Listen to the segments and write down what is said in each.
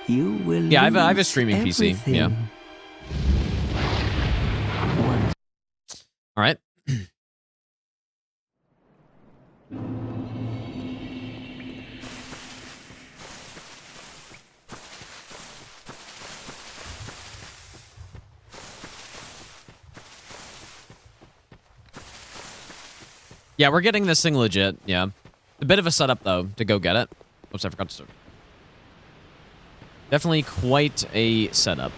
You will Yeah, I have a lose streaming PC. Yeah. everything. All right. Yeah, we're getting this thing legit. Yeah. A bit of a setup, though, to go get it. Oops, I forgot to start. Definitely quite a setup.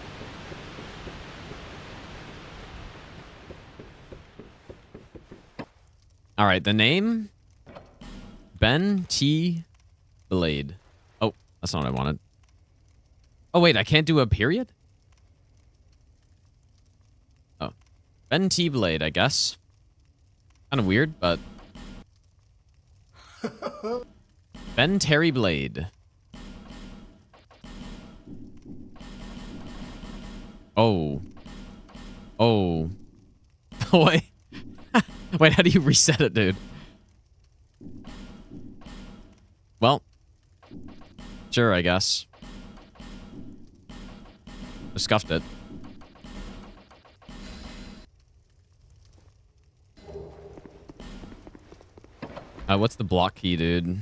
All right, the name? Ben T. Blade. Oh, that's not what I wanted. Oh, wait, I can't do a period? Oh. Ben T. Blade, I guess. Kind of weird, but... Ben Terry Blade. Oh. Oh. Wait. Wait, how do you reset it, dude? Well. Sure, I guess. I scuffed it. What's the block key, dude?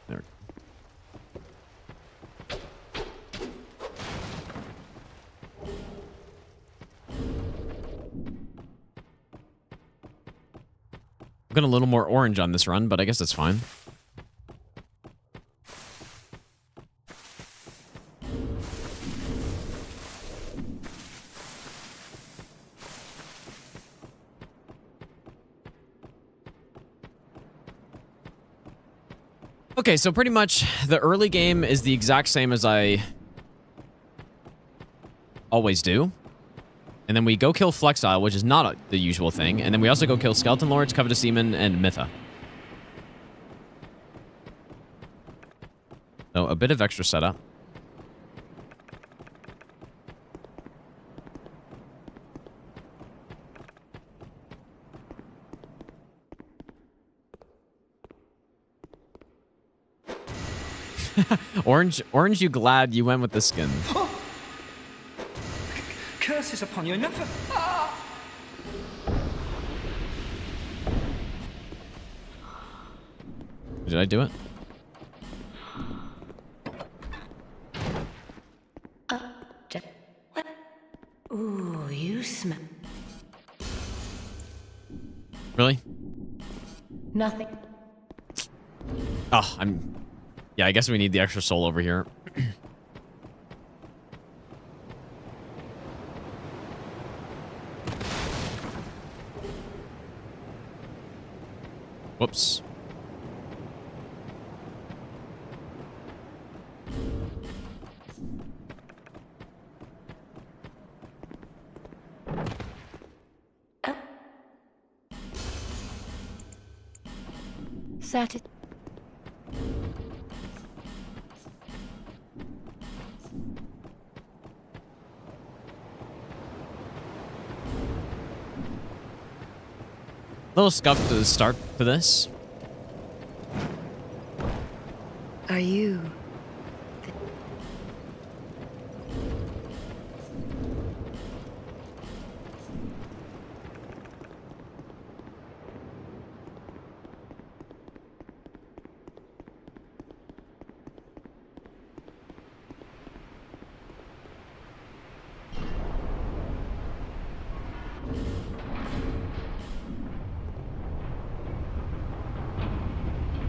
There. I've got a little more orange on this run, but I guess that's fine. Okay, so pretty much the early game is the exact same as I always do. And then we go kill Flexile, which is not the usual thing. And then we also go kill Skeleton Lords, Covetous Demon, and Mytha. So a bit of extra setup. Orange, you glad you went with the skin? Oh. Curses upon you, never. Ah. Did I do it? What? Ooh, you smell. Really? Nothing. Oh, yeah, I guess we need the extra soul over here. Whoops. Saturday. Little scuff to the start to this. Are you?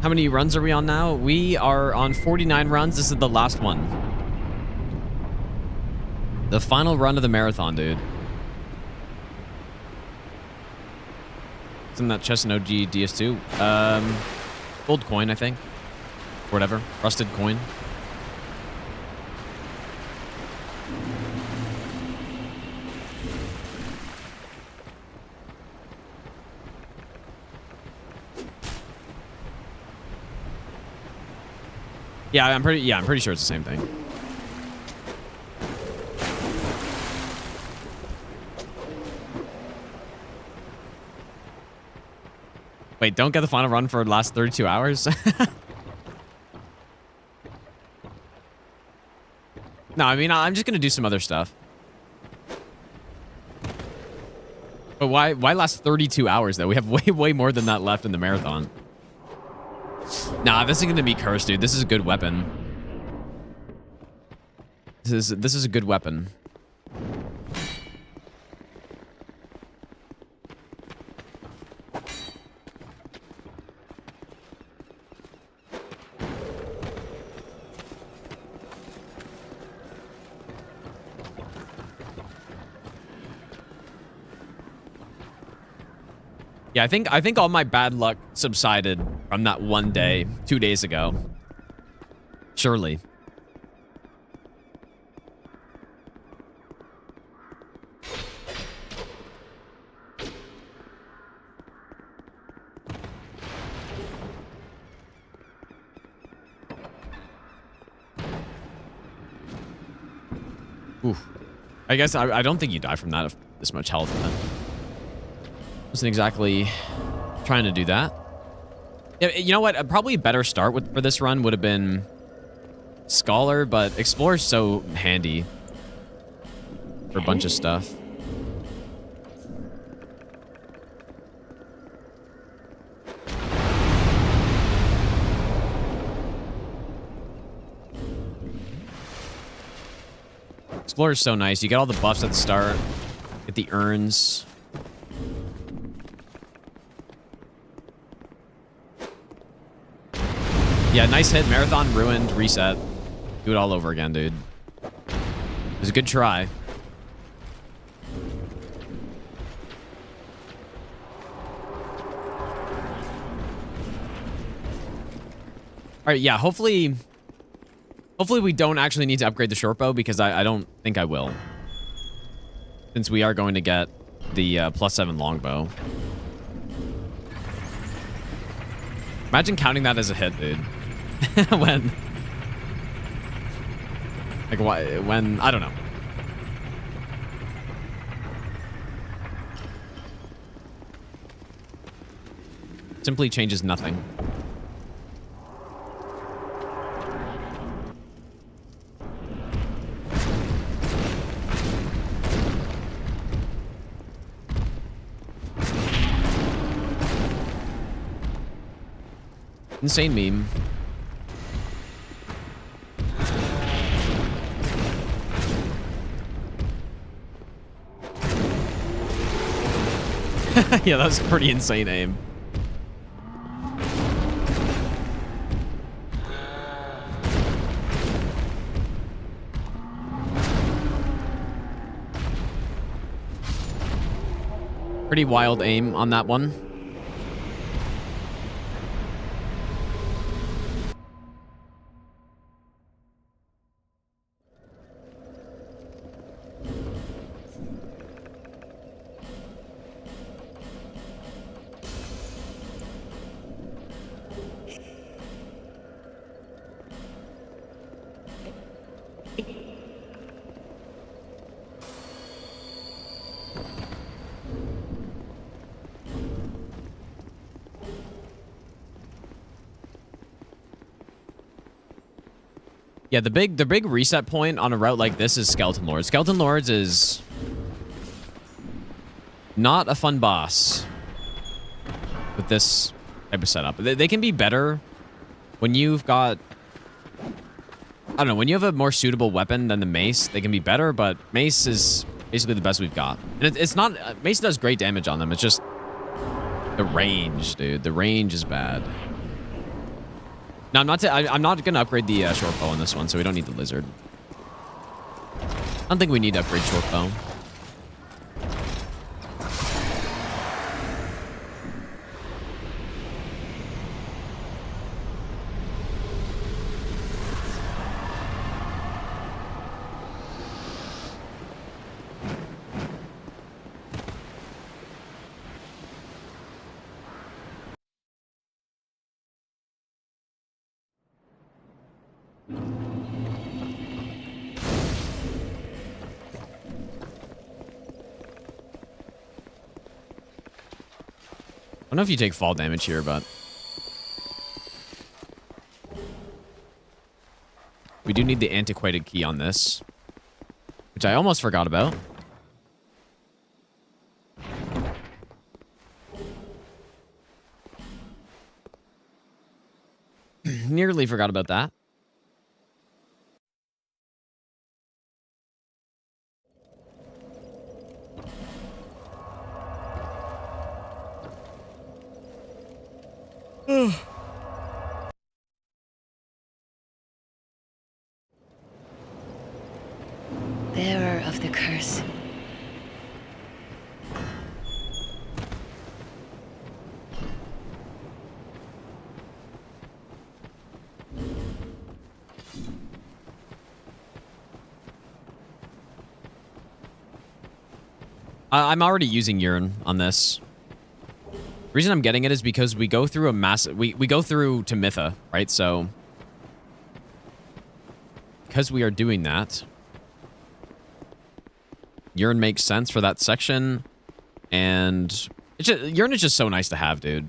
How many runs are we on now? We are on 49 runs. This is the last one. The final run of the marathon, dude. It's in that chest in OG DS2. Gold coin, I think. Or whatever. Rusted coin. Yeah, I'm pretty sure it's the same thing. Wait, don't get the final run for the last 32 hours? No, I mean, I'm just going to do some other stuff. But why last 32 hours, though? We have way more than that left in the marathon. Nah, this is going to be cursed, dude. This is a good weapon. This is a good weapon. Yeah, I think all my bad luck subsided from that one day, 2 days ago. Surely. Oof. I guess I don't think you die from that if this much health. Wasn't exactly trying to do that. You know what? Probably a better start for this run would have been Scholar, but Explorer's so handy for a bunch of stuff. Explorer's so nice. You get all the buffs at the start. Get the urns. Yeah, nice hit. Marathon, ruined, reset. Do it all over again, dude. It was a good try. Alright, yeah, hopefully we don't actually need to upgrade the short bow, because I don't think I will. Since we are going to get the +7 longbow. Imagine counting that as a hit, dude. When? Like, why? When? I don't know. Simply changes nothing. Insane meme. Yeah, that was a pretty insane aim. Pretty wild aim on that one. Yeah, the big reset point on a route like this is Skeleton Lords. Skeleton Lords is not a fun boss with this type of setup. They can be better when you've got, I don't know, when you have a more suitable weapon than the mace. They can be better, but mace is basically the best we've got. And it's not, mace does great damage on them. It's just the range, dude. The range is bad. No, I'm not gonna upgrade the short bow on this one, so we don't need the lizard. I don't think we need to upgrade short bow. I don't know if you take fall damage here, but we do need the antiquated key on this. which I almost forgot about. Nearly forgot about that. Bearer of the curse. I'm already using urine on this. The reason I'm getting it is because we go through a massive... We go through to Mytha, right? So... because we are doing that... urine makes sense for that section. And... urine is just so nice to have, dude.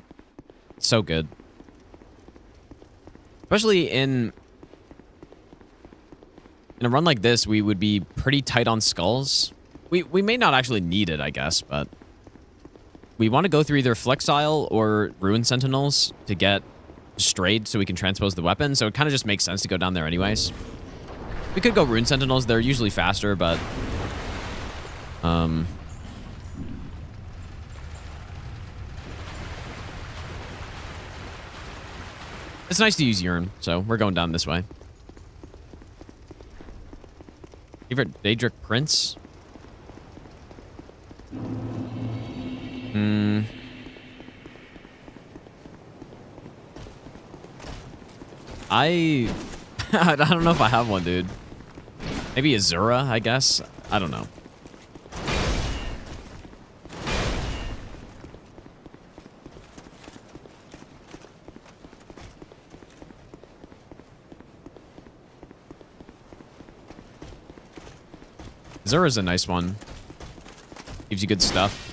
It's so good. Especially in a run like this, we would be pretty tight on skulls. We may not actually need it, I guess, but we want to go through either Flexile or Ruin Sentinels to get strayed so we can transpose the weapon, so it kind of just makes sense to go down there anyways. We could go Ruin Sentinels, they're usually faster, but... it's nice to use urine, so we're going down this way. Favorite Daedric Prince? I don't know if I have one, dude. Maybe Azura, I guess. I don't know. Azura's a nice one. Gives you good stuff.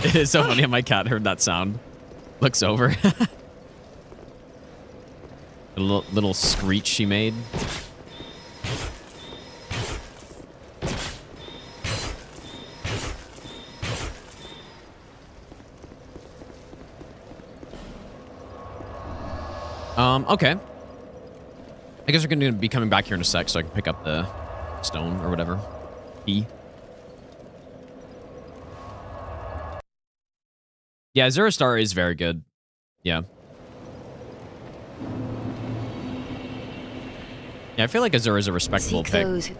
It is so funny how my cat heard that sound. Looks over. A little screech she made. Okay. I guess we're going to be coming back here in a sec so I can pick up the stone or whatever. Key. Yeah, Azura Star is very good. Yeah. Yeah, I feel like Azura is a respectable pick.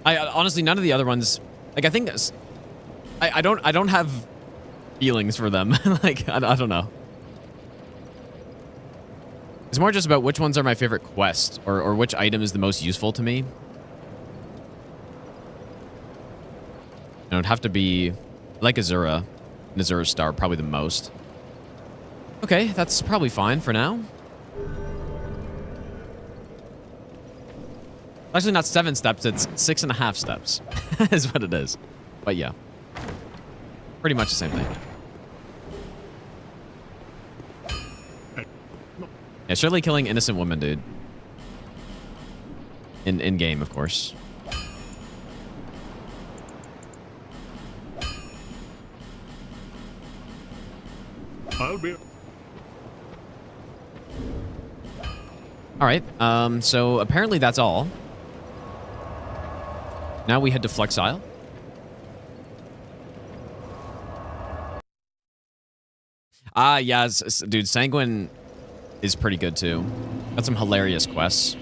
I honestly, none of the other ones... like, I think... I don't have feelings for them. Like, I don't know. It's more just about which ones are my favorite quest, or which item is the most useful to me. It would have to be... like Azura. And Azura Star, probably the most. Okay, that's probably fine for now. Actually, not 7 steps, it's 6.5 steps. Is what it is. But yeah. Pretty much the same thing. Yeah, surely killing innocent women, dude. In game, of course. I'll be... Alright, so apparently that's all. Now we head to Flexile. Yeah, dude, Sanguine is pretty good too. Got some hilarious quests.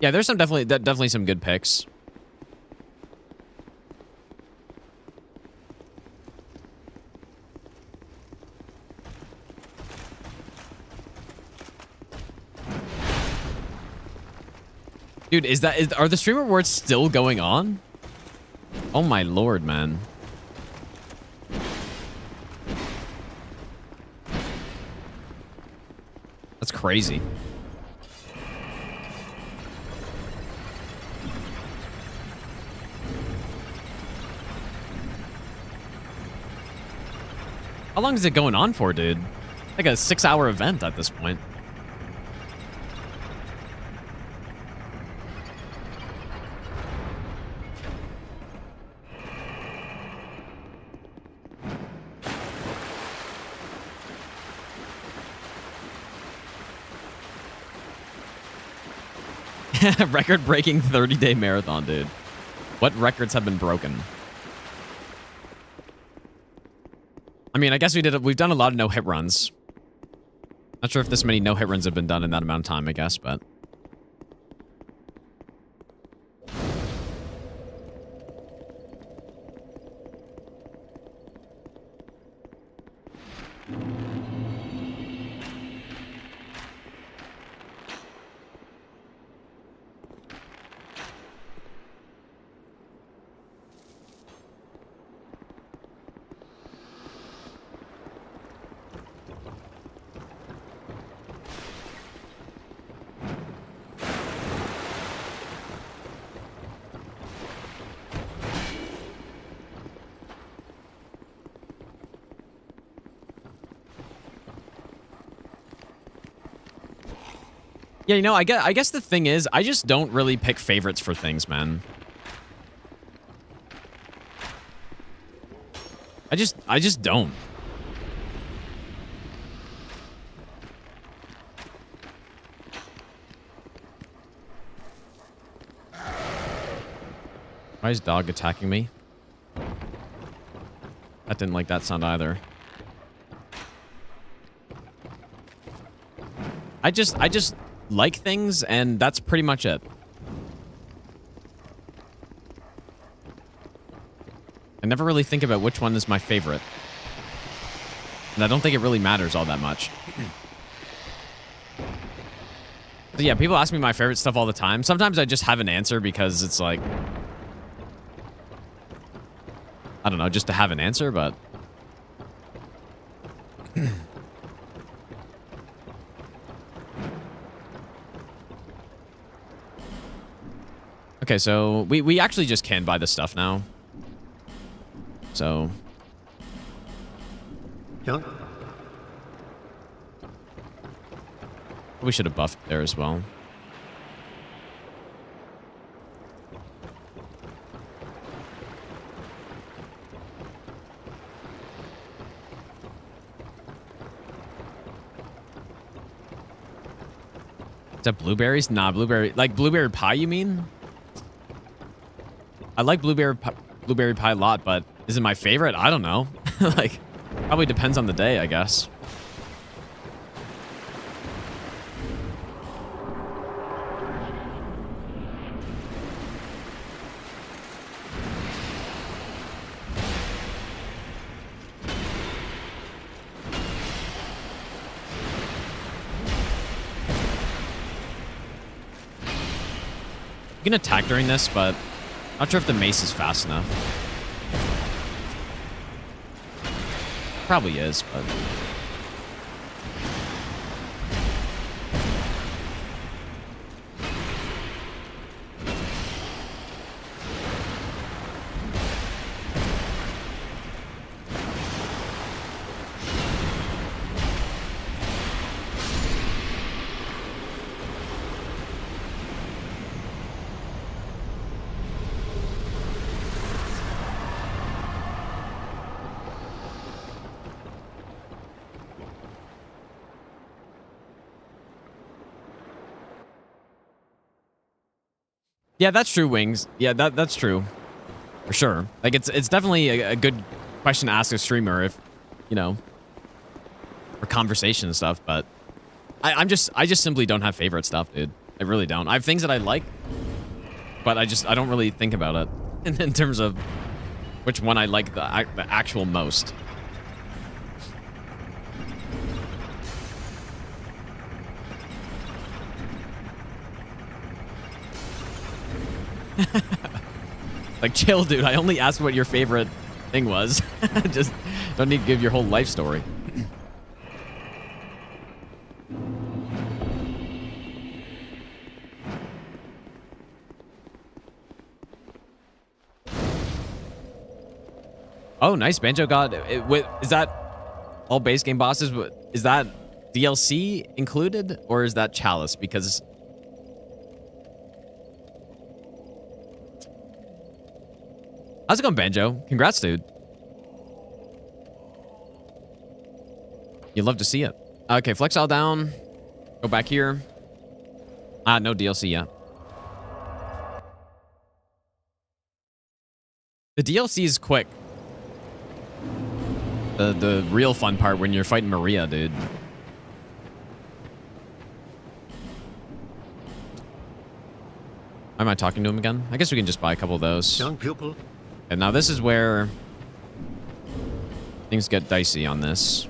Yeah, there's some definitely some good picks. Dude, are the stream rewards still going on? Oh my lord, man. That's crazy. How long is it going on for, dude? Like a 6-hour event at this point. Record-breaking 30-day marathon, dude. What records have been broken? I mean, I guess we've done a lot of no-hit runs. Not sure if this many no-hit runs have been done in that amount of time, I guess, but... Yeah, you know, I guess the thing is, I just don't really pick favorites for things, man. I just don't. Why is dog attacking me? That didn't like that sound either. I just like things, and that's pretty much it. I never really think about which one is my favorite. And I don't think it really matters all that much. But yeah, people ask me my favorite stuff all the time. Sometimes I just have an answer because it's like... I don't know, just to have an answer, but... Okay, so we actually just can buy the stuff now. So... Yeah. We should have buffed there as well. Is that blueberries? Nah, blueberry... Like blueberry pie, you mean? I like blueberry pie a lot, but is it my favorite? I don't know. Like, probably depends on the day, I guess. You can attack during this, but not sure if the mace is fast enough. Probably is, but... Yeah, that's true, Wings. Yeah, that's true. For sure. Like, it's definitely a good question to ask a streamer if, you know, for conversation and stuff, but I just simply don't have favorite stuff, dude. I really don't. I have things that I like, but I don't really think about it in terms of which one I like the actual most. Like, chill, dude. I only asked what your favorite thing was. Just don't need to give your whole life story. Oh, nice. Banjo got it. Is that all base game bosses? Is that DLC included, or is that Chalice? Because how's it going, Banjo? Congrats, dude. You'd love to see it. Okay, Flexile down. Go back here. No DLC yet. The DLC is quick. The real fun part when you're fighting Maria, dude. Am I talking to him again? I guess we can just buy a couple of those. Young pupil. And now this is where things get dicey on this.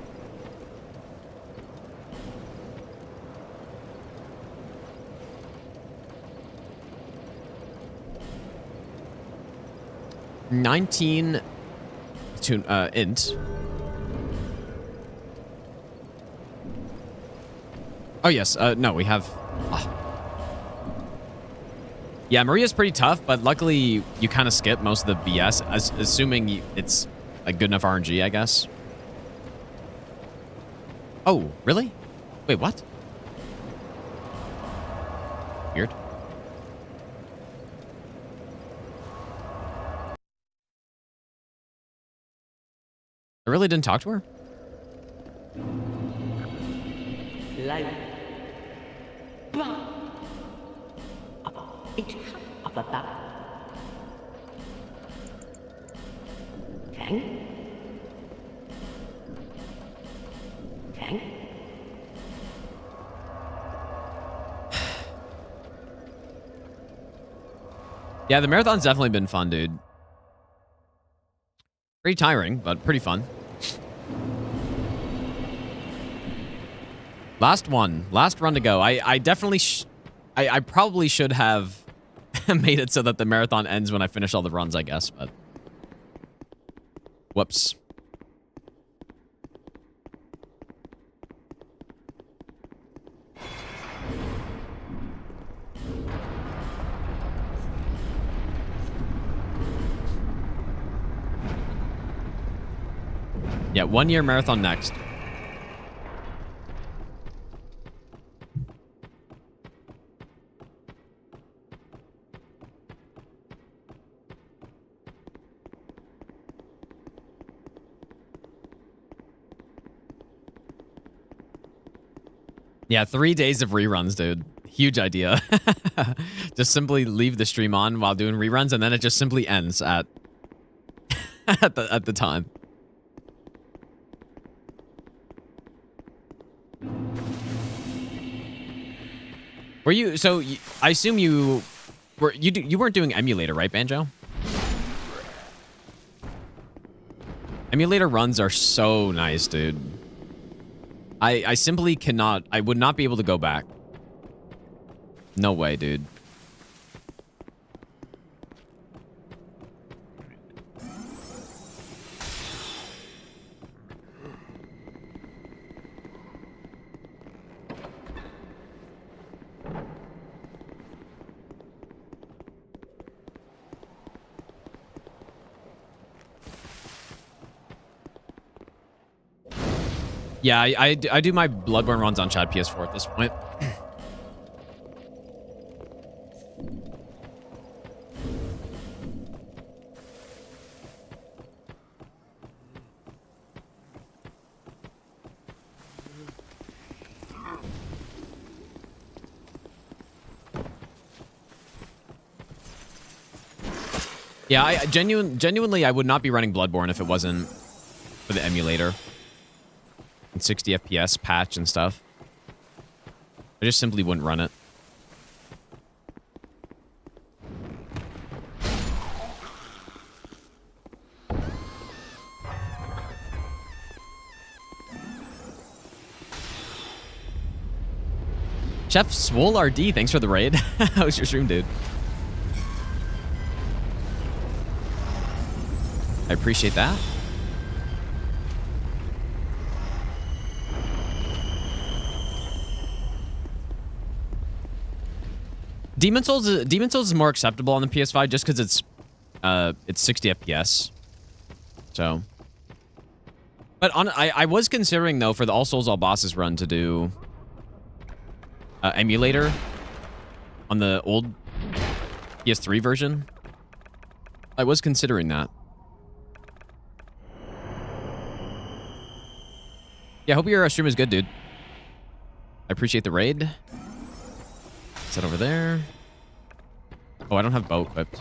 $19 to int. Oh yes, no, we have. Yeah, Maria's pretty tough, but luckily you kind of skip most of the BS, assuming it's like good enough RNG, I guess. Oh, really? Wait, what? Weird. I really didn't talk to her? Yeah, the marathon's definitely been fun, dude. Pretty tiring, but pretty fun. Last one. Last run to go. I definitely... I probably should have made it so that the marathon ends when I finish all the runs, I guess, but... Whoops. Yeah, 1 year marathon next. Yeah, 3 days of reruns, dude. Huge idea. Just simply leave the stream on while doing reruns, and then it just simply ends at at the time. Were you, so I assume you weren't doing emulator, right, Banjo? Emulator runs are so nice, dude. I simply cannot, I would not be able to go back. No way, dude. Yeah, I do my Bloodborne runs on Chad PS4 at this point. Yeah, I genuinely I would not be running Bloodborne if it wasn't for the emulator. And 60 FPS patch and stuff. I just simply wouldn't run it. Chef Swole RD, thanks for the raid. How was your stream, dude? I appreciate that. Demon Souls is more acceptable on the PS5 just because it's 60 FPS. So, but I was considering though for the All Souls All Bosses run to do emulator on the old PS3 version. I was considering that. Yeah, I hope your stream is good, dude. I appreciate the raid. Is that over there? Oh, I don't have bow equipped.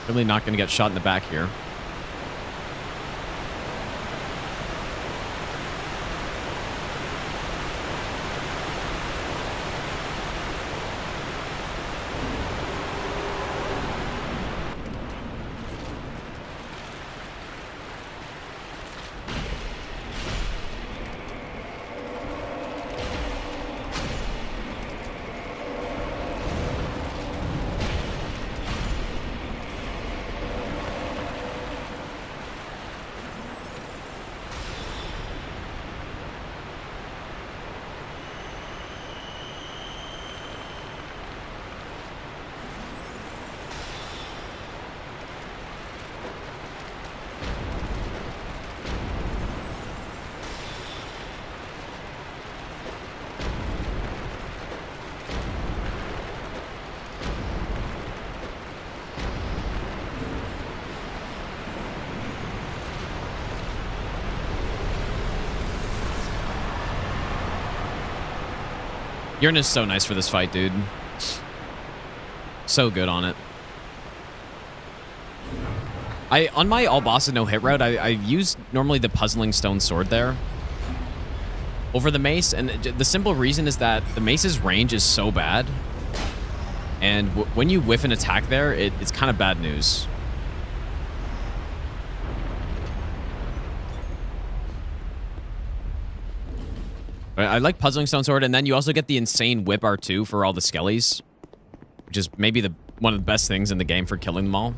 Really not going to get shot in the back here. Urn is so nice for this fight, dude. So good on it. On my all bosses no hit route, I use normally the puzzling stone sword there over the mace, and the simple reason is that the mace's range is so bad, and when you whiff an attack there, it's kind of bad news. I like Puzzling Stone Sword, and then you also get the insane Whip R2 for all the skellies, which is maybe one of the best things in the game for killing them all.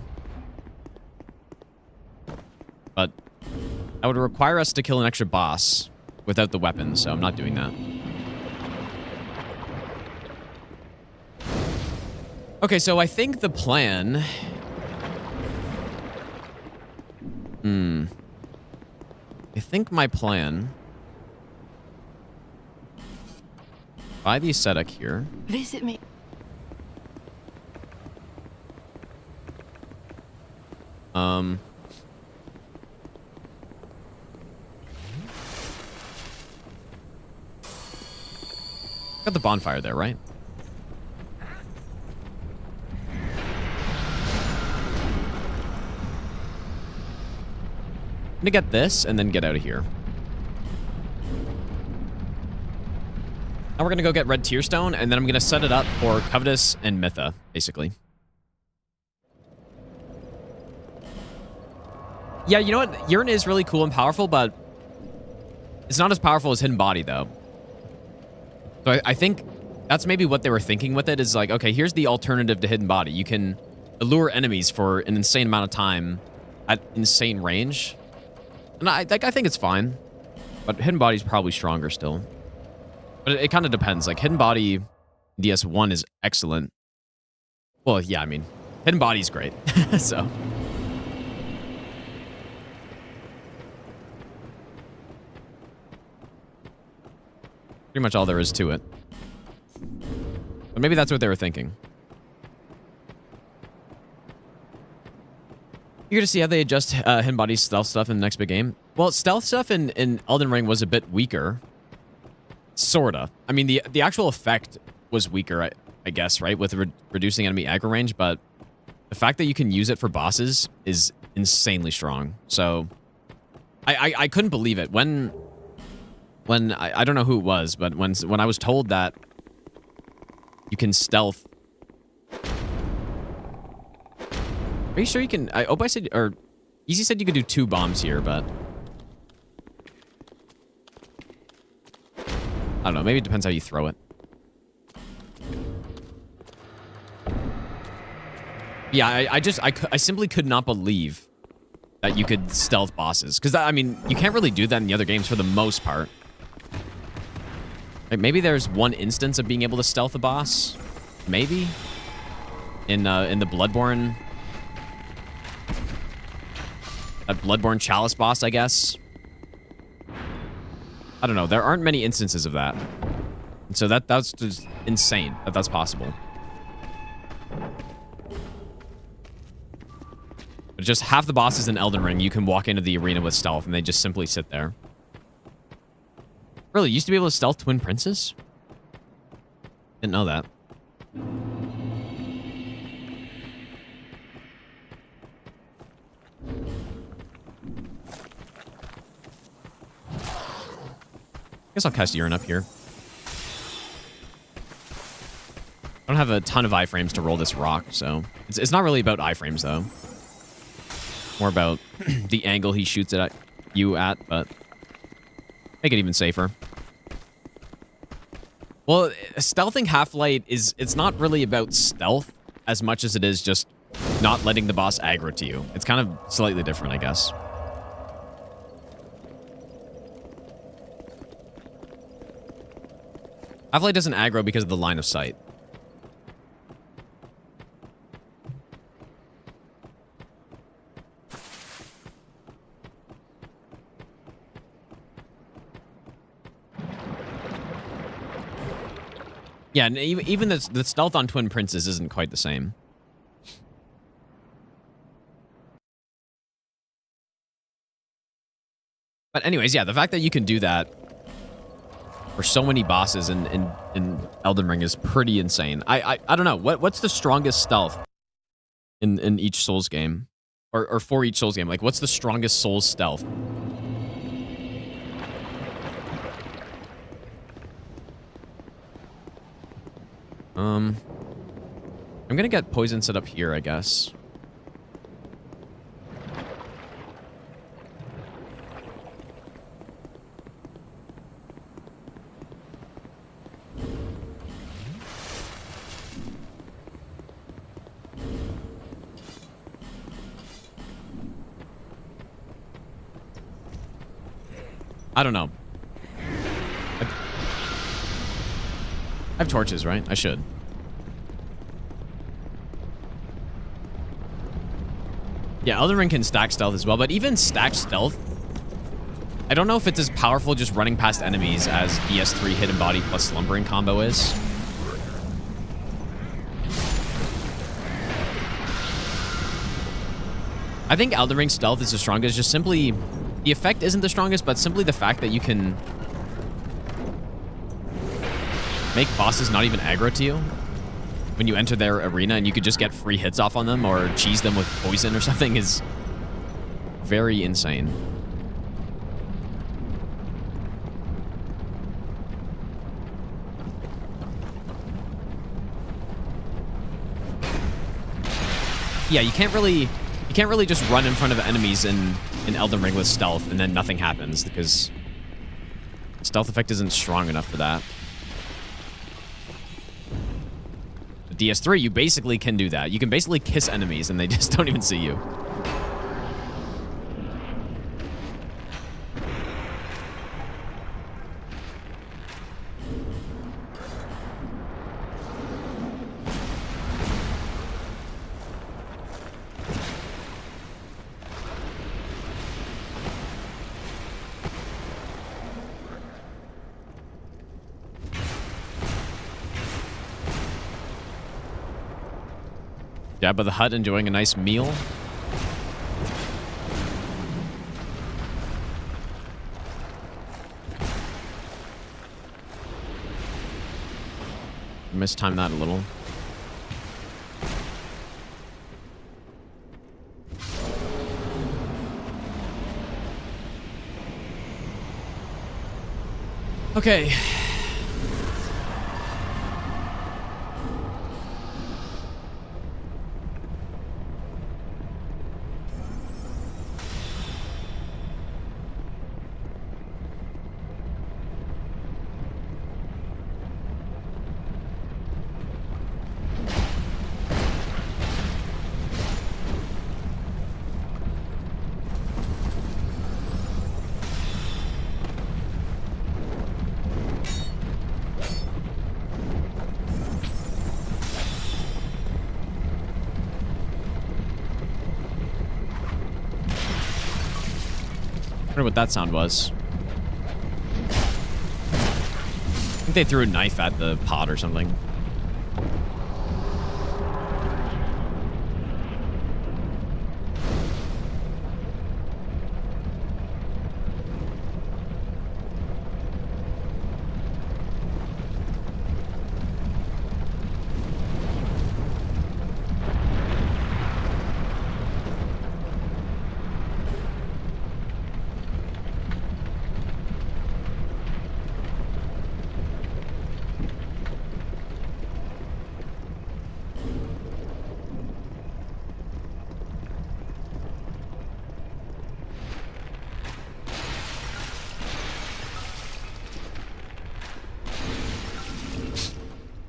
But that would require us to kill an extra boss without the weapon, so I'm not doing that. Okay, so I think the plan... I think my plan... Buy the aesthetic here. Visit me. Got the bonfire there, right? I'm gonna get this and then get out of here. Now we're going to go get Red Tearstone, and then I'm going to set it up for Covetous and Mytha, basically. Yeah, you know what? Urn is really cool and powerful, but it's not as powerful as Hidden Body, though. So I think that's maybe what they were thinking with it, is like, okay, here's the alternative to Hidden Body. You can allure enemies for an insane amount of time at insane range. And I think it's fine, but Hidden Body's probably stronger still. But it kind of depends. Like, Hidden Body DS1 is excellent. Well, yeah, I mean, Hidden Body's great. So. Pretty much all there is to it. But maybe that's what they were thinking. Eager to see how they adjust Hidden Body's stealth stuff in the next big game. Well, stealth stuff in Elden Ring was a bit weaker. Sorta. I mean, the actual effect was weaker, I guess, right? With reducing enemy aggro range, but the fact that you can use it for bosses is insanely strong. So I couldn't believe it when I don't know who it was, but when I was told that you can stealth. Are you sure you can? I said, or Easy said you could do 2 bombs here, but I don't know. Maybe it depends how you throw it. Yeah, I simply could not believe that you could stealth bosses. Because, I mean, you can't really do that in the other games for the most part. Like, maybe there's one instance of being able to stealth a boss. Maybe. In the Bloodborne... That Bloodborne Chalice boss, I guess. I don't know. There aren't many instances of that. And so that's just insane that that's possible. But just half the bosses in Elden Ring, you can walk into the arena with stealth, and they just simply sit there. Really, you used to be able to stealth Twin Princes? Didn't know that. Guess I'll cast Urine up here. I don't have a ton of iframes to roll this rock, so... It's not really about iframes, though. More about the angle he shoots it at you at, but... Make it even safer. Well, stealthing Half-Light is... It's not really about stealth as much as it is just not letting the boss aggro to you. It's kind of slightly different, I guess. Half-Light doesn't aggro because of the line of sight. Yeah, and even the stealth on Twin Princes isn't quite the same. But anyways, yeah, the fact that you can do that for so many bosses in Elden Ring is pretty insane. I don't know. What's the strongest stealth in each Souls game? Or for each Souls game? Like, what's the strongest Souls stealth? I'm gonna get poison set up here, I guess. I don't know. I have torches, right? I should. Yeah, Elden Ring can stack stealth as well, but even stacked stealth, I don't know if it's as powerful just running past enemies as DS3 Hidden Body plus Slumbering combo is. I think Elden Ring stealth is the strongest, just simply... The effect isn't the strongest, but simply the fact that you can make bosses not even aggro to you when you enter their arena, and you could just get free hits off on them or cheese them with poison or something is very insane. Yeah, you can't really just run in front of enemies in Elden Ring with stealth and then nothing happens because stealth effect isn't strong enough for that. The DS3, you basically can do that. You can basically kiss enemies and they just don't even see you. Jabba the Hutt enjoying a nice meal. Mistimed that a little. Okay. I wonder what that sound was. I think they threw a knife at the pod or something.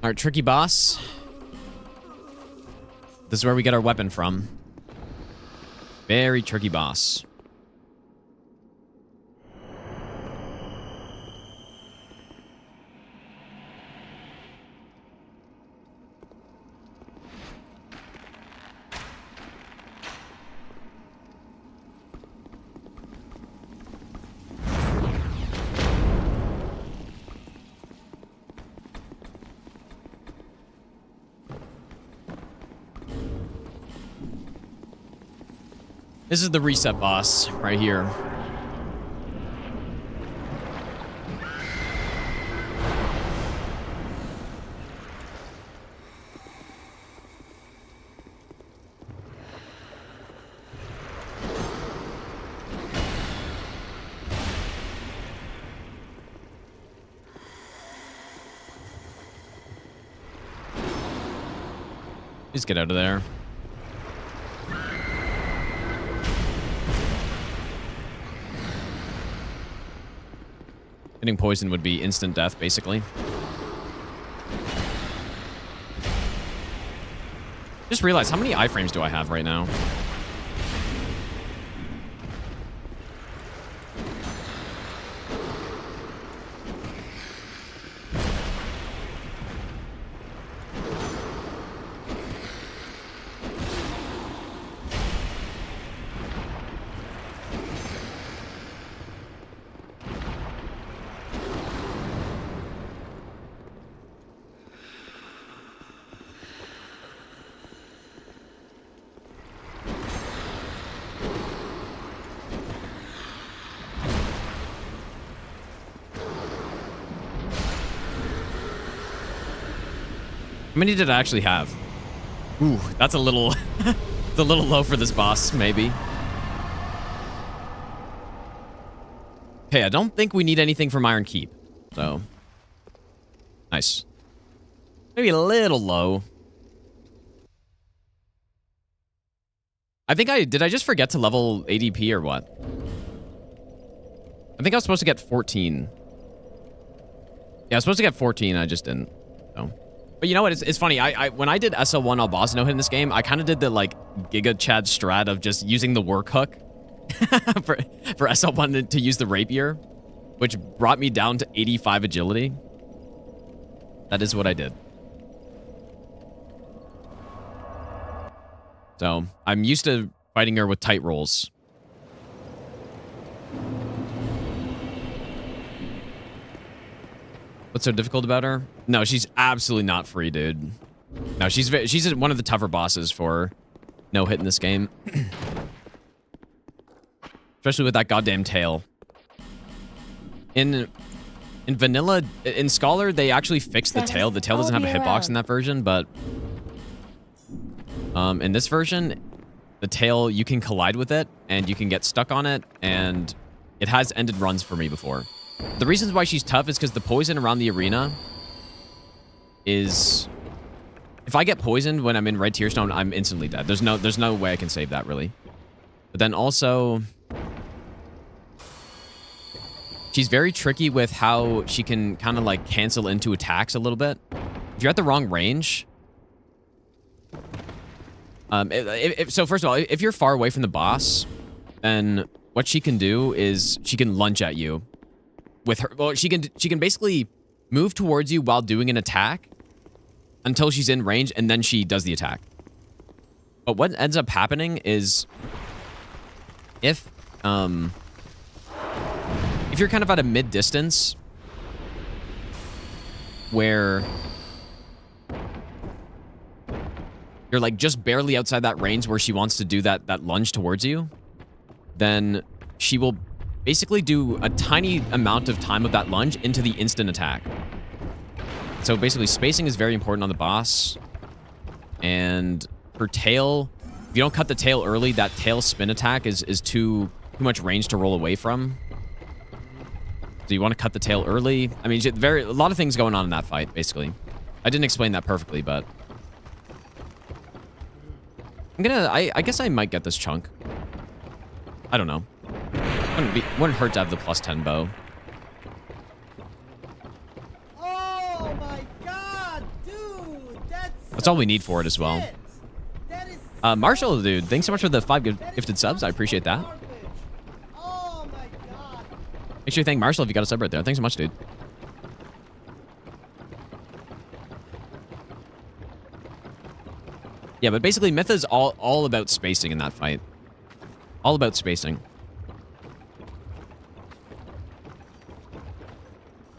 Our tricky boss. This is where we get our weapon from. Very tricky boss. This is the reset boss right here. Please get out of there. Getting poisoned would be instant death, basically. Just realized, how many iframes do I have right now? How many did I actually have? Ooh, that's a little... it's a little low for this boss, maybe. Okay, I don't think we need anything from Iron Keep. So... nice. Maybe a little low. I think did I just forget to level ADP or what? I think I was supposed to get 14. Yeah, I was supposed to get 14, I just didn't. So... but you know what? It's funny. When I did SL1 all boss no hit in this game, I kind of did the like Giga Chad strat of just using the work hook for SL1 to use the rapier, which brought me down to 85 agility. That is what I did. So I'm used to fighting her with tight rolls. What's so difficult about her? No, she's absolutely not free, dude. No, she's one of the tougher bosses for no hit in this game. Especially with that goddamn tail. In vanilla, in Scholar, they actually fixed the tail. The tail doesn't have a hitbox in that version, but in this version, the tail, you can collide with it and you can get stuck on it, and it has ended runs for me before. The reasons why she's tough is because the poison around the arena is... If I get poisoned when I'm in red tier stone, I'm instantly dead. There's no way I can save that, really. But then also... She's very tricky with how she can kind of like cancel into attacks a little bit. If you're at the wrong range... so first of all, if you're far away from the boss, then what she can do is she can lunge at you. With her, well, she can basically move towards you while doing an attack until she's in range, and then she does the attack. But what ends up happening is if you're kind of at a mid distance where you're like just barely outside that range where she wants to do that lunge towards you, then she will basically do a tiny amount of time of that lunge into the instant attack. So basically spacing is very important on the boss. And her tail, if you don't cut the tail early, that tail spin attack is too much range to roll away from. So you want to cut the tail early. I mean, a lot of things going on in that fight, basically. I didn't explain that perfectly, but I guess I might get this chunk. I don't know. Wouldn't hurt to have the +10 bow. Oh my god, dude! That's all we need for it as well. That is Marshall, dude, thanks so much for the 5 gifted subs. I appreciate that. garbage. Oh my god. Make sure you thank Marshall if you got a sub right there. Thanks so much, dude. Yeah, but basically Mytha's all about spacing in that fight. All about spacing.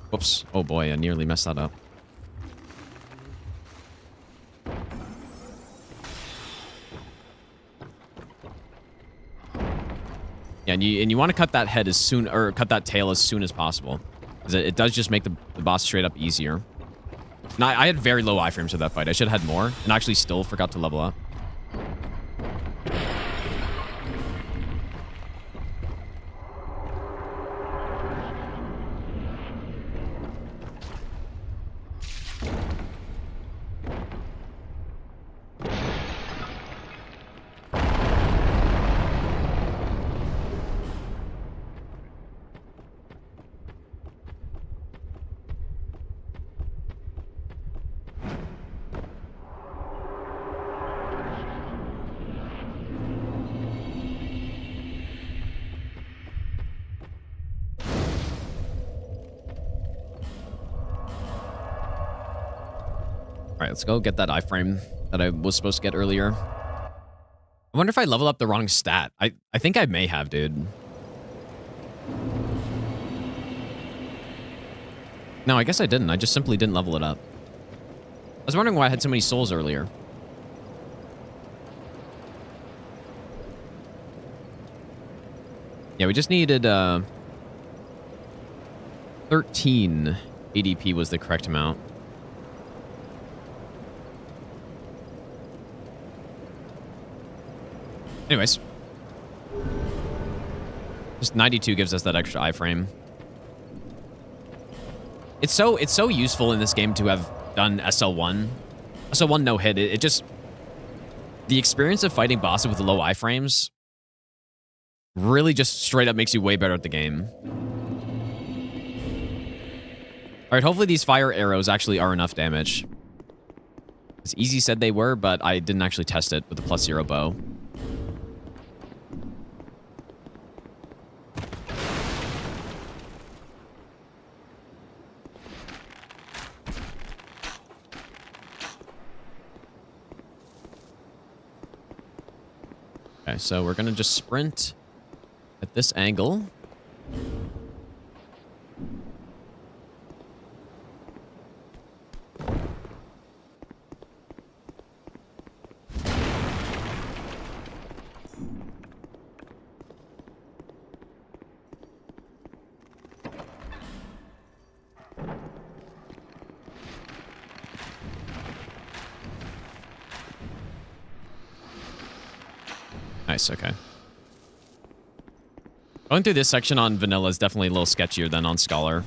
Whoops. Oh boy, I nearly messed that up. Yeah, and you want to cut that head as soon, or cut that tail as soon as possible. Because it does just make the boss straight up easier. Now, I had very low iframes for that fight. I should have had more, and actually still forgot to level up. Alright, let's go get that iframe that I was supposed to get earlier. I wonder if I leveled up the wrong stat. I think I may have, dude. No, I guess I didn't. I just simply didn't level it up. I was wondering why I had so many souls earlier. Yeah, we just needed 13 ADP was the correct amount. Anyways. Just 92 gives us that extra iframe. It's so useful in this game to have done SL1. SL1 no hit. It just... The experience of fighting bosses with low iframes really just straight up makes you way better at the game. Alright, hopefully these fire arrows actually are enough damage. As Easy said they were, but I didn't actually test it with the +0 bow. Okay, so we're gonna just sprint at this angle. Nice, okay. Going through this section on vanilla is definitely a little sketchier than on Scholar.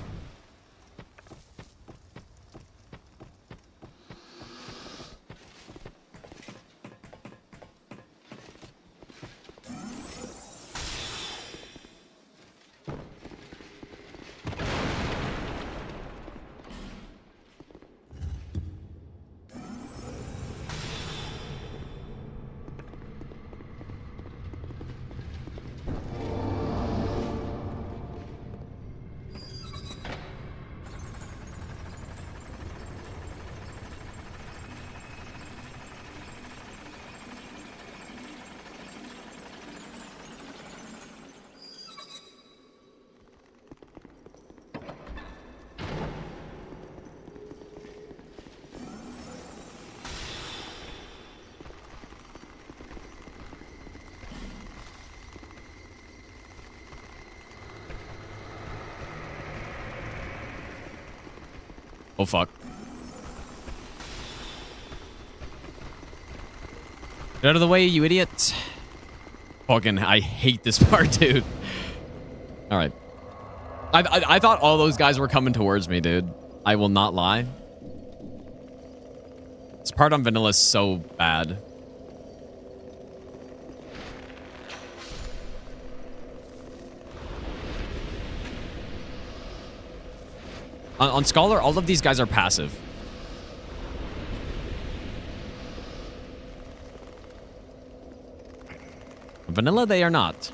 Oh, fuck. Get out of the way, you idiot. Fucking, I hate this part, dude. All right. I thought all those guys were coming towards me, dude. I will not lie. This part on vanilla is so bad. On Scholar, all of these guys are passive. Vanilla, they are not.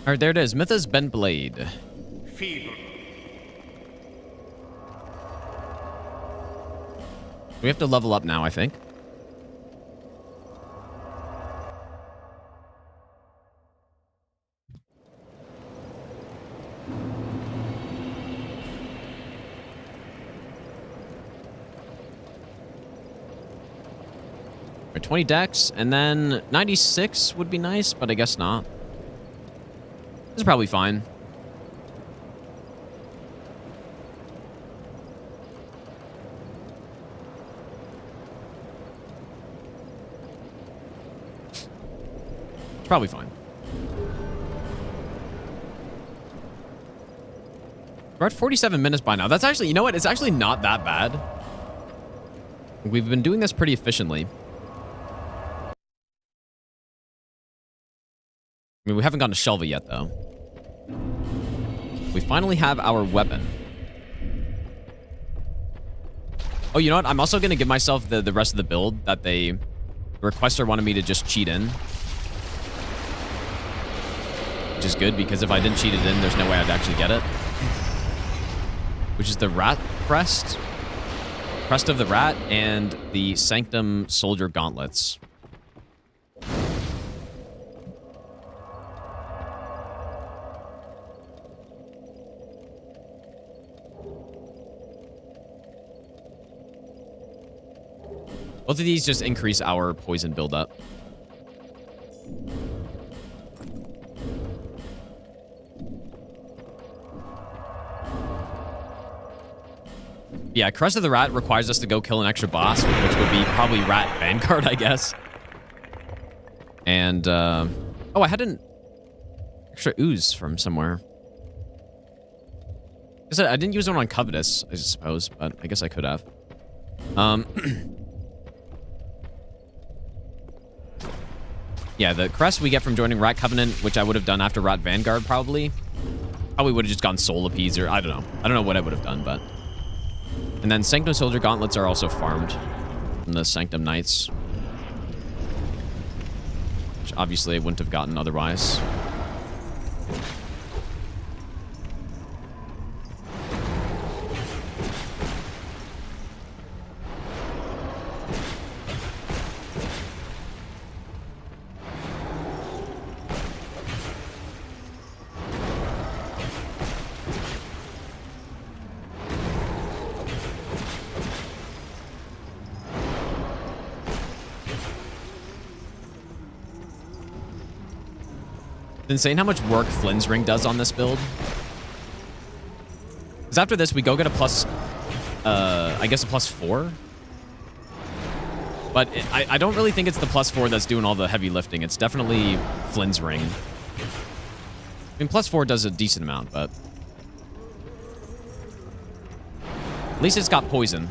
All right, there it is. Mytha's Bent Blade. Feeble. We have to level up now, I think. Or 20 dex, and then 96 would be nice, but I guess not. This is probably fine. It's probably fine. We're at 47 minutes by now. That's actually, you know what? It's actually not that bad. We've been doing this pretty efficiently. I mean, we haven't gotten to Shelva yet, though. We finally have our weapon. Oh, you know what? I'm also going to give myself the rest of the build that the requester wanted me to just cheat in. Which is good, because if I didn't cheat it in, there's no way I'd actually get it. Which is the Rat Crest. Crest of the Rat and the Sanctum Soldier Gauntlets. Both of these just increase our poison buildup. Yeah, Crest of the Rat requires us to go kill an extra boss, which would be probably Rat Vanguard, I guess. And, oh, I had an extra ooze from somewhere. I said I didn't use one on Covetous, I suppose, but I guess I could have. Yeah, the crest we get from joining Rat Covenant, which I would have done after Rat Vanguard, probably. Probably would have just gone Soul Appeaser. I don't know. I don't know what I would have done, but... And then Sanctum Soldier Gauntlets are also farmed from the Sanctum Knights. Which obviously I wouldn't have gotten otherwise. It's insane how much work Flynn's Ring does on this build. Because after this, we go get a plus, I guess a +4. But I don't really think it's the +4 that's doing all the heavy lifting. It's definitely Flynn's ring. I mean, +4 does a decent amount, but... At least it's got poison.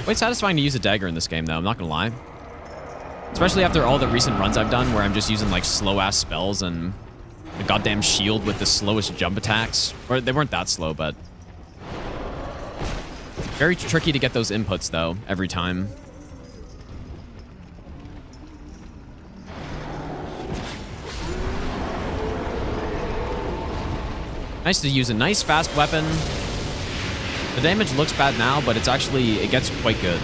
Quite satisfying to use a dagger in this game, though. I'm not gonna lie. Especially after all the recent runs I've done where I'm just using, like, slow-ass spells and the goddamn shield with the slowest jump attacks. Or they weren't that slow, but... Very tricky to get those inputs, though, every time. Nice to use a nice, fast weapon. The damage looks bad now, but it's actually... It gets quite good.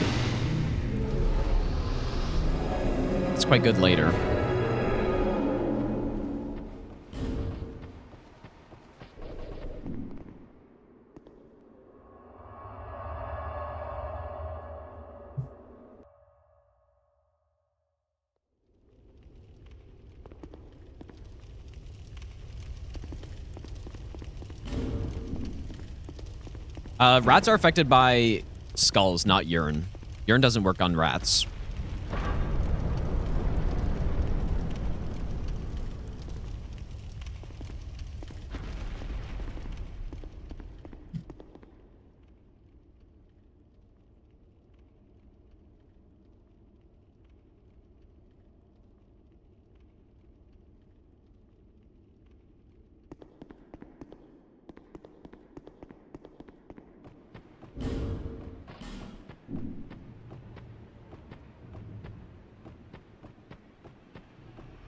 It's quite good later. Rats are affected by skulls, not urine. Urine doesn't work on rats.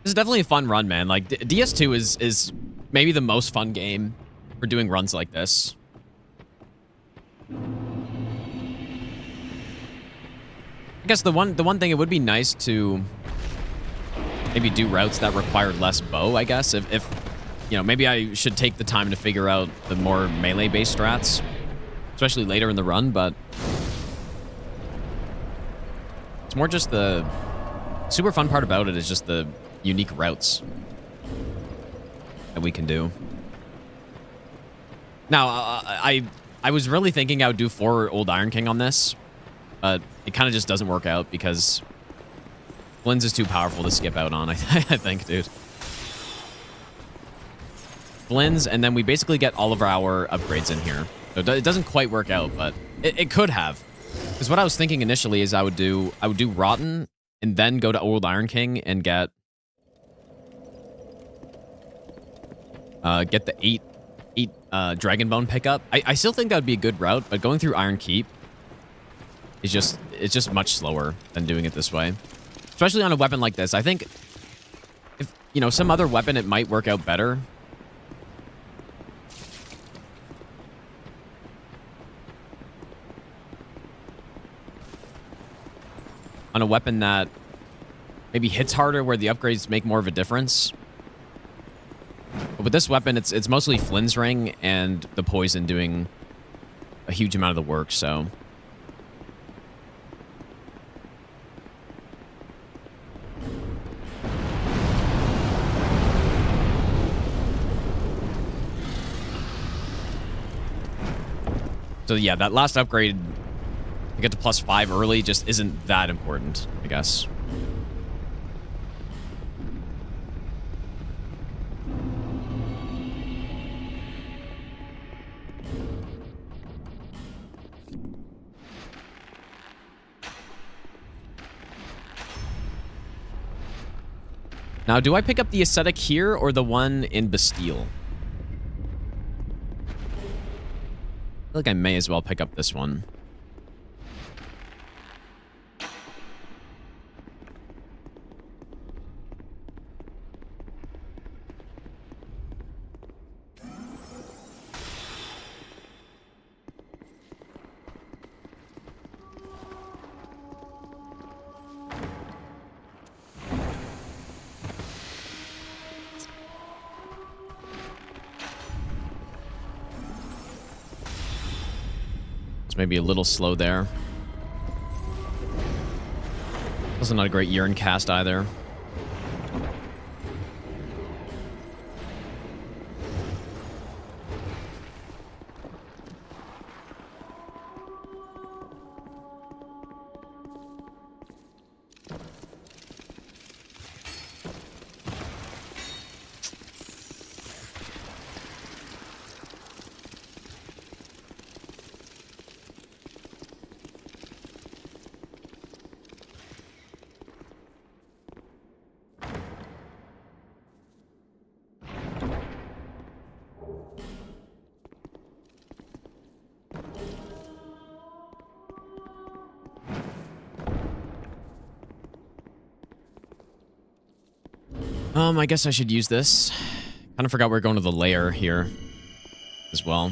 This is definitely a fun run, man. Like, DS2 is maybe the most fun game for doing runs like this. I guess the one thing, it would be nice to maybe do routes that require less bow, I guess. If you know, maybe I should take the time to figure out the more melee-based strats, especially later in the run, but it's more just the super fun part about it is just the unique routes that we can do. Now, I was really thinking I would do 4 Old Iron King on this, but it kind of just doesn't work out because Flynn's is too powerful to skip out on, I think, dude. Flynn's, and then we basically get all of our upgrades in here. So it doesn't quite work out, but it could have. Because what I was thinking initially is I would do Rotten and then go to Old Iron King and get the 8 Dragon Bone pickup. I still think that would be a good route, but going through Iron Keep is just much slower than doing it this way. Especially on a weapon like this. I think if, you know, some other weapon, it might work out better. On a weapon that maybe hits harder where the upgrades make more of a difference. But with this weapon, it's mostly Flynn's ring and the poison doing a huge amount of the work, so... So yeah, that last upgrade, to get to +5 early, just isn't that important, I guess. Now, do I pick up the Ascetic here or the one in Bastille? I feel like I may as well pick up this one. Maybe a little slow there. Also not a great urine cast either. I guess I should use this. Kind of forgot we're going to the lair here as well.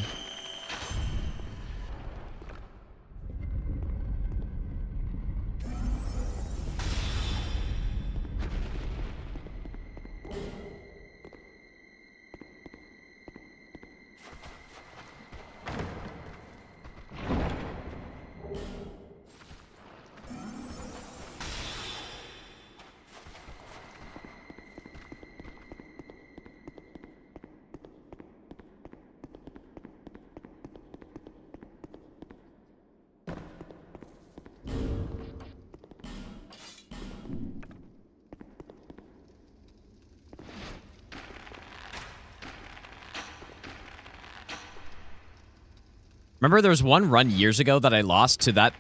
Remember there was one run years ago that I lost to that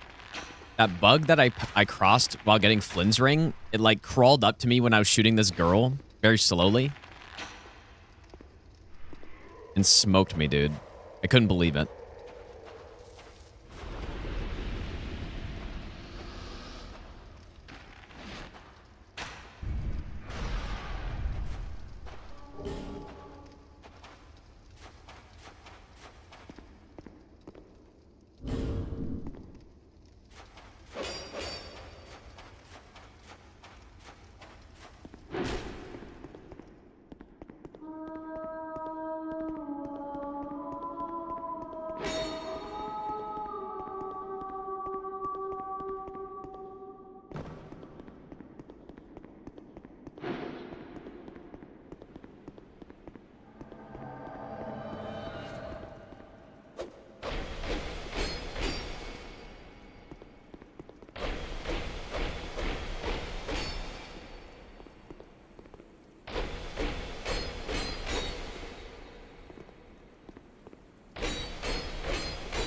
bug that I crossed while getting Flynn's ring? It like crawled up to me when I was shooting this girl very slowly. And smoked me, dude. I couldn't believe it.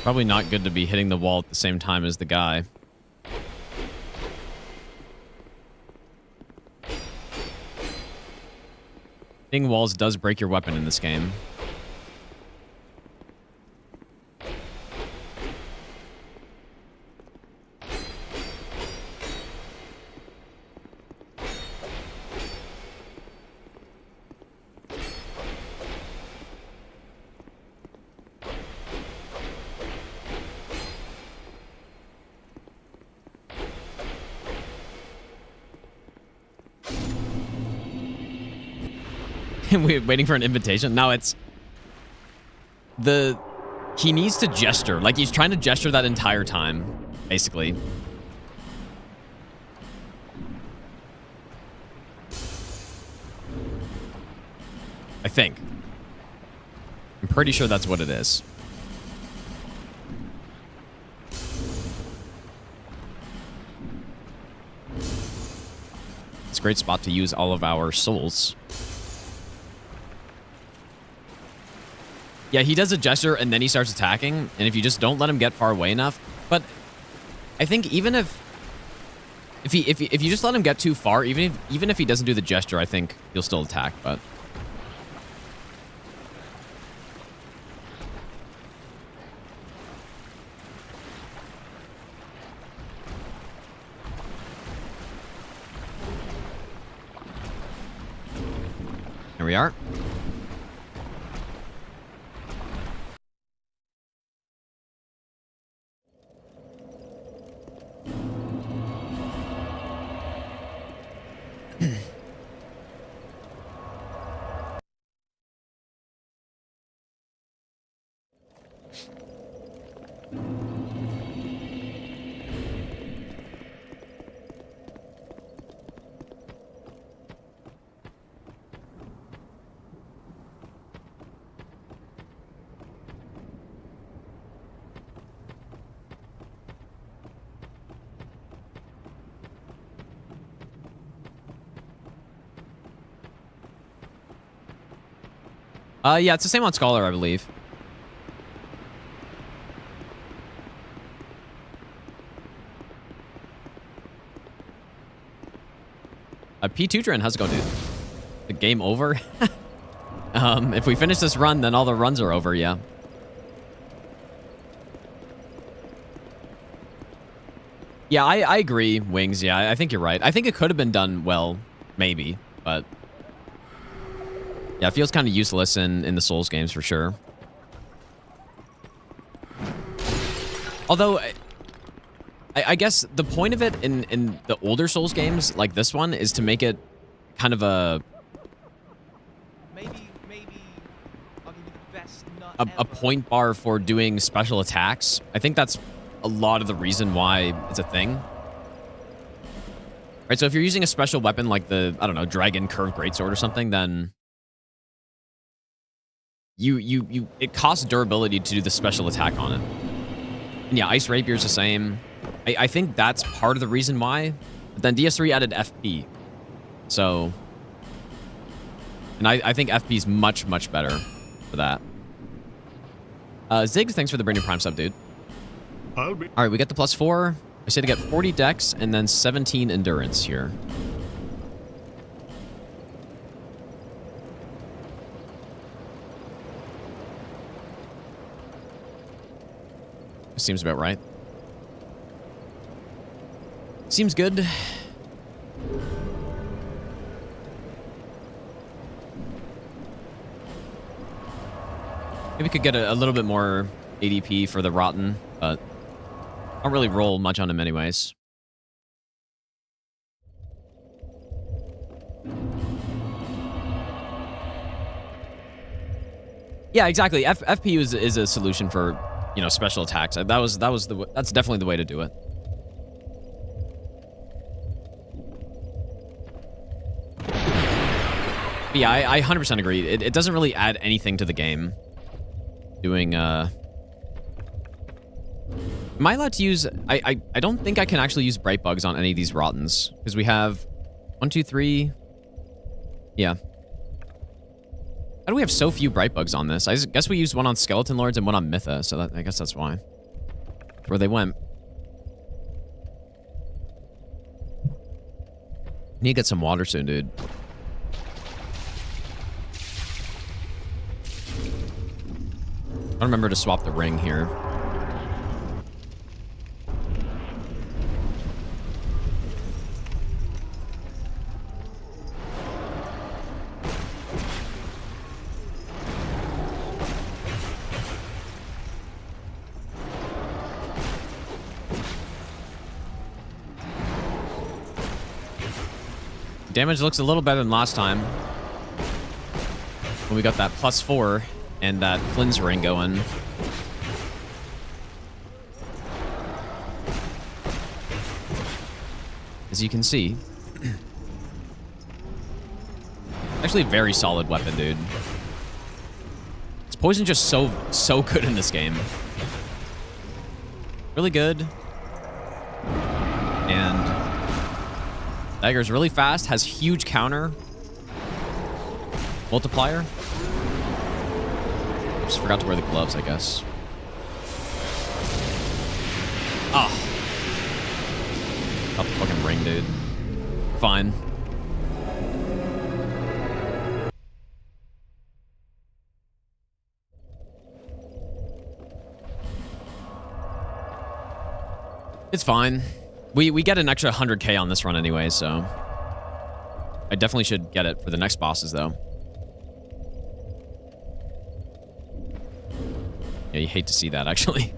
Probably not good to be hitting the wall at the same time as the guy. Hitting walls does break your weapon in this game. We're waiting for an invitation. No, it's he needs to gesture. Like he's trying to gesture that entire time, basically. I think. I'm pretty sure that's what it is. It's a great spot to use all of our souls. Yeah, he does a gesture and then he starts attacking, and if you just don't let him get far away enough, but I think even if you just let him get too far, even if he doesn't do the gesture, I think he'll still attack, but here we are. Yeah, it's the same on Scholar, I believe. P2 Dren, how's it going, dude? The game over? If we finish this run, then all the runs are over, yeah. Yeah, I agree, Wings. Yeah, I think you're right. I think it could have been done well, maybe, but yeah, it feels kind of useless in the Souls games for sure. Although, I guess the point of it in the older Souls games, like this one, is to make it kind of a I'll give you the best nut a ever. point bar for doing special attacks. I think that's a lot of the reason why it's a thing. Right, so if you're using a special weapon like the, I don't know, Dragon Curved Greatsword or something, then it costs durability to do the special attack on it. And yeah, Ice Rapier's the same. I think that's part of the reason why. But then DS3 added FP. So, and I think FP is much, much better for that. Ziggs, thanks for the brand new Prime sub, dude. I'll be. All right, we get the +4. I say to get 40 dex and then 17 endurance here. Seems about right. Seems good. Maybe we could get a little bit more ADP for the Rotten, but I don't really roll much on him anyways. Yeah, exactly. FP is a solution for, you know, special attacks. That's definitely the way to do it. But yeah, I 100% agree. It doesn't really add anything to the game. Doing, Am I allowed to use... I don't think I can actually use Bright Bugs on any of these Rottens. Because we have 1, 2, 3... Yeah. How do we have so few Bright Bugs on this? I guess we used one on Skeleton Lords and one on Mytha, so I guess that's why. That's where they went. Need to get some water soon, dude. I remember to swap the ring here. Damage looks a little better than last time. When we got that +4 and that Flynn's ring going. As you can see. Actually a very solid weapon, dude. This poison just so good in this game. Really good. And dagger's really fast, has huge counter. Multiplier. Just forgot to wear the gloves, I guess. Ah. Got the fucking ring, dude. Fine. It's fine. We get an extra 100k on this run anyway, so I definitely should get it for the next bosses, though. Yeah, you hate to see that, actually.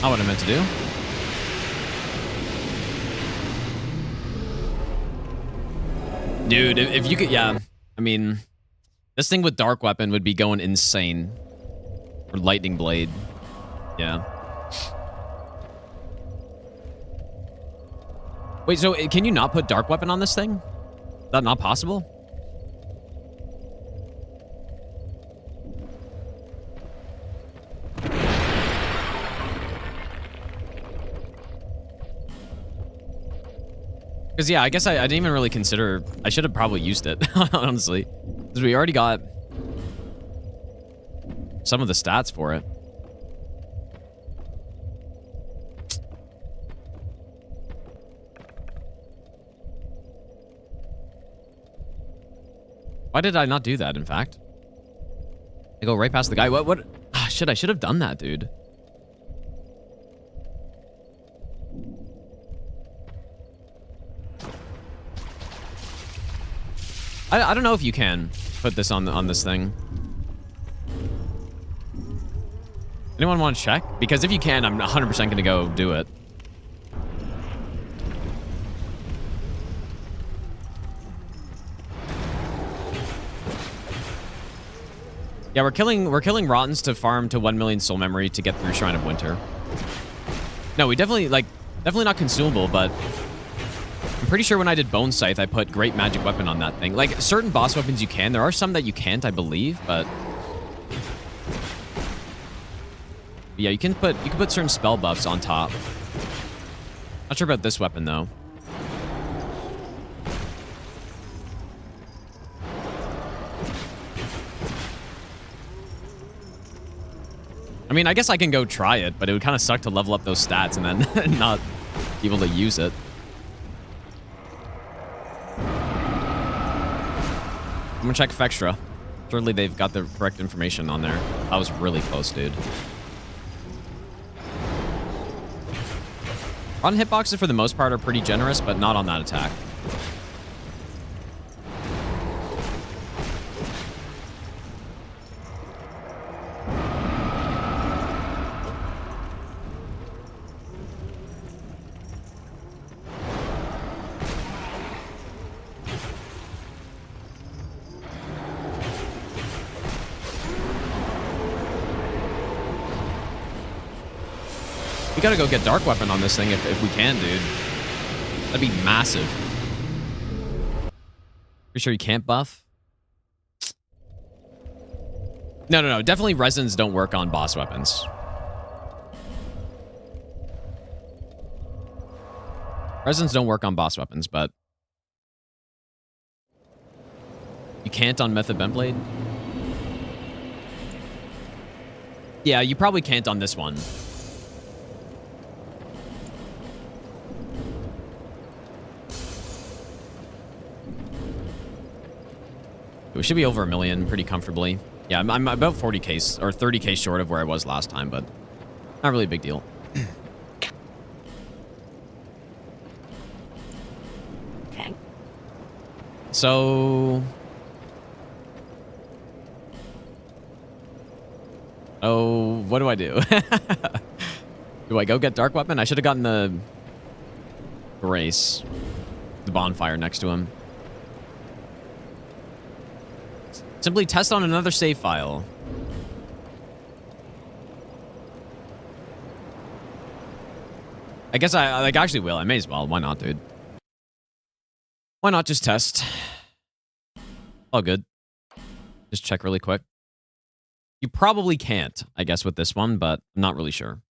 Not what I meant to do. Dude, if you could, yeah. I mean, this thing with Dark Weapon would be going insane. Or Lightning Blade. Yeah. Wait, so can you not put Dark Weapon on this thing? Is that not possible? Because, yeah, I guess I didn't even really consider... I should have probably used it, honestly. Because we already got some of the stats for it. Why did I not do that, in fact? I go right past the guy. What? Ah, shit, I should have done that, dude. I don't know if you can put this on this thing. Anyone want to check? Because if you can, I'm 100% going to go do it. Yeah, we're killing Rottens to farm to 1 million soul memory to get through Shrine of Winter. No, we definitely not consumable, but I'm pretty sure when I did Bone Scythe, I put Great Magic Weapon on that thing. Like, certain boss weapons you can. There are some that you can't, I believe, but... yeah, you can put certain spell buffs on top. Not sure about this weapon, though. I mean, I guess I can go try it, but it would kind of suck to level up those stats and then not be able to use it. I'm gonna check Fextra. Surely they've got the correct information on there. That was really close, dude. On hitboxes, for the most part, are pretty generous, but not on that attack. We gotta go get Dark Weapon on this thing if we can, dude. That'd be massive. You sure you can't buff? No. Definitely resins don't work on boss weapons. Resins don't work on boss weapons, but... you can't on Mytha Bentblade? Yeah, you probably can't on this one. We should be over 1 million pretty comfortably. Yeah, I'm about 40k or 30k short of where I was last time, but not really a big deal. Okay. So... oh, what do I do? Do I go get Dark Weapon? I should have gotten the Grace. The bonfire next to him. Simply test on another save file. I guess I actually will. I may as well. Why not, dude? Why not just test? All good. Just check really quick. You probably can't, I guess, with this one, but I'm not really sure.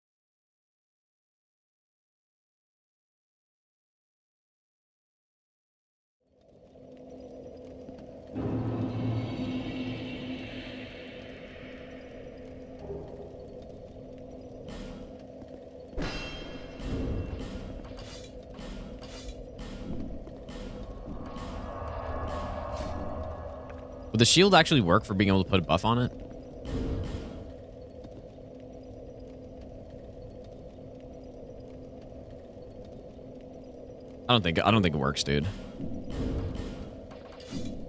Would the shield actually work for being able to put a buff on it? I don't think it works, dude.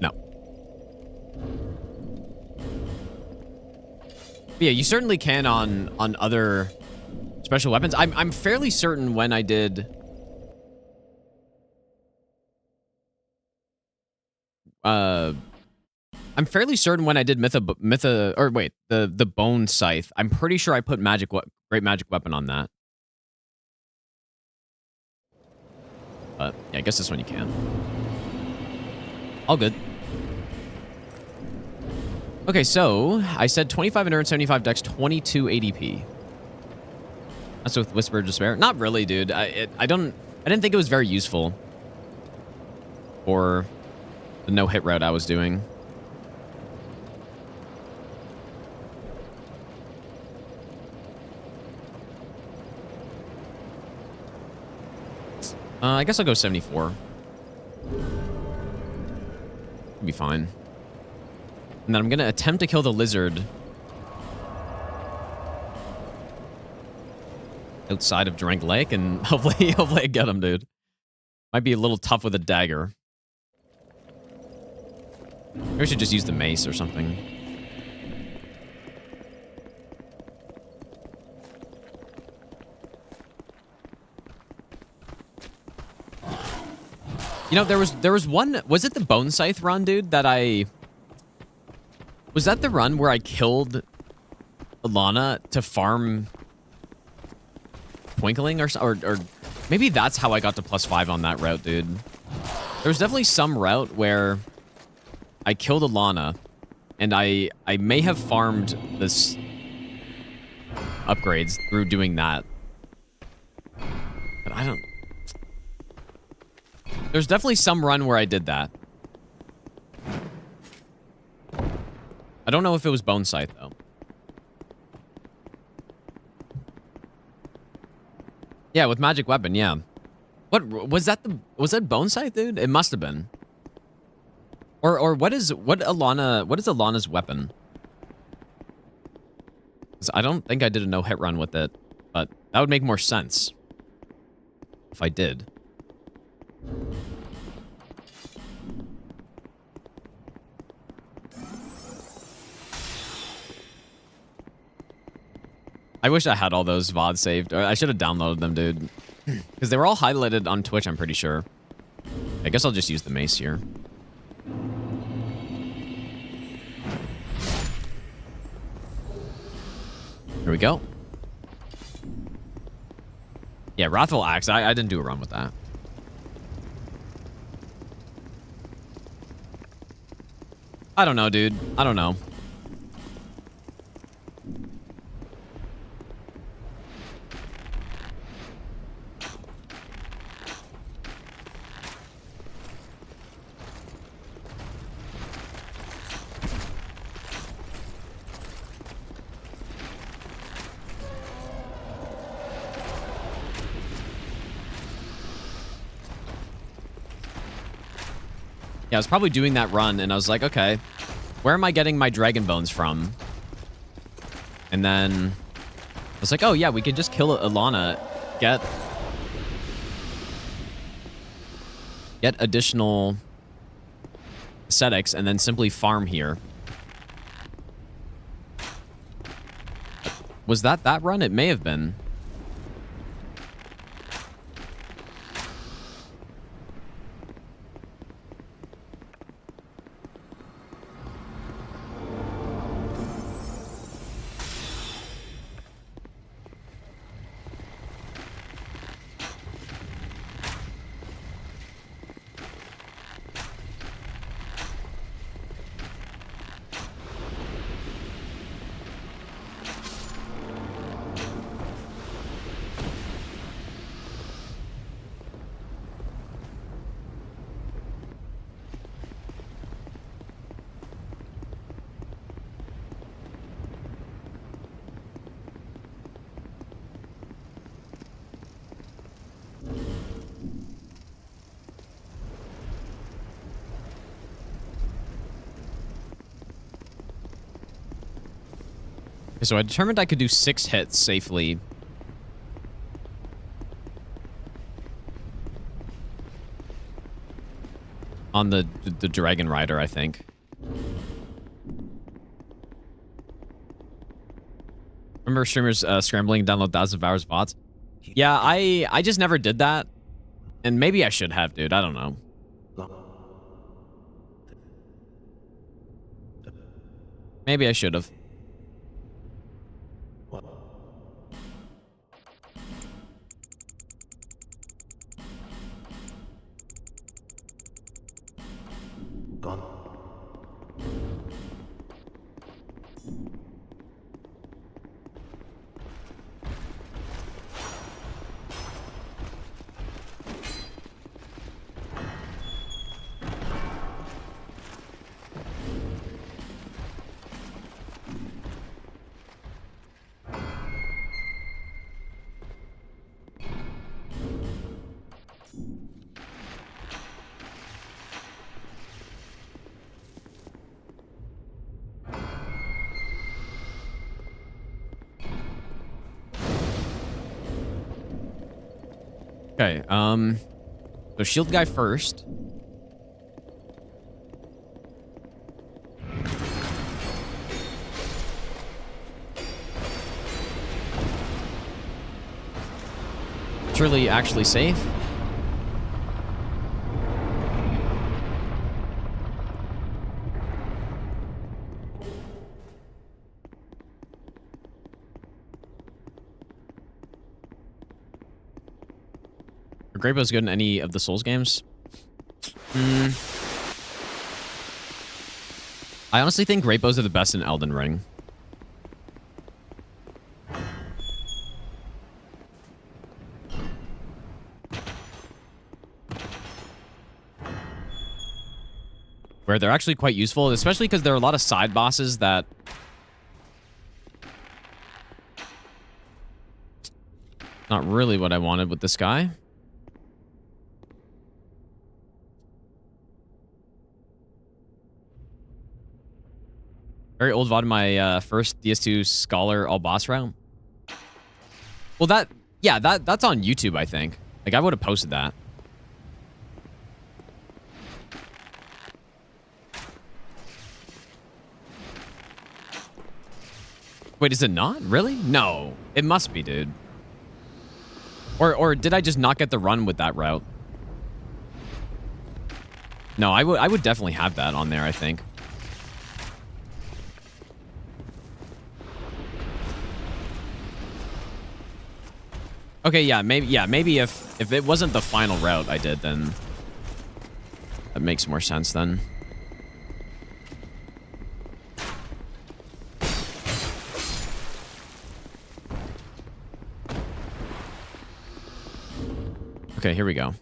No. But yeah, you certainly can on other special weapons. I'm fairly certain when I did I'm fairly certain when I did Mytha or wait, the bone scythe. I'm pretty sure I put great magic weapon on that. But yeah, I guess this one you can. All good. Okay, so I said 25 endurance, 75 dex, 22 ADP. That's with Whisper of Despair. Not really, dude. I didn't think it was very useful for the no-hit route I was doing. I guess I'll go 74. Be fine. And then I'm gonna attempt to kill the lizard outside of Drank Lake, and hopefully I get him, dude. Might be a little tough with a dagger. Maybe I should just use the mace or something. You know, there was one. Was it the Bone Scythe run, dude? Was that the run where I killed Alana to farm Twinkling or maybe that's how I got to +5 on that route, dude. There was definitely some route where I killed Alana, and I may have farmed this upgrades through doing that. But I don't... There's definitely some run where I did that. I don't know if it was Bone Scythe, though. Yeah, with magic weapon, yeah. What was that? Was that Bone Scythe, dude? It must have been. Or what is Alana's weapon? 'Cause I don't think I did a no-hit run with it, but that would make more sense if I did. I wish I had all those VODs saved. Or I should have downloaded them, dude. Because they were all highlighted on Twitch, I'm pretty sure. I guess I'll just use the mace here. Here we go. Yeah, Wrathful Axe. I didn't do a run with that. I don't know, dude. I don't know. Yeah, I was probably doing that run, and I was like, okay, where am I getting my dragon bones from? And then I was like, oh, yeah, we could just kill Alana, get additional ascetics, and then simply farm here. Was that run? It may have been. So I determined I could do 6 hits safely. On the Dragon Rider, I think. remember streamers scrambling to download thousands of hours of VODs. Yeah, I just never did that. And maybe I should have, dude. I don't know. Maybe I should have. Okay, so shield guy first. Surely actually safe. Are Graybo's good in any of the Souls games? I honestly think Graybo's are the best in Elden Ring. Where they're actually quite useful, especially because there are a lot of side bosses that... Not really what I wanted with this guy. Very old VOD, my first DS2 Scholar all boss round. Well, that's on YouTube, I think. Like, I would have posted that. Wait, is it not? Really? No. It must be, dude. Or did I just not get the run with that route? No, I would definitely have that on there, I think. Okay, maybe if it wasn't the final route I did, then that makes more sense then. Okay, here we go.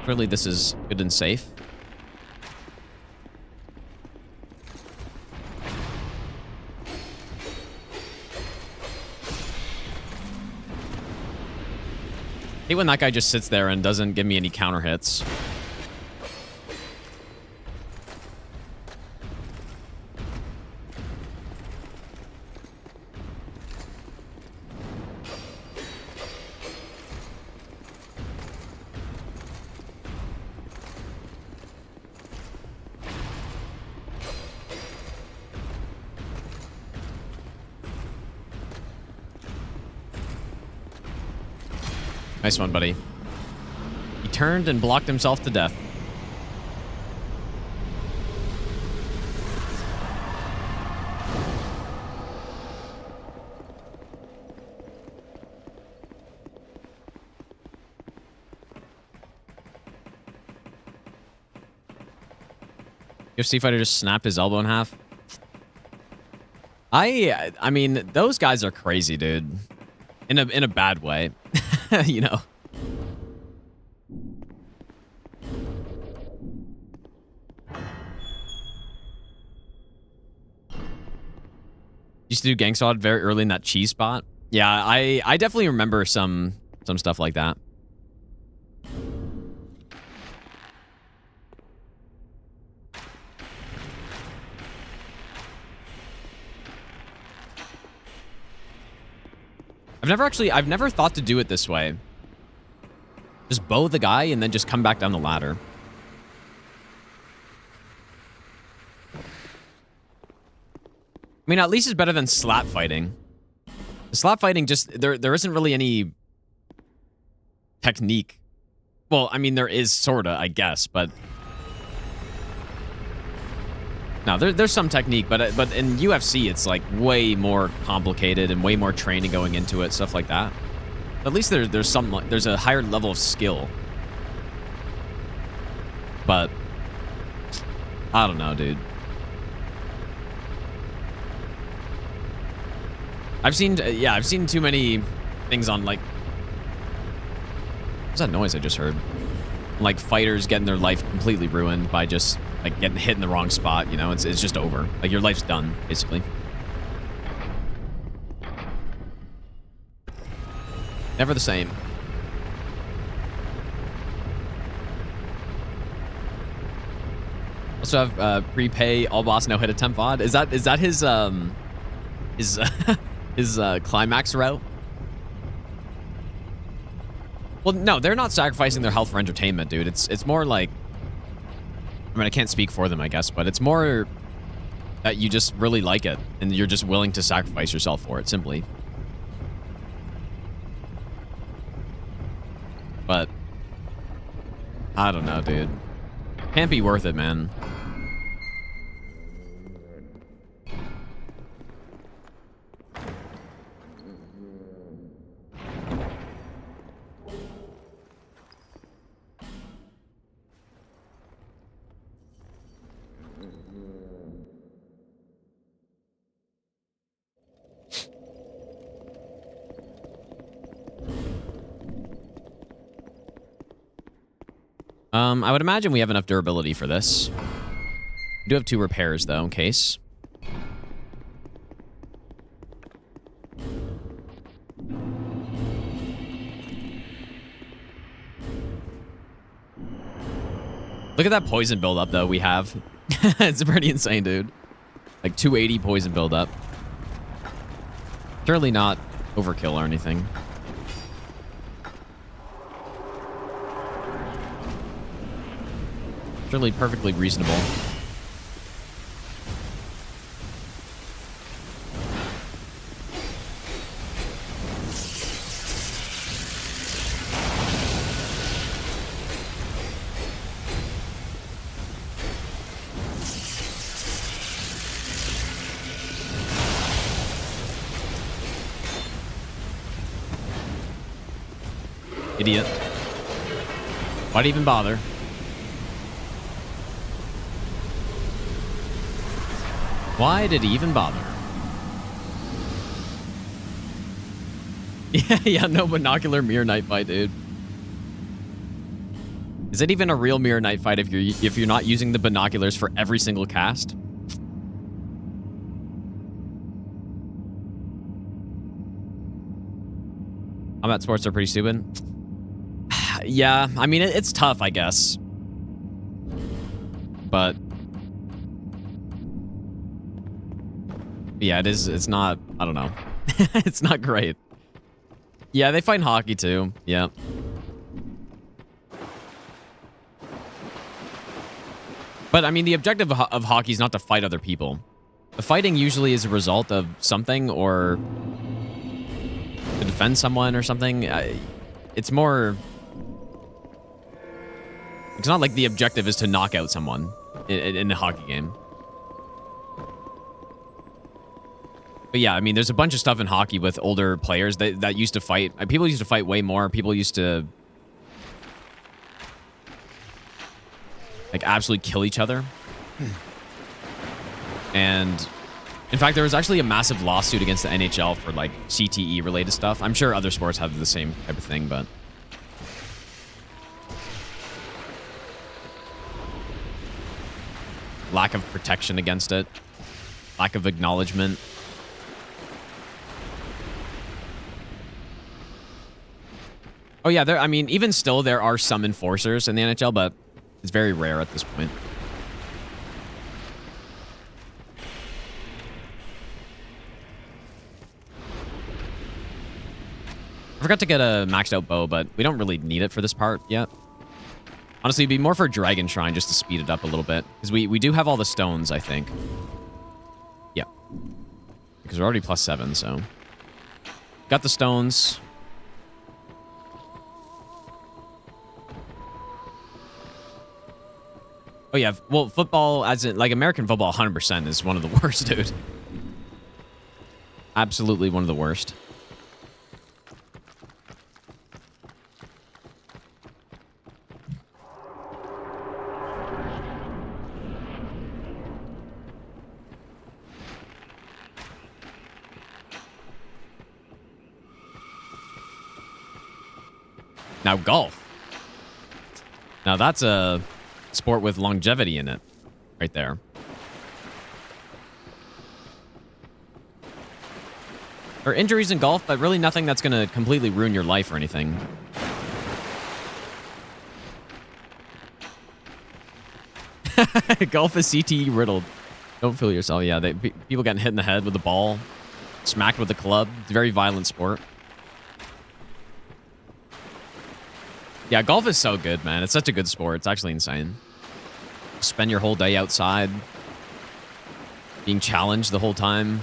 Surely this is good and safe. I hate when that guy just sits there and doesn't give me any counter hits. Nice one, buddy. He turned and blocked himself to death. UFC fighter just snapped his elbow in half. I mean, those guys are crazy, dude. In a bad way. You know. Used to do gang squad very early in that cheese spot. Yeah, I definitely remember some stuff like that. I've never thought to do it this way. Just bow the guy and then just come back down the ladder. I mean, at least it's better than slap fighting. The slap fighting just... There isn't really any technique. Well, I mean, there is sorta, I guess, but... No, there's some technique, but in UFC, it's like way more complicated and way more training going into it, stuff like that. At least there's a higher level of skill. But I don't know, dude. I've seen too many things on like... What's that noise I just heard? Like fighters getting their life completely ruined by just like getting hit in the wrong spot, you know? It's just over. Like your life's done, basically. Never the same. Also have prepay all boss no hit attempt VOD. Is that his climax route? Well, no, they're not sacrificing their health for entertainment, dude. It's more like, I mean, I can't speak for them, I guess, but it's more that you just really like it and you're just willing to sacrifice yourself for it, simply. But I don't know, dude. Can't be worth it, man. I would imagine we have enough durability for this. We do have 2 repairs, though, in case. Look at that poison buildup, though, we have. It's pretty insane, dude. Like 280 poison buildup. Surely not overkill or anything. Surely perfectly reasonable. Idiot. Why'd even bother? Why did he even bother? Yeah, no binocular mirror night fight, dude. Is it even a real mirror night fight if you're not using the binoculars for every single cast? Combat sports are pretty stupid. Yeah, I mean, it's tough, I guess. But yeah, it is. It's not, I don't know. It's not great. Yeah, they fight in hockey too. Yeah. But I mean, the objective of hockey is not to fight other people. The fighting usually is a result of something, or to defend someone or something. It's more... It's not like the objective is to knock out someone in a hockey game. But yeah, I mean, there's a bunch of stuff in hockey with older players that used to fight. People used to fight way more. People used to like absolutely kill each other. And in fact, there was actually a massive lawsuit against the NHL for like CTE related stuff. I'm sure other sports have the same type of thing, but lack of protection against it, lack of acknowledgement. Oh yeah, I mean, even still, there are some enforcers in the NHL, but it's very rare at this point. forgot to get a maxed out bow, but we don't really need it for this part yet. Honestly, it'd be more for Dragon Shrine just to speed it up a little bit. Because we do have all the stones, I think. Yeah. Because we're already +7, so. Got the stones. Oh, yeah. Well, football, as in, like, American football, 100% is one of the worst, dude. Absolutely one of the worst. Now, golf. Now, that's a sport with longevity in it. Right there. There are injuries in golf, but really nothing that's going to completely ruin your life or anything. Golf is CTE riddled. Don't fool yourself. Yeah, people getting hit in the head with the ball. Smacked with a club. It's a very violent sport. Yeah, golf is so good, man. It's such a good sport. It's actually insane. Spend your whole day outside. Being challenged the whole time.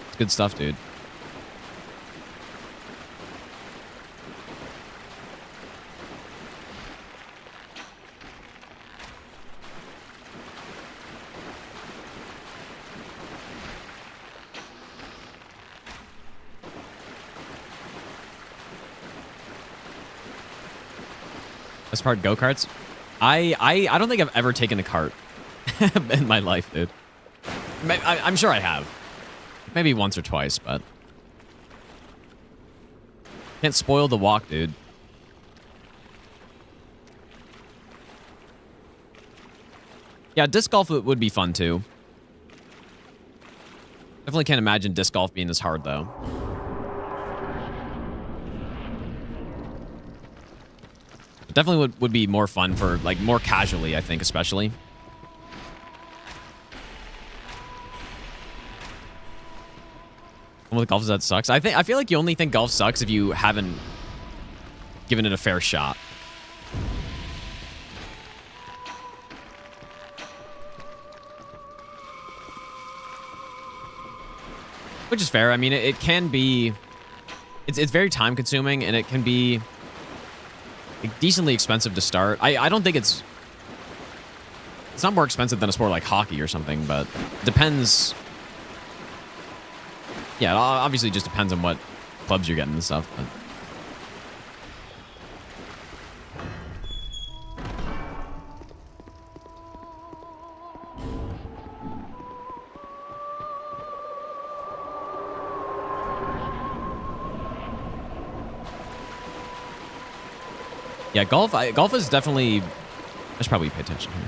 It's good stuff, dude. Best part, go-karts? I don't think I've ever taken a cart in my life, dude. I'm sure I have. Maybe once or twice, but... Can't spoil the walk, dude. Yeah, disc golf would be fun, too. Definitely can't imagine disc golf being this hard, though. Definitely would be more fun for, like, more casually, I think, especially. Well, golf, that sucks. I feel like you only think golf sucks if you haven't given it a fair shot. Which is fair. I mean, it can be... It's very time-consuming, and it can be... decently expensive to start. I don't think it's not more expensive than a sport like hockey or something, but it depends. Yeah, it obviously just depends on what clubs you're getting and stuff. But. Yeah, golf is definitely... I should probably pay attention here.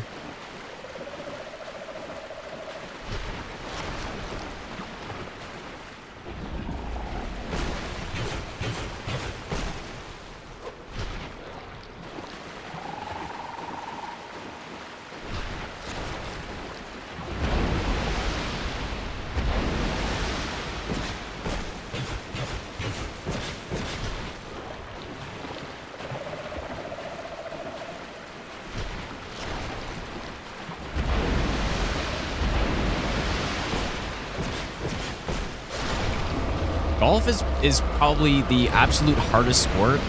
Golf is probably the absolute hardest sport.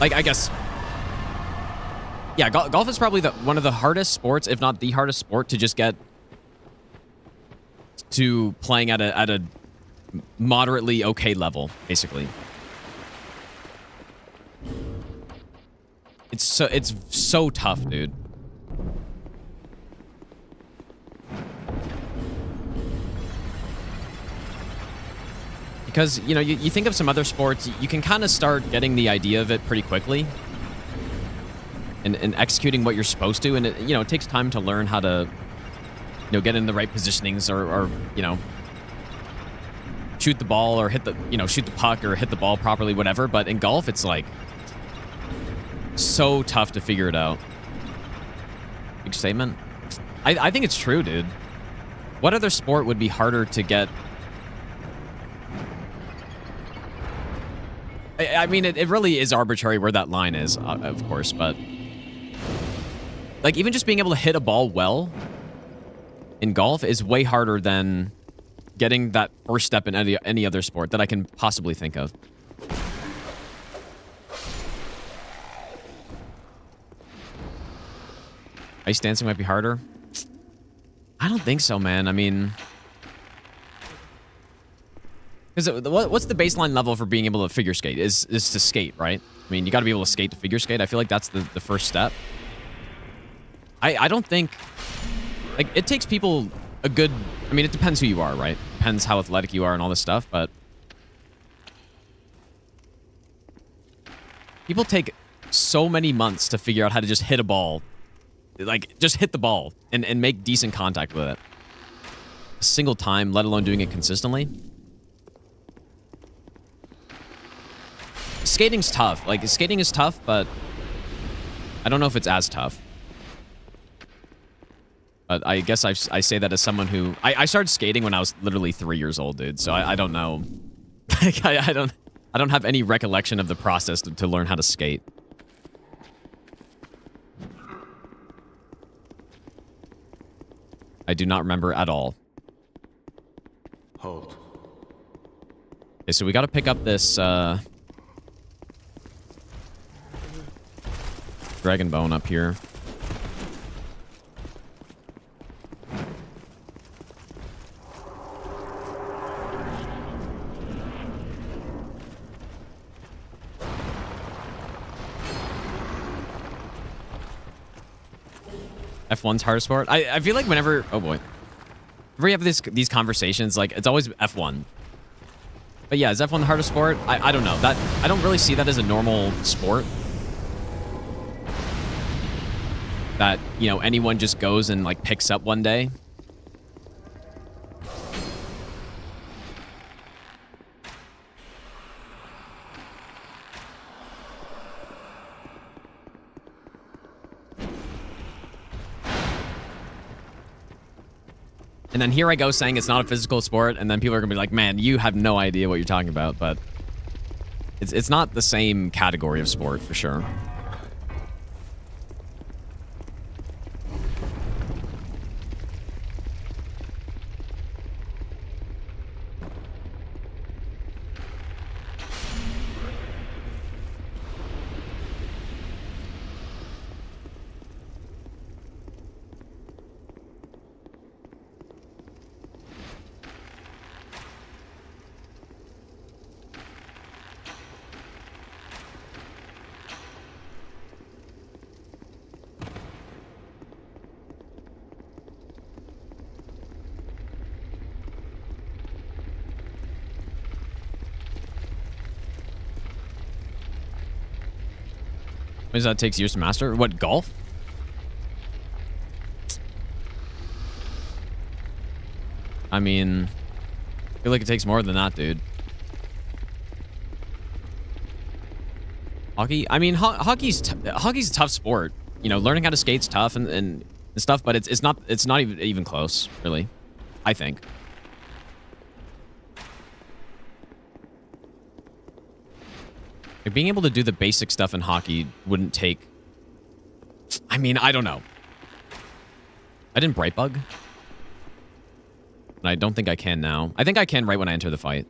Like, I guess... Yeah, golf is probably one of the hardest sports, if not the hardest sport, to just get to playing at a moderately okay level, basically. It's so tough, dude. Because, you know, you think of some other sports, you can kind of start getting the idea of it pretty quickly. And executing what you're supposed to. And, it takes time to learn how to, get in the right positionings or shoot the ball or shoot the puck or hit the ball properly, whatever. But in golf, it's, like, so tough to figure it out. Big statement. I think it's true, dude. What other sport would be harder to get? I mean, it really is arbitrary where that line is, of course, but like even just being able to hit a ball well in golf is way harder than getting that first step in any other sport that I can possibly think of. Ice dancing might be harder. I don't think so, man. I mean, because what's the baseline level for being able to figure skate? Is to skate, right? I mean, you got to be able to skate to figure skate. I feel like that's the first step. I don't think, like, it takes people a good, I mean, it depends who you are, right? Depends how athletic you are and all this stuff, but people take so many months to figure out how to just hit a ball. Like, just hit the ball and make decent contact with it. A single time, let alone doing it consistently. Skating's tough. Like, skating is tough, but I don't know if it's as tough. But I guess I say that as someone who... I started skating when I was literally 3 years old, dude. So I don't know. Like, I don't have any recollection of the process to learn how to skate. I do not remember at all. Hold. Okay, so we got to pick up this dragon bone up here. F1's hardest sport. I feel like whenever, oh boy, whenever you have these conversations, like, it's always F1. But yeah, is F1 the hardest sport? I don't know. That I don't really see that as a normal sport. That, you know, anyone just goes and like picks up one day. And then here I go saying it's not a physical sport, and then people are gonna be like, man, you have no idea what you're talking about, but it's not the same category of sport for sure. What does that take years to master? What, golf? I mean, I feel like it takes more than that, dude. Hockey? I mean, hockey's a tough sport. You know, learning how to skate's tough and stuff, but it's not even close, really. I think. Like, being able to do the basic stuff in hockey wouldn't take... I mean, I don't know. I didn't Brightbug. And I don't think I can now. I think I can right when I enter the fight.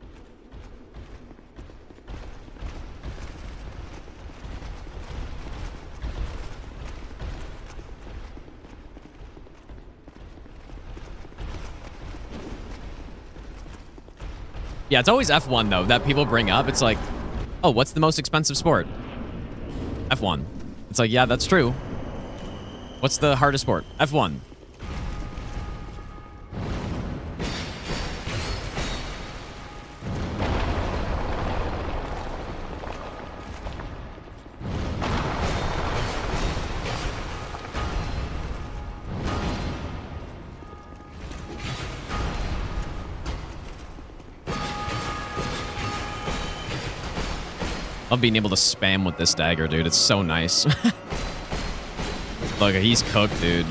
Yeah, it's always F1, though, that people bring up. It's like... Oh, what's the most expensive sport? F1. It's like, yeah, that's true. What's the hardest sport? F1. Love being able to spam with this dagger, dude. It's so nice. Look, he's cooked, dude.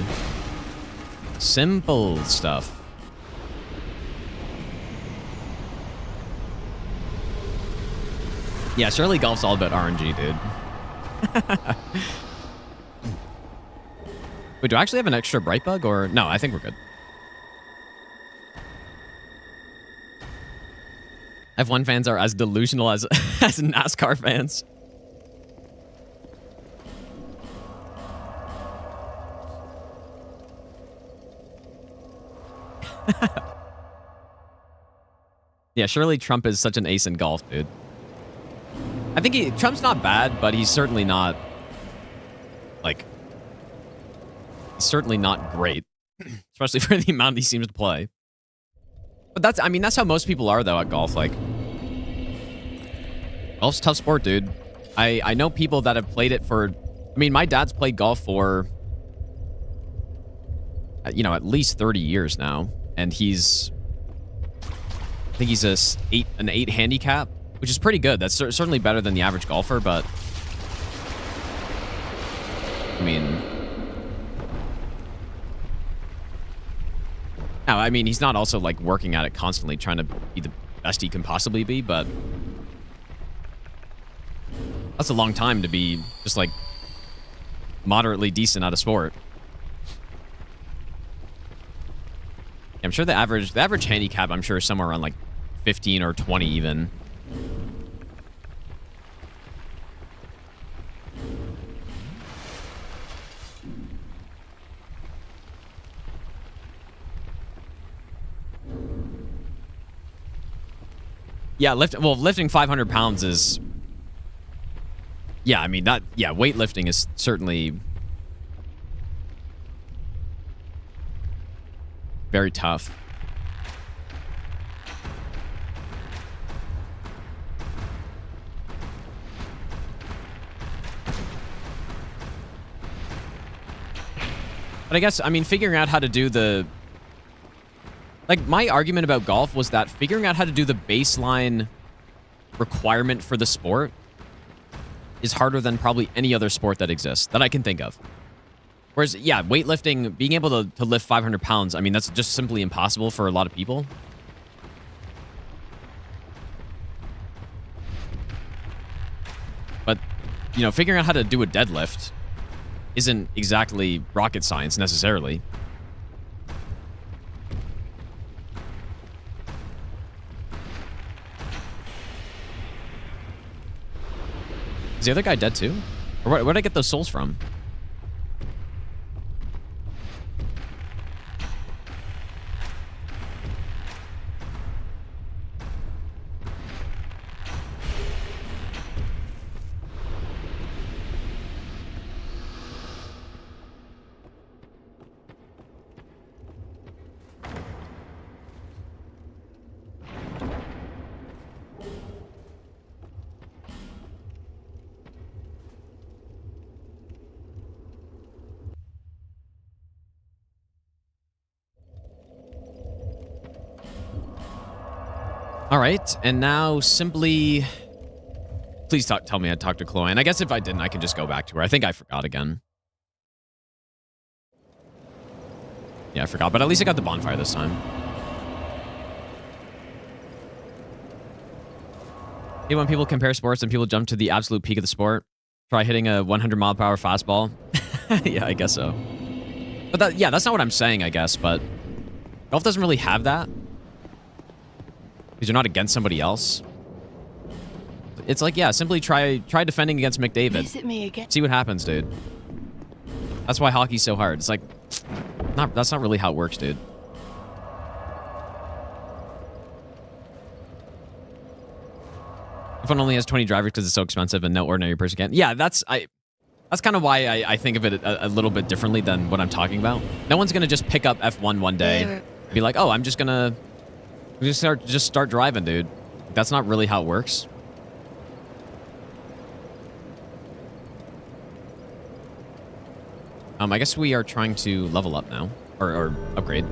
Simple stuff. Yeah, surely golf's all about RNG, dude. Wait, do I actually have an extra bright bug or no? I think we're good. F1 fans are as delusional as as NASCAR fans. Yeah, surely Trump is such an ace in golf, dude. I think Trump's not bad, but he's certainly not like he's certainly not great, especially for the amount he seems to play. But that's, I mean, that's how most people are though at golf. Like, golf's a tough sport, dude. I know people that have played it for, I mean, my dad's played golf for, you know, at least 30 years now. And I think he's an 8 handicap, which is pretty good. That's certainly better than the average golfer, but I mean, no, I mean, he's not also like working at it constantly, trying to be the best he can possibly be, but that's a long time to be just like moderately decent at a sport. I'm sure the average handicap, I'm sure, is somewhere around like 15 or 20 even. Yeah, lifting 500 pounds is, yeah, I mean, weightlifting is certainly very tough. But I guess, I mean, figuring out how to do the, like, my argument about golf was that figuring out how to do the baseline requirement for the sport is harder than probably any other sport that exists that I can think of. Whereas, yeah, weightlifting, being able to lift 500 pounds, I mean, that's just simply impossible for a lot of people. But, you know, figuring out how to do a deadlift isn't exactly rocket science necessarily. Is the other guy dead too? Or where'd I get those souls from? All right, and now simply, please tell me I talked to Chloe. And I guess if I didn't, I could just go back to her. I think I forgot again. Yeah, I forgot, but at least I got the bonfire this time. Hey, when people compare sports and people jump to the absolute peak of the sport, try hitting a 100-mile-per-hour fastball. Yeah, I guess so. But that, yeah, that's not what I'm saying, I guess, but golf doesn't really have that. Because you're not against somebody else. It's like, yeah, simply try defending against McDavid. Visit me again. See what happens, dude. That's why hockey's so hard. It's like, that's not really how it works, dude. F1 only has 20 drivers because it's so expensive and no ordinary person can. Yeah, that's kind of why I think of it a little bit differently than what I'm talking about. No one's gonna just pick up F1 one day and be like, oh, I'm just gonna just start driving, dude. That's not really how it works. I guess we are trying to level up now, or upgrade.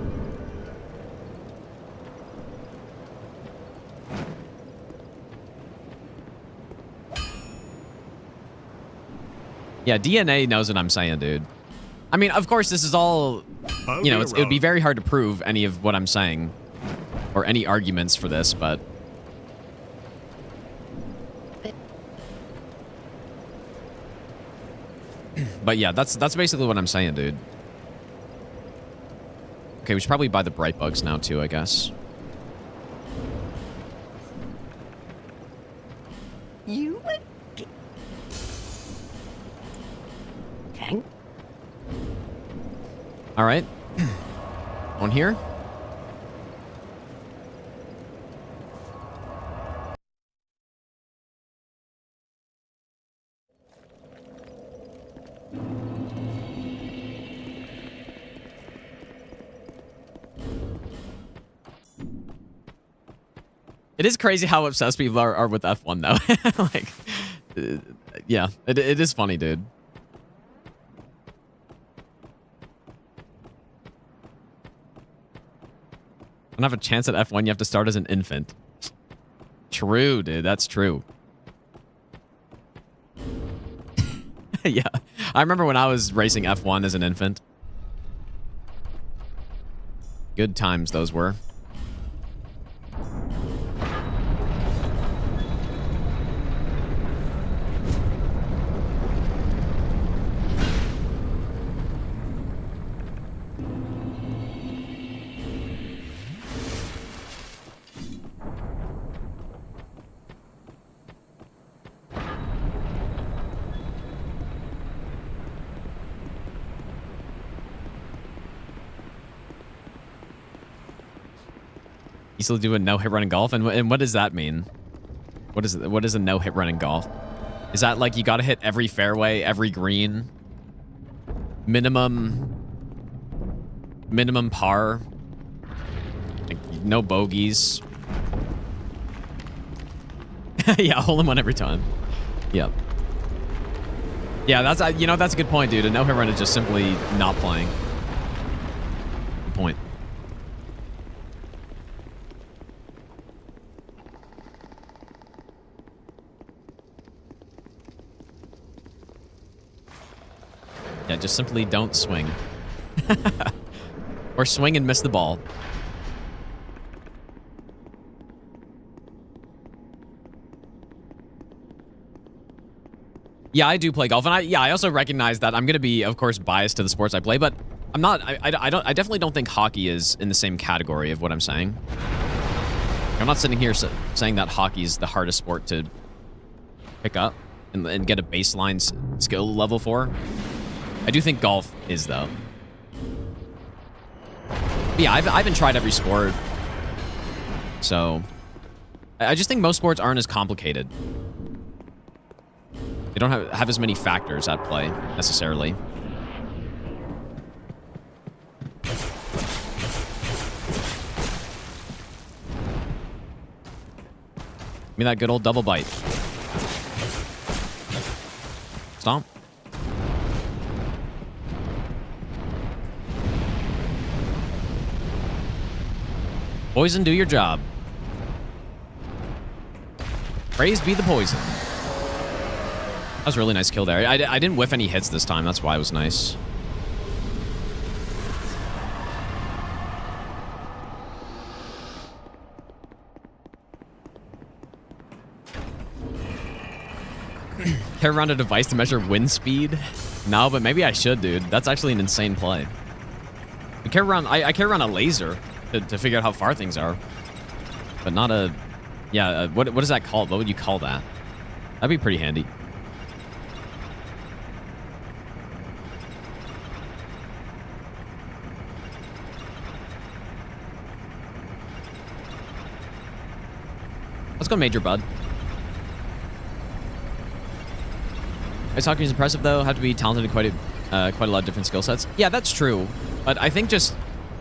Yeah, DNA knows what I'm saying, dude. I mean, of course, this is all, you know, it would be very hard to prove any of what I'm saying or any arguments for this, but But yeah, that's basically what I'm saying, dude. Okay, we should probably buy the bright bugs now too, I guess. You Tank? All right. On here. It is crazy how obsessed people are with F1 though. Like, yeah, it is funny, dude. Don't have a chance at F1, you have to start as an infant. True, dude, that's true. Yeah, I remember when I was racing F1 as an infant. Good times those were. You still do a no-hit run in golf? And what does that mean? What is a no-hit run in golf? Is that like you gotta hit every fairway, every green? Minimum par? Like, no bogeys? Yeah, hole in one every time. Yep. Yeah, that's you know, that's a good point, dude. A no-hit run is just simply not playing. Good point. Yeah, just simply don't swing. Or swing and miss the ball. Yeah, I do play golf, and I also recognize that I'm gonna be, of course, biased to the sports I play, but I'm not. I definitely don't think hockey is in the same category of what I'm saying. I'm not sitting here saying that hockey is the hardest sport to pick up and get a baseline skill level for. I do think golf is, though. But yeah, I haven't tried every sport, so I just think most sports aren't as complicated. They don't have as many factors at play, necessarily. Give me that good old double bite. Stomp. Poison, do your job. Praise be the poison. That was a really nice kill there. I didn't whiff any hits this time. That's why it was nice. Carry around a device to measure wind speed? No, but maybe I should, dude. That's actually an insane play. I carry around a laser to figure out how far things are. But not a... Yeah, what is that called? What would you call that? That'd be pretty handy. Let's go Major Bud. Ice hockey is impressive, though. Have to be talented in quite a lot of different skill sets. Yeah, that's true. But I think just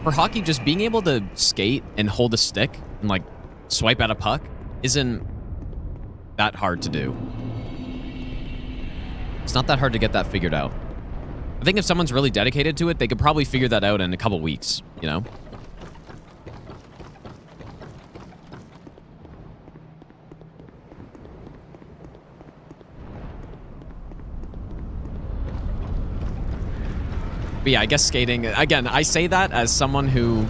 for hockey, just being able to skate and hold a stick and like swipe at a puck isn't that hard to do. It's not that hard to get that figured out. I think if someone's really dedicated to it, they could probably figure that out in a couple weeks, you know? But yeah, I guess skating, again, I say that as someone who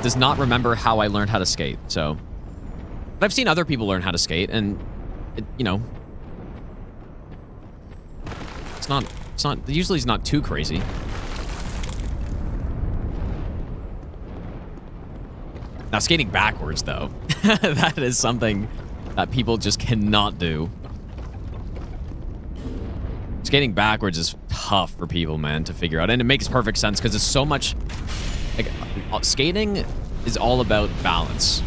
does not remember how I learned how to skate, so. But I've seen other people learn how to skate, and, you know, it's Usually it's not too crazy. Now, skating backwards, though, that is something that people just cannot do. Skating backwards is tough for people, man, to figure out. And it makes perfect sense because it's so much... Like, skating is all about balance.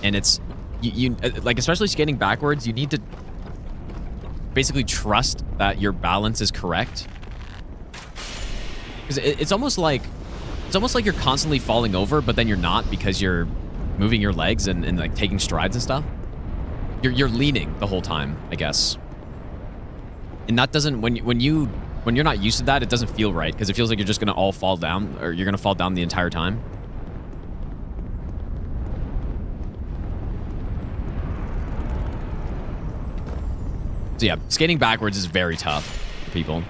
And it's... like, especially skating backwards, you need to basically trust that your balance is correct. Because it's almost like... It's almost like you're constantly falling over, but then you're not because you're moving your legs and like taking strides and stuff. You're leaning the whole time, I guess. And that doesn't when you're not used to that, it doesn't feel right because it feels like you're just gonna all fall down, or you're gonna fall down the entire time. So yeah, skating backwards is very tough for people.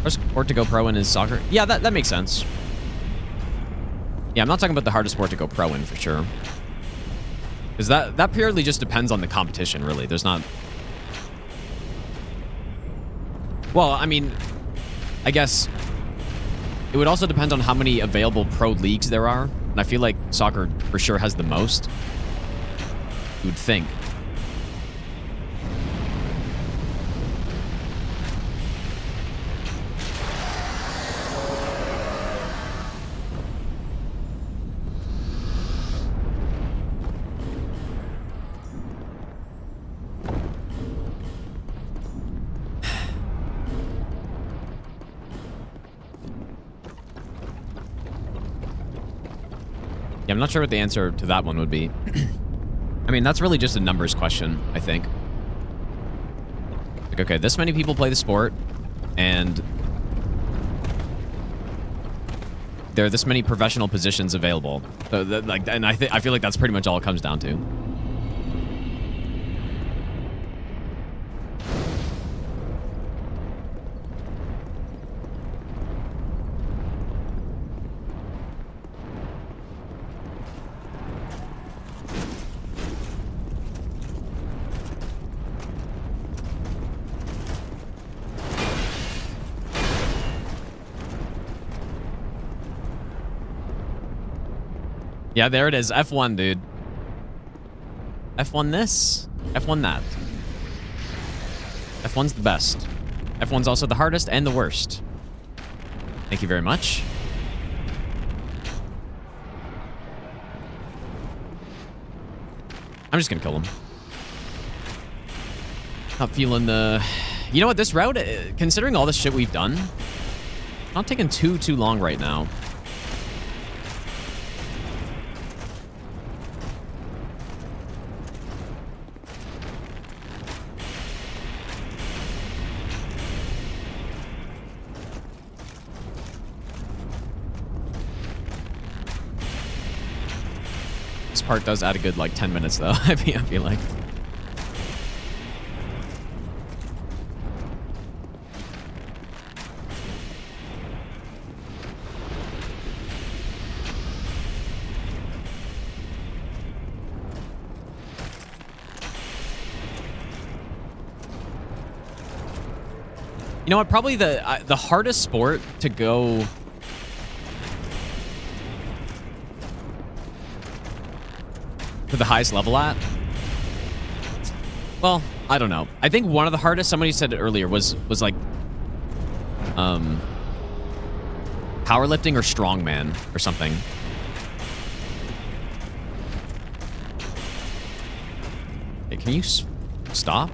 Hardest sport to go pro in is soccer. Yeah, that makes sense. Yeah, I'm not talking about the hardest sport to go pro in for sure. Because that purely just depends on the competition, really. There's not... Well, I mean, I guess it would also depend on how many available pro leagues there are. And I feel like soccer for sure has the most. You would think. Yeah, I'm not sure what the answer to that one would be. I mean, that's really just a numbers question, I think. Like, okay, this many people play the sport, and there are this many professional positions available. So, and I feel like that's pretty much all it comes down to. Yeah, there it is. F1, dude. F1 this, F1 that. F1's the best. F1's also the hardest and the worst. Thank you very much. I'm just gonna kill him. Not feeling the... You know what, this route, considering all the shit we've done, not taking too long right now. This part does add a good, like, 10 minutes, though, I feel like. You know what? Probably the hardest sport to go... to the highest level at? Well, I don't know. I think one of the hardest, somebody said it earlier, was like... powerlifting or strongman or something. Hey, can you stop?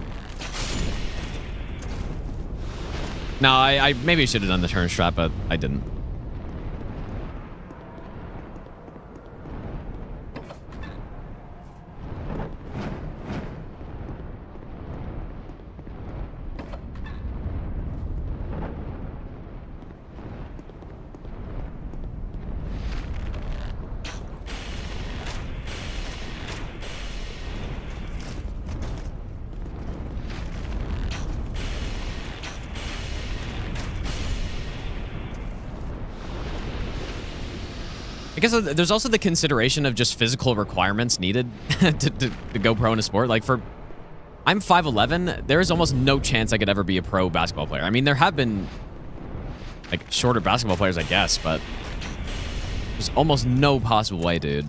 No, I maybe should have done the turn strat, but I didn't. I guess there's also the consideration of just physical requirements needed to go pro in a sport. Like I'm 5'11", there is almost no chance I could ever be a pro basketball player. I mean, there have been like shorter basketball players, I guess, but there's almost no possible way, dude.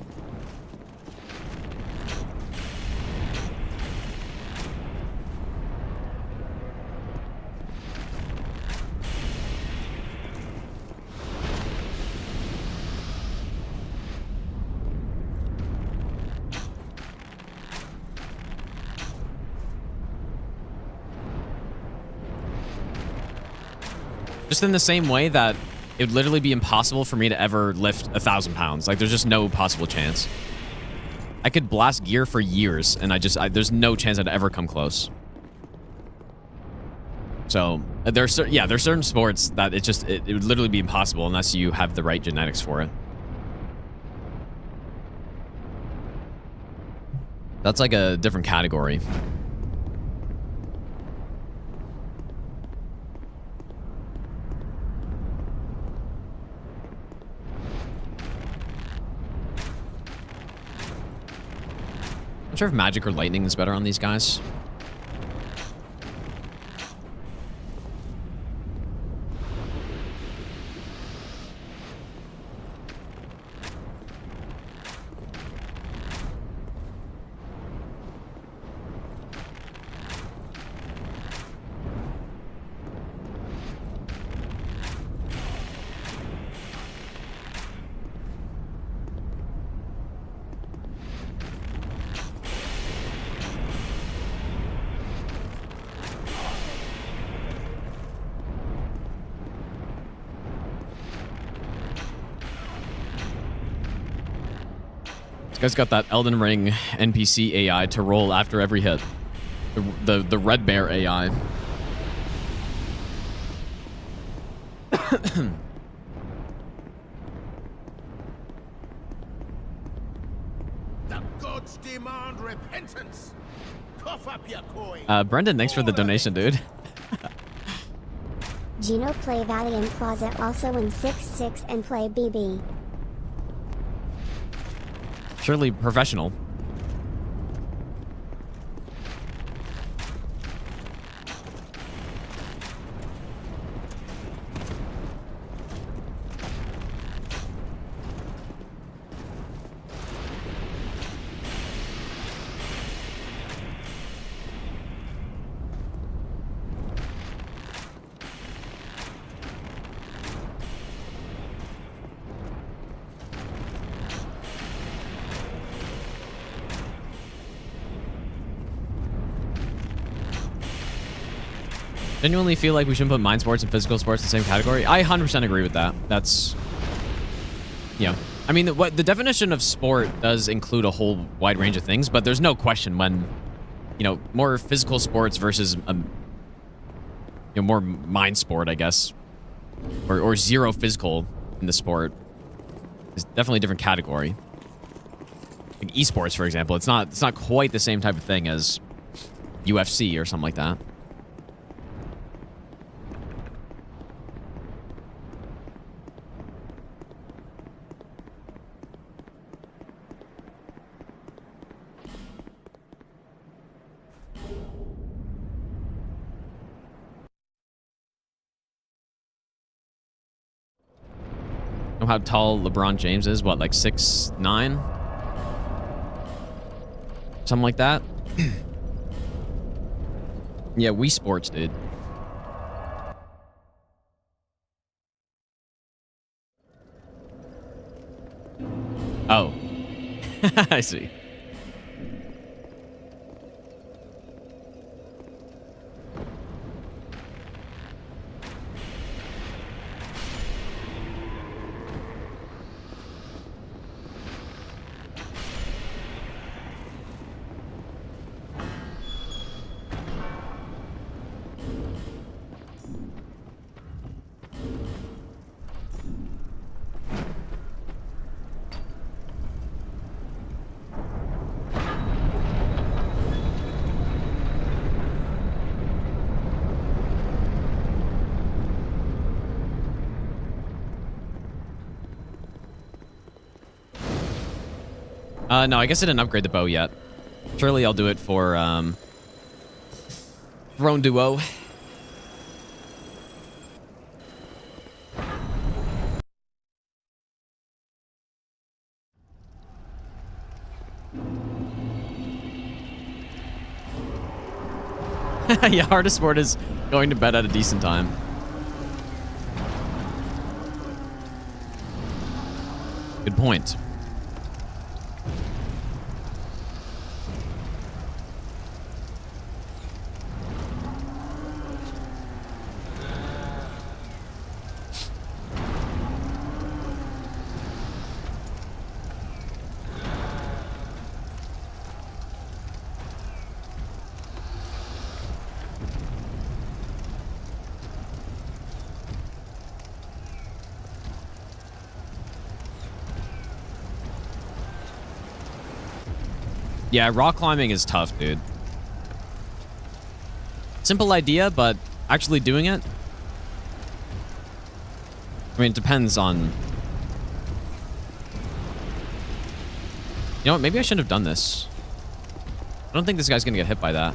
Just in the same way that it would literally be impossible for me to ever lift 1,000 pounds. Like, there's just no possible chance. I could blast gear for years, and there's no chance I'd ever come close. So, there's certain sports that it would literally be impossible unless you have the right genetics for it. That's like a different category. I'm not sure if magic or lightning is better on these guys. Guy's got that Elden Ring NPC AI to roll after every hit. The Red Bear AI. The gods demand repentance. Cough up your coin. Brendan, thanks for the donation, dude. Gino play Valiant Closet also in 6-6 and play BB. Surely professional. Genuinely feel like we shouldn't put mind sports and physical sports in the same category. I 100% agree with that. That's, yeah. I mean, what the definition of sport does include a whole wide range of things, but there's no question when, you know, more physical sports versus, you know, more mind sport, I guess, or zero physical in the sport is definitely a different category. Like esports, for example, it's not quite the same type of thing as UFC or something like that. Know how tall LeBron James is? What, like 6'9"? Something like that? Yeah, Wii Sports, dude. Oh. I see. No, I guess I didn't upgrade the bow yet. Surely I'll do it for Throne Duo. Yeah, hardest sport is going to bed at a decent time. Good point. Yeah, rock climbing is tough, dude. Simple idea, but actually doing it? I mean, it depends on... You know what? Maybe I shouldn't have done this. I don't think this guy's gonna get hit by that.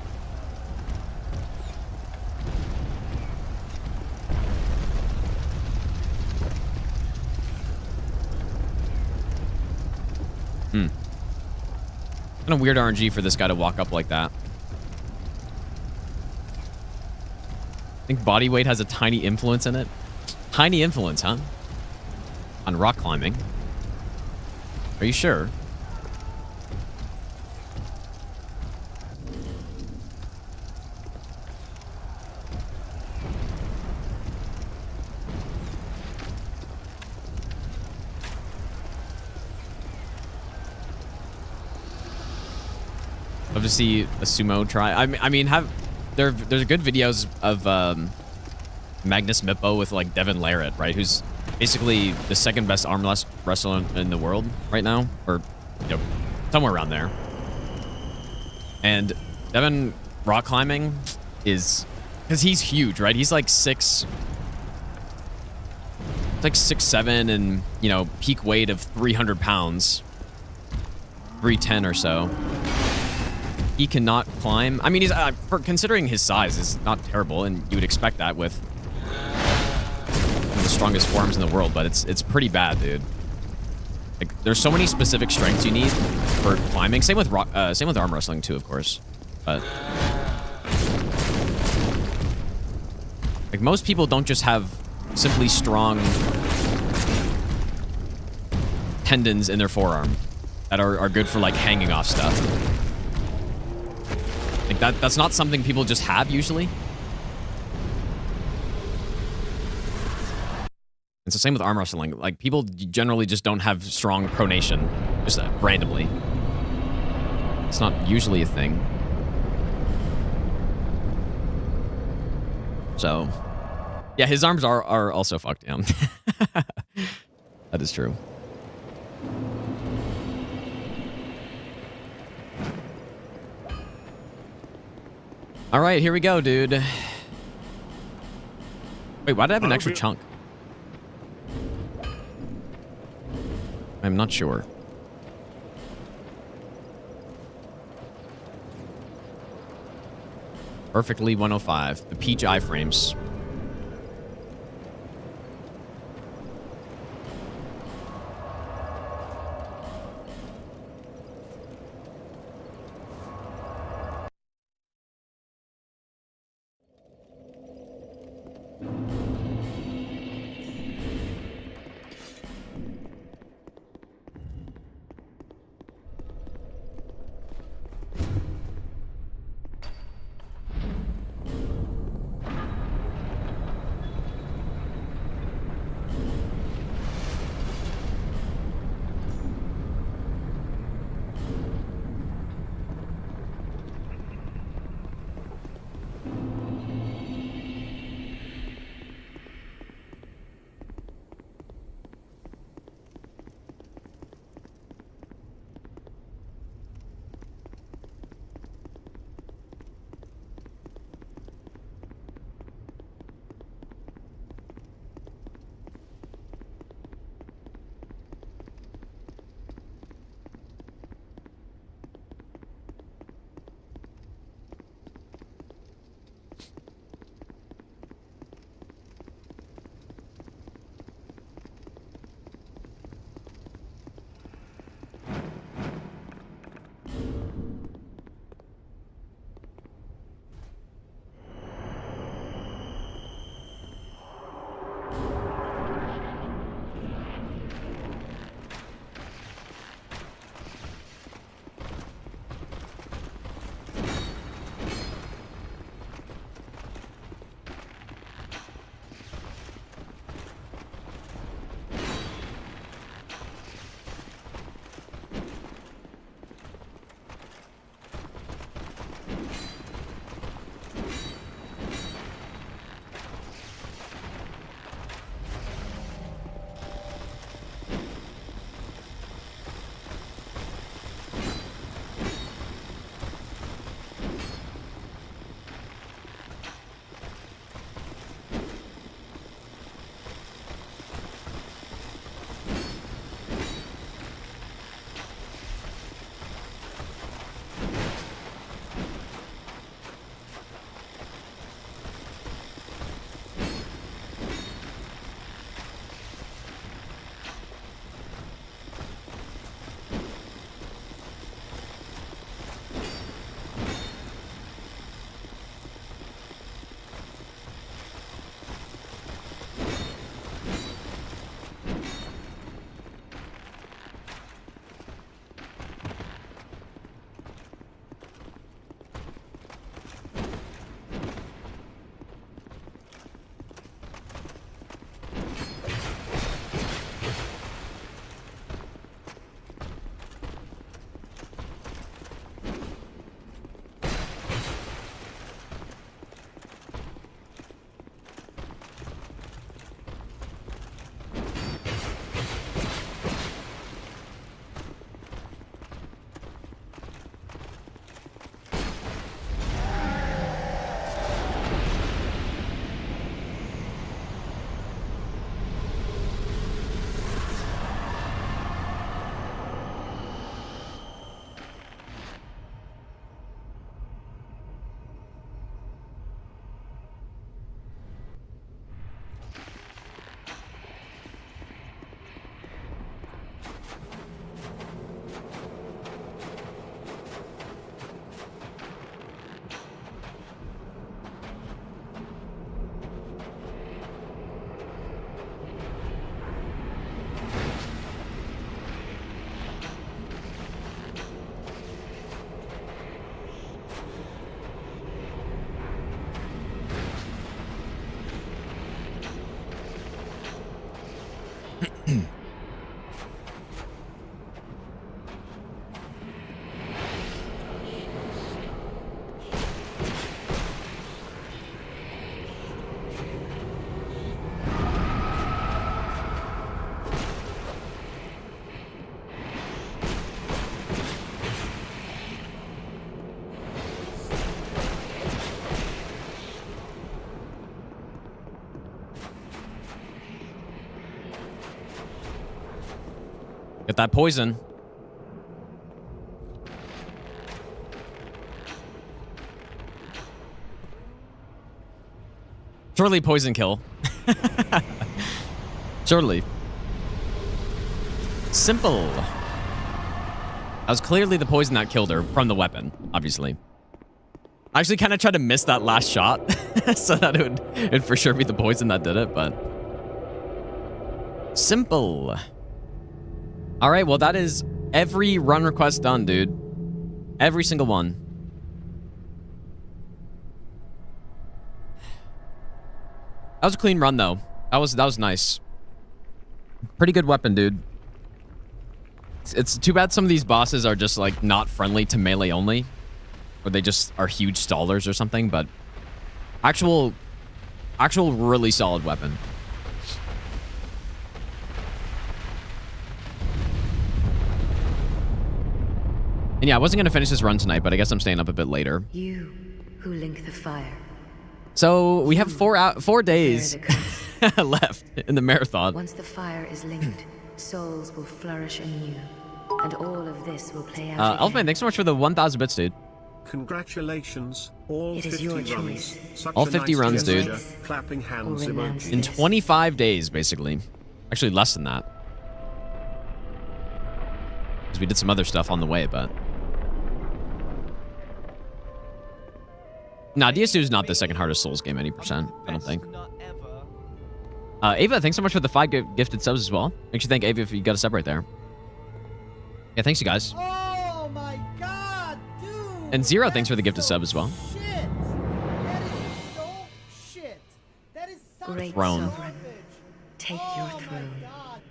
Kind of weird RNG for this guy to walk up like that. I think body weight has a tiny influence in it. Tiny influence, huh? On rock climbing. Are you sure? Love to see a sumo try. I mean, there's good videos of Magnus Mippo with like Devin Larratt, right? Who's basically the second best arm wrestler in the world right now, or you know, somewhere around there. And Devin rock climbing is because he's huge, right? He's like 6'7" and you know peak weight of 300 pounds, 310 or so. He cannot climb. I mean, he's for considering his size is not terrible, and you would expect that with one of the strongest forearms in the world. But it's pretty bad, dude. Like, there's so many specific strengths you need for climbing. Same with arm wrestling too, of course. But like most people don't just have simply strong tendons in their forearm that are good for like hanging off stuff. Like that's not something people just have usually. It's the same with arm wrestling. Like people generally just don't have strong pronation, just randomly. It's not usually a thing. So, yeah, his arms are also fucked down. That is true. All right, here we go, dude. Wait, why did I have an extra chunk? I'm not sure. Perfectly 105. The peach iframes. Get that poison. Surely poison kill. Surely. Simple. That was clearly the poison that killed her from the weapon, obviously. I actually kind of tried to miss that last shot so that it'd for sure be the poison that did it, but... Simple. All right, well, that is every run request done, dude. Every single one. That was a clean run, though. That was nice. Pretty good weapon, dude. It's too bad some of these bosses are just, like, not friendly to melee only. Or they just are huge stallers or something, but... Actual really solid weapon. And yeah, I wasn't going to finish this run tonight, but I guess I'm staying up a bit later. You who link the fire. So we have 4 days left in the marathon. Once the fire is linked, souls will flourish anew, and all of this will play out. Elfman, thanks so much for the 1,000 bits, dude. Congratulations, all It is 50 your runs. choice. Such All a 50 nice runs, dude. gesture. Clapping hands Or renounce emoji. In this. 25 days, basically. Actually, less than that. Because we did some other stuff on the way, but... Nah, DS2 is not the second hardest Souls game, any percent. I don't think. Not ever. Ava, thanks so much for the 5 gifted subs as well. Make sure you thank Ava if you got a sub right there. Yeah, thanks, you guys. Oh my god, dude! And Zero, thanks for the gifted sub as well. Shit! That is so shit. That is such Great Throne. sovereign, take your throne. god.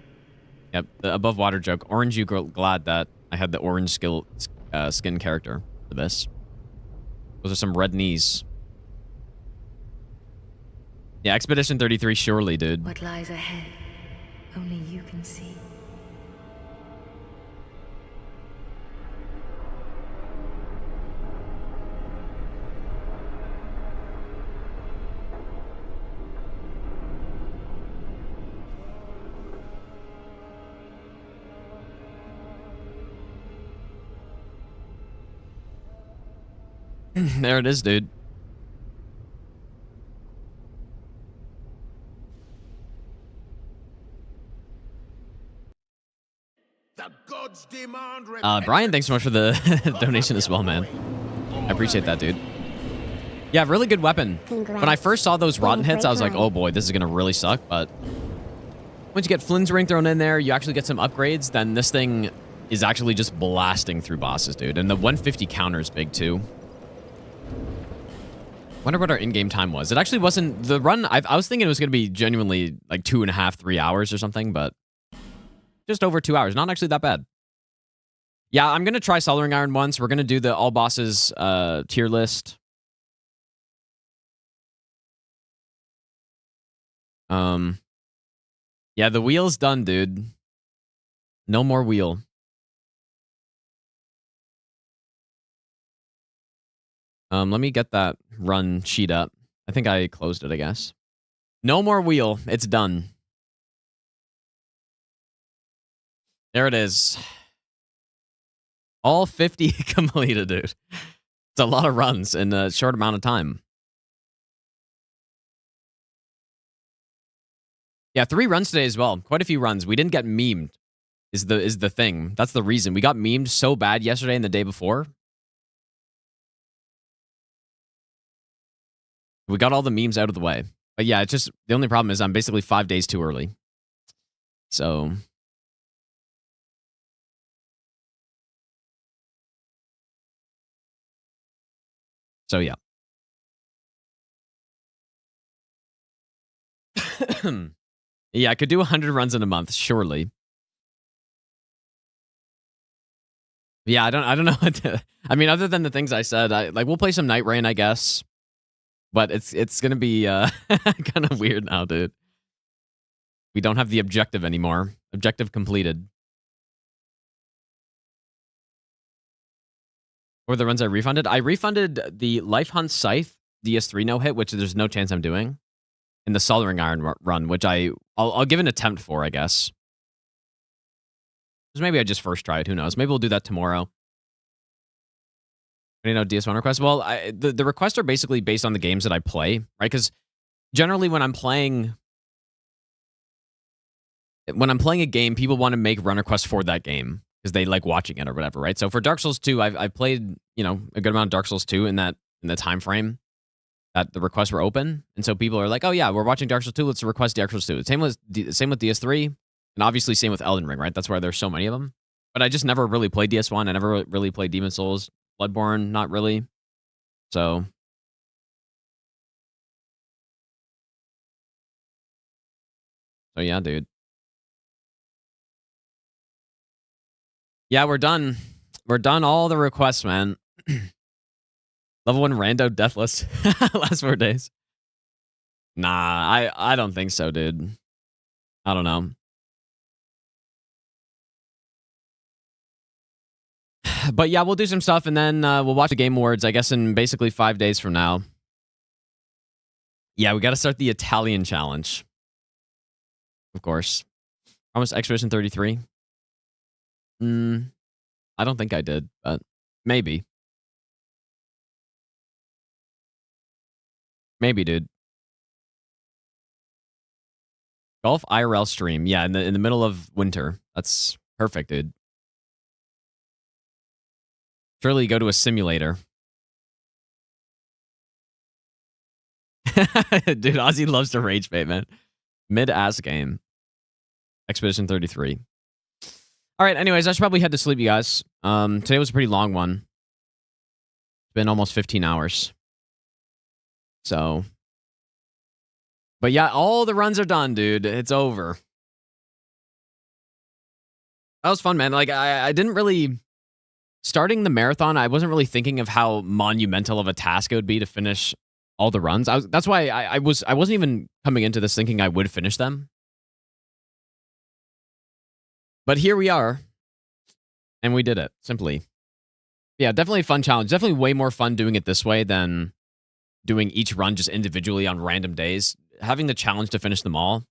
Yep, the above water joke. Orange, you glad that I had the orange skin character for this. Those are some red knees. Yeah, Expedition 33, surely, dude. What lies ahead, only you can see. There it is, dude. The gods demand Brian, thanks so much for the donation as well, man. I appreciate that, dude. Yeah, really good weapon. Congrats. When I first saw those rotten Great hits, I was like, run. oh boy, this is gonna really suck, but once you get Flynn's ring thrown in there, you actually get some upgrades, then this thing is actually just blasting through bosses, dude. And the 150 counter is big, too. Wonder what our in-game time was. It actually wasn't... The run... I was thinking it was going to be genuinely like 2.5, 3 hours or something, but just over 2 hours. Not actually that bad. Yeah, I'm going to try Soldering Iron once. We're going to do the all bosses tier list. Yeah, the wheel's done, dude. No more wheel. Let me get that run sheet up. I think I closed it, I guess. No more wheel. It's done. There it is. All 50 completed, dude. It's a lot of runs in a short amount of time. Yeah, 3 runs today as well. Quite a few runs. We didn't get memed is the thing. That's the reason. We got memed so bad yesterday and the day before. We got all the memes out of the way. But yeah, it's just, the only problem is I'm basically 5 days too early. So... yeah. Yeah, I could do 100 runs in a month, surely. Yeah, I don't know what to... I mean, other than the things I said, we'll play some Night Rain, I guess. But it's gonna be kind of weird now, dude. We don't have the objective anymore. Objective completed. Or the runs I refunded? I refunded the Life Hunt Scythe DS3 no-hit, which there's no chance I'm doing. And the Soldering Iron run, which I'll give an attempt for, I guess. maybe I just first try it. Who knows? Maybe we'll do that tomorrow. You know, DS1 requests. Well, the requests are basically based on the games that I play, right? Because generally when I'm playing a game, people want to make run requests for that game because they like watching it or whatever, right? So for Dark Souls 2, I've played, you know, a good amount of Dark Souls 2 in the time frame that the requests were open, and so people are like, oh yeah, we're watching Dark Souls 2, let's request Dark Souls 2. Same with DS3, and obviously same with Elden Ring, right? That's why there's so many of them. But I just never really played DS1. I never really played Demon Souls, Bloodborne, not really. So yeah, dude. Yeah, we're done. We're done all the requests, man. Level 1 rando deathless. Last 4 days. Nah, I don't think so, dude. I don't know. But yeah, we'll do some stuff, and then we'll watch the Game Awards, I guess, in basically 5 days from now. Yeah, we got to start the Italian challenge. Of course. Almost Expedition 33. I don't think I did, but maybe. Maybe, dude. Golf IRL stream. Yeah, in the middle of winter. That's perfect, dude. Surely go to a simulator. Dude, Ozzy loves to rage bait, man. Mid-ass game. Expedition 33. All right, anyways, I should probably head to sleep, you guys. Today was a pretty long one. It's been almost 15 hours. So. But yeah, all the runs are done, dude. It's over. That was fun, man. Like, I didn't really... Starting the marathon, I wasn't really thinking of how monumental of a task it would be to finish all the runs. That's why I wasn't even coming into this thinking I would finish them. But here we are, and we did it, simply. Yeah, definitely a fun challenge. Definitely way more fun doing it this way than doing each run just individually on random days. Having the challenge to finish them all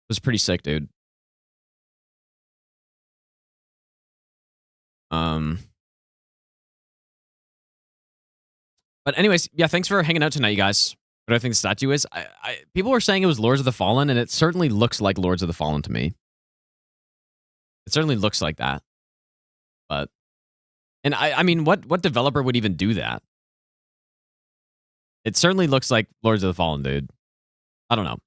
was pretty sick, dude. But anyways, yeah, thanks for hanging out tonight, you guys. What do I think the statue is? People were saying it was Lords of the Fallen, and it certainly looks like Lords of the Fallen to me. It certainly looks like that. But, and I mean, what developer would even do that? It certainly looks like Lords of the Fallen, dude. I don't know.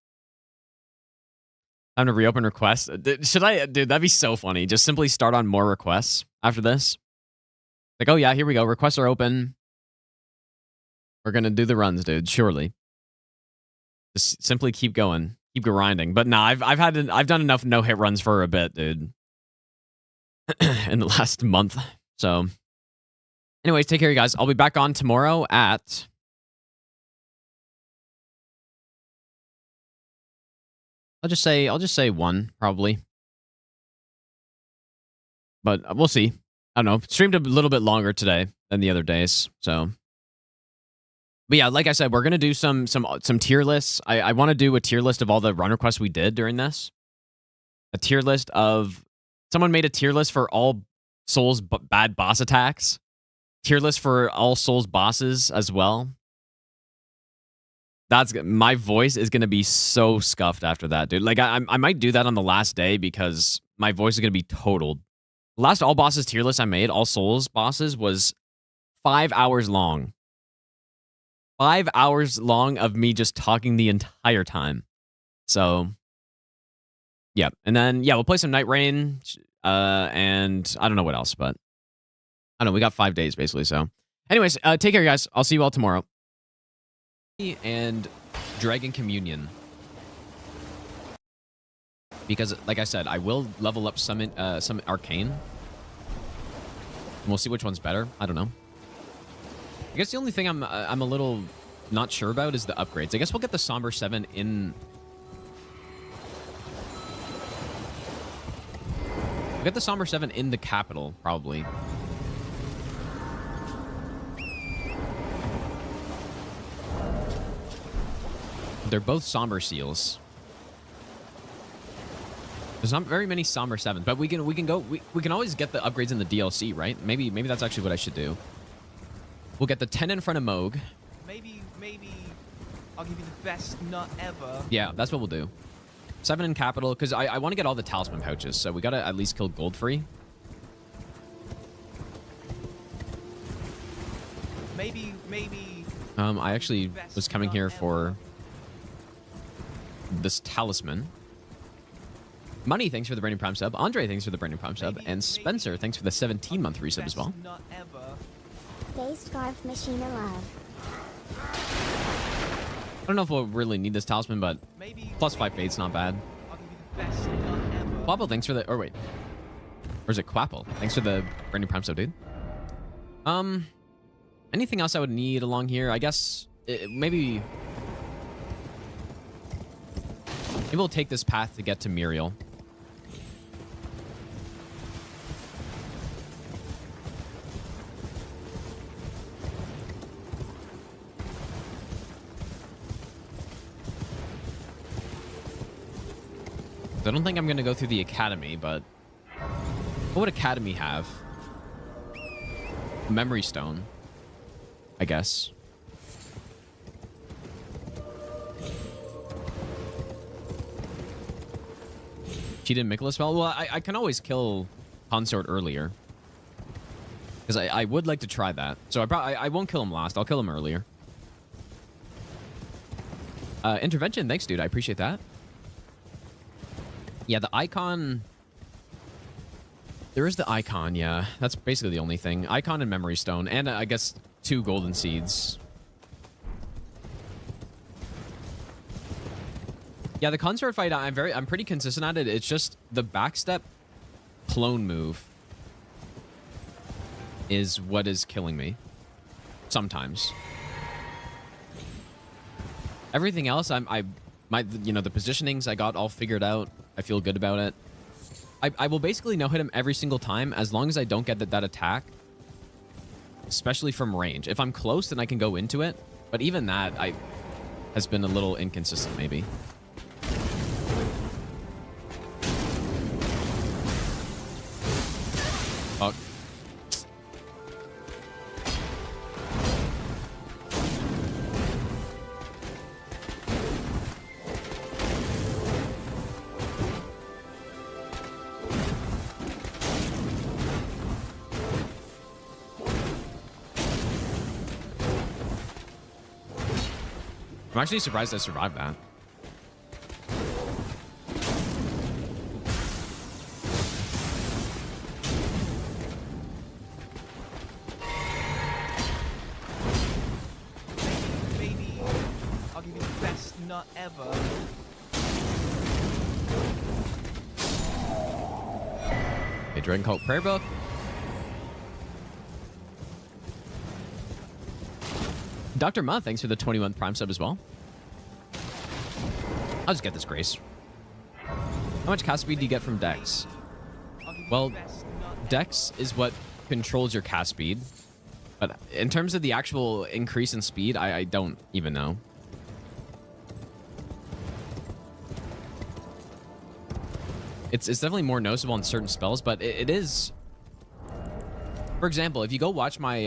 Time to reopen requests. Should I? Dude, that'd be so funny. Just simply start on more requests after this. Like, oh yeah, here we go. Requests are open. We're going to do the runs, dude. Surely. Just simply keep going. Keep grinding. But nah, I've done enough no-hit runs for a bit, dude. In the last month. So, anyways, take care, you guys. I'll be back on tomorrow at... I'll just say 1, probably. But we'll see. I don't know. Streamed a little bit longer today than the other days, so... But yeah, like I said, we're going to do some tier lists. I want to do a tier list of all the run requests we did during this. A tier list of... Someone made a tier list for all Souls bad boss attacks. Tier list for all Souls bosses as well. My voice is going to be so scuffed after that, dude. Like, I might do that on the last day because my voice is going to be totaled. The last all bosses tier list I made, all Souls bosses, was 5 hours long. 5 hours long of me just talking the entire time. So, yeah. And then, yeah, we'll play some Night Rain. And I don't know what else, but I don't know. We got 5 days, basically. So, anyways, take care, guys. I'll see you all tomorrow. And Dragon Communion. Because, like I said, I will level up some Arcane. And we'll see which one's better. I don't know. I guess the only thing I'm a little not sure about is the upgrades. I guess we'll get the Somber 7 in... We'll get the Somber 7 in the capital, probably. They're both Somber Seals. There's not very many Somber 7s, but we can always get the upgrades in the DLC, right? Maybe that's actually what I should do. We'll get the 10 in front of Moog. Maybe I'll give you the best nut ever. Yeah, that's what we'll do. 7 in capital, because I want to get all the talisman pouches, so we gotta at least kill Goldfree. Maybe. I actually was coming here for this talisman. Money, thanks for the brand new Prime sub. Andre, thanks for the brand new Prime sub. And Spencer, thanks for the 17-month resub as well. Nut ever. Face Scarf Machine Alive. I don't know if we'll really need this talisman, but plus 5 fate's not bad. I'll give you the best nut ever. Quapple, thanks for the... Or wait. Or is it Quapple? Thanks for the brand new Prime sub, dude. Anything else I would need along here? I guess maybe we'll take this path to get to Muriel. I don't think I'm going to go through the academy, but what would academy have? Memory stone, I guess. She didn't Mikula spell? Well, I can always kill Consort earlier. Because I would like to try that. So I won't kill him last. I'll kill him earlier. Intervention, thanks, dude. I appreciate that. Yeah, the icon... There is the icon, yeah. That's basically the only thing. Icon and Memory Stone. And I guess 2 golden seeds. Yeah, the Consort fight, I'm pretty consistent at it. It's just the backstep clone move is what is killing me. Sometimes. Everything else, the positionings I got all figured out. I feel good about it. I will basically no hit him every single time as long as I don't get that attack, especially from range. If I'm close, then I can go into it. But even that has been a little inconsistent, maybe. Fuck. I'm actually surprised I survived that. Maybe I'll give you the best nut ever. A Dragon Cult Prayer Book. Dr. Ma, thanks for the 21th Prime sub as well. I'll just get this Grace. How much cast speed do you get from Dex? Well, Dex is what controls your cast speed. But in terms of the actual increase in speed, I don't even know. It's definitely more noticeable on certain spells, but it is... For example, if you go watch my...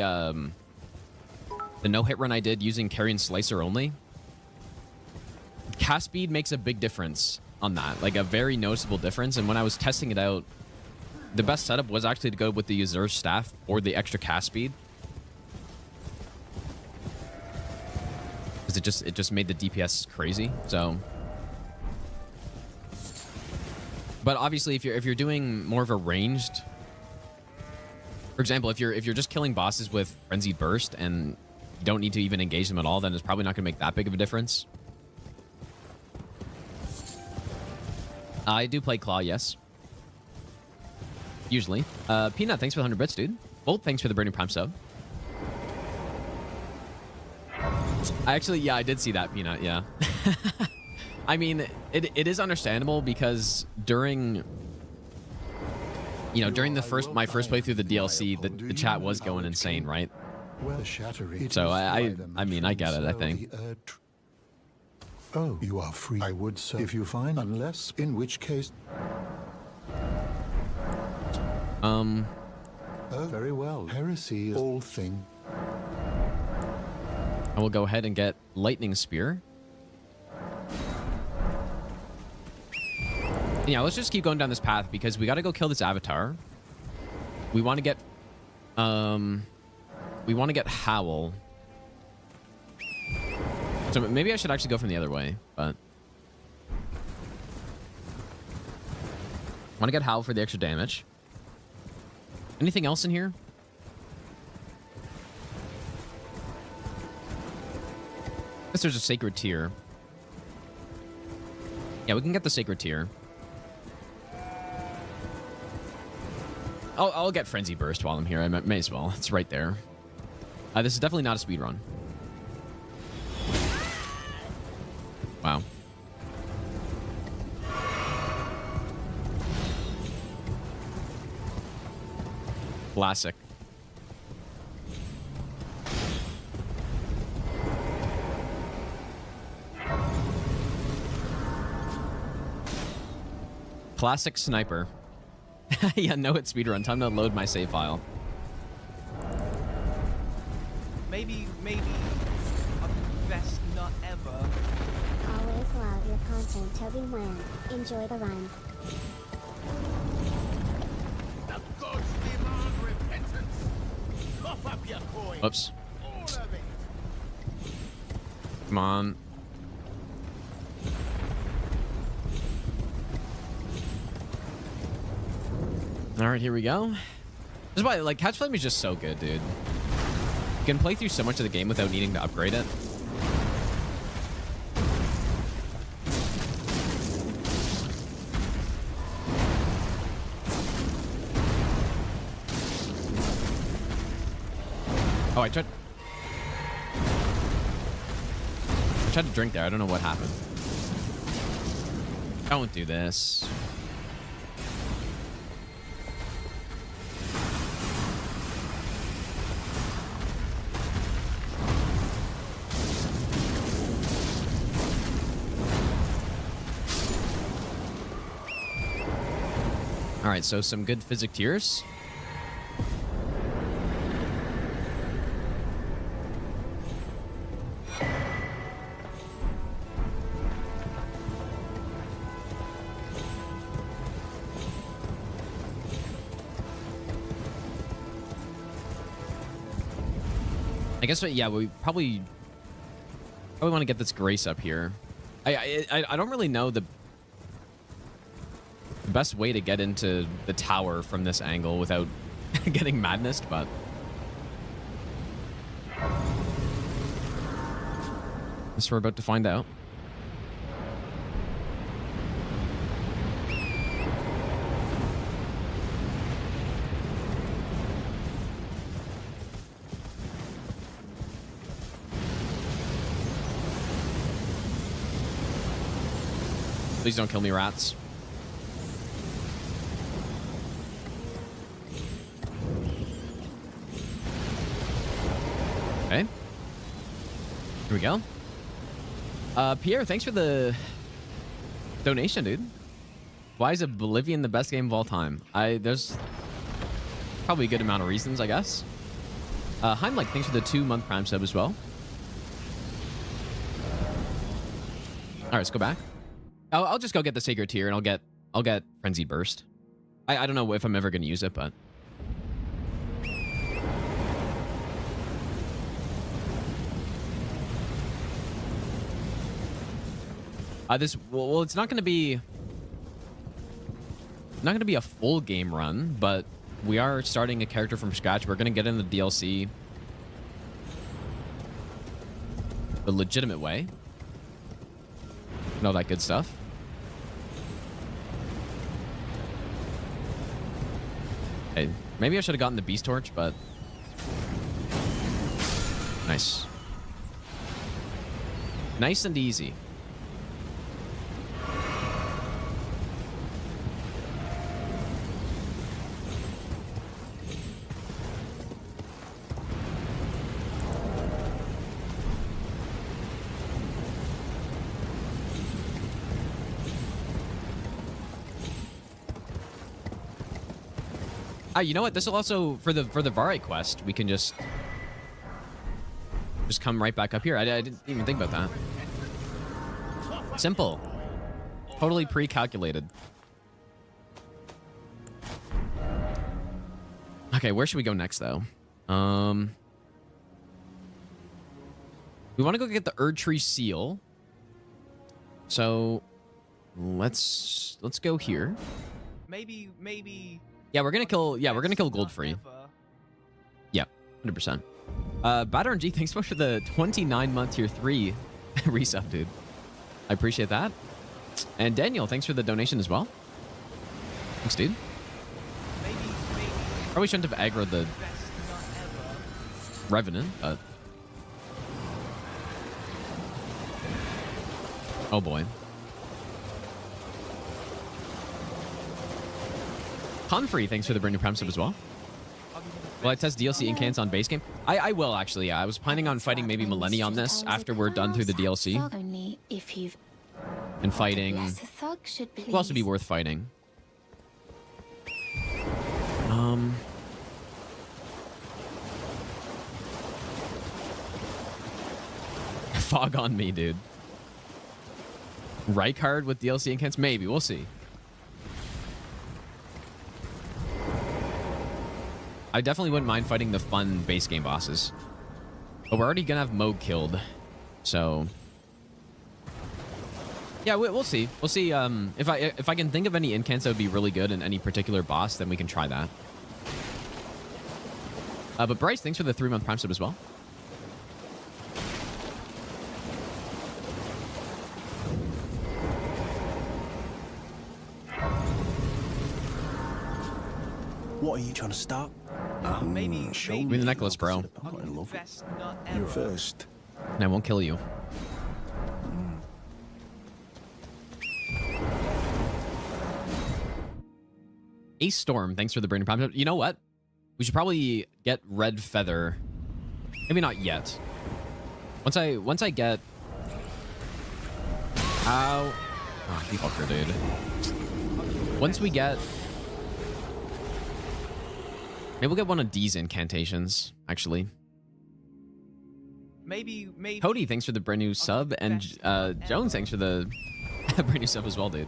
the no-hit run I did using Carrion Slicer only, cast speed makes a big difference on that, like a very noticeable difference. And when I was testing it out, the best setup was actually to go with the Azure Staff or the extra cast speed, because it just made the DPS crazy. So, but obviously, if you're doing more of a ranged, for example, if you're just killing bosses with Frenzied Burst and you don't need to even engage them at all, then it's probably not going to make that big of a difference. I do play Claw, yes. Usually. Peanut, thanks for the 100 bits, dude. Bolt, thanks for the brand new Prime sub. Yeah, I did see that, Peanut, yeah. I mean, it is understandable because during... during my first playthrough the DLC, the chat was going insane, right? Well, shatter it. So I mean, I get it, I think. Oh, you are free. I would say if you find, unless, in which case... Very well. Heresy is all thing. I will go ahead and get Lightning Spear. Yeah, let's just keep going down this path because we got to go kill this avatar. We want to get Howl. So maybe I should actually go from the other way, but want to get Howl for the extra damage. Anything else in here? I guess there's a Sacred Tear. Yeah, we can get the Sacred Tear. I'll get Frenzy Burst while I'm here. I may as well. It's right there. This is definitely not a speed run. Wow. Classic. Classic sniper. Yeah, no hit speedrun. Time to load my save file. Maybe a best not ever. Always love your content, Toby Wham. Enjoy the run. The gods demand repentance. Cough up your coin. Oops. All of it. Come on. All right, here we go. This is why, like, Catch Flame is just so good, dude. You can play through so much of the game without needing to upgrade it. Oh, I tried to drink there. I don't know what happened. Don't do this. All right, so some good physic tears. I guess, yeah, we probably want to get this Grace up here. I don't really know the best way to get into the tower from this angle without getting madness, but guess we're about to find out. Please don't kill me, rats. Okay. Here we go. Pierre, thanks for the donation, dude. Why is Oblivion the best game of all time? There's probably a good amount of reasons, I guess. Heimlich, thanks for the 2-month Prime sub as well. All right, let's go back. I'll just go get the Sacred Tear, and I'll get Frenzy Burst. I don't know if I'm ever going to use it, but well, it's not going to be a full game run, but we are starting a character from scratch. We're going to get in the DLC the legitimate way. And all that good stuff. Hey, maybe I should have gotten the Beast Torch, but nice. Nice and easy. You know what? This will also for the Varite quest. We can just come right back up here. I didn't even think about that. Simple. Totally pre-calculated. Okay, where should we go next, though? We want to go get the Erd Tree Seal. So let's go here. Maybe. Yeah, we're gonna kill Goldfree. Yeah, 100%. BadRNG, thanks so much for the 29-month tier 3 resub, dude. I appreciate that. And Daniel, thanks for the donation as well. Thanks, dude. Probably shouldn't have aggroed the Revenant, but... Oh boy. Confree, thanks for the brand new Prime sub as well. Will I test DLC incants on base game? I will, actually, yeah. I was planning on fighting maybe Millennia on this after we're done through the DLC. And fighting... Who else would be worth fighting? Fog on me, dude. Rykard with DLC incants? Maybe. We'll see. I definitely wouldn't mind fighting the fun base game bosses. But we're already gonna have Moog killed. So... Yeah, we'll see. We'll see. If I can think of any incants that would be really good in any particular boss, then we can try that. But Bryce, thanks for the 3-month Prime sub as well. What are you trying to start? Maybe. Show Give me the necklace, bro. I'm not in love. Best nut You're ever. first. And I won't kill you. Ace Storm, thanks for the brand new Prime sub. You know what? We should probably get Red Feather. Maybe not yet. Once I get... Ow. Oh, you fucker, dude. Once we get... Maybe we'll get one of D's incantations, actually. Maybe. Cody, thanks for the brand new sub. And Jones, thanks for the brand new sub as well, dude.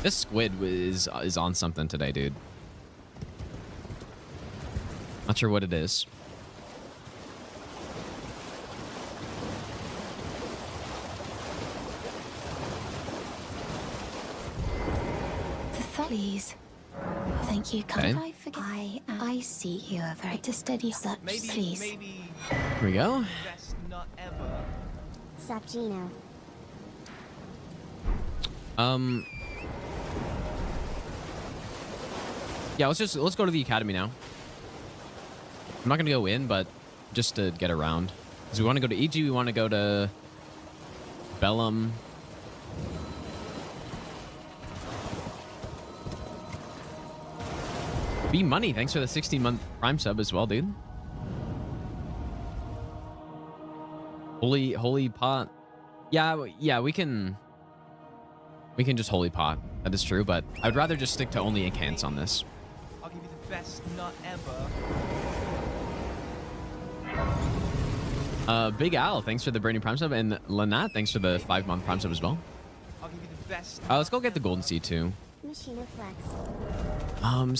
This squid is on something today, dude. Not sure what it is. Please. Thank you. Can't I forget? I see you are very to steady such. Please. Here we go. Best nut ever. Sup, Gino. Yeah, let's go to the academy now. I'm not gonna go in, but just to get around. Because we want to go to EG, we want to go to Bellum. B Money, thanks for the 16-month Prime sub as well, dude. Holy pot. Yeah, we can just holy pot. That is true, but I'd rather just stick to only incants on this. I'll give you the best nut ever. Big Al, thanks for the brand new Prime sub, and Lanat, thanks for the 5-month Prime sub as well. I'll give you the best. Let's go get the Golden Sea too. Machina Flex.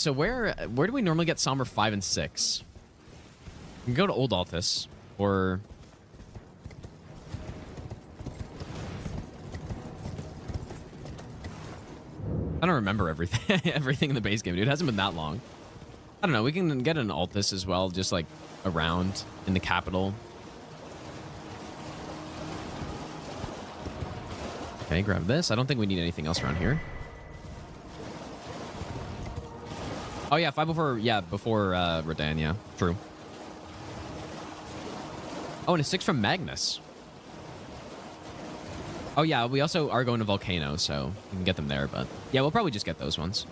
So where do we normally get Somber 5 and 6? We can go to Old Altus, or... I don't remember everything in the base game, dude. It hasn't been that long. I don't know. We can get an Altus as well, just like around in the capital. Okay, grab this. I don't think we need anything else around here. Oh yeah, 5 before, before Redan, yeah. True. Oh, and a 6 from Magnus. Oh yeah, we also are going to Volcano, so we can get them there, but... Yeah, we'll probably just get those ones.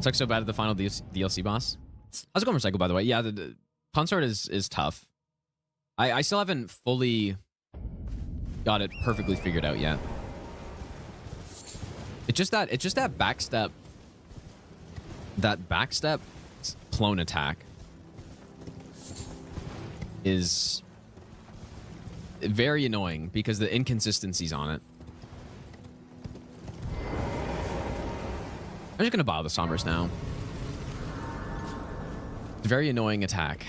Sucks so bad at the final DLC boss. How's it going, Recycle, by the way? Yeah, the consort is tough. I still haven't fully got it perfectly figured out yet. It's just that backstep. That backstep clone attack is very annoying because the inconsistencies on it. I'm just gonna buy the Sombers now. It's a very annoying attack.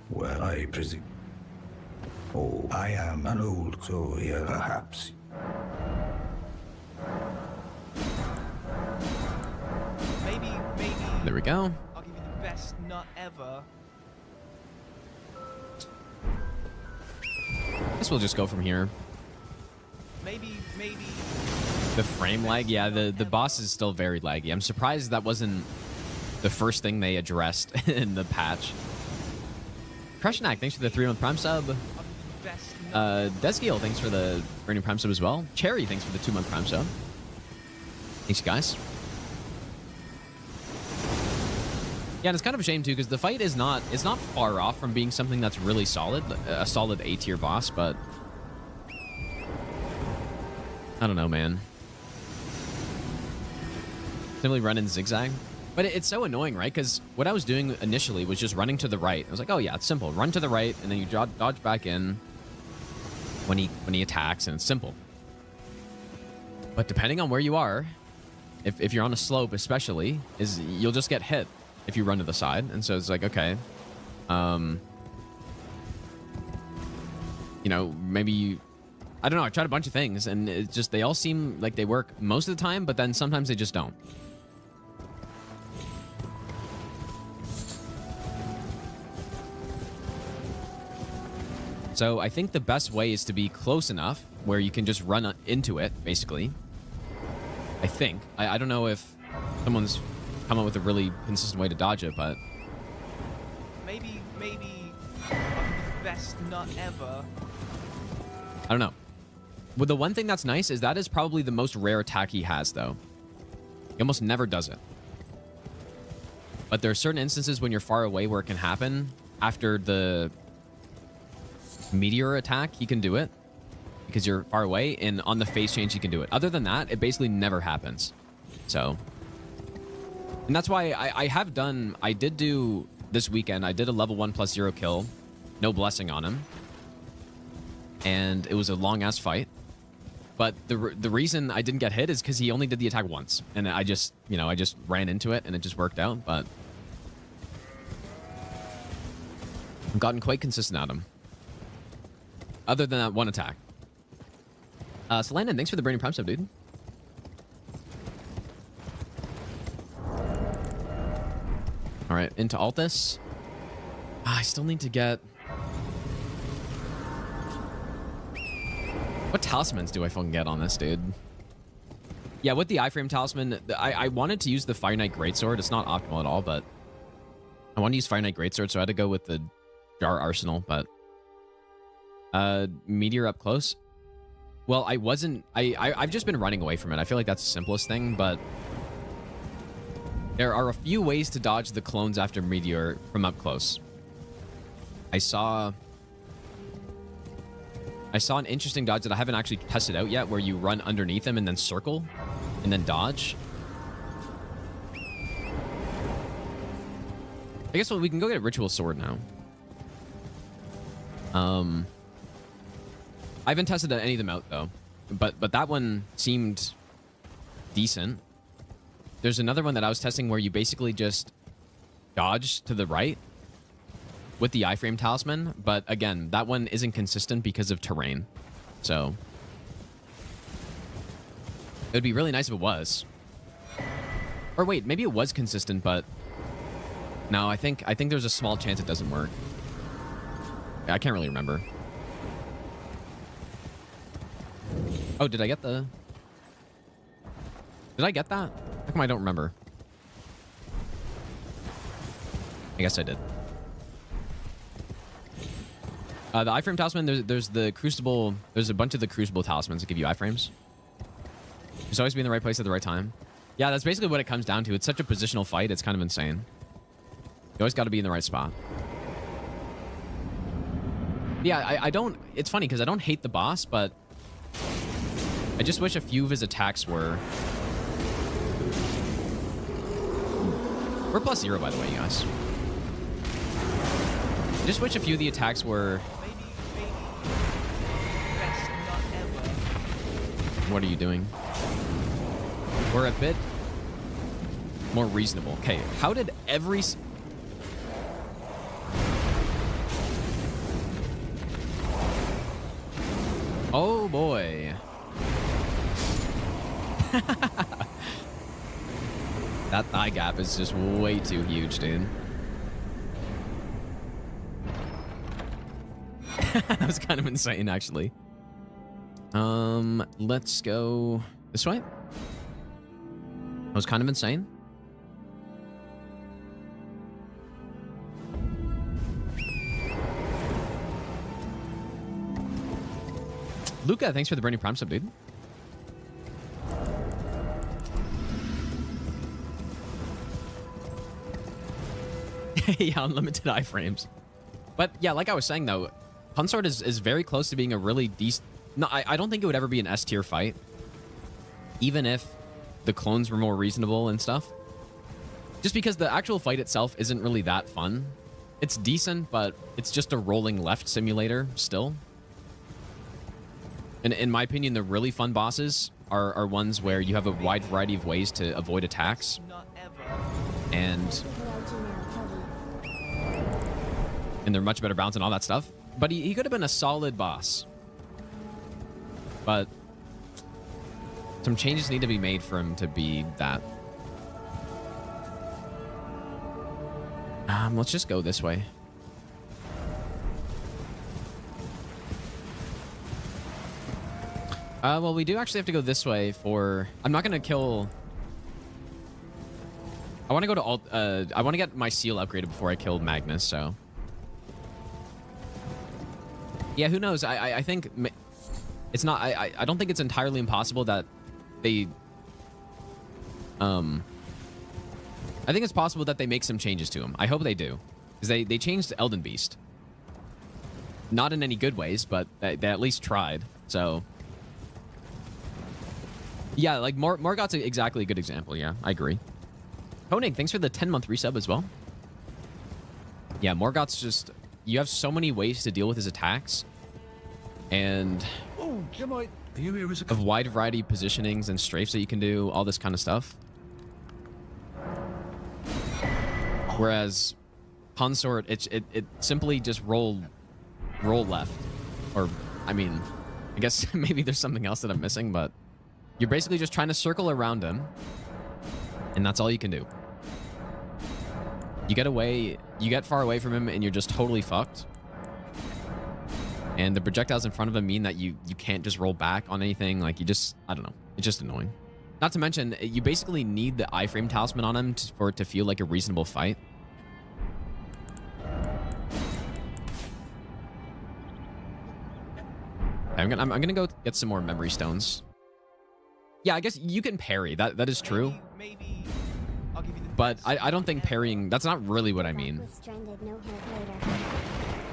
Well, I presume. Oh, I am an old soul here, perhaps. Maybe. There we go. I'll give you the best nut ever. Guess we'll just go from here. Maybe. The frame lag, yeah, the boss is still very laggy. I'm surprised that wasn't the first thing they addressed in the patch. Kreshnak, thanks for the 3-month Prime sub. Desgiel, thanks for the Burning Prime sub as well. Cherry, thanks for the 2-month Prime sub. Thanks, guys. Yeah, and it's kind of a shame too, because the fight is not far off from being something that's really solid, a solid A-tier boss, but I don't know, man. Simply run in zigzag. But it's so annoying, right? Because what I was doing initially was just running to the right. I was like, oh yeah, it's simple. Run to the right, and then you dodge back in when he attacks, and it's simple. But depending on where you are, if you're on a slope especially, you'll just get hit if you run to the side. And so it's like, okay, you know, maybe I don't know. I tried a bunch of things, and it just they all seem like they work most of the time, but then sometimes they just don't. So I think the best way is to be close enough where you can just run into it, basically. I think. I don't know if someone's come up with a really consistent way to dodge it, but Maybe I'll give you the best nut ever. I don't know. Well, the one thing that's nice is that is probably the most rare attack he has, though. He almost never does it. But there are certain instances when you're far away where it can happen. After the meteor attack, he can do it because you're far away, and on the phase change, he can do it. Other than that, it basically never happens. So, and that's why I did do this weekend, I did a level 1+0 kill, no blessing on him, and it was a long ass fight. But the reason I didn't get hit is because he only did the attack once, and I just ran into it, and it just worked out. But I've gotten quite consistent at him. Other than that one attack. So Landon, thanks for the Burning Prime sub, dude. All right, into Altus. I still need to get... What talismans do I fucking get on this, dude? Yeah, with the iframe talisman, I wanted to use the Fire Knight Greatsword. It's not optimal at all, but I want to use Fire Knight Greatsword, so I had to go with the Jar Arsenal, but meteor up close. Well, I've just been running away from it. I feel like that's the simplest thing, but there are a few ways to dodge the clones after meteor from up close. I saw an interesting dodge that I haven't actually tested out yet, where you run underneath them and then circle and then dodge. I guess we can go get a ritual sword now. I haven't tested any of them out though, but that one seemed decent. There's another one that I was testing where you basically just dodge to the right with the iframe talisman, but again, that one isn't consistent because of terrain. So it would be really nice if it was. Or wait, maybe it was consistent, but no, I think there's a small chance it doesn't work. I can't really remember. Oh, did I get that? How come I don't remember? I guess I did. The iframe talisman, there's the crucible. There's a bunch of the crucible talismans that give you iframes. Just always be in the right place at the right time. Yeah, that's basically what it comes down to. It's such a positional fight. It's kind of insane. You always got to be in the right spot. Yeah, I don't... It's funny, because I don't hate the boss, but... I just wish a few of his attacks were... We're +0, by the way, you guys. I just wish a few of the attacks were... Best not ever. What are you doing? We're a bit more reasonable. Okay, how did every... Oh, boy. That thigh gap is just way too huge, dude. That was kind of insane, actually. Let's go this way. That was kind of insane. Luca, thanks for the brand new Prime sub, dude. Yeah, unlimited iframes. But yeah, like I was saying though, Consort is very close to being a really decent... No, I don't think it would ever be an S tier fight. Even if the clones were more reasonable and stuff. Just because the actual fight itself isn't really that fun. It's decent, but it's just a rolling left simulator still. And in my opinion, the really fun bosses are ones where you have a wide variety of ways to avoid attacks. And they're much better balanced and all that stuff. But he could have been a solid boss. But some changes need to be made for him to be that. Let's just go this way. Well, we do actually have to go this way for... I'm not going to kill... I want to go to alt... I want to get my seal upgraded before I kill Magnus, so... Yeah, who knows? I think... It's not... I don't think it's entirely impossible that they... I think it's possible that they make some changes to him. I hope they do. Because they changed Elden Beast. Not in any good ways, but they at least tried, so... Yeah, like Morgoth's exactly a good example. Yeah, I agree. Koenig, thanks for the 10-month resub as well. Yeah, Morgoth's just... You have so many ways to deal with his attacks. And... of wide variety of positionings and strafes that you can do. All this kind of stuff. Whereas... Consort, it simply just roll left. Or, I mean... I guess maybe there's something else that I'm missing, but... You're basically just trying to circle around him. And that's all you can do. You get far away from him and you're just totally fucked. And the projectiles in front of him mean that you can't just roll back on anything. Like, you just... I don't know. It's just annoying. Not to mention, you basically need the iframe talisman on him for it to feel like a reasonable fight. I'm gonna go get some more memory stones. Yeah, I guess you can parry. That is true. Maybe I'll give you the... But I don't think parrying... That's not really what I mean.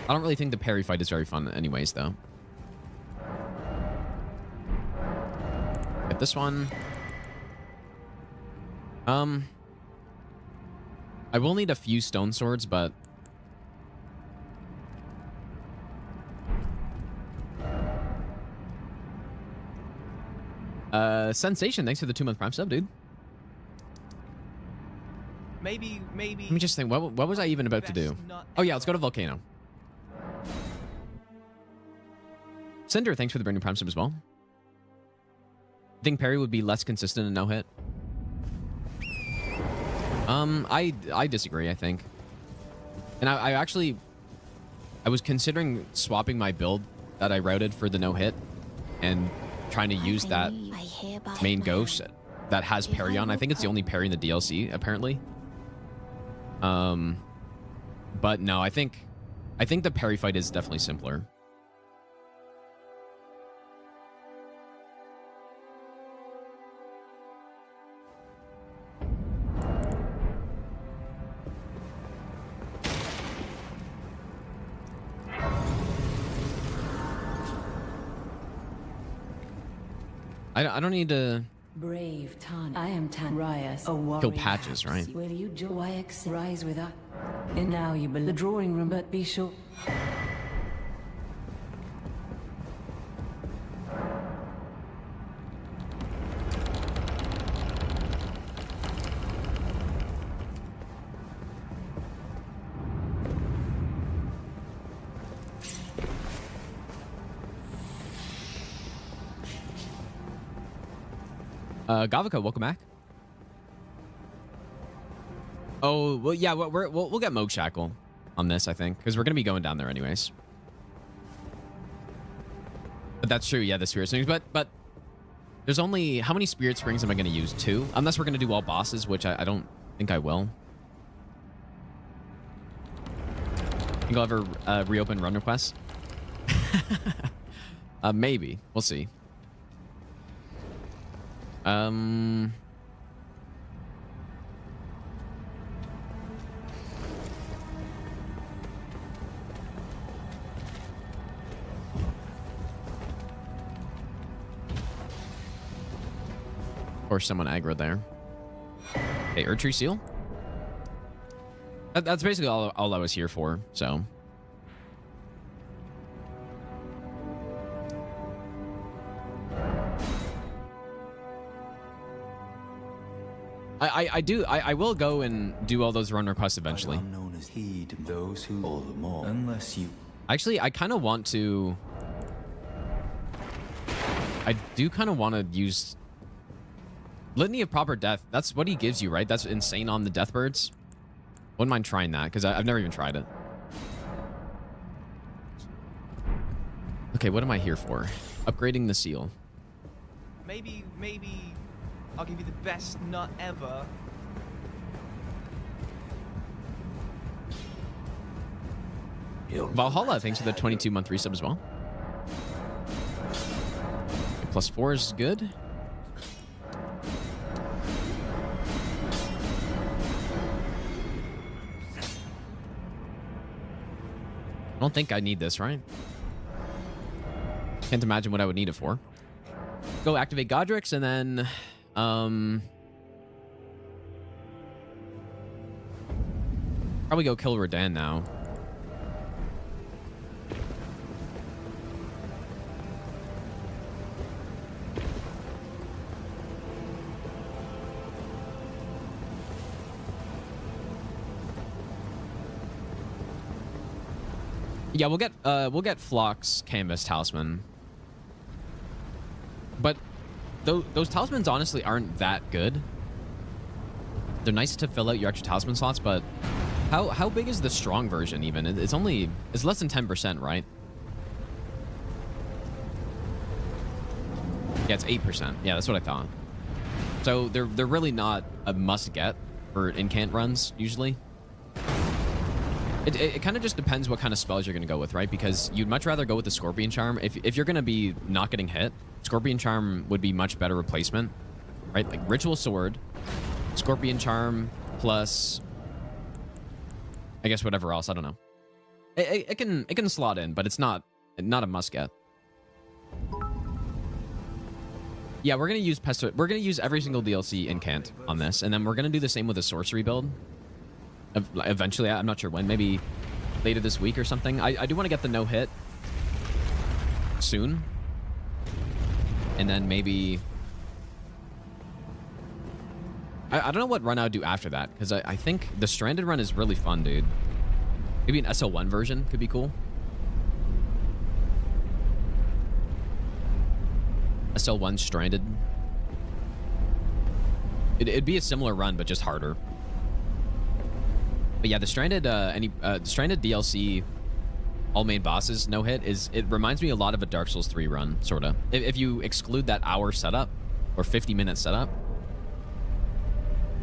I don't really think the parry fight is very fun anyways, though. Get this one. I will need a few stone swords, but... Sensation, thanks for the 2-month Prime sub, dude. Maybe... Let me just think, what was I even about to do? Oh yeah, let's go to Volcano. Cinder, thanks for the brand new Prime sub as well. I think parry would be less consistent and no hit. I disagree, I think. And I actually... I was considering swapping my build that I routed for the no hit and trying to use that main ghost that has parry on. I think it's the only parry in the DLC, apparently. But no, I think the parry fight is definitely simpler. I don't need to Brave Tan. I am Tan Rias, a warrior. kill patches, right? Will you joy rise with us? And now you build the drawing room, but be sure. Gavika, welcome back. Oh, well, yeah, we'll get Moog Shackle on this, I think, because we're going to be going down there anyways. But that's true, yeah, the Spirit Springs. But there's only... How many Spirit Springs am I going to use? 2? Unless we're going to do all bosses, which I don't think I will. Think I'll ever reopen run requests? Maybe. We'll see. Or someone aggro there. Okay, Erdtree Seal. That's basically all I was here for, so. I will go and do all those run requests eventually. I'm known as heed those who all the more, unless you. Actually, I kind of want to. I do kind of want to use Litany of Proper Death. That's what he gives you, right? That's insane on the Deathbirds. Wouldn't mind trying that because I've never even tried it. Okay, what am I here for? Upgrading the seal. Maybe I'll give you the best nut ever. Valhalla, thanks for the 22-month resub as well. Okay, +4 is good. I don't think I need this, right? Can't imagine what I would need it for. Go activate Godric's and then probably go kill Rodan now. Yeah, we'll get Phlox, Canvas, Talisman. But those talismans honestly aren't that good. They're nice to fill out your extra talisman slots, but how big is the strong version even? It's less than 10%, right? Yeah, it's 8%. Yeah, that's what I thought. So they're really not a must get for incant runs usually. It kind of just depends what kind of spells you're going to go with, right? Because you'd much rather go with the Scorpion Charm. If you're going to be not getting hit, Scorpion Charm would be much better replacement, right? Like Ritual Sword, Scorpion Charm, plus, I guess whatever else. I don't know. It can slot in, but it's not a must get. Yeah, we're gonna use We're gonna use every single DLC incant on this, and then we're gonna do the same with the sorcery build. Eventually, I'm not sure when, maybe later this week or something. I do want to get the no hit soon, and then maybe I don't know what run I would do after that, because I think the Stranded run is really fun, dude. Maybe an SL1 version could be cool. SL1 Stranded. It'd be a similar run, but just harder. But yeah, the Stranded Stranded DLC, all main bosses no hit it reminds me a lot of a Dark Souls 3 run, sorta. If you exclude that hour setup or 50-minute setup,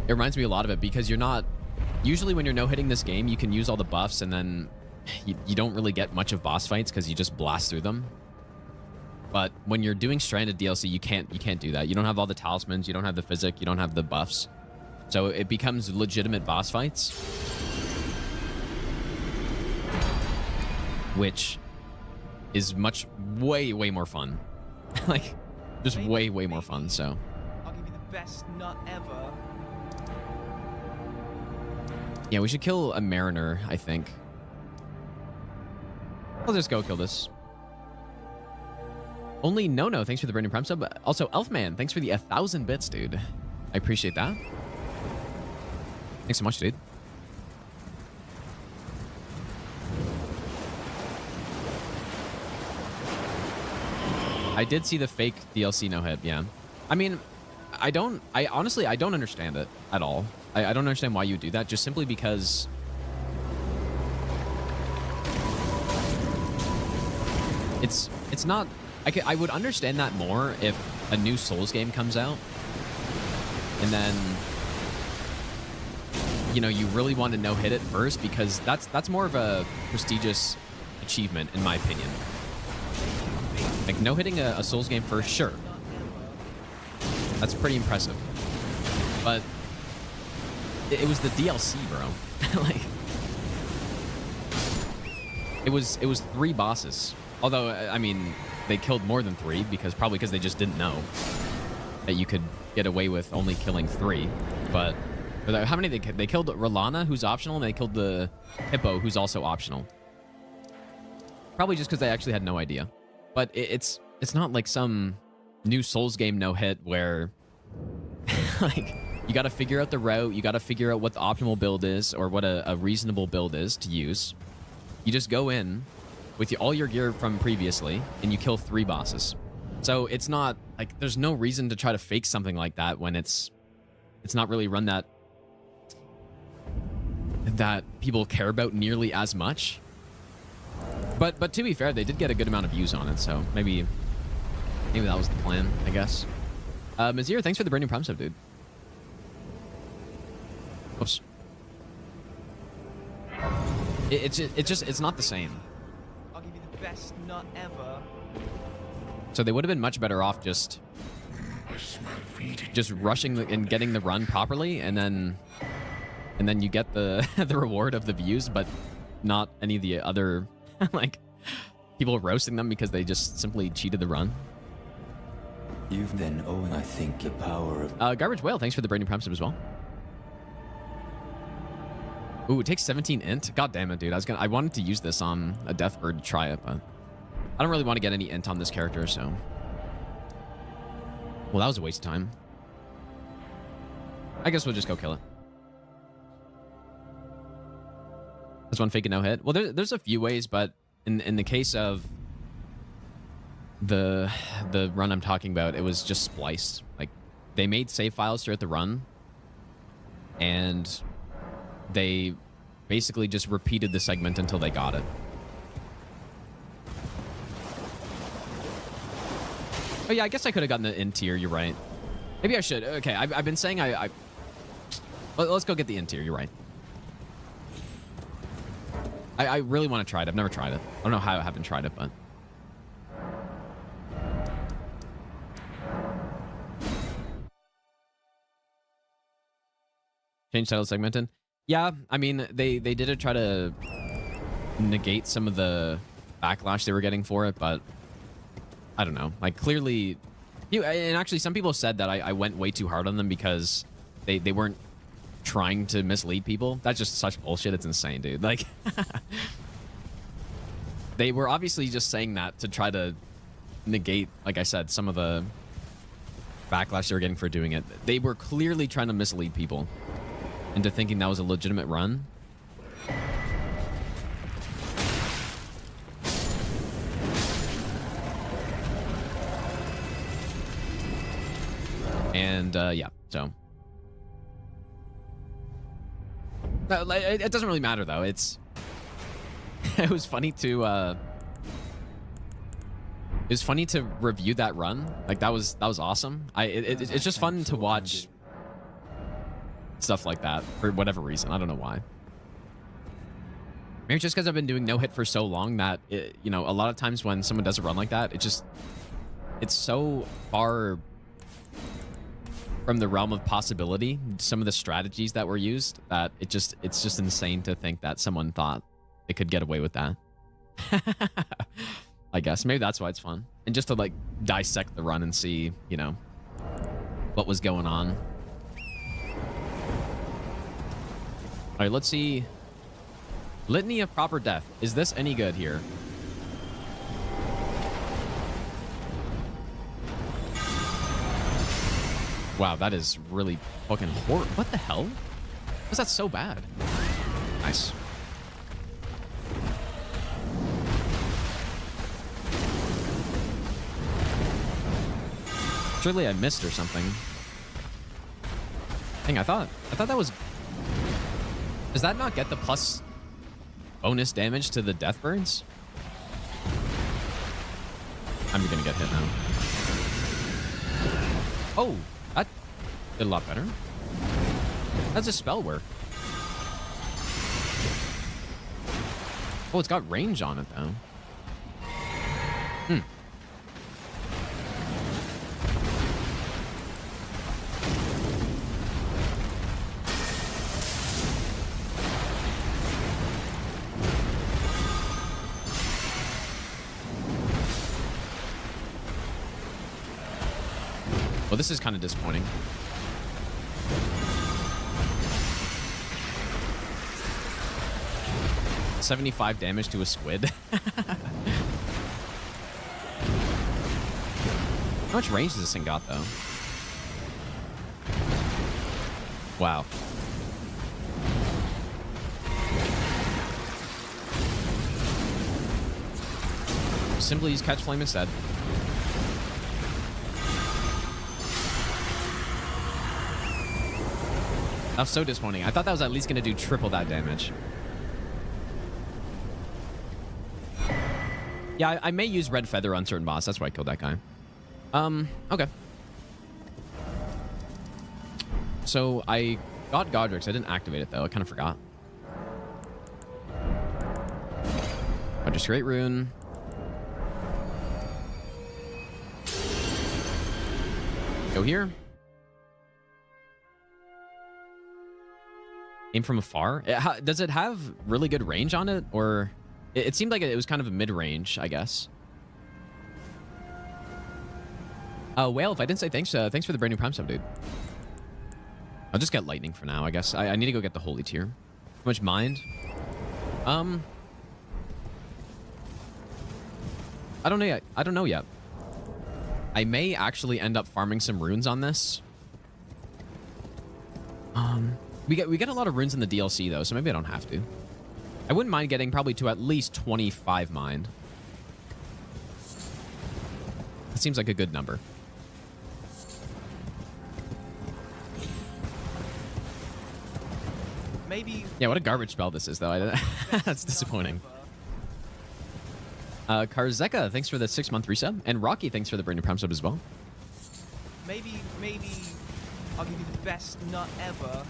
it reminds me a lot of it, because you're not usually when you're no hitting this game, you can use all the buffs and then you don't really get much of boss fights because you just blast through them. But when you're doing Stranded DLC, you can't do that. You don't have all the talismans, you don't have the physic, you don't have the buffs. So it becomes legitimate boss fights, which is way more fun. Like, just way more fun. So I'll give you the best nut ever. yeah, we should kill a mariner, I think. I'll just go kill this. Only no, thanks for the brand new Prime sub. Also, Elfman, thanks for the 1,000 bits, dude. I appreciate that. Thanks so much, dude. I did see the fake DLC no hit, yeah. I mean, I honestly, I don't understand it at all. I don't understand why you would do that, just simply because it's not, I would understand that more if a new Souls game comes out and then, you know, you really want to no hit it first, because that's more of a prestigious achievement in my opinion. Like, no hitting a Souls game first, sure. That's pretty impressive. But it was the DLC, bro. Like, it was 3 bosses. Although, I mean, they killed more than 3 probably because they just didn't know that you could get away with only killing 3. But how many they killed? Rolana, who's optional, and they killed the Hippo, who's also optional. Probably just because they actually had no idea. But it's not like some new Souls game no hit where like you got to figure out the route, you got to figure out what the optimal build is, or what a reasonable build is to use. You just go in with all your gear from previously and you kill 3 bosses. So it's not like there's no reason to try to fake something like that when it's not really run that people care about nearly as much. But to be fair, they did get a good amount of views on it, so maybe that was the plan, I guess. Mazir, thanks for the brand new Prime sub, dude. Oops. It's not the same. I'll give you the best nut ever. So they would have been much better off just rushing and getting the run properly, and then you get the the reward of the views, but not any of the other like people roasting them because they just simply cheated the run. You've then owned, I think, the power of Garbage Whale, thanks for the brand new Prime sub as well. Ooh, it takes 17 int. God damn it, dude. I wanted to use this on a Deathbird to try it, but I don't really want to get any int on this character, so. Well, that was a waste of time. I guess we'll just go kill it. This one fake a no hit. Well, there's a few ways, but in the case of the run I'm talking about, it was just spliced. Like, they made save files throughout the run, and they basically just repeated the segment until they got it. Oh yeah, I guess I could have gotten the int tier. You're right. Maybe I should. Okay, I've been saying let's go get the int tier. You're right. I really want to try it. I've never tried it. I don't know how I haven't tried it, but. Change title segmented. Yeah, I mean, they did try to negate some of the backlash they were getting for it, but I don't know. Like, clearly, and actually some people said that I went way too hard on them because they weren't trying to mislead people. That's just such bullshit. It's insane, dude. Like, they were obviously just saying that to try to negate, like I said, some of the backlash they were getting for doing it. They were clearly trying to mislead people into thinking that was a legitimate run. And yeah, so it doesn't really matter though. It was funny to review that run. Like, that was awesome. It's just fun to watch stuff like that for whatever reason. I don't know why. Maybe just because I've been doing no hit for so long that you know, a lot of times when someone does a run like that, it's so far from the realm of possibility, some of the strategies that were used, that it's just insane to think that someone thought it could get away with that. I guess maybe that's why it's fun. And just to like dissect the run and see, you know, what was going on. All right, let's see. Litany of Proper Death. Is this any good here? Wow, that is really fucking horrible. What the hell? Was that so bad? Nice. Surely I missed or something. Dang, I thought that was... Does that not get the plus bonus damage to the death burns? I'm gonna get hit now. Oh, that did a lot better. How's a spell work? Oh, it's got range on it though. Hmm. Well, this is kind of disappointing. $75 damage to a squid. How much range does this thing got, though? Wow. Simply use Catch Flame instead. That was so disappointing. I thought that was at least going to do triple that damage. Yeah, I may use Red Feather on certain boss. That's why I killed that guy. Okay. So I got Godric's. I didn't activate it, though. I kind of forgot. Just Great Rune. Go here. Aim from afar. Does it have really good range on it, or it seemed like it was kind of a mid-range, I guess. Whale, if I didn't say thanks, thanks for the brand new Prime sub, dude. I'll just get lightning for now, I guess. I need to go get the holy tier. How much mind? I don't know yet. I don't know yet. I may actually end up farming some runes on this. We get a lot of runes in the DLC though, so maybe I don't have to. I wouldn't mind getting probably to at least 25 mind. That seems like a good number. Maybe. Yeah, what a garbage spell this is though. That's disappointing. Karzeka, thanks for the 6-month resub, and Rocky, thanks for the brand new Prime sub as well. Maybe I'll give you the best nut ever.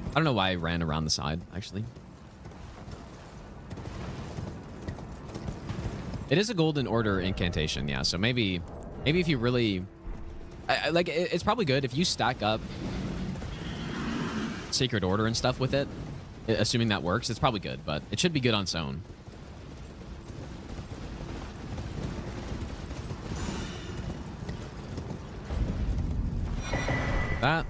I don't know why I ran around the side, actually. It is a Golden Order incantation, yeah. So maybe if you really... like, it's probably good if you stack up Sacred Order and stuff with it, assuming that works. It's probably good, but it should be good on its own. That.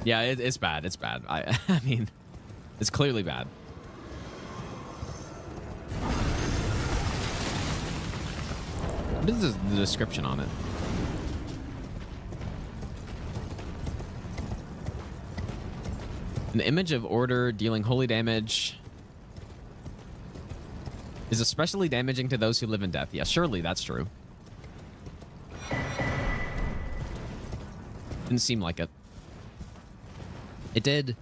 Yeah, it's bad. It's bad. I mean, it's clearly bad. What is the description on it? An image of order dealing holy damage is especially damaging to those who live in death. Yeah, surely that's true. Didn't seem like it. It did.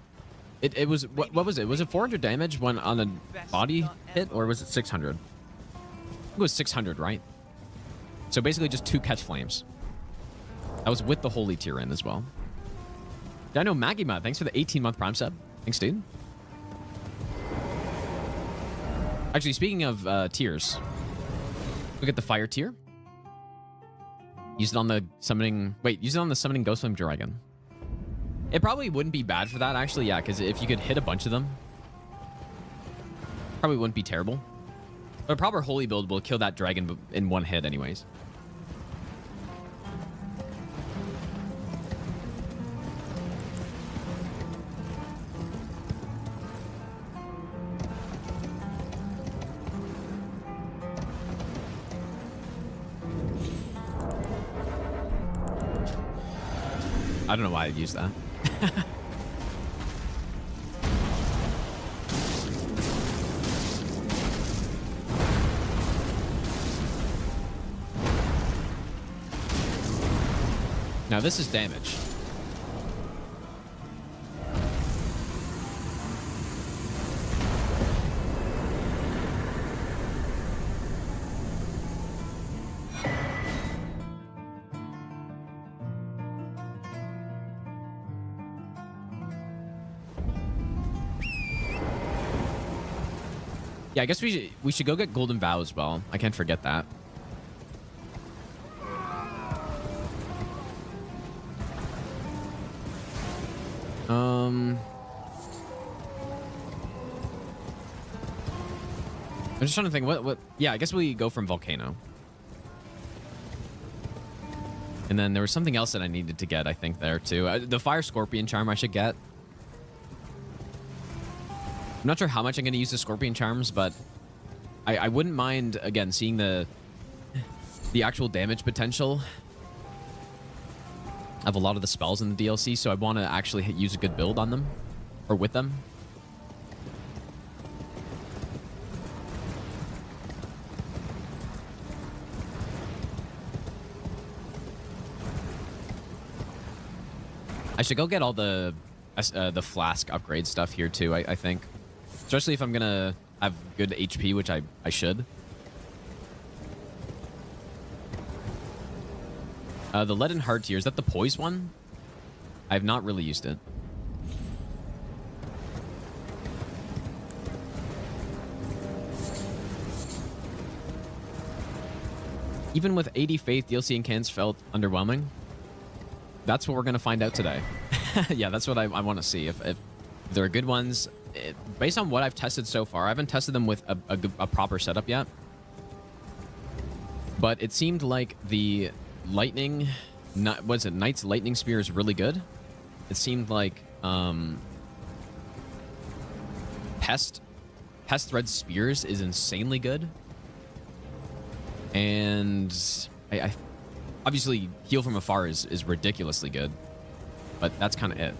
It was, what was it? Was it 400 damage when on a body hit, or was it 600? It was 600, right? So basically just 2 catch flames. That was with the holy tier in as well. Dino Magima, thanks for the 18-month Prime sub. Thanks, dude. Actually, speaking of tiers, look at the fire tier. Use it on the summoning... Wait, use it on the summoning Ghost Flame Dragon. It probably wouldn't be bad for that, actually. Yeah, because if you could hit a bunch of them, probably wouldn't be terrible. But a proper holy build will kill that dragon in one hit anyways. I don't know why I'd use that. Now this is damage. Yeah, I guess we should go get Golden Vow as well. I can't forget that. I'm just trying to think what yeah, I guess we go from Volcano. And then there was something else that I needed to get, I think, there too. The Fire Scorpion Charm I should get. I'm not sure how much I'm going to use the Scorpion Charms, but I wouldn't mind, again, seeing the actual damage potential of a lot of the spells in the DLC, so I want to actually use a good build on them, or with them. I should go get all the flask upgrade stuff here too, I think. Especially if I'm gonna have good HP, which I should. The Leaden Heart here, is that the poise one? I have not really used it. Even with 80 faith, DLC and cans felt underwhelming. That's what we're gonna find out today. Yeah, that's what I want to see. If there are good ones, based on what I've tested so far, I haven't tested them with a proper setup yet. But it seemed like the lightning, what's it? Knight's Lightning Spear is really good. It seemed like Pest Thread Spears is insanely good. And I obviously Heal from Afar is ridiculously good. But that's kind of it,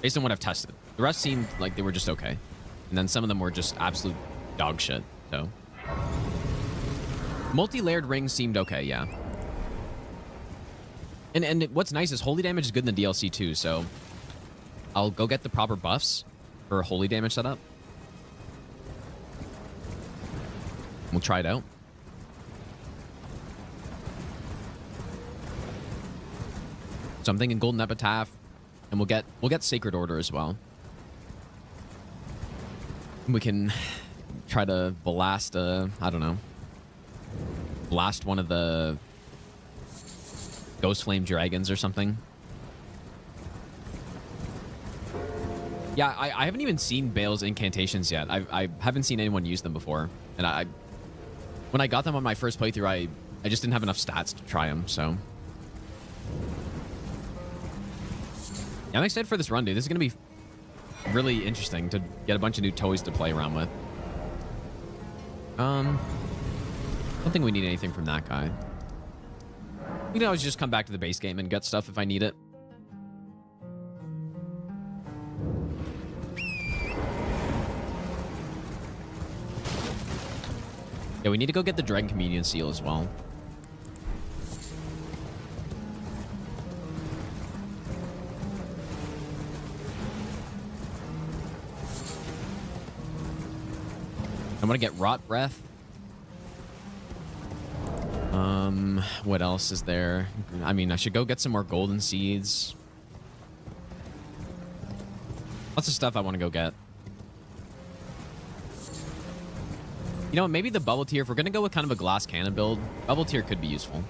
based on what I've tested. The rest seemed like they were just okay. And then some of them were just absolute dog shit, so. Multi-layered rings seemed okay, yeah. And what's nice is holy damage is good in the DLC too, so I'll go get the proper buffs for a holy damage setup. We'll try it out. So I'm thinking Golden Epitaph, and we'll get Sacred Order as well. We can try to blast I don't know. Blast one of the Ghost Flame Dragons or something. Yeah, I haven't even seen Bale's incantations yet. I haven't seen anyone use them before. And when I got them on my first playthrough, I just didn't have enough stats to try them, so. Yeah, I'm excited for this run, dude. This is going to be really interesting to get a bunch of new toys to play around with. I don't think we need anything from that guy. We can always just come back to the base game and get stuff if I need it. Yeah, we need to go get the Dragon Communion Seal as well. I want to get Rot Breath. What else is there? I mean, I should go get some more golden seeds. Lots of stuff I want to go get. You know what? Maybe the Bubble Tier, if we're going to go with kind of a glass cannon build, Bubble Tier could be useful.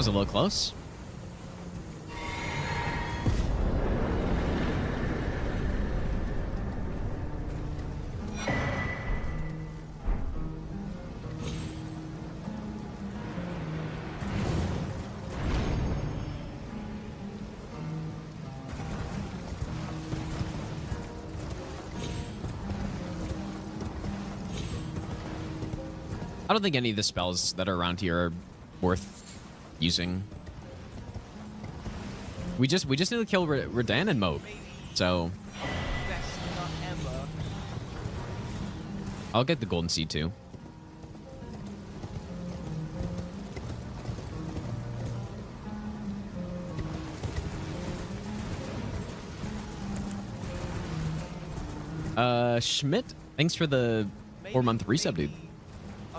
was a little close. I don't think any of the spells that are around here are worth using. We just need to kill Radan and Moog. So Best not ever. I'll get the golden seed too. Schmidt, thanks for the 4-month resub, dude.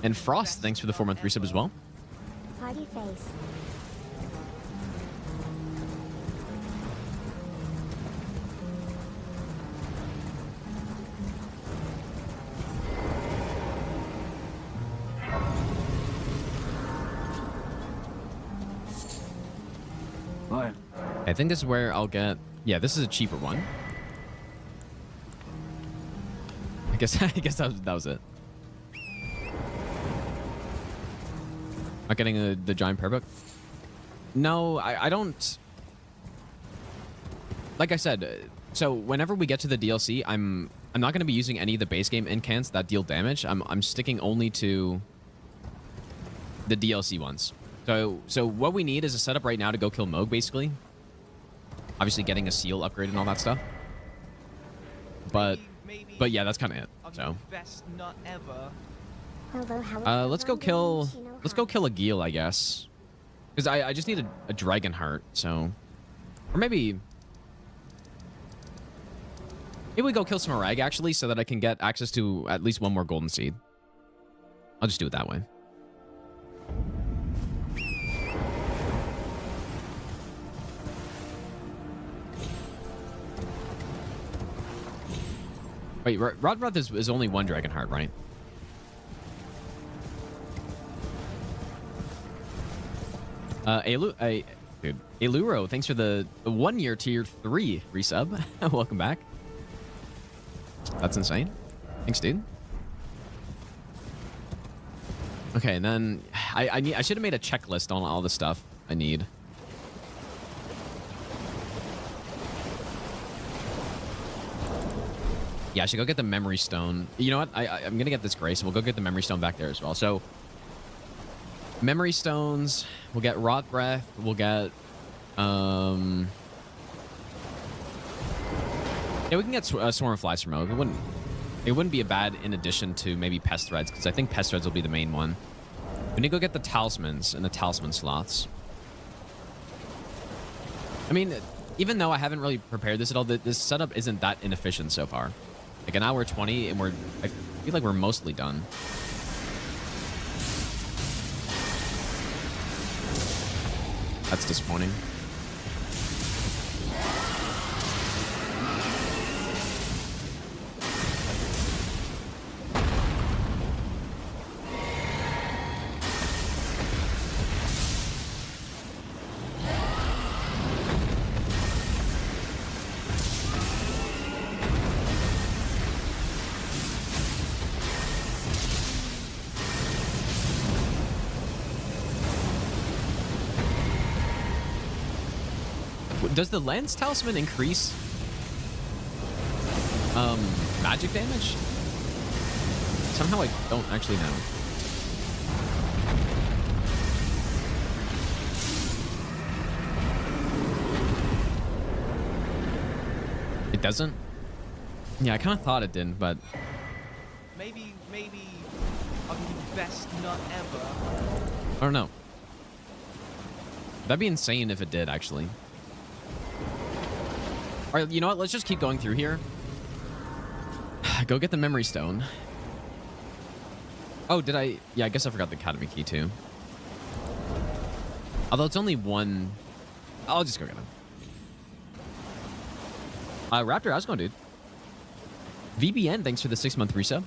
And Frost, thanks for the 4-month resub as well. Party face. What? I think this is where I'll get... Yeah, this is a cheaper one. I guess that was it. Not getting the giant prayer book? No, I don't... Like I said, so whenever we get to the DLC, I'm not going to be using any of the base game incants that deal damage. I'm sticking only to the DLC ones. So what we need is a setup right now to go kill Moog, basically. Obviously getting a seal upgrade and all that stuff. But yeah, that's kind of it. So Best not ever. let's go kill a Geel, I guess. Because I just need a dragon heart, so... Or maybe we go kill some Morag, actually, so that I can get access to at least one more golden seed. I'll just do it that way. Wait, Rodbroth is only one dragon heart, right? Dude, Eluro, thanks for the 1-year tier 3 resub. Welcome back. That's insane. Thanks, dude. Okay, and then I should have made a checklist on all the stuff I need. Yeah, I should go get the memory stone. You know what? I'm gonna get this grace. We'll go get the memory stone back there as well. So, memory stones. We'll get rot breath. We'll get. Yeah, we can get swarm of flies from Oak. It wouldn't be a bad in addition to maybe pest threads, because I think pest threads will be the main one. We need to go get the talismans and the talisman slots. I mean, even though I haven't really prepared this at all, this setup isn't that inefficient so far. Like an hour 20, and I feel like we're mostly done. That's disappointing. Does the lens talisman increase magic damage? Somehow I don't actually know. It doesn't? Yeah, I kind of thought it didn't, but... Maybe on the best not ever. I don't know. That'd be insane if it did, actually. All right, you know what? Let's just keep going through here. Go get the memory stone. Oh, did I? Yeah, I guess I forgot the academy key too. Although it's only one. I'll just go get him. Raptor, how's it going, dude? VBN, thanks for the 6-month resub.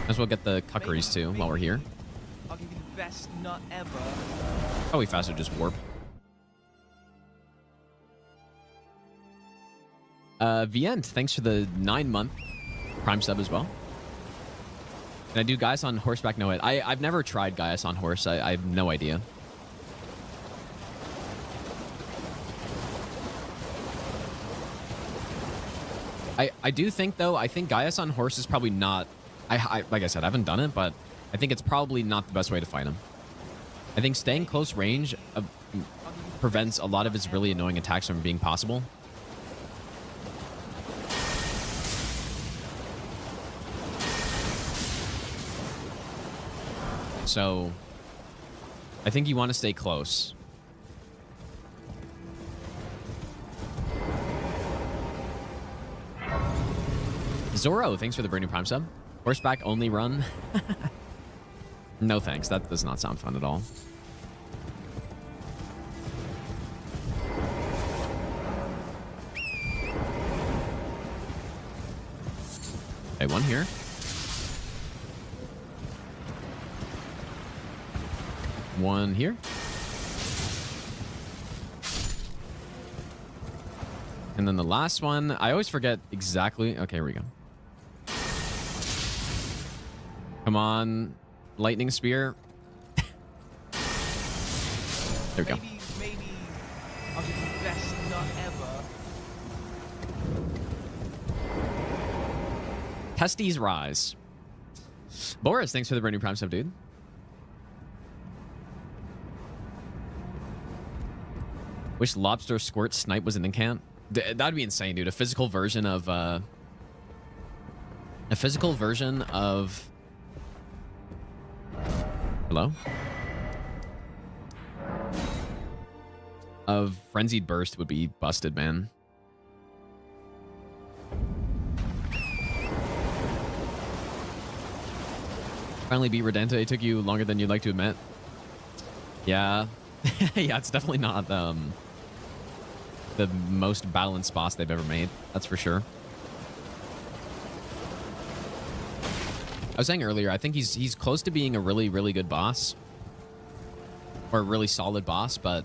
Might as well get the cuckeries too while we're here. I'll give you the best nut ever. Probably faster just warp. Vient, thanks for the 9-month Prime sub as well. Can I do Gaius on horseback? No hit. I've never tried Gaius on horse. I have no idea. I do think, though, I think Gaius on horse is probably not... like I said, I haven't done it, but I think it's probably not the best way to fight him. I think staying close range prevents a lot of his really annoying attacks from being possible. So, I think you want to stay close. Zorro, thanks for the brand new Prime sub. Horseback only run. No thanks, that does not sound fun at all. Okay, one here. One here. And then the last one, I always forget exactly. Okay, here we go. Come on, lightning spear. There we go. Maybe I'll give you the best nut ever. Testes rise. Boris, thanks for the brand new Prime sub, dude. Wish lobster squirt snipe was an incant. That'd be insane, dude. A physical version of hello? Of Frenzied Burst would be busted, man. Finally beat Redente. It took you longer than you'd like to admit. Yeah. Yeah, it's definitely not the most balanced boss they've ever made. That's for sure. I was saying earlier, I think he's close to being a really, really good boss. Or a really solid boss, but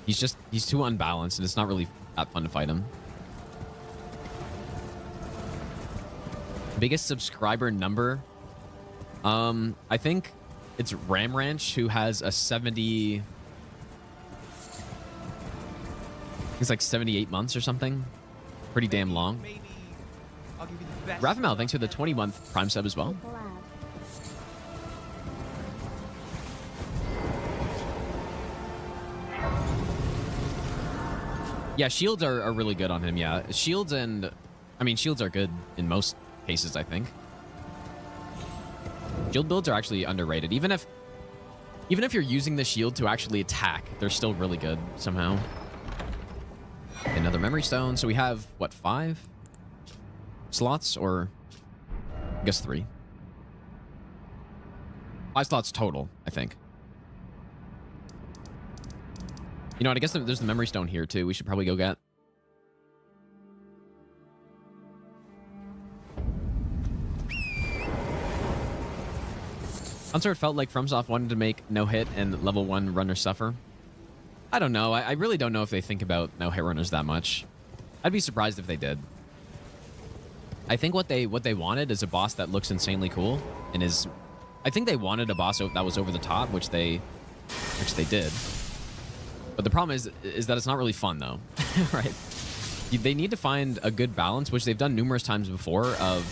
he's too unbalanced and it's not really that fun to fight him. Biggest subscriber number? I think it's Ram Ranch who has a 70... It's like 78 months or something. Pretty damn long. Rafamel, thanks for the 20-month Prime sub as well. Yeah, shields are really good on him, yeah. Shields and... I mean, shields are good in most cases, I think. Shield builds are actually underrated. Even if you're using the shield to actually attack, they're still really good somehow. Another memory stone. So we have, what, 5 slots? Or, I guess 3. 5 slots total, I think. You know what? I guess there's the memory stone here, too. We should probably go get. Unsort felt like FromSoft wanted to make no hit and level 1 runner suffer. I don't know. I really don't know if they think about no hit runners that much. I'd be surprised if they did. I think what they wanted is a boss that looks insanely cool and is. I think they wanted a boss that was over the top, which they did. But the problem is that it's not really fun though, right? They need to find a good balance, which they've done numerous times before. Of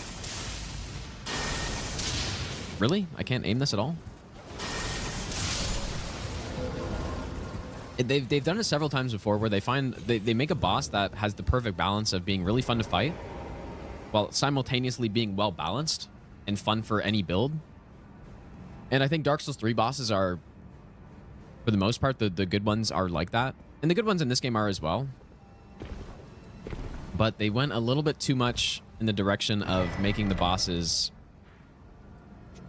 really, I can't aim this at all. They've done it several times before where they make a boss that has the perfect balance of being really fun to fight while simultaneously being well balanced and fun for any build. And I think Dark Souls 3 bosses are, for the most part, the good ones are like that. And the good ones in this game are as well. But they went a little bit too much in the direction of making the bosses,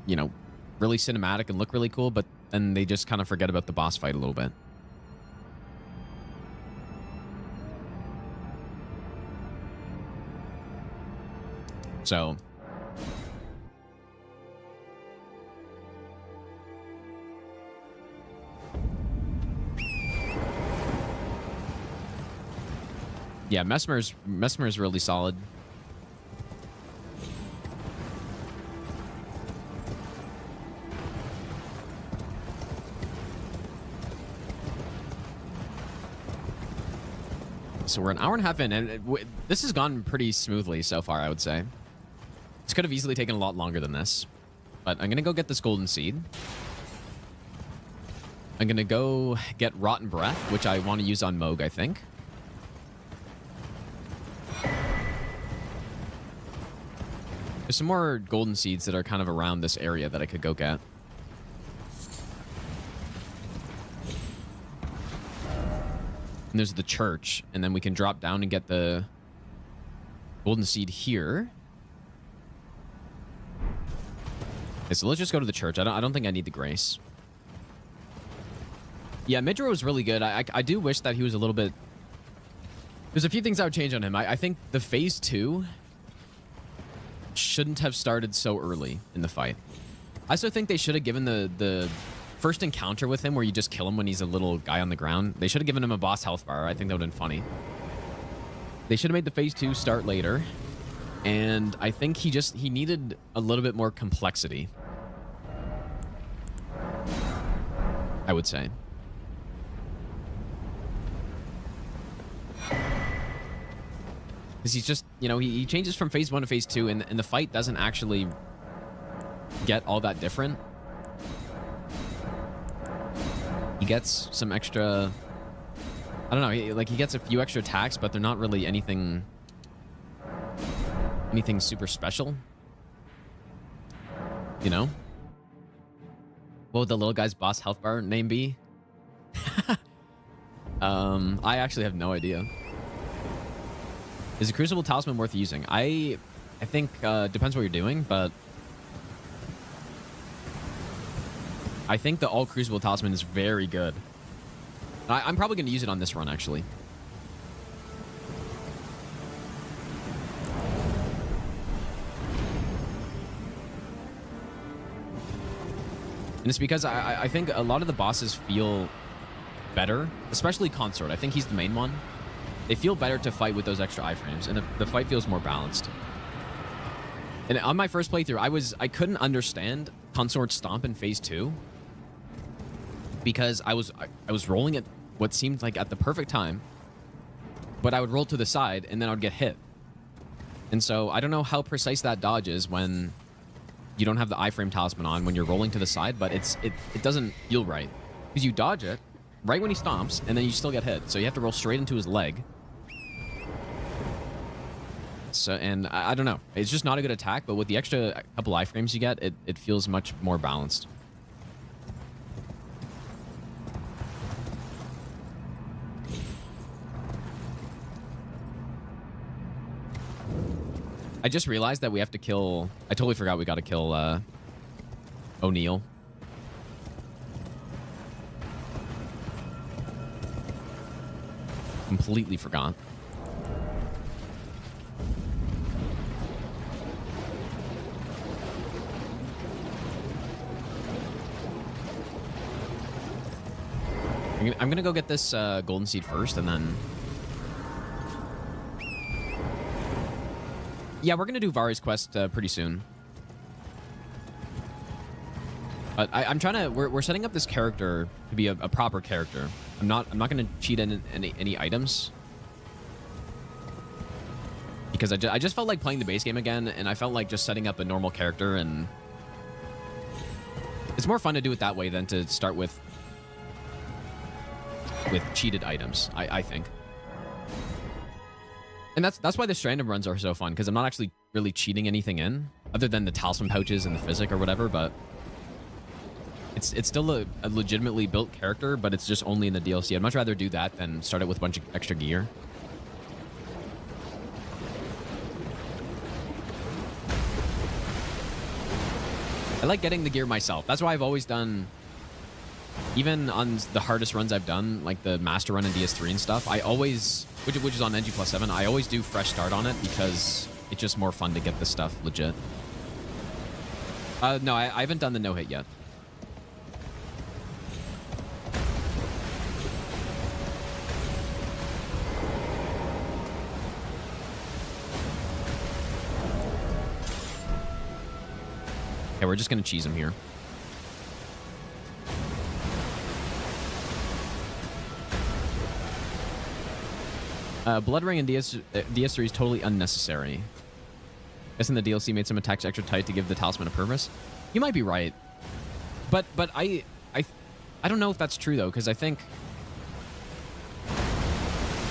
you know, really cinematic and look really cool, but then they just kind of forget about the boss fight a little bit. So, Yeah, Mesmer's really solid. So we're an hour and a half in, and this has gone pretty smoothly so far, I would say. This could have easily taken a lot longer than this. But I'm going to go get this golden seed. I'm going to go get Rotten Breath, which I want to use on Moog, I think. There's some more golden seeds that are kind of around this area that I could go get. And there's the church, and then we can drop down and get the golden seed here. Okay, so let's just go to the church. I don't think I need the grace. Yeah, Midro was really good. I do wish that he was a little bit... There's a few things I would change on him. I think the phase 2 shouldn't have started so early in the fight. I also think they should have given the first encounter with him where you just kill him when he's a little guy on the ground. They should have given him a boss health bar. I think that would have been funny. They should have made the phase 2 start later. And I think he needed a little bit more complexity, I would say. Because he's just, you know, he changes from phase 1 to phase 2, and the fight doesn't actually get all that different. He gets some extra... I don't know, he gets a few extra attacks, but they're not really anything super special. You know? What would the little guy's boss health bar name be? I actually have no idea. Is a Crucible Talisman worth using? I think depends what you're doing, but I think the All Crucible Talisman is very good. I'm probably going to use it on this run, actually. And it's because I think a lot of the bosses feel better, especially Consort. I think he's the main one. They feel better to fight with those extra iframes, and the fight feels more balanced. And on my first playthrough, I couldn't understand Consort's Stomp in phase 2 because I was rolling at what seemed like at the perfect time, but I would roll to the side and then I would get hit. And so I don't know how precise that dodge is when you don't have the iframe talisman on when you're rolling to the side, but it doesn't feel right because you dodge it right when he stomps and then you still get hit. So you have to roll straight into his leg. So, and I don't know. It's just not a good attack, but with the extra couple iframes you get, it feels much more balanced. I just realized that we have to kill... I totally forgot we got to kill O'Neill. Completely forgot. I'm gonna go get this golden seed first, and then... Yeah, we're gonna do Vari's quest pretty soon. But I'm trying to... We're setting up this character to be a proper character. I'm not gonna cheat in any items. Because I just felt like playing the base game again, and I felt like just setting up a normal character, and... It's more fun to do it that way than to start with cheated items, I think. And that's why the stranded runs are so fun, because I'm not actually really cheating anything in, other than the talisman pouches and the physic or whatever, but it's still a legitimately built character, but it's just only in the DLC. I'd much rather do that than start it with a bunch of extra gear. I like getting the gear myself. That's why I've always done... Even on the hardest runs I've done, like the Master Run and DS3 and stuff, I always, which is on NG+7, I always do fresh start on it because it's just more fun to get this stuff legit. No, I haven't done the no-hit yet. Yeah, we're just gonna cheese him here. Blood Ring in DS3 is totally unnecessary. Guessing the DLC made some attacks extra tight to give the talisman a purpose. You might be right, but I don't know if that's true though, because I think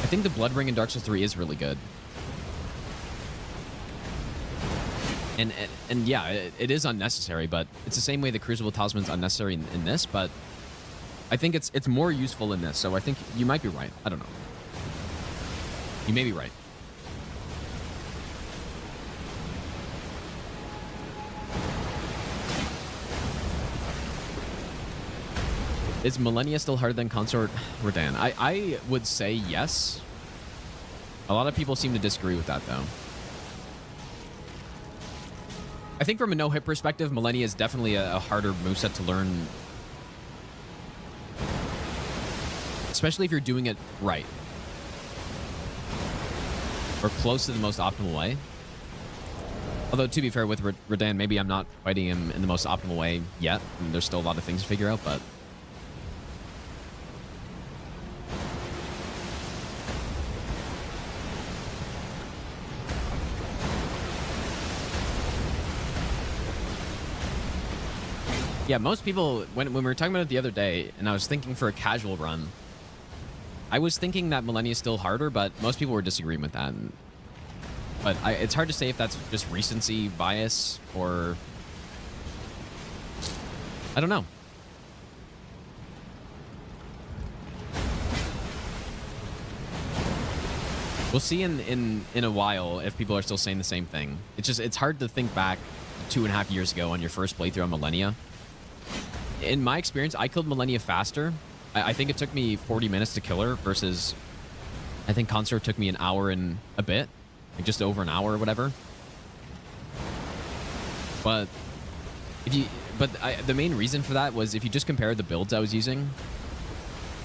the Blood Ring in Dark Souls 3 is really good. And yeah, it is unnecessary, but it's the same way the Crucible Talisman is unnecessary in this, but I think it's more useful in this, so I think you might be right. I don't know. You may be right. Is Millennia still harder than Consort Rodan? I would say yes. A lot of people seem to disagree with that, though. I think from a no-hit perspective, Millennia is definitely a harder moveset to learn. Especially if you're doing it right. Or close to the most optimal way. Although, to be fair, with Rodan, maybe I'm not fighting him in the most optimal way yet. And there's still a lot of things to figure out, but... Yeah, most people, when we were talking about it the other day, and I was thinking for a casual run, I was thinking that Millennia is still harder, but most people were disagreeing with that. But it's hard to say if that's just recency bias or... I don't know. We'll see in a while if people are still saying the same thing. It's hard to think back 2.5 years ago on your first playthrough on Millennia. In my experience, I killed Millennia faster. I think it took me 40 minutes to kill her versus I think Consort took me an hour and a bit, like just over an hour or whatever. But the main reason for that was if you just compare the builds I was using,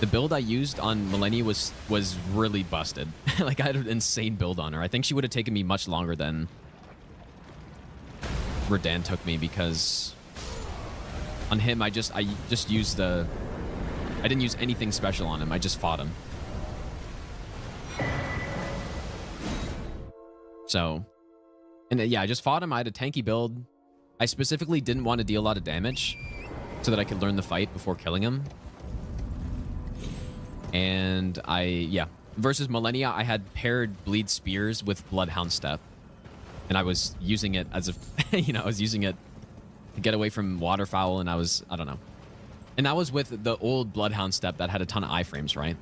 the build I used on Millennia was really busted. Like I had an insane build on her. I think she would have taken me much longer than Rodan took me because on him I just used the... I didn't use anything special on him. I just fought him. So, and yeah, I just fought him. I had a tanky build. I specifically didn't want to deal a lot of damage so that I could learn the fight before killing him. And yeah. Versus Millennia, I had paired Bleed Spears with Bloodhound Step. And I was using it as a, you know, I was using it to get away from Waterfowl, and I don't know. And that was with the old Bloodhound Step that had a ton of iframes, right?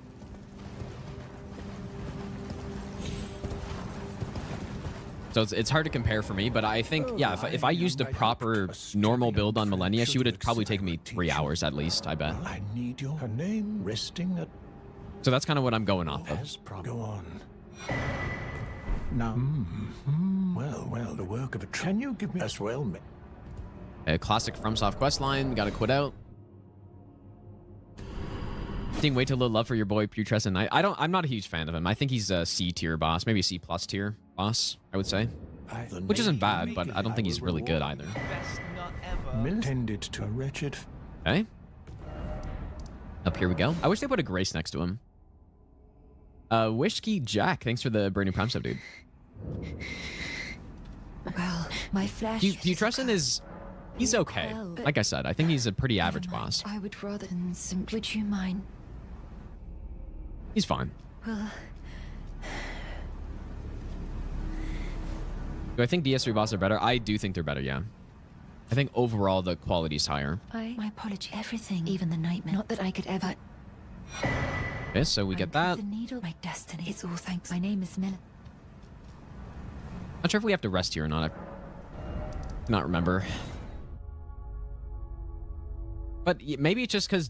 So it's hard to compare for me, but I think, yeah, if I used a proper normal build on Millennia, she would have probably taken me 3 hours at least, I bet. I need her name resting at... So that's kind of what I'm going off of. Go on. Now, well, the work of a... Can you give me as well? A classic FromSoft questline, gotta quit out. Seeing way too little love for your boy Putrescent Knight. I'm not a huge fan of him. I think he's a C tier boss, maybe a C+ tier boss, I would say. Which isn't bad, but I don't think he's really good either. Best nut ever. Intended to a wretched... Okay. Up here we go. I wish they put a Grace next to him. Wishkey Jack, thanks for the brand new Prime sub, dude. Well, my flesh... Putrescent is... He's okay. Like I said, I think he's a pretty average boss. I would rather than simply... Would you mind? He's fine. Well... Do I think DS3 bosses are better? I do think they're better, yeah. I think overall the quality's higher. My apology. Everything, even the nightmare. Not that I could ever... Okay, so we get that. The needle, my destiny. It's all thanks. My name is Miller. Not sure if we have to rest here or not. I cannot remember. But maybe it's just because...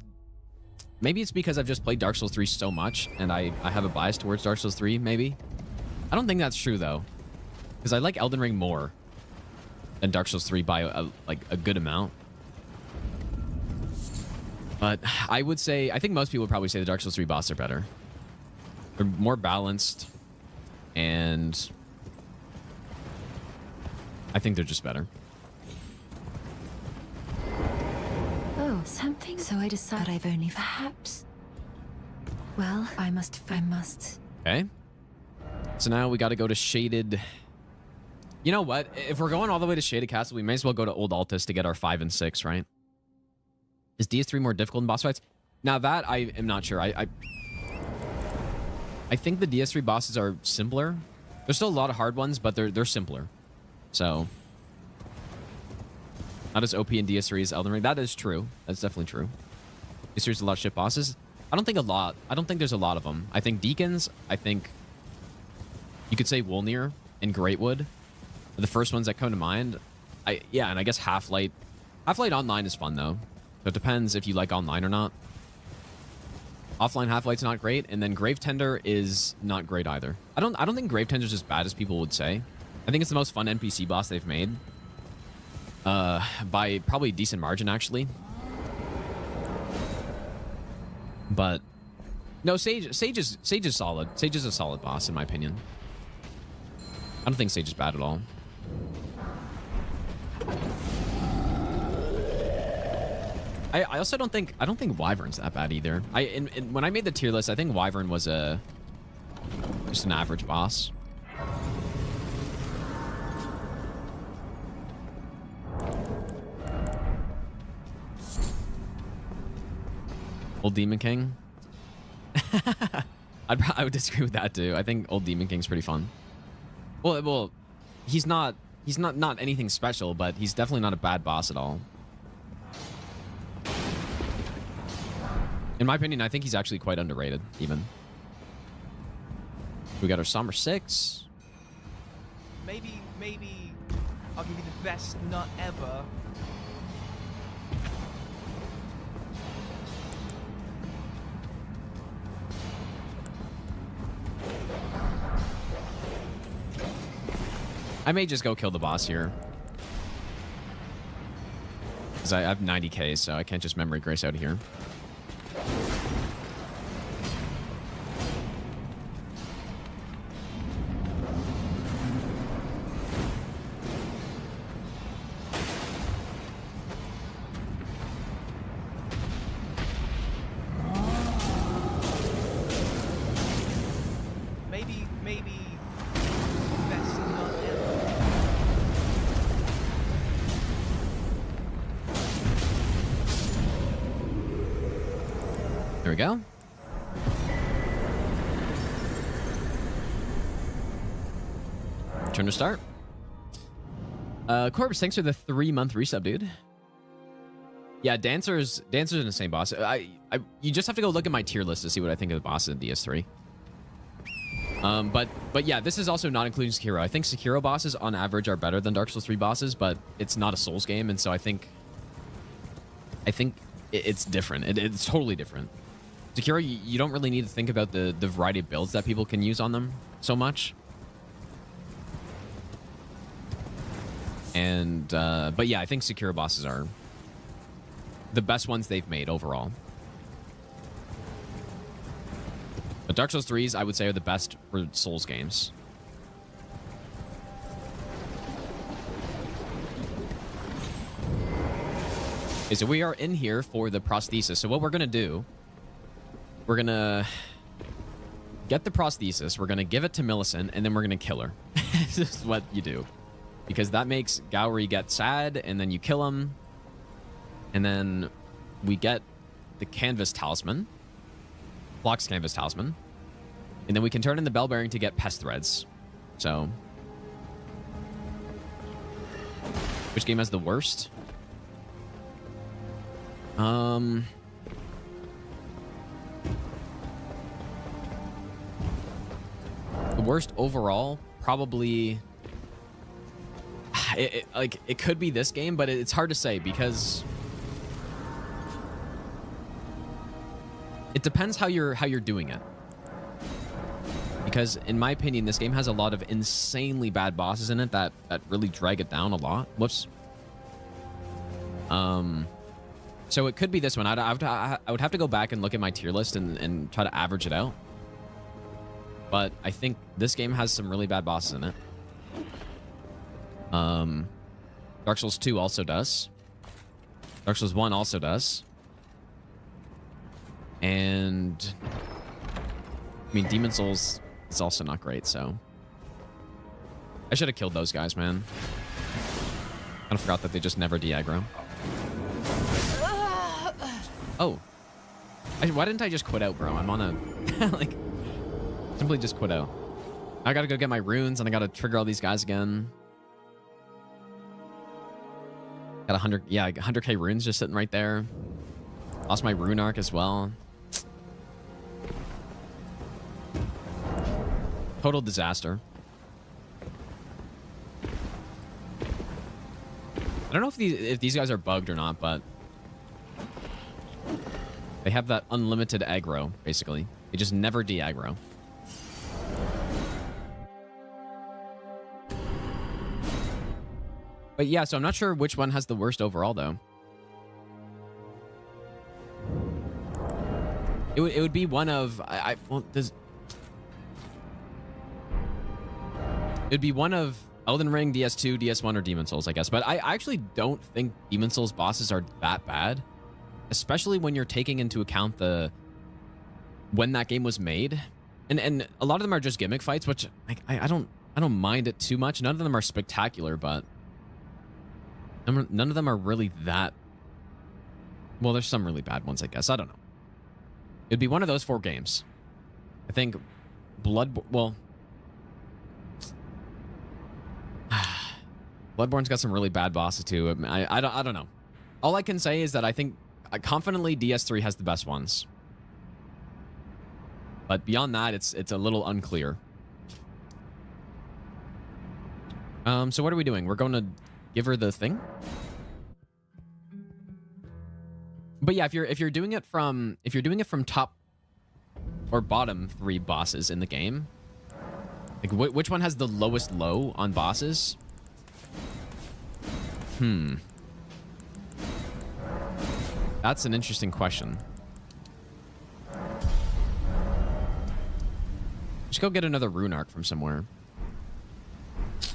Maybe it's because I've just played Dark Souls 3 so much, and I have a bias towards Dark Souls 3, maybe. I don't think that's true, though. Because I like Elden Ring more than Dark Souls 3 by a good amount. But I would say... I think most people would probably say the Dark Souls 3 bosses are better. They're more balanced, and... I think they're just better. Something. So I decided I've only perhaps. Well, I must. Okay. So now we got to go to Shaded. You know what? If we're going all the way to Shaded Castle, we may as well go to Old Altus to get our 5 and 6, right? Is DS3 more difficult in boss fights? Now that I am not sure. I think the DS3 bosses are simpler. There's still a lot of hard ones, but they're simpler. So not as OP in DS3 as Elden Ring. That is true. That's definitely true. DS3 is a lot of shit bosses. I don't think there's a lot of them. I think Deacons, I think you could say Wolnir and Greatwood are the first ones that come to mind. Yeah, and I guess Half-Light. Half-Light Online is fun though. So it depends if you like online or not. Offline Half-Light's not great, and then Gravetender is not great either. I don't think Gravetender's as bad as people would say. I think it's the most fun NPC boss they've made. By probably a decent margin, actually. But no, Sage is solid. Sage is a solid boss in my opinion. I don't think Sage is bad at all. I also don't think Wyvern's that bad either. When I made the tier list, I think Wyvern was just an average boss. Old Demon King. I would disagree with that too. I think Old Demon King's pretty fun. Well, he's not anything special, but he's definitely not a bad boss at all. In my opinion, I think he's actually quite underrated, even. We got our Summer 6. Maybe I'll give you the best nut ever. I may just go kill the boss here. Because I have 90k, so I can't just memory grace out of here. Maybe best nut ever. There we go. Turn to start. Corpse, thanks for the 3-month resub, dude. Yeah, Dancer's an insane boss. You just have to go look at my tier list to see what I think of the bosses in DS3. But yeah, this is also not including Sekiro. I think Sekiro bosses on average are better than Dark Souls 3 bosses, but it's not a Souls game, and so I think it's different. It's totally different. Sekiro, you don't really need to think about the variety of builds that people can use on them so much. And but yeah, I think Sekiro bosses are the best ones they've made overall. But Dark Souls 3s, I would say, are the best for Souls games. Okay, so we are in here for the prosthesis. So what we're going to do, we're going to get the prosthesis, we're going to give it to Millicent, and then we're going to kill her. This is what you do. Because that makes Gowry get sad, and then you kill him. And then we get the Canvas Talisman. Flock's Canvas Talisman. And then we can turn in the Bell Bearing to get Pest Threads. So. Which game has the worst? The worst overall, probably... It could be this game, but it's hard to say because... It depends how you're doing it. Because in my opinion, this game has a lot of insanely bad bosses in it that really drag it down a lot. Whoops. So it could be this one. I would have to go back and look at my tier list and try to average it out. But I think this game has some really bad bosses in it. Dark Souls 2 also does. Dark Souls 1 also does. And I mean, Demon Souls is also not great, so I should have killed those guys, man. Kind of forgot that they just never de-aggro. Oh. Why didn't I just quit out, bro? I'm on a... like, simply just quit out. I gotta go get my runes, and I gotta trigger all these guys again. Got 100... Yeah, 100k runes just sitting right there. Lost my rune arc as well. Total disaster. I don't know if these guys are bugged or not, but they have that unlimited aggro, basically. They just never de-aggro. But yeah, so I'm not sure which one has the worst overall, though. It would be one of... well, it'd be one of Elden Ring, DS2, DS1, or Demon Souls, I guess. But I actually don't think Demon Souls bosses are that bad. Especially when you're taking into account when that game was made. And a lot of them are just gimmick fights, which I don't mind it too much. None of them are spectacular, but none of them are really that... Well, there's some really bad ones, I guess. I don't know. It'd be one of those 4 games. I think Bloodborne... Bloodborne's got some really bad bosses too. I don't know. All I can say is that I think confidently DS3 has the best ones. But beyond that, it's a little unclear. So what are we doing? We're going to give her the thing? But yeah, if you're doing it from top or bottom 3 bosses in the game, like which one has the lowest low on bosses? That's an interesting question. Just go get another rune arc from somewhere.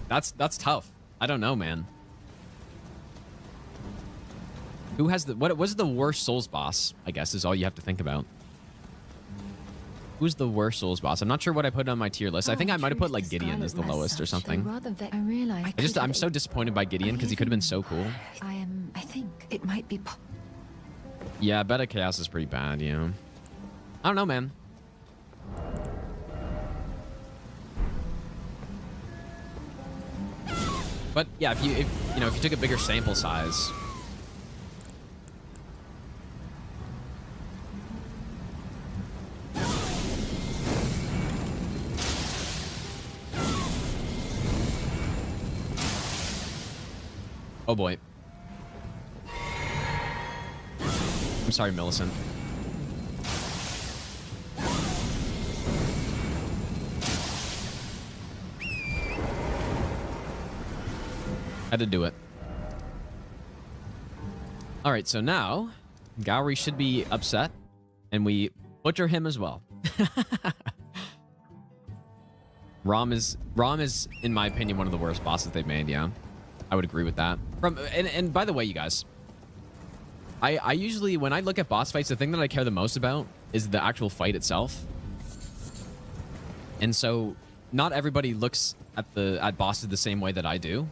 That's tough. I don't know, man. Who has what was the worst Souls boss, I guess, is all you have to think about. Who's the worst Souls boss? I'm not sure what I put on my tier list. I think I might have put like Gideon as the lowest or something. I'm so disappointed by Gideon because he could have been so cool. I think it might be... Yeah, Beta Chaos is pretty bad, you know. I don't know, man. But yeah, if you took a bigger sample size... Oh boy. I'm sorry, Millicent. Had to do it. Alright, so now Gowry should be upset, and we butcher him as well. Rom is, in my opinion, one of the worst bosses they've made, yeah. I would agree with that. And by the way, you guys, I usually, when I look at boss fights, the thing that I care the most about is the actual fight itself. And so not everybody looks at bosses the same way that I do.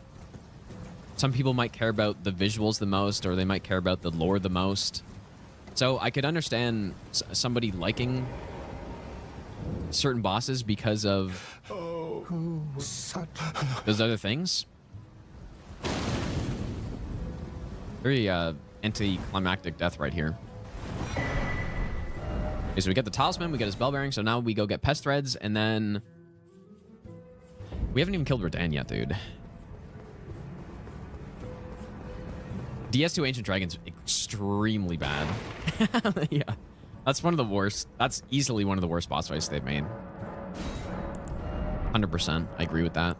Some people might care about the visuals the most, or they might care about the lore the most. So I could understand somebody liking certain bosses because of those other things. Very anticlimactic death right here. Okay, so we get the talisman, we get his bell bearing, so now we go get pest threads, and then we haven't even killed Radan yet, dude. DS2 Ancient Dragon's extremely bad. Yeah, that's one of the worst. That's easily one of the worst boss fights they've made. 100%, I agree with that.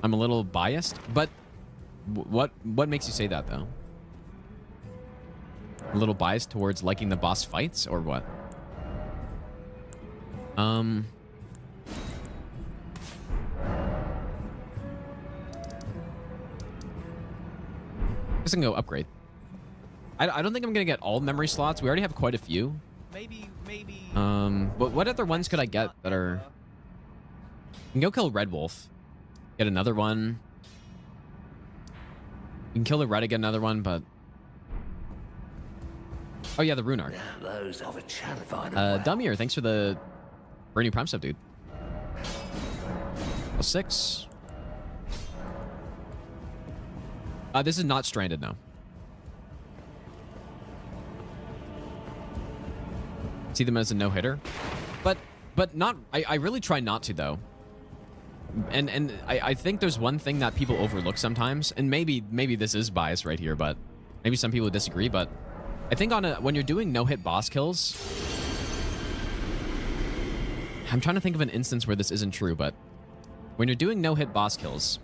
I'm a little biased, but what makes you say that, though? A little biased towards liking the boss fights, or what? guess I can go upgrade. I don't think I'm gonna get all memory slots. We already have quite a few. Maybe. What other ones could I get that are? You can go kill Red Wolf. Get another one. You can kill the Red, get another one, but. Oh yeah, the Rune Arc. Those of a chalified. Dummier, thanks for the brand new Prime stuff, dude. +6. This is not stranded now. See them as a no-hitter, but not. I really try not to though. And I think there's one thing that people overlook sometimes, and maybe this is bias right here, but maybe some people disagree. But I think when you're doing no-hit boss kills, I'm trying to think of an instance where this isn't true, but when you're doing no-hit boss kills,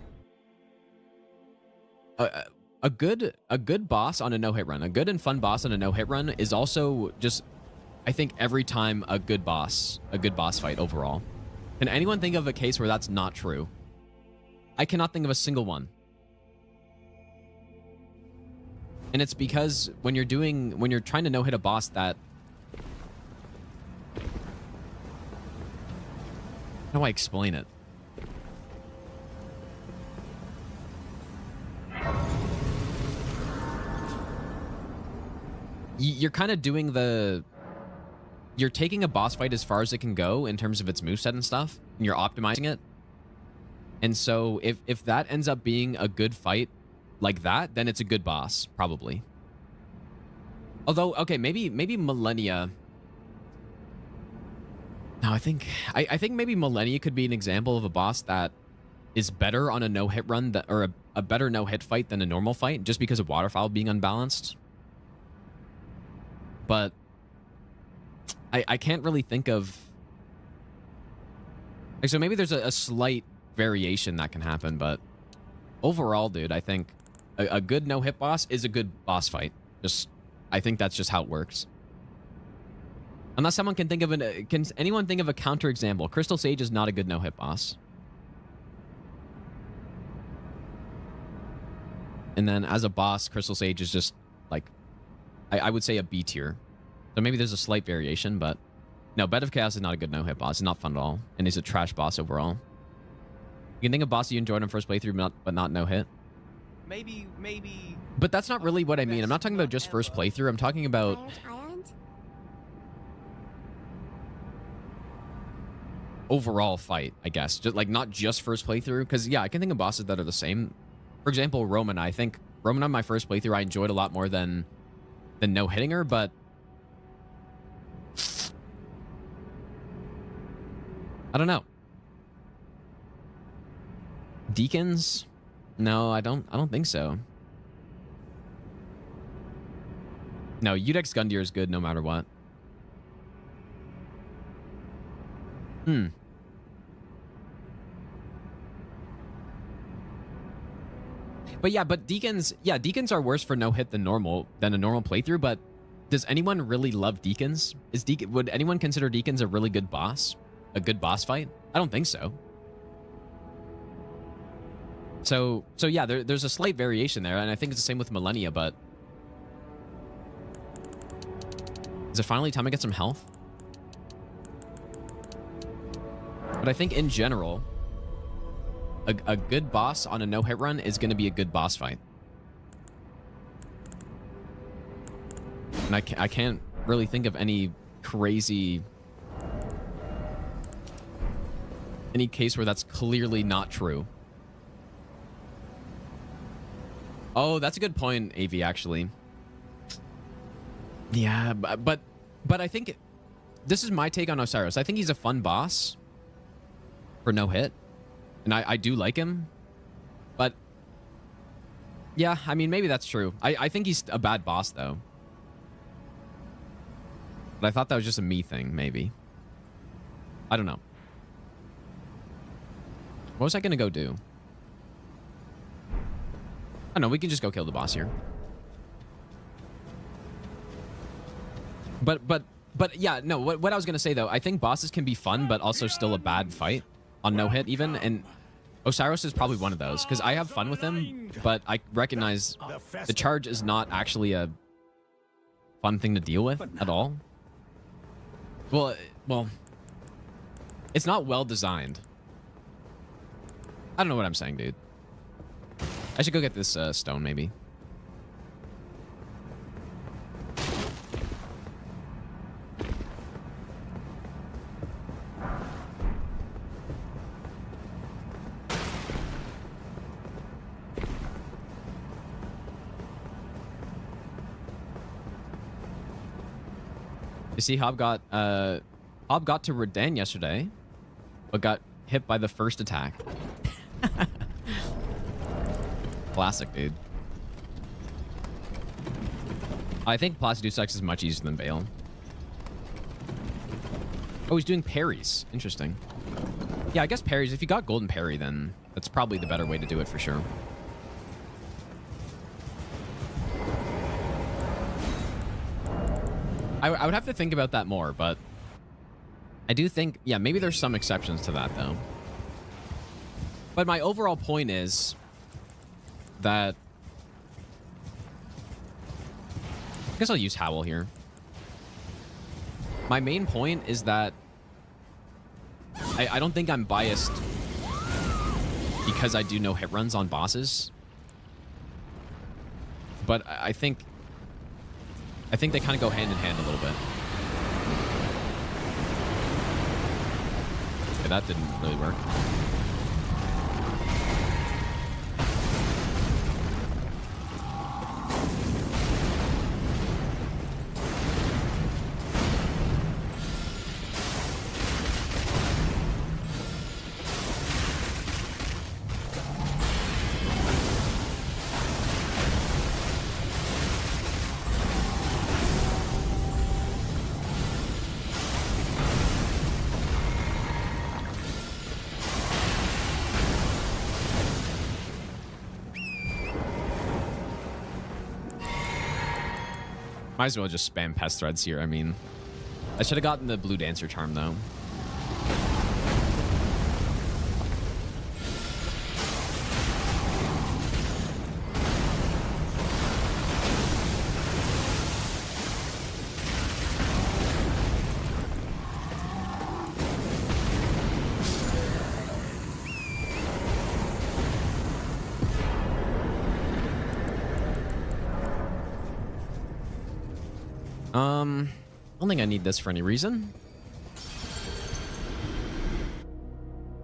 a good boss on a no-hit run, a good and fun boss on a no-hit run is also just, I think, every time a good boss fight overall. Can anyone think of a case where that's not true? I cannot think of a single one. And it's because when you're trying to no-hit a boss that... How do I explain it? You're kind of doing the... You're taking a boss fight as far as it can go in terms of its moveset and stuff, and you're optimizing it. And so if that ends up being a good fight like that, then it's a good boss, probably. Although, okay, maybe Millennia... No, I think maybe Millennia could be an example of a boss that is better on a no-hit run, or a better no-hit fight than a normal fight, just because of Waterfowl being unbalanced. But... I can't really think of... Like, so maybe there's a slight variation that can happen, but overall, dude, I think a good no-hit boss is a good boss fight. I think that's just how it works. Unless someone can think of can anyone think of a counterexample? Crystal Sage is not a good no-hit boss. And then as a boss, Crystal Sage is just like, I would say a B tier. So maybe there's a slight variation, but no, Bed of Chaos is not a good no-hit boss. It's not fun at all, and he's a trash boss overall. You can think of boss you enjoyed on first playthrough, but not no-hit. Maybe. But that's not really what I mean. I'm not talking about just first playthrough. I'm talking about overall fight, I guess. Just like not just first playthrough, because yeah, I can think of bosses that are the same. For example, Romana. I think Romana, my first playthrough, I enjoyed a lot more than no-hitting her, but I don't know. Deacons? No, I don't think so. No, Udex Gundyr is good no matter what. But yeah, deacons are worse for no hit than a normal playthrough, but does anyone really love deacons? Would anyone consider deacons a really good boss? A good boss fight? I don't think so. So yeah, there's a slight variation there, and I think it's the same with Millennia, but... Is it finally time to get some health? But I think in general, a good boss on a no-hit run is going to be a good boss fight. And I can't really think of any crazy... Any case where that's clearly not true. Oh, that's a good point, AV, actually. Yeah, but I think... This is my take on Osiris. I think he's a fun boss for no hit. And I do like him. But... Yeah, I mean, maybe that's true. I think he's a bad boss, though. But I thought that was just a me thing, maybe. I don't know. What was I going to go do? I don't know. We can just go kill the boss here. But yeah, no. What I was going to say, though, I think bosses can be fun, but also still a bad fight on no hit even. And Osiris is probably one of those, because I have fun with him, but I recognize the charge is not actually a fun thing to deal with at all. Well, it's not well designed. I don't know what I'm saying, dude. I should go get this stone, maybe. You see, Hob got to Redan yesterday, but got hit by the first attack. Classic, dude. I think Placidusax is much easier than Bale. Oh, he's doing parries. Interesting. Yeah, I guess parries. If you got golden parry, then that's probably the better way to do it for sure. I would have to think about that more, but I do think, yeah, maybe there's some exceptions to that, though. But my overall point is that... I guess I'll use Howl here. My main point is that I don't think I'm biased because I do no hit runs on bosses. But I think they kind of go hand in hand a little bit. Okay, that didn't really work. Might as well just spam pest threads here. I mean, I should have gotten the blue dancer charm, though. I don't think I need this for any reason.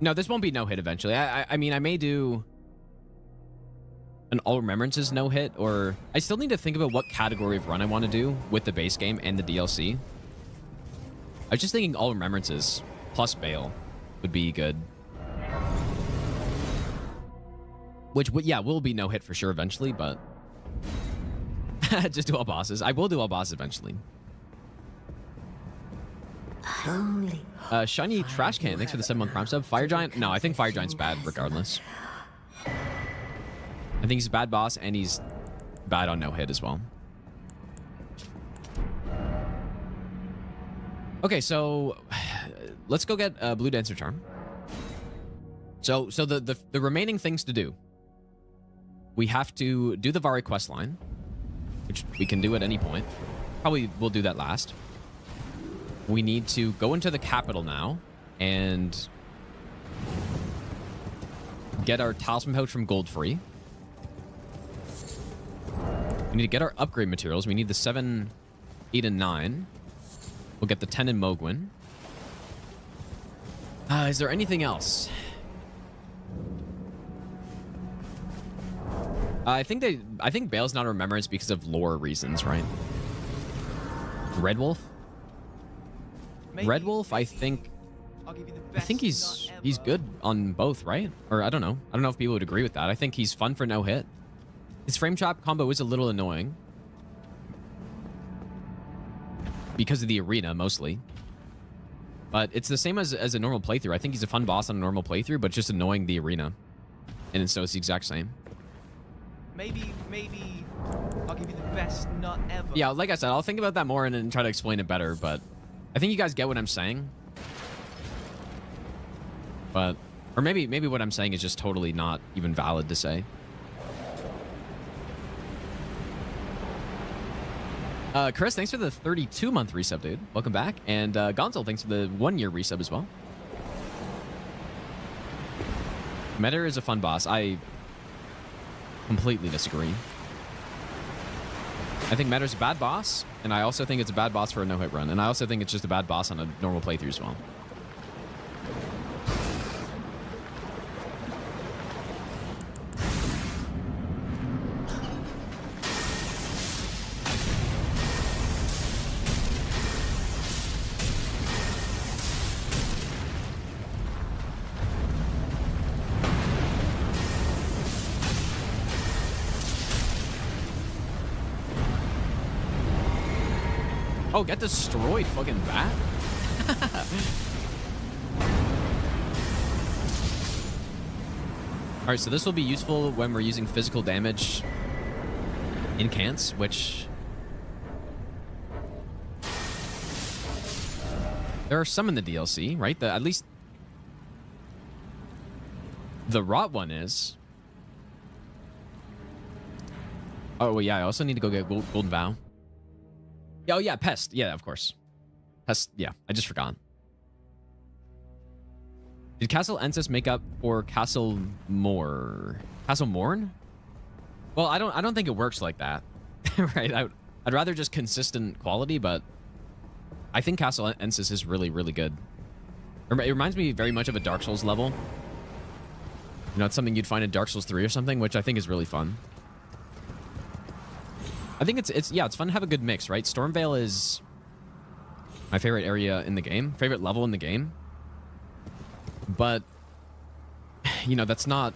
No, this won't be no hit eventually. I mean, I may do an All Remembrances no hit, or I still need to think about what category of run I want to do with the base game and the DLC. I was just thinking All Remembrances plus Bale would be good. Which, yeah, will be no hit for sure eventually, but just do all bosses. I will do all bosses eventually. Shiny Trash Can, thanks for the 7-month Prime sub. Fire Giant? No, I think Fire Giant's bad regardless. I think he's a bad boss, and he's bad on no-hit as well. Okay, so let's go get Blue Dancer Charm. So the remaining things to do. We have to do the Vari quest line, which we can do at any point. Probably we'll do that last. We need to go into the capital now and get our talisman pouch from Goldfree. We need to get our upgrade materials. We need the 7, 8, and 9. We'll get the 10 in Mogwin. Is there anything else? I think Bale's not a remembrance because of lore reasons, right? Red Wolf? Maybe, Red Wolf, I think he's good on both, right? Or I don't know. I don't know if people would agree with that. I think he's fun for no hit. His frame trap combo is a little annoying because of the arena mostly. But it's the same as a normal playthrough. I think he's a fun boss on a normal playthrough, but just annoying the arena. And so it's the exact same. Maybe I'll give you the best nut ever. Yeah, like I said, I'll think about that more and then try to explain it better, but I think you guys get what I'm saying. But Or maybe what I'm saying is just totally not even valid to say. Chris, thanks for the 32-month resub, dude. Welcome back. And Gonzalo, thanks for the 1-year resub as well. Metter is a fun boss. I completely disagree. I think Metter's a bad boss, and I also think it's a bad boss for a no-hit run. And I also think it's just a bad boss on a normal playthrough as well. Oh, get destroyed, fucking bat. All right, so this will be useful when we're using physical damage in cants, which there are some in the DLC, right? At least the rot one is. Oh, well, yeah, I also need to go get Golden Vow. Oh, yeah, Pest. Yeah, of course. Pest, yeah, I just forgot. Did Castle Ensis make up for Castle Morn? Castle Morn? Well, I don't think it works like that. Right? I'd rather just consistent quality, but I think Castle Ensis is really, really good. It reminds me very much of a Dark Souls level. You know, it's something you'd find in Dark Souls 3 or something, which I think is really fun. I think it's fun to have a good mix, right? Stormvale is my favorite area in the game, favorite level in the game. But, you know, that's not...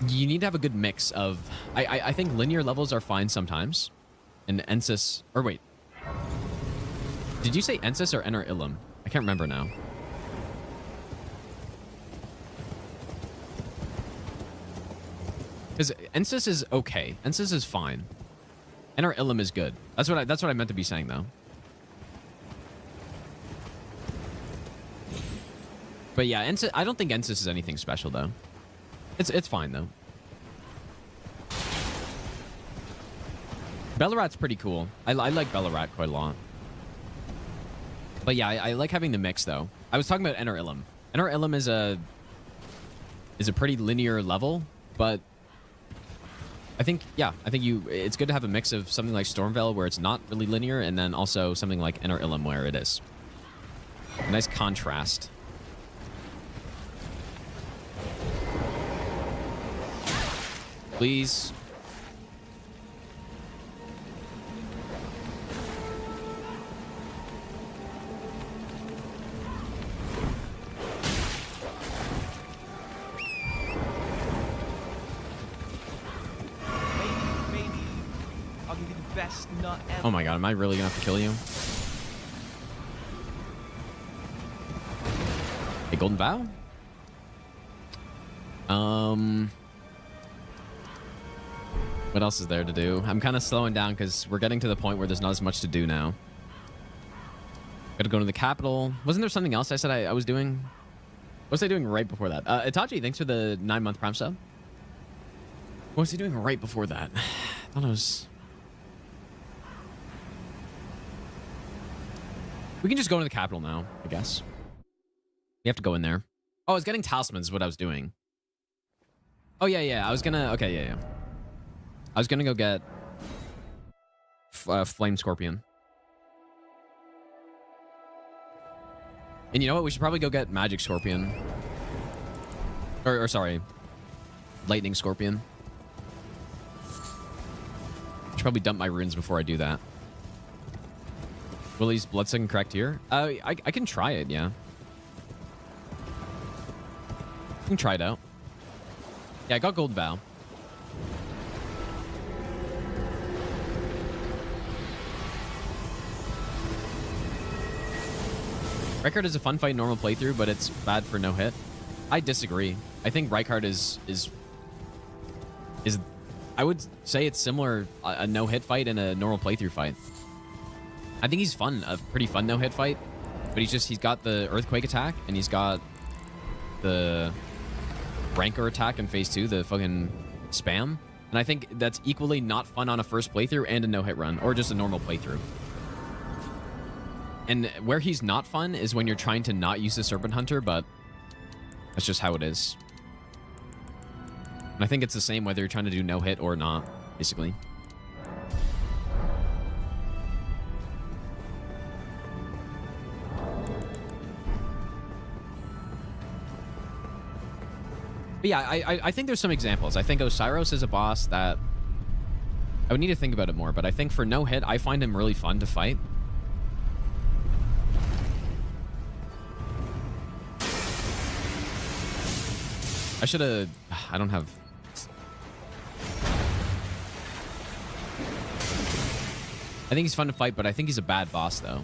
You need to have a good mix of... I think linear levels are fine sometimes. And Ensis... Or wait. Did you say Ensis or Enter Ilum? I can't remember now. Because Ensis is okay. Ensis is fine. Enter Ilum is good. That's what I meant to be saying, though. But yeah, Ensis, I don't think Ensis is anything special, though. It's fine, though. Bellarat's pretty cool. I like Bellarat quite a lot. But yeah, I like having the mix, though. I was talking about Enter Ilum. Enter Ilum is a pretty linear level, but I think it's good to have a mix of something like Stormvale where it's not really linear, and then also something like Enter Ilum where it is. A nice contrast. Please. Oh my god, am I really gonna have to kill you? Hey, Golden Vow? What else is there to do? I'm kind of slowing down because we're getting to the point where there's not as much to do now. Gotta go to the capital. Wasn't there something else I said I was doing? What was I doing right before that? Itachi, thanks for the 9-month Prime sub. What was he doing right before that? I thought it was... We can just go into the capital now, I guess. We have to go in there. Oh, I was getting talismans is what I was doing. Oh, yeah. I was gonna... Okay, yeah. I was gonna go get... Flame Scorpion. And you know what? We should probably go get Magic Scorpion. Or sorry. Lightning Scorpion. I should probably dump my runes before I do that. Willie's Bloodsucking correct here? I can try it, yeah. I can try it out. Yeah, I got Golden Vow. Rykard is a fun fight in normal playthrough, but it's bad for no hit. I disagree. I think Rykard is I would say it's similar a no hit fight and a normal playthrough fight. I think he's fun, a pretty fun no hit fight, but he's got the earthquake attack and he's got the Ranker attack in Phase 2, the fucking spam. And I think that's equally not fun on a first playthrough and a no-hit run, or just a normal playthrough. And where he's not fun is when you're trying to not use the Serpent Hunter, but that's just how it is. And I think it's the same whether you're trying to do no-hit or not, basically. But yeah, I think there's some examples. I think Osiris is a boss that I would need to think about it more, but I think for no-hit, I find him really fun to fight. I should have... I don't have... I think he's fun to fight, but I think he's a bad boss, though.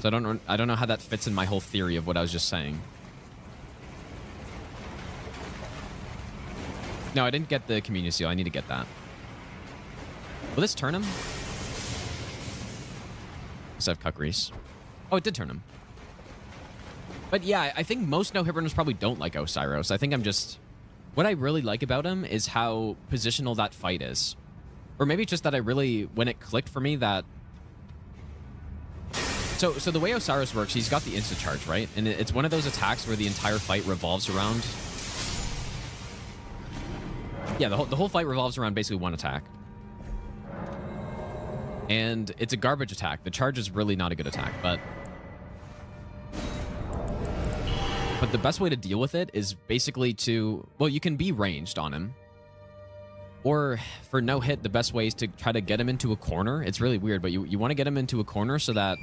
So I don't know how that fits in my whole theory of what I was just saying. No, I didn't get the communion seal. I need to get that. Will this turn him? Let's have Cuckrease. Oh, it did turn him. But yeah, I think most no-hit runners probably don't like Osiris. I think I'm just... What I really like about him is how positional that fight is. Or maybe just that I really... When it clicked for me that... So the way Osiris works, he's got the insta-charge, right? And it's one of those attacks where the entire fight revolves around... Yeah, the whole fight revolves around basically one attack. And it's a garbage attack. The charge is really not a good attack, but the best way to deal with it is basically to... Well, you can be ranged on him. Or for no hit, the best way is to try to get him into a corner. It's really weird, but you want to get him into a corner so that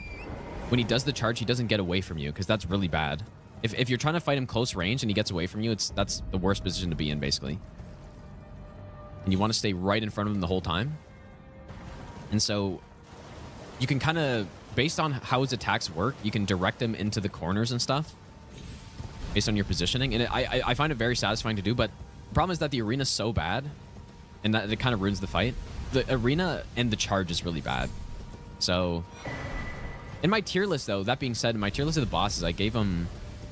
when he does the charge, he doesn't get away from you, because that's really bad. If you're trying to fight him close range and he gets away from you, that's the worst position to be in, basically. And you want to stay right in front of him the whole time. And so you can kind of, based on how his attacks work, you can direct him into the corners and stuff based on your positioning. And I find it very satisfying to do, but the problem is that the arena's so bad and that it kind of ruins the fight. The arena and the charge is really bad. So in my tier list, though, that being said, in my tier list of the bosses, I gave him,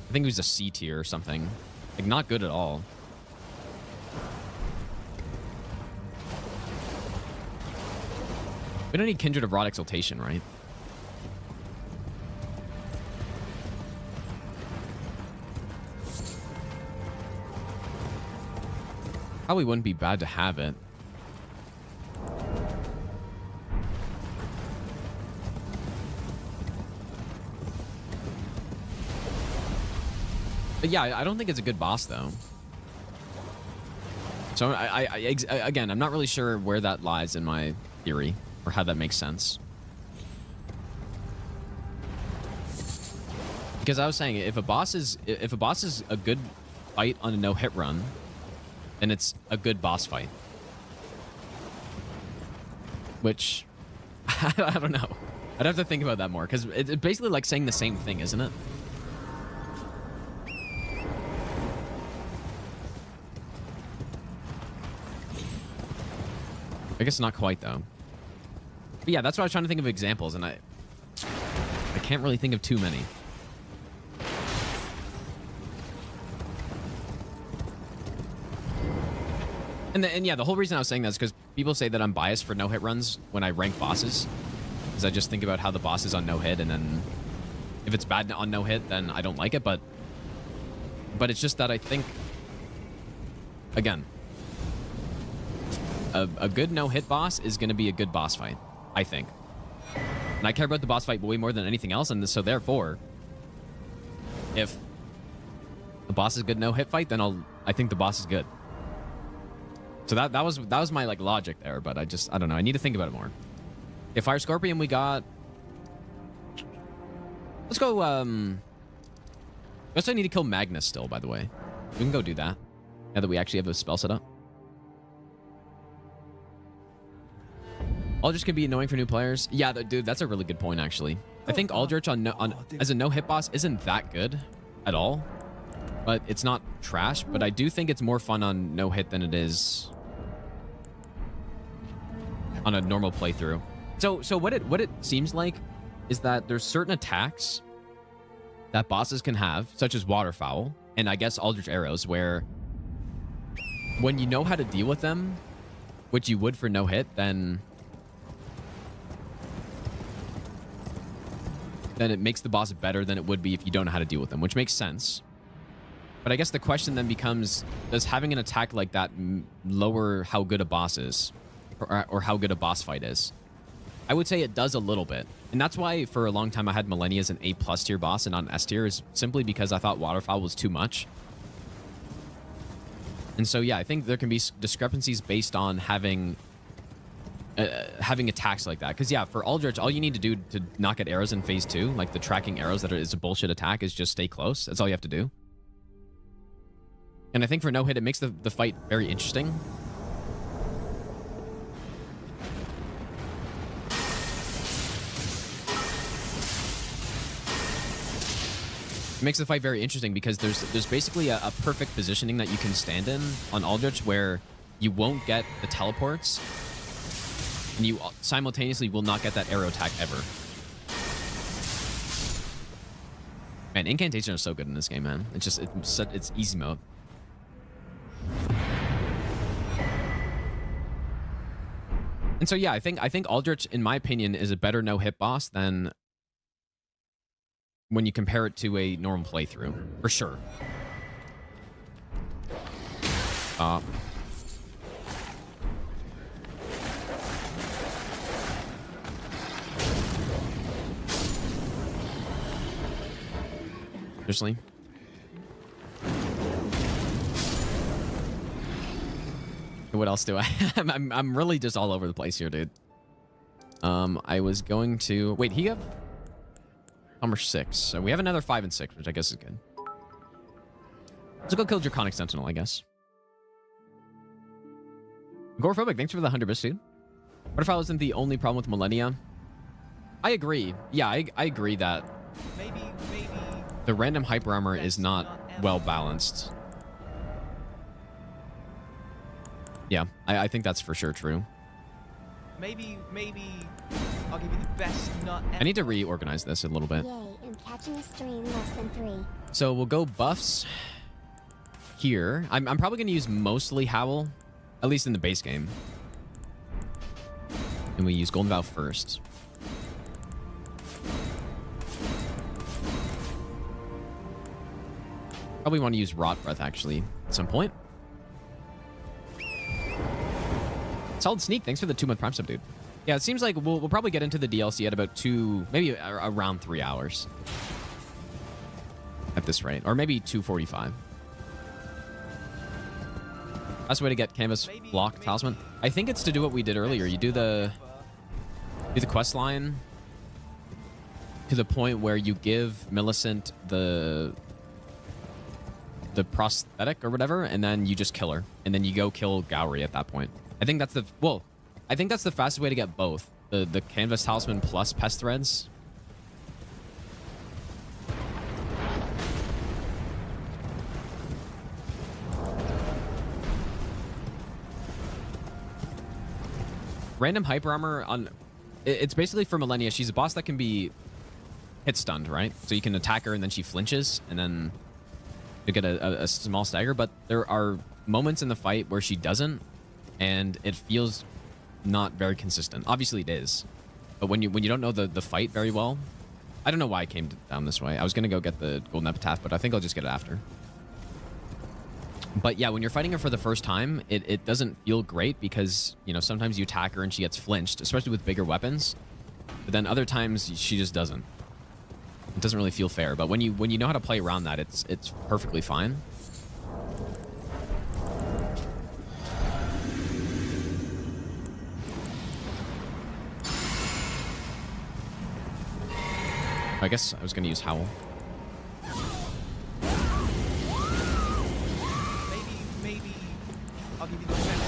I think it was a C tier or something. Like, not good at all. We don't need Kindred of Rod Exaltation, right? Probably wouldn't be bad to have it. But yeah, I don't think it's a good boss, though. So again, I'm not really sure where that lies in my theory, or how that makes sense. Because I was saying, if a boss is a good fight on a no-hit run, then it's a good boss fight. Which, I don't know. I'd have to think about that more, because it's basically like saying the same thing, isn't it? I guess not quite, though. But yeah, that's why I was trying to think of examples, and I can't really think of too many. And yeah, the whole reason I was saying that is because people say that I'm biased for no-hit runs when I rank bosses. Because I just think about how the boss is on no-hit, and then if it's bad on no-hit, then I don't like it. But it's just that I think, again, a good no-hit boss is going to be a good boss fight, I think. And I care about the boss fight way more than anything else, and so therefore, if the boss is a good no-hit fight, then I think the boss is good. So that was my like logic there, but I don't know. I need to think about it more. Okay, Fire Scorpion we got. Let's go. I guess I need to kill Magnus still, by the way. We can go do that now that we actually have a spell set up. Aldrich can be annoying for new players. Yeah, dude, that's a really good point, actually. I think Aldrich as a no-hit boss isn't that good at all. But it's not trash, but I do think it's more fun on no-hit than it is on a normal playthrough. So what it seems like is that there's certain attacks that bosses can have, such as Waterfowl, and I guess Aldrich Arrows, where when you know how to deal with them, which you would for no hit, then it makes the boss better than it would be if you don't know how to deal with them, which makes sense. But I guess the question then becomes, does having an attack like that lower how good a boss is, or how good a boss fight is? I would say it does a little bit. And that's why for a long time I had Millennia as an A+ tier boss and not an S tier, is simply because I thought Waterfowl was too much. And so, yeah, I think there can be discrepancies based on having attacks like that. Because, yeah, for Aldrich, all you need to do to not get arrows in phase 2, like the tracking arrows that is a bullshit attack, is just stay close. That's all you have to do. And I think for no hit, it makes the fight very interesting. It makes the fight very interesting because there's basically a perfect positioning that you can stand in on Aldrich where you won't get the teleports and you simultaneously will not get that arrow attack ever. Man, incantations are so good in this game, man. It's just it's easy mode. And so yeah, I think Aldrich, in my opinion, is a better no-hit boss than when you compare it to a normal playthrough, for sure. Seriously. What else do I have? I'm really just all over the place here, dude. I was going to... Wait, he have... Number 6. So we have another 5 and 6, which I guess is good. Let's go kill Draconic Sentinel, I guess. Agoraphobic, thanks for the 100 bits, dude. Waterfowl isn't the only problem with Millennia. I agree. Yeah, I agree that Maybe the random hyper armor is not well balanced. Yeah, I think that's for sure true. Maybe I'll give you the best nut ever. I need to reorganize this a little bit. Yay, I'm catching a stream less than 3. So we'll go buffs here. I'm probably going to use mostly Howl, at least in the base game. And we use Golden Vow first. Probably want to use Rot Breath, actually, at some point. Solid Sneak, thanks for the 2-month Prime sub, dude. Yeah, it seems like we'll probably get into the DLC at about 2, maybe around 3 hours. At this rate. Or maybe 2:45. Best way to get Canvas Block Talisman. I think it's to do what we did earlier. You do the quest line to the point where you give Millicent the prosthetic or whatever, and then you just kill her. And then you go kill Gowry at that point. I think that's the... Well, I think that's the fastest way to get both. The Canvas Talisman plus Pest Threads. Random hyper armor on... It's basically for Millennia. She's a boss that can be hit stunned, right? So you can attack her and then she flinches and then you get a small stagger. But there are moments in the fight where she doesn't, and it feels not very consistent. Obviously it is, but when you don't know the fight very well... I don't know why I came down this way. I was gonna go get the Golden Epitaph, but I think I'll just get it after. But yeah, when you're fighting her for the first time, it doesn't feel great because, you know, sometimes you attack her and she gets flinched, especially with bigger weapons. But then other times she just doesn't. It doesn't really feel fair. But when you know how to play around that, it's perfectly fine. I guess I was going to use Howl. Maybe I'll give you the best.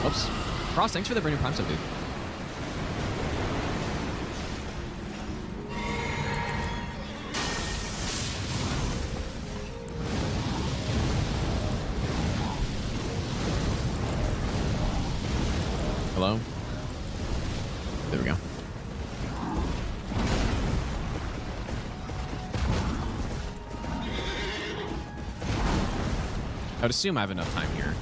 Oops. Frost, thanks for the brand new Prime sub, dude. Hello? There we go. I would assume I have enough time here.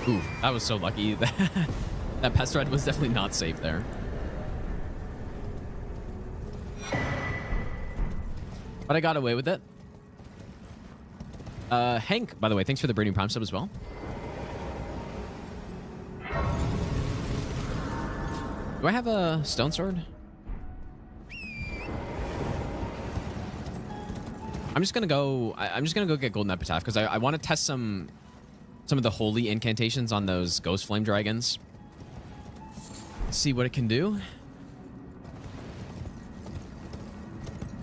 Ooh, that was so lucky. That pest thread was definitely not safe there. But I got away with it. Hank, by the way, thanks for the Brady Prime sub as well. Do I have a stone sword? I'm just gonna go get Golden Epitaph because I want to test some of the holy incantations on those ghost flame dragons. See what it can do.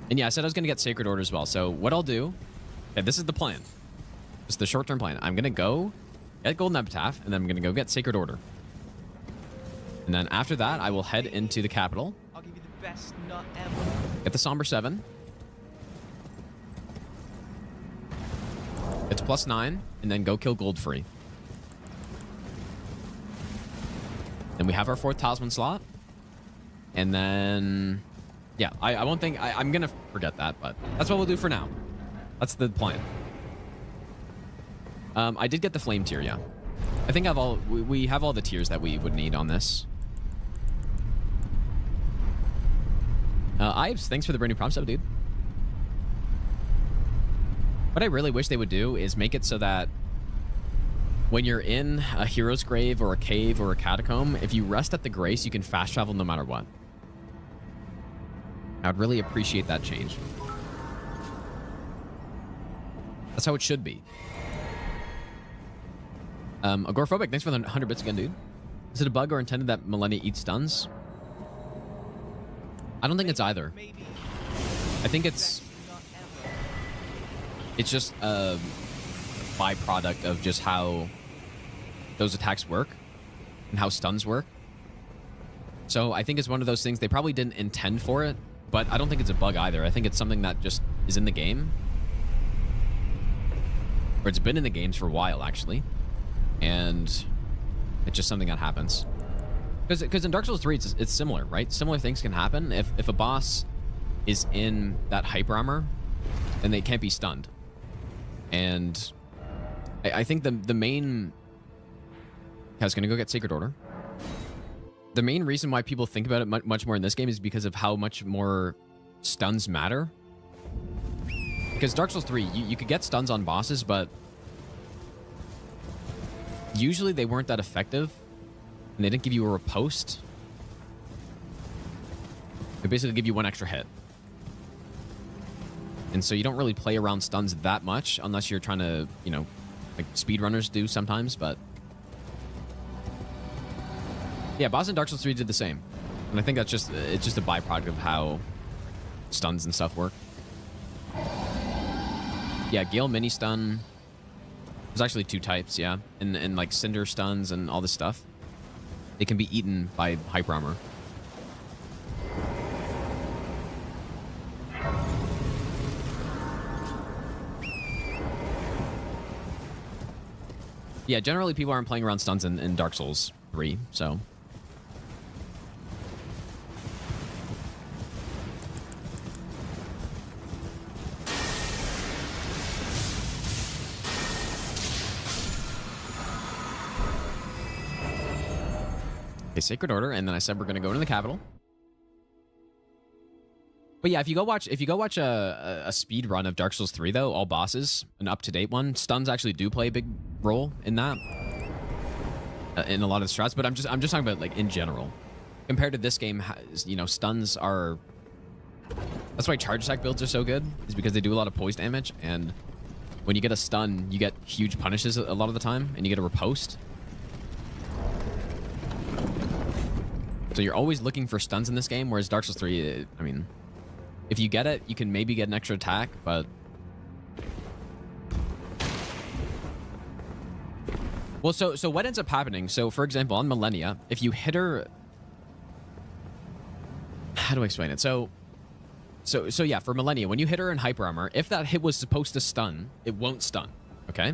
And yeah, I said I was gonna get Sacred Order as well. So what I'll do, okay, this is the plan. This is the short-term plan. I'm gonna go get Golden Epitaph, and then I'm gonna go get Sacred Order. And then after that, I will head into the capital. I'll give you the best nut ever. Get the Somber 7. It's +9, and then go kill Goldfree. Then we have our 4th Talisman slot. And then... yeah, I won't think... I'm going to forget that, but that's what we'll do for now. That's the plan. I did get the Flame tier, yeah. I think we have all the tiers that we would need on this. Ives, thanks for the brand new prompt sub, dude. What I really wish they would do is make it so that when you're in a hero's grave or a cave or a catacomb, if you rest at the Grace, you can fast travel no matter what. I would really appreciate that change. That's how it should be. Agoraphobic, thanks for the 100 bits again, dude. Is it a bug or intended that Millennia eats stuns? I don't think it's either. I think it's just a byproduct of just how those attacks work and how stuns work. So I think it's one of those things they probably didn't intend for it, but I don't think it's a bug either. I think it's something that just is in the game. Or it's been in the games for a while, actually. And it's just something that happens. Because in Dark Souls 3, it's similar, right? Similar things can happen. If a boss is in that hyper armor, then they can't be stunned. And I think the main... I was going to go get Sacred Order. The main reason why people think about it much more in this game is because of how much more stuns matter. Because Dark Souls 3, you could get stuns on bosses, but usually they weren't that effective, and they didn't give you a riposte. They basically give you one extra hit. And so you don't really play around stuns that much unless you're trying to, you know, like speedrunners do sometimes, but... yeah, boss in Dark Souls 3 did the same. And I think that's just, it's just a byproduct of how stuns and stuff work. Yeah, Gale mini stun. There's actually 2 types, yeah. And like cinder stuns and all this stuff. They can be eaten by hyper armor. Yeah, generally people aren't playing around stuns in Dark Souls 3, so... okay, Sacred Order, and then I said we're gonna go into the capital. But yeah, if you go watch a speed run of Dark Souls 3 though, all bosses, an up-to-date one, stuns actually do play a big role in that. In a lot of the strats, but I'm just talking about like in general. Compared to this game, you know, stuns are... that's why charge attack builds are so good, is because they do a lot of poise damage, and when you get a stun, you get huge punishes a lot of the time, and you get a riposte. So you're always looking for stuns in this game, whereas Dark Souls 3, I mean, if you get it, you can maybe get an extra attack, but Well, so what ends up happening? So, for example, on Millennia, if you hit her... How do I explain it? So yeah, for Millennia, when you hit her in Hyper Armor, if that hit was supposed to stun, it won't stun, okay?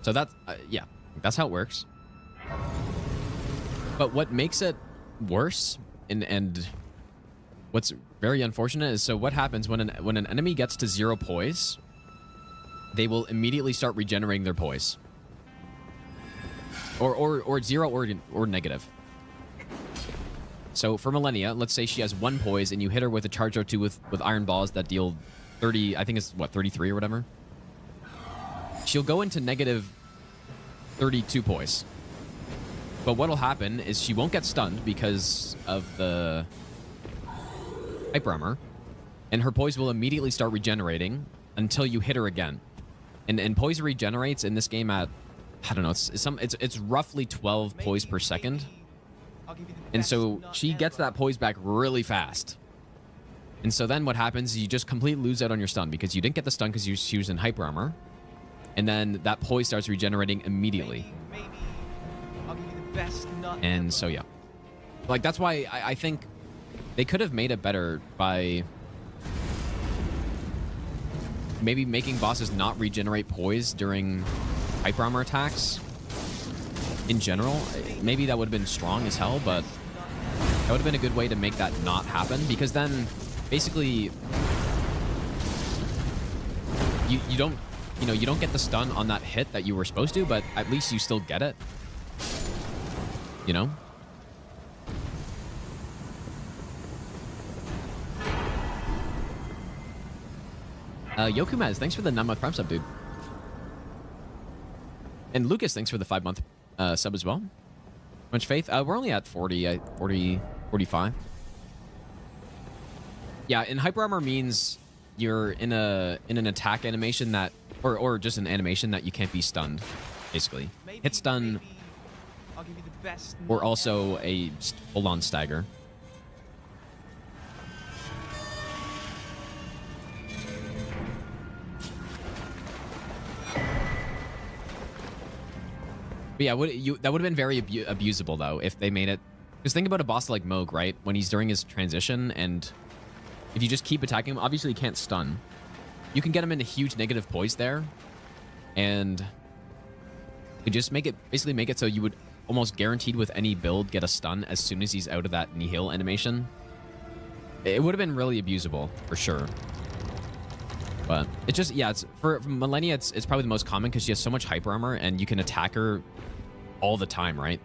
So that's, yeah, that's how it works. But what makes it worse, and what's very unfortunate is, so what happens when an enemy gets to 0 poise, they will immediately start regenerating their poise. Or 0 or negative. So for Millennia, let's say she has 1 poise and you hit her with a charge or 2 with iron balls that deal 30, I think it's what, 33 or whatever. She'll go into negative 32 poise. But what'll happen is she won't get stunned because of the Hyper Armor, and her poise will immediately start regenerating until you hit her again. And poise regenerates in this game at, I don't know, it's roughly 12 poise per second. And so she gets that poise back really fast. And so then what happens is you just completely lose out on your stun because you didn't get the stun because she was in Hyper Armor. And then that poise starts regenerating immediately. Maybe I'll give you the best nut. And so, yeah. Like, that's why I think they could have made it better by maybe making bosses not regenerate poise during Hyper Armor attacks. In general, maybe that would have been strong as hell, but that would have been a good way to make that not happen, because then basically you don't get the stun on that hit that you were supposed to, but at least you still get it. You know? Yokumez, thanks for the 9-month Prime sub, dude. And Lucas, thanks for the 5-month sub as well. Much faith. We're only at 40, 45. Yeah, and Hyper Armor means you're in an attack animation that, or just an animation that you can't be stunned, basically. Hit stun, I'll give you the best or also a full-on stagger. But yeah, that would have been very abusable, though, if they made it... Because think about a boss like Moog, right? When he's during his transition, and if you just keep attacking him, obviously he can't stun. You can get him into huge negative poise there, and you just basically make it so you would almost guaranteed with any build get a stun as soon as he's out of that Nihil animation. It would have been really abusable, for sure. But it just, yeah, it's for Millennia, it's probably the most common because she has so much Hyper Armor and you can attack her all the time, right?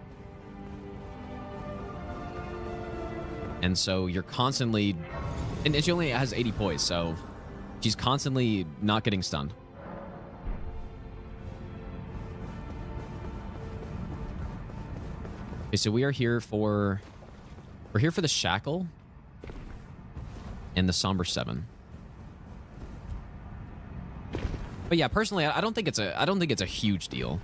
And so you're constantly, and she only has 80 poise, so she's constantly not getting stunned. Okay, so we're here for the Shackle and the Somber 7. But yeah, personally, I don't think it's a huge deal.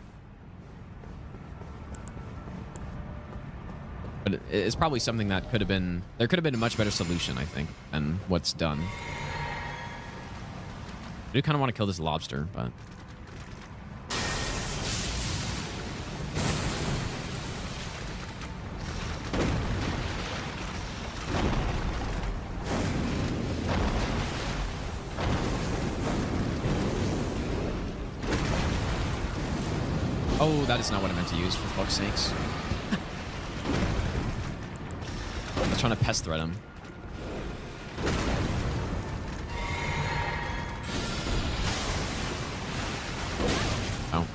But it's probably something that there could have been a much better solution, I think, than what's done. I do kind of want to kill this lobster, but... Oh, that is not what I meant to use, for fuck's sakes. I was trying to pest thread him. Oh.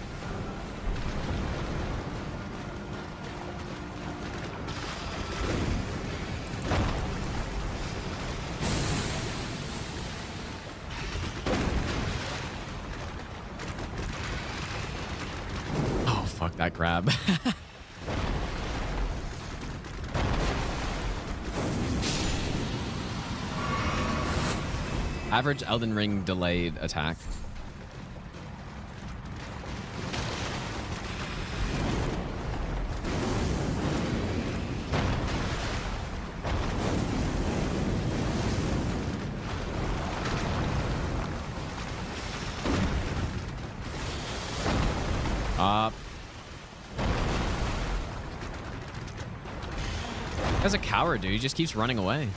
Fuck that grab. Average Elden Ring delayed attack. Guy's a coward, dude. He just keeps running away.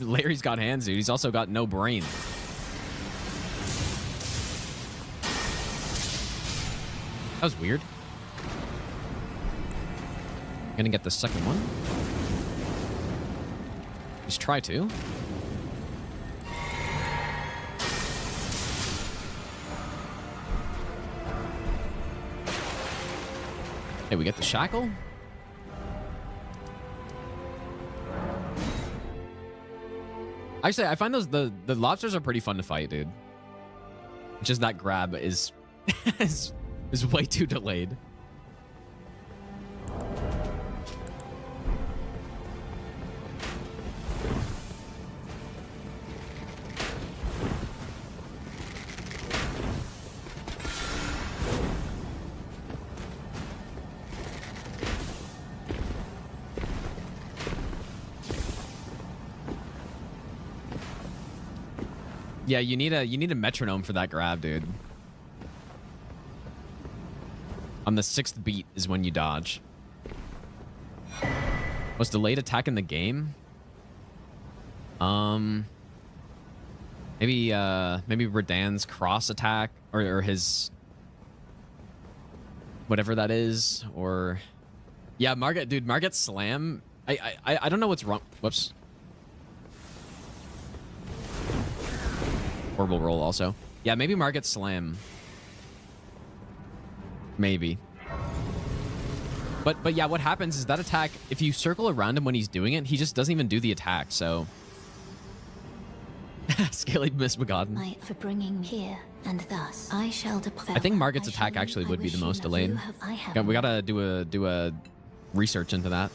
Larry's got hands, dude. He's also got no brain. That was weird. Gonna get the second one. Just try to. Hey, we get the shackle. Actually, I find the lobsters are pretty fun to fight, dude. Just that grab is is way too delayed. Yeah, you need a metronome for that grab, dude. On the 6th beat is when you dodge. Was delayed attack in the game? Maybe Radan's cross attack or his whatever that is, or yeah, Margit's slam. I don't know what's wrong. Whoops. Horrible roll also. Yeah, maybe Margit's slam. Maybe. But yeah, what happens is that attack, if you circle around him when he's doing it, he just doesn't even do the attack, so. Scaly misbegotten. For bringing me here, and thus I shall depart. I think Margit's attack actually would be the most delayed. We gotta do a research into that.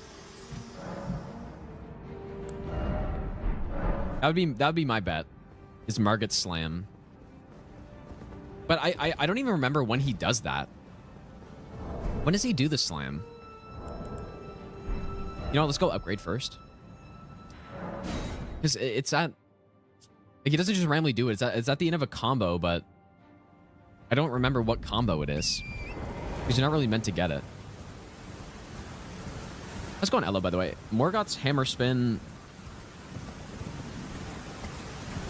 That would be my bet. Is Margit's slam. But I don't even remember when he does that. When does he do the slam? You know, let's go upgrade first. Because it's at... Like, he doesn't just randomly do it. It's at the end of a combo, but... I don't remember what combo it is. Because you're not really meant to get it. Let's go on Elo, by the way. Morgoth's hammer spin...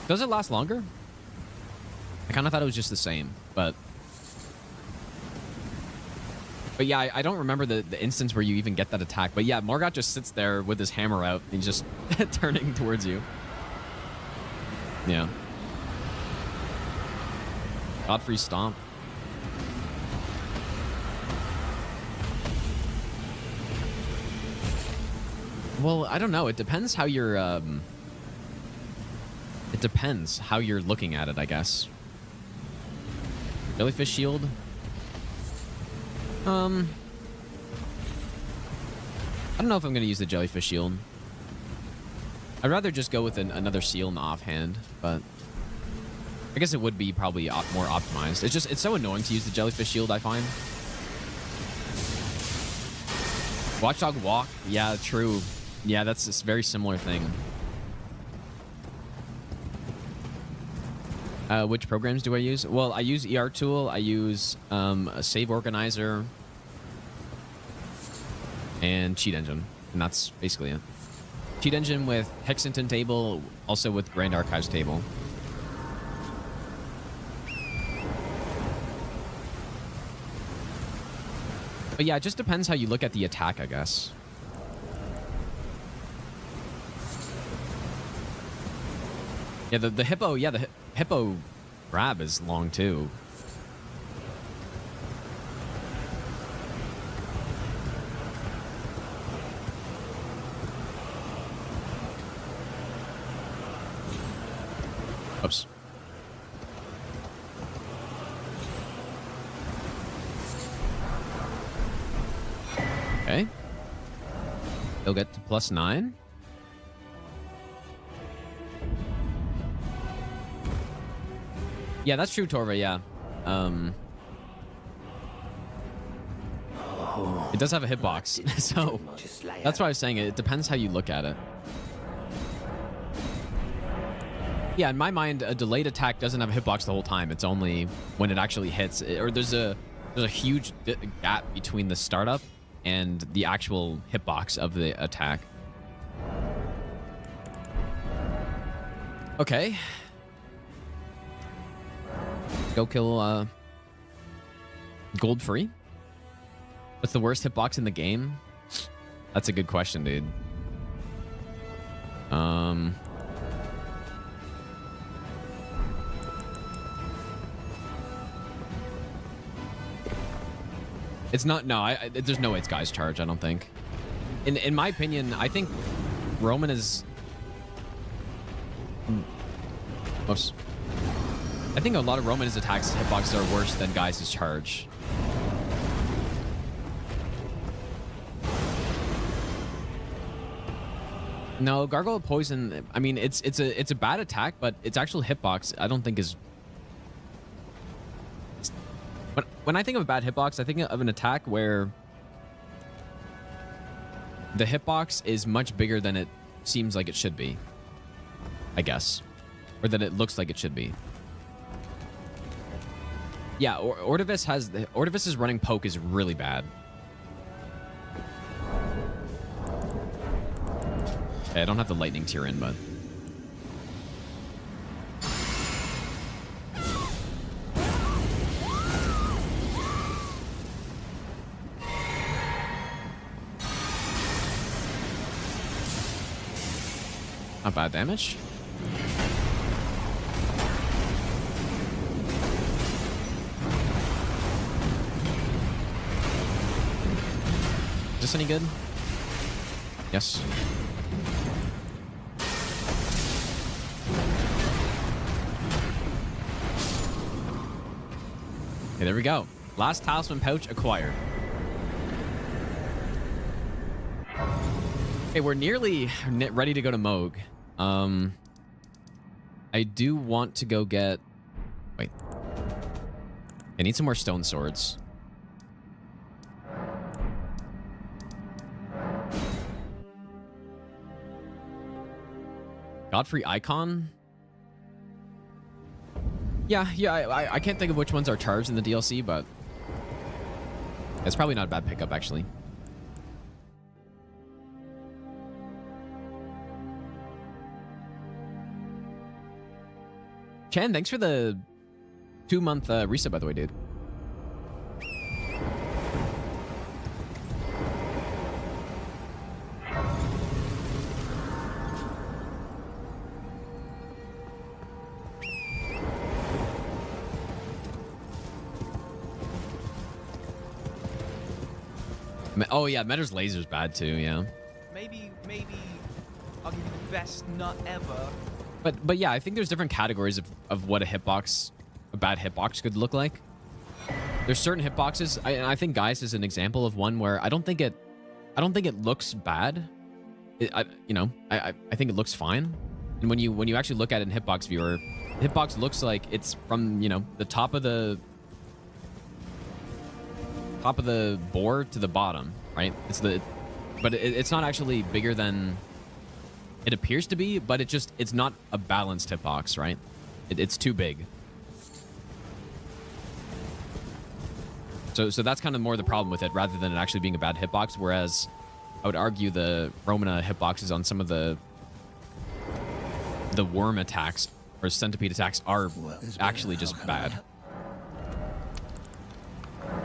Does it last longer? I kind of thought it was just the same, but yeah, I don't remember the instance where you even get that attack. But yeah, Morgoth just sits there with his hammer out and he's just turning towards you. Yeah. Godfrey stomp. Well, I don't know. It depends how you're it depends how you're looking at it, I guess. Jellyfish shield. I don't know if I'm going to use the jellyfish shield. I'd rather just go with another seal in the offhand, but I guess it would be probably more optimized. It's so annoying to use the jellyfish shield, I find. Watchdog walk. Yeah, true. Yeah, that's a very similar thing. Which programs do I use? Well, I use ER Tool. I use a Save Organizer and Cheat Engine, and that's basically it. Cheat Engine with Hexington table, also with Grand Archives table. But yeah, it just depends how you look at the attack, I guess. Yeah, the hippo. Yeah, the hippo grab is long too. Oops. Okay. He'll get to +9. Yeah, that's true, Torva, yeah. It does have a hitbox, so that's why I was saying it depends how you look at it. Yeah, in my mind, a delayed attack doesn't have a hitbox the whole time. It's only when it actually hits, or there's a huge gap between the startup and the actual hitbox of the attack. Okay. Go kill gold free. What's the worst hitbox in the game? That's a good question, dude. It's not. No, there's no way it's Guy's Charge. I don't think. In my opinion, I think Roman is most. I think a lot of Roman's attacks hitboxes are worse than Guy's Charge. No, Gargoyle Poison. I mean, it's a bad attack, but its actual hitbox I don't think is. When I think of a bad hitbox, I think of an attack where the hitbox is much bigger than it seems like it should be, I guess, or that it looks like it should be. Yeah, Ordivis' running poke is really bad. Okay, I don't have the lightning tier in, but. Not bad damage. Is this any good? Yes. Okay, there we go. Last talisman pouch acquired. Okay, we're nearly ready to go to Moog. I do want to go get... Wait. I need some more stone swords. Godfrey Icon? Yeah, I can't think of which ones are charged in the DLC, but it's probably not a bad pickup, actually. Chan, thanks for the 2-month reset, by the way, dude. Oh yeah, Metter's laser's bad too, yeah. Maybe I'll give you the best nut ever. But yeah, I think there's different categories of what a bad hitbox could look like. There's certain hitboxes, and I think Guy's is an example of one where I don't think it looks bad. I think it looks fine. And when you actually look at it in hitbox viewer, hitbox looks like it's from, the top of the board to the bottom, right? But it's not actually bigger than it appears to be, but it's not a balanced hitbox, right? It's too big. So that's kind of more the problem with it, rather than it actually being a bad hitbox. Whereas I would argue the Romana hitboxes on some of the worm attacks or centipede attacks are actually just bad.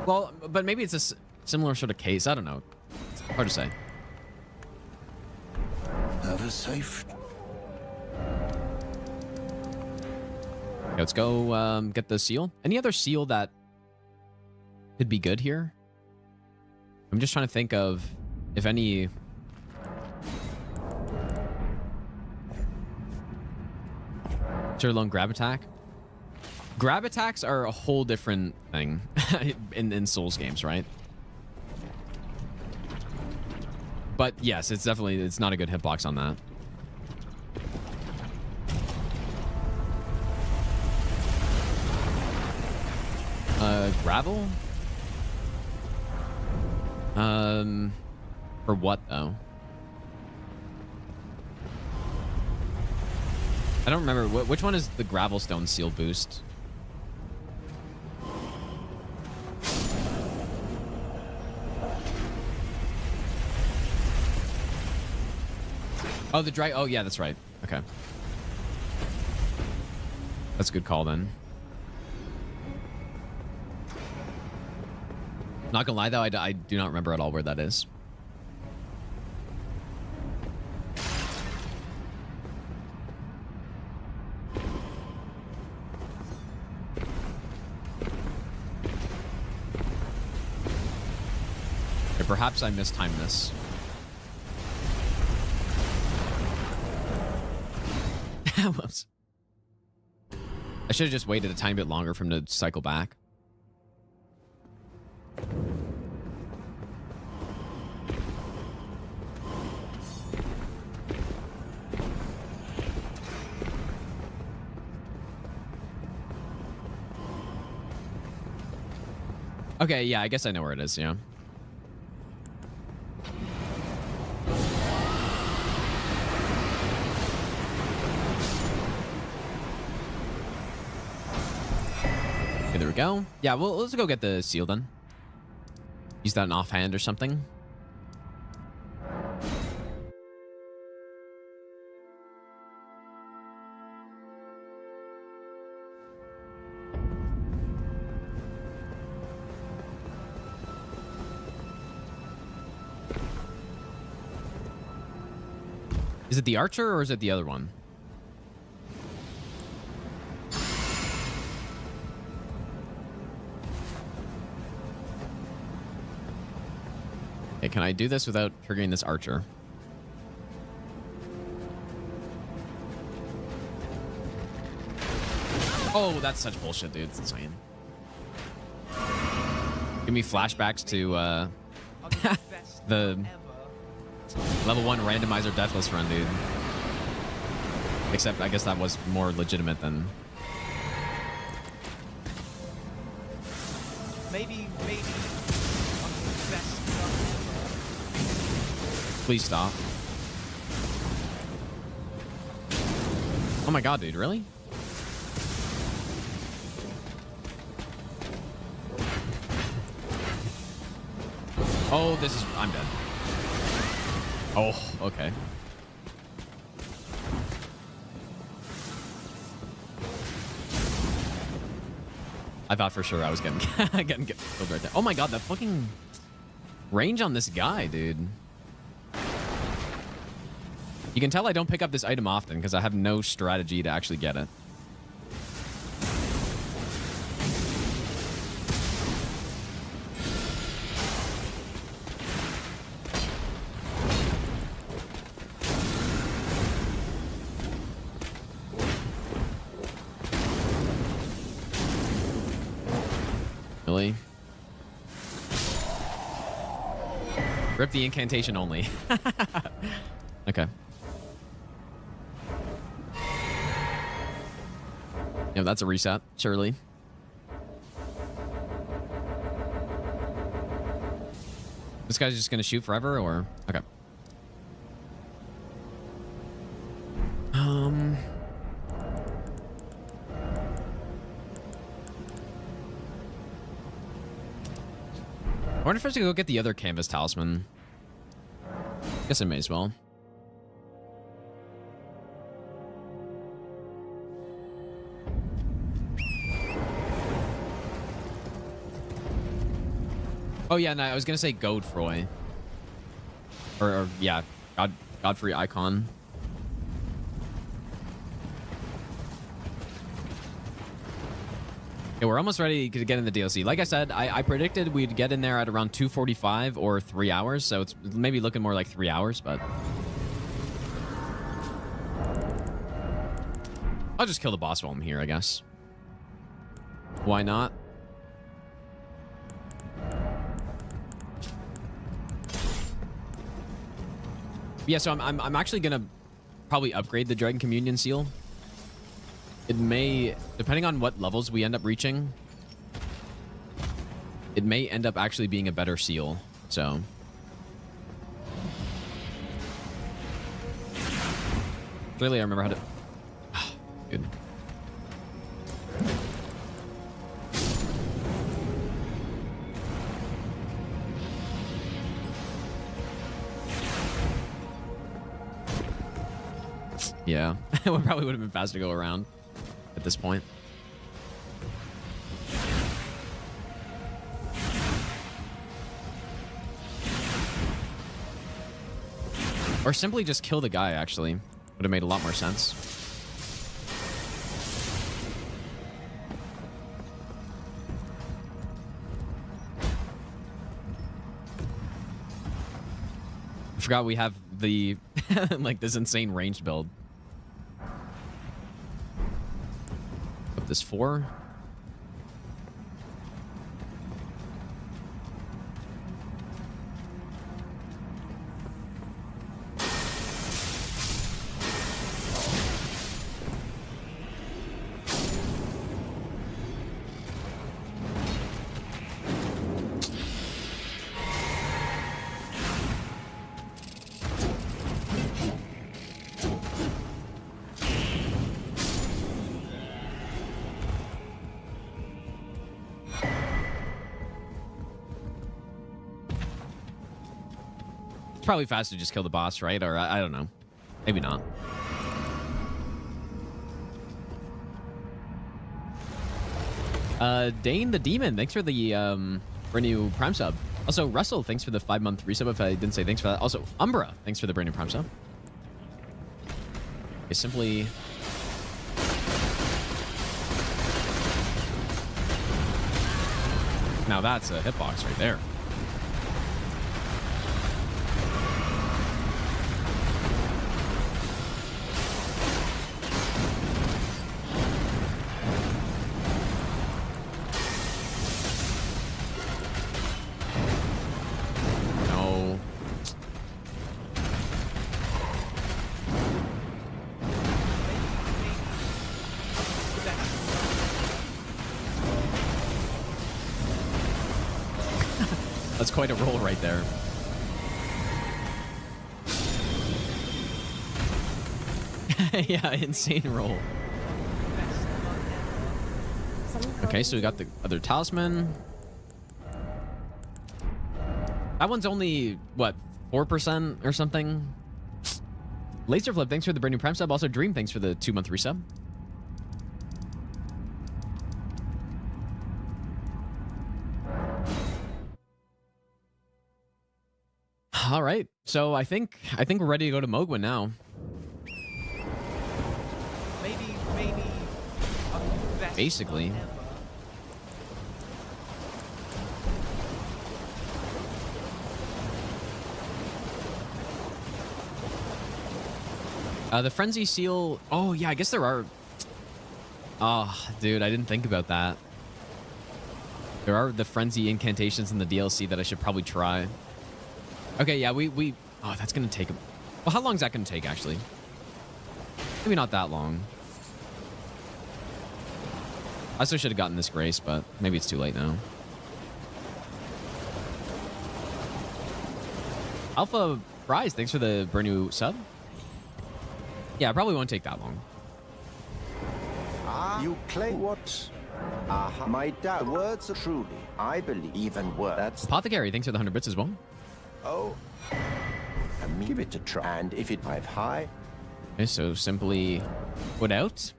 Well, but maybe it's a similar sort of case. I don't know. It's hard to say. Have a safe. Okay, let's go get the seal. Any other seal that could be good here? I'm just trying to think of if any... Lone grab attack. Grab attacks are a whole different thing in Souls games, right? But yes, it's not a good hitbox on that. Gravel? For what though? I don't remember. Which one is the Gravelstone seal boost? Oh, the dry. Oh, yeah, that's right. Okay. That's a good call then. Not gonna lie though, I do not remember at all where that is. Okay, perhaps I mistimed this. Whoops. I should have just waited a tiny bit longer for him to cycle back. Okay, yeah, I guess I know where it is, yeah. Okay, there we go. Yeah, well, let's go get the seal then. Use that in offhand or something. Is it the archer or is it the other one? Okay, can I do this without triggering this archer? Oh, that's such bullshit, dude. It's insane. Give me flashbacks to the level 1 randomizer deathless run, dude. Except I guess that was more legitimate than... Maybe best. Please stop. Oh my god, dude, really? Oh, this is... I'm dead. Oh, okay. I thought for sure I was getting killed right there. Oh my god, that fucking range on this guy, dude. You can tell I don't pick up this item often because I have no strategy to actually get it. Really? Rip the incantation only. Okay. Yeah, that's a reset, surely. This guy's just gonna shoot forever, or... Okay. I wonder if I should go get the other canvas talisman. Guess I may as well. Oh yeah, no, I was gonna say Godfroy. Or yeah, Godfrey icon. Yeah, we're almost ready to get in the DLC. Like I said, I predicted we'd get in there at around 2:45 or 3 hours, so it's maybe looking more like 3 hours, but... I'll just kill the boss while I'm here, I guess. Why not? Yeah, so I'm actually gonna probably upgrade the Dragon Communion seal. It may, depending on what levels we end up reaching, it may end up actually being a better seal So clearly I remember how to... Good. Yeah, it probably would have been faster to go around at this point. Or simply just kill the guy, actually. Would have made a lot more sense. I forgot we have the, like, this insane ranged build. Up this 4. Probably faster to just kill the boss, right? Or I don't know. Maybe not. Dane the Demon, thanks for the brand new Prime sub. Also, Russell, thanks for the 5-month resub. If I didn't say thanks for that. Also, Umbra, thanks for the brand new Prime sub. Okay, simply... Now that's a hitbox right there. That's quite a roll right there. Yeah, insane roll. Okay, so we got the other talisman. That one's only, what, 4% or something? Laser Flip, thanks for the brand new Prime sub. Also, Dream, thanks for the 2-month resub. All right, so I think we're ready to go to Mogwin now. Maybe basically. The Frenzy Seal... Oh, yeah, I guess there are... Oh, dude, I didn't think about that. There are the Frenzy incantations in the DLC that I should probably try. Okay, yeah, we... Oh, that's going to take... Well, how long is that going to take, actually? Maybe not that long. I still should have gotten this grace, but maybe it's too late now. Alpha Prize, thanks for the brand new sub. Yeah, it probably won't take that long. You claim what? My doubt. Words are truly, I believe, even words. That's Apothecary, thanks for the 100 bits as well. oh. Give it a try. And if it dive high. Okay, so simply put out.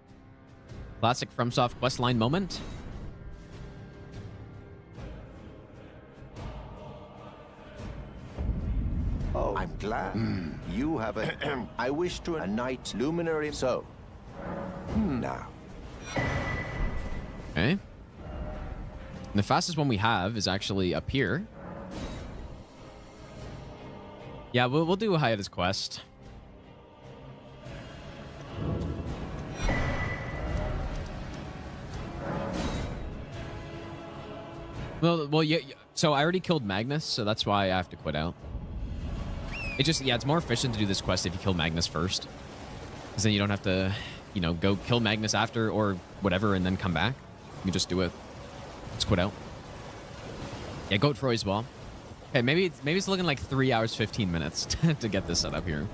Classic FromSoft questline moment. Oh, I'm glad. You have a... I wish to a night luminary, so... Now. Okay. And the fastest one we have is actually up here. Yeah, we'll do a hiatus quest. Well, yeah. So I already killed Magnus, so that's why I have to quit out. It just, yeah, it's more efficient to do this quest if you kill Magnus first. Because then you don't have to, you know, go kill Magnus after or whatever and then come back. You just do it. Let's quit out. Yeah, Goat Froy as well. Okay, maybe it's looking like 3 hours 15 minutes to get this set up here.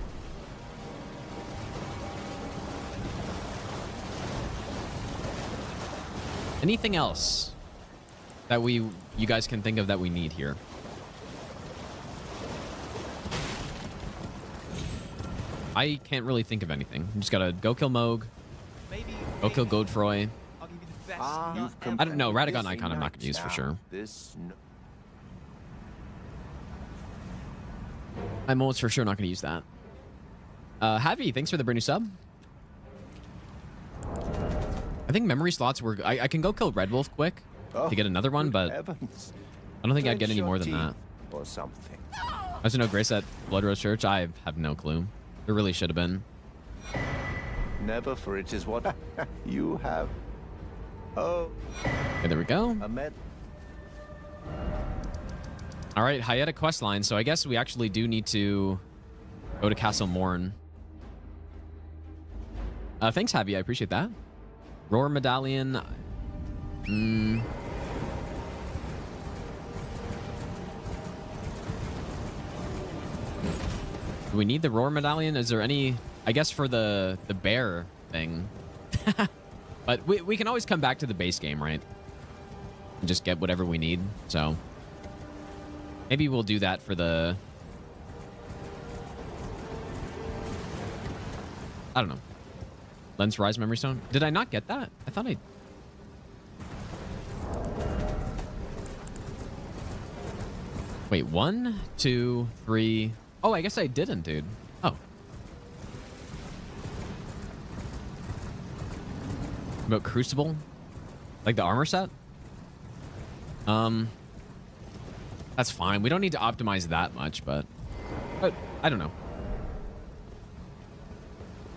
Anything else that you guys can think of that we need here? I can't really think of anything. You just gotta go kill Moog. Maybe. Go kill Godefroy. I'll give you the best nut ever. I don't know. Radagon Icon I'm not gonna use for sure. I'm almost for sure not gonna use that. Javi, thanks for the brand new sub. I think memory slots were... I can go kill Red Wolf quick to get another one, but heavens. I don't think I'd get any more than that. Or something. I also know Grace at Blood Rose Church. I have no clue. There really should have been. Never, for it is what you have. Oh. Okay, there we go. Ahmed. All right, Hayata quest line. So I guess we actually do need to go to Castle Morn. Thanks, Javi. I appreciate that. Roar Medallion. Do we need the Roar Medallion? Is there any... I guess for the bear thing. But we can always come back to the base game, right? And just get whatever we need. So maybe we'll do that for the... I don't know. Lens Rise Memory Stone. Did I not get that? I thought I... Wait, 1, 2, 3... Oh, I guess I didn't, dude. Oh. About Crucible? Like the armor set? That's fine. We don't need to optimize that much, but I don't know.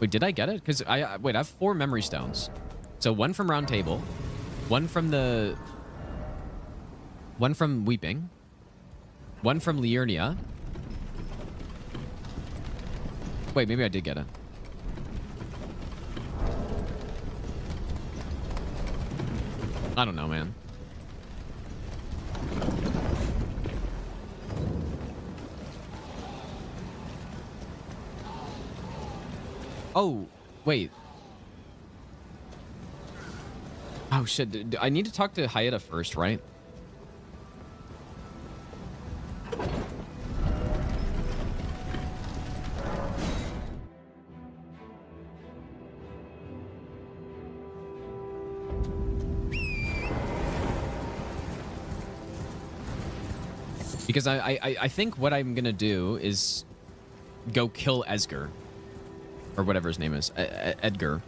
Wait, did I get it? Because wait, I have 4 memory stones. So 1 from Round Table, 1 from Weeping, 1 from Liurnia. Wait, maybe I did get it. I don't know, man. Oh, wait. Oh, shit. I need to talk to Hayata first, right? Because I think what I'm going to do is go kill Esger. Or whatever his name is. Edgar.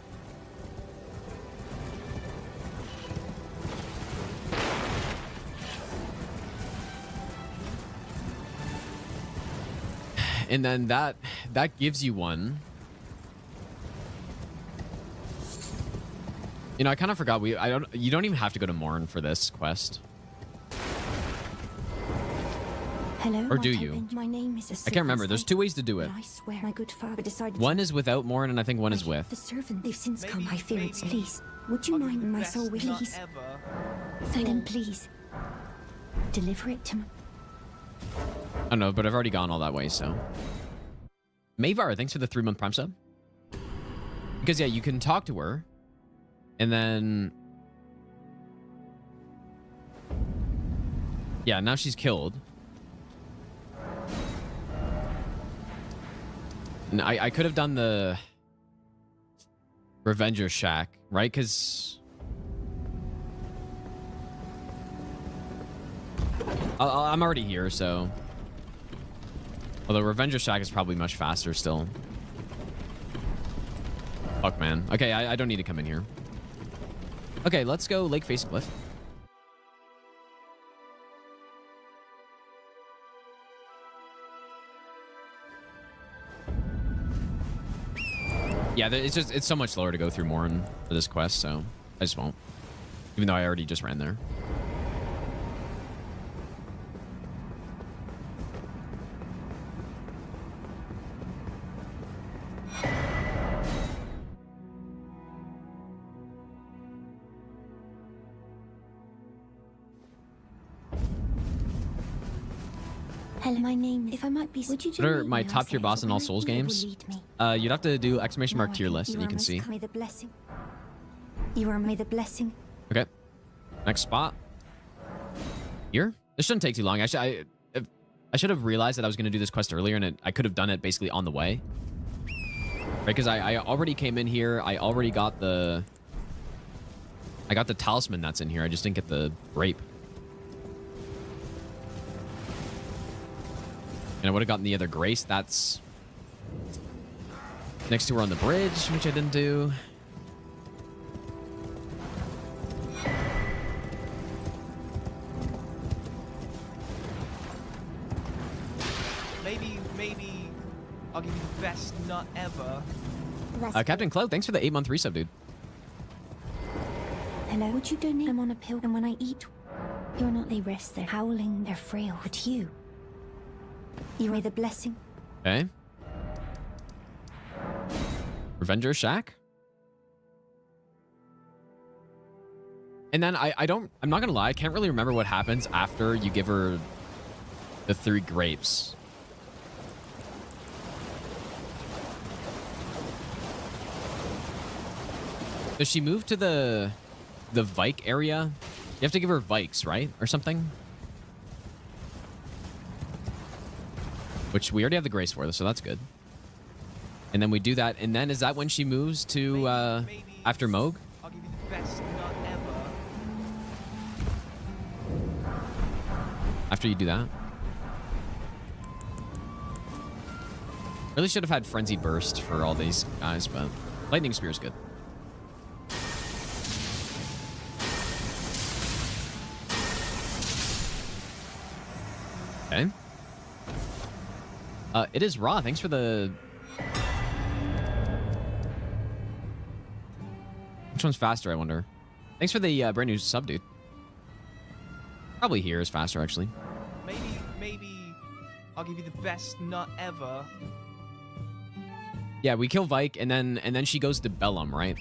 And then that gives you one. You know, I kind of forgot you don't even have to go to Morn for this quest. Hello, or do you? My name is I can't remember. There's 2 ways to do it. I swear my good father decided. One is without Morn, and I think one is with. The servant, they've since come. I fear it's please. Would you mind my soul, please? Then please deliver it to me. I don't know, but I've already gone all that way, so. Mavar, thanks for the 3-month Prime sub. Because yeah, you can talk to her, and then yeah, now she's killed. And I could have done the Revenger Shack, right? Because I'm already here, so. Although Revenger Shack is probably much faster still. Fuck, man. Okay, I don't need to come in here. Okay, let's go Lake Face Cliff. Yeah, it's so much slower to go through Morn for this quest, so I just won't. Even though I already just ran there. Hello, my name is... If I might be... Would you What are donate my me, top I tier say, boss in all when I Souls do, it will games? lead me. You'd have to do exclamation mark Now I tier can- list, and you can see. May the blessing. You are may the blessing. Okay. Next spot. Here. This shouldn't take too long. I should have realized that I was going to do this quest earlier, and I could have done it basically on the way. Right, because I already came in here. I already got the... I got the talisman that's in here. I just didn't get the grape. And I would have gotten the other grace. That's next to her on the bridge, which I didn't do. Maybe I'll give you the best nut ever. Captain Cloud, thanks for the 8-month resub, dude. Hello, would you donate? I'm on a pill, and when I eat, you're not. They rest, they're howling, they're frail. But you are the blessing. Okay. Revenger Shack. And then I'm not gonna lie, I can't really remember what happens after you give her the 3 grapes. Does she move to the Vike area? You have to give her Vikes, right? Or something? Which we already have the grace for, so that's good. And then we do that, and then is that when she moves to after Moog? I'll give you the best nut ever. After you do that? Really should have had Frenzy Burst for all these guys, but Lightning Spear is good. Okay. It is Raw. Thanks for the... Which one's faster, I wonder? Thanks for the brand new sub, dude. Probably here is faster, actually. Maybe I'll give you the best nut ever. Yeah, we kill Vike, and then she goes to Bellum, right?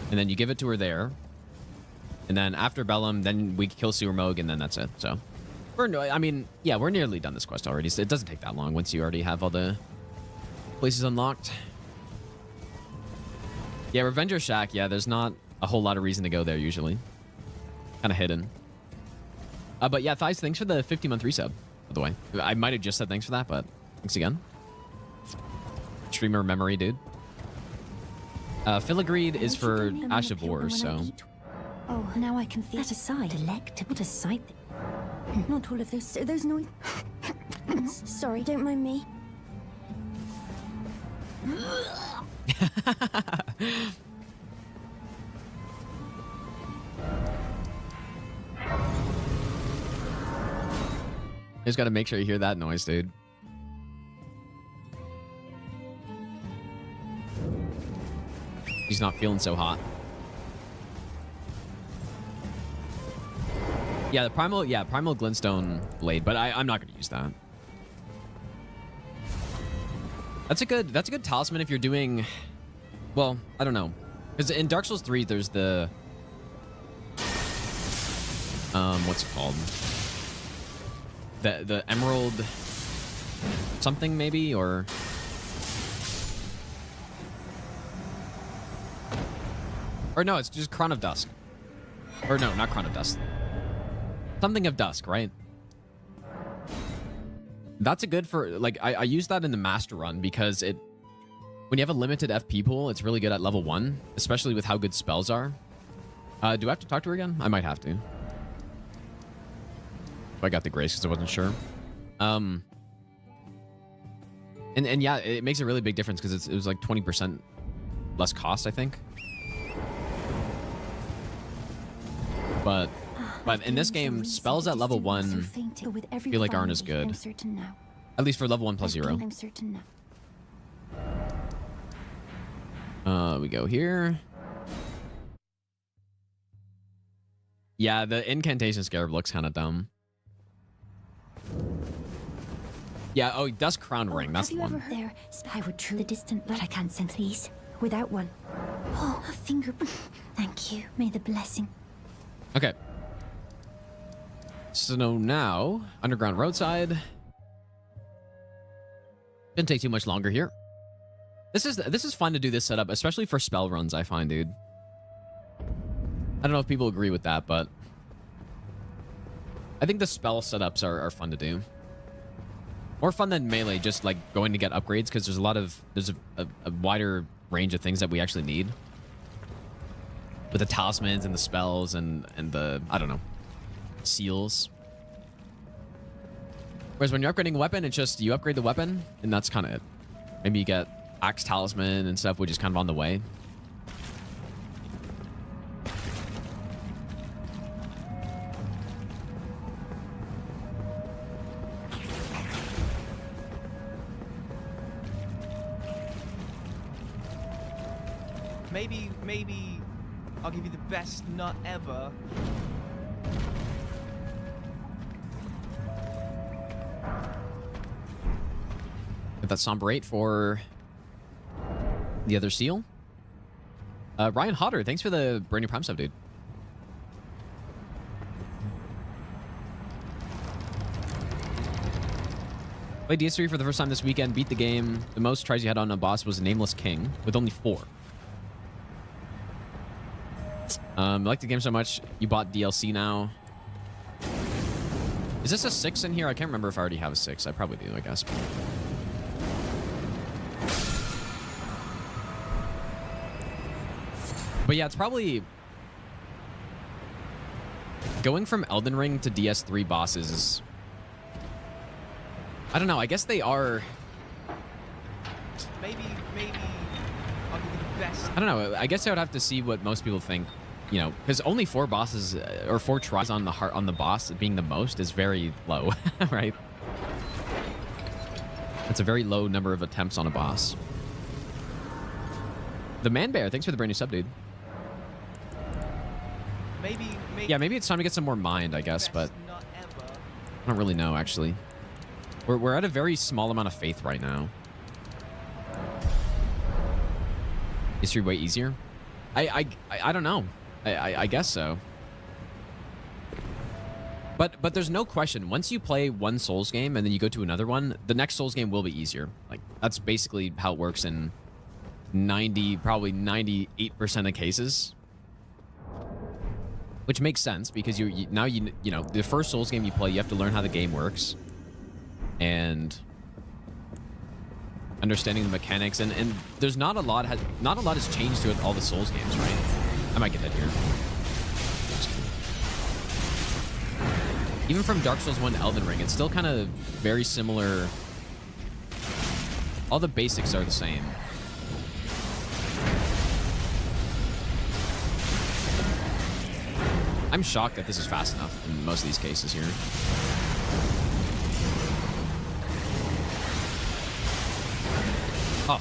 And then you give it to her there. And then after Bellum, then we kill Sewer Moog, and then that's it. So, we're nearly done this quest already. So it doesn't take that long once you already have all the places unlocked. Yeah, Revenger Shack. Yeah, there's not a whole lot of reason to go there usually. Kind of hidden. But yeah, Thighs, thanks for the 50-month resub, by the way. I might have just said thanks for that, but thanks again. Streamer memory, dude. Filigreed is for Ash of War, so... Oh, now I can feel that aside. Delectable. What a sight. Not all of those noise. Sorry, don't mind me. Just gotta make sure you hear that noise, dude. He's not feeling so hot. Yeah, the primal glintstone blade, but I'm not gonna use that. That's a good talisman if you're doing, well, I don't know, because in Dark Souls 3 there's the what's it called? The Emerald something maybe, or no, it's just Crown of Dusk. Or no, not Crown of Dusk. Something of Dusk, right? That's a good for, like, I use that in the Master Run because when you have a limited FP pool, it's really good at level 1, especially with how good spells are. Do I have to talk to her again? I might have to. I got the grace because I wasn't sure. And yeah, it makes a really big difference because it was like 20% less cost, I think. But in this game, spells at level 1 feel like aren't as good. At least for level 1 plus 0. We go here. Yeah, the incantation scarab looks kind of dumb. Yeah, oh, Dusk Crown Ring, that's the one. Have you ever there? I would truly distant, but I can't sense these without one. Oh, a finger. Thank you. May the blessing. Okay. So now, underground roadside. Didn't take too much longer here. This is fun to do this setup, especially for spell runs, I find, dude. I don't know if people agree with that, but I think the spell setups are fun to do. More fun than melee, just like going to get upgrades, because there's a wider range of things that we actually need. With the talismans and the spells and the, I don't know, seals. Whereas when you're upgrading a weapon, it's just you upgrade the weapon, and that's kind of it. Maybe you get axe talisman and stuff, which is kind of on the way. Maybe I'll give you the best nut ever. Get that somber 8 for the other seal. Ryan Hodder, thanks for the brand new Prime sub, dude. Played DS3 for the first time this weekend. Beat the game. The most tries you had on a boss was Nameless King with only 4. Like the game so much, you bought DLC now. Is this a 6 in here? I can't remember if I already have a 6. I probably do, I guess. But yeah, it's probably... Going from Elden Ring to DS3 bosses is... I don't know, I guess they are... Maybe I'll give you the best. I don't know, I guess I would have to see what most people think. You know, because only 4 bosses or 4 tries on the boss being the most is very low, right? It's a very low number of attempts on a boss. The Man Bear, thanks for the brand new sub, dude. Yeah, maybe it's time to get some more mind, I guess, but I don't really know, actually. We're at a very small amount of faith right now. Is your way easier? I don't know. I guess so. But there's no question. Once you play one Souls game and then you go to another one, the next Souls game will be easier. Like, that's basically how it works in probably 98% of cases. Which makes sense because now you know the first Souls game you play, you have to learn how the game works. And understanding the mechanics, and there's not a lot has changed throughout all the Souls games, right? I might get hit here. Even from Dark Souls 1 to Elden Ring, it's still kind of very similar. All the basics are the same. I'm shocked that this is fast enough in most of these cases here. Oh.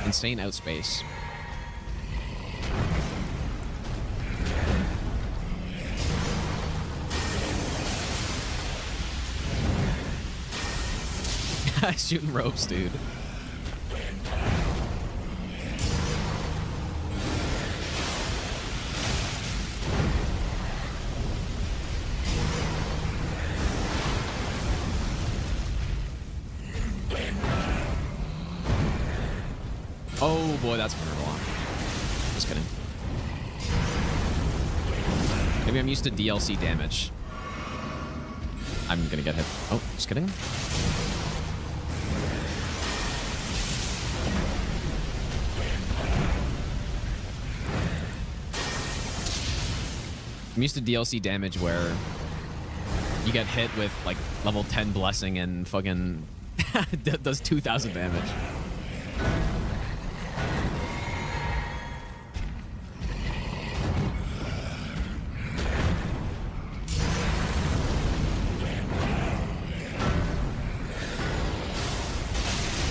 Insane outspace. Shooting ropes, dude. Oh boy, that's gonna roll on. Just kidding. Maybe I'm used to DLC damage. I'm gonna get hit. Oh, just kidding. I'm used to DLC damage where you get hit with like level 10 blessing and fucking does 2,000 damage.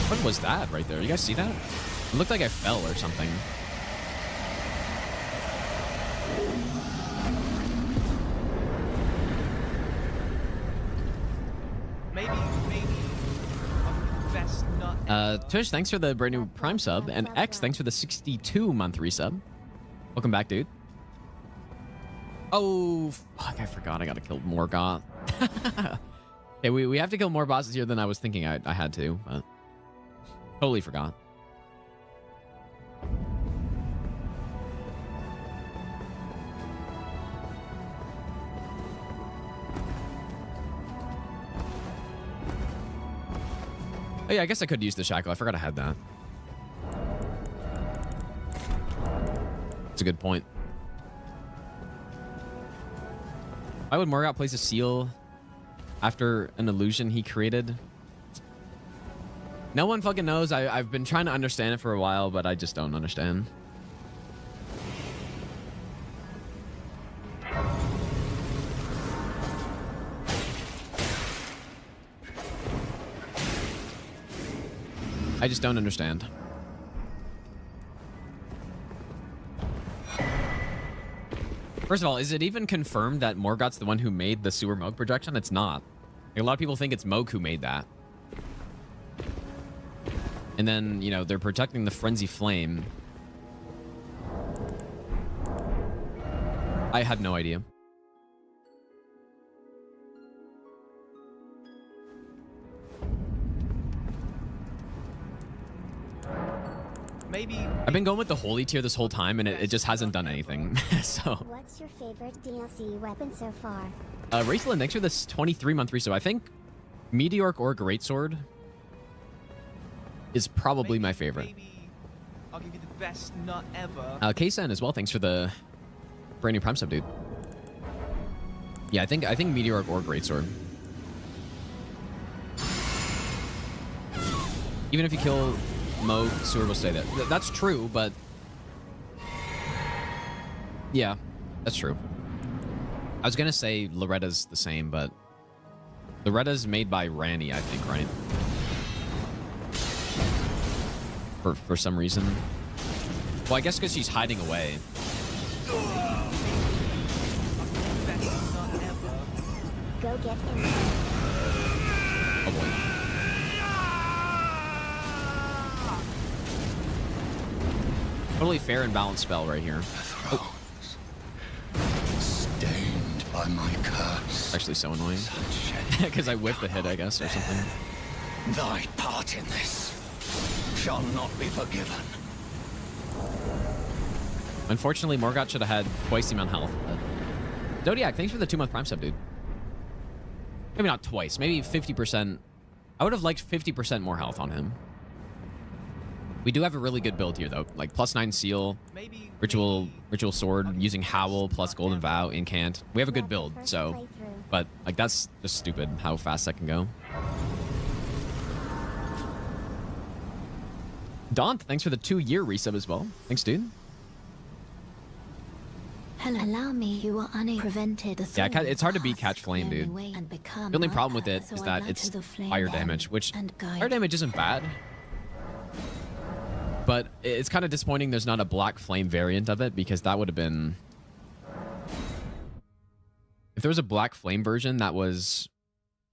What was that right there? You guys see that? It looked like I fell or something. Tush, thanks for the brand new Prime sub. And X, thanks for the 62-month resub. Welcome back, dude. Oh, fuck, I forgot I gotta kill Morgoth. Okay, we have to kill more bosses here than I was thinking I had to, but totally forgot. Oh yeah, I guess I could use the shackle. I forgot I had that. That's a good point. Why would Morgoth place a seal after an illusion he created? No one fucking knows. I've been trying to understand it for a while, but I just don't understand. I just don't understand. First of all, is it even confirmed that Morgoth's the one who made the sewer Moog projection? It's not. Like, a lot of people think it's Moog who made that. And then, you know, they're protecting the Frenzy Flame. I had no idea. Maybe I've been going with the holy tier this whole time, and it just hasn't done anything. So. What's your favorite DLC weapon so far? Raceland, thanks for this 23-month resub. I think Meteoric or Greatsword is probably my favorite. maybe I'll give you the best nut ever. K-Sen as well, thanks for the brand new Prime sub, dude. Yeah, I think Meteoric or Greatsword. Even if you kill Moog, sewer will stay there. That's true, but yeah, that's true. I was gonna say Loretta's the same, but Loretta's made by Ranny, I think, right? For some reason. Well, I guess because she's hiding away. Go get in. Oh boy. Totally fair and balanced spell right here. Oh. Stained by my curse. Actually so annoying. Because I whiffed the hit, I guess, or something. Thy part in this shall not be forgiven. Unfortunately, Morgoth should have had twice the amount of health. But... Zodiac, thanks for the 2-month Prime sub, dude. Maybe not twice, maybe 50%. I would have liked 50% more health on him. We do have a really good build here, though. Like, +9 seal, ritual sword, using Howl, plus Golden Vow, Incant. We have a good build, so... But, like, that's just stupid how fast that can go. Daunt, thanks for the 2-year resub as well. Thanks, dude. Hello. Allow me. You are prevented. Yeah, it's hard to beat Catch Flame, dude. The only problem with it is that it's fire damage, which fire damage isn't bad. But it's kind of disappointing there's not a Black Flame variant of it, because that would have been... If there was a Black Flame version that was...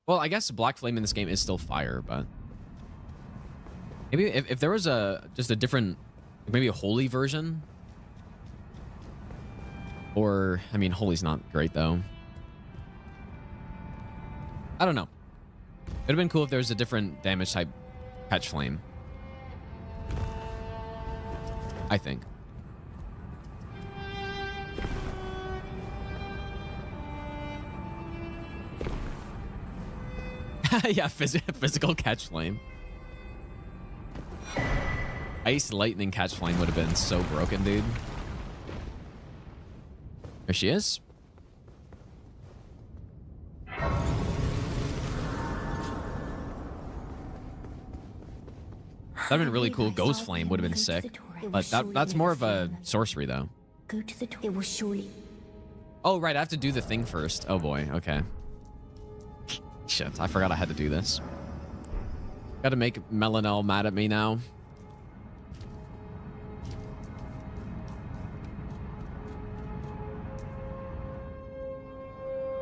Well, I guess Black Flame in this game is still fire, but... Maybe if there was just a different... Maybe a Holy version? Or, I mean, Holy's not great, though. I don't know. It would have been cool if there was a different damage type Catch Flame. I think. Yeah, physical Catch Flame. Ice Lightning Catch Flame would have been so broken, dude. There she is. That would have been really cool. Ghost Flame would have been sick. But that's more of a sorcery, though. Go to the door. It will surely. Oh, right. I have to do the thing first. Oh, boy. Okay. Shit. I forgot I had to do this. Gotta make Melanel mad at me now.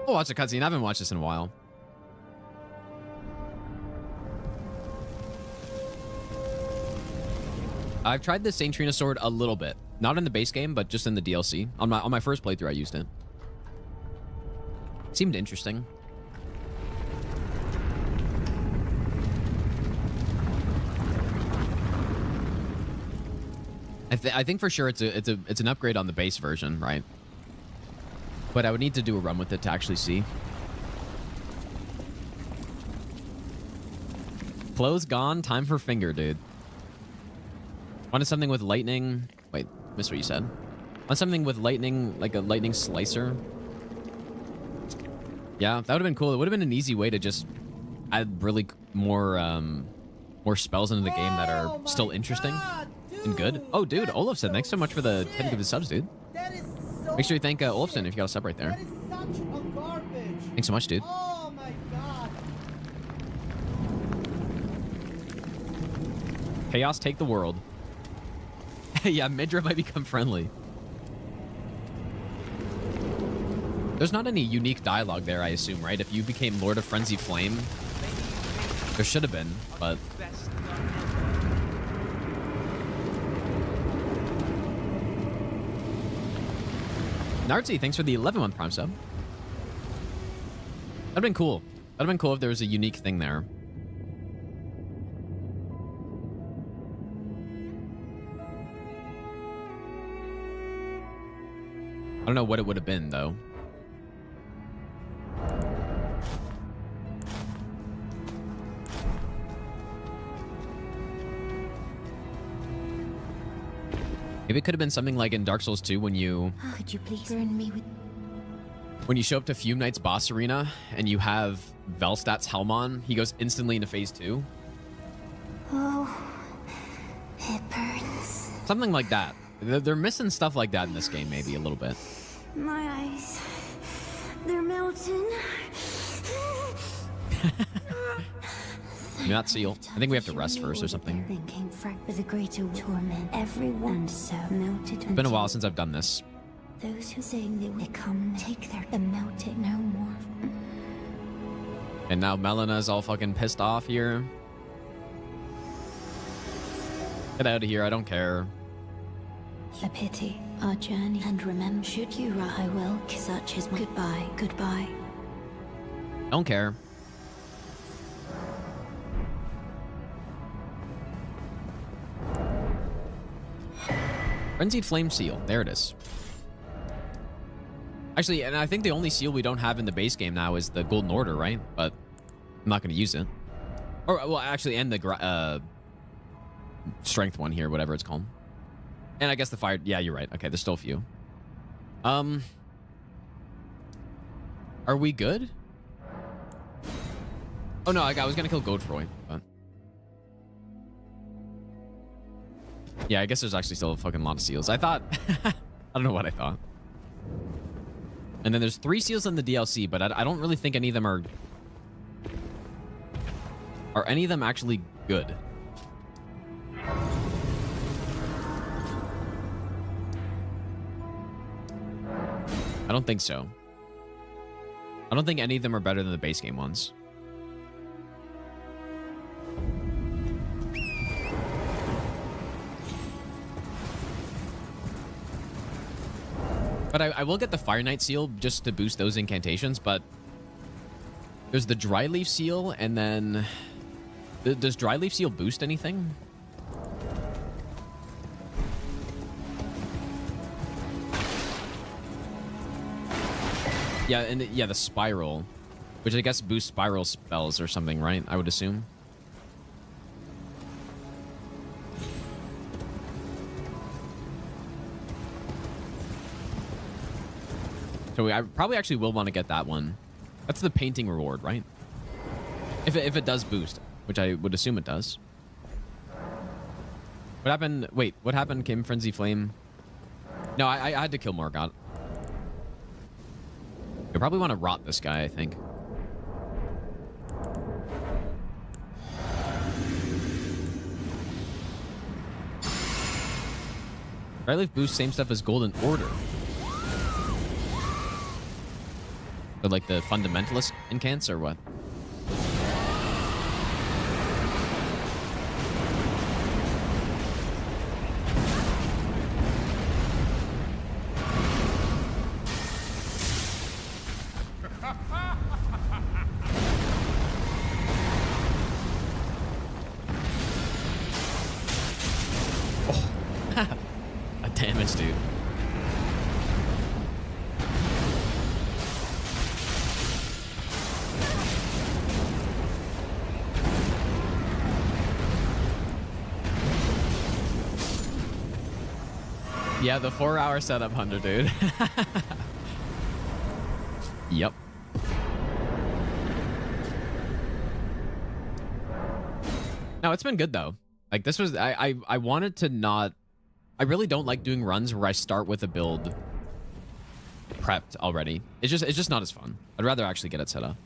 Oh, watch a cutscene. I haven't watched this in a while. I've tried the Saint Trina sword a little bit. Not in the base game, but just in the DLC. On my first playthrough, I used it. Seemed interesting. I think for sure it's an upgrade on the base version, right? But I would need to do a run with it to actually see. Clothes gone, time for finger, dude. Wanted something with lightning. Wait, missed what you said. Want something with lightning, like a lightning slicer. Yeah, that would have been cool. It would have been an easy way to just add really more spells into the game that are still interesting and good. Oh, dude, Olafson, thanks so much for the 10 gifted subs, dude. That is so Make sure you thank Olafson if you got a sub right there. That is such a garbage. Thanks so much, dude. Oh my god. Chaos take the world. Yeah, Midra might become friendly. There's not any unique dialogue there, I assume, right? If you became Lord of Frenzy Flame, there should have been, but... Nartzy, thanks for the 11-month Prime sub. That'd have been cool. That'd have been cool if there was a unique thing there. I don't know what it would have been, though. Maybe it could have been something like in Dark Souls 2 when you... Could you please burn me with... When you show up to Fume Knight's boss arena and you have Velstat's helm on, he goes instantly into phase 2. Oh, it burns. Something like that. They're missing stuff like that in this game, maybe a little bit. My eyes, they're melting. Not seal. I think we have to rest first or something. Came with a greater torment. Everyone so melted. It's been a while since I've done this. Those who say they will come take their melted no more. And now Melena's all fucking pissed off here. Get out of here, I don't care. A pity, our journey. And remember, should you I will, such is my goodbye, goodbye. Don't care. Frenzied Flame Seal. There it is. Actually, and I think the only seal we don't have in the base game now is the Golden Order, right? But I'm not going to use it. Or, well, actually, and the Strength one here, whatever it's called. And I guess the Fire... Yeah, you're right. Okay, there's still a few. Are we good? Oh, no, I was going to kill Godefroy, but... Yeah, I guess there's actually still a fucking lot of seals. I thought... I don't know what I thought. And then there's 3 seals in the DLC, but I don't really think any of them are... Are any of them actually good? I don't think so. I don't think any of them are better than the base game ones. But I will get the Fire Knight seal just to boost those incantations, but there's the Dry Leaf seal, and then... Does Dry Leaf seal boost anything? Yeah, and yeah, the Spiral, which I guess boosts Spiral spells or something, right? I would assume. So I probably actually will want to get that one. That's the painting reward, right? If it does boost, which I would assume it does. What happened? Wait, what happened, Kim? Frenzy Flame? No, I had to kill Morgott. I probably want to rot this guy, I think. Dry Leaf boost, same stuff as Golden Order. But like the Fundamentalist incants or what? A damage, dude. Yeah, the 4-hour setup, Hunter, dude. Yep. No, it's been good though. Like this was, I wanted to not, I really don't like doing runs where I start with a build prepped already. It's just not as fun. I'd rather actually get it set up.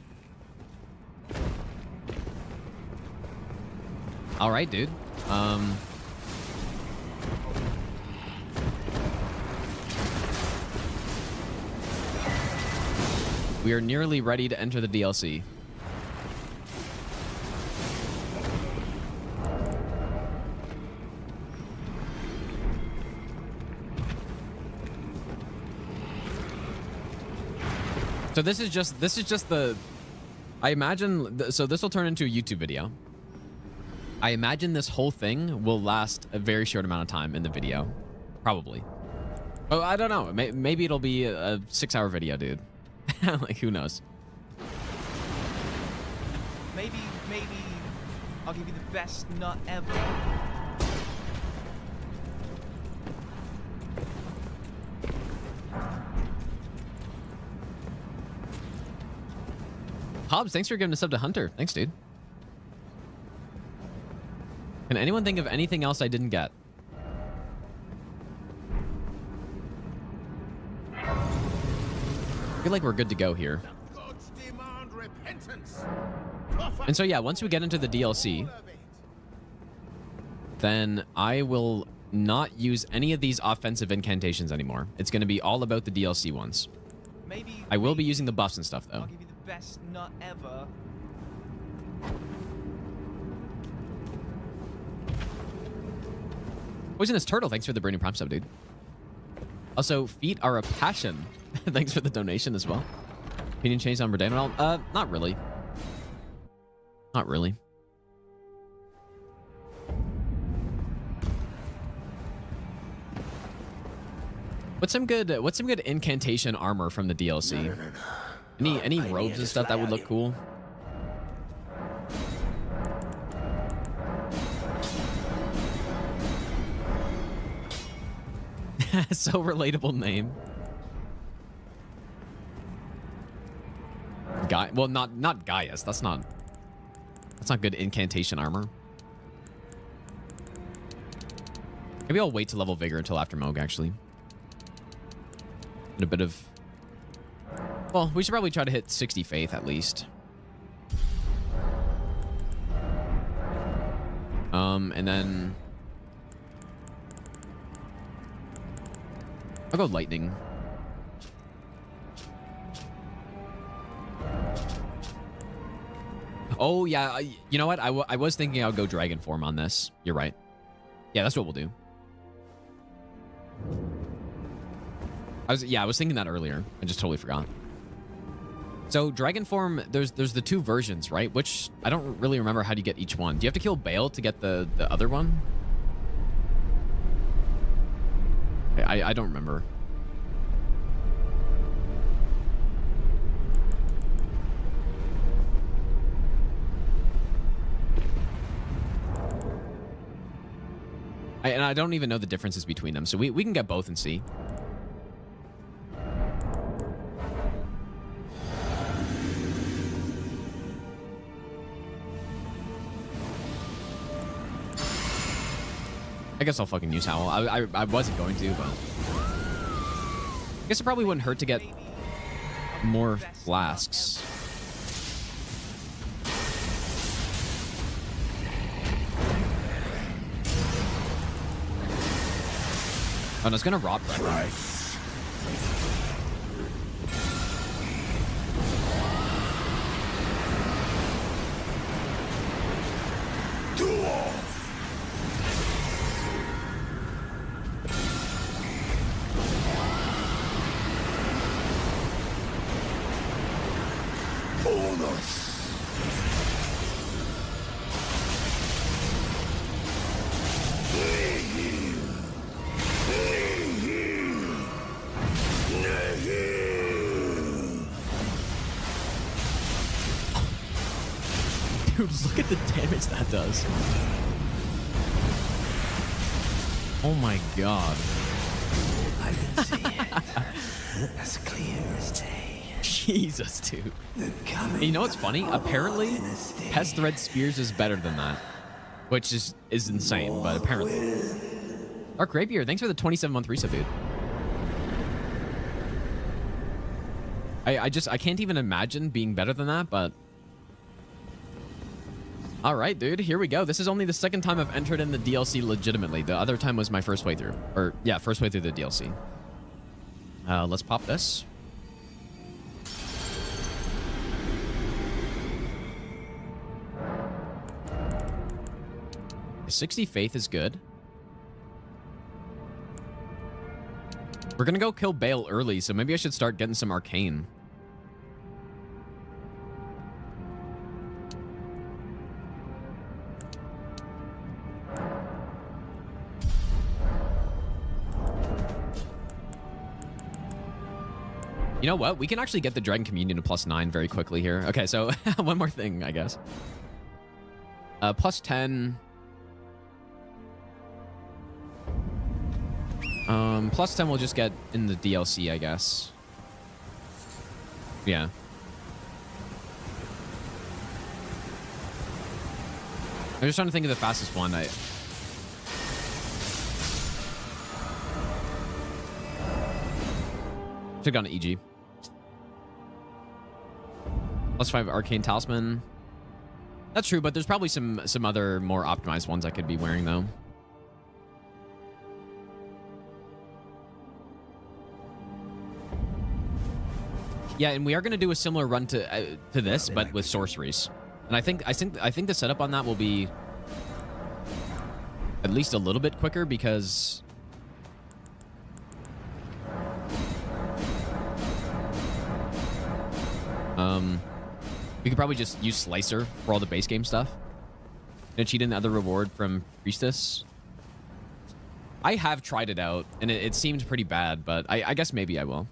All right, dude. We are nearly ready to enter the DLC. So this is just the, I imagine, so this will turn into a YouTube video. I imagine this whole thing will last a very short amount of time in the video. Probably. Oh, I don't know. Maybe it'll be a 6-hour video, dude. Like, who knows? Maybe I'll give you the best nut ever. Hobbs, thanks for giving a sub to Hunter. Thanks, dude. Can anyone think of anything else I didn't get? I feel like we're good to go here. And so yeah, once we get into the DLC, then I will not use any of these offensive incantations anymore. It's going to be all about the DLC ones. I will be using the buffs and stuff though. I'll give you the best nut ever. Poisonous Turtle, thanks for the Branding Prime sub, dude. Also, feet are a passion. Thanks for the donation as well. Opinion changed on Verdane at all? Not really. Not really. What's some good incantation armor from the DLC? Any robes and stuff that would look cool? So relatable name. Guy, well, not Gaius. That's not good incantation armor. Maybe I'll wait to level Vigor until after Moog, actually. And a bit of... Well, we should probably try to hit 60 Faith at least. And then... I'll go Lightning. Oh, yeah. You know what? I was thinking I'll go Dragon Form on this. You're right. Yeah, that's what we'll do. I was thinking that earlier. I just totally forgot. So Dragon Form, there's the two versions, right? Which I don't really remember how do you get each one. Do you have to kill Bale to get the other one? I don't remember. And I don't even know the differences between them, so we can get both and see. I guess I'll fucking use Howl. I wasn't going to, but... I guess it probably wouldn't hurt to get more flasks. Oh, no, it's gonna rot right. Dude, look at the damage that does. Oh my god. I can see it. As clear as day. Jesus, dude. You know what's funny? Apparently, Pest Thread Spears is better than that. Which is insane, but apparently. Dark Rapier, thanks for the 27-month resub, dude. I can't even imagine being better than that, but... Alright, dude, here we go. This is only the second time I've entered in the DLC legitimately. The other time was my first playthrough. Or, yeah, first way through the DLC. Let's pop this. The 60 Faith is good. We're gonna go kill Bale early, so maybe I should start getting some Arcane. You know what? We can actually get the Dragon Communion to +9 very quickly here. Okay, so one more thing, I guess. +10. +10 we'll just get in the DLC, I guess. Yeah. I'm just trying to think of the fastest one. Should've gone to EG. +5 Arcane Talisman. That's true, but there's probably some other more optimized ones I could be wearing, though. Yeah, and we are going to do a similar run to this, but with sorceries. And I think the setup on that will be at least a little bit quicker because we could probably just use Slicer for all the base game stuff. And cheat in the other reward from Priestess. I have tried it out, and it seemed pretty bad, but I guess maybe I will.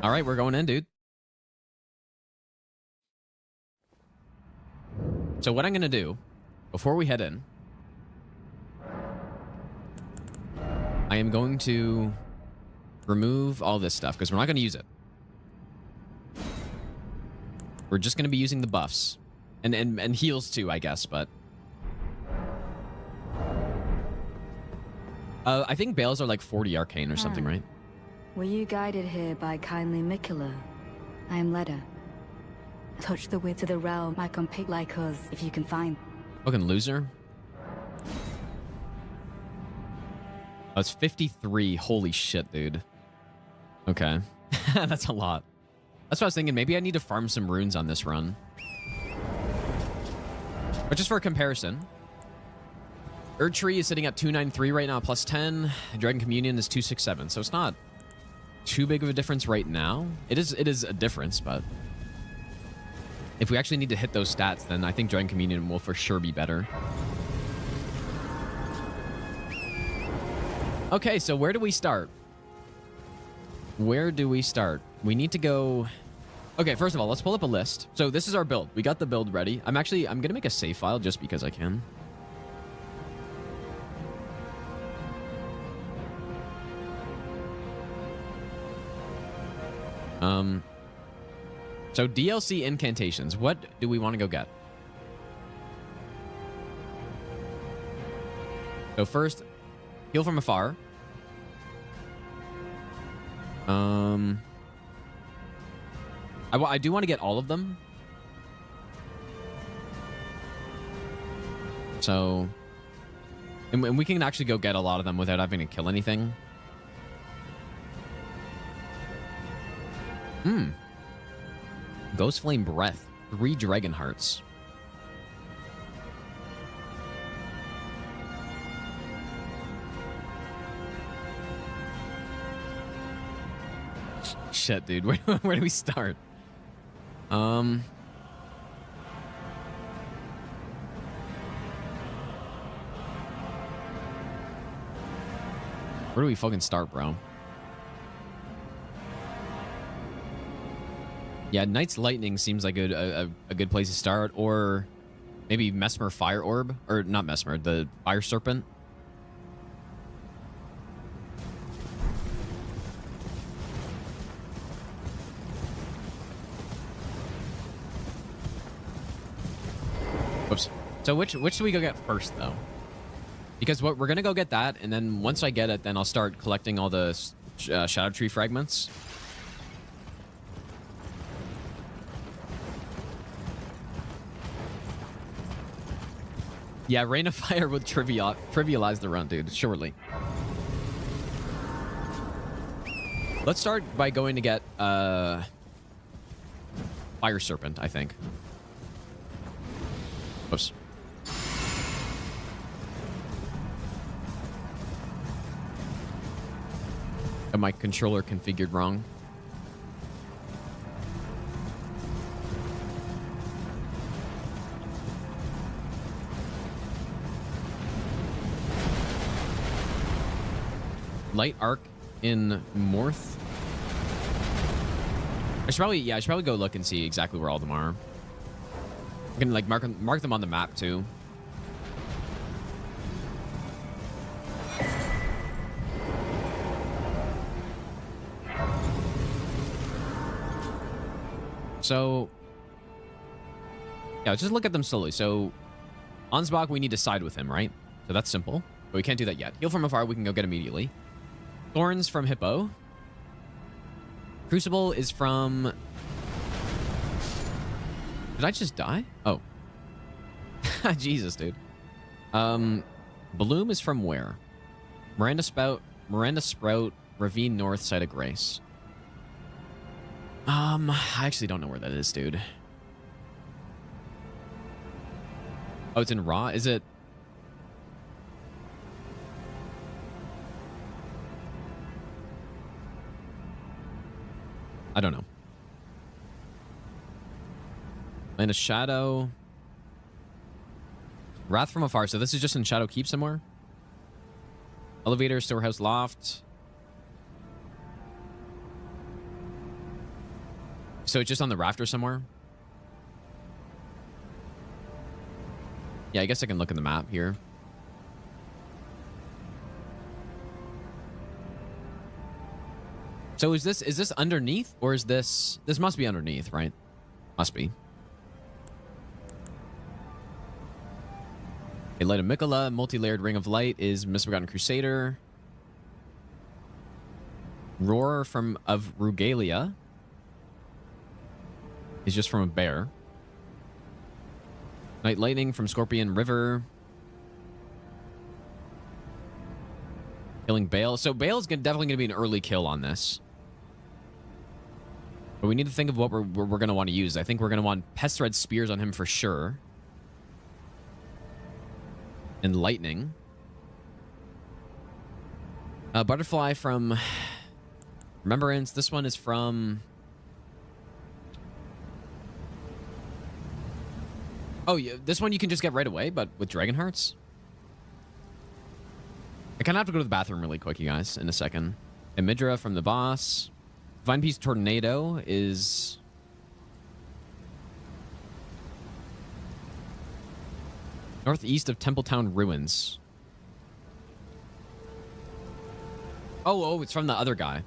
All right, we're going in, dude. So what I'm going to do, before we head in, I am going to remove all this stuff, because we're not going to use it. We're just going to be using the buffs. And heals too, I guess, but... I think Bales are like 40 Arcane or something, right? Were you guided here by kindly Mikula? I am Leda. Touch the way to the realm I compete like us, if you can find. Fucking loser. Oh, it's 53. Holy shit, dude. Okay. That's a lot. That's what I was thinking. Maybe I need to farm some runes on this run. But just for comparison. Erdtree is sitting at 293 right now, +10. Dragon Communion is 267. So it's not too big of a difference right now. It is a difference, but if we actually need to hit those stats, then I think Dragon Communion will for sure be better. Okay, so where do we start? Where do we start? We need to go... Okay, first of all, let's pull up a list. So this is our build. We got the build ready. I'm gonna make a save file just because I can. So DLC incantations. What do we want to go get? So first, heal from afar. I do want to get all of them. So, and we can actually go get a lot of them without having to kill anything. Ghost Flame Breath. 3 Dragon Hearts. Shit, dude. Where do we start? Where do we fucking start, bro? Yeah, Knight's Lightning seems like a good place to start, or maybe Mesmer Fire Orb, or not Mesmer, the Fire Serpent. Whoops. So which do we go get first, though? Because what we're gonna go get that, and then once I get it, then I'll start collecting all the Shadow Tree fragments. Yeah, Rain of Fire would trivialize the run, dude, surely. Let's start by going to get Fire Serpent, I think. Oops. Got my controller configured wrong. Light Arc in Morth. I should probably go look and see exactly where all of them are. I can like mark them on the map too. So yeah, just look at them slowly. So Ansbach, we need to side with him, right? So that's simple, but we can't do that yet. Heal from afar, we can go get immediately. Thorns from Hippo. Crucible is from... Did I just die? Oh. Jesus, dude. Bloom is from where? Miranda Sprout, Ravine North, Site of Grace. I actually don't know where that is, dude. Oh, it's in Raw? Is it... I don't know. Land of Shadow. Wrath from Afar. So this is just in Shadow Keep somewhere? Elevator, Storehouse Loft. So it's just on the rafter somewhere? Yeah, I guess I can look in the map here. So is this underneath, or is this must be underneath, right? Must be. Okay, Light of Mikola, multi-layered Ring of Light is Misbegotten Crusader. Roar of Rugalia is just from a bear. Night Lightning from Scorpion River. Killing Bale. So Bale's definitely going to be an early kill on this. But we need to think of what we're going to want to use. I think we're going to want Pest Thread Spears on him for sure. And Lightning. Butterfly from Remembrance. This one is from... Oh, yeah, this one you can just get right away, but with Dragon Hearts? I kind of have to go to the bathroom really quick, you guys, in a second. Emidra from the boss. Divine Peace Tornado is... northeast of Templetown Ruins. Oh, it's from the other guy.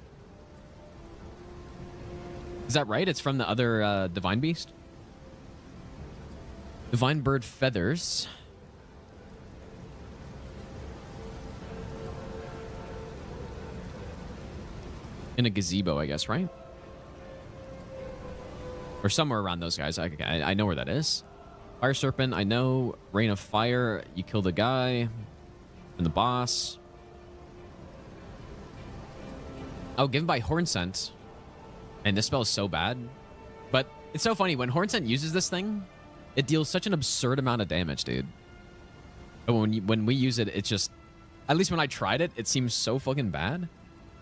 Is that right? It's from the other Divine Beast? Divine Bird Feathers. In a gazebo, I guess, right? Or somewhere around those guys. I know where that is. Fire Serpent, I know. Rain of Fire, you kill the guy. And the boss. Oh, given by Hornsent. And this spell is so bad. But it's so funny. When Hornsent uses this thing, it deals such an absurd amount of damage, dude. But when we use it, it's just... At least when I tried it, it seems so fucking bad.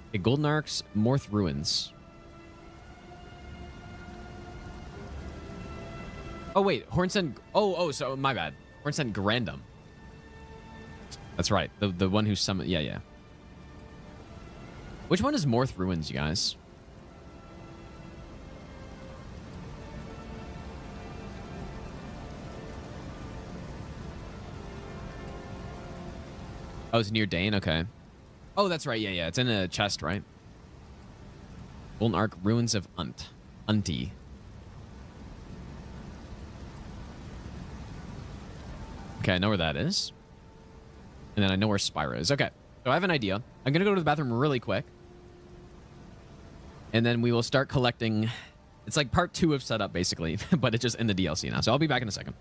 Okay, Golden Arcs, Morth Ruins. Oh, wait. Hornsent... Oh, so my bad. Hornsent Grandum. That's right. The one who summoned... Yeah. Which one is Morth Ruins, you guys? Oh, it's near Dane? Okay. Oh, that's right. Yeah, yeah. It's in a chest, right? Golden Ark, Ruins of Unti. Okay, I know where that is. And then I know where Spyra is. Okay, so I have an idea. I'm going to go to the bathroom really quick. And then we will start collecting. It's like part 2 of setup, basically. But it's just in the DLC now. So I'll be back in a second.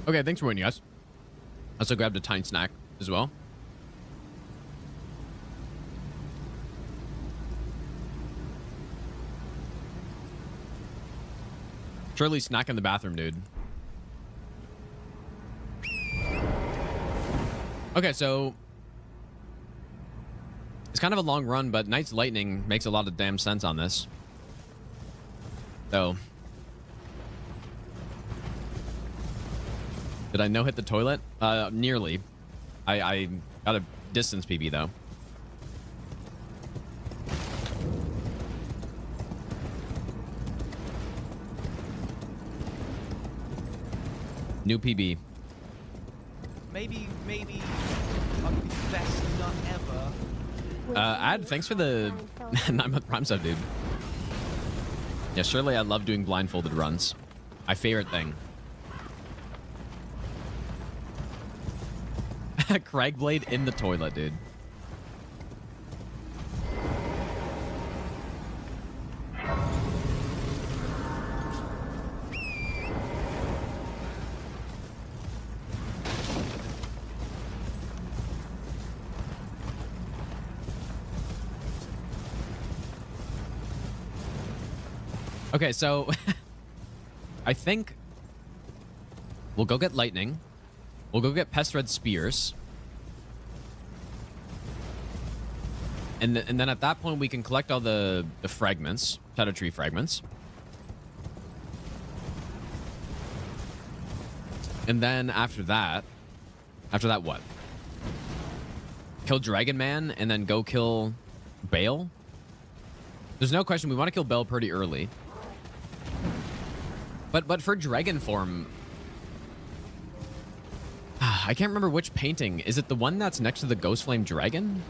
Okay, thanks for joining us. Also grabbed a tiny snack as well. Surely snack in the bathroom, dude. Okay, so it's kind of a long run, but Knight's Lightning makes a lot of damn sense on this. So, did I no hit the toilet? Nearly. I got a distance PB though. New PB. Maybe I'm the best nut ever. Ad, thanks for the 9-month Prime sub, dude. Yeah, surely I love doing blindfolded runs. My favorite thing. Cragblade in the toilet, dude. Okay, so I think we'll go get lightning. We'll go get pest red spears. And then at that point we can collect all the fragments, shadow tree fragments. And then after that what? Kill Dragon Man and then go kill Bale? There's no question we want to kill Bale pretty early. But for dragon form, I can't remember which painting. Is it the one that's next to the Ghost Flame Dragon?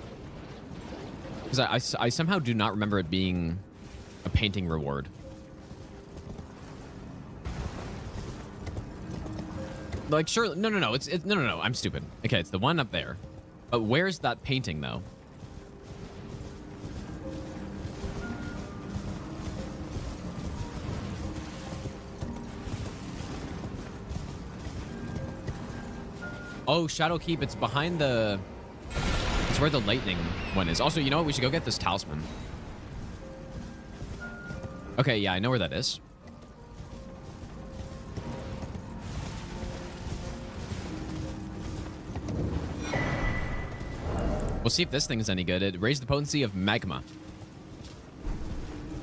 Because I somehow do not remember it being a painting reward. Like, sure. No. It's no. I'm stupid. Okay, it's the one up there. But where's that painting, though? Oh, Shadowkeep. It's behind the... It's where the lightning one is. Also, you know what? We should go get this talisman. Okay, yeah, I know where that is. We'll see if this thing is any good. It raised the potency of magma.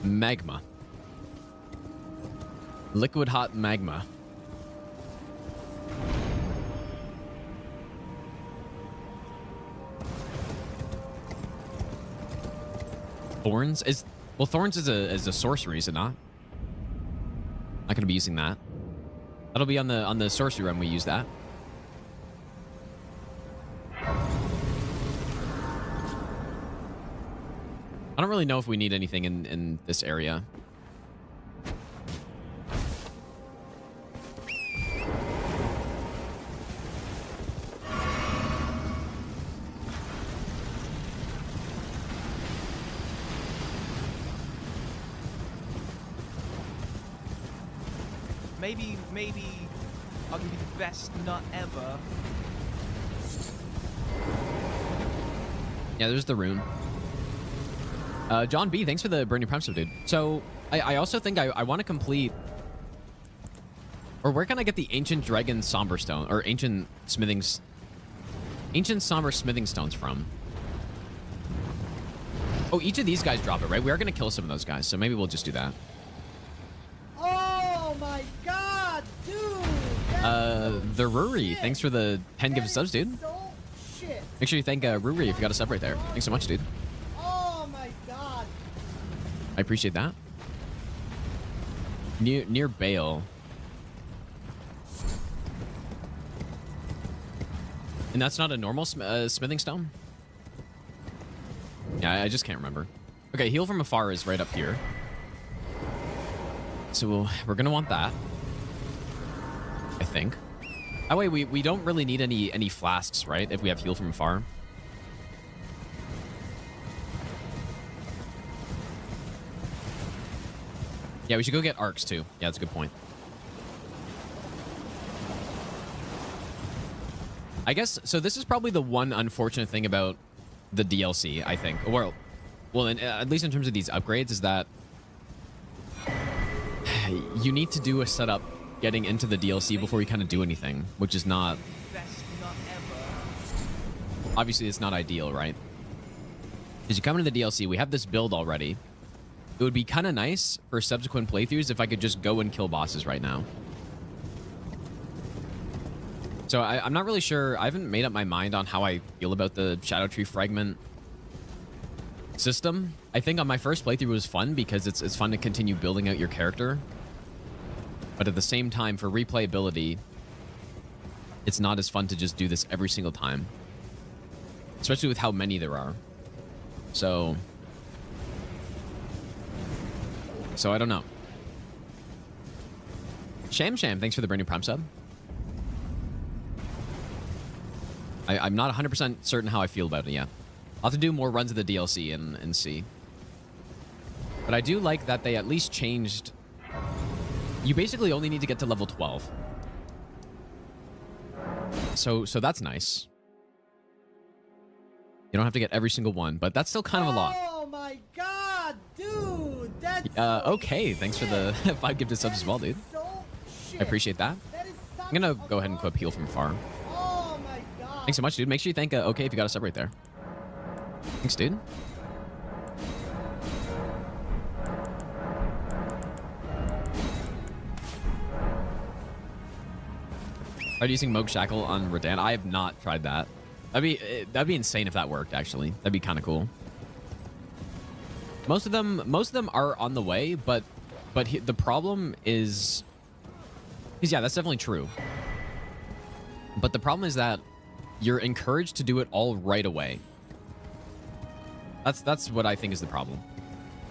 Magma. Liquid hot magma. Thorns is... Well, Thorns is a sorcery, is it not? Not gonna be using that. That'll be on the sorcery run we use that. I don't really know if we need anything in this area. Maybe I'll give you the best nut ever. Yeah, there's the rune. John B, thanks for the brand new prime sub, dude. So, I also think I want to complete... Or where can I get the Ancient Dragon Somber Stone? Or Ancient Smithings... Ancient Somber Smithing Stones from? Oh, each of these guys drop it, right? We are going to kill some of those guys, so maybe we'll just do that. Oh my god, dude! The Ruri, thanks for the 10 gifted subs, dude. So shit. Make sure you thank Ruri if you got a sub right there. Thanks so much, dude. Oh my god. I appreciate that. Near Bale. And that's not a normal smithing stone? Yeah, I just can't remember. Okay, heal from afar is right up here. So we're gonna want that, I think. That way we don't really need any flasks, right? If we have heal from afar. Yeah, we should go get arcs too. Yeah, that's a good point. I guess, so this is probably the one unfortunate thing about the DLC, I think. Well, at least in terms of these upgrades, is that you need to do a setup getting into the DLC before you kind of do anything, which is not... Best nut ever. Obviously, it's not ideal, right? Because you come into the DLC, we have this build already. It would be kind of nice for subsequent playthroughs if I could just go and kill bosses right now. So I'm not really sure. I haven't made up my mind on how I feel about the Shadow Tree Fragment system. I think on my first playthrough it was fun because it's fun to continue building out your character. But at the same time, for replayability, it's not as fun to just do this every single time. Especially with how many there are. So I don't know. Sham, thanks for the brand new Prime sub. I'm not 100% certain how I feel about it yet. I'll have to do more runs of the DLC and see. But I do like that they at least changed... You basically only need to get to level 12. So that's nice. You don't have to get every single one, but that's still kind of a lot. Oh my god, dude! That's okay, thanks for the 5 gifted subs as well, dude. I appreciate that. I'm gonna go ahead and equip heal from afar. Oh my god. Thanks so much, dude. Make sure you thank okay if you got a sub right there. Thanks, dude. Tried using Moog Shackle on Radan. I have not tried that. That'd be insane if that worked, actually. That'd be kind of cool. Most of them are on the way, but the problem is yeah, that's definitely true. But the problem is that you're encouraged to do it all right away. That's what I think is the problem.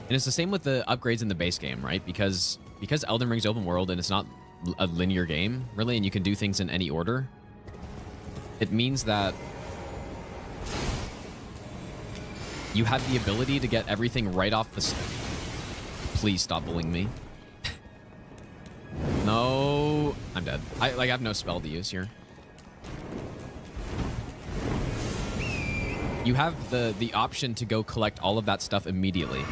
And it's the same with the upgrades in the base game, right? Because Elden Ring's open world and it's not a linear game, really, and you can do things in any order, it means that you have the ability to get everything right off the... Please stop bullying me. No, I'm dead. I have no spell to use here. You have the option to go collect all of that stuff immediately.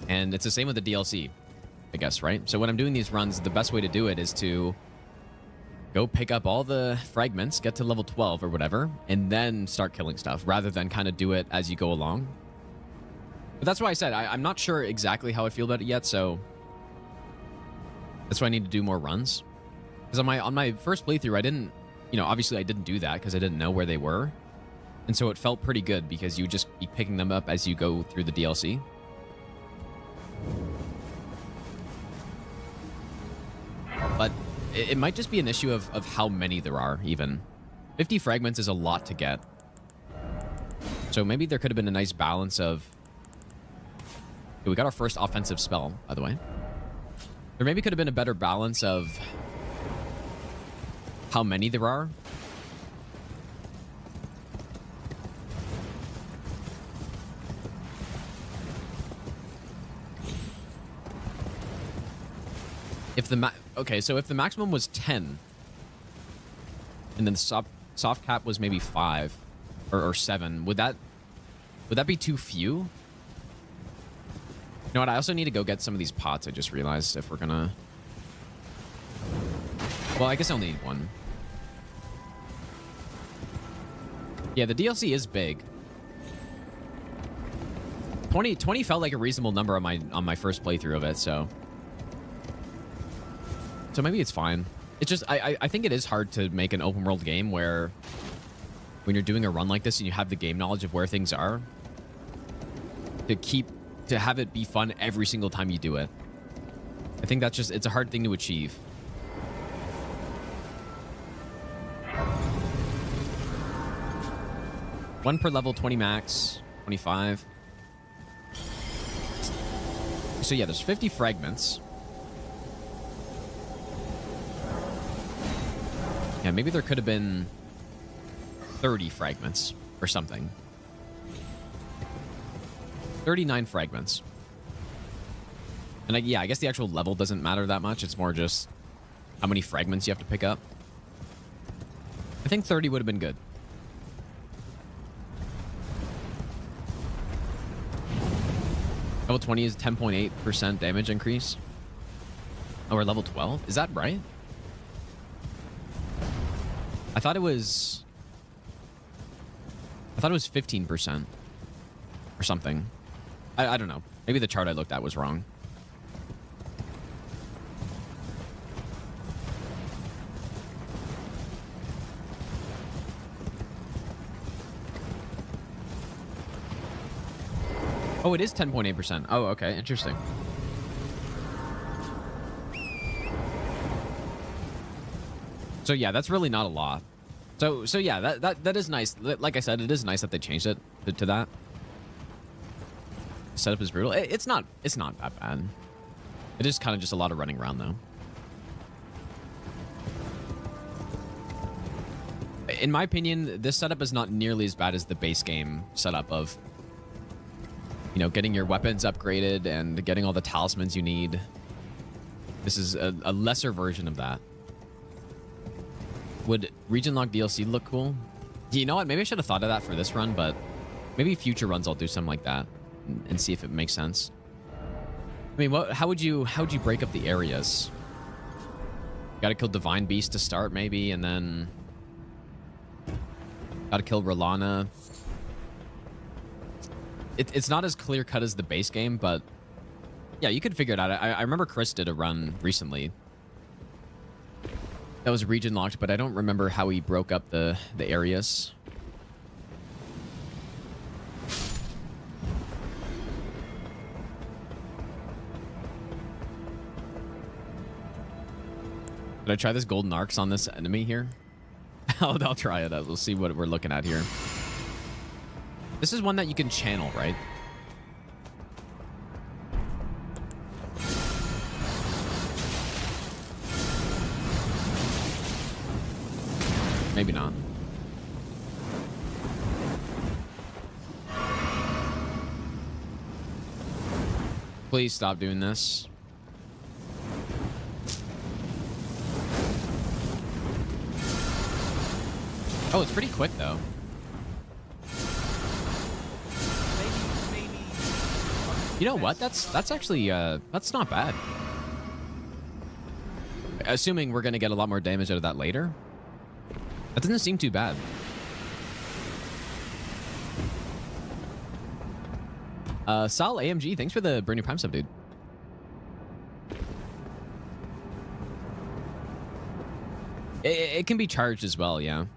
And it's the same with the DLC, I guess, right? So when I'm doing these runs, the best way to do it is to go pick up all the fragments, get to level 12 or whatever, and then start killing stuff, rather than kind of do it as you go along. But that's why I said I'm not sure exactly how I feel about it yet, so that's why I need to do more runs. Because on my first playthrough, I didn't, obviously I didn't do that because I didn't know where they were. And so it felt pretty good because you would just be picking them up as you go through the DLC. But it might just be an issue of how many there are, even. 50 fragments is a lot to get. So maybe there could have been a nice balance of... We got our first offensive spell, by the way. There maybe could have been a better balance of how many there are. If the so if the maximum was 10, and then the soft cap was maybe 5 or 7, would that be too few? You know what? I also need to go get some of these pots. I just realized if we're gonna. Well, I guess I only need one. Yeah, the DLC is big. 20 felt like a reasonable number on my first playthrough of it, so maybe it's fine. It's just I think it is hard to make an open world game where when you're doing a run like this and you have the game knowledge of where things are, to have it be fun every single time you do it. I think that's it's a hard thing to achieve. One per level, 20 max, 25. So yeah, there's 50 fragments. Yeah, maybe there could have been 30 fragments or something. 39 fragments. And I guess the actual level doesn't matter that much. It's more just how many fragments you have to pick up. I think 30 would have been good. Level 20 is 10.8% damage increase. Oh, we're level 12? Is that right? I thought it was 15% or something. I don't know. Maybe the chart I looked at was wrong. Oh, it is 10.8%. Oh, okay. Interesting. So yeah, that's really not a lot. So yeah, that is nice. Like I said, it is nice that they changed it to that. Setup is brutal. It's not that bad. It is kind of just a lot of running around though. In my opinion, this setup is not nearly as bad as the base game setup of, getting your weapons upgraded and getting all the talismans you need. This is a lesser version of that. Would region lock DLC look cool? You know what? Maybe I should have thought of that for this run, but maybe future runs I'll do something like that and see if it makes sense. I mean, how would you break up the areas? Gotta kill Divine Beast to start, maybe, and then gotta kill Rolana. It's not as clear cut as the base game, but yeah, you could figure it out. I remember Chris did a run recently that was region locked, but I don't remember how he broke up the areas. Did I try this golden arcs on this enemy here? I'll try it out. We'll see what we're looking at here. This is one that you can channel, right? Maybe not. Please stop doing this. Oh, it's pretty quick though. Maybe. You know what? That's actually that's not bad. Assuming we're gonna get a lot more damage out of that later. That doesn't seem too bad. Sal AMG, thanks for the brand new Prime sub, dude. It can be charged as well, yeah.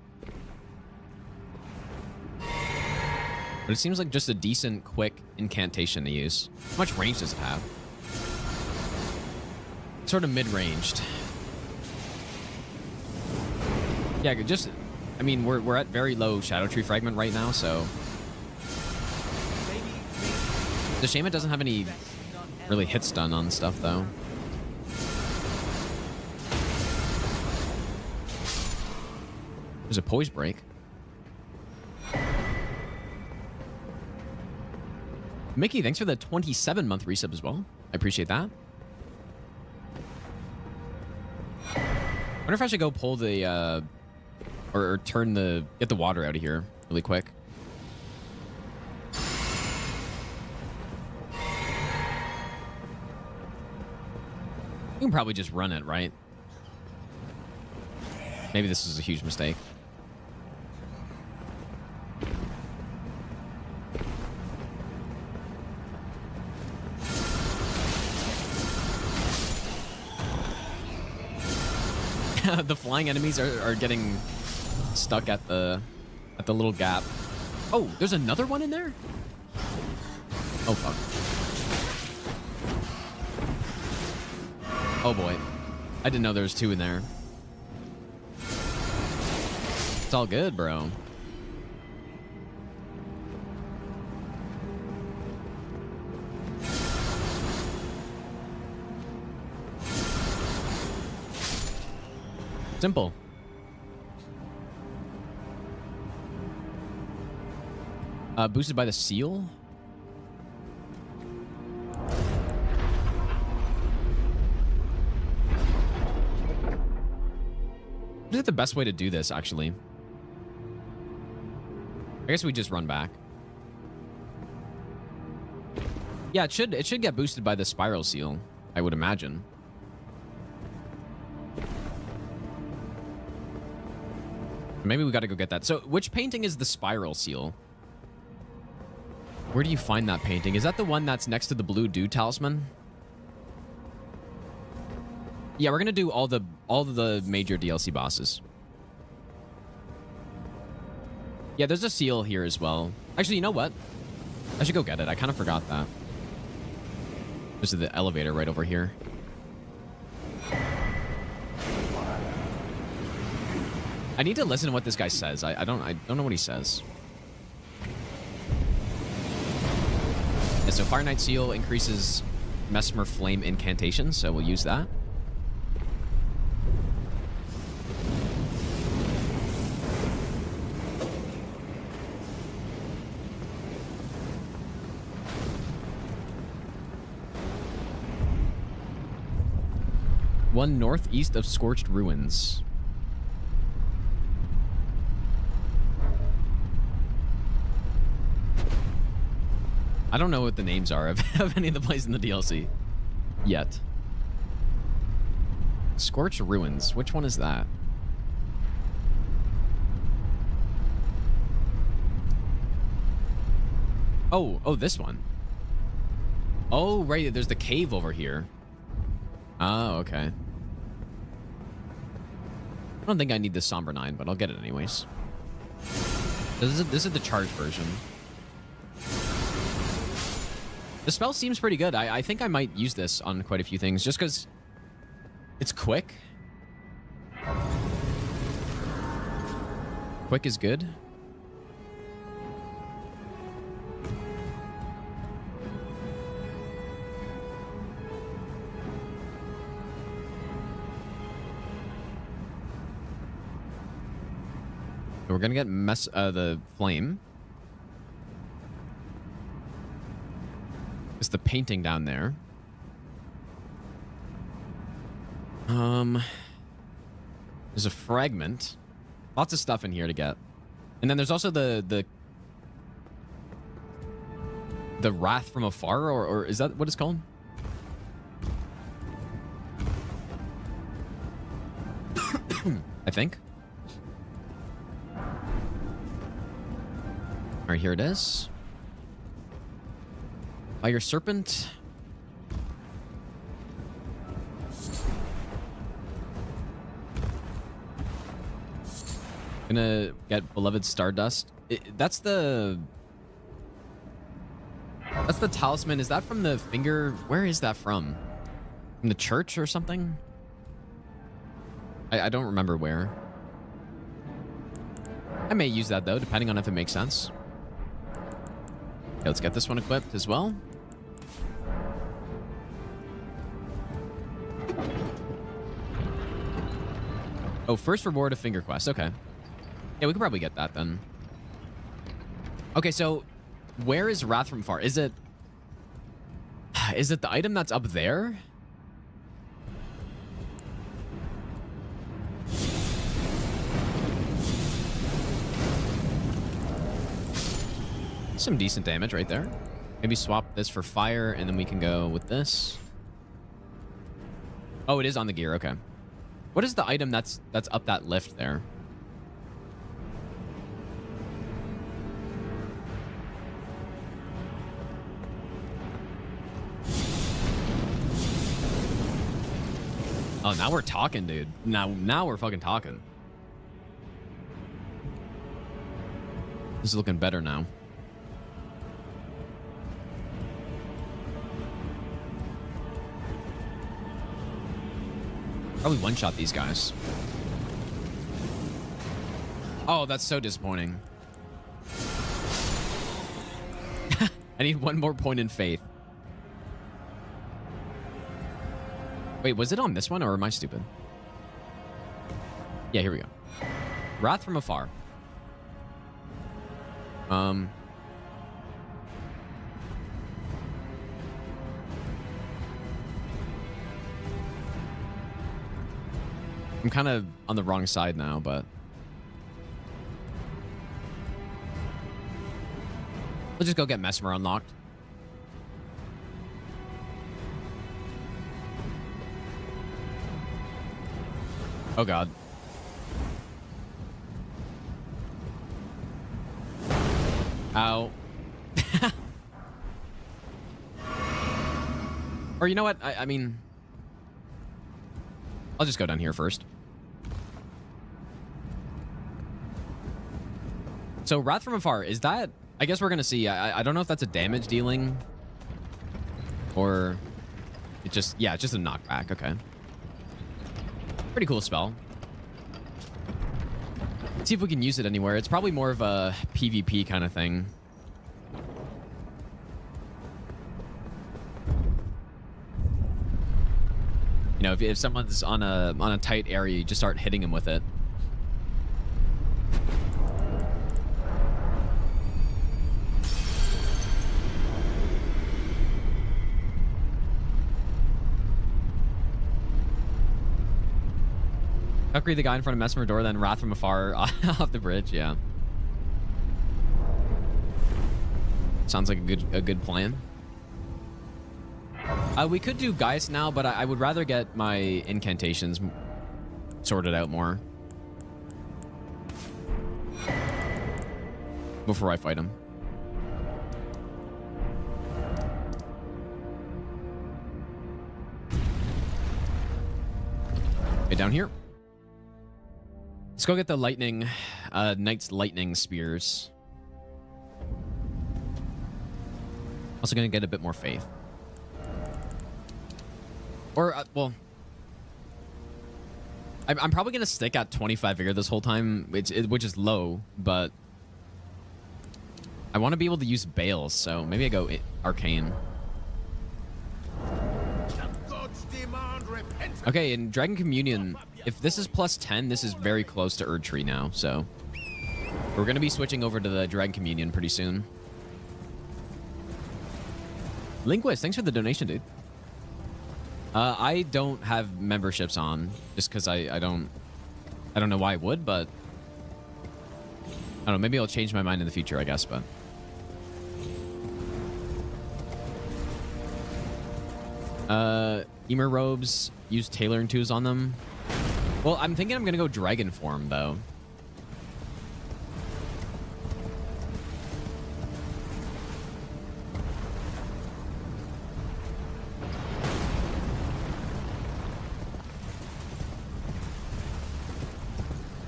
But it seems like just a decent, quick incantation to use. How much range does it have? Sort of mid-ranged. Yeah, just... I mean, we're at very low Shadow Tree Fragment right now, so... It's a shame it doesn't have any really hit stun on stuff, though. There's a poise break. Mickey, thanks for the 27-month resub as well. I appreciate that. I wonder if I should go pull the, or turn the, get the water out of here really quick. You can probably just run it, right? Maybe this is a huge mistake. The flying enemies are getting stuck at the little gap. Oh, there's another one in there? Oh, fuck. Oh, boy. I didn't know there was two in there. It's all good, bro. Simple. Boosted by the seal? What is the best way to do this, actually? I guess we just run back. Yeah, it should get boosted by the spiral seal, I would imagine. Maybe we got to go get that. So, which painting is the spiral seal? Where do you find that painting? Is that the one that's next to the blue dew talisman? Yeah, we're gonna do all the major DLC bosses. Yeah, there's a seal here as well. Actually, you know what? I should go get it. I kind of forgot that. There's the elevator right over here. I need to listen to what this guy says. I don't know what he says. Yeah, so Fire Knight Seal increases Mesmer Flame incantation, so we'll use that. One northeast of Scorched Ruins. I don't know what the names are of any of the places in the DLC yet. Scorched Ruins. Which one is that? Oh, this one. Oh, right. There's the cave over here. Oh, okay. I don't think I need the Somber 9, but I'll get it anyways. This is the charged version. The spell seems pretty good. I think I might use this on quite a few things just because it's quick. Quick is good. We're gonna get the flame. It's the painting down there. There's a fragment. Lots of stuff in here to get. And then there's also the wrath from afar, or is that what it's called? I think. All right, here it is. Fire serpent. Gonna get beloved stardust. That's the talisman. Is that from the finger? Where is that from? From the church or something? I don't remember where. I may use that though, depending on if it makes sense. Okay, let's get this one equipped as well. Oh, first reward of finger quest. Okay. Yeah, we could probably get that then. Okay, so where is Wrath from Far? Is it the item that's up there? Some decent damage right there. Maybe swap this for fire, and then we can go with this. Oh, it is on the gear. Okay. What is the item that's up that lift there? Oh, now we're talking, dude. Now we're fucking talking. This is looking better now. Probably one-shot these guys. Oh, that's so disappointing. I need one more point in faith. Wait, was it on this one, or am I stupid? Yeah, here we go. Wrath from afar. I'm kind of on the wrong side now, but we'll just go get Mesmer unlocked. Oh god. Ow. Or you know what? I mean, I'll just go down here first. So Wrath from Afar, is that... I guess we're going to see. I don't know if that's a damage dealing or it just... Yeah, it's just a knockback. Okay. Pretty cool spell. Let's see if we can use it anywhere. It's probably more of a PvP kind of thing. You know, if someone's on a tight area, you just start hitting them with it. Valkyrie the guy in front of Mesmer door, then Wrath from Afar off the bridge. Yeah. Sounds like a good plan. We could do Geist now, but I would rather get my incantations sorted out more before I fight him. Okay, down here. Let's go get the lightning, Knight's Lightning Spears. Also gonna get a bit more faith. Or, well... I'm probably gonna stick at 25 vigor this whole time, which is low, but... I want to be able to use Bales, so maybe I go Arcane. Okay, in Dragon Communion, if this is plus 10, this is very close to Erd Tree now, so... We're going to be switching over to the Dragon Communion pretty soon. Linguist, thanks for the donation, dude. I don't have memberships on just because I don't know why I would, but I don't know, maybe I'll change my mind in the future, I guess, but Emer robes, use tailoring tools on them. Well, I'm thinking I'm gonna go dragon form though.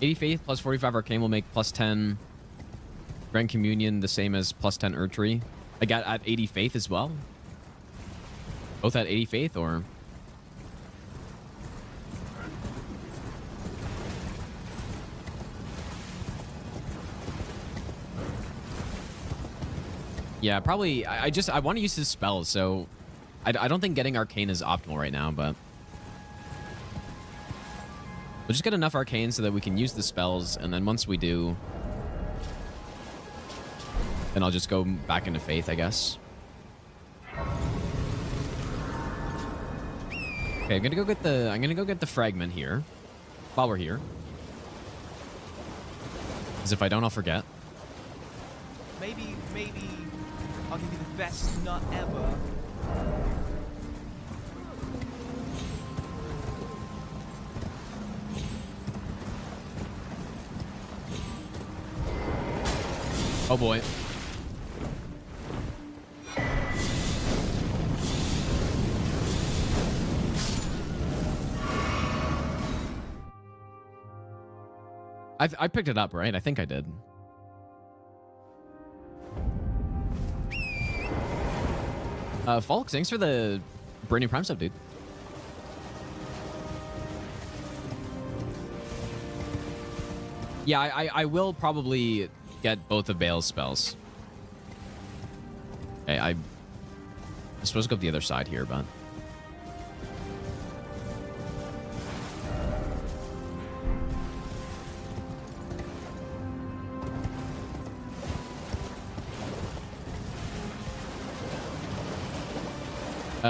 +80 Faith plus 45 Arcane will make +10 Grand Communion the same as +10 Erdtree. I got at 80 Faith as well. Both at 80 Faith, or? Yeah, probably. I want to use his spells, so I don't think getting Arcane is optimal right now, but we'll just get enough Arcane so that we can use the spells, and then once we do, then I'll just go back into Faith, I guess. Okay, I'm gonna go get the fragment here while we're here. Because if I don't, I'll forget. Maybe I'll give you the best nut ever. Oh boy. I picked it up, right? I think I did. Falk, thanks for the brand new Prime sub, dude. Yeah, I will probably get both of Bale's spells. Okay, I'm supposed to go up the other side here, but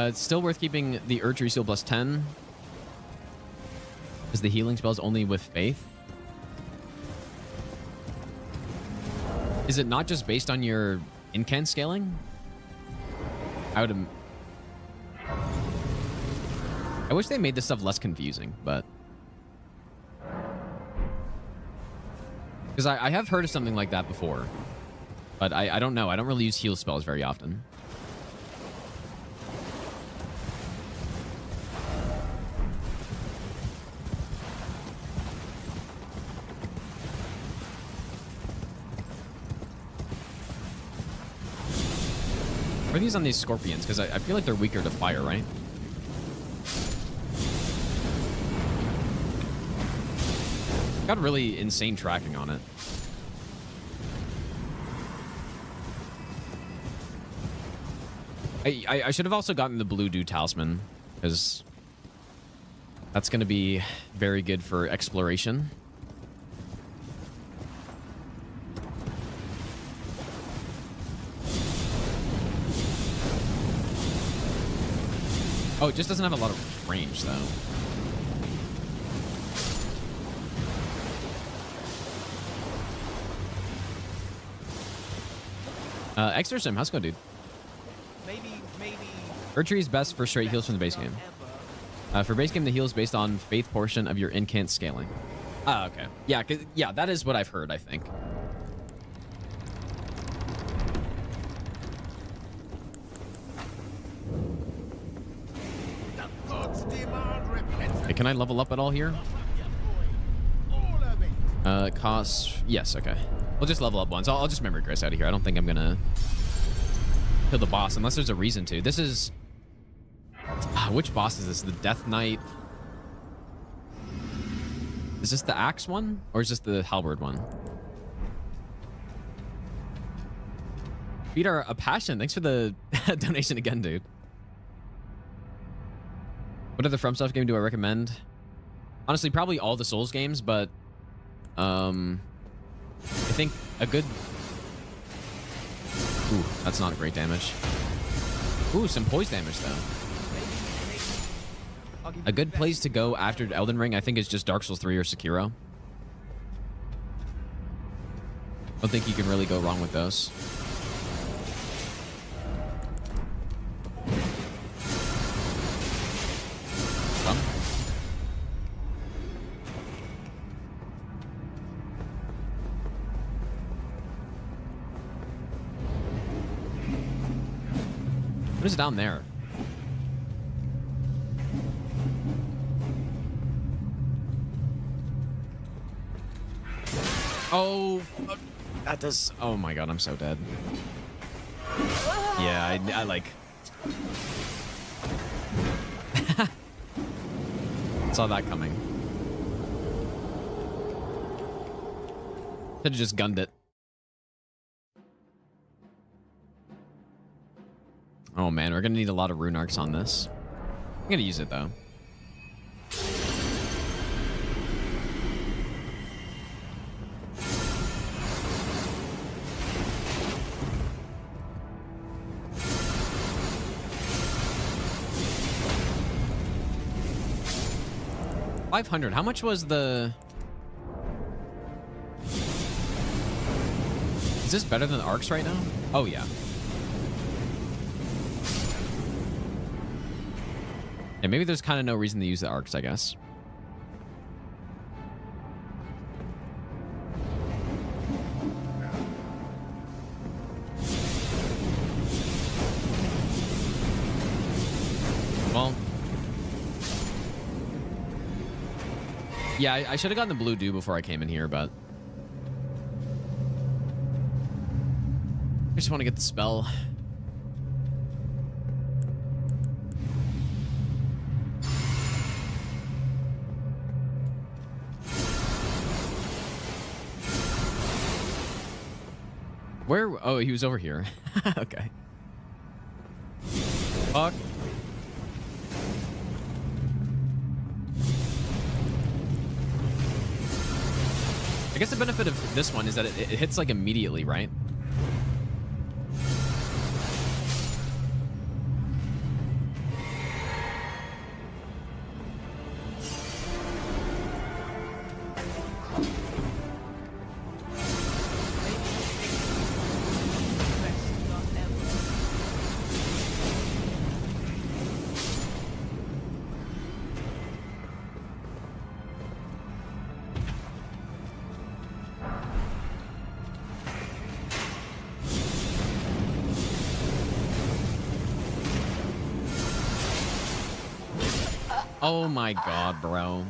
it's still worth keeping the Erdtree Seal +10. Is the healing spells only with Faith? Is it not just based on your incant scaling? I wish they made this stuff less confusing, but because I have heard of something like that before, but I don't know. I don't really use heal spells very often. What are these on these scorpions? Because I feel like they're weaker to fire, right? Got really insane tracking on it. I should have also gotten the Blue Dew Talisman, because that's going to be very good for exploration. Oh, it just doesn't have a lot of range, though. Exorcism, how's it going, dude? Maybe. Erdtree is best for straight heals from the base game. For base game, the heal is based on Faith portion of your incant scaling. Ah, okay. Yeah, yeah, that is what I've heard, I think. Hey, can I level up at all here? Costs... Yes, okay. We'll just level up once. I'll just memory Grace out of here. I don't think I'm gonna kill the boss unless there's a reason to. This is... which boss is this? The Death Knight? Is this the Axe one? Or is this the Halberd one? Peter, a passion. Thanks for the donation again, dude. What other From Stuff game do I recommend? Honestly, probably all the Souls games, but I think a good... Ooh, that's not great damage. Ooh, some poise damage, though. A good place to go after Elden Ring, I think, is just Dark Souls 3 or Sekiro. I don't think you can really go wrong with those. Come. What is down there? Oh, that does. Oh my god, I'm so dead. Yeah, I like. Saw that coming. Should have just gunned it. Oh man, we're gonna need a lot of rune arcs on this. I'm gonna use it though. $500. How much was the... Is this better than the arcs right now? Oh, yeah. Yeah, maybe there's kind of no reason to use the arcs, I guess. Well... Yeah, I should have gotten the blue dew before I came in here, but... I just want to get the spell. Where? Oh, he was over here. Okay. Fuck. I guess the benefit of this one is that it hits like immediately, right? Oh my god, bro.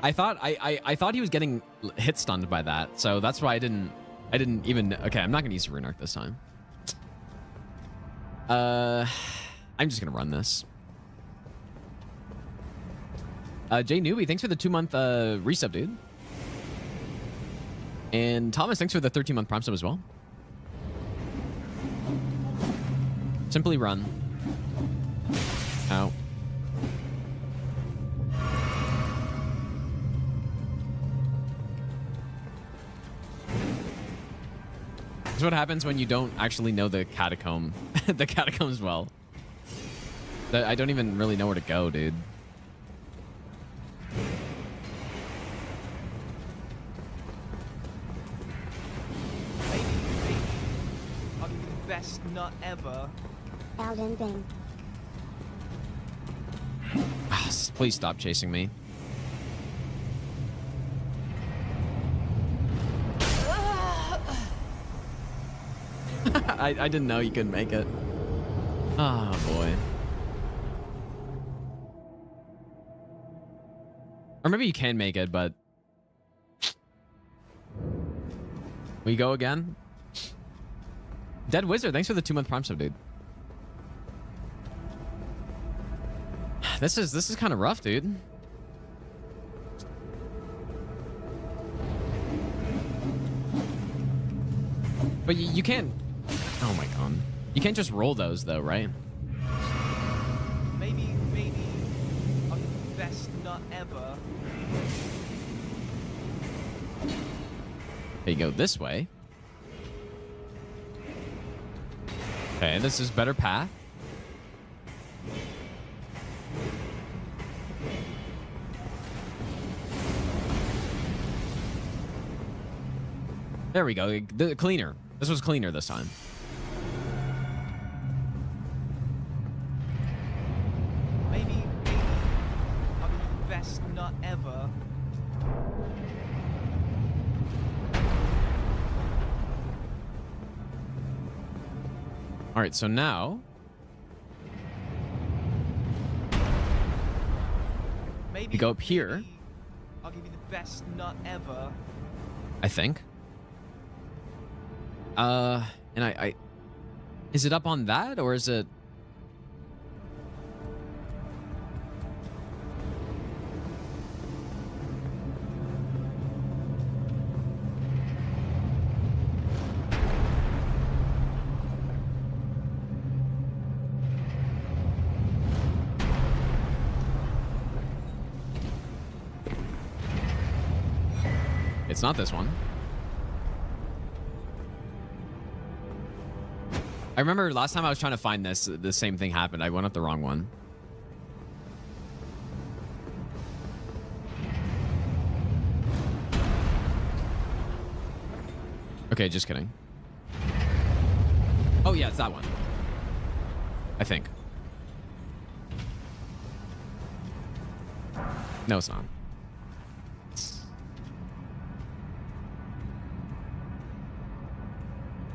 I thought he was getting hit stunned by that, so that's why I didn't even. Okay, I'm not gonna use a rune arc this time. I'm just gonna run this. Jay Newbie, thanks for the 2-month resub, dude. And Thomas, thanks for the 13-month Prime sub as well. Simply run. Ow. This is what happens when you don't actually know the catacomb, the catacombs well. I don't even really know where to go, dude. Best nut ever. Elden Ring. Please stop chasing me. I didn't know you could make it. Oh boy. Or maybe you can make it, but we go again. Dead Wizard, thanks for the 2-month Prime sub, dude. This is kind of rough, dude. But you can't. Oh my god. You can't just roll those though, right? Maybe Okay, you go this way. Okay, this is better path. There we go. The cleaner. This was cleaner this time. Maybe I'll give you the best nut ever. All right, so now Maybe you go up here, I'll give you the best nut ever. I think. And I is it up on that or is it? It's not this one. I remember last time I was trying to find this, the same thing happened. I went up the wrong one. Okay, just kidding. Oh yeah, it's that one. I think. No, it's not.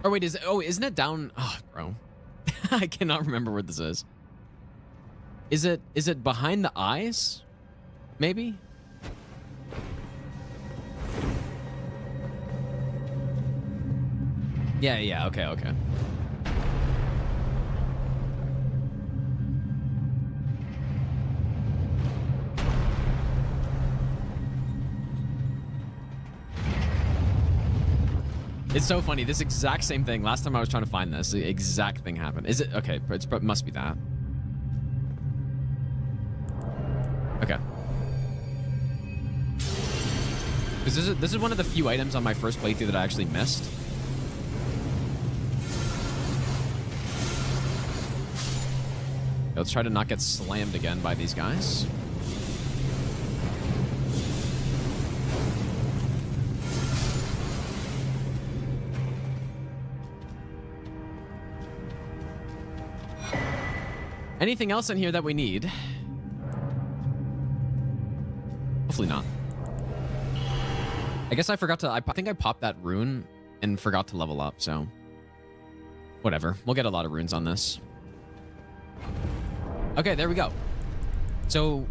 Oh wait, isn't it down? Oh, bro. I cannot remember where this is. Is it behind the eyes? Maybe? Yeah, okay. It's so funny. This exact same thing. Last time I was trying to find this, the exact thing happened. Is it? Okay, it must be that. Okay. Because this is one of the few items on my first playthrough that I actually missed. Let's try to not get slammed again by these guys. Anything else in here that we need? Hopefully not. I guess I forgot to... I think I popped that rune and forgot to level up, so... Whatever. We'll get a lot of runes on this. Okay, there we go. So,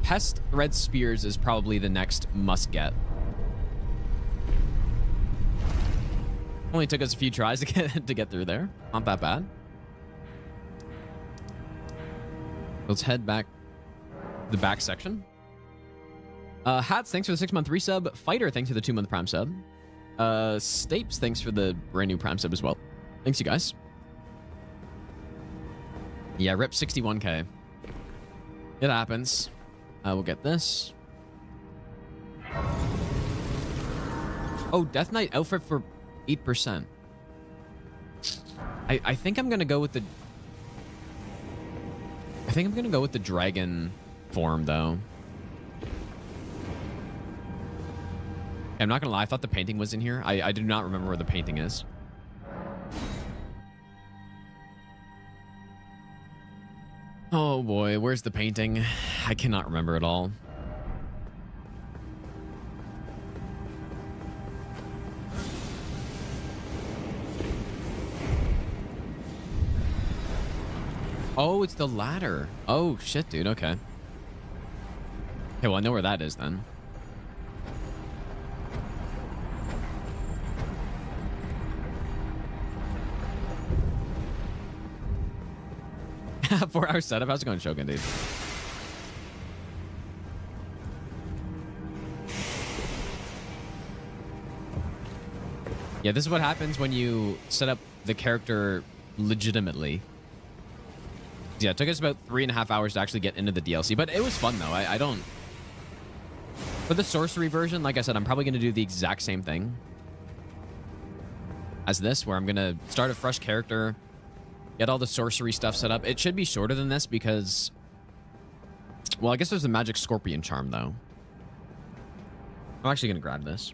Pest Red Spears is probably the next must-get. Only took us a few tries to get through there. Not that bad. Let's head back to the back section. Hats, thanks for the 6-month resub. Fighter, thanks for the 2-month Prime sub. Stapes, thanks for the brand new Prime sub as well. Thanks, you guys. Yeah, rip 61k. It happens. We'll get this. Oh, Death Knight outfit for 8%. I think I'm gonna go with the... I think I'm gonna go with the dragon form, though. I'm not gonna lie, I thought the painting was in here. I do not remember where the painting is. Oh boy, where's the painting? I cannot remember at all. Oh, it's the ladder. Oh, shit, dude. Okay. Okay, well, I know where that is then. Four-hour setup. How's it going, Shogun, dude? Yeah, this is what happens when you set up the character legitimately. Yeah, it took us about 3.5 hours to actually get into the DLC, but it was fun though. I don't For the sorcery version, like I said, I'm probably going to do the exact same thing as this, where I'm going to start a fresh character, get all the sorcery stuff set up. It should be shorter than this because, well, I guess there's the magic scorpion charm, though. I'm actually going to grab this.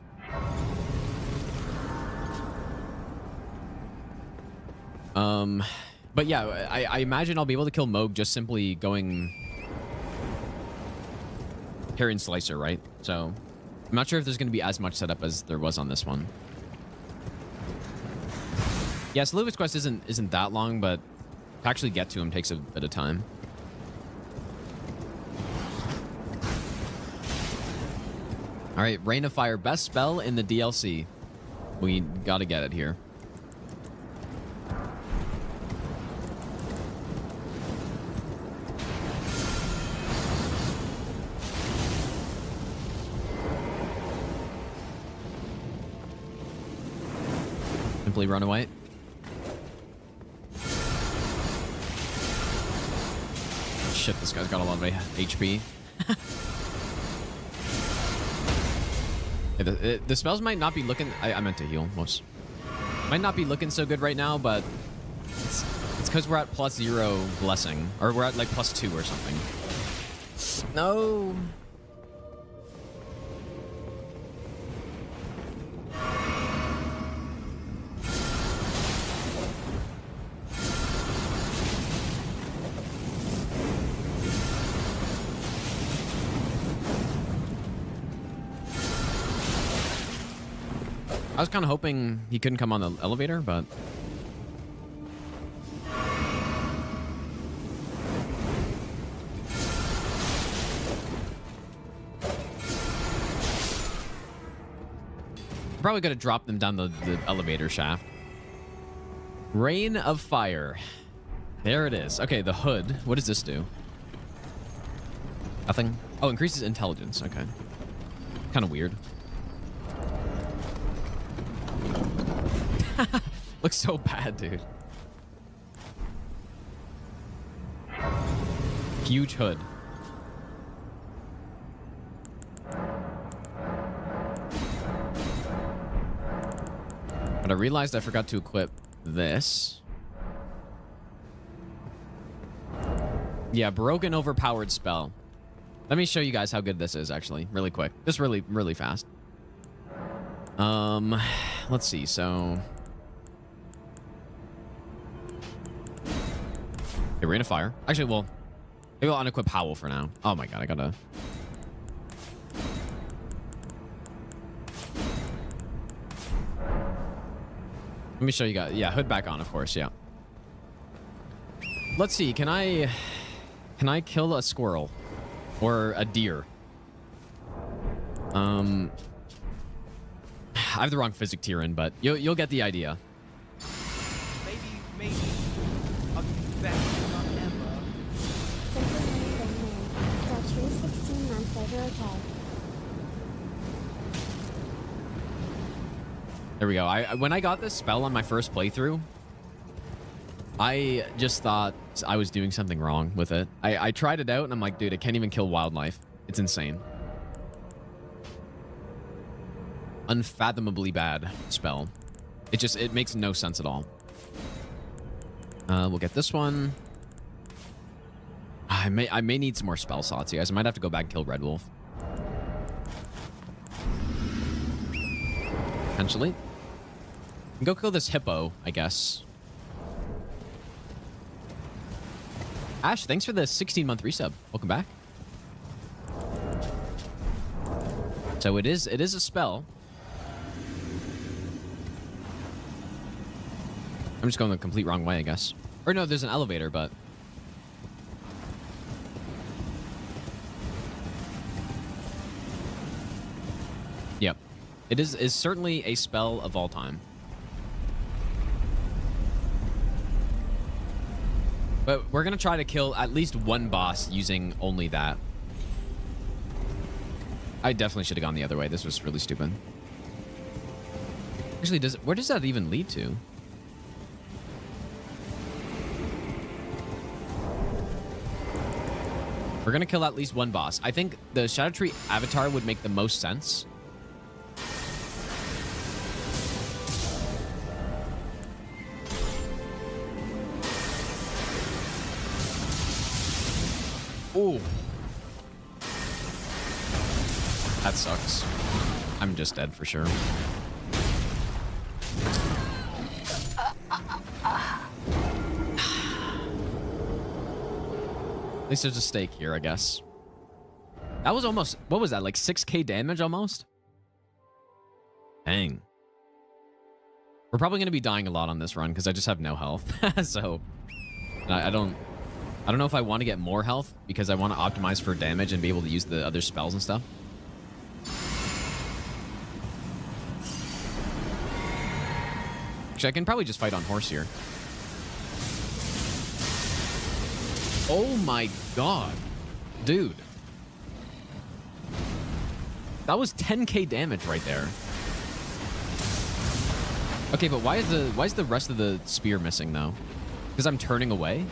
But yeah, I imagine I'll be able to kill Moog just simply going Carrion Slicer, right? So I'm not sure if there's going to be as much setup as there was on this one. Yeah, Sliva's quest isn't that long, but to actually get to him takes a bit of time. All right, Rain of Fire, best spell in the DLC. We got to get it here. Simply run away. Shit, this guy's got a lot of HP. The spells might not be looking... I meant to heal. Might not be looking so good right now, but it's because we're at +0 blessing. Or we're at like +2 or something. No. I was kind of hoping he couldn't come on the elevator, but... Probably gonna drop them down the elevator shaft. Rain of Fire. There it is. Okay, the hood. What does this do? Nothing? Oh, increases intelligence. Okay. Kind of weird. Looks so bad, dude. Huge hood. But I realized I forgot to equip this. Yeah, broken overpowered spell. Let me show you guys how good this is, actually, really quick. Just really, really fast. Let's see, so... Okay, Rain of Fire. Actually, well, maybe I'll unequip Howl for now. Oh my god, I gotta... Let me show you guys. Yeah, hood back on, of course, yeah. Let's see, can I kill a squirrel? Or a deer? I have the wrong physic tier in, but you'll get the idea. Maybe best not ever. True 16 months over, okay. There we go. When I got this spell on my first playthrough, I just thought I was doing something wrong with it. I tried it out and I'm like, dude, it can't even kill wildlife. It's insane. Unfathomably bad spell. It makes no sense at all. We'll get this one. I may need some more spell slots, you guys. I might have to go back and kill Red Wolf. Potentially. Go kill this hippo, I guess. Ash, thanks for the 16-month resub. Welcome back. So it is a spell. I'm just going the complete wrong way, I guess. Or no, there's an elevator, but... Yep. It is certainly a spell of all time. But we're going to try to kill at least one boss using only that. I definitely should have gone the other way. This was really stupid. Actually, where does that even lead to? We're gonna kill at least one boss. I think the Shadow Tree avatar would make the most sense. Ooh. That sucks. I'm just dead for sure. At least there's a stake here, I guess. That was almost... What was that? Like 6k damage almost? Dang. We're probably going to be dying a lot on this run because I just have no health. So I don't know if I want to get more health because I want to optimize for damage and be able to use the other spells and stuff. Actually, I can probably just fight on horse here. Oh my god. Dude. That was 10k damage right there. Okay, but why is the rest of the spear missing though? Because I'm turning away?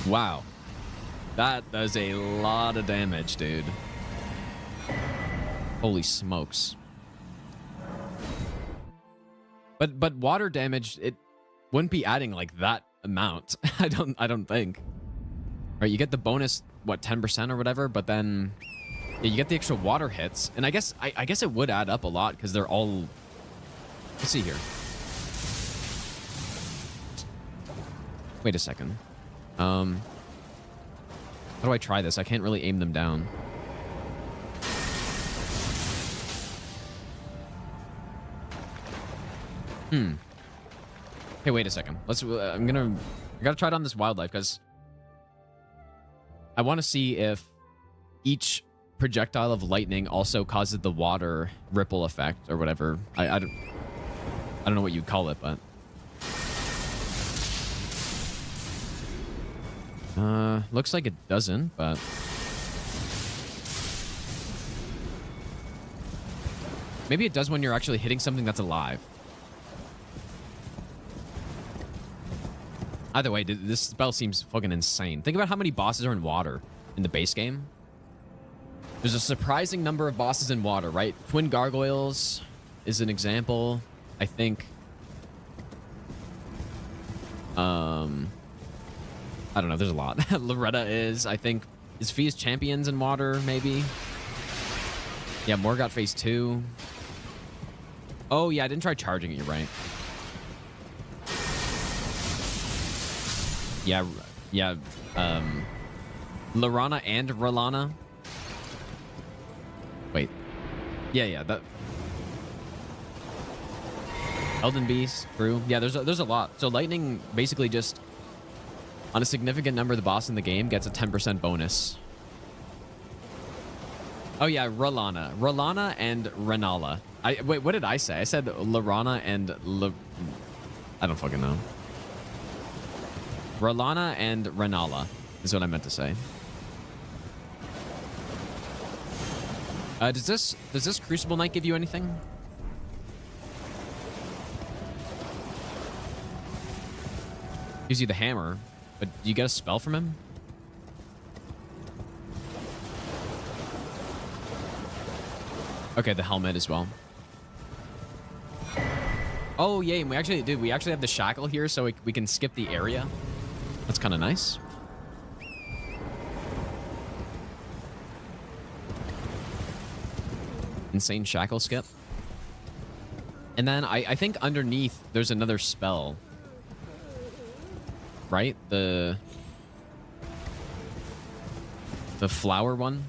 Wow. That does a lot of damage, dude. Holy smokes. But water damage, it wouldn't be adding like that amount. I don't think. Right, you get the bonus, what, 10% or whatever, but then yeah, you get the extra water hits. And I guess it would add up a lot because they're all... Let's see here. Wait a second. How do I try this? I can't really aim them down. Hey, wait a second. I gotta try it on this wildlife because I want to see if each projectile of lightning also causes the water ripple effect or whatever. I don't know what you'd call it, but looks like it doesn't, but maybe it does when you're actually hitting something that's alive. Either way, this spell seems fucking insane. Think about how many bosses are in water in the base game. There's a surprising number of bosses in water, right? Twin Gargoyles is an example. I think... I don't know, there's a lot. Loretta is, I think... Is Fea's Champions in water, maybe? Yeah, Morgott Phase 2. Oh, yeah, I didn't try charging it, you're right. Yeah, Lorana and Rolana. Wait. Yeah, that... Elden Beast, true. Yeah, there's a lot. So lightning basically just, on a significant number of the boss in the game, gets a 10% bonus. Oh yeah, Rolana. Rolana and Renala. Wait, what did I say? I said Lorana and I don't fucking know. Rolana and Renala is what I meant to say. Does this Crucible Knight give you anything? Gives you the hammer, but do you get a spell from him? Okay, the helmet as well. Oh, yay, and we actually have the shackle here, so we can skip the area. That's kind of nice. Insane shackle skip. And then I think underneath there's another spell. Right? The flower one.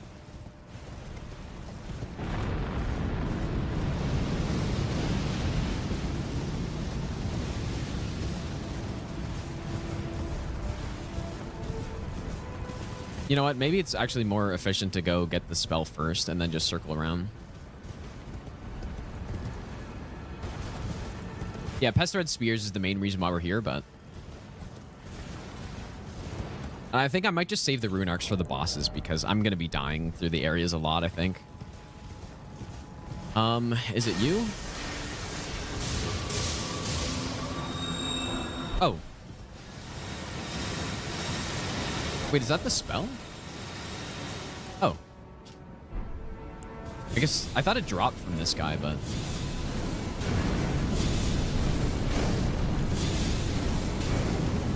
You know what? Maybe it's actually more efficient to go get the spell first and then just circle around. Yeah, Pest-Red Spears is the main reason why we're here, but... I think I might just save the Rune Arcs for the bosses because I'm going to be dying through the areas a lot, I think. Is it you? Oh. Wait, is that the spell? Oh. I guess I thought it dropped from this guy, but...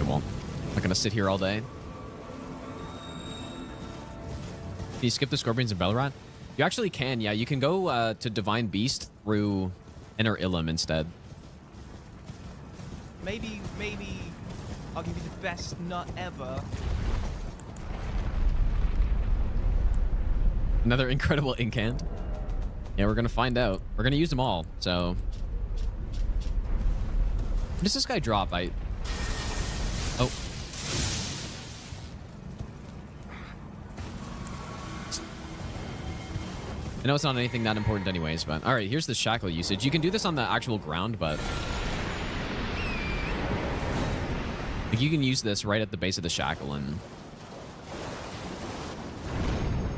Well, I'm not gonna sit here all day. Can you skip the Scorpions and Belrat? You actually can, yeah. You can go to Divine Beast through Inner Ilum instead. Maybe I'll give you the best nut ever. Another incredible Incand. Yeah, we're gonna find out. We're gonna use them all, so... What does this guy drop? Oh. I know it's not anything that important anyways, but... Alright, here's the shackle usage. You can do this on the actual ground, but... Like, you can use this right at the base of the shackle and...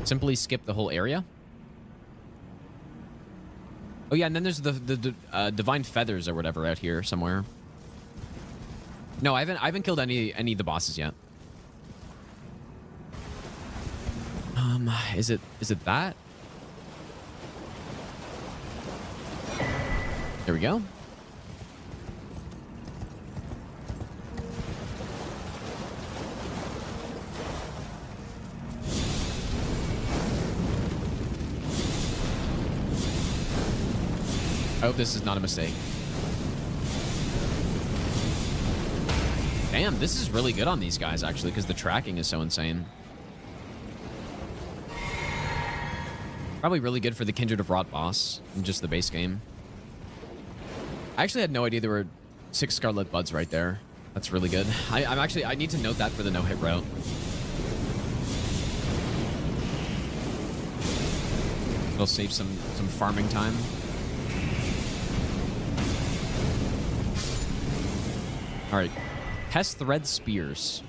simply skip the whole area. Oh yeah, and then there's the Divine Feathers or whatever out here somewhere. No, I haven't killed any of the bosses yet. Is it that? There we go. I hope this is not a mistake. Damn, this is really good on these guys, actually, because the tracking is so insane. Probably really good for the Kindred of Rot boss in just the base game. I actually had no idea there were 6 Scarlet Buds right there. That's really good. I need to note that for the no-hit route. It'll save some farming time. All right, Pest Thread Spears.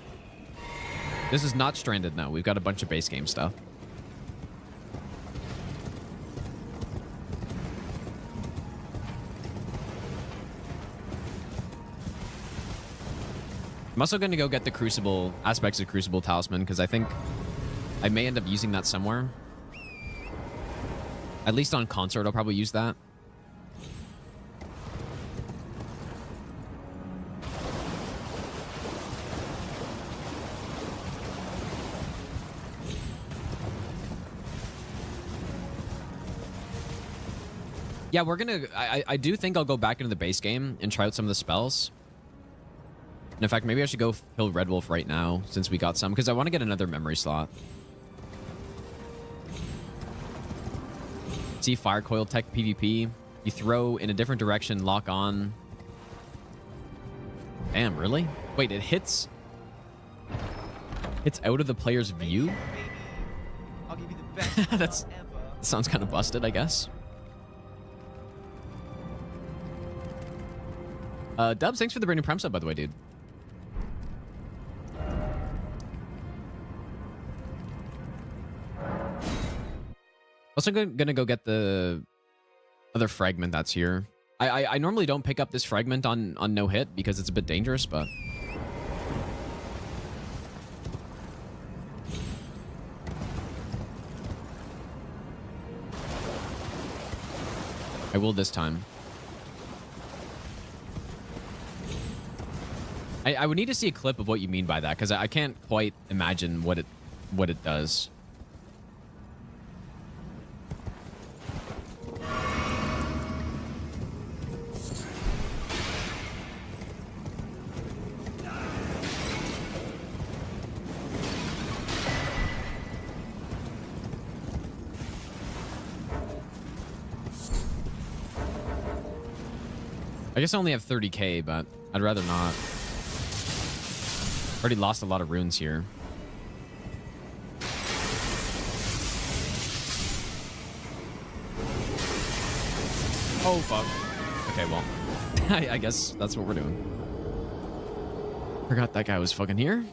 This is not Stranded now. We've got a bunch of base game stuff. I'm also going to go get the Crucible, Aspects of Crucible Talisman, because I think I may end up using that somewhere. At least on Consort, I'll probably use that. Yeah, we're gonna... I do think I'll go back into the base game and try out some of the spells. And in fact, maybe I should go kill Red Wolf right now, since we got some, because I want to get another memory slot. See, Fire Coil Tech PvP. You throw in a different direction, lock on. Damn, really? Wait, it hits... It's out of the player's view? Maybe I'll give you the best nut That sounds kind of busted, I guess. Dubs, thanks for the brand new Prime sub, by the way, dude. Also gonna go get the other fragment that's here. I normally don't pick up this fragment on no hit because it's a bit dangerous, but... I will this time. I would need to see a clip of what you mean by that, because I can't quite imagine what it does. I guess I only have 30k, but I'd rather not. Already lost a lot of runes here. Oh, fuck. Okay, well. I guess that's what we're doing. Forgot that guy was fucking here.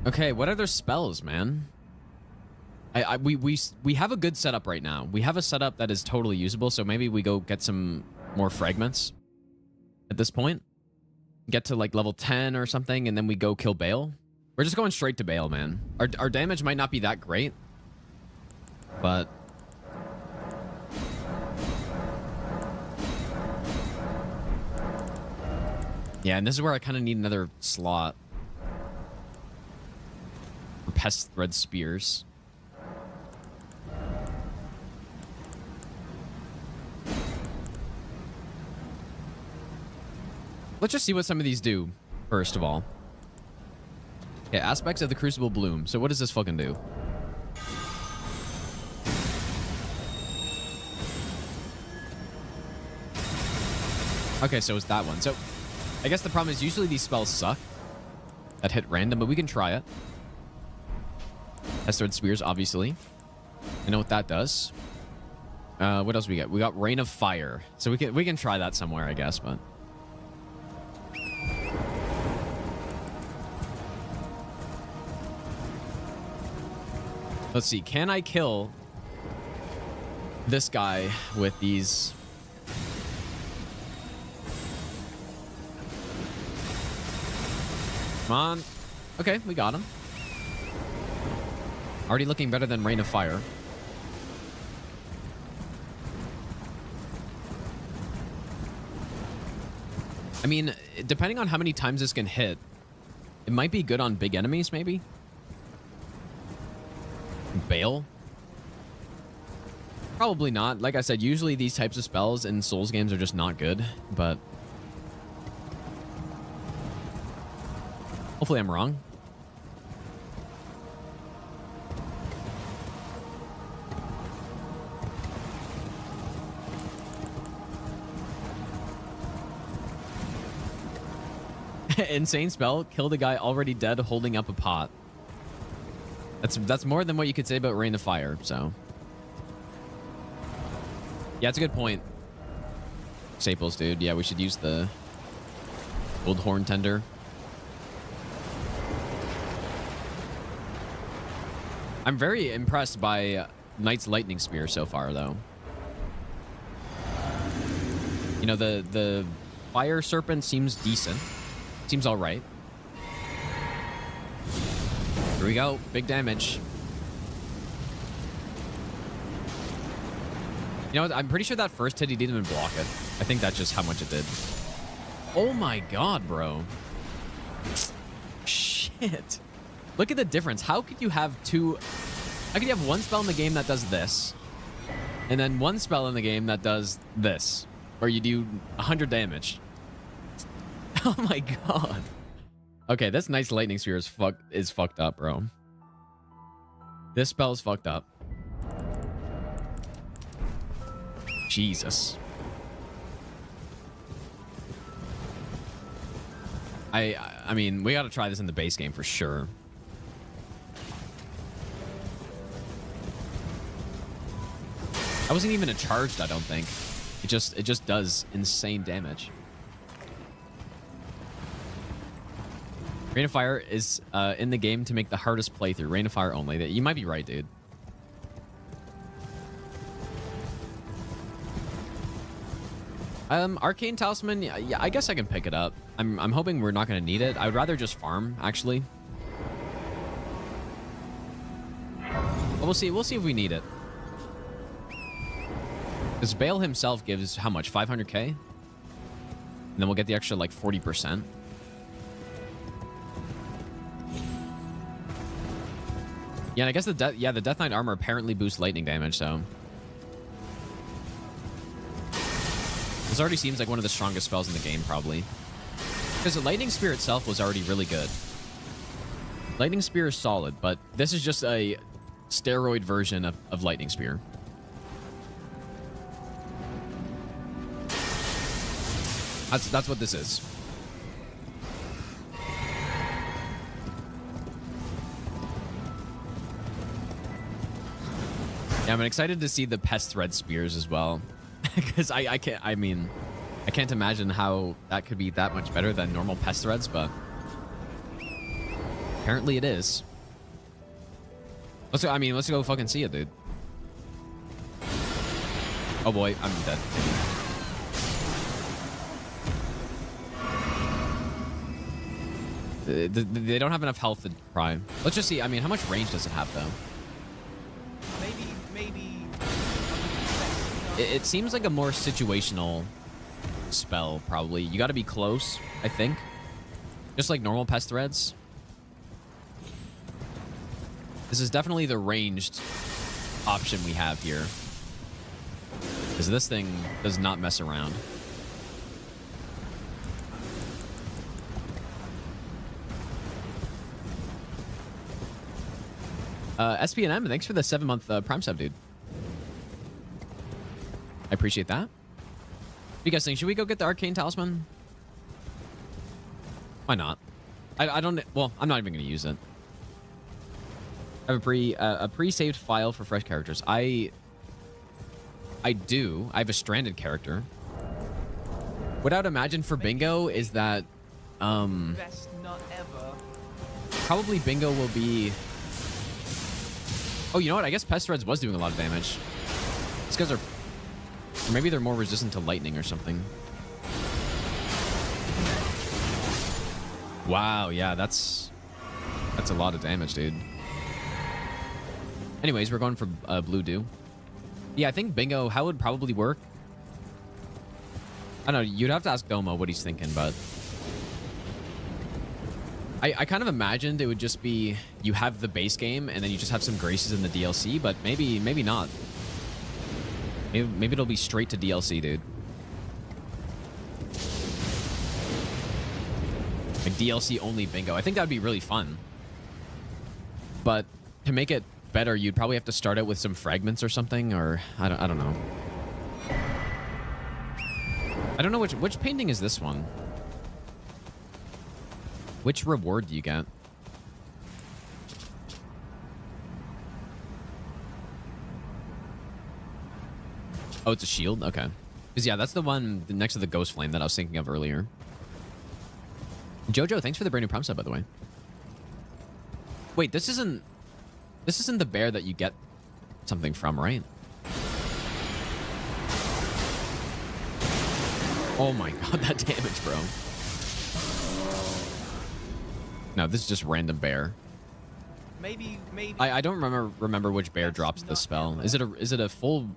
Okay, what other spells, man? We have a good setup right now. We have a setup that is totally usable, so maybe we go get some more fragments at this point. Get to like level 10 or something, and then we go kill Bale. We're just going straight to Bale, man. Our damage might not be that great, but... yeah, and this is where I kind of need another slot for Pest Thread Spears. Let's just see what some of these do, first of all. Yeah, aspects of the Crucible Bloom. So what does this fucking do? Okay, so it's that one. So I guess the problem is usually these spells suck that hit random, but we can try it. Pest Thread Spears, obviously. I know what that does. What else we got? We got Rain of Fire. So we can try that somewhere, I guess, but... let's see. Can I kill this guy with these? Come on. Okay, we got him. Already looking better than Rain of Fire. I mean, depending on how many times this can hit, it might be good on big enemies, maybe? Bale? Probably not. Like I said, usually these types of spells in Souls games are just not good, but... hopefully I'm wrong. Insane spell. Kill the guy already dead holding up a pot. That's more than what you could say about Rain of Fire, so... yeah, it's a good point. Staples, dude. Yeah, we should use the old horn tender. I'm very impressed by Knight's Lightning Spear so far, though. You know, the Fire Serpent seems decent. Seems all right. Here we go. Big damage. You know what? I'm pretty sure that first hit he didn't even block it. I think that's just how much it did. Oh my god, bro. Shit. Look at the difference. How could you have two... how could you have one spell in the game that does this, and then one spell in the game that does this, where you do 100 damage? Oh my god. Okay, this nice lightning spear is fucked up, bro. This spell is fucked up. Jesus. I mean, we gotta try this in the base game for sure. I wasn't even charged, I don't think. It just does insane damage. Rain of Fire is in the game to make the hardest playthrough. Rain of Fire only. You might be right, dude. Arcane Talisman, yeah, I guess I can pick it up. I'm hoping we're not going to need it. I would rather just farm, actually. But we'll see if we need it. Because Bale himself gives how much? 500k? And then we'll get the extra, like, 40%. Yeah, and I guess the Death Knight armor apparently boosts lightning damage, so... this already seems like one of the strongest spells in the game, probably. Because the Lightning Spear itself was already really good. Lightning Spear is solid, but this is just a steroid version of Lightning Spear. That's what this is. Yeah, I'm excited to see the Pest Thread Spears as well. Because I can't imagine how that could be that much better than normal Pest Threads, but apparently it is. Let's go fucking see it, dude. Oh boy, I'm dead. They don't have enough health to pry. Let's just see. I mean, how much range does it have, though? Maybe. It seems like a more situational spell, probably. You got to be close, I think. Just like normal pest threads. This is definitely the ranged option we have here. Because this thing does not mess around. SPNM, thanks for the 7-month Prime sub, dude. I appreciate that. What do you guys think? Should we go get the Arcane Talisman? Why not? I don't... Well, I'm not even going to use it. I have a pre-saved file for fresh characters. I do. I have a stranded character. What I would imagine for Bingo is that... Best not ever. Probably Bingo will be... Oh, you know what? I guess Pest Threads was doing a lot of damage. These guys are... Or maybe they're more resistant to lightning or something. Wow, yeah, that's a lot of damage, dude. Anyways, we're going for Blue Dew. Yeah, I think Bingo, how it would probably work... I don't know, you'd have to ask Domo what he's thinking, but... I kind of imagined it would just be you have the base game and then you just have some graces in the DLC, but maybe not. Maybe it'll be straight to DLC, dude. Like DLC only Bingo. I think that'd be really fun. But to make it better, you'd probably have to start out with some fragments or something, or I don't know. I don't know which painting is this one. Which reward do you get? Oh, it's a shield? Okay. Because, yeah, that's the one next to the Ghost Flame that I was thinking of earlier. Jojo, thanks for the brand new Prime sub, by the way. Wait, this isn't the bear that you get something from, right? Oh my god, that damage, bro. No, this is just random bear. Maybe. I don't remember which bear drops the spell. Is it a full?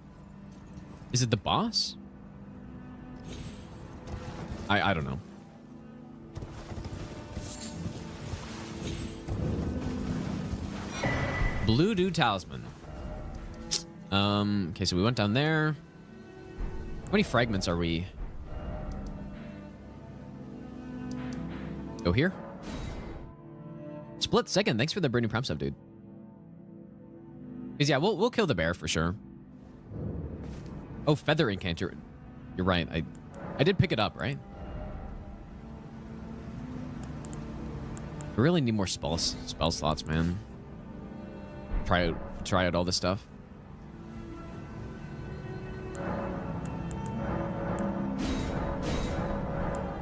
Is it the boss? I don't know. Blue Dew Talisman. Okay, so we went down there. How many fragments are we? Go here. Split second. Thanks for the brand new Prime sub, dude. Because yeah, we'll kill the bear for sure. Oh, feather incanter. You're right. I did pick it up, right? We really need more spell slots, man. Try out all this stuff.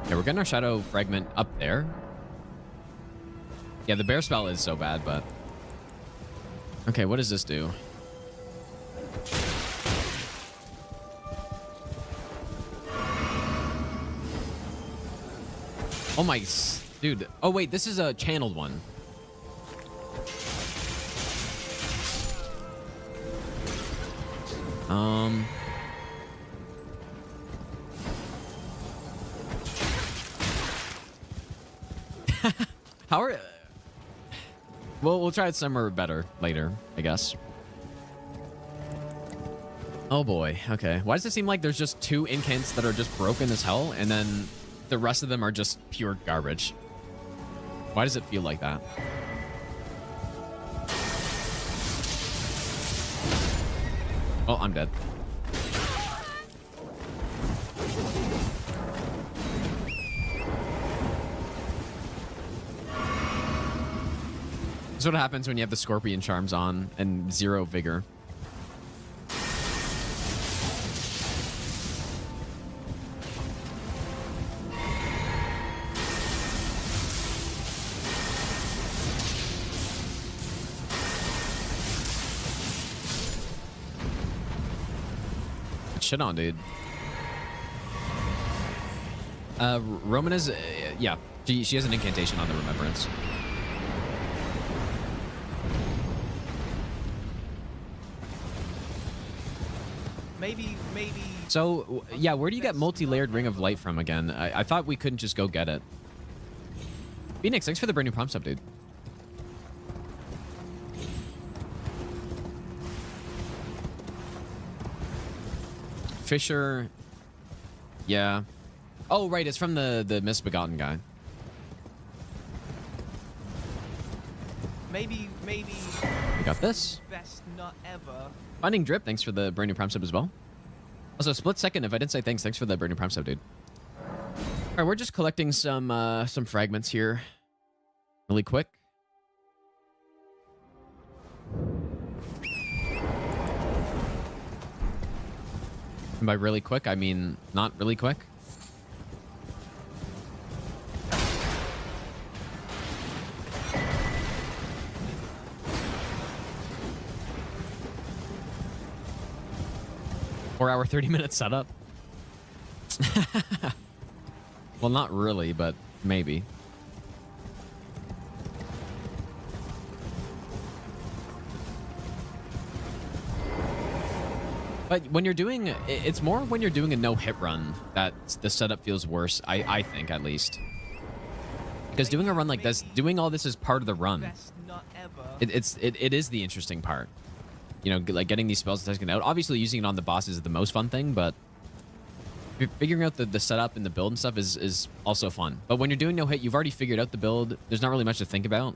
Okay, we're getting our shadow fragment up there. Yeah, the bear spell is so bad, but... Okay, what does this do? Oh my... Dude. Oh, wait, this is a channeled one. How are... Well, we'll try it somewhere better later, I guess. Oh boy, okay. Why does it seem like there's just 2 incants that are just broken as hell, and then the rest of them are just pure garbage? Why does it feel like that? Oh, I'm dead. This is what happens when you have the Scorpion Charms on and 0 vigor. shit on, dude. Roman is, yeah. She has an incantation on the Remembrance. Maybe. So, yeah, where do you get multi-layered Ring of Light from again? I thought we couldn't just go get it. Phoenix, thanks for the brand new prompt sub, dude. Fisher. Yeah. Oh, right. It's from the Misbegotten guy. Maybe. We got this. Best not ever. Finding Drip, thanks for the brand new prime sub as well. Also, split second, if I didn't say thanks for the brand new prime sub, dude. All right, we're just collecting some fragments here really quick. And by really quick, I mean not really quick. Four-hour, 30-minute setup. Well, not really, but maybe. But when you're doing, it's more when you're doing a no-hit run that the setup feels worse, I think, at least. Because doing a run like this, doing all this is part of the run. It is the interesting part. You know, like getting these spells taken out. Obviously, using it on the bosses is the most fun thing, but figuring out the setup and the build and stuff is also fun. But when you're doing no-hit, you've already figured out the build. There's not really much to think about.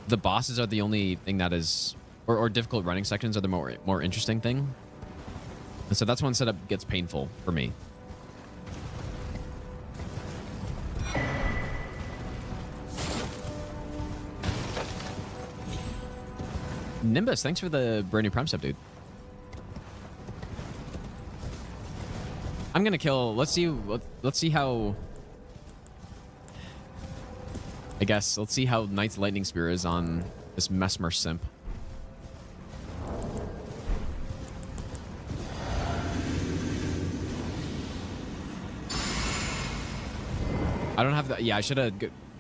The bosses are the only thing that is... Or difficult running sections are the more interesting thing. And so that's when setup gets painful for me. Nimbus, thanks for the brand new prime sub, dude. I'm gonna kill. Let's see how. I guess let's see how Knight's Lightning Spear is on this Mesmer simp. I don't have the... Yeah, I should have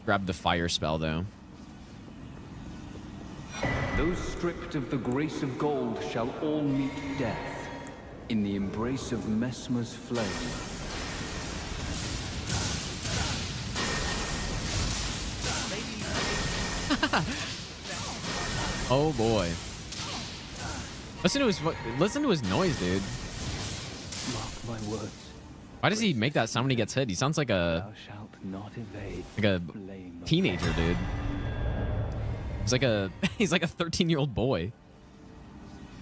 grabbed the fire spell, though. Those stripped of the grace of gold shall all meet death in the embrace of Mesmer's flame. Oh boy. Listen to his noise, dude. Mark my words. Why does he make that sound when he gets hit? He sounds like a teenager, dude. He's like a 13-year-old boy.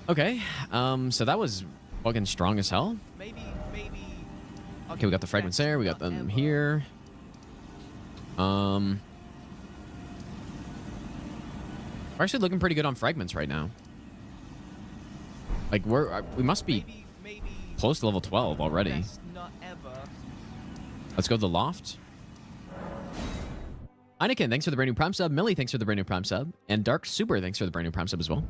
Okay, so that was fucking strong as hell. Maybe. Okay, we got the fragments there. We got them here. We're actually looking pretty good on fragments right now. Like we must be close to level 12 already. Let's go to the loft. Anakin, thanks for the brand new prime sub. Millie, thanks for the brand new prime sub. And Dark Super, thanks for the brand new prime sub as well.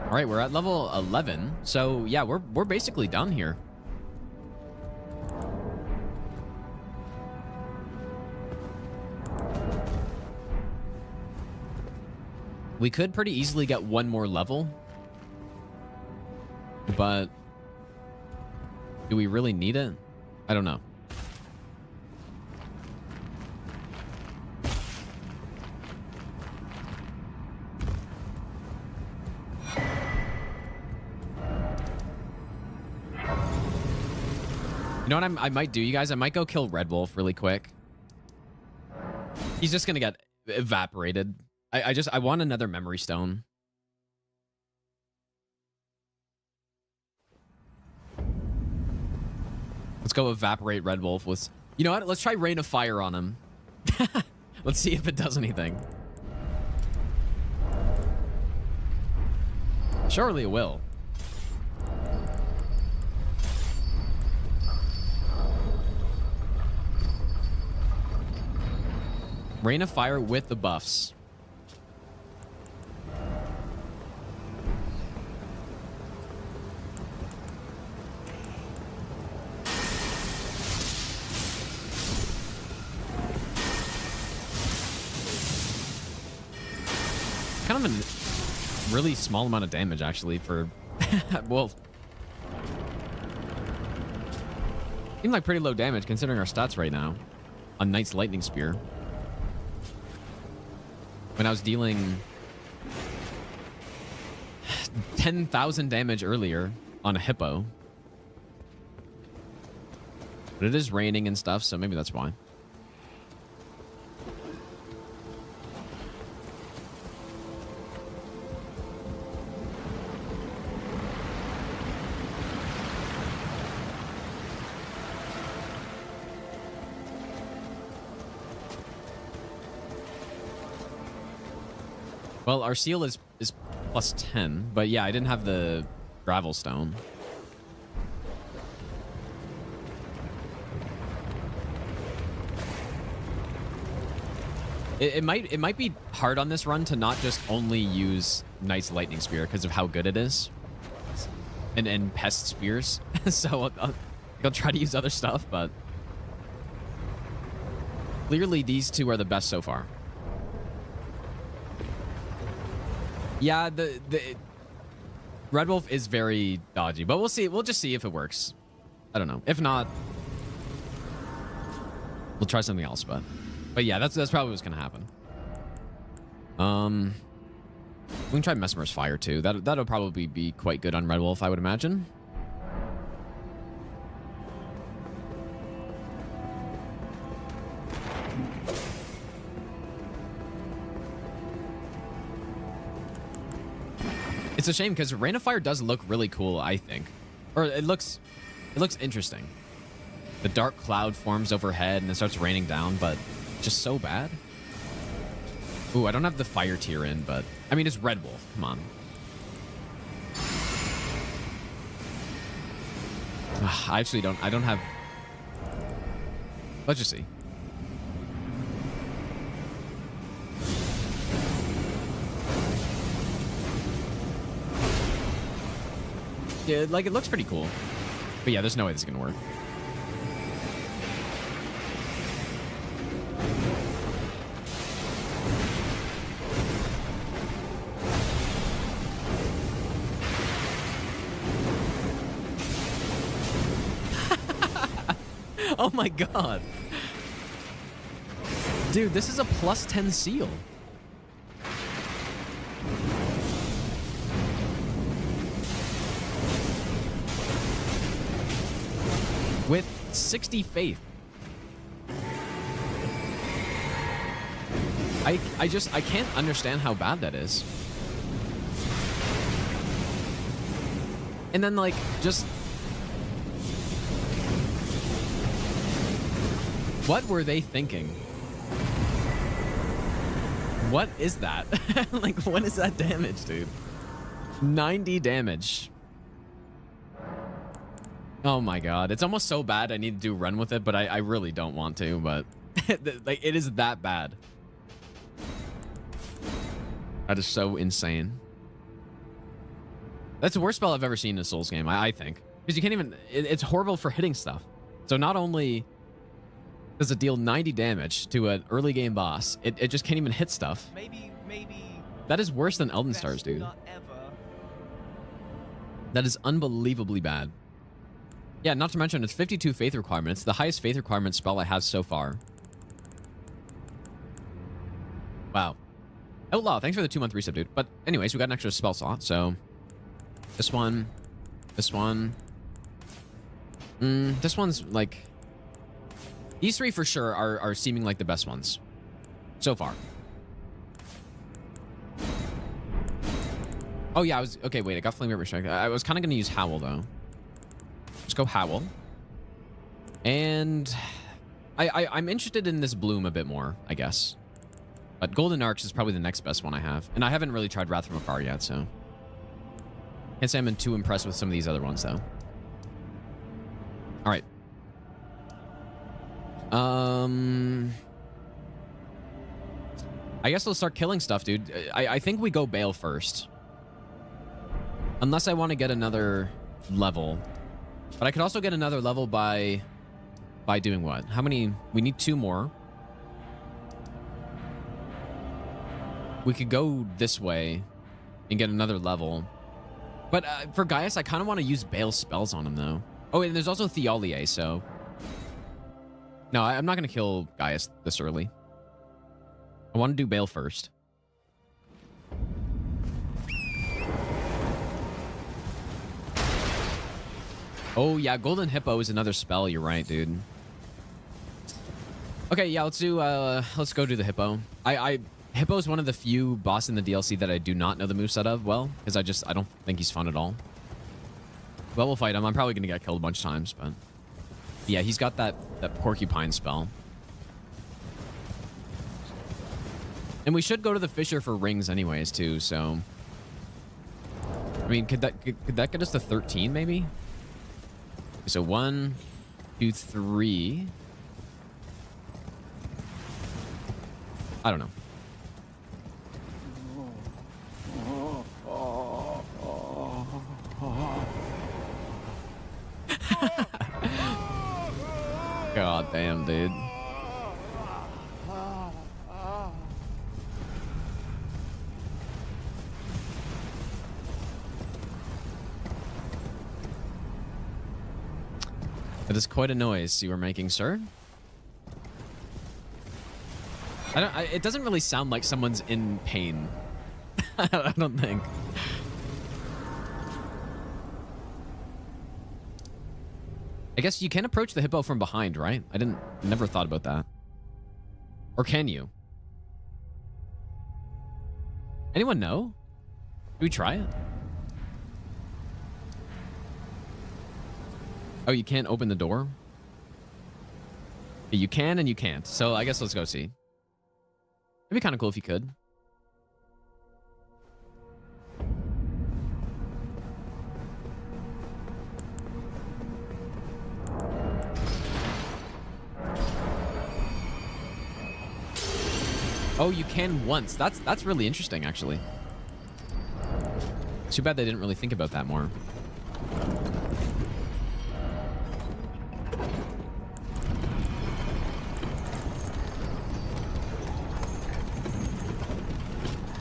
All right, we're at level 11. So yeah, we're basically done here. We could pretty easily get one more level. But do we really need it? I don't know. You know what I might do, you guys? I might go kill Red Wolf really quick. He's just gonna get evaporated. I want another memory stone. Let's go evaporate Red Wolf with... You know what? Let's try Rain of Fire on him. Let's see if it does anything. Surely it will. Rain of Fire with the buffs. kind of a really small amount of damage, actually, for... well... Seemed like pretty low damage, considering our stats right now. On Knight's Lightning Spear. When I was dealing... 10,000 damage earlier on a hippo. But it is raining and stuff, so maybe that's why. Well, our seal is plus 10, but yeah, I didn't have the gravel stone. It might be hard on this run to not just only use Knight's Lightning Spear because of how good it is, and Pest Spears. So I'll try to use other stuff, but clearly these two are the best so far. Yeah, the Red Wolf is very dodgy, but we'll see. We'll just see if it works. I don't know. If not, we'll try something else. But yeah, that's probably what's gonna happen. We can try Mesmer's Fire too. That'll probably be quite good on Red Wolf, I would imagine. It's a shame because Rain of Fire does look really cool, I think. Or it looks interesting. The dark cloud forms overhead and it starts raining down, but just so bad. Ooh, I don't have the fire tier in, but I mean, it's Red Wolf. Come on. I actually don't. I don't have. Let's just see. Yeah, like it looks pretty cool. But yeah, there's no way this is gonna work. Oh my god. Dude, this is a plus 10 seal. With 60 faith. I can't understand how bad that is. And then like just what were they thinking? What is that? Like what is that damage, dude? 90 damage. Oh my god, it's almost so bad I need to do run with it, but I really don't want to, but like it is that bad. That is so insane. That's the worst spell I've ever seen in a Souls game, I think. Because you can't even, it's horrible for hitting stuff. So not only does it deal 90 damage to an early game boss, it just can't even hit stuff. Maybe. That is worse than Elden Stars, dude. That is unbelievably bad. Yeah, not to mention it's 52 faith requirement. It's the highest faith requirement spell I have so far. Wow. Outlaw, thanks for the 2-month resub, dude. But anyways, we got an extra spell slot, so this one, this one. This one's like, these three for sure are seeming like the best ones so far. Oh yeah, okay, wait, I got Flame Ripper Strike. I was kind of going to use Howl though. Let's go Howl. And I'm interested in this Bloom a bit more, I guess. But Golden Arcs is probably the next best one I have. And I haven't really tried Wrath from Afar yet, so can't say I'm too impressed with some of these other ones, though. All right. I guess we'll start killing stuff, dude. I think we go Bale first. Unless I want to get another level. But I could also get another level by doing what? How many? We need 2 more. we could go this way and get another level. But for Gaius, I kind of want to use Bale spells on him, though. Oh, and there's also Theolie, so... No, I'm not going to kill Gaius this early. I want to do Bale first. Oh, yeah, Golden Hippo is another spell. You're right, dude. Okay, yeah, let's go do the Hippo. Hippo is one of the few boss in the DLC that I do not know the moveset of well, because I don't think he's fun at all. Well, we'll fight him. I'm probably going to get killed a bunch of times, but... Yeah, he's got that porcupine spell. And we should go to the Fisher for rings anyways, too, so... I mean, could that get us to 13, maybe? So 1, 2, 3... I don't know. God damn, dude. That is quite a noise you are making, sir. It doesn't really sound like someone's in pain. I don't think. I guess you can approach the hippo from behind, right? Never thought about that. Or can you? Anyone know? Do we try it? Oh, you can't open the door? You can and you can't. So I guess let's go see. It'd be kind of cool if you could. Oh, you can once. That's really interesting, actually. Too bad they didn't really think about that more.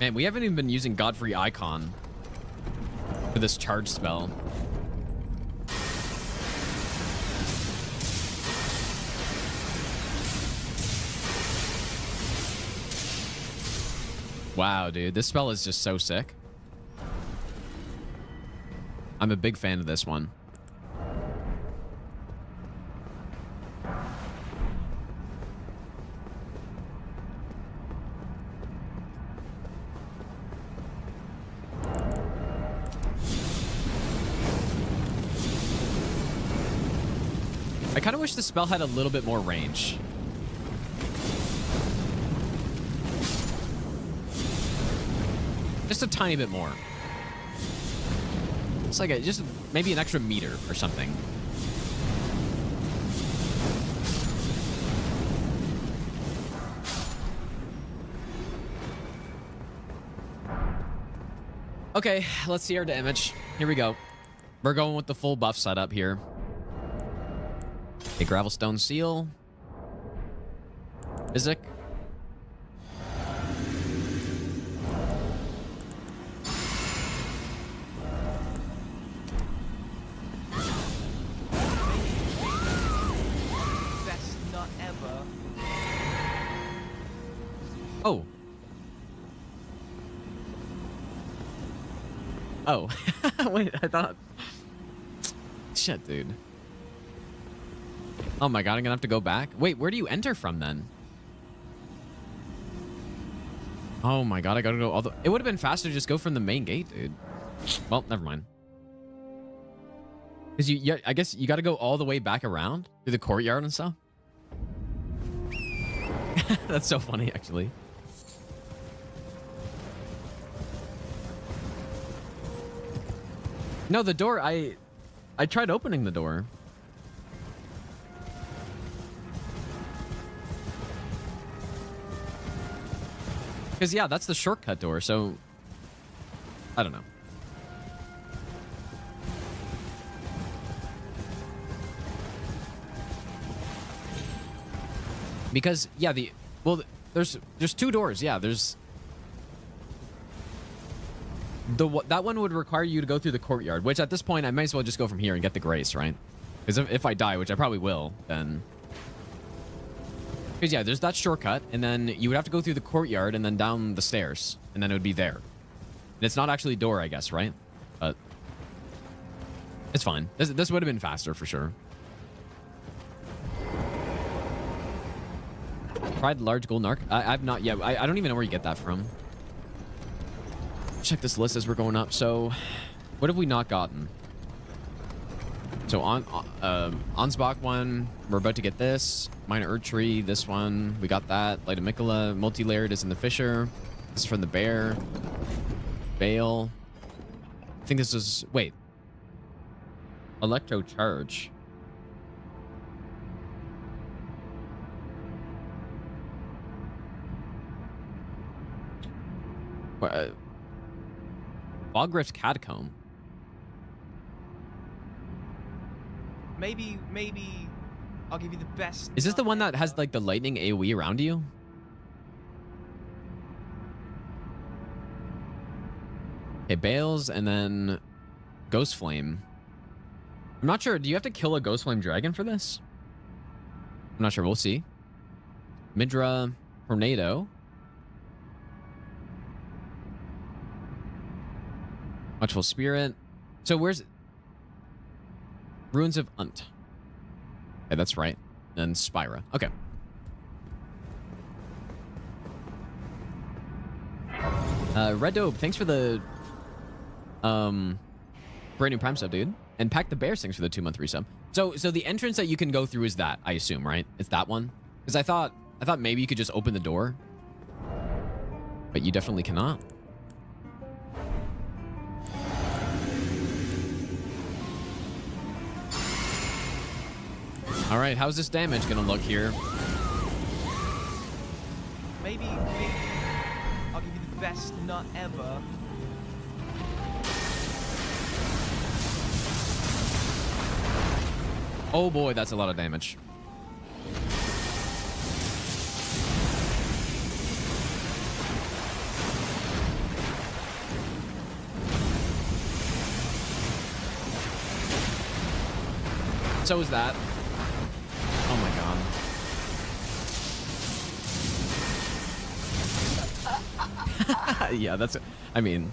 Man, we haven't even been using Godfrey Icon for this charge spell. Wow, dude, this spell is just so sick. I'm a big fan of this one. I kind of wish the spell had a little bit more range. Just a tiny bit more. It's like just maybe an extra meter or something. Okay, let's see our damage. Here we go. We're going with the full buff setup here. A Gravelstone Seal. Physic. Best nut ever. Oh. Oh. Wait, I thought... Shit, dude. Oh my god, I'm gonna have to go back. Wait, where do you enter from then? Oh my god, I gotta go all the... It would have been faster to just go from the main gate, dude. Well, never mind. Because I guess you gotta go all the way back around through the courtyard and stuff. That's so funny, actually. No, the door, I tried opening the door. Because, yeah, that's the shortcut door, so... I don't know. Because, yeah, well, there's two doors, yeah. There's That one would require you to go through the courtyard, which at this point I might as well just go from here and get the grace, right? Because if I die, which I probably will, then... Because yeah, there's that shortcut, and then you would have to go through the courtyard and then down the stairs, and then it would be there. And it's not actually a door, I guess, right? But it's fine. This would have been faster for sure. Tried large golden arc. I've not yet. I don't even know where you get that from. Check this list as we're going up. So, what have we not gotten? So on Ansbach one, we're about to get this. Minor Earth Tree, this one, we got that. Light of Mikola, multi-layered is in the Fisher. This is from the Bear. Bale. I think this is, wait. Electro Charge. Bogrift's Catacomb. Maybe I'll give you the best. Is this the one that has like the lightning AoE around you? Okay, Bales and then Ghost Flame. I'm not sure. Do you have to kill a Ghost Flame Dragon for this? I'm not sure. We'll see. Midra Tornado. Watchful Spirit. So where's... Ruins of Unt. Okay, that's right. And Spira. Okay. Red Dope, thanks for the brand new Prime sub, dude. And Pack the Bear, thanks for the 2-month resub. So the entrance that you can go through is that, I assume, right? It's that one? Because I thought maybe you could just open the door. But you definitely cannot. All right, how's this damage gonna look here? Maybe I'll give you the best nut ever. Oh boy, that's a lot of damage. So is that. Oh my god. Yeah, that's... I mean...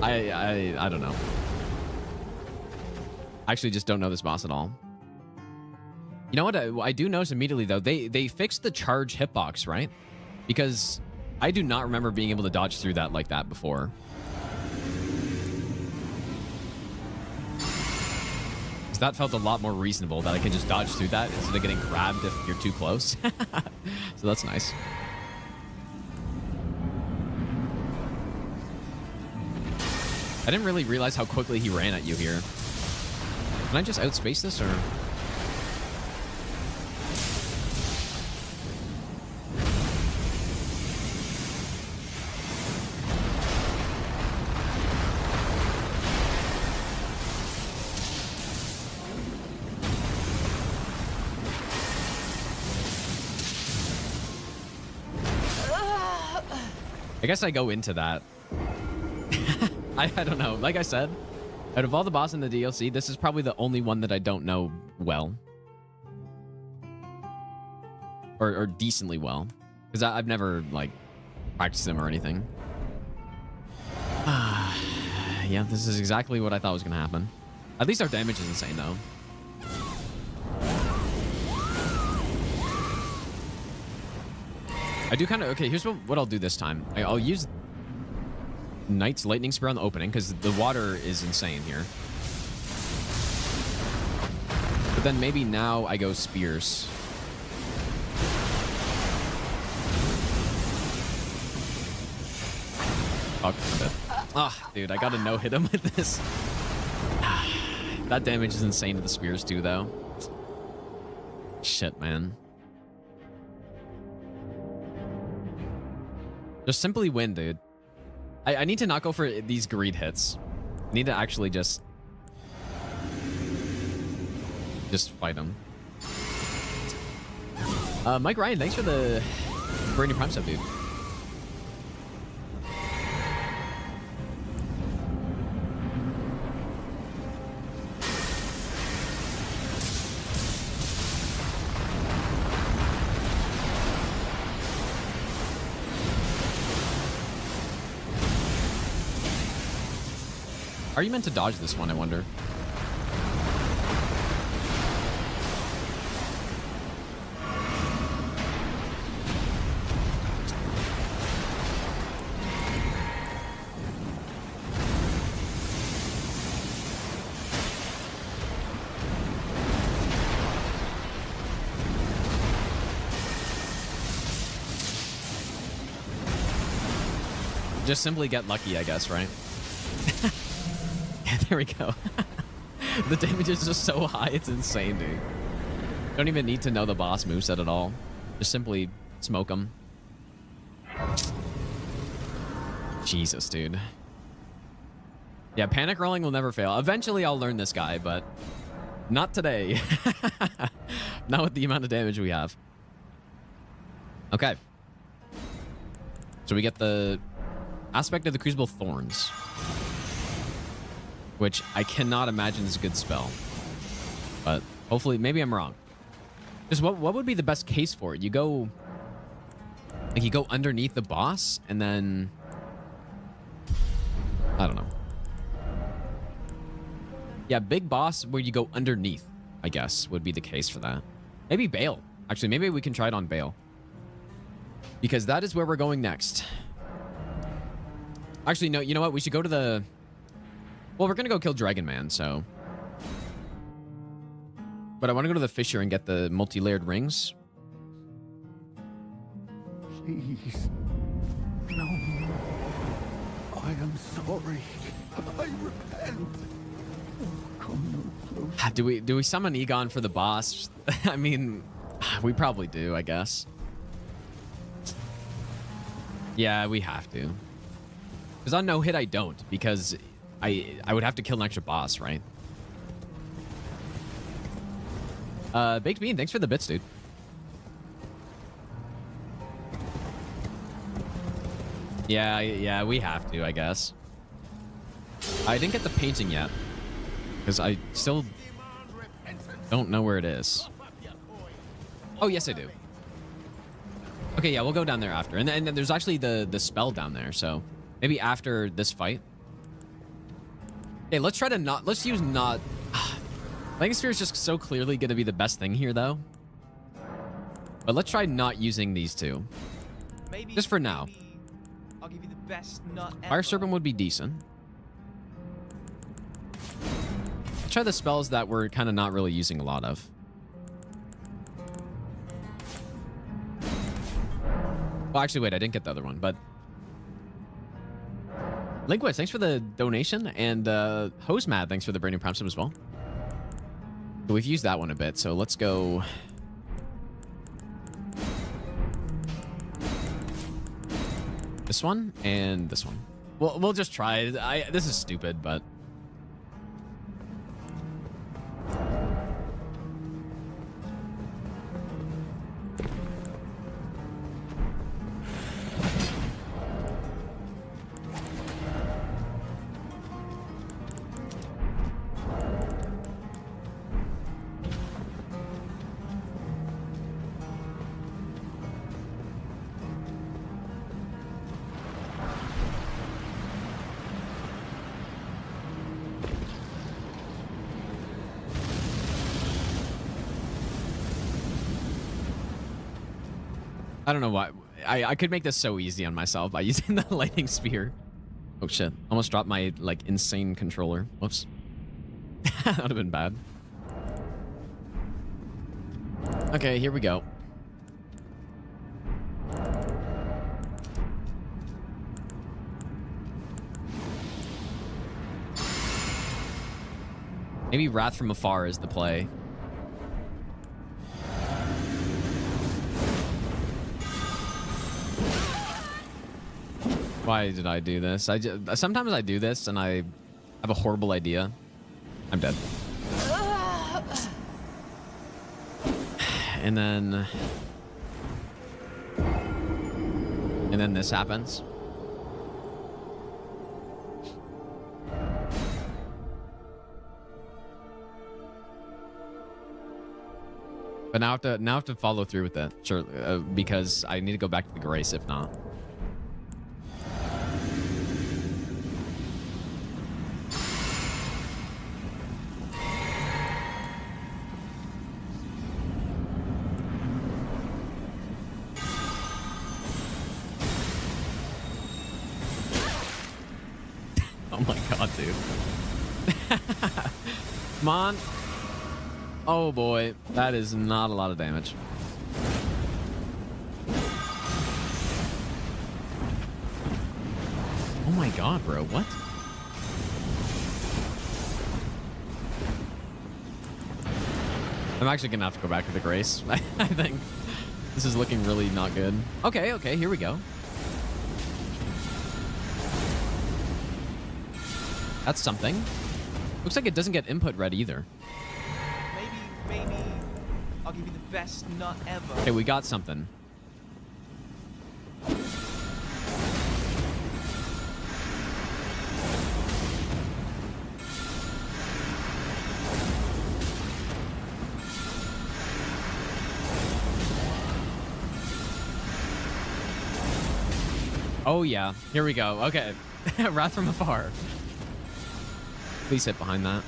I don't know. I actually just don't know this boss at all. You know what? I do notice immediately, though. They fixed the charge hitbox, right? Because I do not remember being able to dodge through that like that before. That felt a lot more reasonable, that I can just dodge through that instead of getting grabbed if you're too close. So that's nice. I didn't really realize how quickly he ran at you here. Can I just outspace this, or...? I guess I go into that. I don't know. Like I said, out of all the bosses in the DLC, this is probably the only one that I don't know well. Or decently well. Because I've never, like, practiced them or anything. Yeah, this is exactly what I thought was going to happen. At least our damage is insane, though. I do kind of... Okay, here's what I'll do this time. I'll use Knight's Lightning Spear on the opening, because the water is insane here. But then maybe now I go Spears. Fuck. Ah, dude, I gotta no-hit him with this. That damage is insane to the Spears, too, though. Shit, man. Just simply win, dude. I need to not go for these greed hits. I need to actually just fight him. Mike Ryan, thanks for the brand new Prime sub, dude. Are you meant to dodge this one, I wonder? Just simply get lucky, I guess, right? Yeah, there we go. The damage is just so high, it's insane, dude. Don't even need to know the boss moveset at all. Just simply smoke them. Jesus, dude. Yeah, panic rolling will never fail. Eventually, I'll learn this guy, but not today. Not with the amount of damage we have. Okay. So we get the Aspect of the Crucible Thorns, which I cannot imagine is a good spell, but hopefully, maybe I'm wrong. Just what would be the best case for it? You go, like, you go underneath the boss, and then I don't know. Yeah, big boss where you go underneath, I guess, would be the case for that. Maybe Bale. Actually, maybe we can try it on Bale, because that is where we're going next. Actually, no, you know what? We should go to the... Well, we're going to go kill Dragon Man, so... But I want to go to the Fissure and get the multi-layered rings. Please. No. I am sorry. I repent. Come no closer. Do we summon Egon for the boss? I mean, we probably do, I guess. Yeah, we have to. Because on no hit, I don't, because I would have to kill an extra boss, right? Baked Bean, thanks for the bits, dude. Yeah, we have to, I guess. I didn't get the painting yet, because I still don't know where it is. Oh, yes, I do. Okay, yeah, we'll go down there after. And then there's actually the spell down there, so... Maybe after this fight. Okay, let's try to not... Let's use not... Lightning Sphere is just so clearly going to be the best thing here, though. But let's try not using these two. Maybe, just for now. I'll give you the best nut ever. Fire Serpent would be decent. Let's try the spells that we're kind of not really using a lot of. Well, actually, wait, I didn't get the other one, but... Linkwitz, thanks for the donation, and Hosemad, thanks for the brand new prompt sub as well. So we've used that one a bit, so let's go... This one, and this one. We'll just try. This is stupid, but... I don't know why. I could make this so easy on myself by using the lightning spear. Oh shit. Almost dropped my, like, insane controller. Whoops. That would have been bad. Okay, here we go. Maybe Wrath from Afar is the play. Why did I do this? Sometimes I do this and I have a horrible idea. I'm dead. And then this happens. But now I have to follow through with that, sure, because I need to go back to the Grace if not. Oh my god, dude. Come on. Oh boy, that is not a lot of damage. Oh my god, bro, what? I'm actually gonna have to go back to the Grace. I think this is looking really not good. Okay, okay, here we go. That's something. Looks like it doesn't get input red either. Maybe I'll give you the best nut ever. Okay, we got something. Oh yeah, here we go. Okay, Wrath from Afar. Please hit behind that.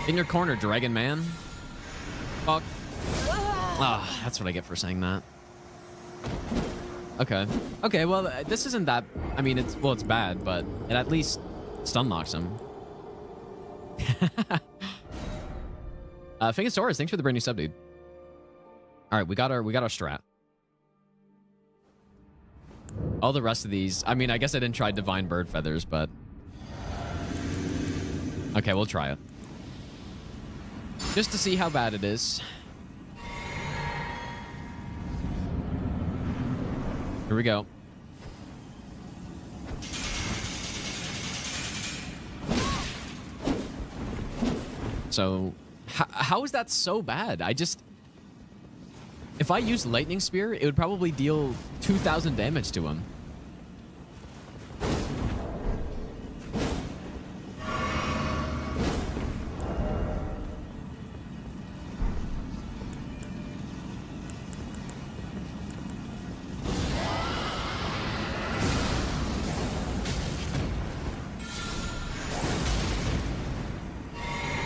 In your corner, Dragon Man. Fuck. Ah, that's what I get for saying that. Okay. Okay, well, this isn't that... I mean, it's bad, but it at least stun locks him. Fingosaurus, thanks for the brand new sub, dude. All right, we got our strat. All the rest of these... I mean, I guess I didn't try Divine Bird Feathers, but... Okay, we'll try it. Just to see how bad it is. Here we go. So, how is that so bad? I just... If I use Lightning Spear, it would probably deal 2,000 damage to him.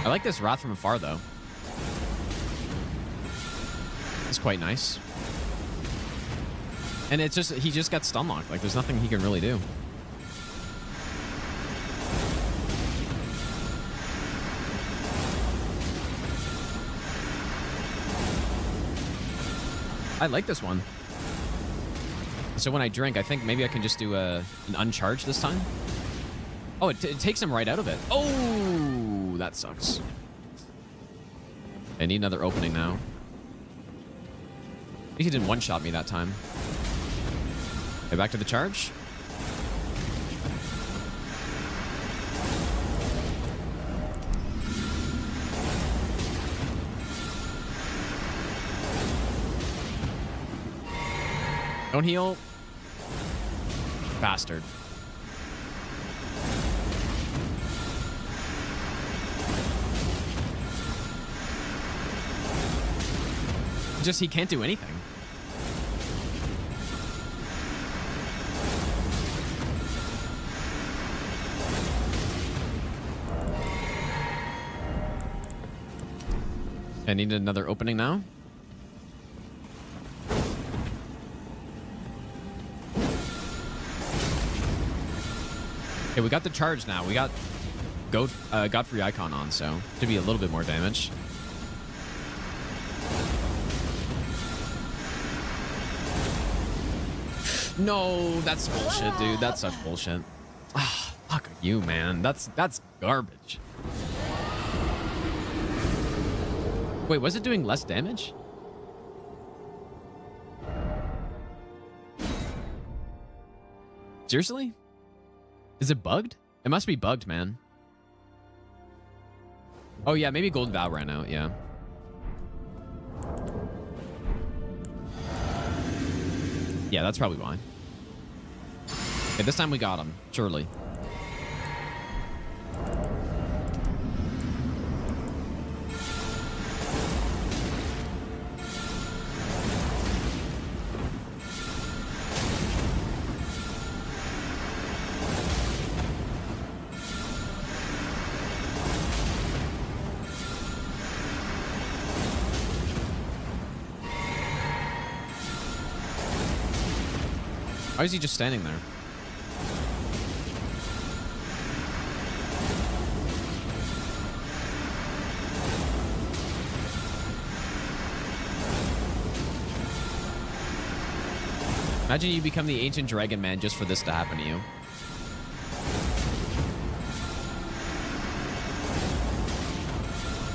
I like this Wrath from Afar, though. It's quite nice. And it's just, he just got stun locked. Like, there's nothing he can really do. I like this one. So when I drink, I think maybe I can just do an uncharge this time. Oh, it takes him right out of it. Oh, that sucks. I need another opening now. I think he didn't one-shot me that time. Okay, back to the charge. Don't heal. Bastard. Just, he can't do anything. I need another opening now. Okay, we got the charge now. We got Godfrey Icon on, so to be a little bit more damage. No, that's bullshit, dude. That's such bullshit. Ah, fuck you, man. That's garbage. Wait, was it doing less damage? Seriously? Is it bugged? It must be bugged, man. Oh yeah, maybe Golden Vow ran out, yeah. Yeah, that's probably why. Okay, this time we got him, surely. Why is he just standing there? Imagine you become the ancient dragon man just for this to happen to you.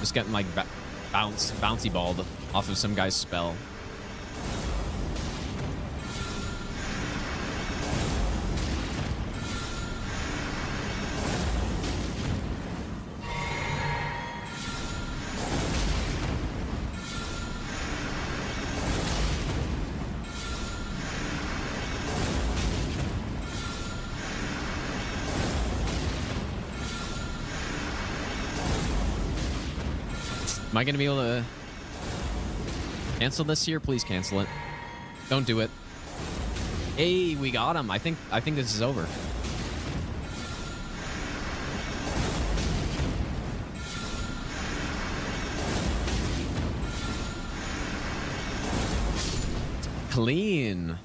Just getting like bouncy balled off of some guy's spell. Am I going to be able to cancel this here? Please cancel it. Don't do it. Hey, we got him. I think this is over. Clean.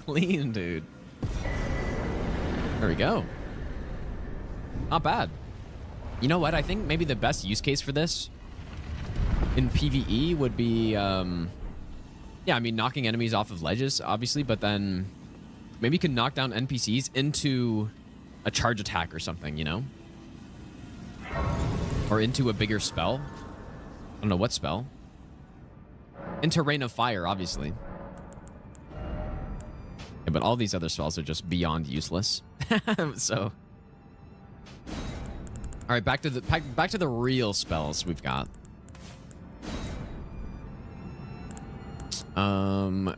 Clean, dude. There we go. Not bad. You know what? I think maybe the best use case for this in PvE would be, yeah, I mean, knocking enemies off of ledges, obviously, but then maybe you can knock down NPCs into a charge attack or something, you know? Or into a bigger spell. I don't know what spell. Into Rain of Fire, obviously. Yeah, but all these other spells are just beyond useless. So, all right, back to the real spells we've got.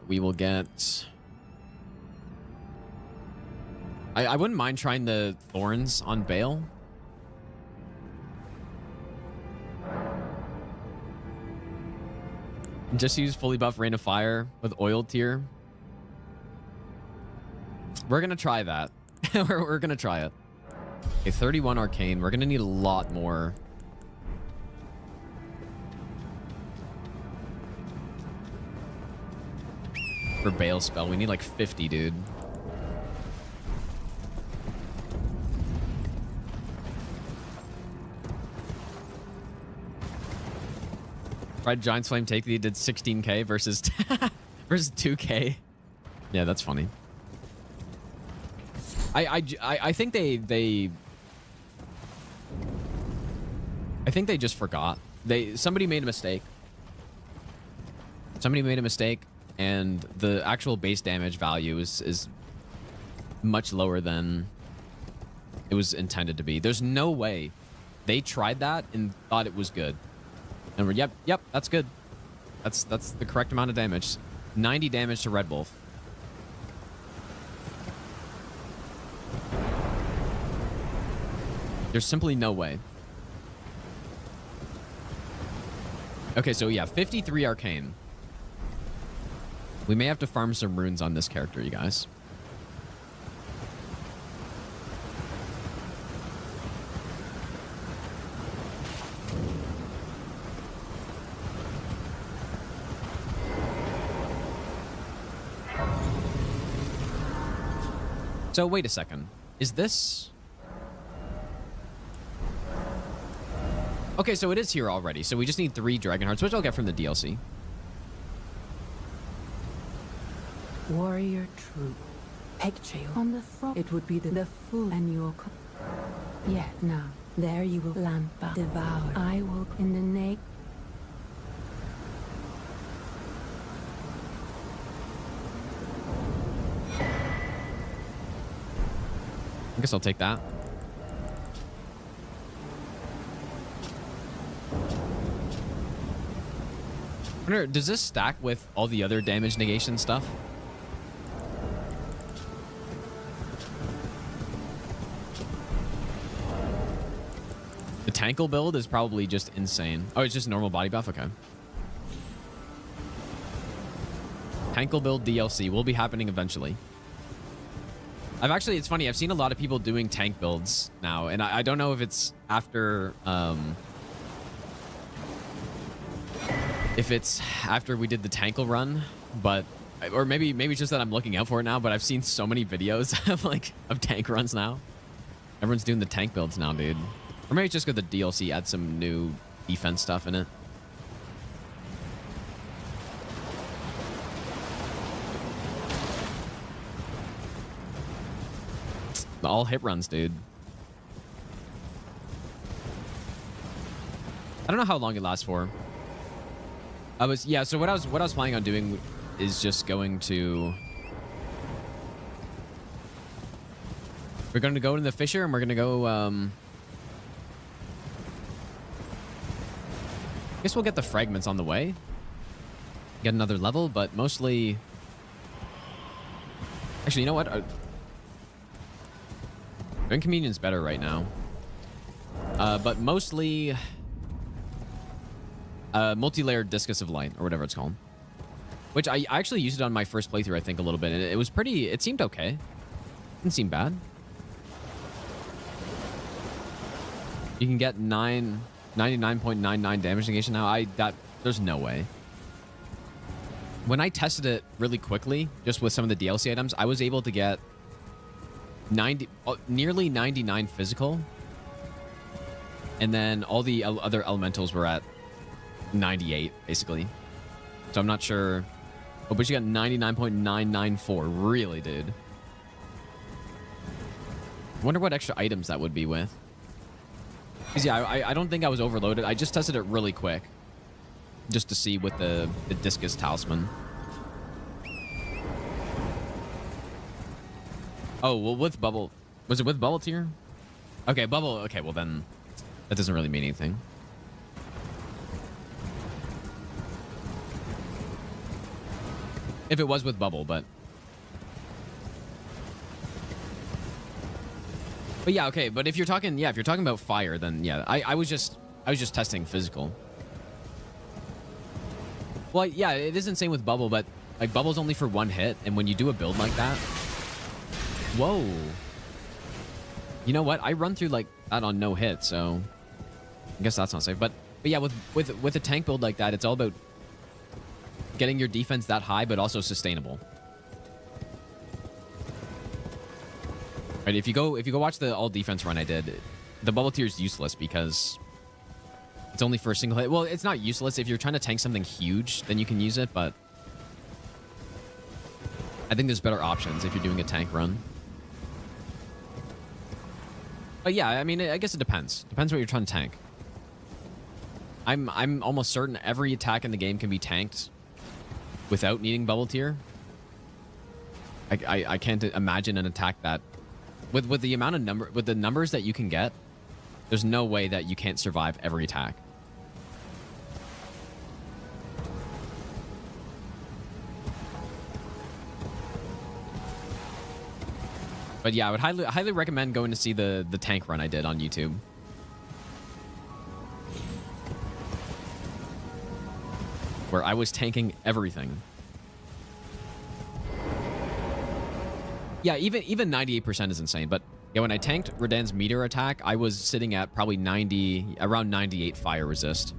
We will get... I wouldn't mind trying the Thorns on Bale. Just use fully buff Rain of Fire with Oil Tier. We're gonna try that. we're gonna try it. Okay, 31 Arcane. We're gonna need a lot more. For Bale spell, we need like 50, dude. Right, Giant's Flame Take Thee did 16k versus versus 2k. Yeah, that's funny. I think they I think they just forgot. Somebody made a mistake. Somebody made a mistake, and the actual base damage value is much lower than it was intended to be. There's no way they tried that and thought it was good. And we're, yep, that's good. That's the correct amount of damage. 90 damage to Red Wolf. There's simply no way. Okay, so yeah, 53 Arcane. We may have to farm some runes on this character, you guys. So wait a second. Is this... Okay, so it is here already. So we just need 3 Dragon Hearts, which I'll get from the DLC. Warrior troop. Picture on the front. It would be the fool and your... Yeah, now. There you will lampa devour. I will in the name... I guess I'll take that. I wonder, does this stack with all the other damage negation stuff? The Tankle build is probably just insane. Oh, it's just normal body buff? Okay. Tankle build DLC will be happening eventually. It's funny, I've seen a lot of people doing tank builds now, and I don't know if it's after, we did the Tankle run, but, or maybe it's just that I'm looking out for it now, but I've seen so many videos of tank runs now. Everyone's doing the tank builds now, dude. Or maybe it's just because the DLC adds some new defense stuff in it. All hit runs, dude. I don't know how long it lasts for. So what I was planning on doing is just going to... We're going to go in the Fissure, and we're going to go... I guess we'll get the fragments on the way. Get another level, but mostly... Actually, you know what? Inconvenience better right now. But mostly... multi-layered Discus of Light, or whatever it's called. Which I actually used it on my first playthrough, I think, a little bit. And it was pretty... It seemed okay. Didn't seem bad. You can get 99.99 damage negation now. There's no way. When I tested it really quickly, just with some of the DLC items, I was able to get nearly 99 physical. And then all the other elementals were at 98, basically. So I'm not sure. Oh, but you got 99.994. Really, dude. Wonder what extra items that would be with. Because, yeah, I don't think I was overloaded. I just tested it really quick. Just to see with the Discus Talisman. Oh, well, with Bubble... Was it with Bubble Tier? Okay, Bubble... Okay, well then... That doesn't really mean anything. If it was with Bubble, but... But yeah, okay, but if you're talking... Yeah, if you're talking about fire, then yeah, I was just testing physical. Well, yeah, it is insane with Bubble, but like Bubble's only for one hit, and when you do a build like that... Whoa. You know what? I run through like that on no hit, so I guess that's not safe. But yeah, with a tank build like that, it's all about getting your defense that high, but also sustainable. Right? If you go watch the all defense run I did, the Bubble Tier is useless because it's only for a single hit. Well, it's not useless. If you're trying to tank something huge, then you can use it, but I think there's better options if you're doing a tank run. But yeah, I mean, I guess it depends. Depends what you're trying to tank. I'm almost certain every attack in the game can be tanked without needing Bubble Tier. I can't imagine an attack that with the amount of with the numbers that you can get, there's no way that you can't survive every attack. But yeah, I would highly recommend going to see the tank run I did on YouTube. Where I was tanking everything. Yeah, even 98% is insane. But yeah, when I tanked Radahn's meteor attack, I was sitting at probably around 98 fire resist.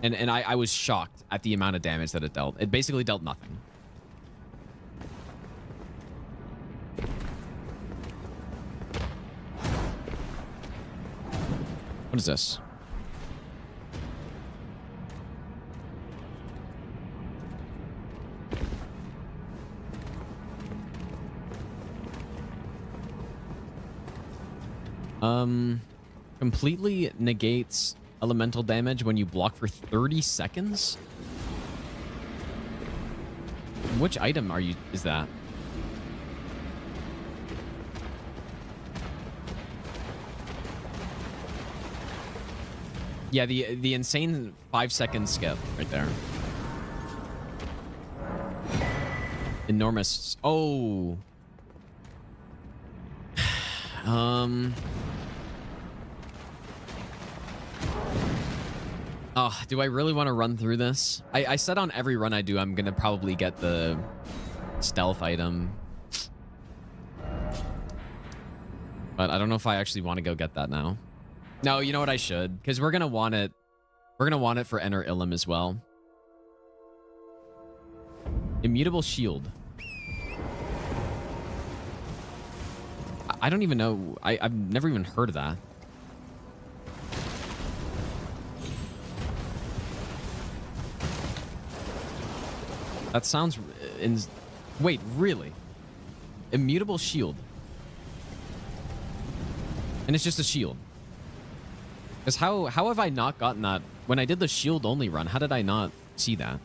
And I was shocked at the amount of damage that it dealt. It basically dealt nothing. What is this? Completely negates elemental damage when you block for 30 seconds? Which item is that? Yeah, the insane 5-second skip right there. Enormous. Oh. Oh, do I really want to run through this? I said on every run I do, I'm going to probably get the stealth item. But I don't know if I actually want to go get that now. No, you know what? I should. Because we're going to want it. We're going to want it for Enter Ilum as well. Immutable Shield. I don't even know. I've never even heard of that. That sounds... Wait, really? Immutable shield. And it's just a shield. Because how have I not gotten that? When I did the shield only run, how did I not see that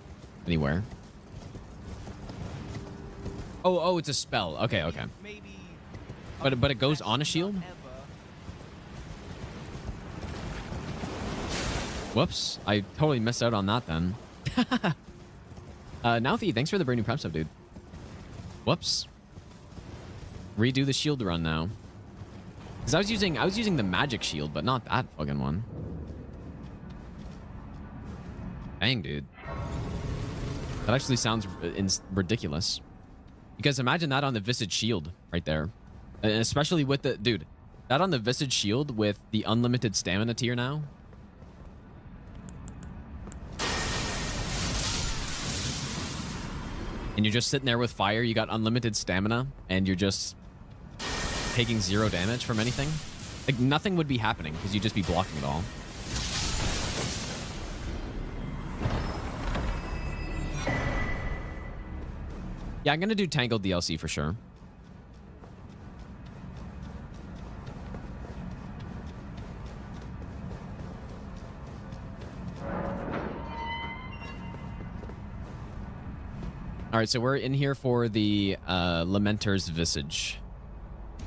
anywhere? Oh, it's a spell. Okay, okay. But it goes on a shield? Whoops. I totally missed out on that then. Nauthy, thanks for the brand new prep sub, dude. Whoops. Redo the shield run now. Because I was using the magic shield, but not that fucking one. Dang, dude. That actually sounds ridiculous. Because imagine that on the Visage shield right there. And especially with the... Dude, that on the Visage shield with the unlimited stamina tier now. And you're just sitting there with fire. You got unlimited stamina. And you're just taking 0 damage from anything. Like, nothing would be happening because you'd just be blocking it all. Yeah, I'm going to do Tangled DLC for sure. All right, so we're in here for the Lamenter's Visage.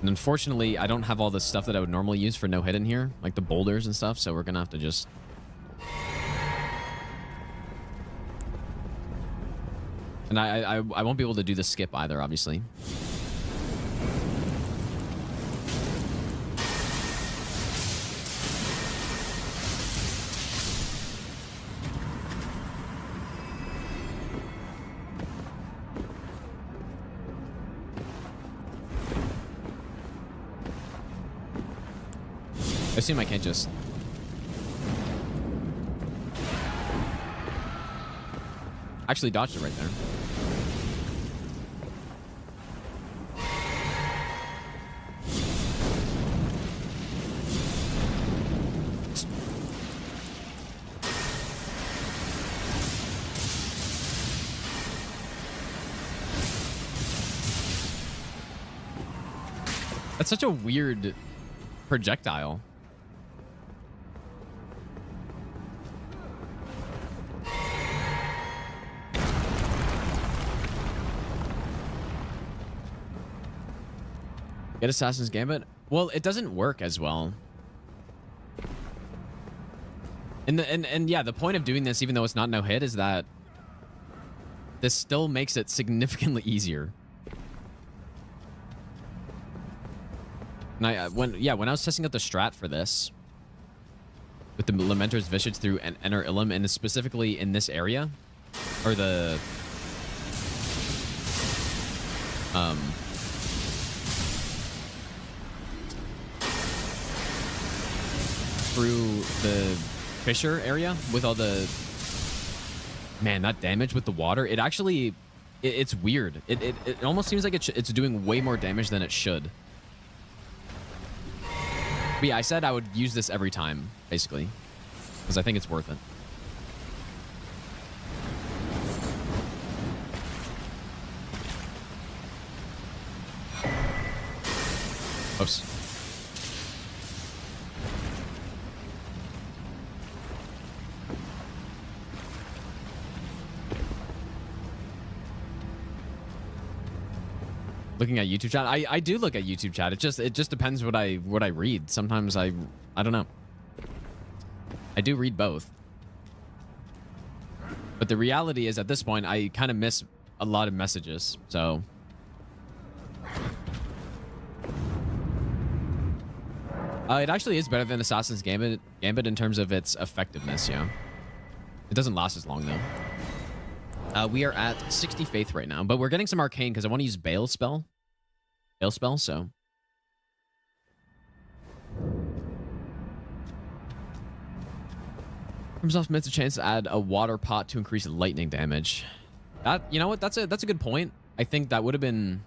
And unfortunately, I don't have all the stuff that I would normally use for no-hit in here, like the boulders and stuff, so we're going to have to just... And I won't be able to do the skip either, obviously. I assume I can't just... Actually dodged it right there. That's such a weird projectile. Get Assassin's Gambit? Well, it doesn't work as well. And yeah, the point of doing this, even though it's not no hit, is that this still makes it significantly easier. And when I was testing out the strat for this with the Lamenter's Visage through Enter Ilum, and specifically in this area, or the through the fissure area with all the... Man, that damage with the water, it actually... It's weird. It almost seems like it's doing way more damage than it should. But yeah, I said I would use this every time, basically. Because I think it's worth it. Oops. Looking at YouTube chat, I do look at YouTube chat. It just depends what I read. Sometimes I don't know. I do read both. But the reality is, at this point, I kind of miss a lot of messages. So it actually is better than Assassin's Gambit in terms of its effectiveness. Yeah, it doesn't last as long though. We are at 60 faith right now, but we're getting some arcane because I want to use Bale spell. So Crimsoft missed a chance to add a water pot to increase lightning damage. That, you know what? That's a good point. I think that would have been...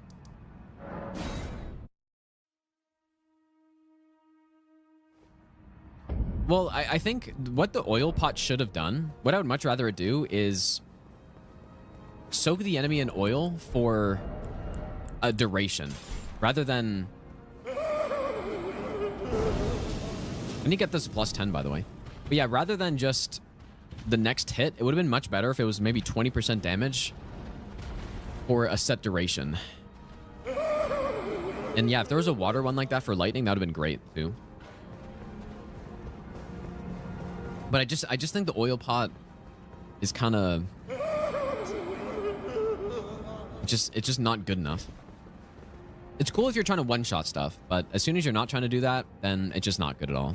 Well, I think what the oil pot should have done, what I would much rather it do is soak the enemy in oil for a duration rather than... I need to get this plus 10, by the way. But yeah, rather than just the next hit, it would have been much better if it was maybe 20% damage for a set duration. And yeah, if there was a water one like that for lightning, that would have been great too. But I just think the oil pot is kind of... it's just not good enough. It's cool if you're trying to one-shot stuff, but as soon as you're not trying to do that, then it's just not good at all.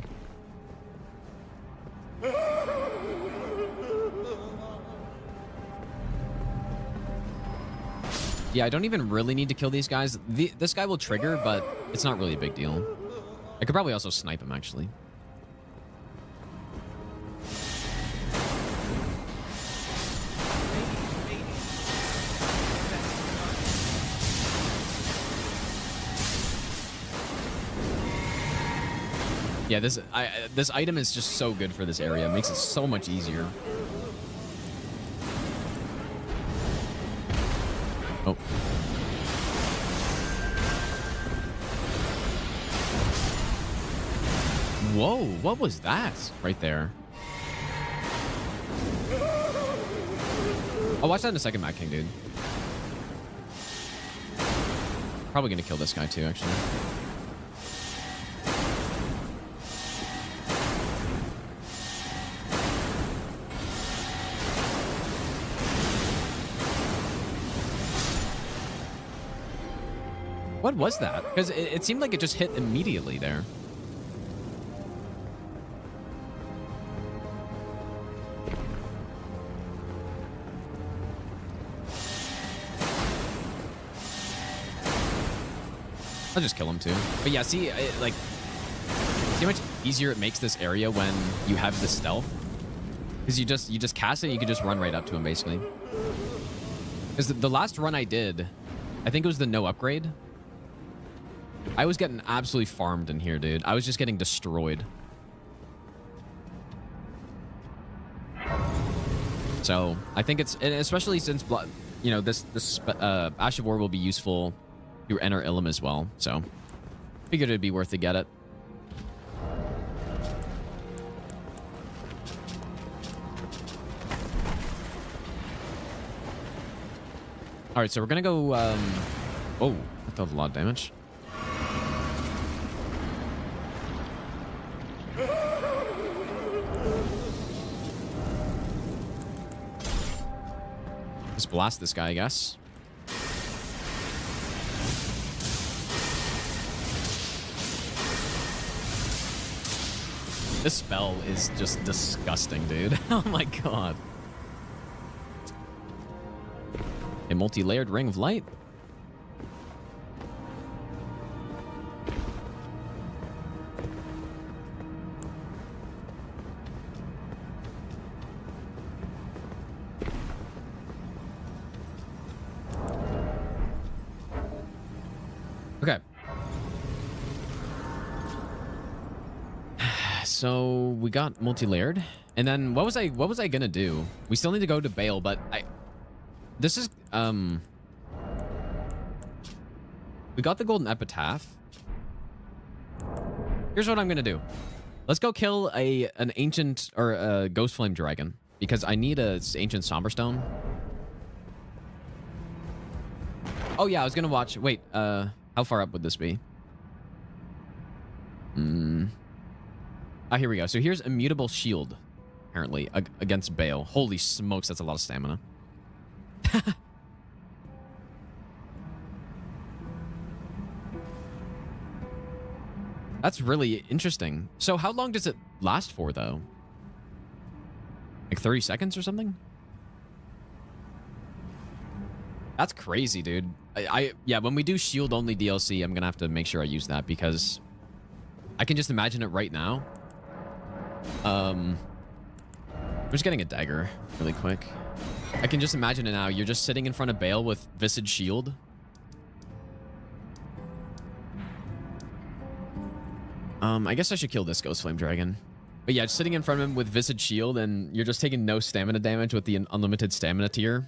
Yeah, I don't even really need to kill these guys. This guy will trigger, but it's not really a big deal. I could probably also snipe him, actually. Yeah, this item is just so good for this area. It makes it so much easier. Oh. Whoa, what was that right there? I'll watch that in a second, Mad King, dude. Probably gonna kill this guy too, actually. What was that? Because it seemed like it just hit immediately there. I'll just kill him too. But yeah, see, like, see how much easier it makes this area when you have the stealth? Because you just cast it, you can just run right up to him, basically. Because the last run I did, I think it was the no upgrade. I was getting absolutely farmed in here, dude. I was just getting destroyed. So I think it's, and especially since, you know, this Ash of War will be useful through Enter Ilum as well. So figured it'd be worth to get it. All right, so we're gonna go. Oh, that dealt a lot of damage. Just blast this guy, I guess. This spell is just disgusting, dude. Oh my god. A multi-layered ring of light. Okay. So we got multi-layered, and then what was I gonna do? We still need to go to Bale, but this is we got the golden epitaph. Here's what I'm gonna do. Let's go kill an ancient or a ghost flame dragon because I need a ancient somber stone. Oh yeah, I was gonna watch. Wait, how far up would this be? Ah, here we go. So here's immutable shield, apparently, against Bale. Holy smokes, that's a lot of stamina. That's really interesting. So how long does it last for, though? Like 30 seconds or something? That's crazy, dude. Yeah, when we do shield only DLC, I'm gonna have to make sure I use that because I can just imagine it right now. I'm just getting a dagger really quick. I can just imagine it now. You're just sitting in front of Bale with Visage Shield. I guess I should kill this Ghost Flame Dragon. But yeah, just sitting in front of him with Visage Shield and you're just taking no stamina damage with the unlimited stamina tier.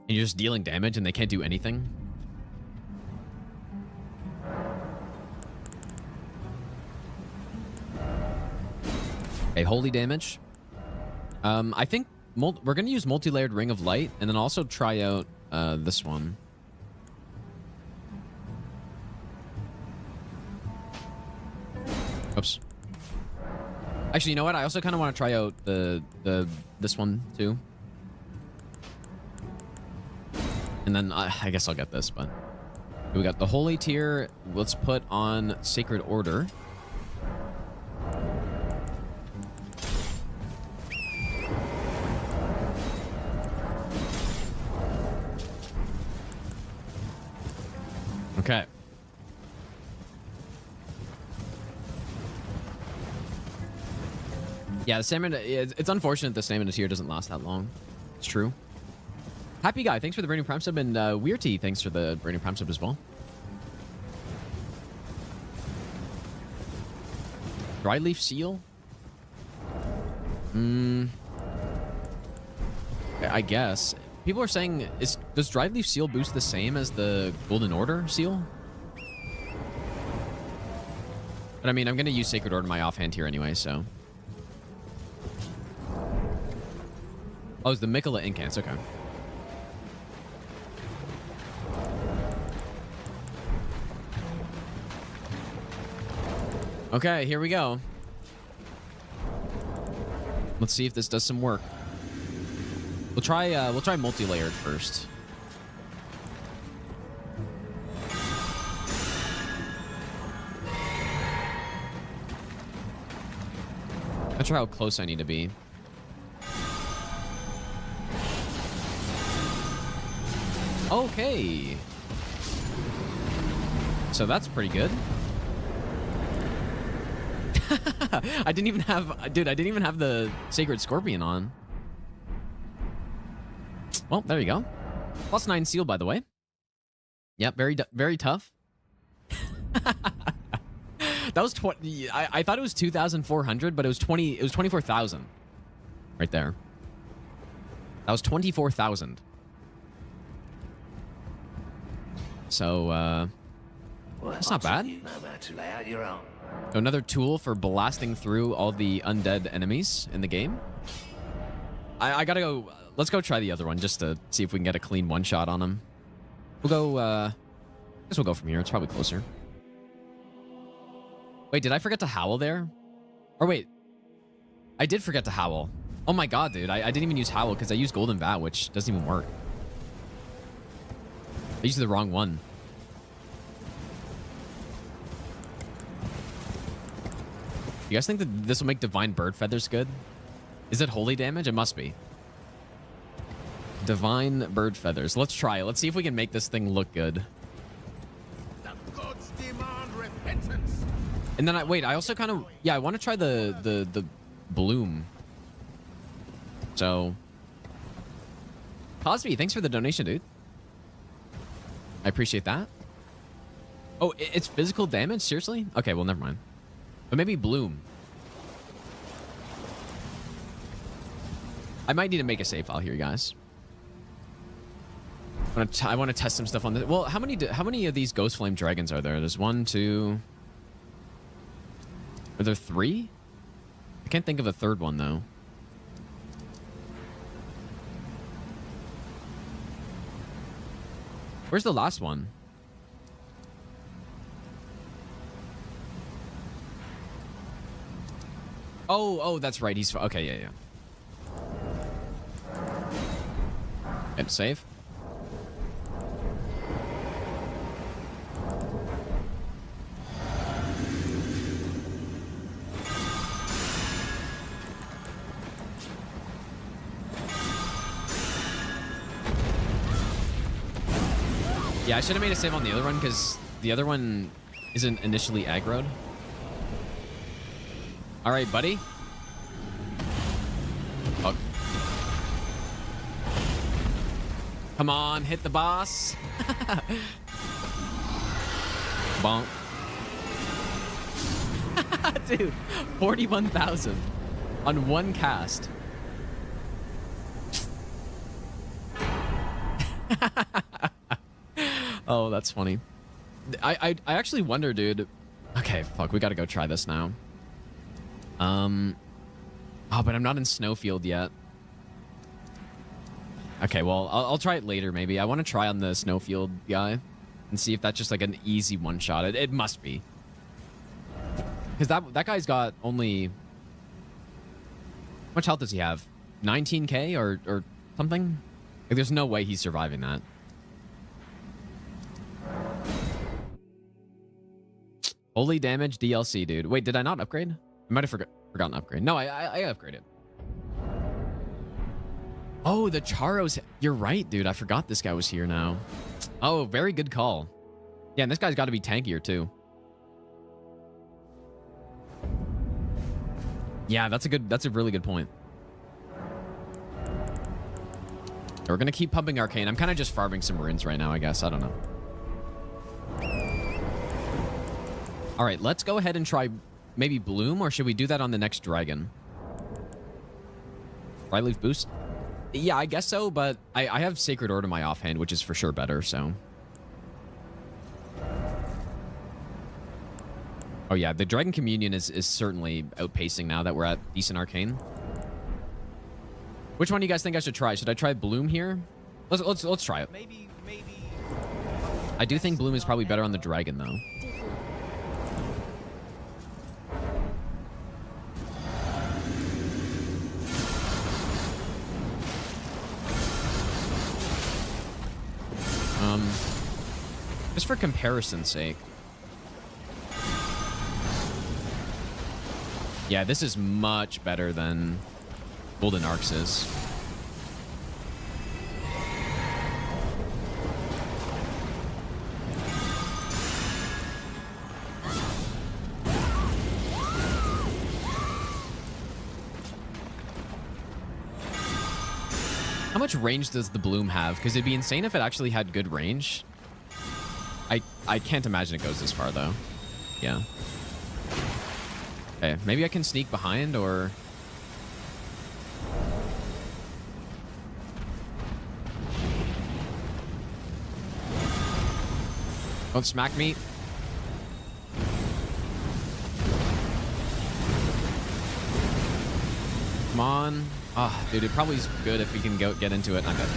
And you're just dealing damage and they can't do anything. Okay, holy damage. I think we're going to use multi-layered Ring of Light and then also try out this one. Oops. Actually, you know what? I also kind of want to try out this one too. And then I guess I'll get this, but we got the holy tier. Let's put on Sacred Order. Okay. Yeah, the stamina, it's unfortunate the stamina tier doesn't last that long. It's true. Happy Guy, thanks for the Burning Prime sub, and Weirty, thanks for the Burning Prime sub as well. Dry Leaf Seal? I guess. People are saying, does Dry Leaf Seal boost the same as the Golden Order Seal? But I mean, I'm going to use Sacred Order in my offhand here anyway, so. Oh, it's the Mikola Incants, okay. Okay, here we go. Let's see if this does some work. We'll try multi-layered first. I'll try how close I need to be. Okay. So that's pretty good. I didn't even have... Dude, I didn't even have the Sacred Scorpion on. Well, there you go. +9 seal, by the way. Yep, very tough. That was 20... I thought it was 2,400, but it was 24,000. Right there. That was 24,000. So, that's not bad. So another tool for blasting through all the undead enemies in the game. I gotta go... Let's go try the other one just to see if we can get a clean one-shot on him. We'll go... I guess we'll go from here. It's probably closer. Wait, did I forget to howl there? Or wait. I did forget to howl. Oh my god, dude. I didn't even use howl because I used Golden Bat, which doesn't even work. I used the wrong one. You guys think that this will make Divine Bird Feathers good? Is it holy damage? It must be. Divine Bird Feathers. Let's try it. Let's see if we can make this thing look good. The gods demand repentance. And then I also kind of... Yeah, I want to try the bloom. So... Cosby, thanks for the donation, dude. I appreciate that. Oh, it's physical damage? Seriously? Okay, well, never mind. But maybe bloom. I might need to make a save file here, guys. I want to test some stuff on this. Well, how many of these Ghost Flame Dragons are there? There's 1, 2... Are there 3? I can't think of a third one, though. Where's the last one? Oh, that's right. He's... Okay, yeah. Hit save. Yeah, I should have made a save on the other one because the other one isn't initially aggroed. All right, buddy. Oh. Come on, hit the boss. Bonk. Dude, 41,000 on one cast. Oh, that's funny. I actually wonder, dude. Okay, fuck, we gotta go try this now. Oh, but I'm not in Snowfield yet. Okay, well, I'll try it later, maybe. I want to try on the Snowfield guy and see if that's just like an easy one-shot. It must be. Because that guy's got only... How much health does he have? 19k or something? Like, there's no way he's surviving that. Holy damage DLC, dude. Wait, did I not upgrade? I might have forgotten to upgrade. No, I upgraded. Oh, the Charos. You're right, dude. I forgot this guy was here now. Oh, very good call. Yeah, and this guy's got to be tankier, too. Yeah, that's a really good point. We're going to keep pumping Arcane. I'm kind of just farming some runes right now, I guess. I don't know. All right, let's go ahead and try maybe Bloom, or should we do that on the next dragon? Fryleaf boost? Yeah, I guess so, but I have Sacred Order in my offhand, which is for sure better, so. Oh yeah, the Dragon Communion is certainly outpacing now that we're at decent Arcane. Which one do you guys think I should try? Should I try Bloom here? Let's try it. Maybe. I do think Bloom is probably better on the dragon, though. Just for comparison's sake. Yeah, this is much better than Golden Arcs is. How much range does the Bloom have? Because it'd be insane if it actually had good range. I can't imagine it goes this far, though. Yeah. Okay, maybe I can sneak behind, or... Don't smack me. Come on. Oh, dude, it probably is good if we can get into it. I'm dead.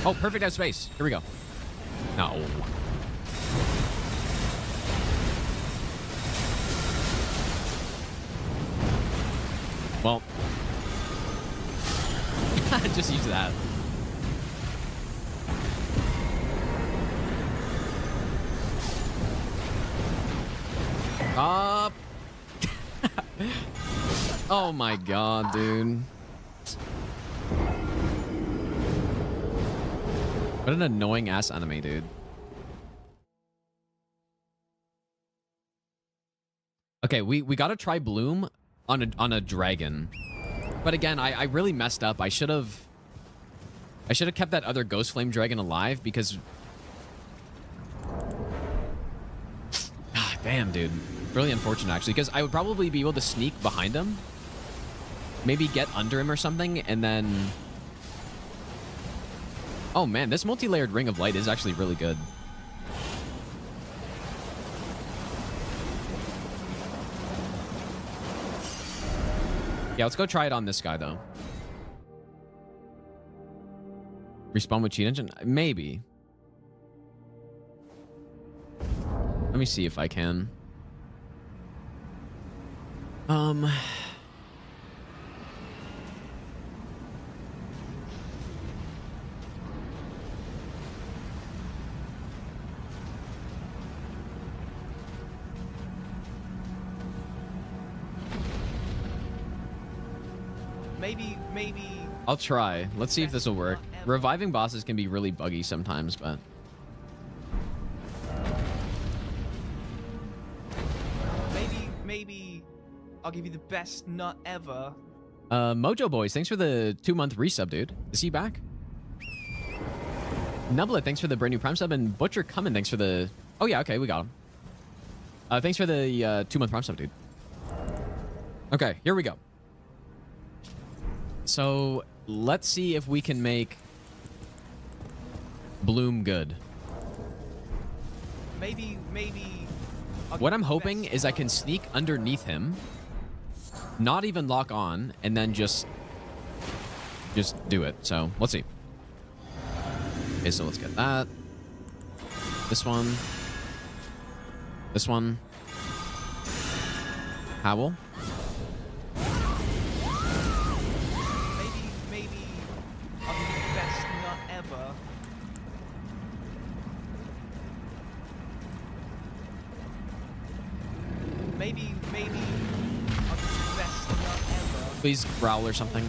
Oh, perfect out space. Here we go. No. Well, just use that. Up. Oh my god, dude. What an annoying ass enemy, dude. Okay, we gotta try Bloom on a dragon. But again, I really messed up. I should have kept that other Ghost Flame dragon alive because... Ah, damn, dude. Really unfortunate, actually, because I would probably be able to sneak behind him. Maybe get under him or something, and then... Oh, man, this multi-layered Ring of Light is actually really good. Yeah, let's go try it on this guy, though. Respawn with cheat engine? Maybe. Let me see if I can. Maybe. I'll try. Let's see if this will work. Reviving bosses can be really buggy sometimes, but... Maybe I'll give you the best nut ever. Mojo Boys, thanks for the 2-month resub, dude. Is he back? Nublet, thanks for the brand new Prime sub, and Butcher Cummin, thanks for the... Oh yeah, okay, we got him. Thanks for the 2-month Prime sub, dude. Okay, here we go. So let's see if we can make Bloom good. Maybe. What I'm hoping is I can sneak underneath him, not even lock on, and then just do it. So let's see. Okay, so let's get that. This one. This one. Howl. Maybe I'll give you best not ever. Maybe I'll give you best not ever. Please growl or something.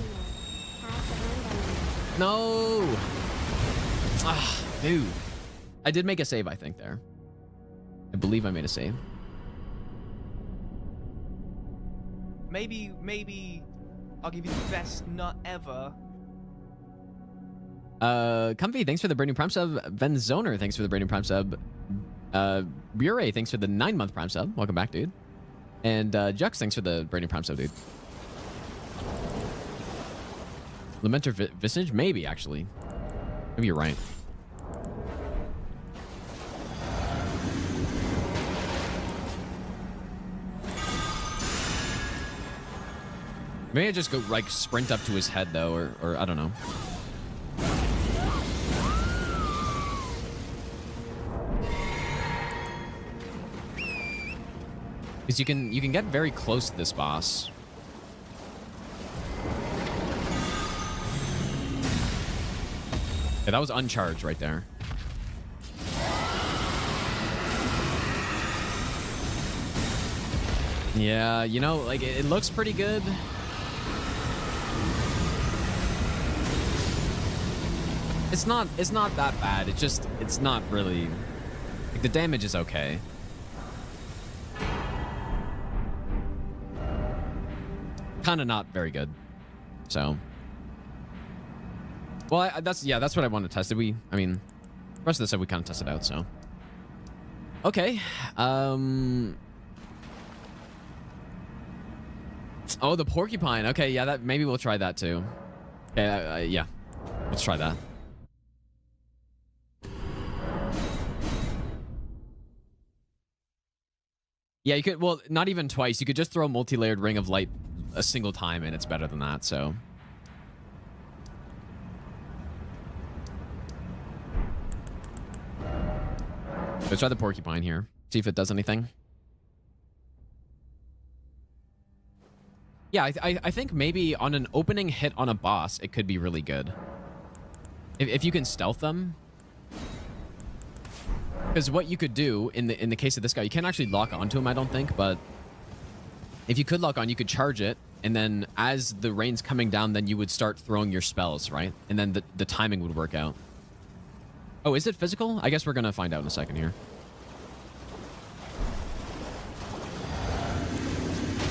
No. Ah, dude. I did make a save, I think, there. I believe I made a save. Maybe I'll give you the best not ever. Comfy, thanks for the brand new Prime sub. Venzoner, thanks for the brand new Prime sub. Bure, thanks for the 9-month Prime sub. Welcome back, dude. And Jux, thanks for the brand new Prime sub, dude. Lamenter Visage? Maybe, actually. Maybe you're right. Maybe I just go, like, sprint up to his head, though, or I don't know. Because you can get very close to this boss. Yeah, that was uncharged right there. Yeah, you know, like, it looks pretty good. It's not that bad. It's not really, like, the damage is okay. Kind of not very good. So, well, that's what I want to test. I mean, the rest of the stuff we kind of tested out. So, okay. Oh, the porcupine. Okay, yeah, that maybe we'll try that too. Okay, yeah, let's try that. Yeah, you could, well, not even twice. You could just throw a multi-layered ring of light a single time, and it's better than that, so. Let's try the porcupine here. See if it does anything. Yeah, I think maybe on an opening hit on a boss, it could be really good. If you can stealth them. Because what you could do in the case of this guy, you can't actually lock onto him, I don't think, but if you could lock on, you could charge it, and then as the rain's coming down, then you would start throwing your spells, right? And then the timing would work out. Oh, is it physical? I guess we're gonna find out in a second here.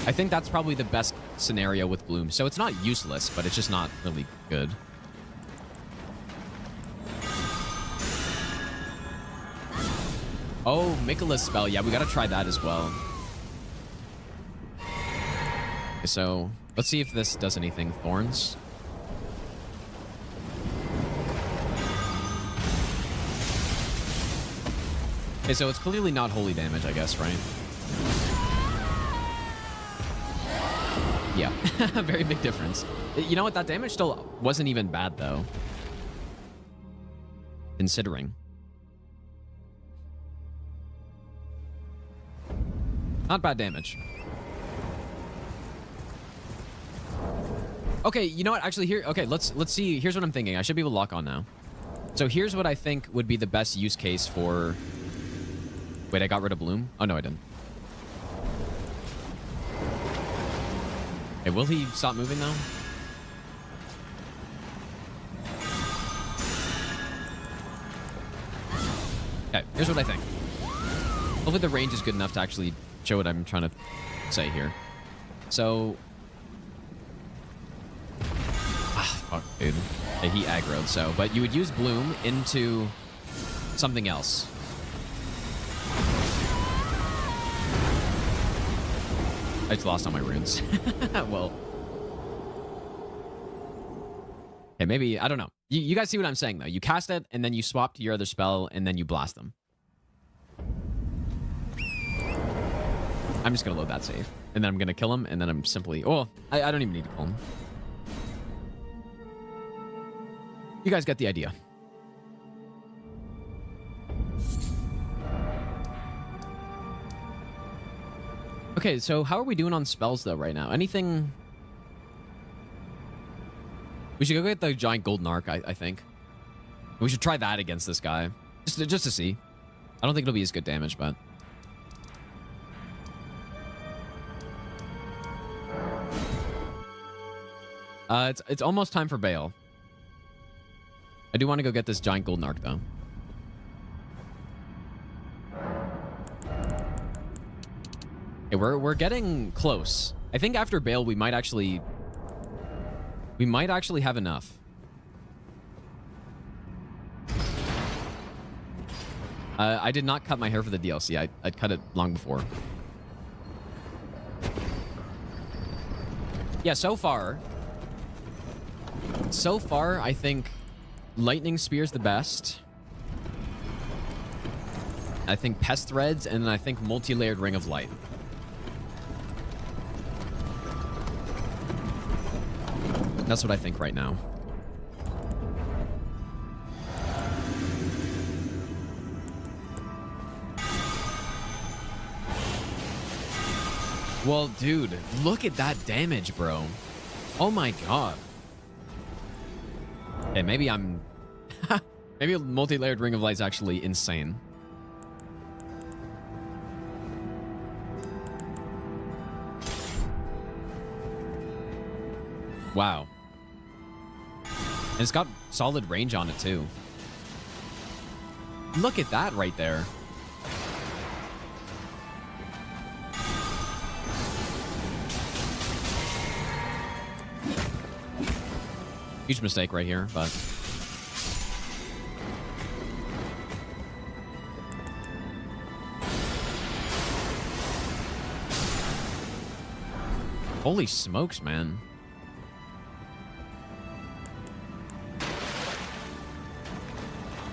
I think that's probably the best scenario with Bloom. So it's not useless, but it's just not really good. Oh, Mikola's spell. Yeah, we gotta try that as well. Okay, so let's see if this does anything. Thorns. Okay, so it's clearly not holy damage, I guess, right? Yeah, very big difference. You know what? That damage still wasn't even bad, though. Considering. Not bad damage. Okay, you know what? Actually, here. Okay, let's see. Here's what I'm thinking. I should be able to lock on now. So here's what I think would be the best use case for. Wait, I got rid of Bloom? Oh no, I didn't. Okay, will he stop moving though? Okay, here's what I think. Hopefully the range is good enough to actually show what I'm trying to say here. So... Ah, fuck, dude. Okay, he aggroed, so... But you would use Bloom into something else. I just lost all my runes. Well... Okay, maybe... I don't know. You guys see what I'm saying, though. You cast it, and then you swap to your other spell, and then you blast them. I'm just going to load that save. And then I'm going to kill him, and then I'm simply... Oh, I don't even need to kill him. You guys get the idea. Okay, so how are we doing on spells, though, right now? Anything... We should go get the giant golden arc, I think. We should try that against this guy. Just to see. I don't think it'll be as good damage, but... It's almost time for Bale. I do want to go get this giant golden arc, though. Okay, we're getting close. I think after Bale, we might actually have enough. I did not cut my hair for the DLC. I'd cut it long before. Yeah, so far, I think Lightning Spear's the best. I think Pest Threads, and then I think Multi-Layered Ring of Light. That's what I think right now. Well, dude, look at that damage, bro. Oh my god. Okay, maybe I'm... maybe a multi-layered Ring of Light is actually insane. Wow. And it's got solid range on it, too. Look at that right there. Huge mistake right here, but... Holy smokes, man.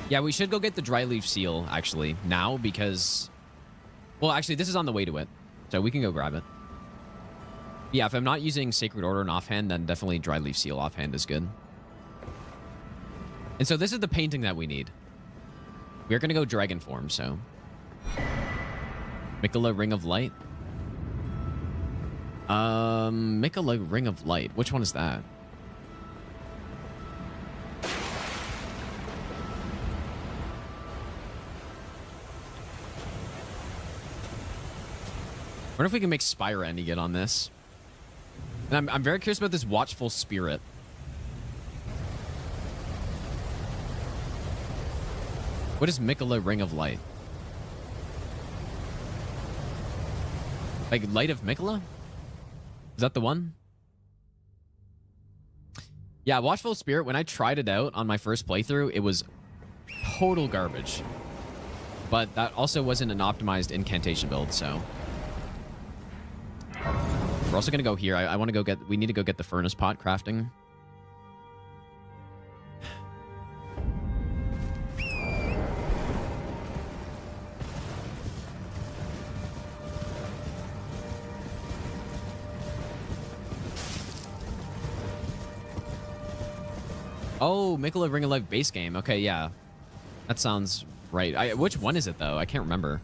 Yeah, we should go get the dry leaf seal, actually, now, because... Well, actually, this is on the way to it, so we can go grab it. Yeah, if I'm not using Sacred Order in offhand, then definitely dry leaf seal offhand is good. And so this is the painting that we need. We're going to go dragon form, so... Mikola Ring of Light. Mikola Ring of Light. Which one is that? I wonder if we can make Spyra any good on this. And I'm very curious about this Watchful Spirit. What is Mikola Ring of Light? Like Light of Mikola? Is that the one? Yeah, Watchful Spirit, when I tried it out on my first playthrough, it was total garbage. But that also wasn't an optimized incantation build, so... We're also going to go here. I want to go get... We need to go get the furnace pot crafting. Oh, Mikola Ring of Light base game. Okay, yeah. That sounds right. Which one is it, though? I can't remember.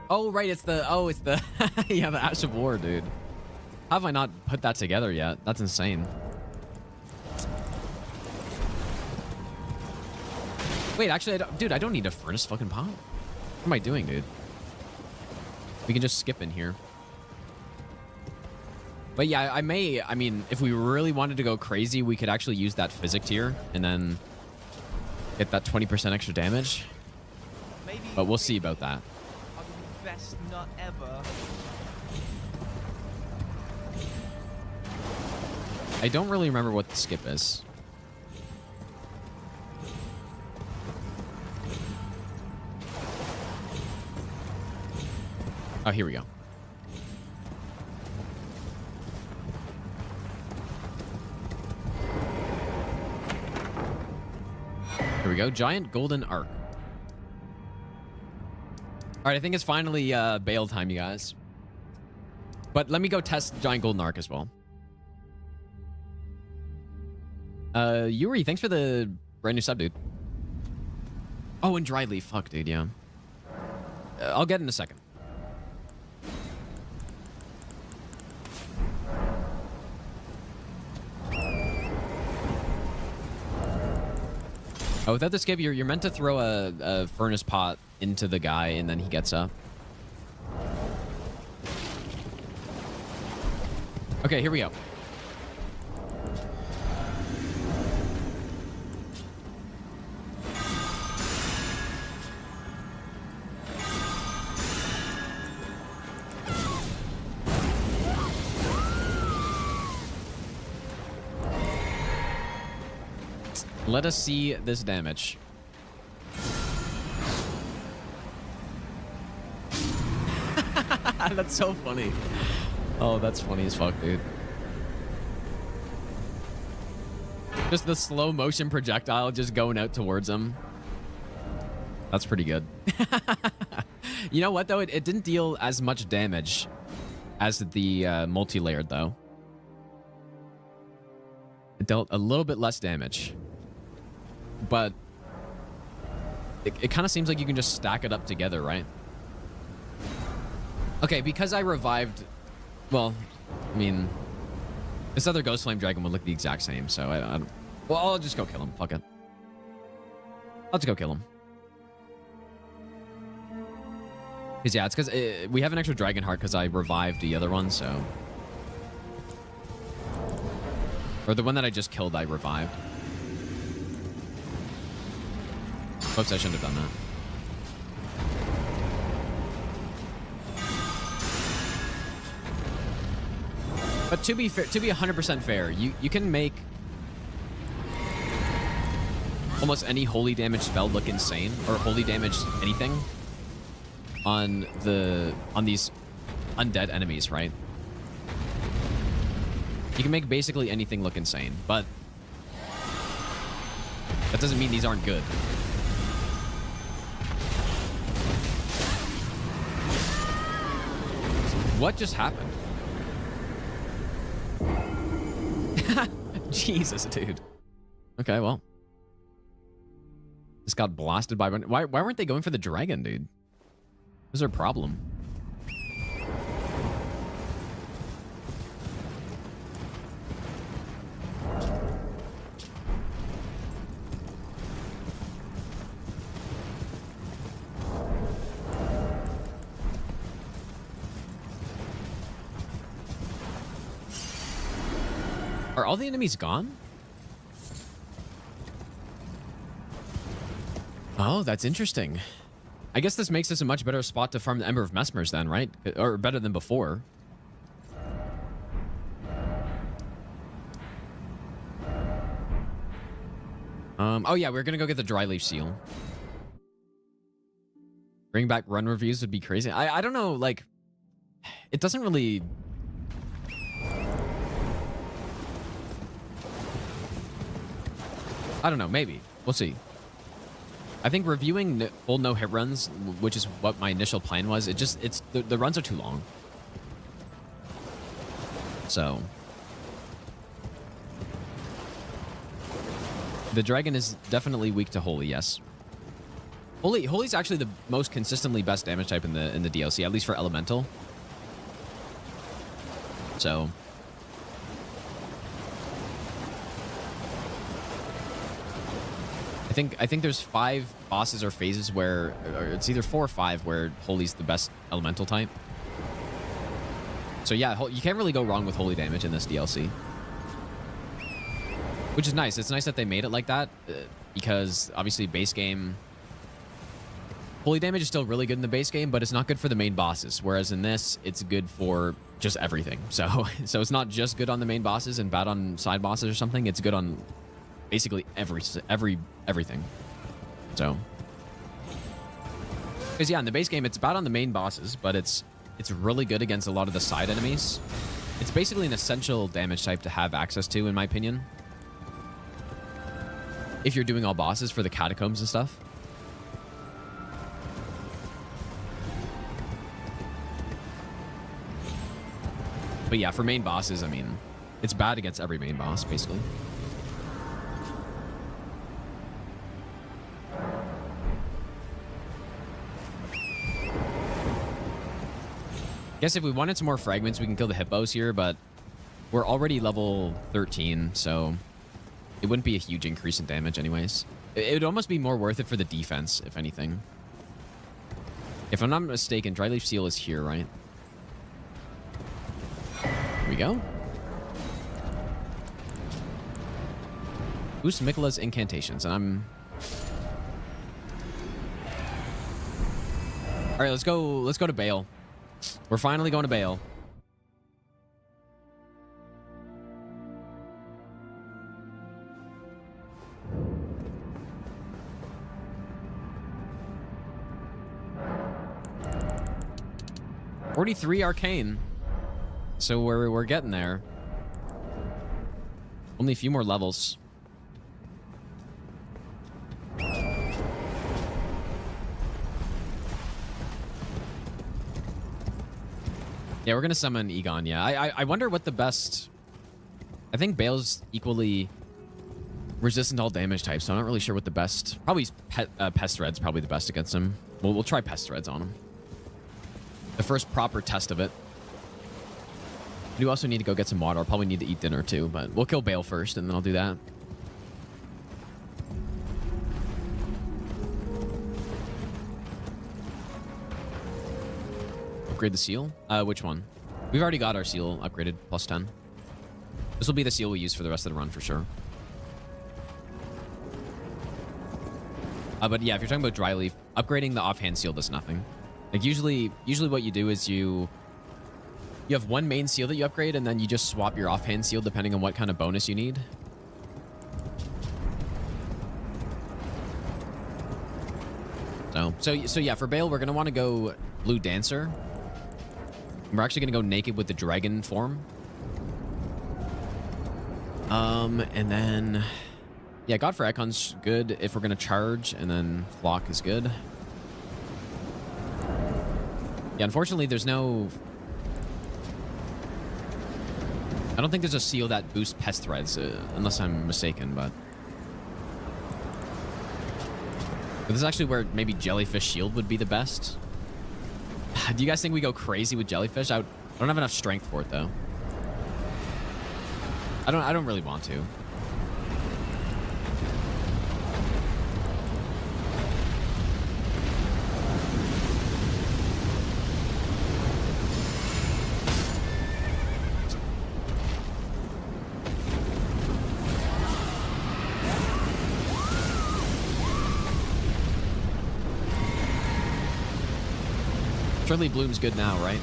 Oh, right. It's the... Oh, it's the... yeah, the Ash of War, dude. How have I not put that together yet? That's insane. Wait, actually, dude, I don't need a furnace fucking pot. What am I doing, dude? We can just skip in here. But yeah, I mean, if we really wanted to go crazy, we could actually use that physic tier and then get that 20% extra damage. Maybe, but we'll see about that. I'll give you the best nut ever. I don't really remember what the skip is. Oh, here we go. Here we go. Giant golden arc. All right, I think it's finally bail time, you guys. But let me go test giant golden arc as well. Yuri, thanks for the brand new sub, dude. Oh, and dry leaf. Fuck, dude, yeah. I'll get in a second. Oh, without the skip, you're meant to throw a furnace pot into the guy, and then he gets up. Okay, here we go. Let us see this damage. That's so funny. Oh, that's funny as fuck, dude. Just the slow motion projectile just going out towards him. That's pretty good. You know what, though? It didn't deal as much damage as the multi-layered, though. It dealt a little bit less damage. But it kind of seems like you can just stack it up together, right? Okay, because I revived... Well, I mean... This other Ghost Flame Dragon would look the exact same, so I don't... Well, I'll just go kill him. Fuck it. I'll just go kill him. Because, yeah, it's because we have an extra Dragon Heart because I revived the other one, so... Or the one that I just killed, I revived. Oops, I shouldn't have done that. But to be fair, to be 100% fair, you can make almost any holy damage spell look insane, or holy damage anything on these undead enemies, right? You can make basically anything look insane, but that doesn't mean these aren't good. What just happened? Jesus, dude. Okay, well. This got blasted by... Why weren't they going for the dragon, dude? What's their problem? Are all the enemies gone? Oh, that's interesting. I guess this makes this a much better spot to farm the Ember of Messmers then, right? Or better than before. Oh yeah, we're gonna go get the dry leaf seal. Bring back run reviews would be crazy. I don't know, like... It doesn't really... I don't know, maybe. We'll see. I think reviewing full no-hit runs, which is what my initial plan was, the runs are too long. So... The dragon is definitely weak to holy, yes. Holy's actually the most consistently best damage type in the DLC, at least for elemental. So... I think there's 5 bosses or phases where, or it's either 4 or 5 where Holy's the best elemental type. So yeah, you can't really go wrong with holy damage in this DLC. Which is nice. It's nice that they made it like that, because obviously base game... Holy damage is still really good in the base game, but it's not good for the main bosses. Whereas in this, it's good for just everything. So it's not just good on the main bosses and bad on side bosses or something. It's good on basically everything. So, because yeah, in the base game it's bad on the main bosses, but it's it's really good against a lot of the side enemies. It's basically an essential damage type to have access to, in my opinion. If you're doing all bosses for the catacombs and stuff. But yeah, for main bosses, I mean, it's bad against every main boss, basically. Guess if we wanted some more fragments, we can kill the hippos here, but we're already level 13, so it wouldn't be a huge increase in damage anyways. It would almost be more worth it for the defense, if anything. If I'm not mistaken, Dryleaf Seal is here, right? Here we go. Boost Miquella's incantations, and I'm... All right, let's go to Bale. We're finally going to Bale. $43 arcane. So we're getting there. Only a few more levels. Yeah, we're gonna summon Egon. Yeah, I wonder what the best. I think Bale's equally resistant to all damage types, so I'm not really sure what the best. Probably Pest Thread's probably the best against him. We'll try Pest Threads on him. The first proper test of it. We do also need to go get some water. I'll probably need to eat dinner too, but we'll kill Bale first, and then I'll do that. Upgrade the seal? Which one? We've already got our seal upgraded, plus 10. This will be the seal we use for the rest of the run for sure. But yeah, if you're talking about Dryleaf, upgrading the offhand seal does nothing. Like usually what you do is you have one main seal that you upgrade, and then you just swap your offhand seal depending on what kind of bonus you need. So yeah, for Bale, we're gonna want to go Blue Dancer. We're actually gonna go naked with the dragon form. And then yeah, God for Ekon's good if we're gonna charge, and then Flock is good. Yeah, unfortunately, there's no. I don't think there's a seal that boosts Pest Threads, unless I'm mistaken, but this is actually where maybe Jellyfish Shield would be the best. Do you guys think we go crazy with Jellyfish? I don't have enough strength for it, though. I don't really want to. Surely Bloom's good now, right?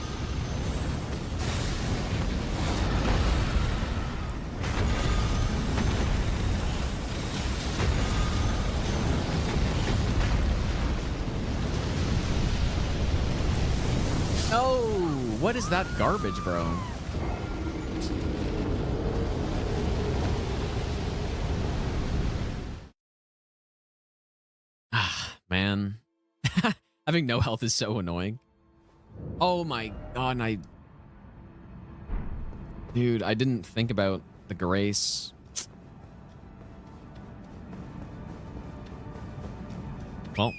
Oh, what is that garbage, bro? Ah, man. Having no health is so annoying. Oh my god, Dude, I didn't think about the grace. Well,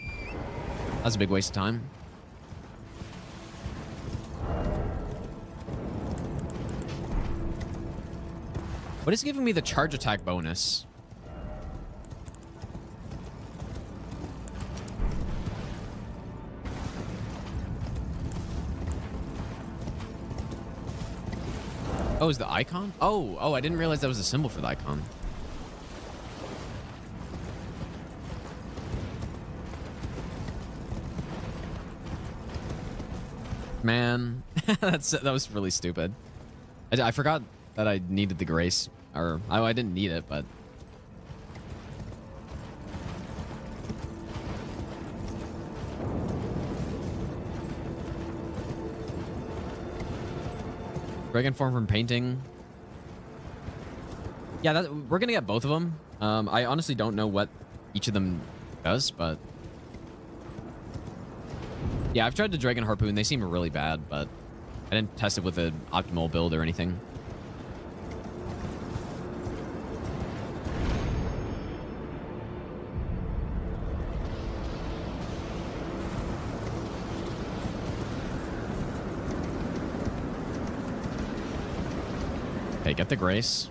that's a big waste of time. What is giving me the charge attack bonus? Oh, is the icon? Oh, I didn't realize that was a symbol for the icon. Man, that was really stupid. I forgot that I needed the grace, or I didn't need it, but Dragon form from painting. Yeah, we're gonna get both of them. I honestly don't know what each of them does, but yeah, I've tried the Dragon Harpoon. They seem really bad, but I didn't test it with an optimal build or anything. Okay, get the Grace.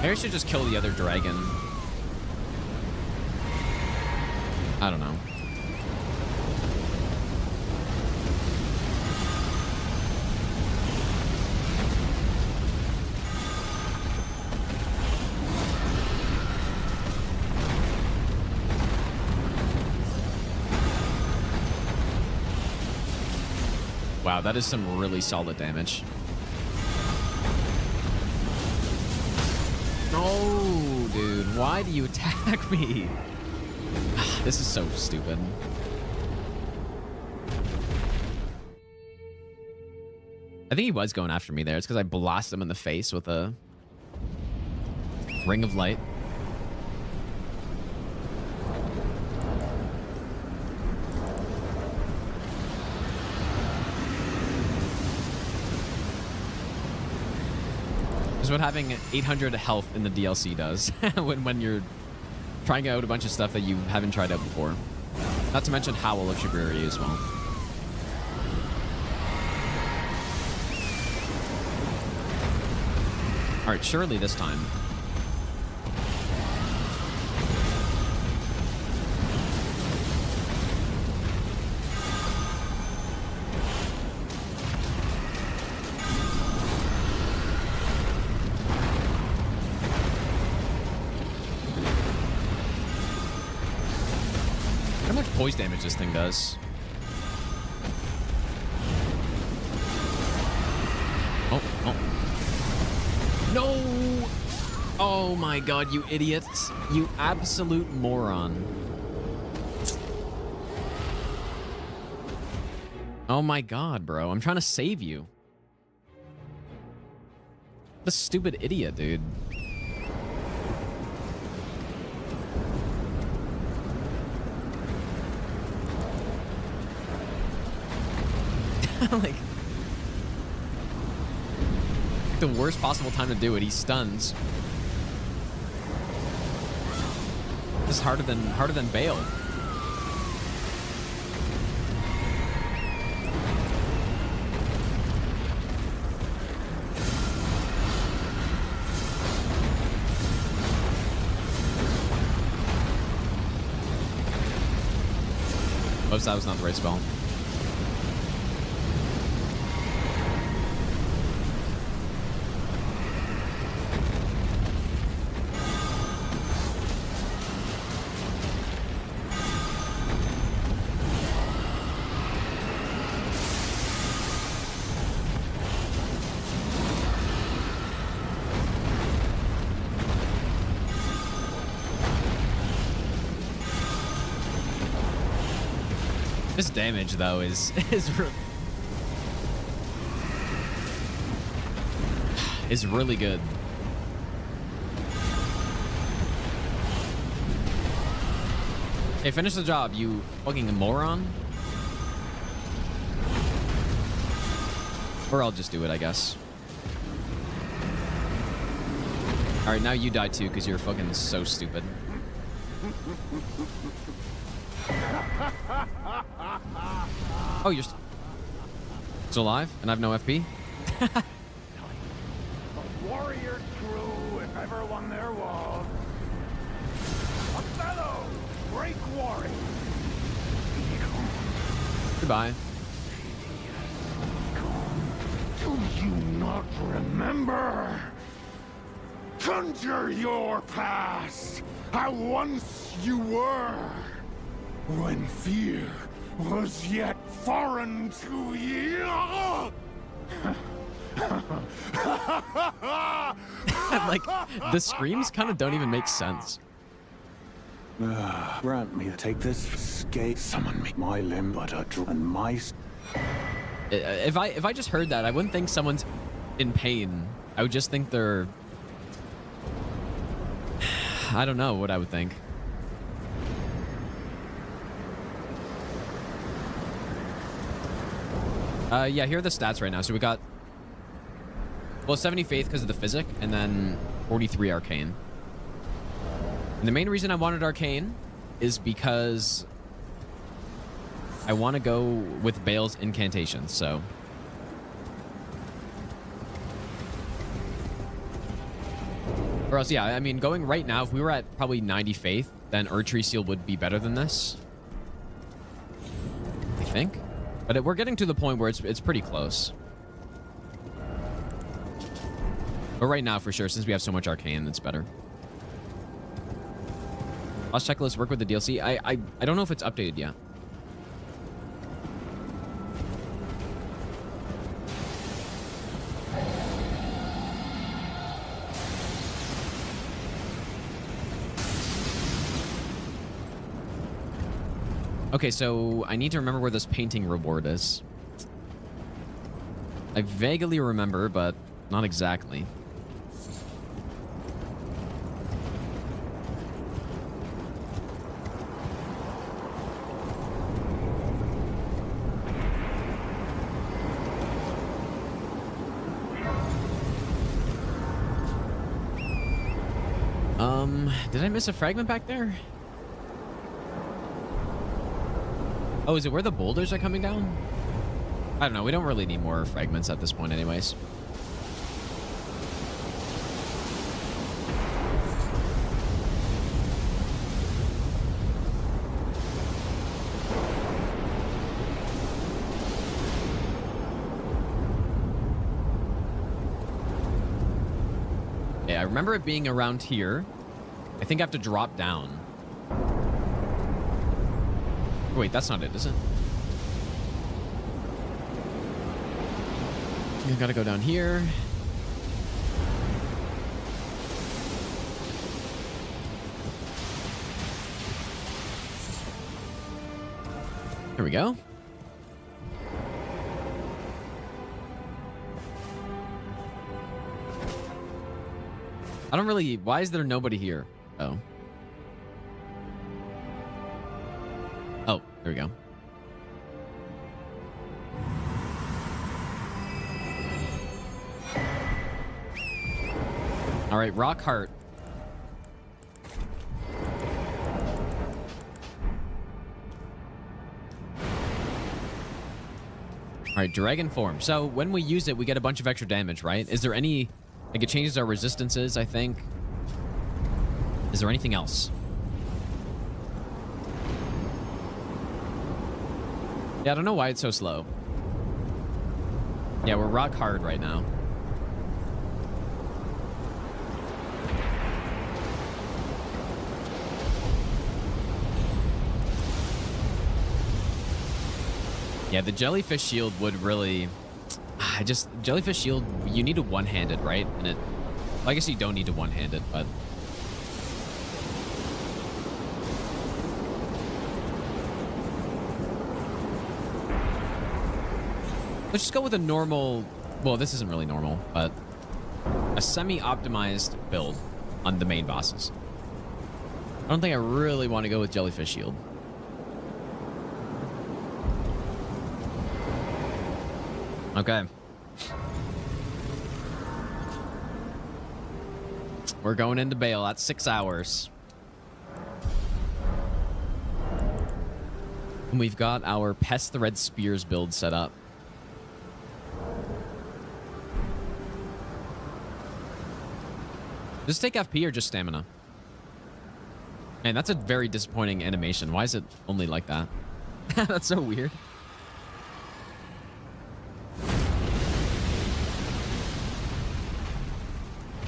Maybe I should just kill the other dragon. I don't know. Wow, that is some really solid damage. No, dude, why do you attack me? This is so stupid. I think he was going after me there. It's because I blasted him in the face with a ring of light. This is what having 800 health in the DLC does when you're trying out a bunch of stuff that you haven't tried out before. Not to mention Howl of Shibriri as well. All right, surely this time. How much poise damage this thing does? Oh, oh. No! Oh my god, you idiots. You absolute moron. Oh my god, bro. I'm trying to save you. What a stupid idiot, dude. Like, the worst possible time to do it. He stuns. This is harder than Bale. Oops, that was not the right spell. This damage, though, is really good. Hey, finish the job, you fucking moron. Or I'll just do it, I guess. All right, now you die too, because you're fucking so stupid. Oh, you're still alive? And I have no FP? A warrior true, if ever one there was. A fellow great warrior. Goodbye. Do you not But remember, conjure your past, how once you were, when fear was yet foreign to ye. Like, the screams kind of don't even make sense. Grant me to take this skate, summon me, my limb, but and my. If I just heard that, I wouldn't think someone's in pain. I would just think they're... I don't know what I would think. Yeah, here are the stats right now. So we got, well, 70 faith because of the physic, and then 43 arcane. And the main reason I wanted arcane is because I want to go with Bale's incantations, so. Or else, yeah, I mean, going right now, if we were at probably 90 faith, then Erdtree Seal would be better than this. I think. But we're getting to the point where it's pretty close. But right now, for sure, since we have so much arcane, it's better. Lost checklist work with the DLC. I don't know if it's updated yet. Okay, so I need to remember where this painting reward is. I vaguely remember, but not exactly. Did I miss a fragment back there? Oh, is it where the boulders are coming down? I don't know. We don't really need more fragments at this point anyways. Yeah, I remember it being around here. I think I have to drop down. Wait, that's not it, is it? I gotta go down here. There we go. I don't really... Why is there nobody here? Oh. Oh, there we go. All right, rock heart. All right, dragon form. So when we use it, we get a bunch of extra damage, right? Is there any... Like, it changes our resistances, I think. Is there anything else? Yeah, I don't know why it's so slow. Yeah, we're rock hard right now. Yeah, the jellyfish shield would really... jellyfish shield, you need a one-handed, right? And it... Well, I guess you don't need to one-handed, but... Let's just go with a normal... Well, this isn't really normal, but... A semi-optimized build on the main bosses. I don't think I really want to go with jellyfish shield. Okay. We're going into Bale. That's 6 hours. And we've got our Pest Thread Spears build set up. Just take FP or just stamina? Man, that's a very disappointing animation. Why is it only like that? That's so weird.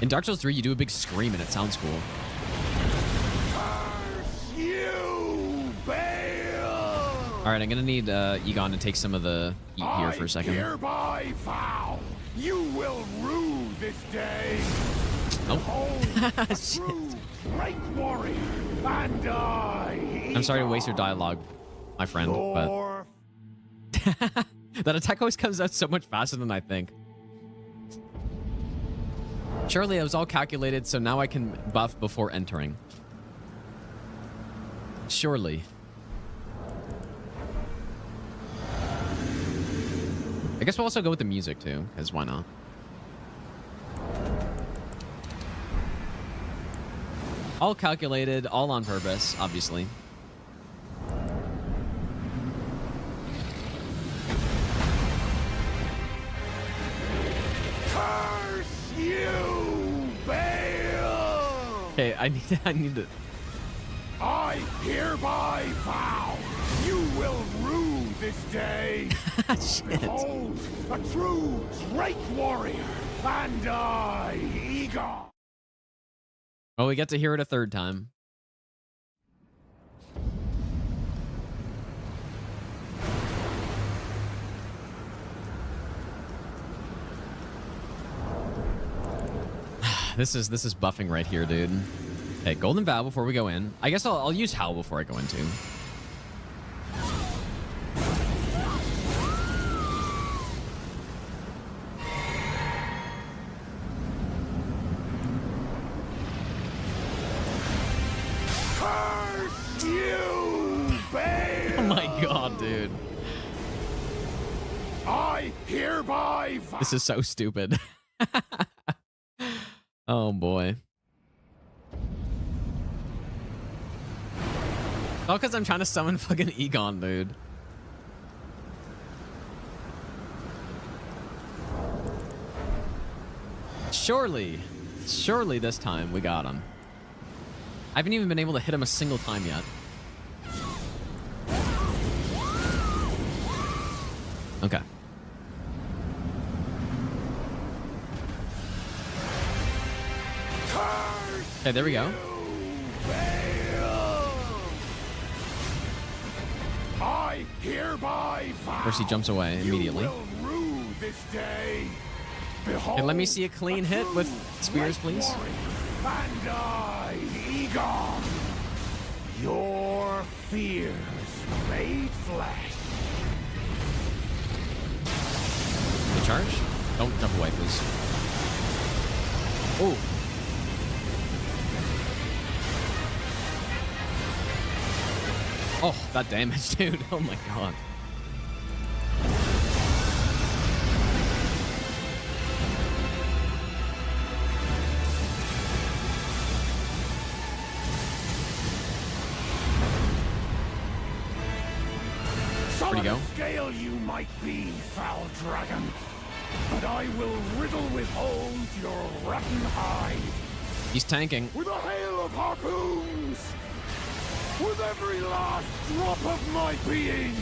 In Dark Souls 3, you do a big scream and it sounds cool. You Bale! All right, I'm gonna need Egon to take some of the heat here for a second. I hereby vow you will rue this day. Oh. A true great warrior, and I'm sorry to waste your dialogue, my friend, but that attack always comes out so much faster than I think. Surely it was all calculated, so now I can buff before entering. Surely. I guess we'll also go with the music too, because why not? All calculated, all on purpose, obviously. Curse you, Bale! Okay, I need to. I hereby vow you will rue this day. Behold, a true great warrior, and I, Egon. Well, we get to hear it a third time. This is buffing right here, dude. Okay, Golden Vow before we go in. I guess I'll use Howl before I go into. Curse you, Bale! Oh my god, dude. I hereby vow. This is so stupid. Oh boy. All because I'm trying to summon fucking Egon, dude. Surely this time we got him. I haven't even been able to hit him a single time yet. Okay. Okay, there we go. I hereby vow. Of course, he jumps away immediately. You will rue this day. Behold, Okay, let me see a clean hit with spears, please. And I, Egon, your fears made flesh. The charge? Don't jump away, please. Oh. Oh, that damage, dude. Oh my god. Where'd he go? Scale you might be, foul dragon, but I will riddle with holes your rotten hide. He's tanking. With a hail of harpoons! With every last drop of my being!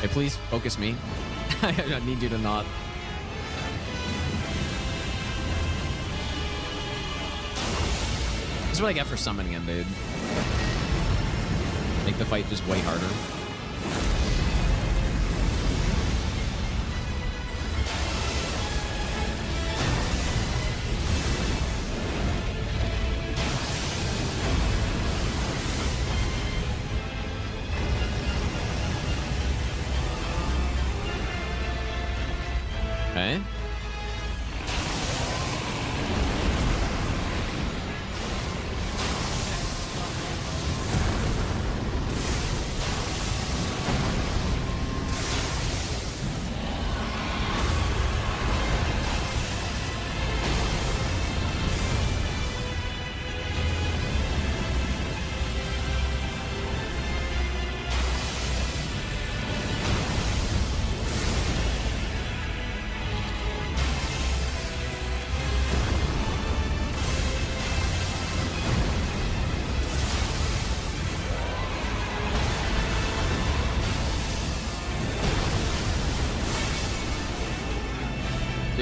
Hey, please focus me. I need you to not. This is what I get for summoning him, dude. Make the fight just way harder. Okay.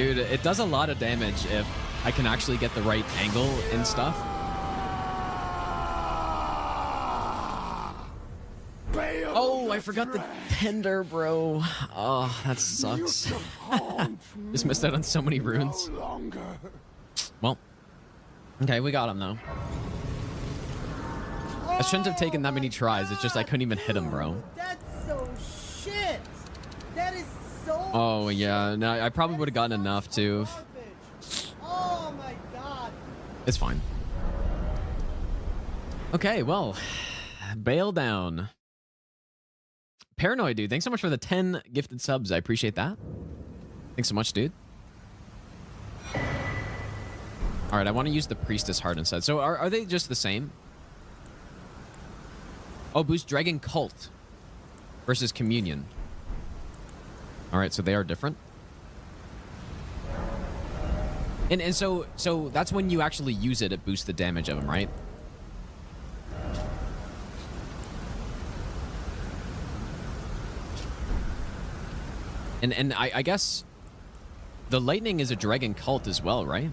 Dude, it does a lot of damage if I can actually get the right angle and stuff. Oh, I forgot the tender, bro. Oh, that sucks. Just missed out on so many runes. Well, okay, we got him though. I shouldn't have taken that many tries. It's just I couldn't even hit him, bro. That's so shit. That is so. Oh yeah, no, I probably would have gotten enough too. Oh my god. It's fine. Okay, well, bail down. Paranoid, dude. Thanks so much for the 10 gifted subs. I appreciate that. Thanks so much, dude. All right, I want to use the Priestess Heart instead. So are they just the same? Oh, boost Dragon Cult versus Communion. All right, so they are different. And so that's when you actually use it, it boosts the damage of them, right? And I guess the lightning is a dragon cult as well, right?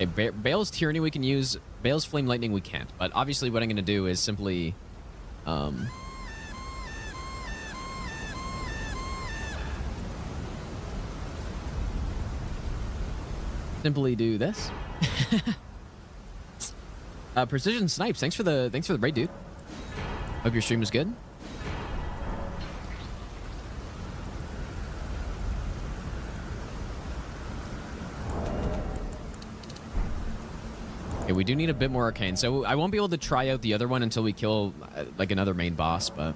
Okay, Bale's Tyranny we can use. Bale's Flame Lightning we can't. But obviously what I'm going to do is simply... simply do this. Precision Snipes, thanks for the raid, dude. Hope your stream was good. Okay, we do need a bit more arcane, so I won't be able to try out the other one until we kill like another main boss, but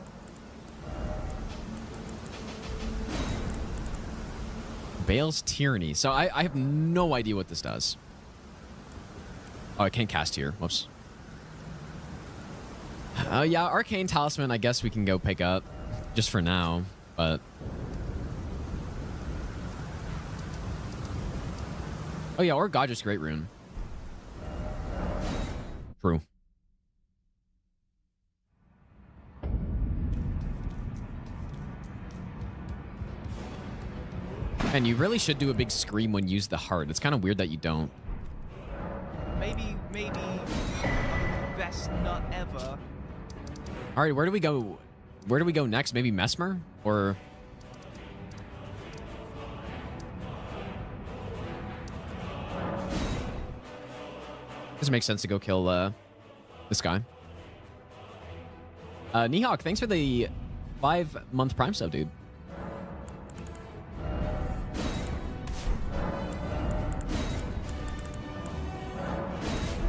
Bale's Tyranny. So I have no idea what this does. Oh, I can't cast here. Whoops. Yeah, Arcane Talisman, I guess we can go pick up just for now, but oh yeah, or Godress Great Rune. True. And you really should do a big scream when you use the heart. It's kind of weird that you don't. Maybe best not ever. All right, where do we go? Where do we go next? Maybe Mesmer or? Does it make sense to go kill this guy? Nihawk, thanks for the 5-month Prime sub, dude.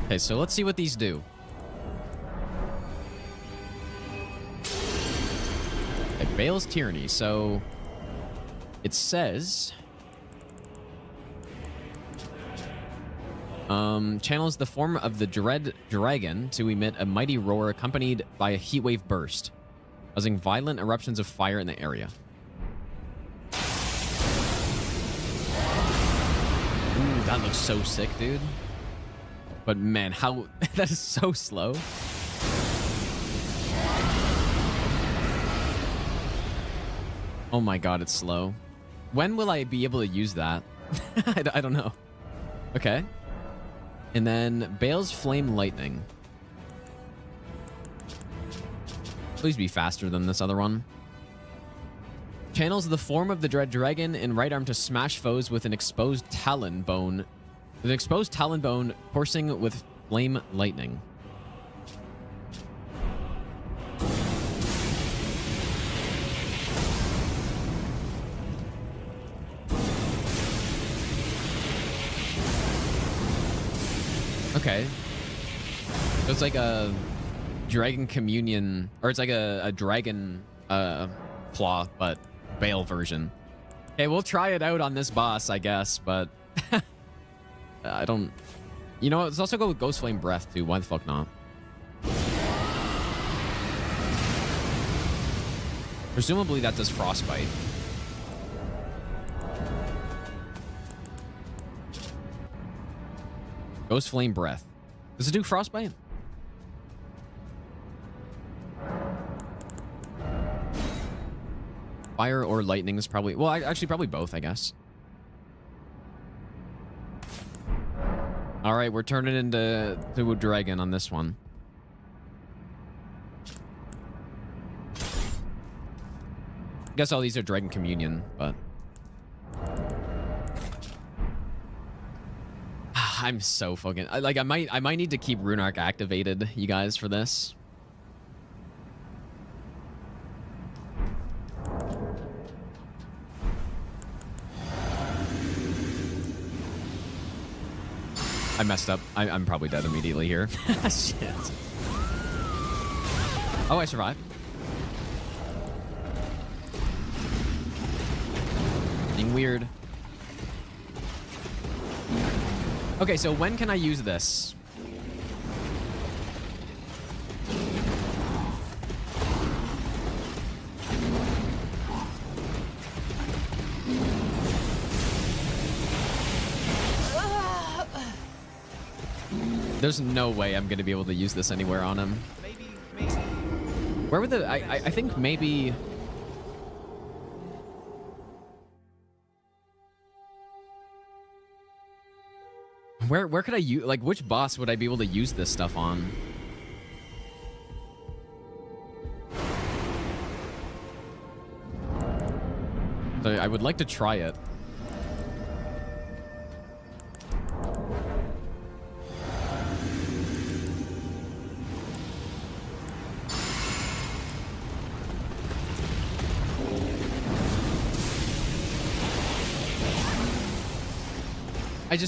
Okay, so let's see what these do. Okay, Bale's Tyranny. So it says channels the form of the Dread Dragon to emit a mighty roar accompanied by a heatwave burst, causing violent eruptions of fire in the area. Ooh, that looks so sick, dude. But man, how... that is so slow. Oh my god, it's slow. When will I be able to use that? I don't know. Okay. And then Bale's Flame Lightning. Please be faster than this other one. Channels the form of the Dread Dragon in right arm to smash foes with an exposed talon bone. With an exposed talon bone coursing with Flame Lightning. Okay. So it's like a dragon communion, or it's like a dragon claw, but Bale version. Okay, we'll try it out on this boss, I guess, but I don't... You know what? Let's also go with Ghost Flame Breath, too. Why the fuck not? Presumably that does Frostbite. Ghost Flame Breath. Does it do Frostbite? Fire or lightning is probably... Well, actually, probably both, I guess. All right, we're turning into a dragon on this one. I guess all these are Dragon Communion, but... I'm so fucking... I might need to keep Rune Arc activated, you guys, for this. I messed up. I'm probably dead immediately here. Shit. Oh, I survived. Being weird. Okay, so when can I use this? There's no way I'm gonna be able to use this anywhere on him. Maybe. Where would the... I think maybe... Where could I use... Like, which boss would I be able to use this stuff on? So I would like to try it.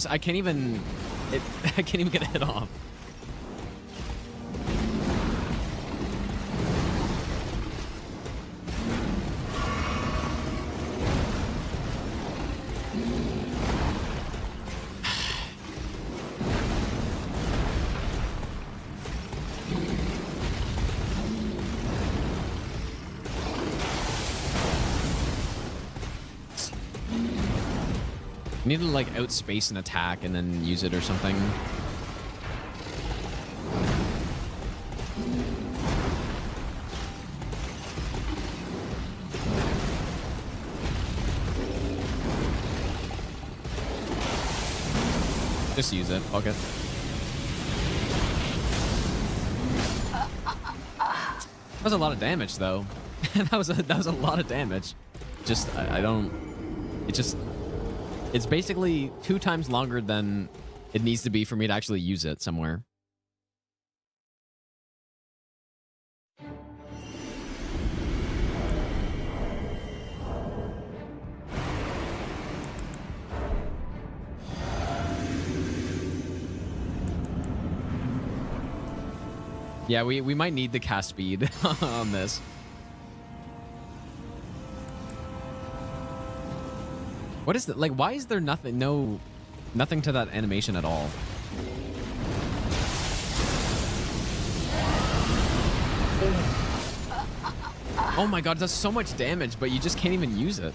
I can't even... I can't even get a hit off. Need to like outspace an attack and then use it or something. Just use it. Fuck it. That was a lot of damage, though. that was a lot of damage. Just I don't. It just. It's basically 2 times longer than it needs to be for me to actually use it somewhere. Yeah, we might need the cast speed on this. What is that? Like, why is there nothing to that animation at all? Oh my god, it does so much damage, but you just can't even use it.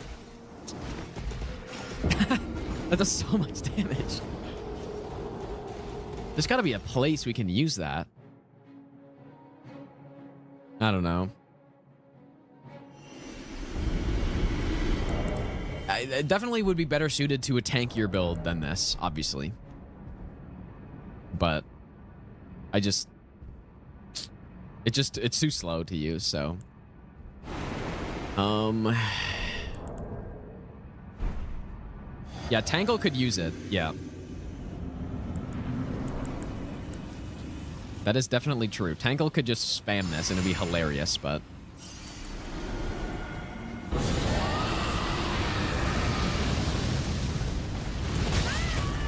That does so much damage. There's gotta be a place we can use that. I don't know. It definitely would be better suited to a tankier build than this, obviously. But it's too slow to use, so. Yeah, Tangle could use it. Yeah. That is definitely true. Tangle could just spam this and it'd be hilarious, but...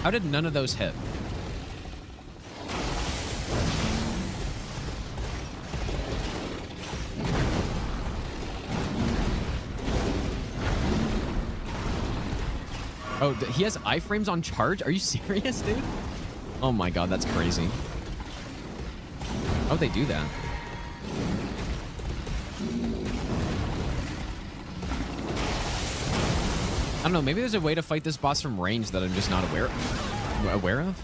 How did none of those hit? Oh, he has iframes on charge? Are you serious, dude? Oh my god, that's crazy. How'd they do that? I don't know, maybe there's a way to fight this boss from range that I'm just not aware of?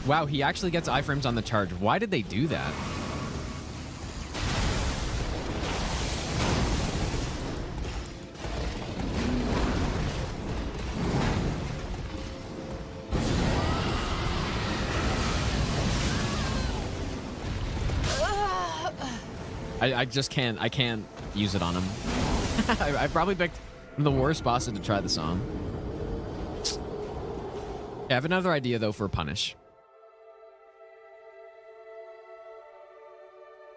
Wow, he actually gets iframes on the charge. Why did they do that? I just can't. I can't use it on him. I probably picked the worst bosses to try this on. I have another idea though for a punish.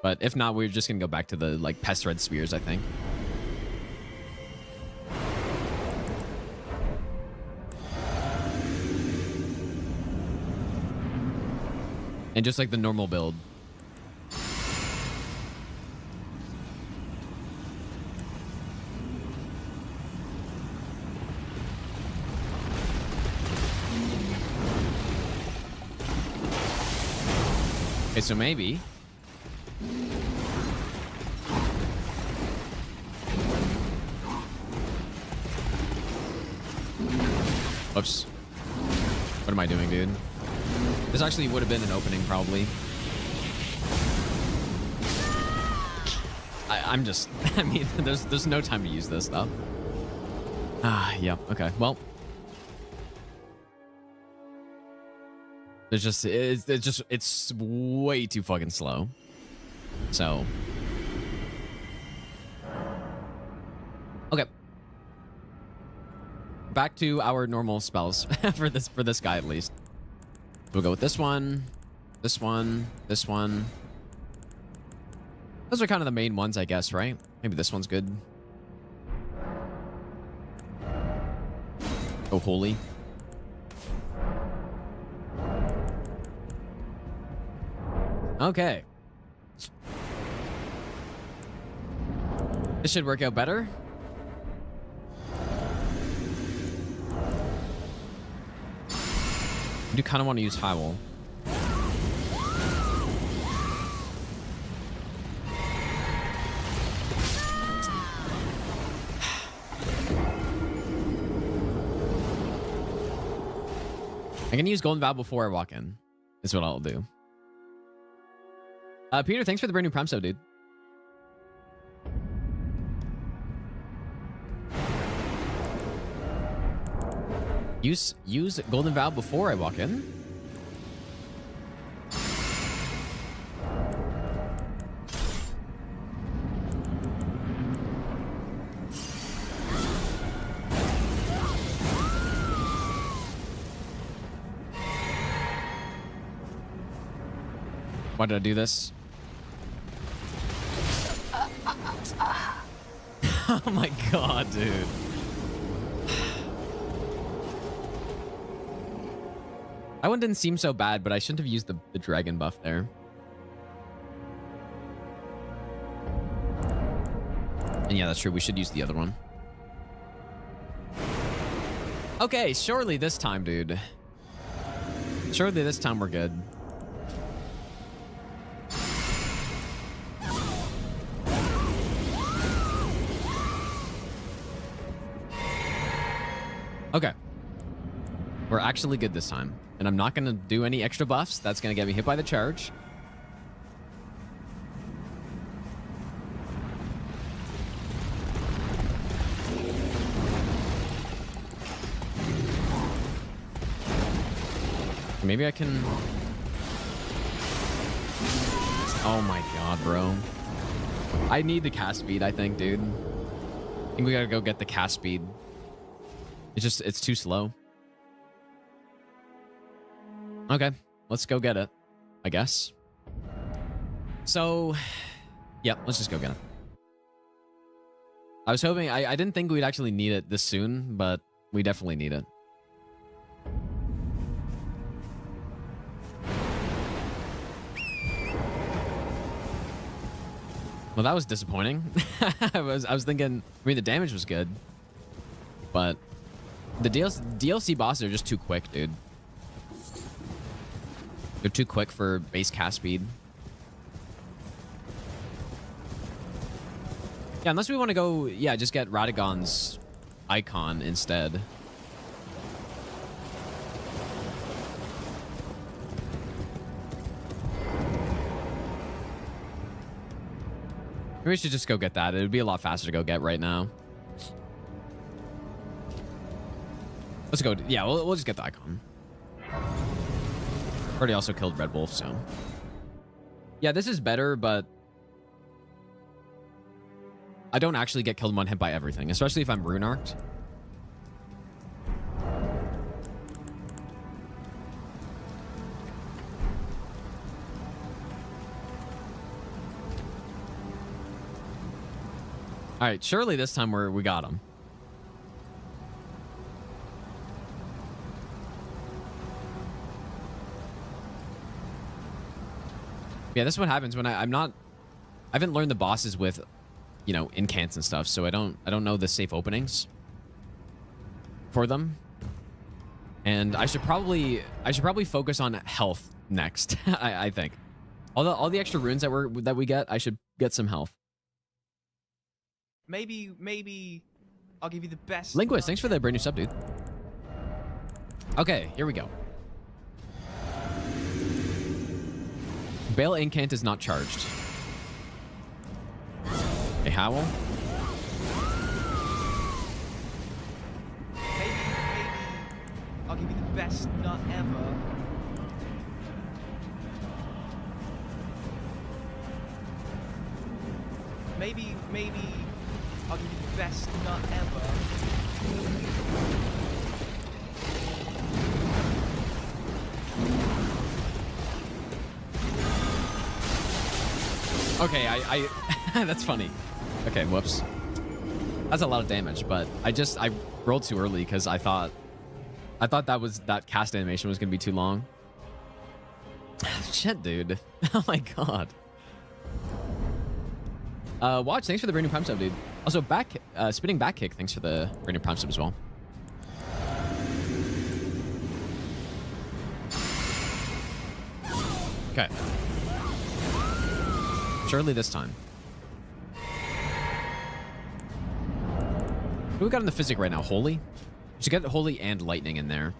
But if not, we're just gonna go back to the like pest red spears, I think. And just like the normal build. Okay, so maybe. Whoops. What am I doing, dude? This actually would have been an opening, probably. I'm just... I mean, there's no time to use this stuff. Ah, yep. Okay, well... It's way too fucking slow. So. Okay. Back to our normal spells for this guy at least. We'll go with this one, this one, this one. Those are kind of the main ones, I guess, right? Maybe this one's good. Go holy. Okay. This should work out better. I do kind of want to use Hyrule. I can use Golden Vow before I walk in. Is what I'll do. Peter, thanks for the brand new Prime sub, dude. Use Golden Vow before I walk in. Why did I do this? Oh my god, dude. That one didn't seem so bad, but I shouldn't have used the dragon buff there. And yeah, that's true. We should use the other one. Okay, surely this time, dude. Surely this time we're good. Okay. We're actually good this time. And I'm not going to do any extra buffs. That's going to get me hit by the charge. Maybe I can... Oh my god, bro. I need the cast speed, I think, dude. I think we gotta go get the cast speed. It's too slow. Okay, let's go get it, I guess. So, yeah, let's just go get it. I was hoping, I didn't think we'd actually need it this soon, but we definitely need it. Well, that was disappointing. I was thinking, I mean, the damage was good, but the DLC bosses are just too quick, dude. They're too quick for base cast speed. Yeah, unless we want to go, yeah, just get Radagon's icon instead. Maybe we should just go get that. It would be a lot faster to go get right now. Let's go. Yeah, we'll just get the icon. Already also killed Red Wolf, so. Yeah, this is better, but I don't actually get killed one hit by everything, especially if I'm rune arced. All right, surely this time we got him. Yeah, this is what happens when I haven't learned the bosses with, you know, incants and stuff, so I don't know the safe openings for them. And I should probably focus on health next. I think all the extra runes that we get, I should get some health. Maybe I'll give you the best. Linguist, thanks for the brand new sub, dude. Okay, here we go. Bale Incant is not charged. A Howl. Maybe I'll give you the best nut ever. Maybe I'll give you the best nut ever. Okay, I that's funny. Okay, whoops. That's a lot of damage, but I rolled too early because I thought that cast animation was gonna be too long. Shit, dude. Oh my god. Watch, thanks for the brand new prime sub, dude. Also, spinning back kick, thanks for the brand new prime sub as well. Okay. Surely this time. What do we got in the physic right now? Holy? We should get Holy and Lightning in there.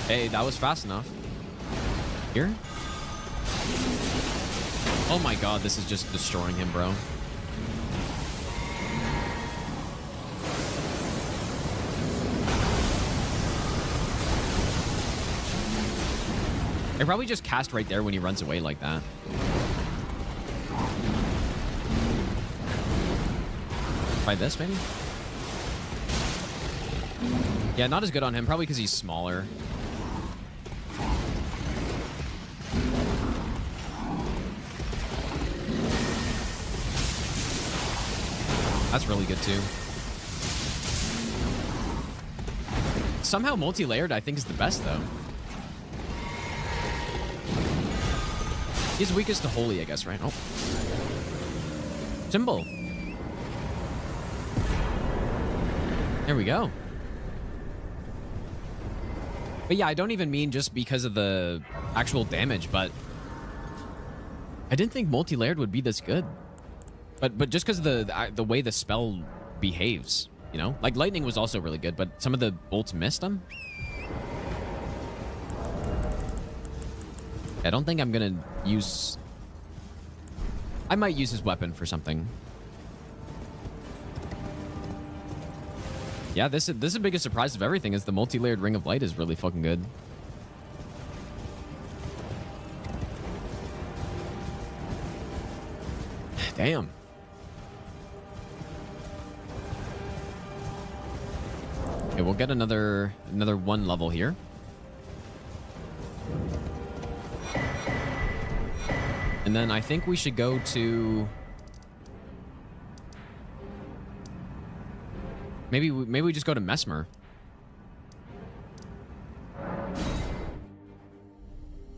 Hey, that was fast enough. Here? Oh my god, this is just destroying him, bro. I probably just cast right there when he runs away like that. Try this, maybe? Yeah, not as good on him, probably because he's smaller. That's really good too. Somehow multi-layered I think is the best though. He's weakest to Holy, I guess, right? Oh. Symbol. There we go. But yeah, I don't even mean just because of the actual damage, but I didn't think multi-layered would be this good. But just because of the way the spell behaves, you know? Like, Lightning was also really good, but some of the bolts missed him. I don't think I'm going to use... I might use his weapon for something. Yeah, this is the biggest surprise of everything is the multi-layered Ring of Light is really fucking good. Damn. Okay, we'll get another one level here. And then I think we should go to... Maybe we just go to Mesmer.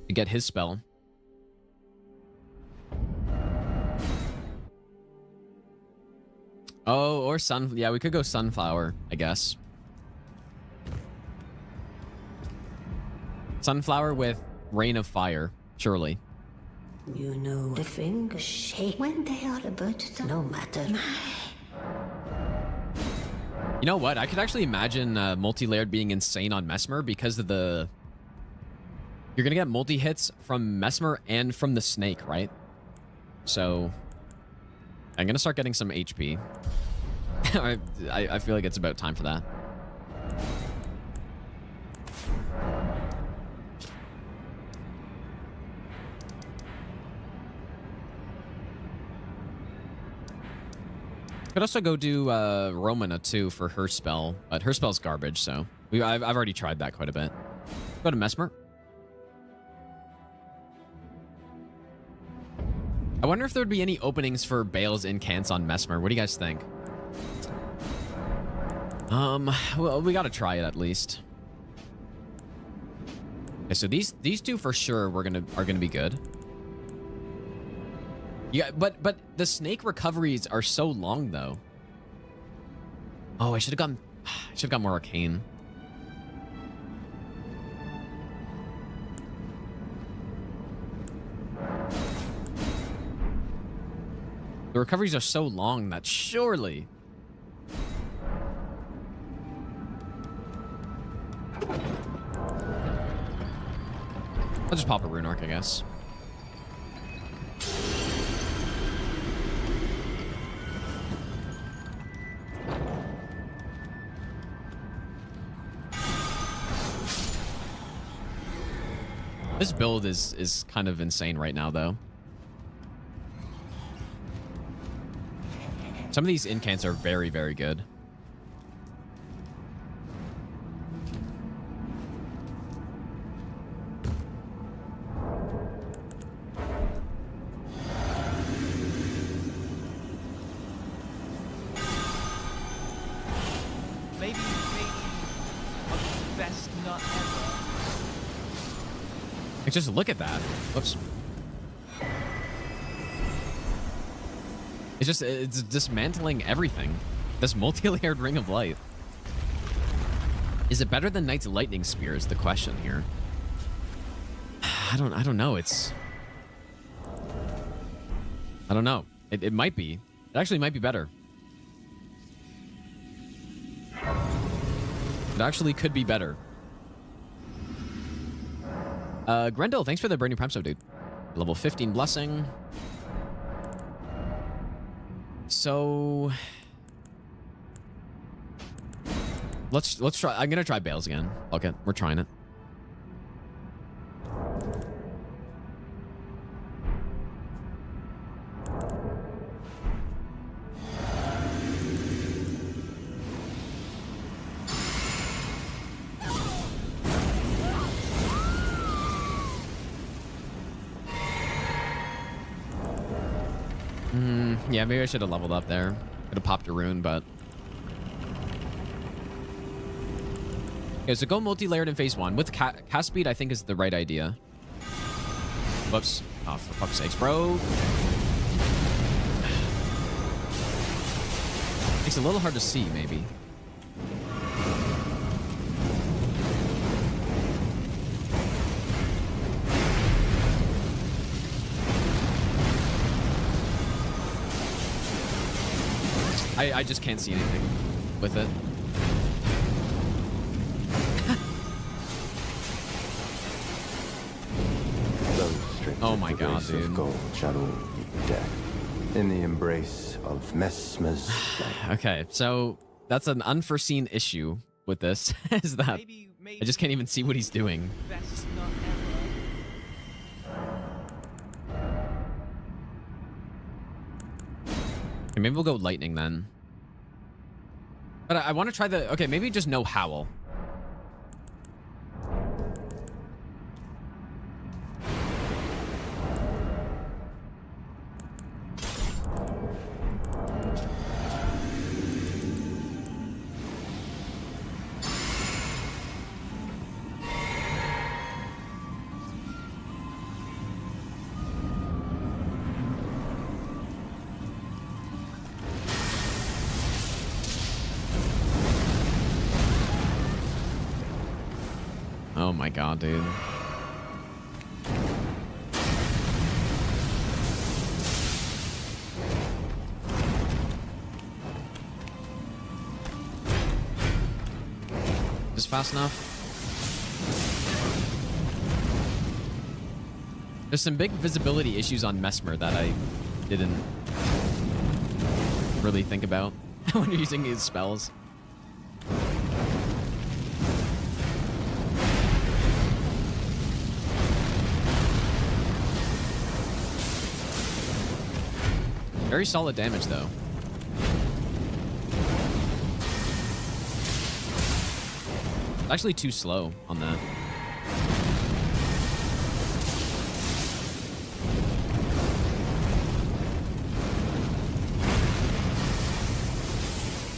To get his spell. Oh, or yeah, we could go Sunflower, I guess. Sunflower with rain of fire, surely. You know the fingers shake when they are about to, no matter. You know what? I could actually imagine multi-layered being insane on Mesmer because of the... You're going to get multi-hits from Mesmer and from the snake, right? So I'm going to start getting some HP. I feel like it's about time for that. Could also go do Romana too for her spell, but her spell's garbage, so I've already tried that quite a bit. Go to Mesmer. I wonder if there would be any openings for Bale's incants on Mesmer. What do you guys think? Well, we gotta try it at least. Okay, so these two for sure are gonna be good. Yeah, but the snake recoveries are so long though. Oh, I should have got more arcane. The recoveries are so long that surely... I'll just pop a rune arc, I guess. This build is kind of insane right now, though. Some of these incants are very, very good. Maybe best not ever. Like, just look at that. Whoops. It's dismantling everything. This multi-layered ring of light. Is it better than Knight's lightning spear is the question here. I don't know. I don't know. It might be. It actually might be better. It actually could be better. Grendel, thanks for the brand new Prime sub, dude. Level 15 blessing. So let's try. I'm gonna try Bales again. Okay, we're trying it. Yeah, maybe I should have leveled up there. Could have popped a rune, but... Okay, so go multi-layered in phase 1. With cast speed, I think is the right idea. Whoops. Oh, for fuck's sakes, bro. Makes it a little hard to see, maybe. I just can't see anything with it. Oh my god, dude. Of gold shall all meet death in the embrace of Mesmer's flame. Okay, so that's an unforeseen issue with this, is that I just can't even see what he's doing. Best not Okay, maybe we'll go lightning then. But I want to try the... Okay, maybe just no howl. Oh my god, dude. Is this fast enough? There's some big visibility issues on Mesmer that I didn't really think about when you're using his spells. Very solid damage, though. It's actually too slow on that.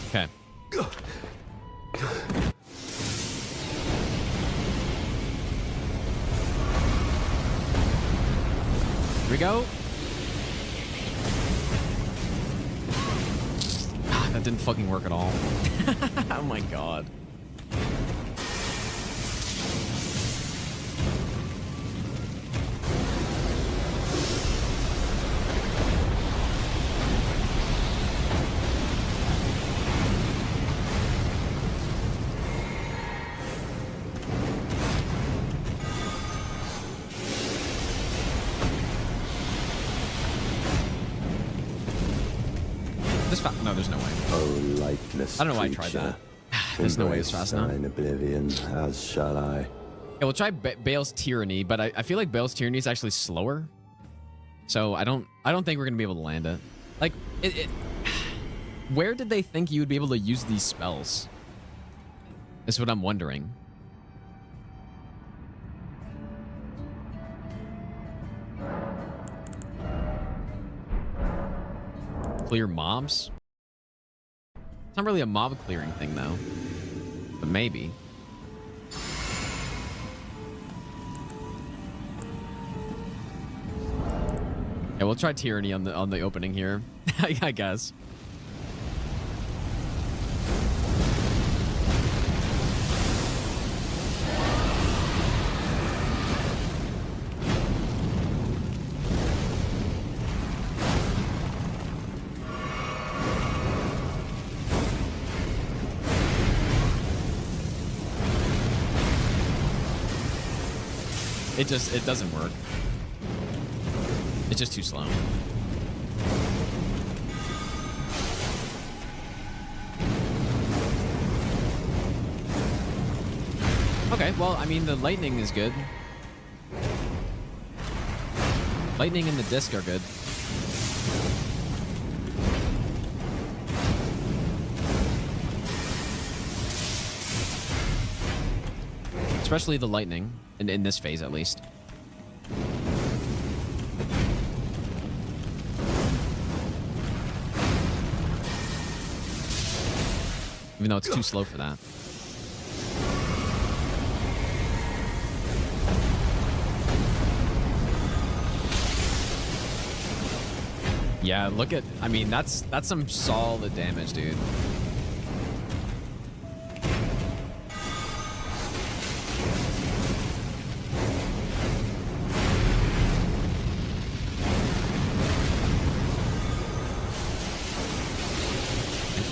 Okay. Here we go. That didn't fucking work at all. Oh my god. No, there's no way. Oh, lightless I don't know why I tried that. There's no way it's fast enough. Oblivion, as shall I. Yeah, we'll try Bale's Tyranny, but I feel like Bale's Tyranny is actually slower. So I don't think we're gonna be able to land it. Like, where did they think you would be able to use these spells? Is what I'm wondering. Clear mobs? It's not really a mob clearing thing, though. But maybe. Yeah, we'll try Tyranny on the opening here. I guess. It doesn't work. It's just too slow. Okay, well, I mean, the lightning is good. Lightning and the disc are good. Especially the lightning, in this phase at least. Even though it's too slow for that. Yeah, look at, I mean, that's some solid damage, dude.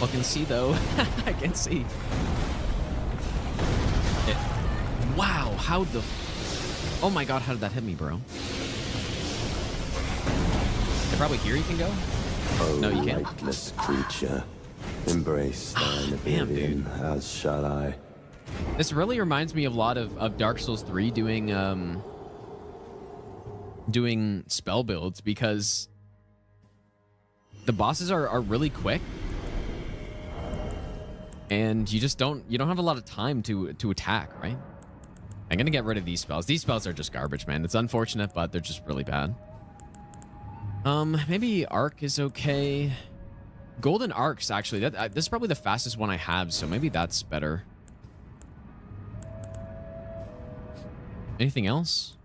I can see though. I can see. Wow, how the... Oh my god, how did that hit me, bro? Probably here you can go? Oh, no, you can't. lightless creature, embrace thine oblivion, as shall I. This really reminds me a lot of Dark Souls 3 doing spell builds, because the bosses are really quick. And you just don't have a lot of time to attack, right? I'm gonna get rid of these spells. These spells are just garbage, man. It's unfortunate, but they're just really bad. Maybe Arc is okay. Golden Arcs, actually. This is probably the fastest one I have, so maybe that's better. Anything else?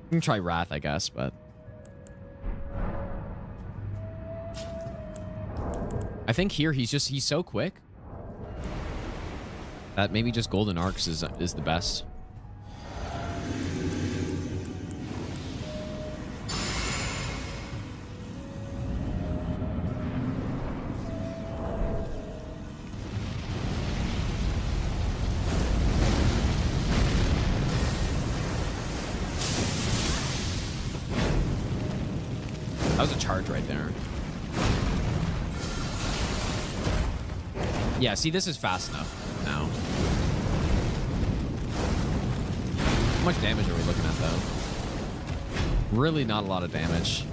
We can try Wrath, I guess, but... I think here he's so quick that maybe just Golden Arcs is the best. That was a charge right there. Yeah, see, this is fast enough now. How much damage are we looking at, though? Really not a lot of damage.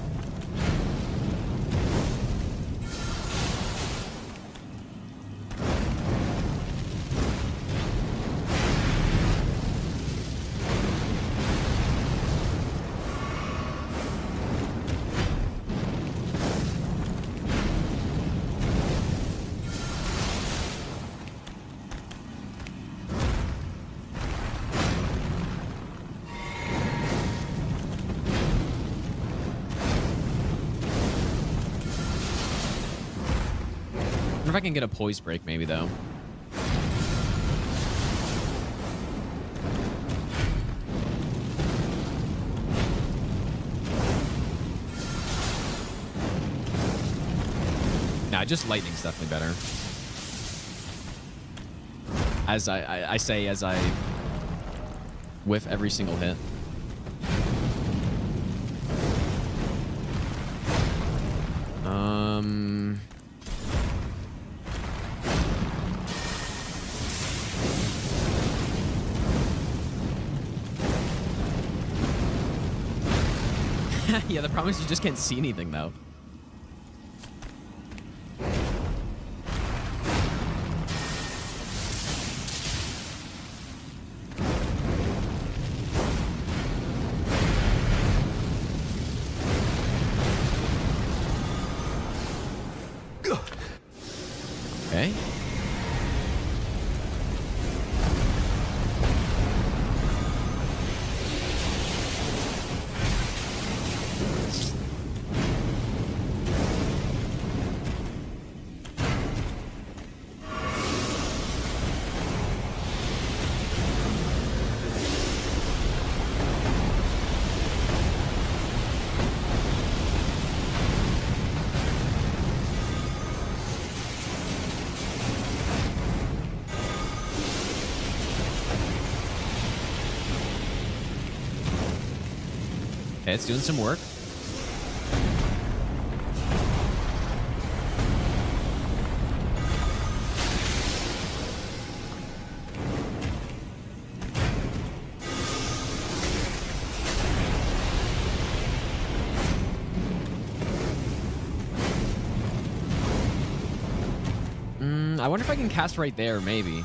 If I can get a poise break, maybe, though. Nah, just lightning's definitely better. As I say, as I whiff every single hit. Yeah, the problem is you just can't see anything, though. Okay. Okay, it's doing some work. I wonder if I can cast right there, maybe.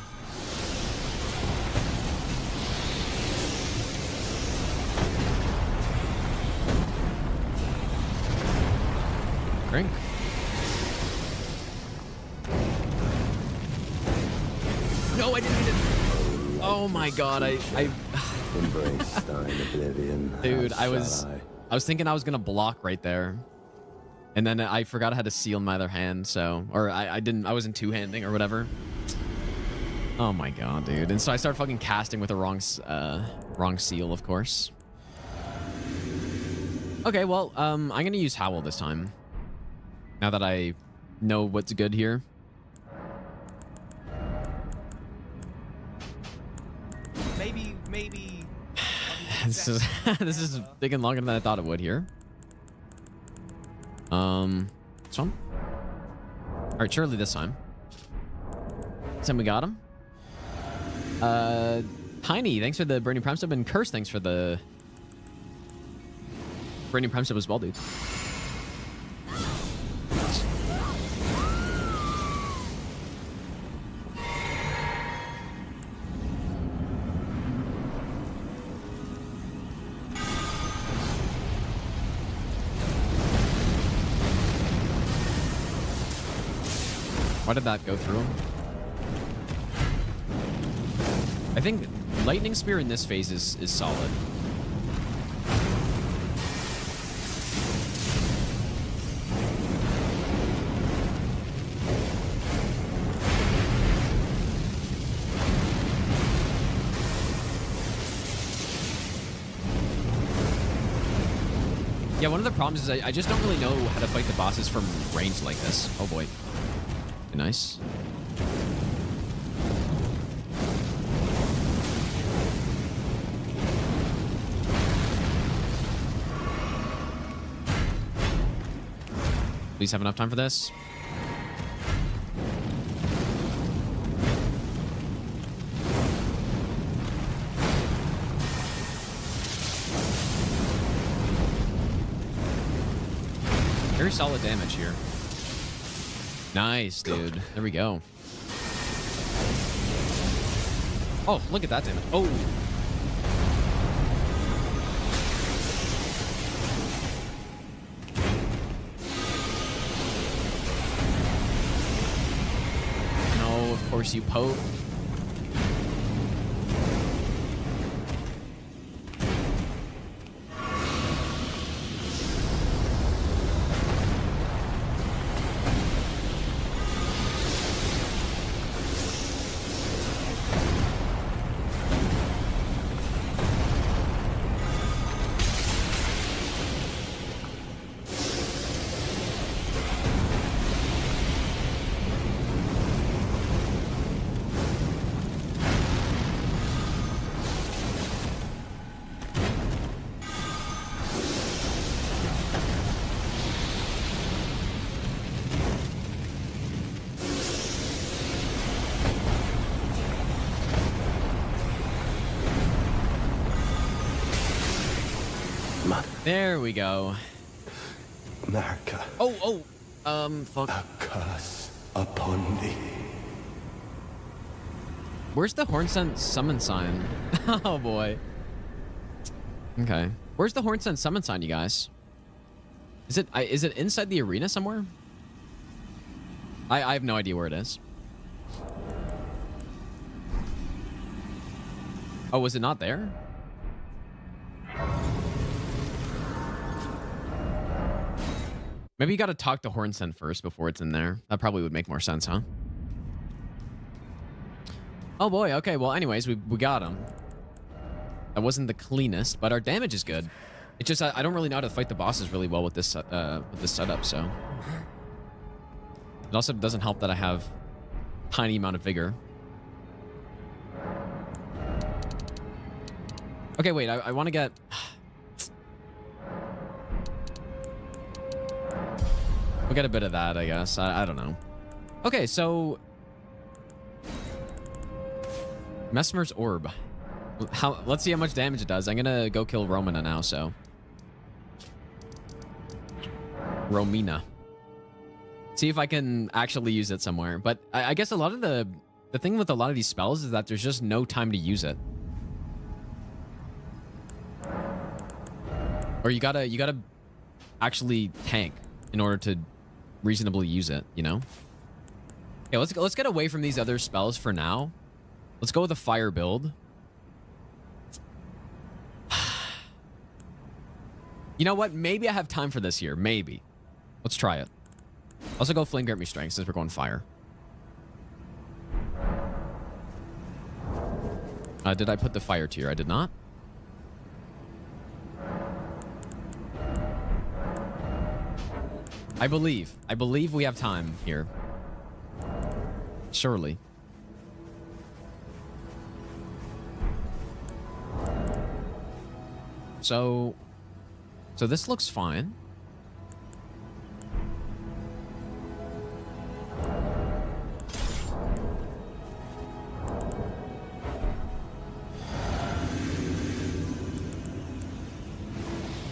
Drink. No, I didn't mean to. Oh my god, I embrace thine oblivion. Dude, I was thinking I was gonna block right there. And then I forgot I had to seal my other hand, so I wasn't two-handing or whatever. Oh my god, dude. And so I started fucking casting with the wrong seal, of course. Okay, well, I'm gonna use Howl this time. Now that I know what's good here. Maybe. This is taking longer than I thought it would here. This one. All right, surely this time. This time we got him. Tiny, thanks for the Burning Prime sub, and Curse, thanks for the Burning Prime sub as well, dude. Why did that go through him? I think Lightning Spear in this phase is solid. Yeah, one of the problems is I just don't really know how to fight the bosses from range like this. Oh boy. Nice. Please have enough time for this. Very solid damage here. Nice, dude. There we go. Oh, look at that damage. Oh. No, of course you poke. There we go. Marka. Fuck. A curse upon thee. Where's the Hornsent summon sign? Oh boy. Okay. Where's the Hornsent summon sign, you guys? Is it inside the arena somewhere? I have no idea where it is. Oh, was it not there? Maybe you got to talk to Hornsent first before it's in there. That probably would make more sense, huh? Oh boy, okay, well anyways, we got him. That wasn't the cleanest, but our damage is good. It's just I don't really know how to fight the bosses really well with this setup, so. It also doesn't help that I have tiny amount of vigor. Okay, wait, I want to get... We'll get a bit of that, I guess. I don't know. Okay, so... Mesmer's Orb. Let's see how much damage it does. I'm gonna go kill Romina now, so... Romina. See if I can actually use it somewhere. But I guess a lot of the thing with a lot of these spells is that there's just no time to use it. Or you gotta actually tank in order to reasonably use it, you know? Okay, let's get away from these other spells for now. Let's go with a fire build. You know what? Maybe I have time for this here. Maybe. Let's try it. Also go Flame Grant Me Strength since we're going fire. Did I put the fire tier? I did not. I believe we have time here. Surely. So this looks fine.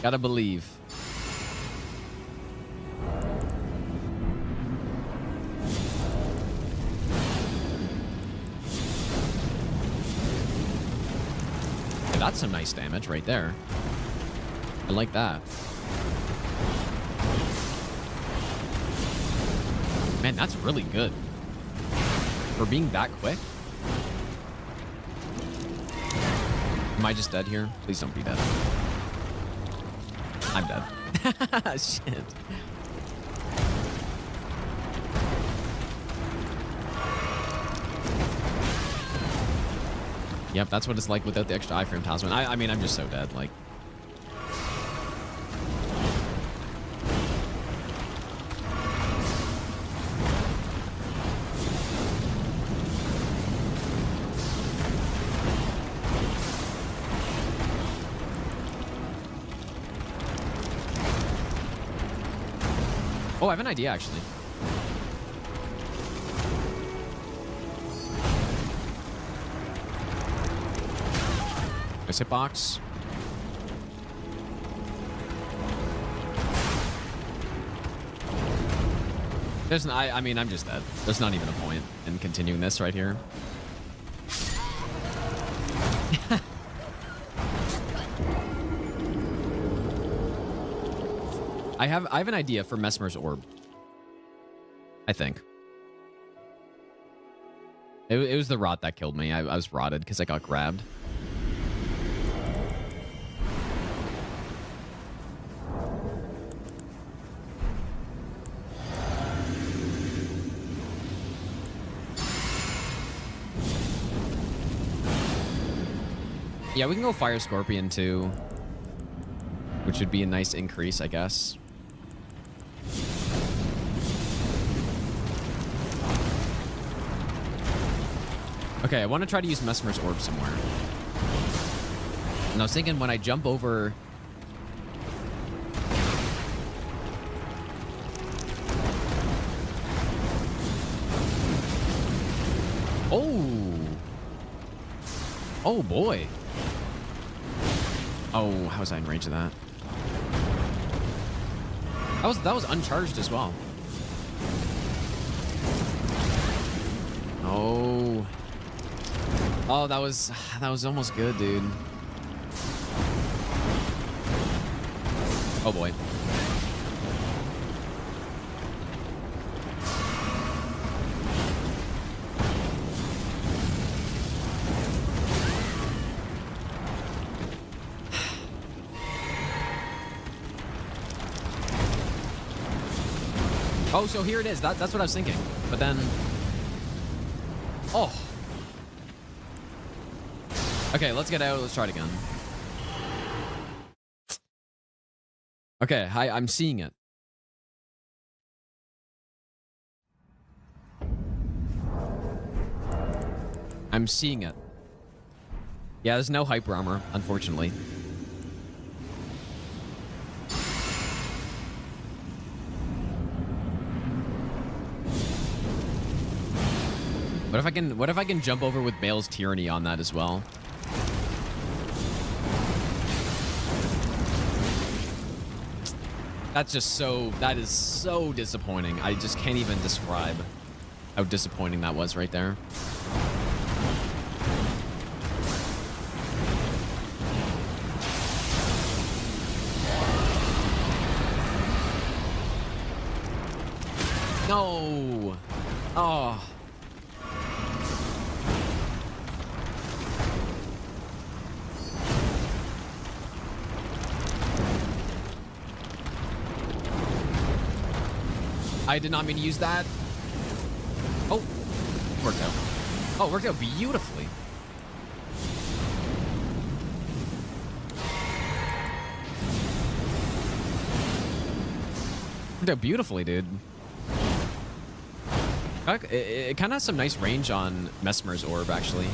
Gotta believe. Yeah, that's some nice damage right there. I like that. Man, that's really good. For being that quick. Am I just dead here? Please don't be dead. I'm dead. Shit. Yep, that's what it's like without the extra iframe talisman. I mean, I'm just so dead. Like, Oh, I have an idea, actually. Nice hitbox. There's I mean, I'm just dead. There's not even a point in continuing this right here. I have an idea for Mesmer's orb. I think. It was the rot that killed me. I was rotted because I got grabbed. Yeah, we can go Fire Scorpion too, which would be a nice increase, I guess. Okay, I want to try to use Mesmer's orb somewhere. And I was thinking when I jump over... Oh! Oh boy. Oh, how was I in range of that? That was uncharged as well. Oh. Oh, that was almost good, dude. Oh boy. Oh, so here it is. That's what I was thinking. But then... Oh. Okay, let's get out. Let's try it again. Okay, I'm seeing it. I'm seeing it. Yeah, there's no hyper armor, unfortunately. What if I can jump over with Bale's Tyranny on that as well? That is so disappointing. I just can't even describe how disappointing that was right there. No. Oh. I did not mean to use that. Oh, worked out. Oh, worked out beautifully. Worked out beautifully, dude. It kind of has some nice range on Mesmer's orb, actually.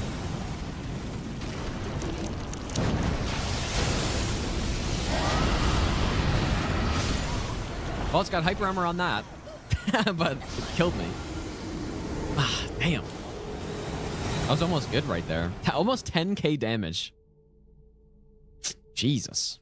Well, it's got hyper armor on that. But it killed me. Ah, damn. That was almost good right there. Almost 10k damage. Jesus.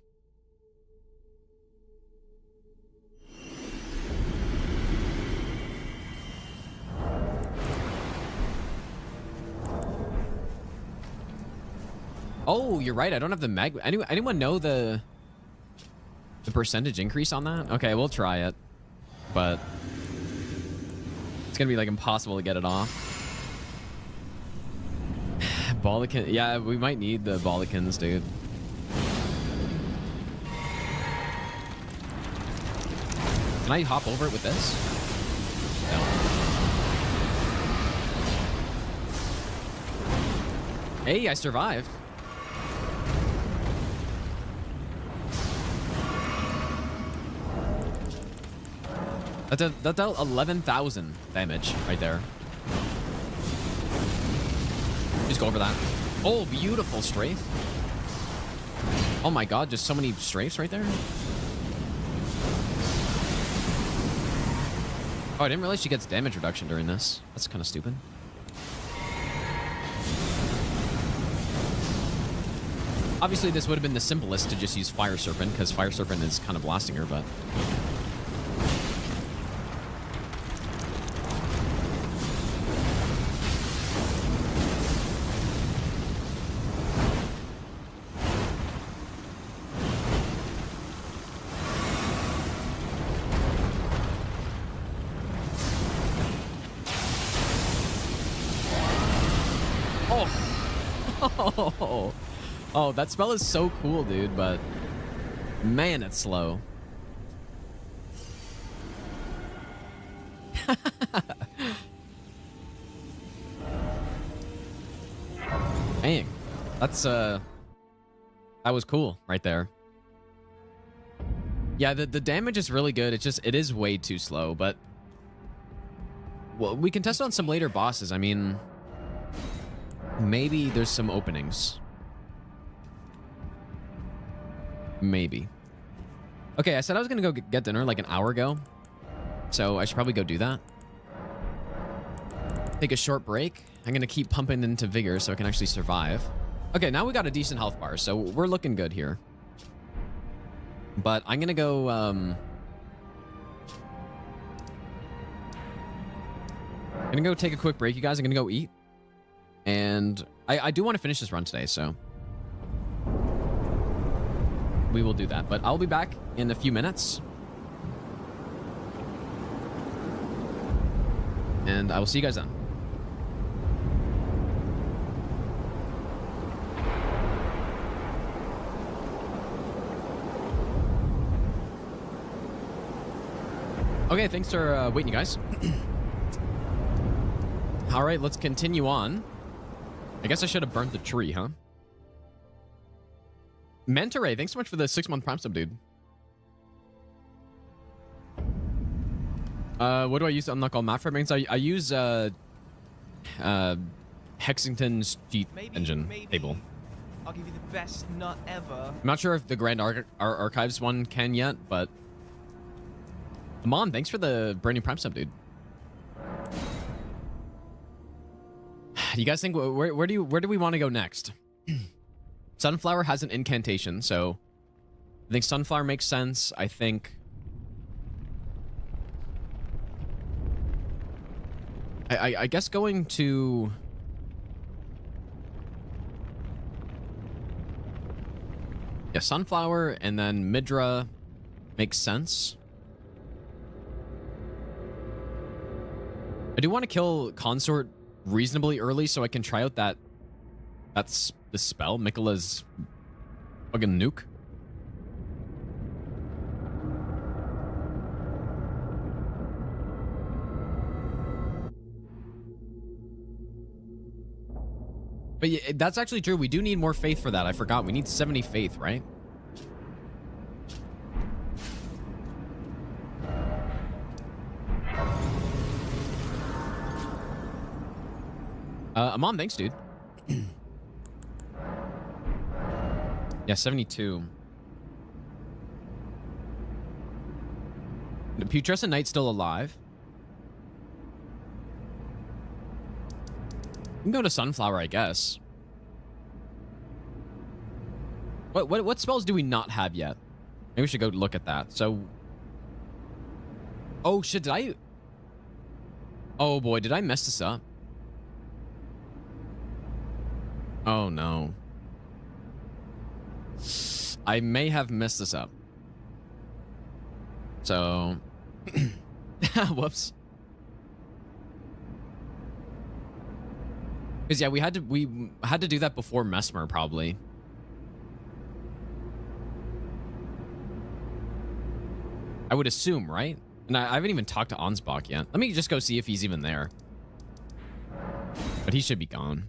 Oh, you're right. I don't have the mag. Anyone know the percentage increase on that? Okay, we'll try it. But it's gonna be like impossible to get it off. Ballican, yeah, we might need the Ballicans, dude. Can I hop over it with this? No. Hey, I survived. That dealt 11,000 damage right there. Just go over that. Oh, beautiful strafe. Oh my god, just so many strafes right there. Oh, I didn't realize she gets damage reduction during this. That's kind of stupid. Obviously, this would have been the simplest to just use Fire Serpent, because Fire Serpent is kind of blasting her, but... Oh! Oh, that spell is so cool, dude, but man, it's slow. Dang. That's that was cool right there. Yeah, the damage is really good. It is way too slow, but well, we can test it on some later bosses. I mean, maybe there's some openings. Maybe. Okay, I said I was gonna go get dinner like an hour ago, so I should probably go do that. Take a short break. I'm gonna keep pumping into vigor so I can actually survive. Okay, now we got a decent health bar, so we're looking good here. But I'm gonna go take a quick break, you guys. I'm gonna go eat. And I do want to finish this run today, so we will do that. But I'll be back in a few minutes. And I will see you guys then. Okay, thanks for waiting, you guys. All right, let's continue on. I guess I should have burnt the tree, huh? Mentoray, thanks so much for the 6-month Prime sub, dude. What do I use to unlock all map fragments? I use Hexington's cheat engine table. I'll give you the best nut ever. I'm not sure if the Grand Archives one can yet, but Amon, thanks for the brand new Prime sub, dude. You guys think where do we want to go next? Sunflower has an incantation, so I think Sunflower makes sense. I think I guess going to Sunflower and then Midra makes sense. I do want to kill Consort reasonably early so I can try out that's the spell, Mikola's fucking nuke. But yeah, that's actually true. We do need more faith for that. I forgot. We need 70 faith, right? Amon, thanks, dude. Yeah, 72. The Putrescent Knight's still alive. We can go to Sunflower, I guess. What spells do we not have yet? Maybe we should go look at that. So, oh shit, did I? Oh boy, did I mess this up? Oh no. I may have messed this up. So, whoops. Because yeah, we had to do that before Mesmer probably. I would assume, right? And I haven't even talked to Ansbach yet. Let me just go see if he's even there. But he should be gone.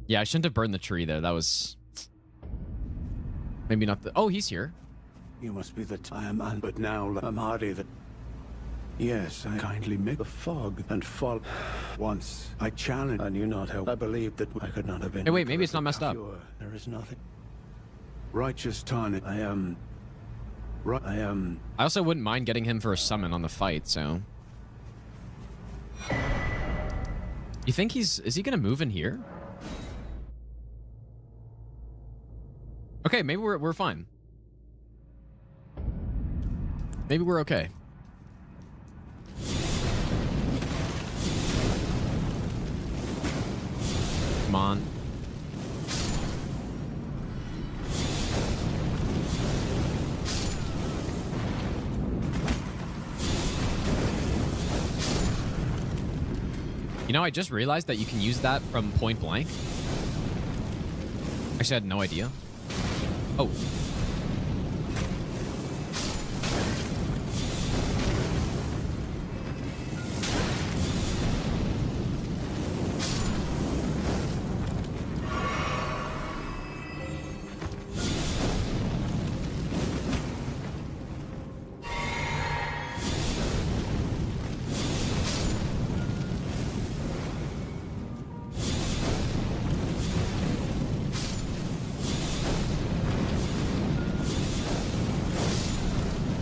Yeah, I shouldn't have burned the tree there. That was maybe not the... Oh, he's here. You must be the time, but now I'm hardy that... Yes, I kindly make the fog and fall. Once I challenged, I knew not how I believed that I could not have been... Hey, wait, maybe it's not messed up. There is nothing. Righteous Tonic, I am... Right, I also wouldn't mind getting him for a summon on the fight, so. You think is he gonna move in here? Okay, maybe we're fine. Maybe we're okay. Come on. You know, I just realized that you can use that from point blank. Actually, I had no idea. Oh.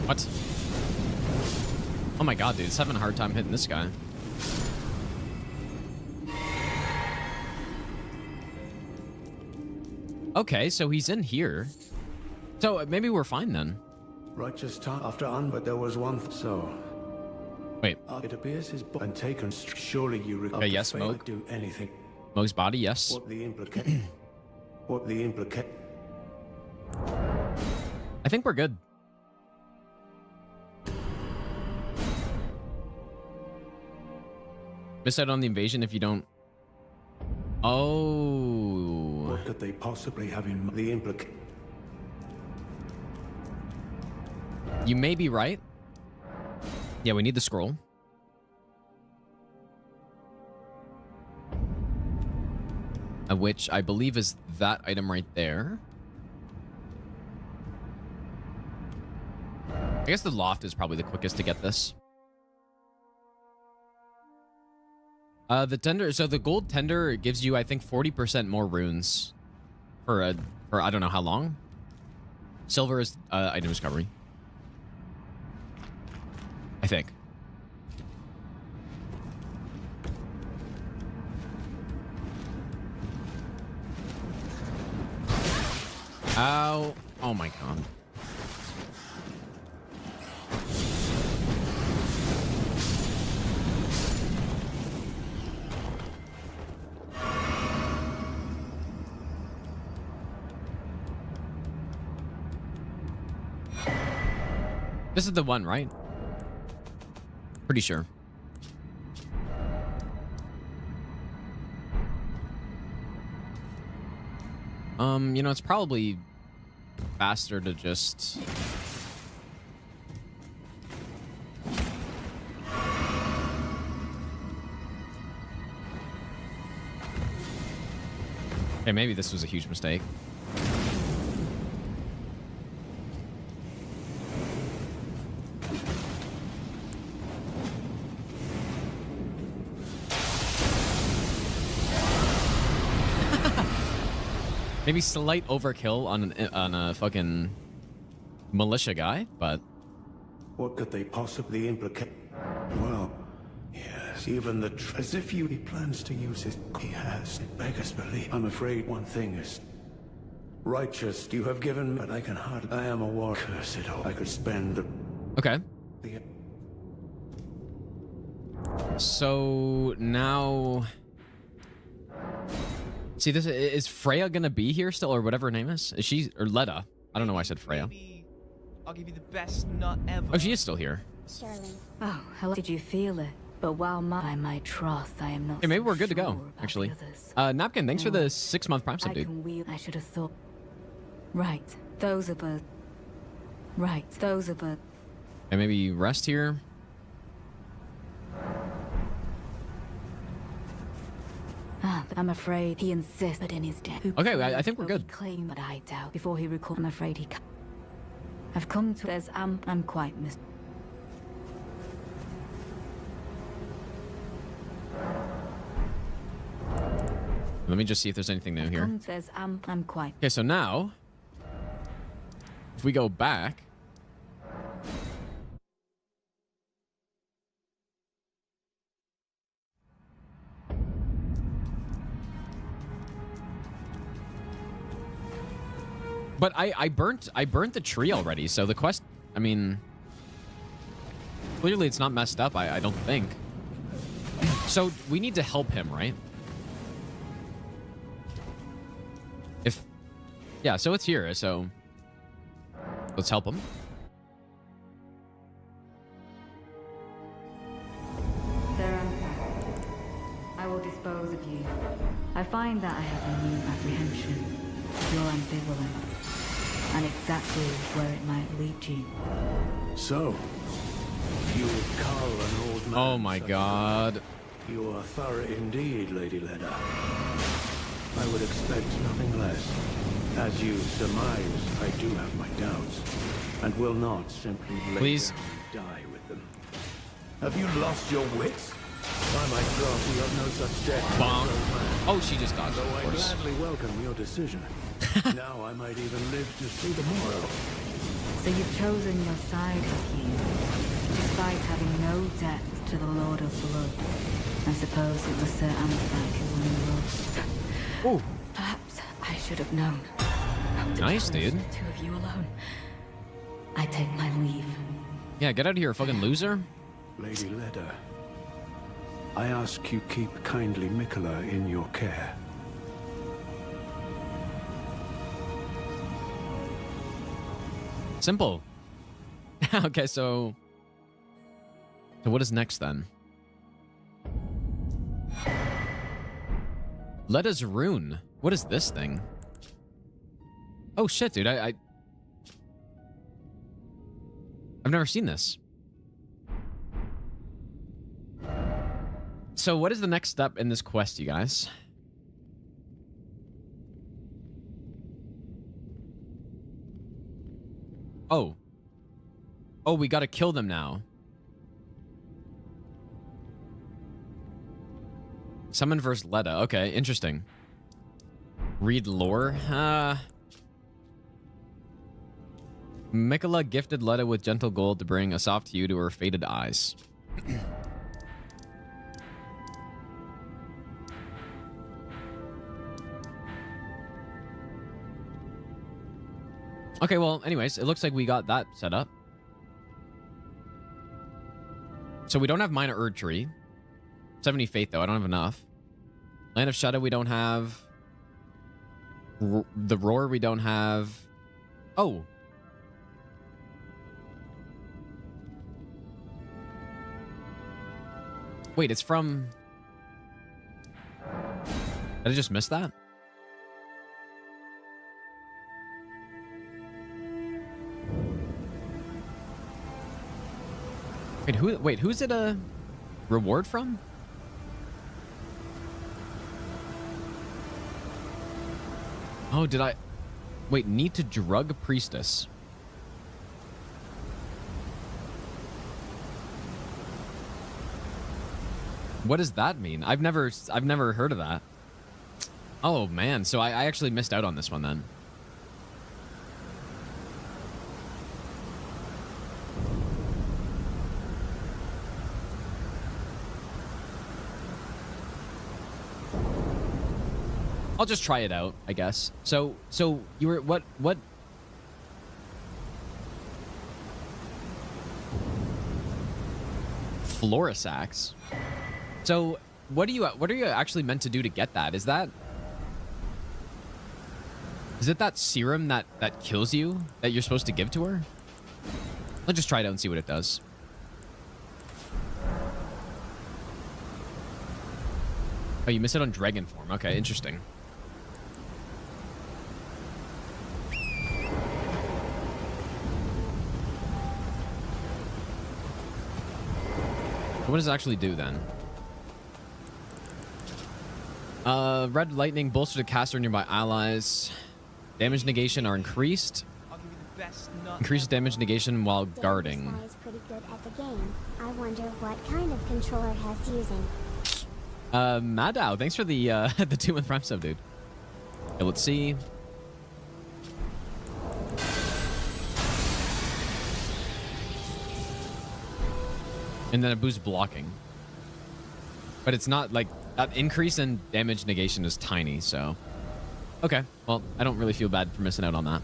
What? Oh my god, dude, it's having a hard time hitting this guy. Okay, so he's in here. So maybe we're fine then. Righteous time after but there was one. So. Wait. It appears his body and taken. Surely you okay, yes, Moog. Do anything. Moog's body, yes. What the implication? What the implication? I think we're good. Miss out on the invasion if you don't. Oh. What could they possibly have in the implication? You may be right. Yeah, we need the scroll. Which I believe is that item right there. I guess the loft is probably the quickest to get this. The tender, so the gold tender gives you, I think, 40% more runes for I don't know how long. Silver is item discovery, I think. Ow! Oh my god. This is the one, right? Pretty sure. You know, it's probably faster to just... Okay, maybe this was a huge mistake. Maybe slight overkill on a fucking militia guy, but what could they possibly implicate? Well, yes, even the as if he plans to use it. He has. It beggars belief. I'm afraid one thing is righteous. You have given, but I can hardly. I am a war. Curse it all. I could spend the. Okay. So now. See, this is Freya gonna be here still, or whatever her name is? Is she or Letta? I don't know why I said Freya. Maybe I'll give you the best nut ever. Oh, she is still here. Surely. Oh, hello. Did you feel it? But while by my trust, I am not. Hey, maybe we're good to sure go. about Actually, the others. Napkin, thanks for the 6-month Prime sub, dude. I should have thought. Right, those are birds. Right, those are birds. And maybe rest here. Ah, I'm afraid he insisted in his death. Okay, I think we're good. Claim, but I doubt. Before he recalled, I'm afraid he can't. I've come to. There's. I'm quite mis. Let me just see if there's anything new here. Says I'm quite. Okay, so now, if we go back, But I burnt the tree already, so the quest, I mean, clearly it's not messed up, I don't think. So we need to help him, right? Yeah, so it's here, so let's help him. Sir, I will dispose of you. I find that I have a new apprehension of your ambivalence and exactly where it might lead you. So, you cull an old man. Oh my god. You are thorough indeed, Lady Leda. I would expect nothing less. As you surmise, I do have my doubts, and will not simply lay down and die with them. Have you lost your wits? By my troth, you have no such debt. Bonk. Oh, she just dodged, Though of I course. gladly welcome your decision. Now I might even live to see the morrow. So you've chosen your side, Hakim, despite having no debt to the Lord of Blood. I suppose it was Sir Amphak who won the road. Ooh. Perhaps I should have known. Not to Nice, challenge dude. the two of you alone. I take my leave. Yeah, get out of here, fucking loser. Lady Leda, I ask you keep kindly Mikola in your care. Simple. Okay, so what is next then? Leda's rune. What is this thing? Oh shit, dude. I've never seen this. So what is the next step in this quest, you guys? Oh. Oh, we gotta kill them now. Summon versus Leda. Okay, interesting. Read lore. Mikola gifted Leda with gentle gold to bring a soft hue to her faded eyes. Okay, well, anyways, it looks like we got that set up. So we don't have Minor Erd Tree. 70 Faith, though. I don't have enough. Land of Shadow, we don't have. The Roar, we don't have. Oh. Wait, it's from... Did I just miss that? Wait, who's it a reward from? Oh, did I... Wait, need to drug Priestess. What does that mean? I've never heard of that. Oh, man. So I actually missed out on this one then. I'll just try it out, I guess. So you were what? Florisax. So what are you actually meant to do to get that? Is it that serum that kills you that you're supposed to give to her? I'll just try it out and see what it does. Oh, you miss it on dragon form. Okay, interesting. What does it actually do then? Red lightning bolster to caster nearby allies. Damage negation are increased. Increases damage negation while guarding. Is pretty good at the game. I wonder what kind of controller has using. Maddow, thanks for the the 2-month Prime sub, dude. Okay, let's see. And then it boosts blocking. But it's not like that increase in damage negation is tiny, so. Okay, well, I don't really feel bad for missing out on that.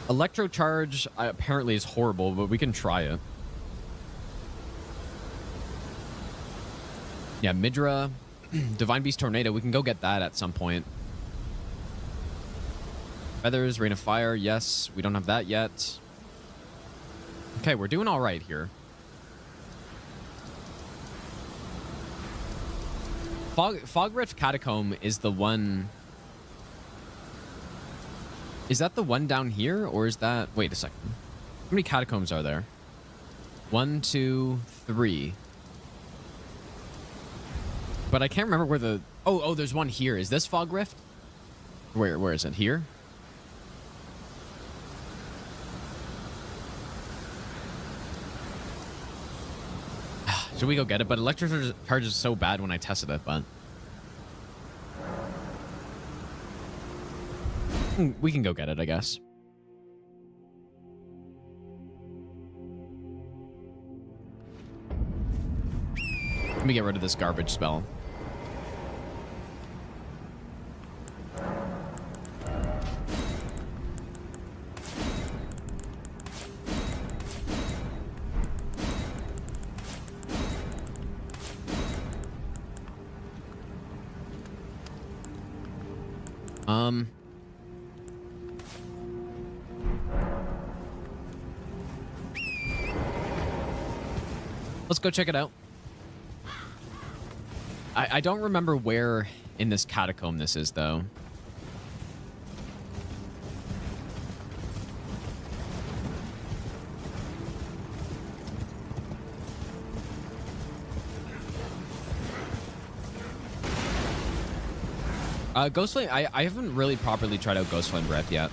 Electro charge apparently is horrible, but we can try it. Yeah, Midra, Divine Beast Tornado. We can go get that at some point. Feathers, Rain of Fire. Yes, we don't have that yet. Okay, we're doing all right here. Fog Rift Catacomb is the one... Is that the one down here, or is that... Wait a second. How many catacombs are there? 1, 2, 3. But I can't remember where the... Oh, there's one here. Is this Fog Rift? Where is it? Here? Should we go get it? But electric charge is so bad when I tested it, but... We can go get it, I guess. Let me get rid of this garbage spell. Let's go check it out. I don't remember where in this catacomb this is, though. Ghostflame, I haven't really properly tried out Ghostflame Breath yet.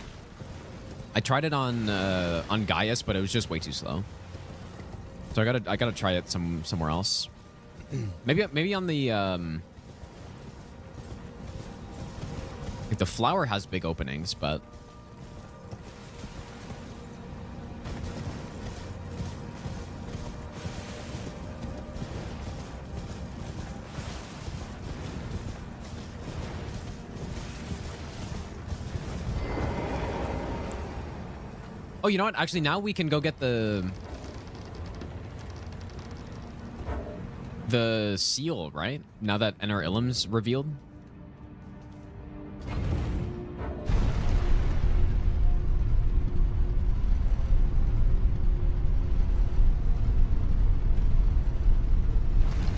I tried it on Gaius, but it was just way too slow. So I gotta try it somewhere else. Maybe on the like the flower has big openings, but oh, you know what? Actually, now we can go get the seal, right? Now that Ener Illim's revealed.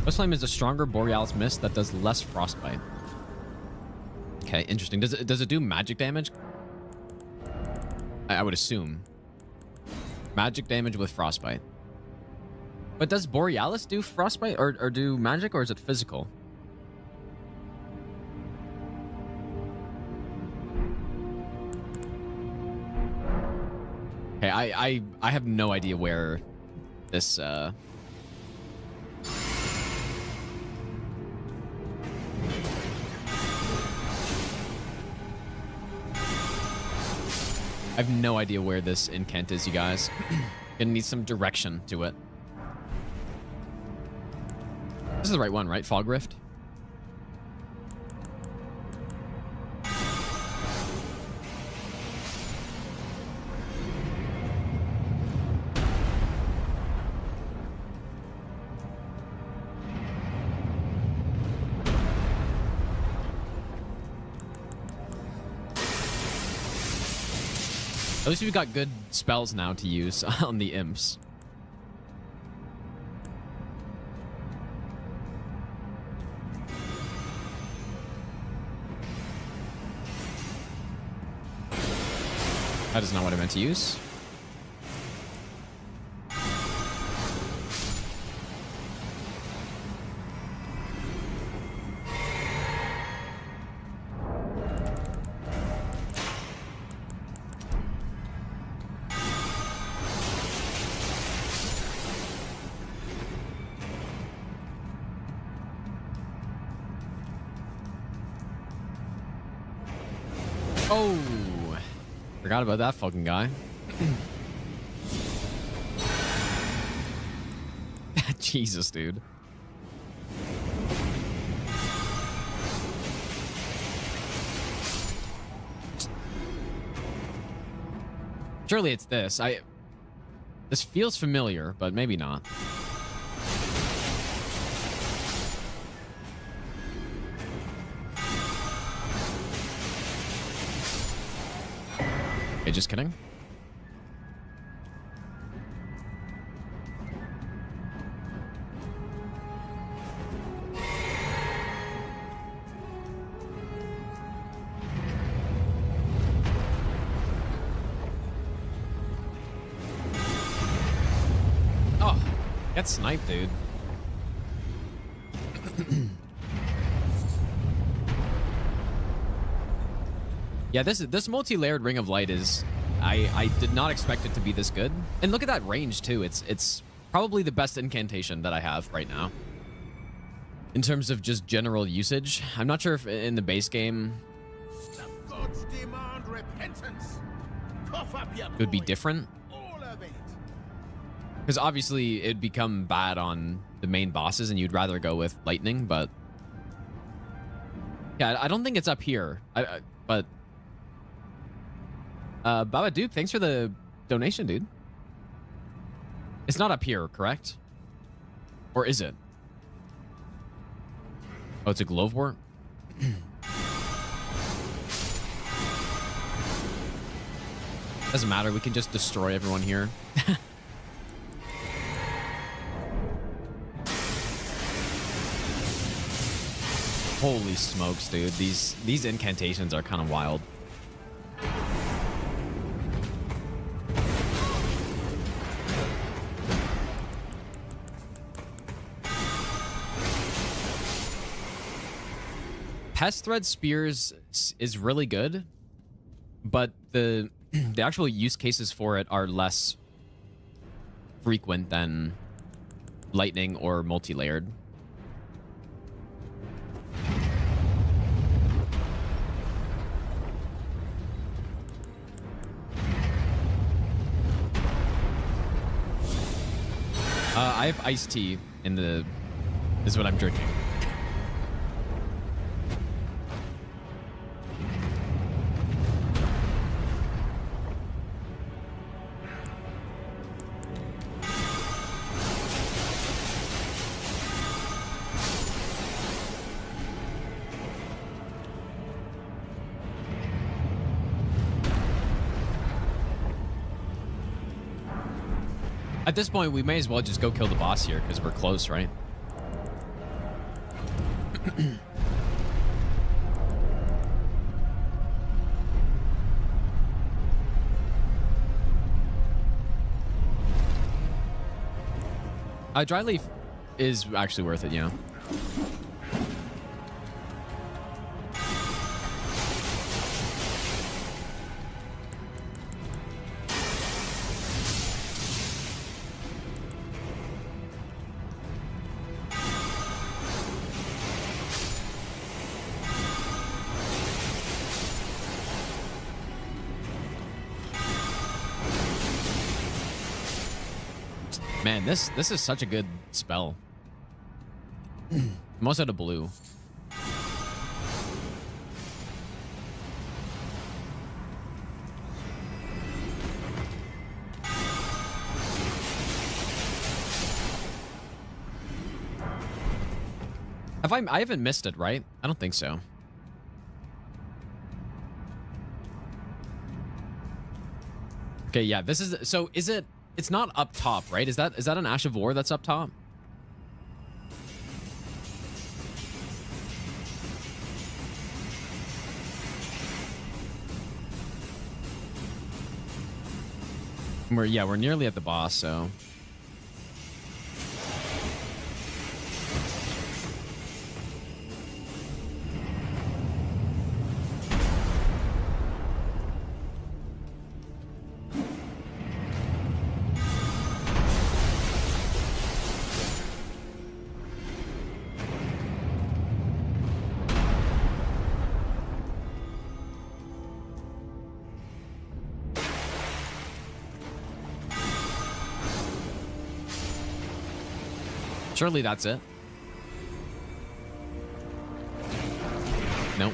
Ghostflame is a stronger Borealis Mist that does less frostbite. Okay, interesting. Does it do magic damage? I would assume. Magic damage with frostbite. But does Borealis do frostbite or do magic, or is it physical? Okay, I have no idea where this I have no idea where this incant is, you guys. Gonna need some direction to it. This is the right one, right? Fog Rift? At least we've got good spells now to use on the imps. That is not what I meant to use. Oh, forgot about that fucking guy. Jesus, dude. Surely it's this. This feels familiar, but maybe not. Okay, just kidding. Oh, get sniped, dude. Yeah, this multi-layered Ring of Light is... I did not expect it to be this good. And look at that range, too. It's probably the best incantation that I have right now. In terms of just general usage. I'm not sure if in the base game... The gods demand repentance. Cough up your it would be different. all of it. Because obviously it'd become bad on the main bosses and you'd rather go with lightning, but... Yeah, I don't think it's up here. But... Baba Duke, thanks for the donation, dude. It's not up here, correct? Or is it? Oh, it's a Glovewort? Doesn't matter, we can just destroy everyone here. Holy smokes, dude. These incantations are kind of wild. Pest Thread Spears is really good, but the actual use cases for it are less frequent than lightning or multi-layered. I have iced tea in the... This is what I'm drinking. At this point, we may as well just go kill the boss here, because we're close, right? Dry leaf is actually worth it, yeah. Man, this is such a good spell. I'm also out of blue. I haven't missed it, right? I don't think so. Okay, yeah, this is... So, is it... It's not up top, right? Is that an Ash of War that's up top? We're nearly at the boss, so... Surely that's it. Nope.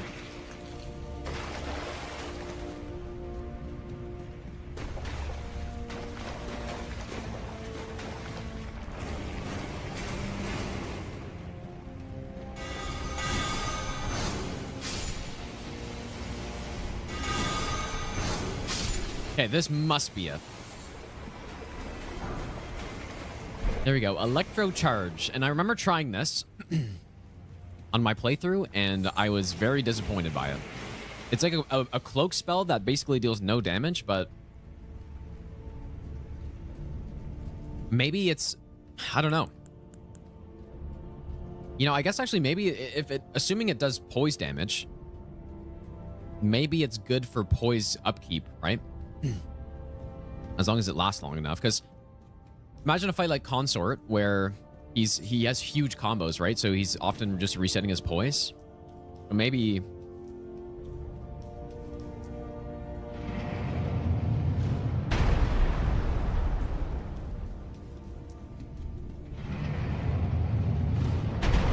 Okay, this must be it. There we go. Electro Charge. And I remember trying this on my playthrough, and I was very disappointed by it. It's like a cloak spell that basically deals no damage, but maybe it's... I don't know. You know, I guess actually maybe if it... Assuming it does poise damage, maybe it's good for poise upkeep, right? As long as it lasts long enough. Because imagine a fight like Consort where he has huge combos, right? So he's often just resetting his poise. But maybe...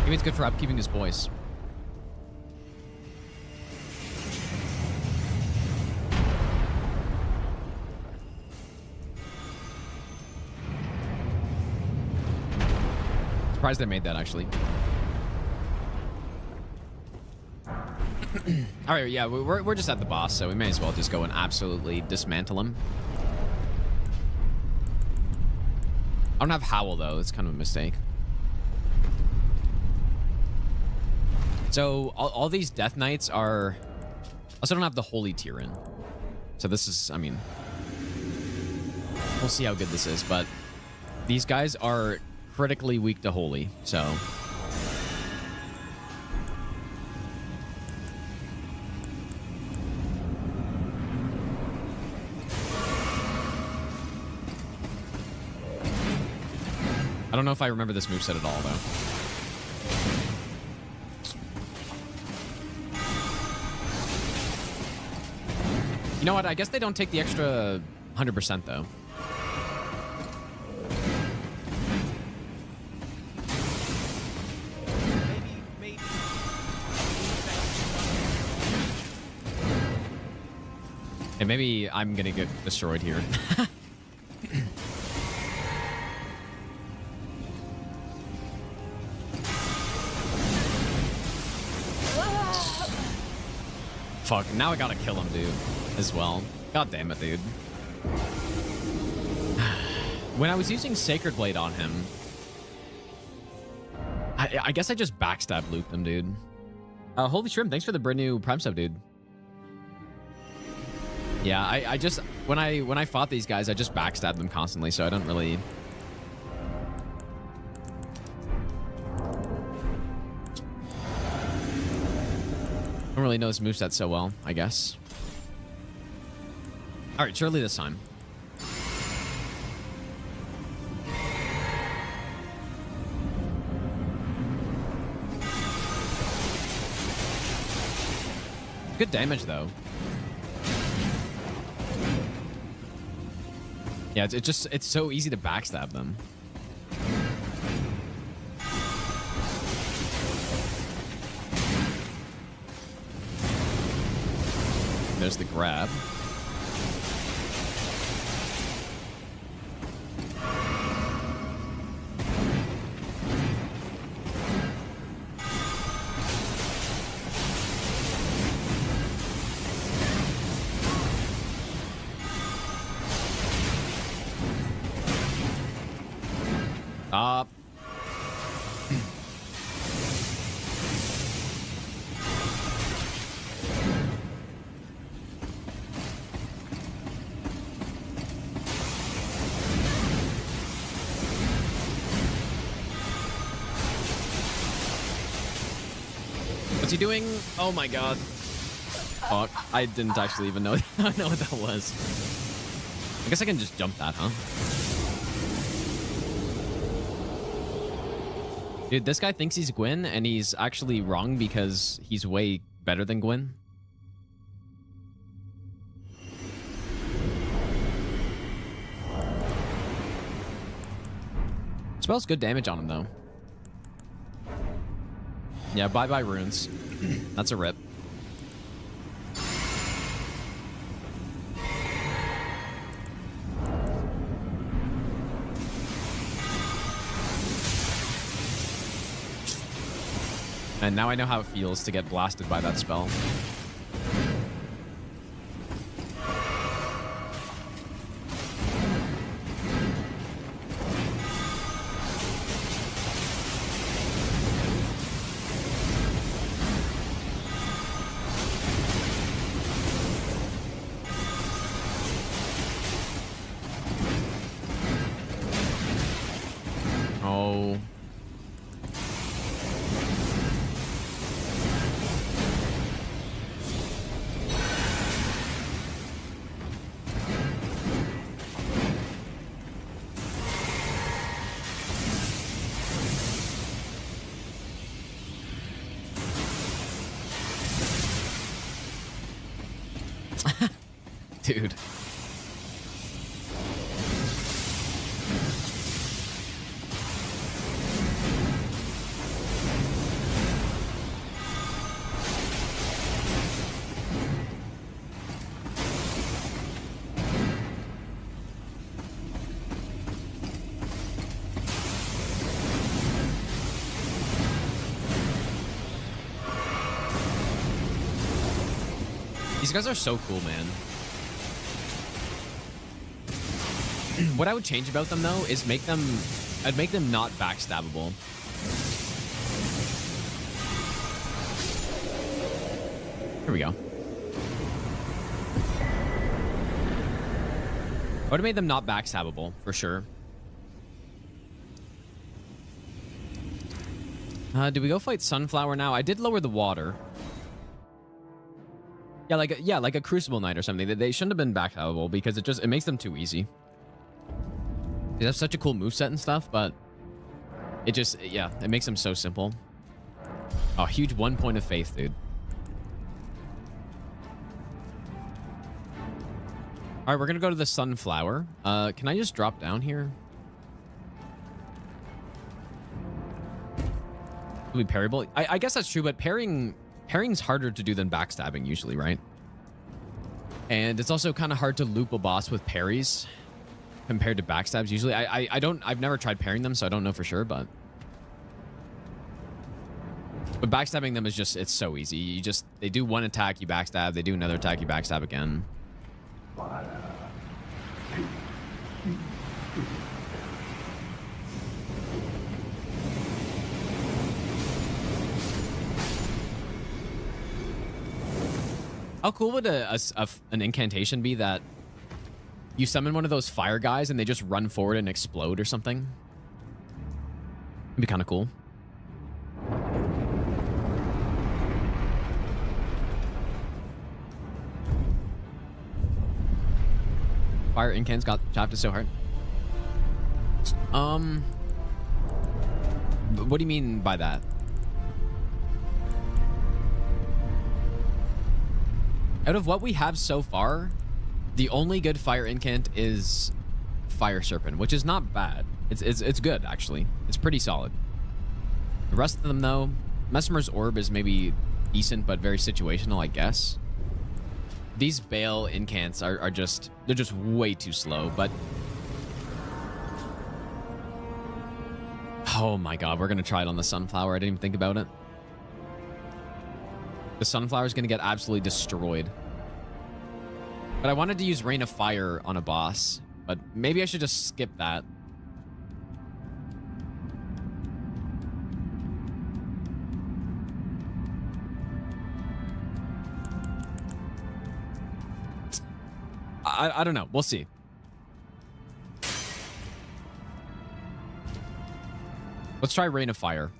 Maybe it's good for upkeeping his poise. Surprised they made that, actually. All right, yeah, we're just at the boss, so we may as well just go and absolutely dismantle him. I don't have Howl, though. It's kind of a mistake. So, all these Death Knights are... Also, don't have the Holy tier in. So this is, I mean... We'll see how good this is, but... These guys are critically weak to Holy, so... I don't know if I remember this moveset at all, though. You know what? I guess they don't take the extra 100%, though. Hey, maybe I'm gonna get destroyed here. Fuck, now I gotta kill him, dude, as well. God damn it, dude. When I was using Sacred Blade on him, I guess I just backstab looped him, dude. Holy Shrimp, thanks for the brand new Prime sub, dude. Yeah, I just... When I fought these guys, I just backstabbed them constantly, so I don't really... I don't really know this moveset so well, I guess. Alright, surely this time. Good damage, though. Yeah, it's so easy to backstab them. There's the grab. Up. What's he doing? Oh my god. Fuck. I didn't actually even know, know what that was. I guess I can just jump that, huh? Dude, this guy thinks he's Gwyn, and he's actually wrong because he's way better than Gwyn. Spells good damage on him, though. Yeah, bye-bye runes. That's a rip. And now I know how it feels to get blasted by that spell. Dude. These guys are so cool, man. What I would change about them, though, is I'd make them not backstabbable. Here we go. I would have made them not backstabbable, for sure. Do we go fight Sunflower now? I did lower the water. Yeah, like a Crucible Knight or something. They shouldn't have been backstabbable because it makes them too easy. They have such a cool moveset and stuff, but it makes them so simple. Oh, huge 1 point of faith, dude. All right, we're gonna go to the Sunflower. Can I just drop down here? Will be parryable? I guess that's true, but parrying's harder to do than backstabbing usually, right? And it's also kind of hard to loop a boss with parries compared to backstabs usually. I've never tried parrying them, so I don't know for sure, but backstabbing them is just, it's so easy. They do one attack, you backstab, they do another attack, you backstab again. How cool would an incantation be that you summon one of those fire guys and they just run forward and explode or something? It'd be kind of cool. Fire incans got shafted so hard. What do you mean by that? Out of what we have so far, the only good fire incant is Fire Serpent, which is not bad. It's good, actually. It's pretty solid. The rest of them, though, Mesmer's Orb is maybe decent, but very situational, I guess. These Bale incants are just, they're just way too slow, but... Oh my god, we're gonna try it on the Sunflower. I didn't even think about it. The Sunflower is gonna get absolutely destroyed. But I wanted to use Rain of Fire on a boss, but maybe I should just skip that. I don't know. We'll see. Let's try Rain of Fire.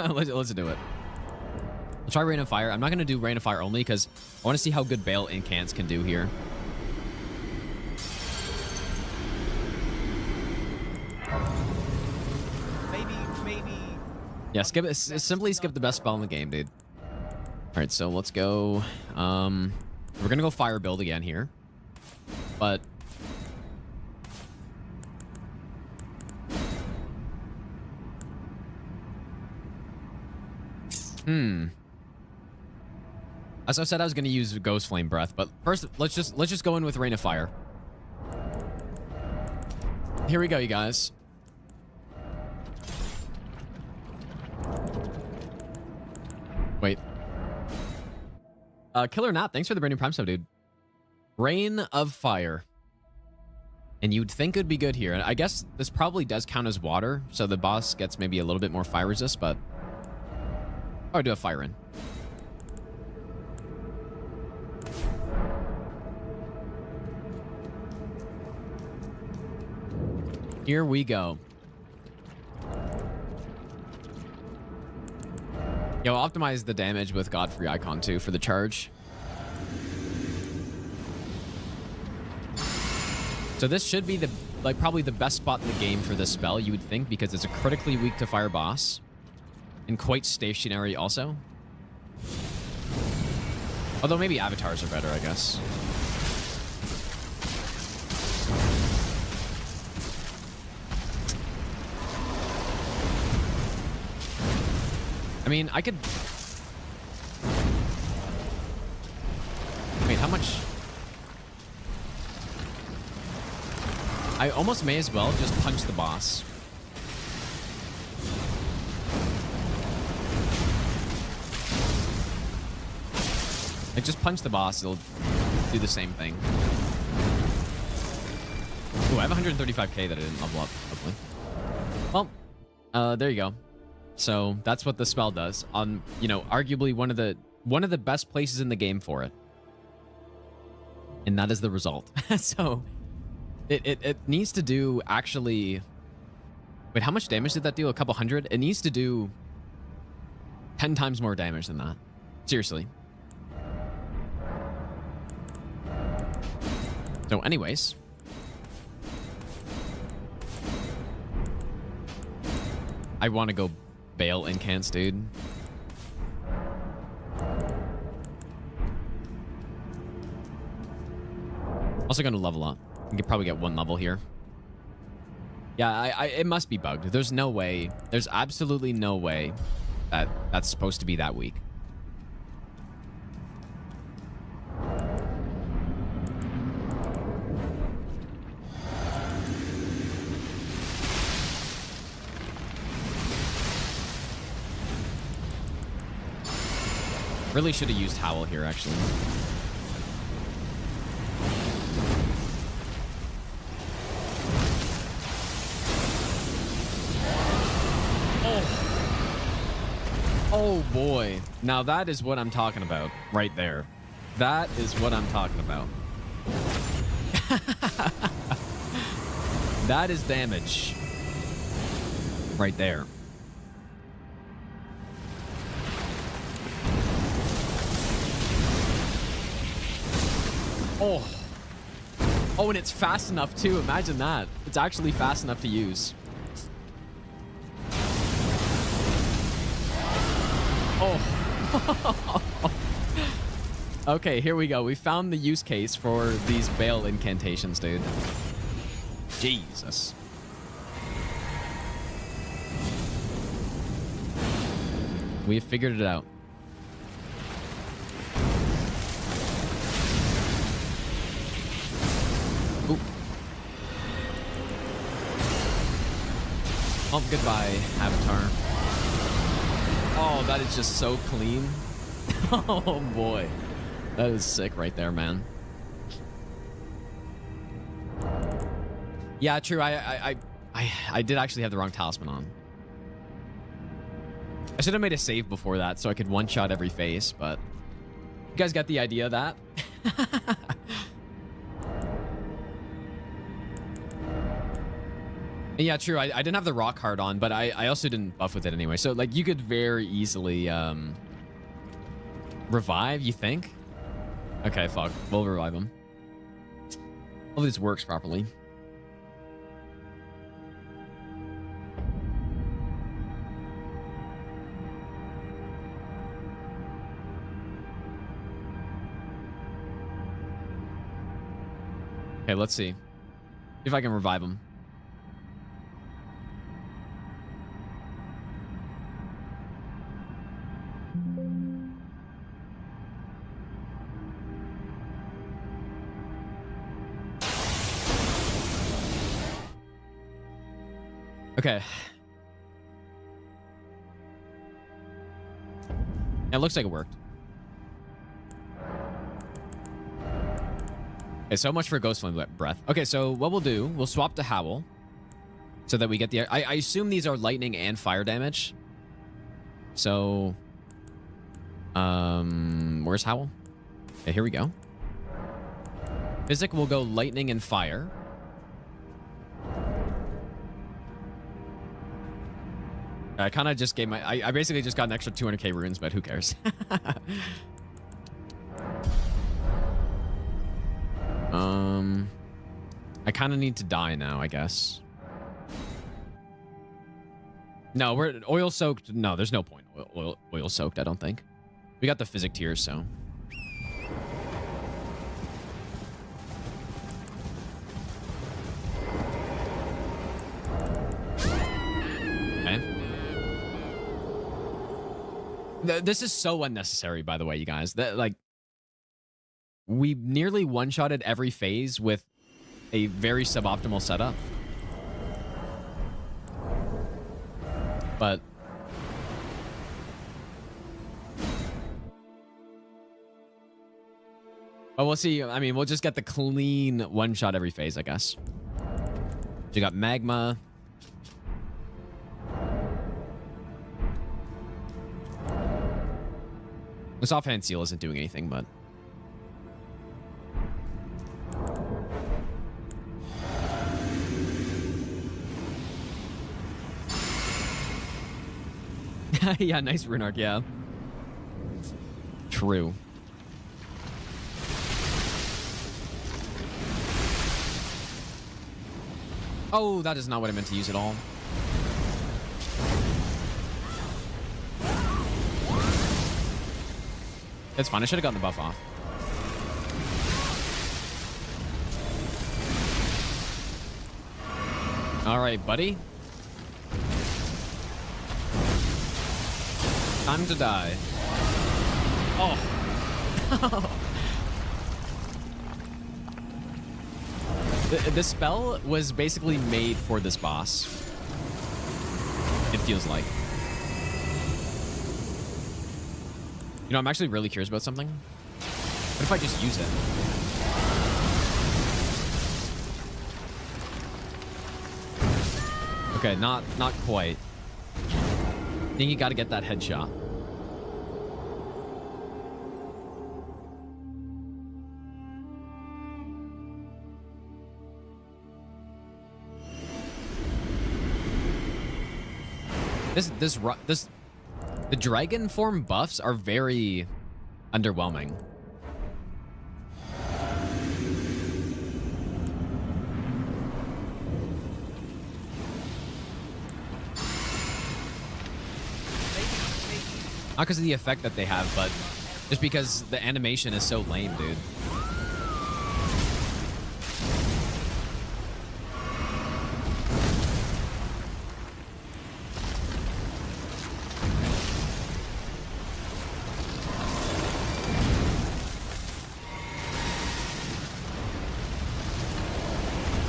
Let's do it. I'll try Rain of Fire. I'm not going to do Rain of Fire only because I want to see how good Bale incants can do here. Maybe. Yeah, simply skip the best spell in the game, dude. All right, so let's go. We're going to go Fire build again here. But as I said, I was going to use Ghost Flame Breath, but first let's just go in with Rain of Fire. Here we go, you guys. Wait. Killer Nat, thanks for the brand new Prime sub, dude. Rain of Fire. And you'd think it would be good here. And I guess this probably does count as water, so the boss gets maybe a little bit more fire resist, but... Oh, I do have fire in. Here we go. Yo, optimize the damage with Godfrey Icon too for the charge. So this should be probably the best spot in the game for this spell, you would think, because it's a critically weak to fire boss. And quite stationary also. Although maybe avatars are better, I guess. I mean, I could... Wait, how much... I almost may as well just punch the boss. Like, just punch the boss, it'll do the same thing. Ooh, I have 135k that I didn't level up, hopefully. Well, there you go. So that's what the spell does on, you know, arguably one of the best places in the game for it. And that is the result. So it needs to do actually... Wait, how much damage did that do? A couple hundred? It needs to do 10 times more damage than that. Seriously. So anyways... I want to go bail incants, dude. Also going to level up. You could probably get 1 level here. Yeah, it must be bugged. There's no way. There's absolutely no way that that's supposed to be that weak. Really should have used Howl here, actually. Oh boy. Now that is what I'm talking about right there. That is what I'm talking about. That is damage right there. Oh. Oh, and it's fast enough too. Imagine that. It's actually fast enough to use. Oh. Okay, here we go. We found the use case for these bail incantations, dude. Jesus. We have figured it out. Ooh. Oh, goodbye, Avatar. Oh, that is just so clean. Oh, boy. That is sick right there, man. Yeah, true. I did actually have the wrong talisman on. I should have made a save before that so I could one-shot every face, but you guys got the idea of that? Yeah, true. I didn't have the rock hard on, but I also didn't buff with it anyway. So, like, you could very easily revive, you think? Okay, fuck. We'll revive him. Hopefully this works properly. Okay, let's see. See if I can revive him. Okay. It looks like it worked. Okay, so much for Ghost Flame Breath. Okay, so what we'll do, we'll swap to Howl so that we get the... I assume these are lightning and fire damage. So... where's Howl? Okay, here we go. Physic will go lightning and fire. I kind of just gave my... I basically just got an extra 200k runes, but who cares? I kind of need to die now, I guess. No, we're oil-soaked. No, there's no point oil-soaked, I don't think. We got the physic tier, so... This is so unnecessary, by the way, you guys. That, like, we nearly one-shotted every phase with a very suboptimal setup. But we'll see. I mean, we'll just get the clean one-shot every phase, I guess. So you got magma. This offhand seal isn't doing anything, but yeah, nice rune arc, yeah. True. Oh, that is not what I meant to use at all. It's fine. I should have gotten the buff off. All right, buddy. Time to die. Oh. The spell was basically made for this boss. It feels like. You know, I'm actually really curious about something. What if I just use it? Okay, not quite. I think you gotta get that headshot. The dragon form buffs are very underwhelming. Not because of the effect that they have, but just because the animation is so lame, dude.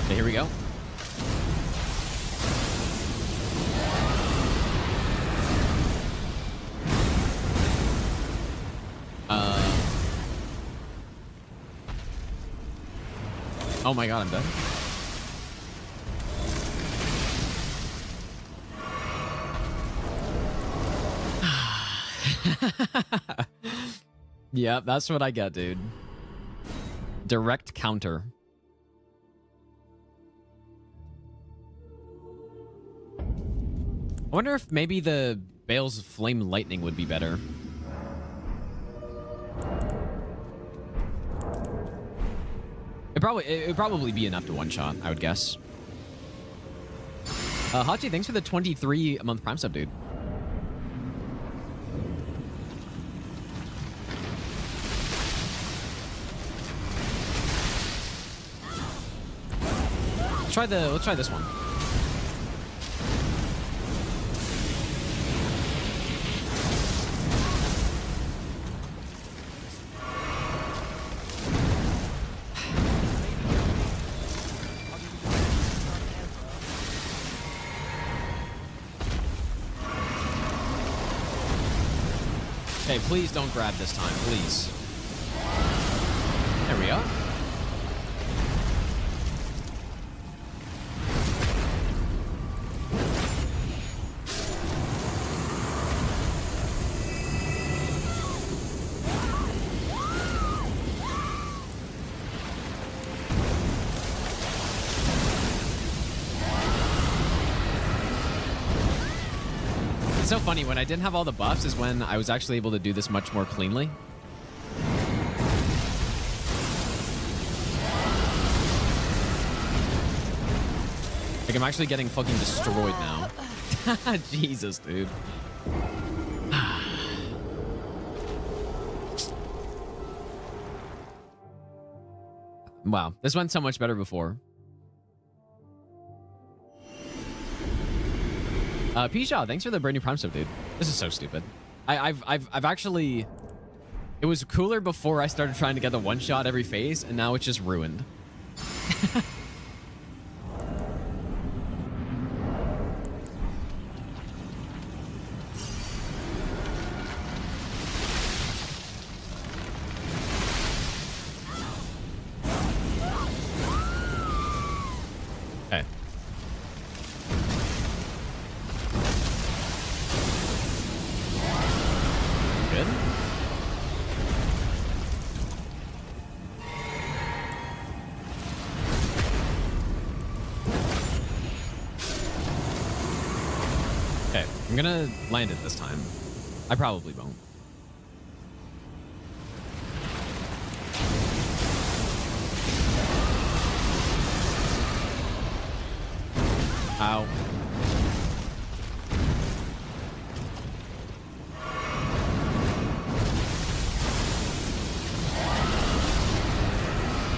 Okay, here we go. Oh my god, I'm dead. Yeah, that's what I get, dude. Direct counter. I wonder if maybe the Bale's Flame Lightning would be better. It would probably be enough to one-shot, I would guess. Hachi, thanks for the 23-month Prime sub, dude. Let's try this one. Okay, please don't grab this time, please. There we go. It's so funny, when I didn't have all the buffs is when I was actually able to do this much more cleanly. Like, I'm actually getting fucking destroyed now. Jesus, dude. Wow, this went so much better before. P-Shaw, thanks for the brand new Prime sub, dude. This is so stupid. I've actually... It was cooler before I started trying to get the one-shot every phase, and now it's just ruined. Okay. Good. Okay, I'm gonna land it this time. I probably won't. Ow.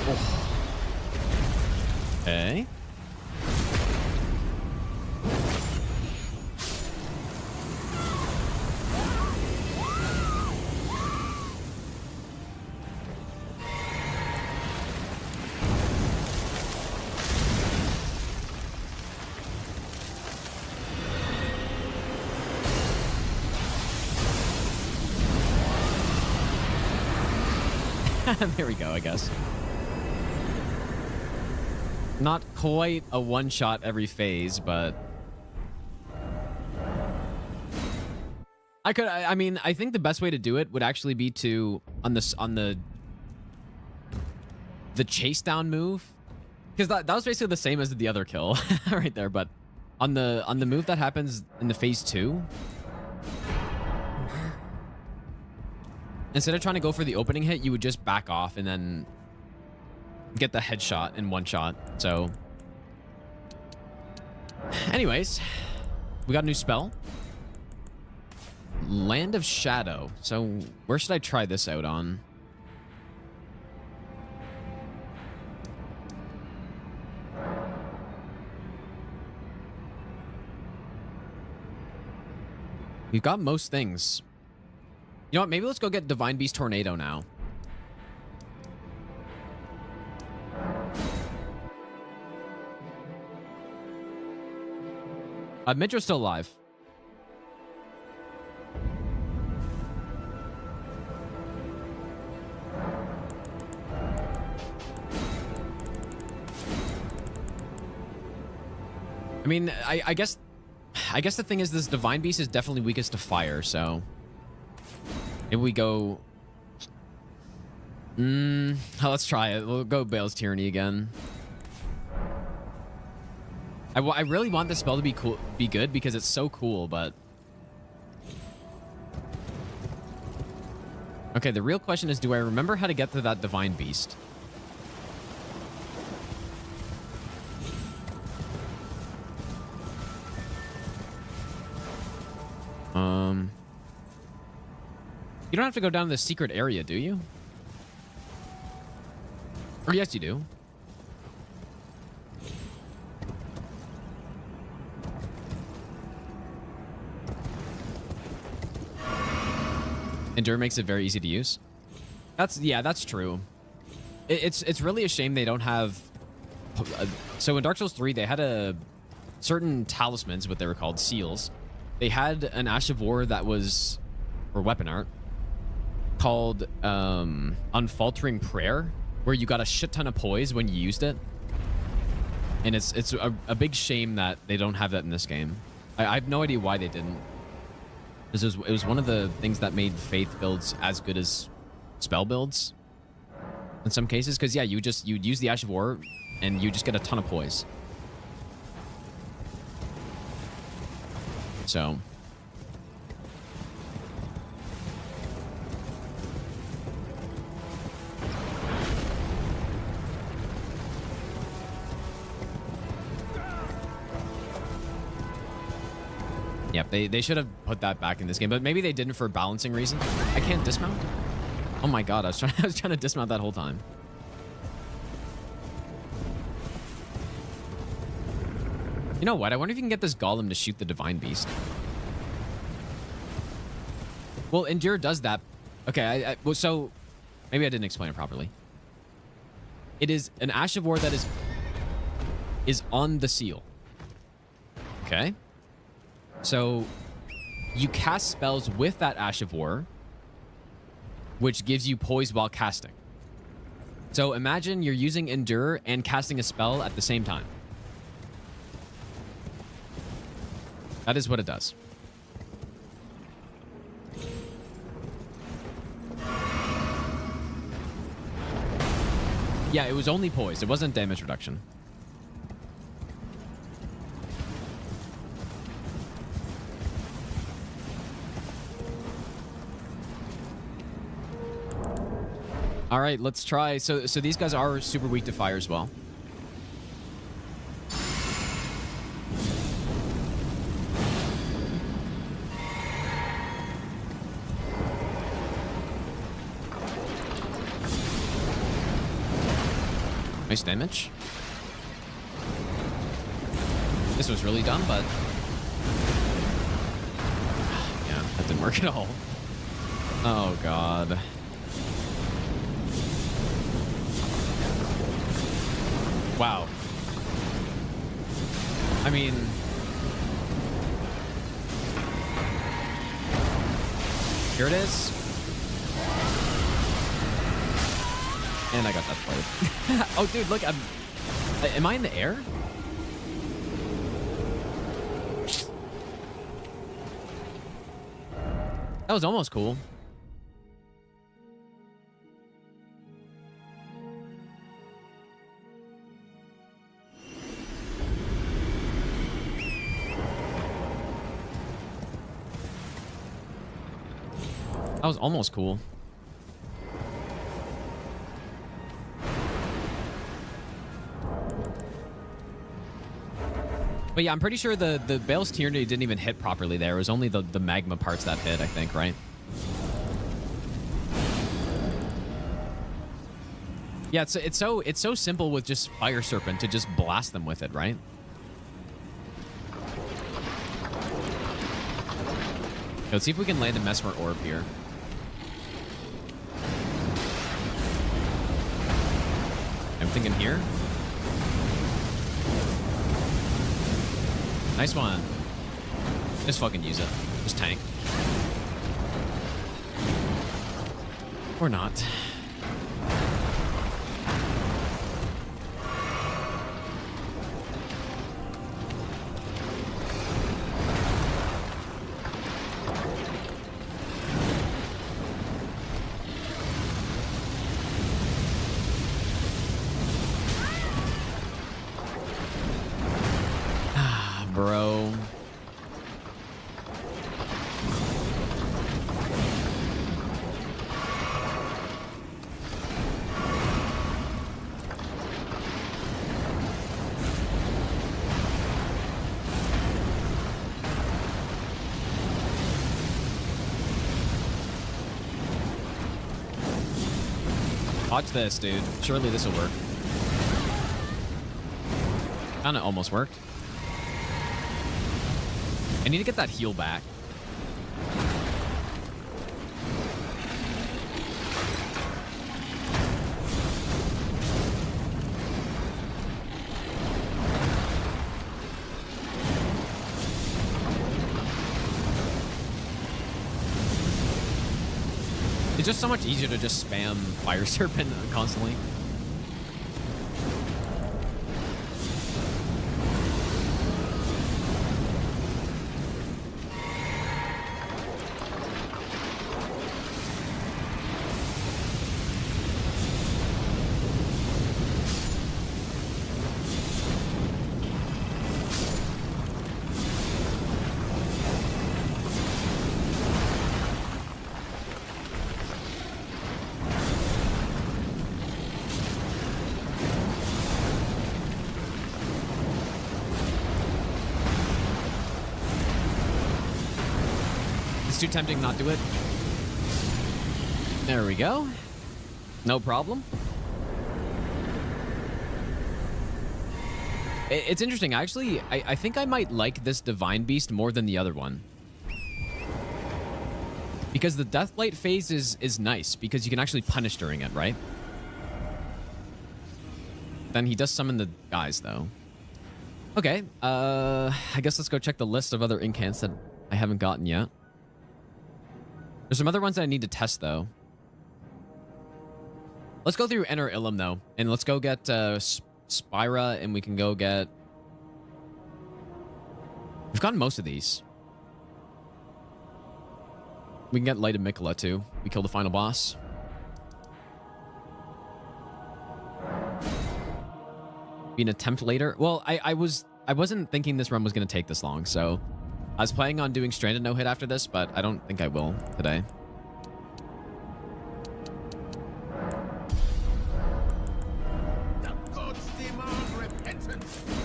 Oh. Okay. There we go, I guess. Not quite a one-shot every phase, but... I mean, I think the best way to do it would actually be to, on the chase down move. Because that was basically the same as the other kill right there, but on the move that happens in the phase 2, instead of trying to go for the opening hit, you would just back off and then get the headshot in one shot. So, anyways, we got a new spell. Land of Shadow. So, where should I try this out on? We've got most things. You know what? Maybe let's go get Divine Beast Tornado now. Mitra's still alive. I mean, I guess the thing is this Divine Beast is definitely weakest to fire, so maybe we go... let's try it. We'll go Bale's Tyranny again. I really want this spell to be good because it's so cool, but... Okay, the real question is, do I remember how to get to that Divine Beast? You don't have to go down to the secret area, do you? Or yes, you do. Endure makes it very easy to use. That's true. It's really a shame they don't have... So in Dark Souls 3, they had a certain talismans, what they were called, seals. They had an Ash of War that was, or weapon art, called Unfaltering Prayer, where you got a shit ton of poise when you used it. And it's a big shame that they don't have that in this game. I have no idea why they didn't. Because it was one of the things that made Faith builds as good as spell builds in some cases. Because, yeah, you'd use the Ash of War and you just get a ton of poise. So... Yep, they should have put that back in this game, but maybe they didn't for balancing reasons. I can't dismount? Oh my god, I was trying to dismount that whole time. You know what? I wonder if you can get this golem to shoot the Divine Beast. Well, Endure does that. Okay, well, so maybe I didn't explain it properly. It is an Ash of War that is on the seal. Okay? So you cast spells with that Ash of War, which gives you poise while casting. So imagine you're using Endure and casting a spell at the same time. That is what it does. Yeah, it was only poise. It wasn't damage reduction. All right, let's try. So these guys are super weak to fire as well. Nice damage. This was really dumb, but yeah, that didn't work at all. Oh god. Wow. I mean, here it is. And I got that fight. Oh, dude, look, am I in the air? That was almost cool. That was almost cool. But yeah, I'm pretty sure the Bale's Tyranny didn't even hit properly there. It was only the magma parts that hit, I think, right? Yeah, it's so simple with just Fire Serpent to just blast them with it, right? Let's see if we can land a Mesmer Orb here. I'm thinking here. Nice one. Just fucking use it. Just tank. Or not. Bro. Watch this, dude. Surely this will work. Kinda almost worked. I need to get that heal back. It's just so much easier to just spam Fire Serpent constantly. It's too tempting not to do it. There we go. No problem. It's interesting. Actually, I think I might like this Divine Beast more than the other one. Because the Deathblight phase is nice because you can actually punish during it, right? Then he does summon the guys, though. Okay, I guess let's go check the list of other incants that I haven't gotten yet. There's some other ones that I need to test, though. Let's go through Enter Ilum, though, and let's go get Spyra, and we can go get... We've gotten most of these. We can get Light of Mikola, too. We kill the final boss. Be an attempt later. Well, I wasn't thinking this run was going to take this long, so I was planning on doing Stranded no-hit after this, but I don't think I will today.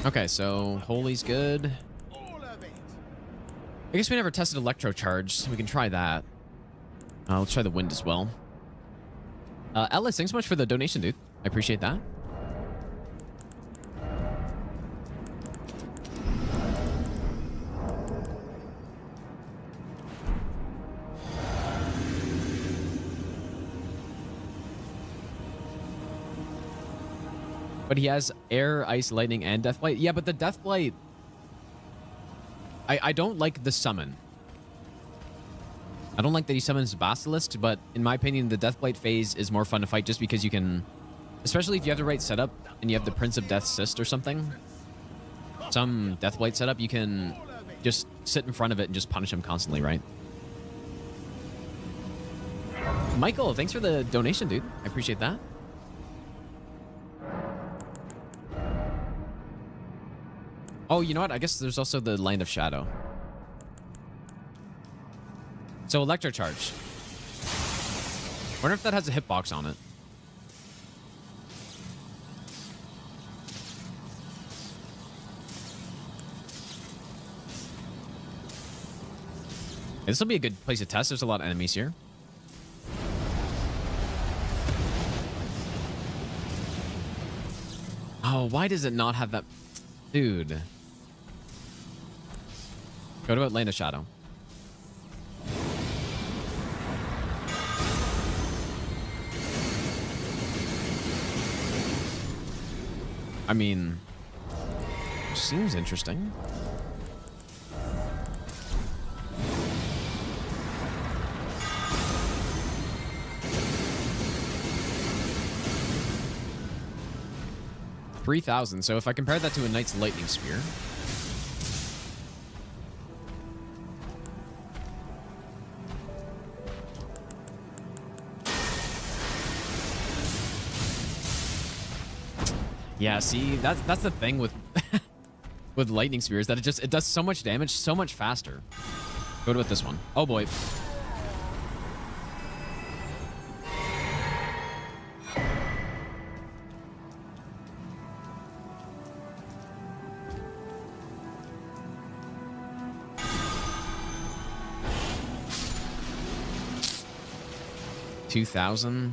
Okay, so Holy's good. I guess we never tested Electro Charge, so we can try that. Let's try the Wind as well. Ellis, thanks so much for the donation, dude. I appreciate that. But he has Air, Ice, Lightning, and Deathblight. Yeah, but the Deathblight... I don't like the summon. I don't like that he summons Basilisk, but in my opinion, the Deathblight phase is more fun to fight just because you can... Especially if you have the right setup and you have the Prince of Death Cyst or something. Some Deathblight setup, you can just sit in front of it and just punish him constantly, right? Michael, thanks for the donation, dude. I appreciate that. Oh, you know what? I guess there's also the Land of Shadow. So Electro Charge. Wonder if that has a hitbox on it. This will be a good place to test. There's a lot of enemies here. Oh, why does it not have that? Dude. Go to Land of Shadow. I mean, seems interesting. $3,000. So if I compare that to a Knight's Lightning Spear. Yeah, see, that's the thing with with Lightning Spears, that it does so much damage so much faster. Go with this one. Oh boy. $2,000.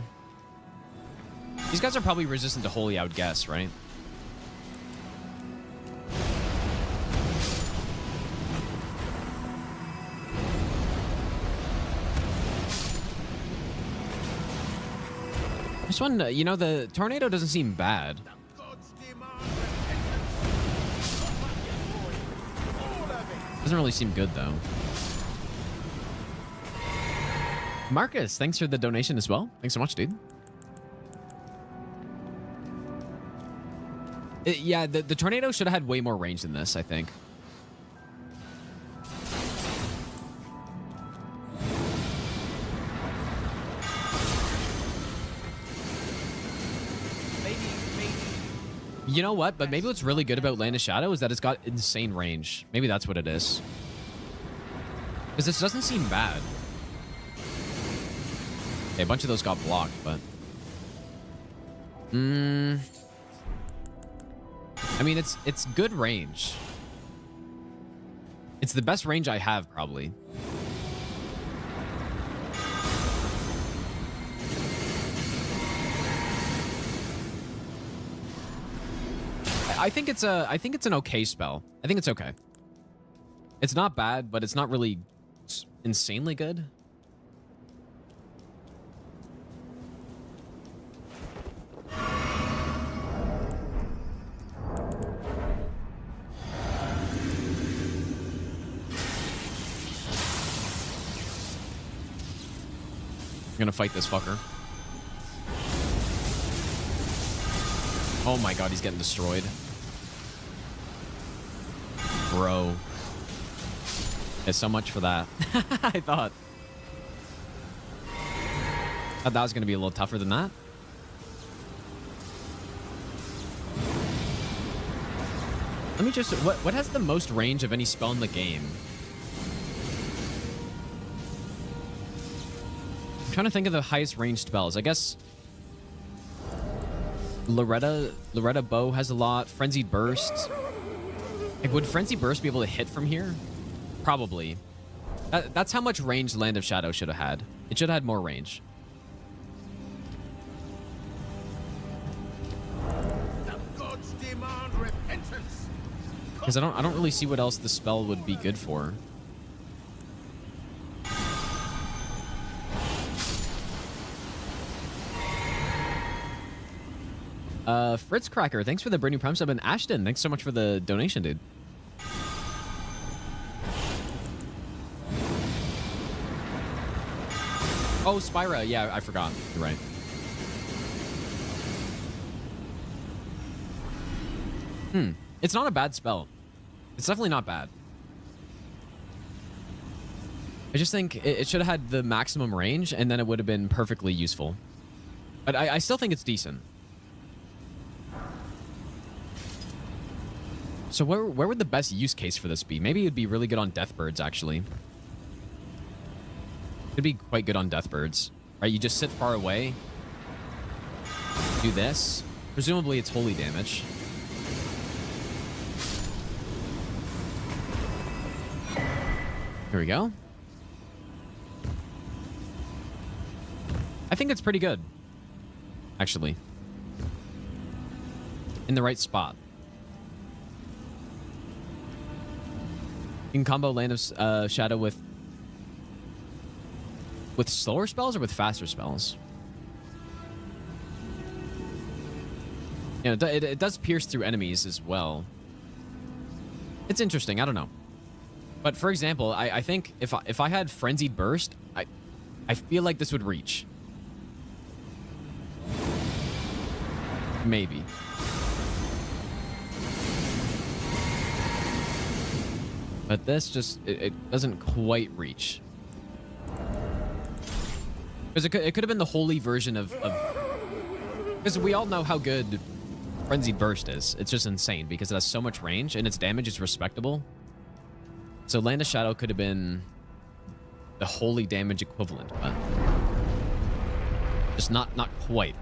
These guys are probably resistant to Holy, I would guess, right? This one, you know, the tornado doesn't seem bad. Doesn't really seem good, though. Marcus, thanks for the donation as well. Thanks so much, dude. Yeah, the tornado should have had way more range than this, I think. You know what? But maybe what's really good about Land of Shadow is that it's got insane range. Maybe that's what it is. Because this doesn't seem bad. Okay, a bunch of those got blocked, but... I mean, it's good range. It's the best range I have, probably. I think it's an okay spell. I think it's okay. It's not bad, but it's not really insanely good. I'm gonna fight this fucker. Oh my god, he's getting destroyed. Bro. There's so much for that. I thought that was gonna be a little tougher than that. Let me just... What has the most range of any spell in the game? I'm trying to think of the highest range spells. I guess... Loretta Bow has a lot. Frenzied Burst. Like, would Frenzied Burst be able to hit from here? Probably. That's how much range Land of Shadow should have had. It should have had more range. The gods demand repentance. Because I don't really see what else the spell would be good for. Fritz Cracker, thanks for the brand new Prime sub, and Ashton, thanks so much for the donation, dude. Oh, Spyra, yeah, I forgot. You're right. It's not a bad spell. It's definitely not bad. I just think it should have had the maximum range, and then it would have been perfectly useful. But I still think it's decent. So where would the best use case for this be? Maybe it'd be really good on Deathbirds, actually. It'd be quite good on Deathbirds. Right, you just sit far away. Do this. Presumably it's holy damage. Here we go. I think it's pretty good, actually. In the right spot. You can combo Land of Shadow with slower spells or with faster spells. You know, it does pierce through enemies as well. It's interesting. I don't know. But for example, I think if I had Frenzied Burst, I feel like this would reach. Maybe. But this just, it doesn't quite reach. Because it could have been the holy version of... Because we all know how good Frenzied Burst is. It's just insane because it has so much range and its damage is respectable. So Land of Shadow could have been the holy damage equivalent, but just not quite.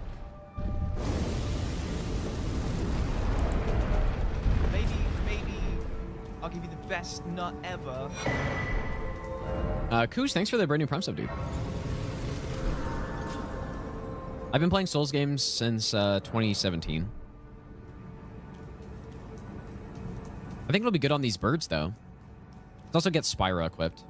Maybe I'll give you the best nut ever. Koosh, thanks for the brand new Prime sub, dude. I've been playing Souls games since 2017. I think it'll be good on these birds, though. Let's also get Spyra equipped.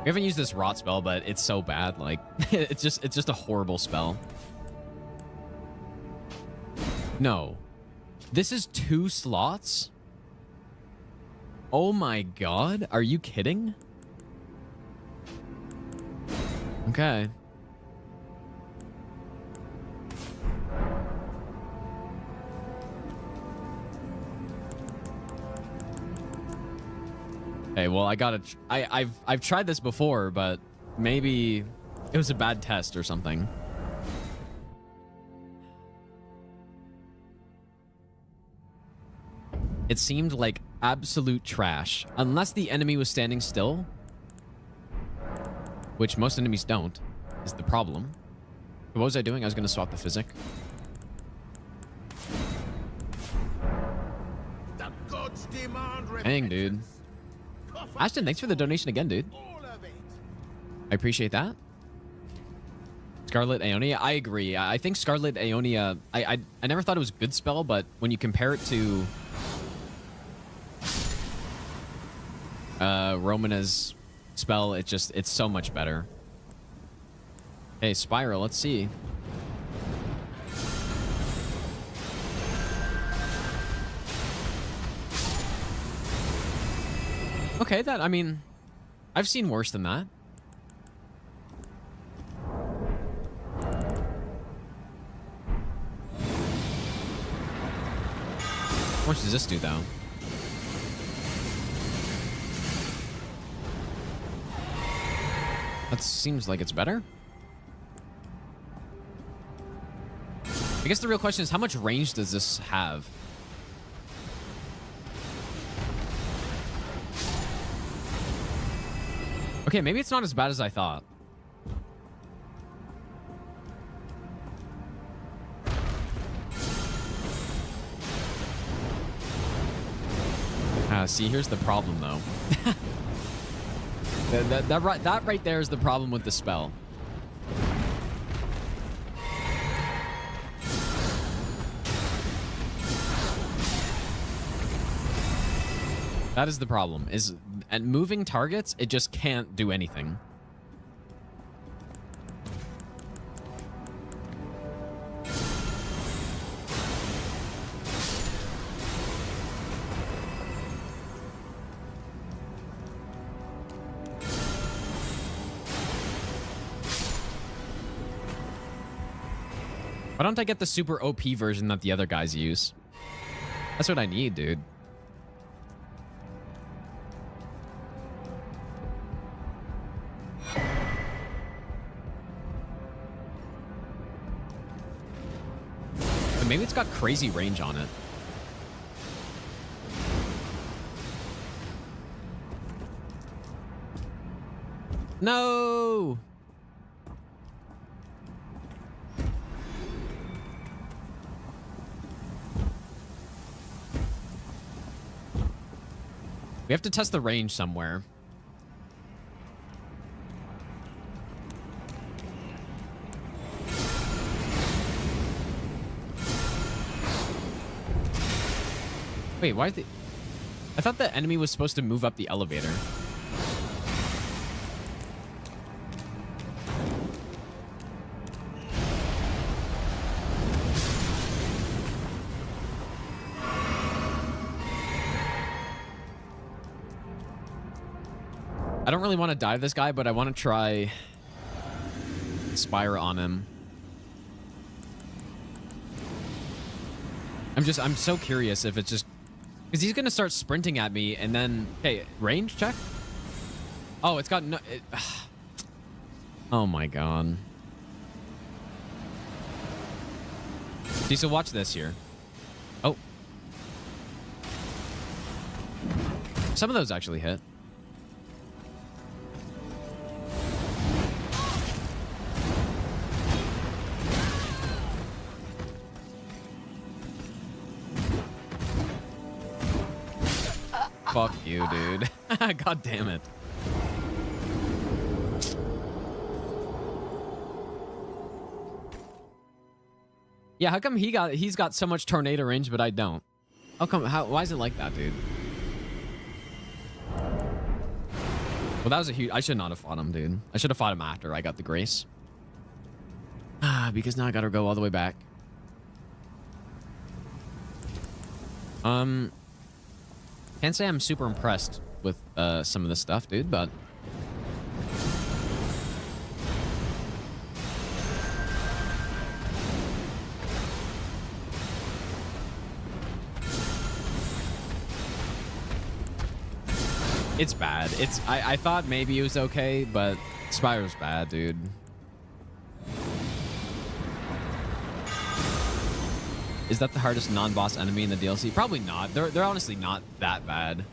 We haven't used this rot spell, but it's so bad. Like, it's just a horrible spell. No. This is 2 slots? Oh my god. Are you kidding? Okay. Hey, well, I've tried this before, but maybe it was a bad test or something. It seemed like absolute trash, unless the enemy was standing still, which most enemies don't, is the problem. What was I doing? I was going to swap the physic. The gods demand Dang, dude. Ashton, thanks for the donation again, dude. I appreciate that. Scarlet Aeonia, I agree. I think Scarlet Aeonia, I never thought it was a good spell, but when you compare it to Romina's spell, it's so much better. Hey, Spyro, let's see. Okay, I mean, I've seen worse than that. How much does this do, though? That seems like it's better. I guess the real question is, how much range does this have? Okay, maybe it's not as bad as I thought. See, here's the problem, though. that right there is the problem with the spell. That is the problem. Is at moving targets, it just can't do anything. Why don't I get the super OP version that the other guys use? That's what I need, dude. But maybe it's got crazy range on it. No! We have to test the range somewhere. Wait, why is the... I thought the enemy was supposed to move up the elevator. I don't really want to dive this guy, but I want to try Spire on him. I'm so curious if it's just... Because he's going to start sprinting at me and then... Okay, range check? Oh, it's got no... Oh my god. See, so watch this here. Oh. Some of those actually hit. Fuck you, dude. God damn it. Yeah, how come he's got so much tornado range, but I don't? How come? Why is it like that, dude? Well, that was a huge... I should not have fought him, dude. I should have fought him after I got the grace. Because now I gotta go all the way back. Can't say I'm super impressed with some of this stuff, dude, but... It's bad. I thought maybe it was okay, but Spire's bad, dude. Is that the hardest non-boss enemy in the DLC? Probably not. They're honestly not that bad.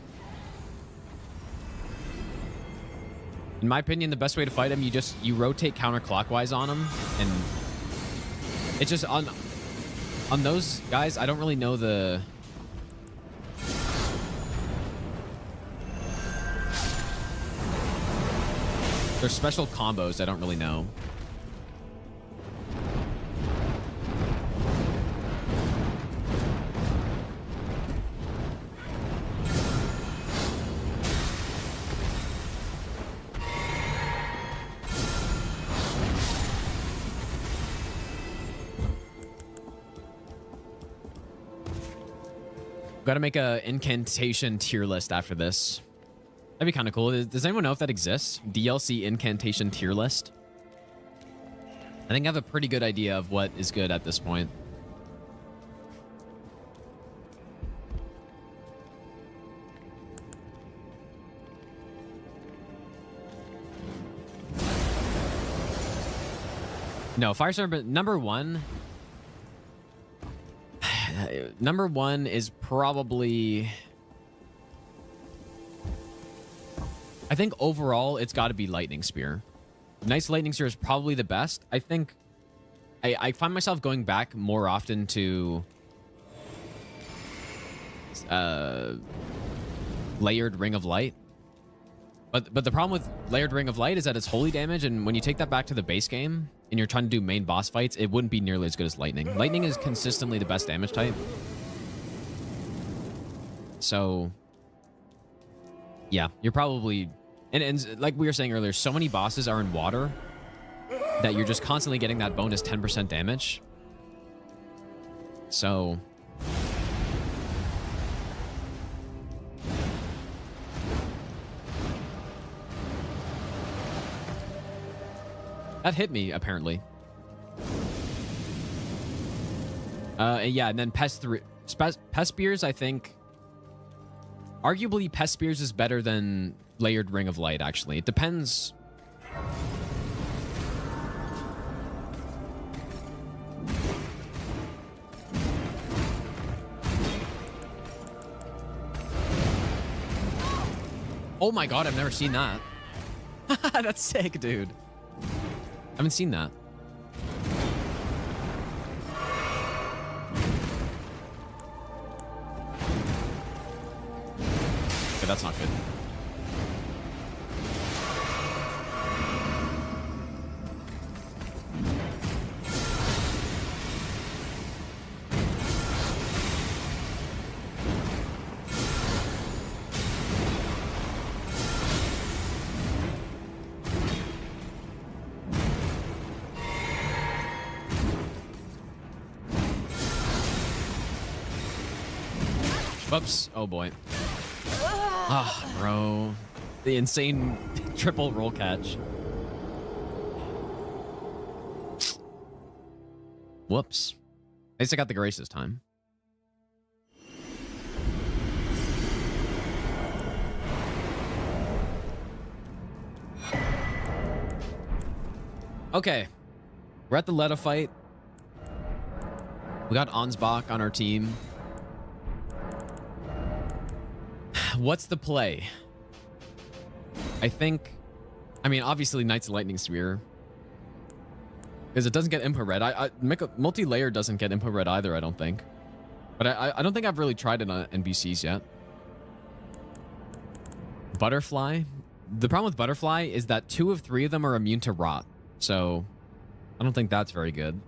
In my opinion, the best way to fight him, you rotate counterclockwise on him, and it's just on those guys. I don't really know the... There's special combos I don't really know. Gotta make a incantation tier list after this. That'd be kind of cool. Does anyone know if that exists? DLC incantation tier list? I think I have a pretty good idea of what is good at this point. No, Fire Serpent, number one. Number one is probably... I think overall, it's got to be Lightning Spear. Nice Lightning Spear is probably the best. I think I find myself going back more often to Layered Ring of Light. But the problem with Layered Ring of Light is that it's holy damage, and when you take that back to the base game and you're trying to do main boss fights, it wouldn't be nearly as good as Lightning. Lightning is consistently the best damage type. So, yeah, you're probably... And like we were saying earlier, so many bosses are in water that you're just constantly getting that bonus 10% damage. So... that hit me, apparently. Yeah, and then Pest Spears, I think... arguably, Pest Spears is better than Layered Ring of Light, actually. It depends... oh my god, I've never seen that. That's sick, dude. I haven't seen that. Okay, that's not good. Whoops. Oh boy. Ah, bro. The insane triple roll catch. Whoops. At least I got the grace this time. Okay. We're at the Leda fight. We got Ansbach on our team. What's the play? I think... I mean, obviously, Knight's Lightning Spear. Because it doesn't get infrared. Multi-layer doesn't get infrared either, I don't think. But I don't think I've really tried it on NPCs yet. Butterfly. The problem with Butterfly is that 2 of 3 of them are immune to rot. So, I don't think that's very good.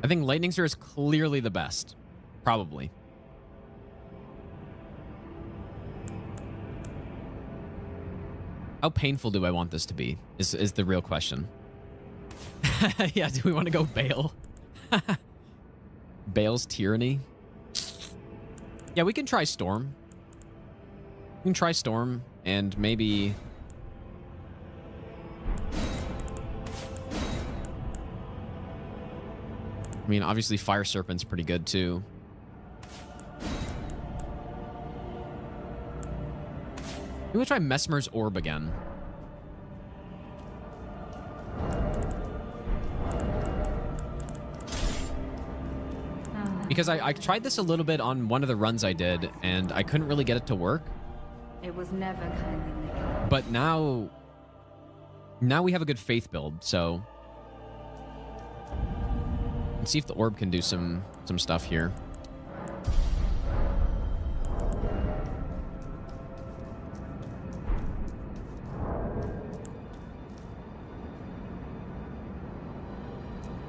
I think Lightning Spear is clearly the best. Probably. How painful do I want this to be? Is the real question. Yeah, do we want to go Bale? Bale's Tyranny? Yeah, we can try Storm. We can try Storm and maybe... I mean, obviously Fire Serpent's pretty good too. Maybe we'll try Mesmer's Orb again. Because I tried this a little bit on one of the runs I did, and I couldn't really get it to work. It was never kindly liquid. But now we have a good faith build, so... let's see if the orb can do some stuff here.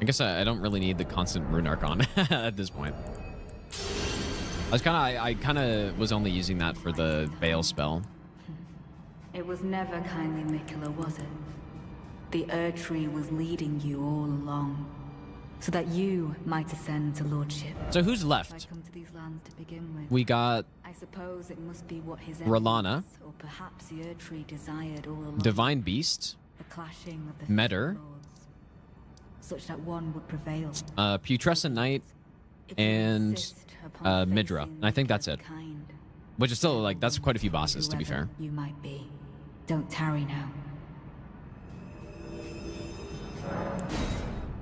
I guess I don't really need the constant rune arc on at this point. I kind of was only using that for the Bale spell. It was never kindly Mikula, was it? The Erd Tree was leading you all along. so that you might ascend to lordship. So who's I left? come to these lands to begin with. We got I suppose it must be what his Rolana. enemies, or perhaps the Erdtree desired all along. Divine Beast, The clashing of the Metter, lords, such that one would prevail. Putrescent Knight, and Midra. And I think that's it. Which is still, like, that's quite a few bosses, to be fair. You might be. Don't tarry now.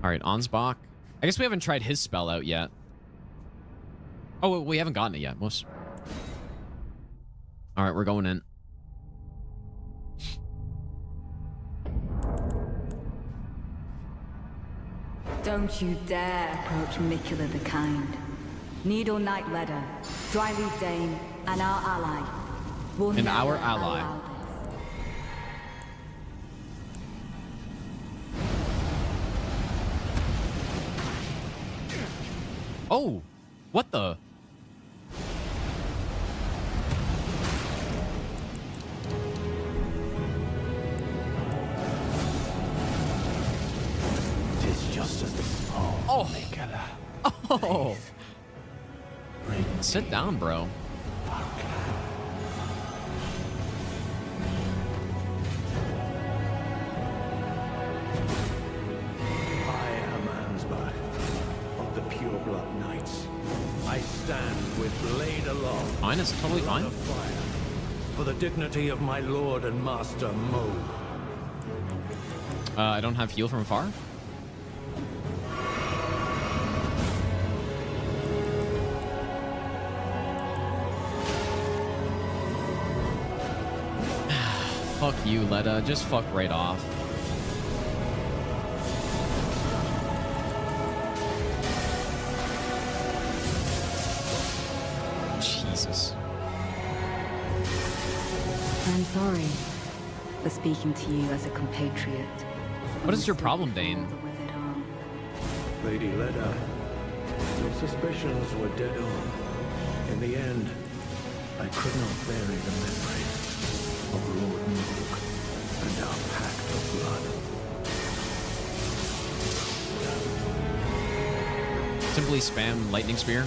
Alright, Ansbach. I guess we haven't tried his spell out yet. Oh, we haven't gotten it yet. Most. Alright, we're going in. Don't you dare approach Mikula the Kind. Needle Knight Ledder, Dryleaf Dane, and our ally. Will And our never ally. allow this. Oh! What the? Tis just as the Oh! Oh! Sit down, bro. I am Ansbach of the Pure Blood Knights. I stand with blade aloft. Fine, it's totally fine. Of fire, for the dignity of my lord and master Moog. I don't have heal from afar. Fuck you, Letta. Just fuck right off. Jesus. I'm sorry for speaking to you as a compatriot. What is your problem, Dane? Lady Leda, your suspicions were dead on. In the end, I could not bury the memory of Lord Moog and our pact of blood. Simply spam Lightning Spear.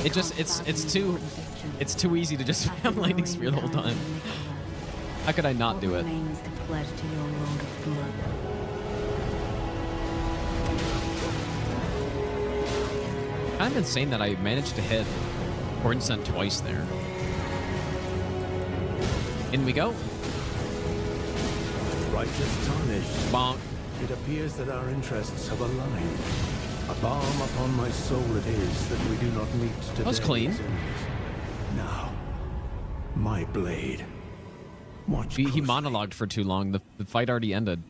It just it's too easy to just spam Lightning Spear the whole time. How could I not do it? Remains to pledge to your Lord of Blood. Kind of insane that I managed to hit Hornsent twice there. In we go. Righteous tarnished. Bonk. It appears that our interests have aligned. A balm upon my soul it is that we do not meet today. That was clean. as enemies. Now, my blade. Watch He monologued for too long. The fight already ended.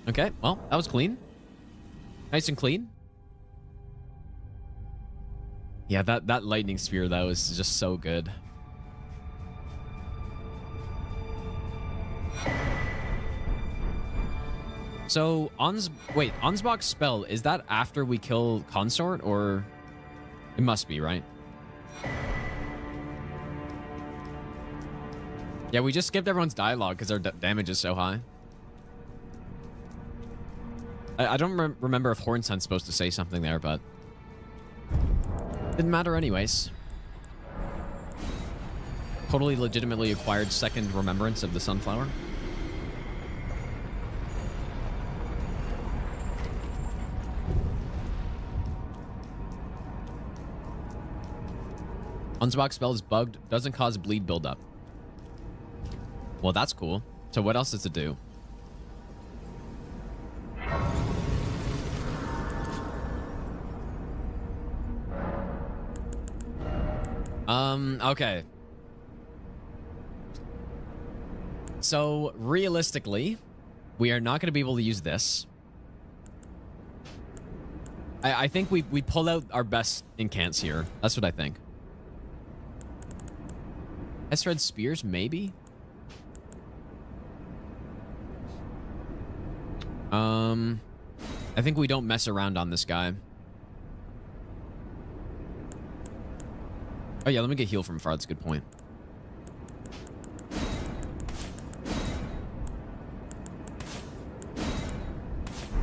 Okay, well, that was clean. Nice and clean. Yeah, that lightning spear, that was just so good. So, Ansbach's spell, is that after we kill Consort, or... It must be, right? Yeah, we just skipped everyone's dialogue because our damage is so high. I don't remember if Hornsent's supposed to say something there, but... Didn't matter anyways. Totally legitimately acquired second remembrance of the Sunflower. Ansbach spell is bugged, doesn't cause bleed buildup. Well, that's cool. So what else does it do? Okay. So, realistically, we are not going to be able to use this. I think we pull out our best incants here. That's what I think. S-Red Spears, maybe? I think we don't mess around on this guy. Oh yeah, let me get heal from far. That's a good point.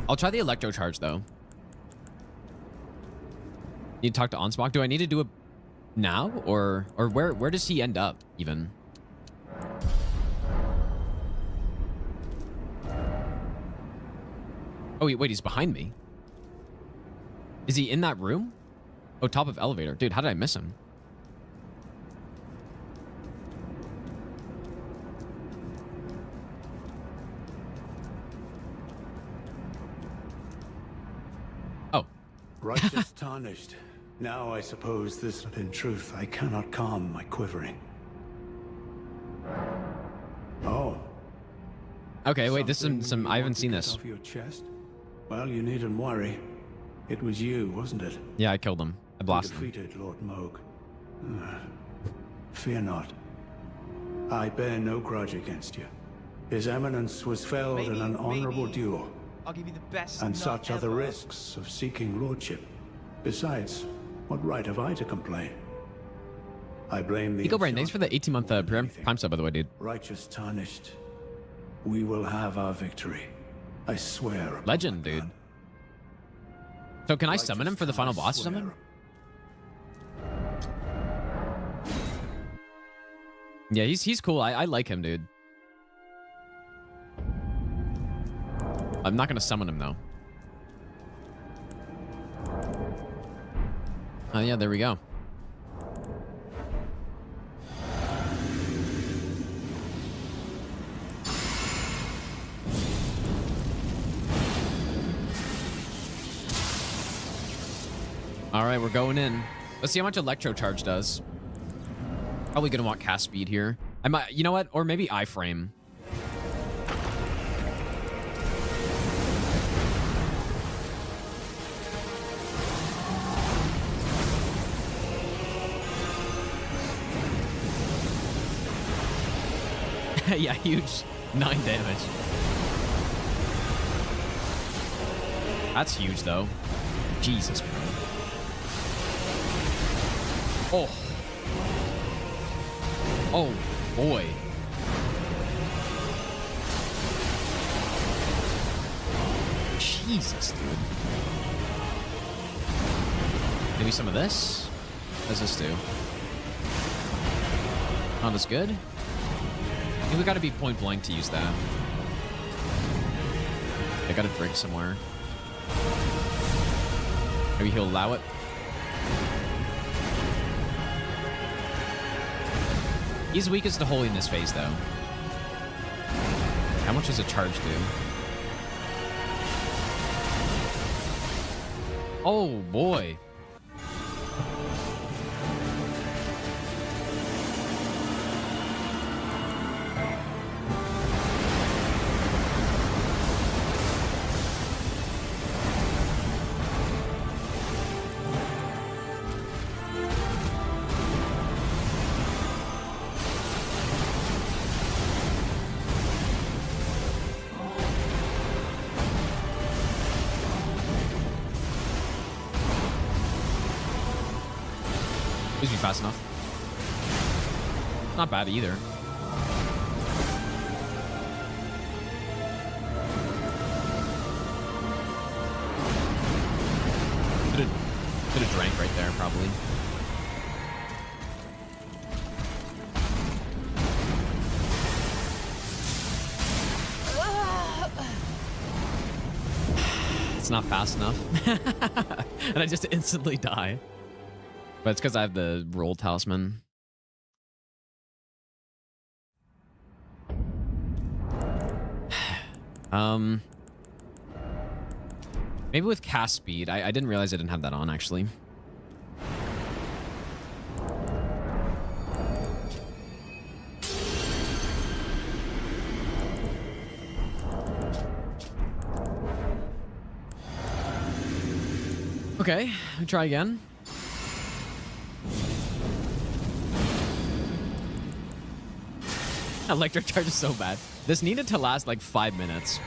I'll try the electro charge though. Need to talk to Onsmok. Do I need to do it now or where does he end up even? Oh wait, he's behind me. Is he in that room? Oh, top of elevator. Dude, how did I miss him? Oh. Righteous tarnished. Now I suppose this, in truth, I cannot calm my quivering. Oh. Okay, wait, this is some I haven't seen this. Off your chest? Well, you needn't worry. It was you, wasn't it? Yeah, I killed him. I blasted him. Defeated Lord Moog. Fear not. I bear no grudge against you. His Eminence was felled in an honorable duel. I'll give you the best. And such are the risks of seeking lordship. Besides, what right have I to complain? I blame the Eco Brain, thanks for the 18-month prime sub, by the way, dude. Righteous tarnished. We will have our victory. I swear. Legend, dude. So can I summon him for the final boss or something? Yeah, he's cool. I like him, dude. I'm not gonna summon him though. Oh yeah, there we go. All right, we're going in. Let's see how much electro charge does. Probably gonna want cast speed here. I might, you know what? Or maybe iframe. Yeah, huge 9 damage. That's huge though. Jesus, bro. Oh. Oh, boy. Jesus, dude. Maybe some of this? What does this do? Not as good? I think we gotta be point blank to use that. I gotta drink somewhere. Maybe he'll allow it. He's weakest to holy in this phase, though. How much does a charge do? Oh, boy. Please be fast enough. Not bad either. Could have drank right there, probably. It's not fast enough. And I just instantly die. But it's because I have the roll talisman. Maybe with cast speed. I didn't realize I didn't have that on, actually. Okay, I'll try again. Electric charge is so bad. This needed to last like 5 minutes.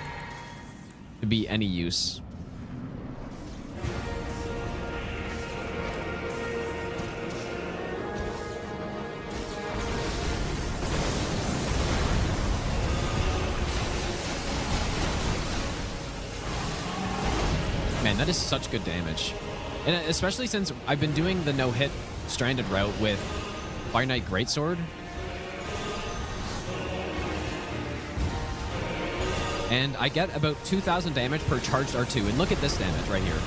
to be any use. Man, that is such good damage. And especially since I've been doing the no-hit stranded route with Fire Knight Greatsword. And I get about 2,000 damage per charged R2. And look at this damage right here.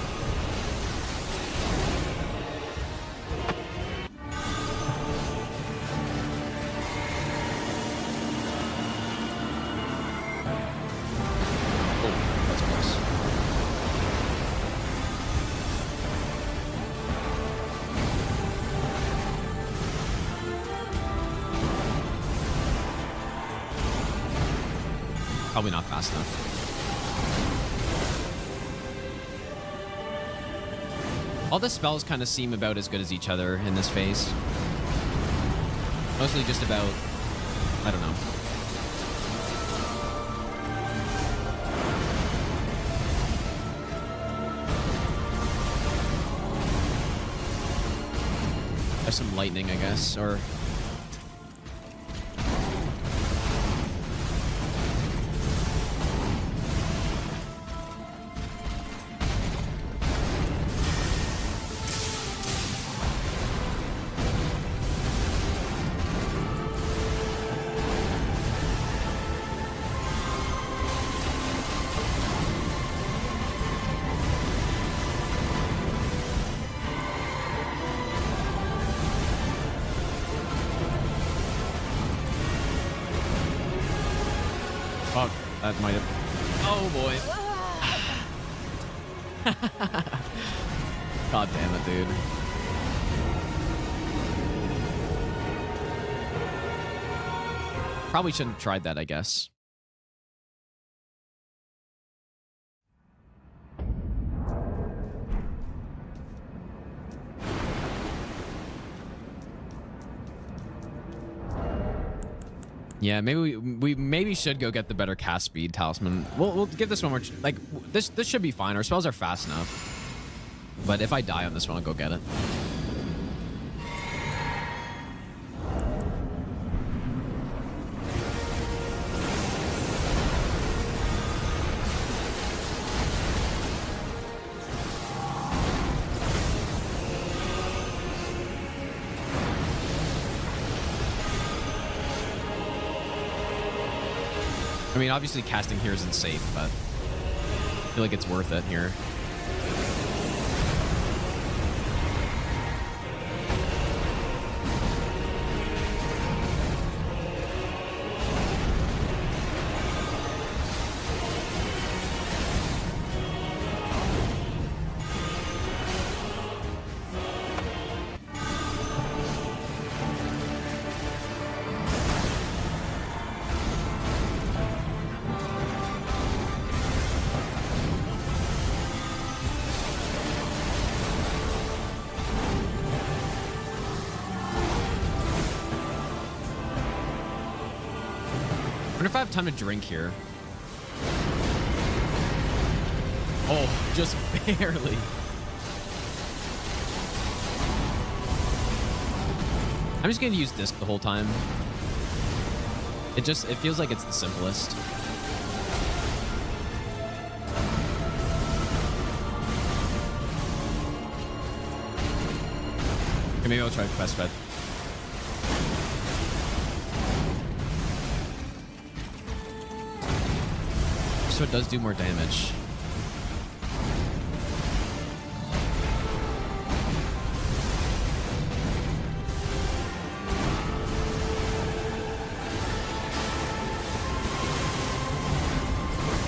Oh, that's close. Probably not fast enough. All the spells kind of seem about as good as each other in this phase. Mostly just about, I don't know. There's some lightning, I guess, or... Fuck, that might have... Oh, boy. God damn it, dude. Probably shouldn't have tried that, I guess. Yeah, maybe we maybe should go get the better cast speed talisman. We'll give this one more. Like this should be fine. Our spells are fast enough. But if I die on this one, I'll go get it. I mean, obviously casting here isn't safe, but I feel like it's worth it here. I wonder if I have time to drink here. Oh, just barely. I'm just gonna use disc the whole time. It feels like it's the simplest. Okay, maybe I'll try Quest Fed. So it does do more damage.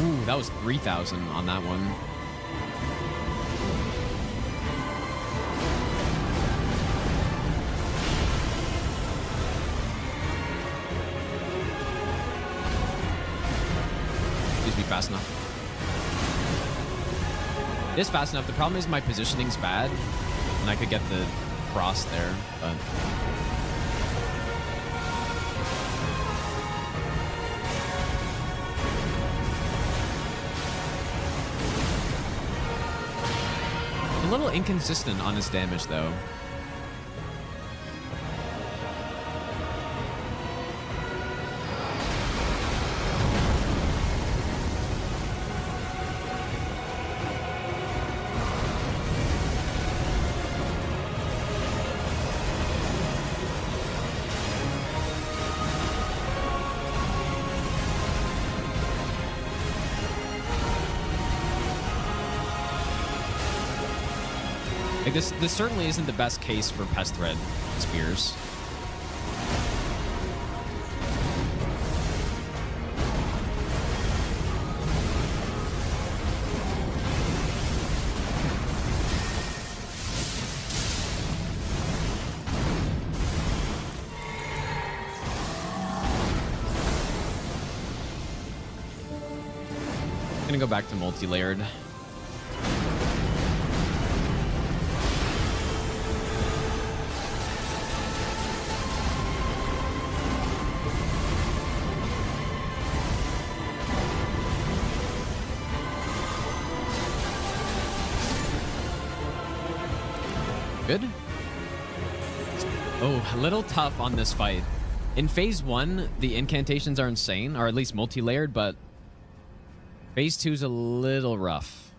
Ooh, that was 3,000 on that one. Fast enough. It is fast enough. The problem is my positioning's bad, and I could get the cross there, but... little inconsistent on his damage, though. Like this certainly isn't the best case for Pest Thread spears. Gonna go back to multi-layered. Good. Oh, a little tough on this fight. In phase 1, the incantations are insane, or at least multi-layered, but phase 2 is a little rough.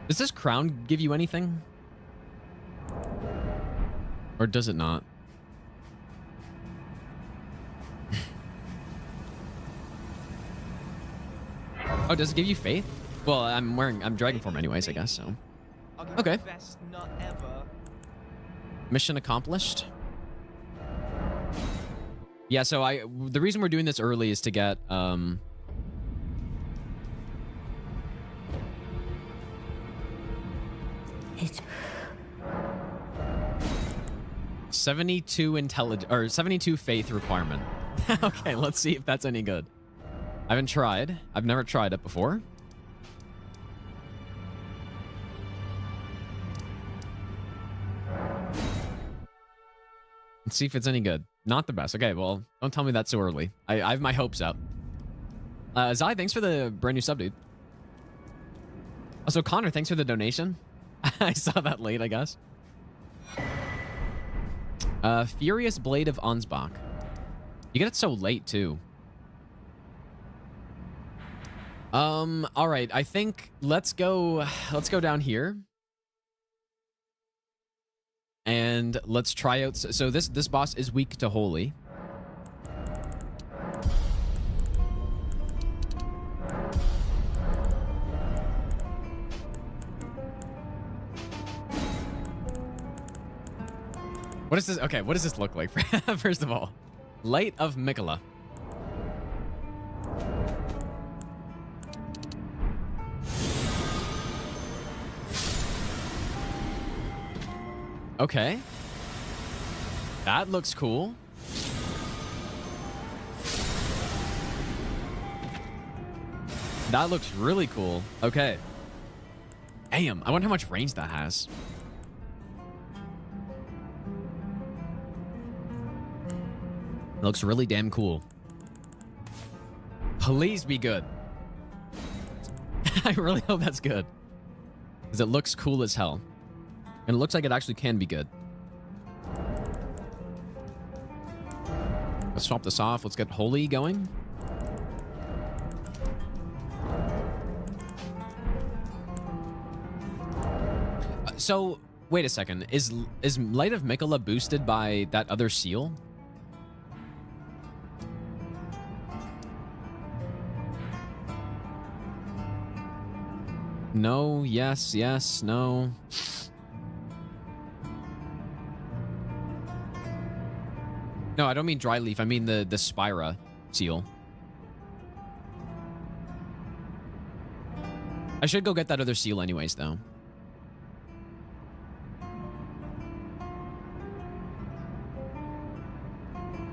Does this crown give you anything? Or does it not? Oh, does it give you faith? Well, I'm dragon form anyways, I guess, so. Okay. Best not ever. Mission accomplished. Yeah, so the reason we're doing this early is to get 72 intelligence or 72 faith requirement. Okay, let's see if that's any good. I haven't tried. I've never tried it before. Let's see if it's any good. Not the best. Okay, well, don't tell me that so early. I have my hopes up. Zai, thanks for the brand new sub, dude. Also, Connor, thanks for the donation. I saw that late, I guess. Furious Blade of Ansbach. You get it so late, too. All right. I think let's go down here. And let's try out. So this boss is weak to holy. What is this? Okay, what does this look like? First of all, Light of Mikola. Okay. That looks cool. That looks really cool. Okay. Damn, I wonder how much range that has. It looks really damn cool. Please be good. I really hope that's good. Because it looks cool as hell. And it looks like it actually can be good. Let's swap this off. Let's get Holy going. So, wait a second. Is Light of Mikola boosted by that other seal? No, yes, yes, no. No, I don't mean dry leaf. I mean the Spira seal. I should go get that other seal anyways, though.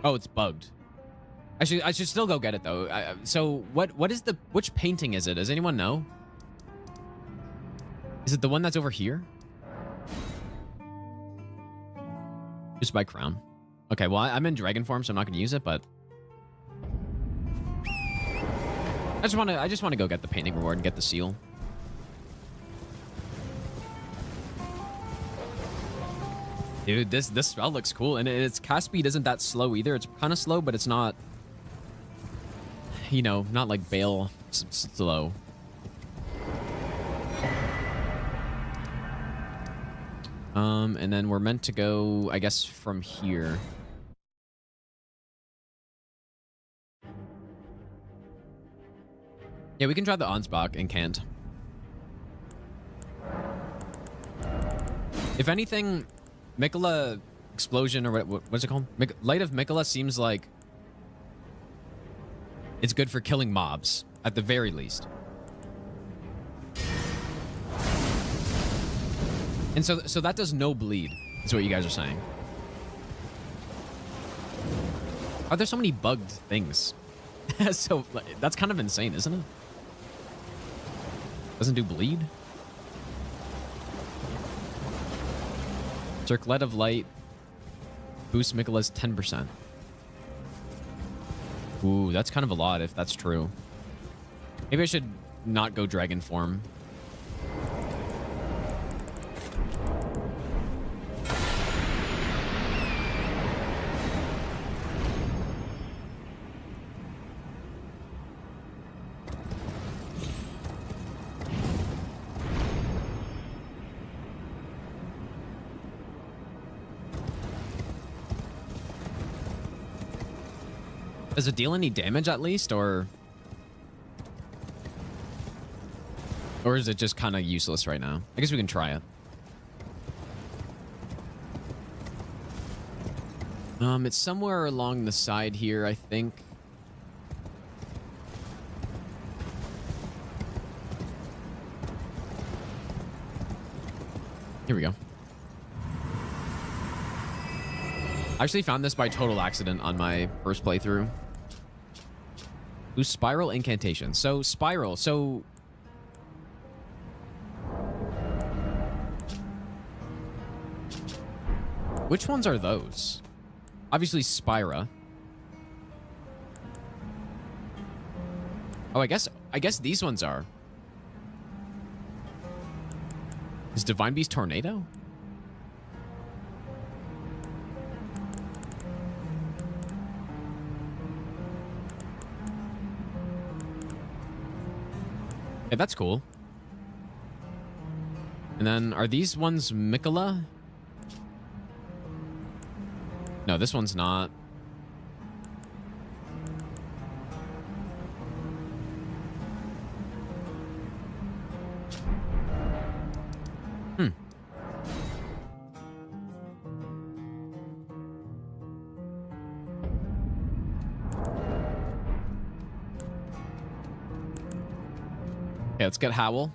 Oh, it's bugged. I should still go get it though. So what is which painting is it? Does anyone know? Is it the one that's over here? Just by crown. Okay, well, I'm in dragon form, so I'm not going to use it, but I just want to go get the painting reward and get the seal. Dude, this spell looks cool, and its cast speed isn't that slow either. It's kind of slow, but it's not, you know, not like Bale slow. And then we're meant to go, I guess, from here. Yeah, we can try the Ansbach and can't. If anything, Mikola Explosion, or what's it called? Light of Mikola seems like it's good for killing mobs, at the very least. And so that does no bleed, is what you guys are saying. Are there so many bugged things? So that's kind of insane, isn't it? Doesn't do bleed? Circlet of Light boosts Mikola's 10%. Ooh, that's kind of a lot if that's true. Maybe I should not go dragon form. Does it deal any damage at least, or is it just kind of useless right now? I guess we can try it. It's somewhere along the side here, I think. Here we go. I actually found this by total accident on my first playthrough. Ooh, Spiral Incantation. So, Spiral. So... which ones are those? Obviously, Spira. Oh, I guess these ones are. Is Divine Beast Tornado? Okay, that's cool. And then, are these ones Mikola? No, this one's not. Hmm. Okay, let's get Howl.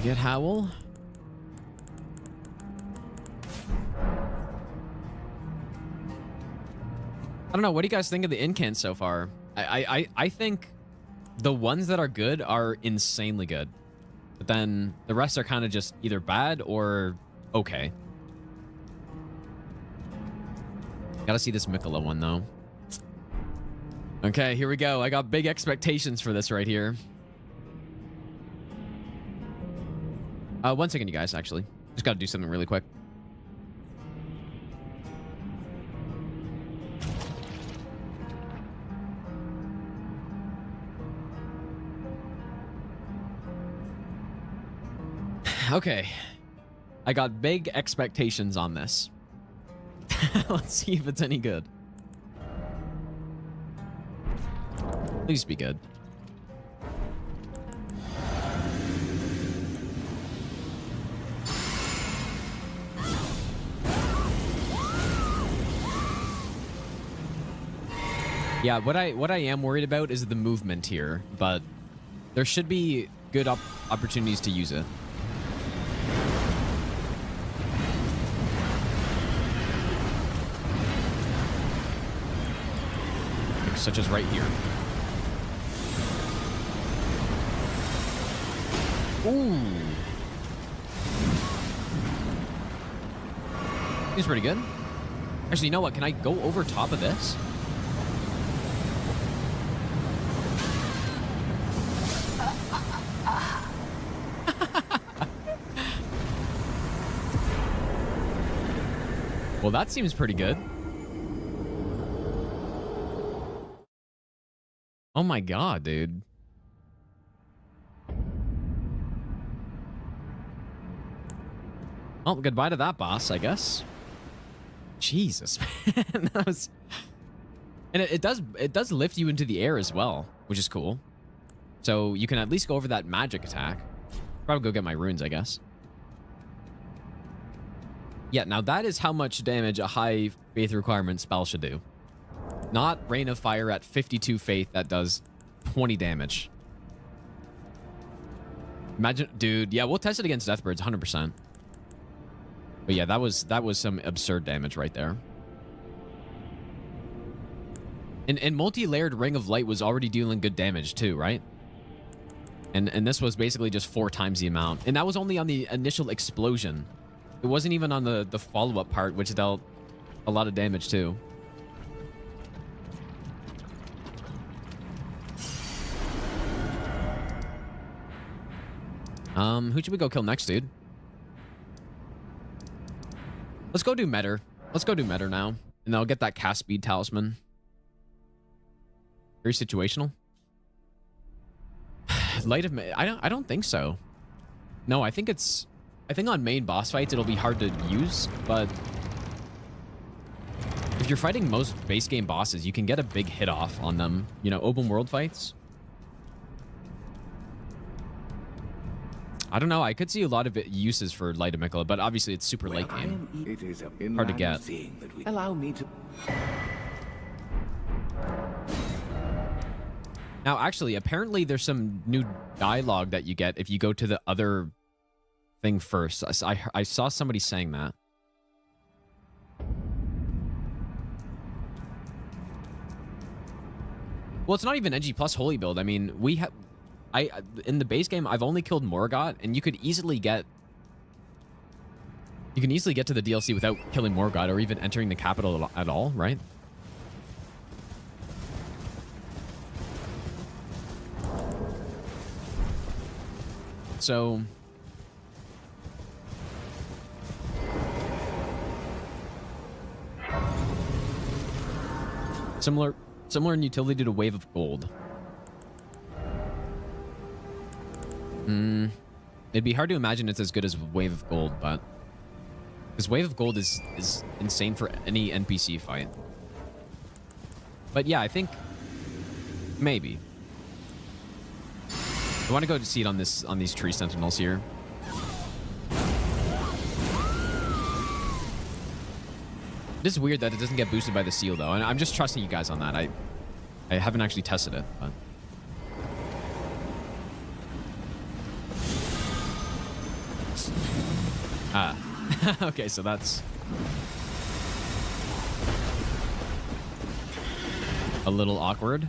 Get Howl. I don't know. What do you guys think of the incants so far? I think the ones that are good are insanely good. But then the rest are kind of just either bad or okay. Gotta see this Mikola one, though. Okay, here we go. I got big expectations for this right here. 1 second, you guys, actually. Just gotta do something really quick. Okay. I got big expectations on this. Let's see if it's any good. Please be good. Yeah, what I am worried about is the movement here, but there should be good opportunities to use it. Such as right here. Ooh. He's pretty good. Actually, you know what? Can I go over top of this? Well, that seems pretty good. Oh my god, dude. Well, goodbye to that boss, I guess. Jesus, man. That was... And it does lift you into the air as well, which is cool. So you can at least go over that magic attack. Probably go get my runes, I guess. Yeah, now that is how much damage a high faith requirement spell should do. Not Rain of Fire at 52 faith that does 20 damage. Imagine, dude. Yeah, we'll test it against Deathbirds 100%. But yeah, that was some absurd damage right there. And multi-layered Ring of Light was already dealing good damage too, right? And this was basically just 4 times the amount. And that was only on the initial explosion. It wasn't even on the follow-up part, which dealt a lot of damage too. Who should we go kill next, dude? Let's go do Metter. Let's go do Metter now. And I'll get that cast speed talisman. Very situational. Light of I don't think so. No, I think on main boss fights it'll be hard to use, but if you're fighting most base game bosses, you can get a big hit off on them. You know, open world fights. I don't know. I could see a lot of uses for Light of Mikula, but obviously it's super late game. It is hard to get. Allow me to... Now, actually, apparently there's some new dialogue that you get if you go to the other thing first. I saw somebody saying that. Well, it's not even NG plus holy build. I mean, in the base game, I've only killed Morgott, and you can easily get to the DLC without killing Morgott or even entering the capital at all, right? So similar in utility to Wave of Gold. It'd be hard to imagine it's as good as Wave of Gold, but because Wave of Gold is insane for any NPC fight. But yeah, I think maybe. I want to go to see it on these tree sentinels here. It is weird that it doesn't get boosted by the seal though, and I'm just trusting you guys on that. I haven't actually tested it, but. Okay, so that's a little awkward.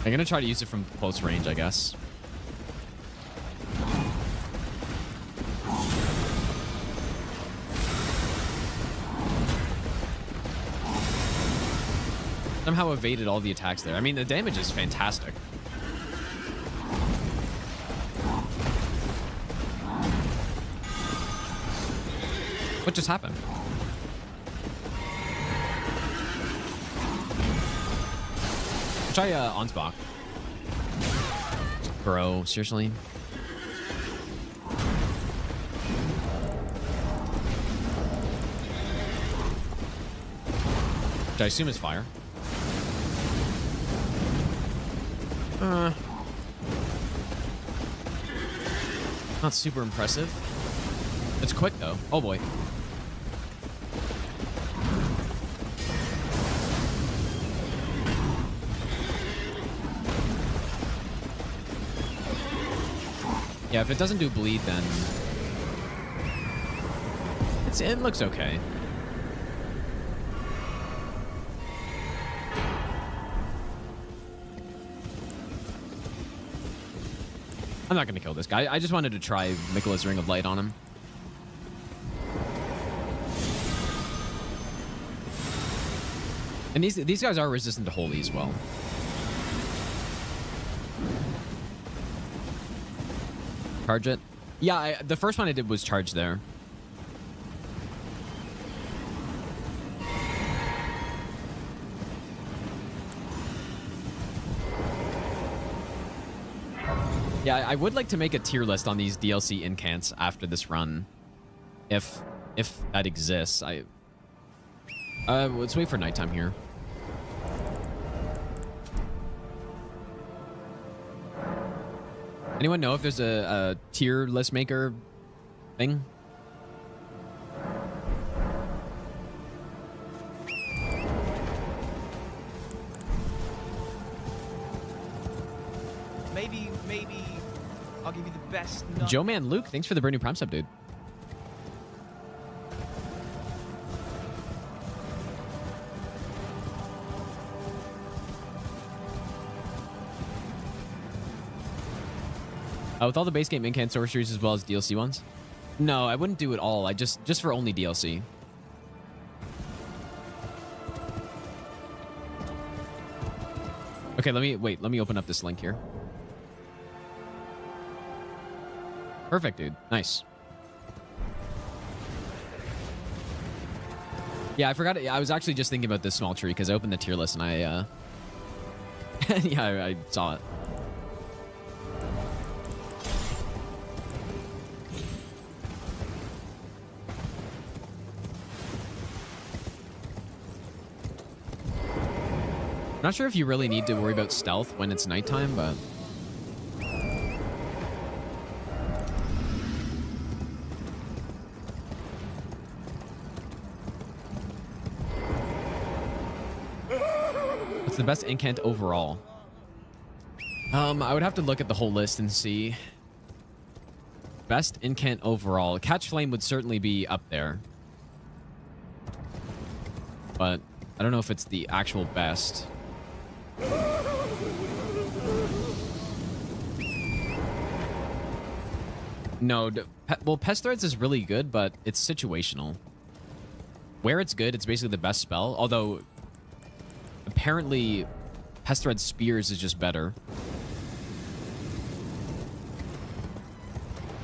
I'm gonna try to use it from close range, I guess. Somehow evaded all the attacks there. I mean, the damage is fantastic. What just happened? Try Ansbach. Bro, seriously? Which I assume is fire. Not super impressive. It's quick though. Oh boy. Yeah, if it doesn't do bleed, then it looks okay. I'm not going to kill this guy. I just wanted to try Miquella's Ring of Light on him. And these guys are resistant to Holy as well. Charge it. Yeah, the first one I did was charge there. Yeah, I would like to make a tier list on these DLC incants after this run. If that exists. Let's wait for nighttime here. Anyone know if there's a tier list maker thing? Maybe I'll give you the best. Joe Man Luke, thanks for the brand new Prime sub, dude. With all the base game incant sorceries as well as DLC ones? No, I wouldn't do it all. I just for only DLC. Okay, let me open up this link here. Perfect, dude. Nice. Yeah, I forgot. I was actually just thinking about this small tree because I opened the tier list and I yeah, I saw it. Not sure if you really need to worry about stealth when it's nighttime, but... What's the best incant overall? I would have to look at the whole list and see. Best incant overall. Catch Flame would certainly be up there. But I don't know if it's the actual best. No, well, Pest Threads is really good, but it's situational. Where it's good, it's basically the best spell, although apparently Pest Thread Spears is just better.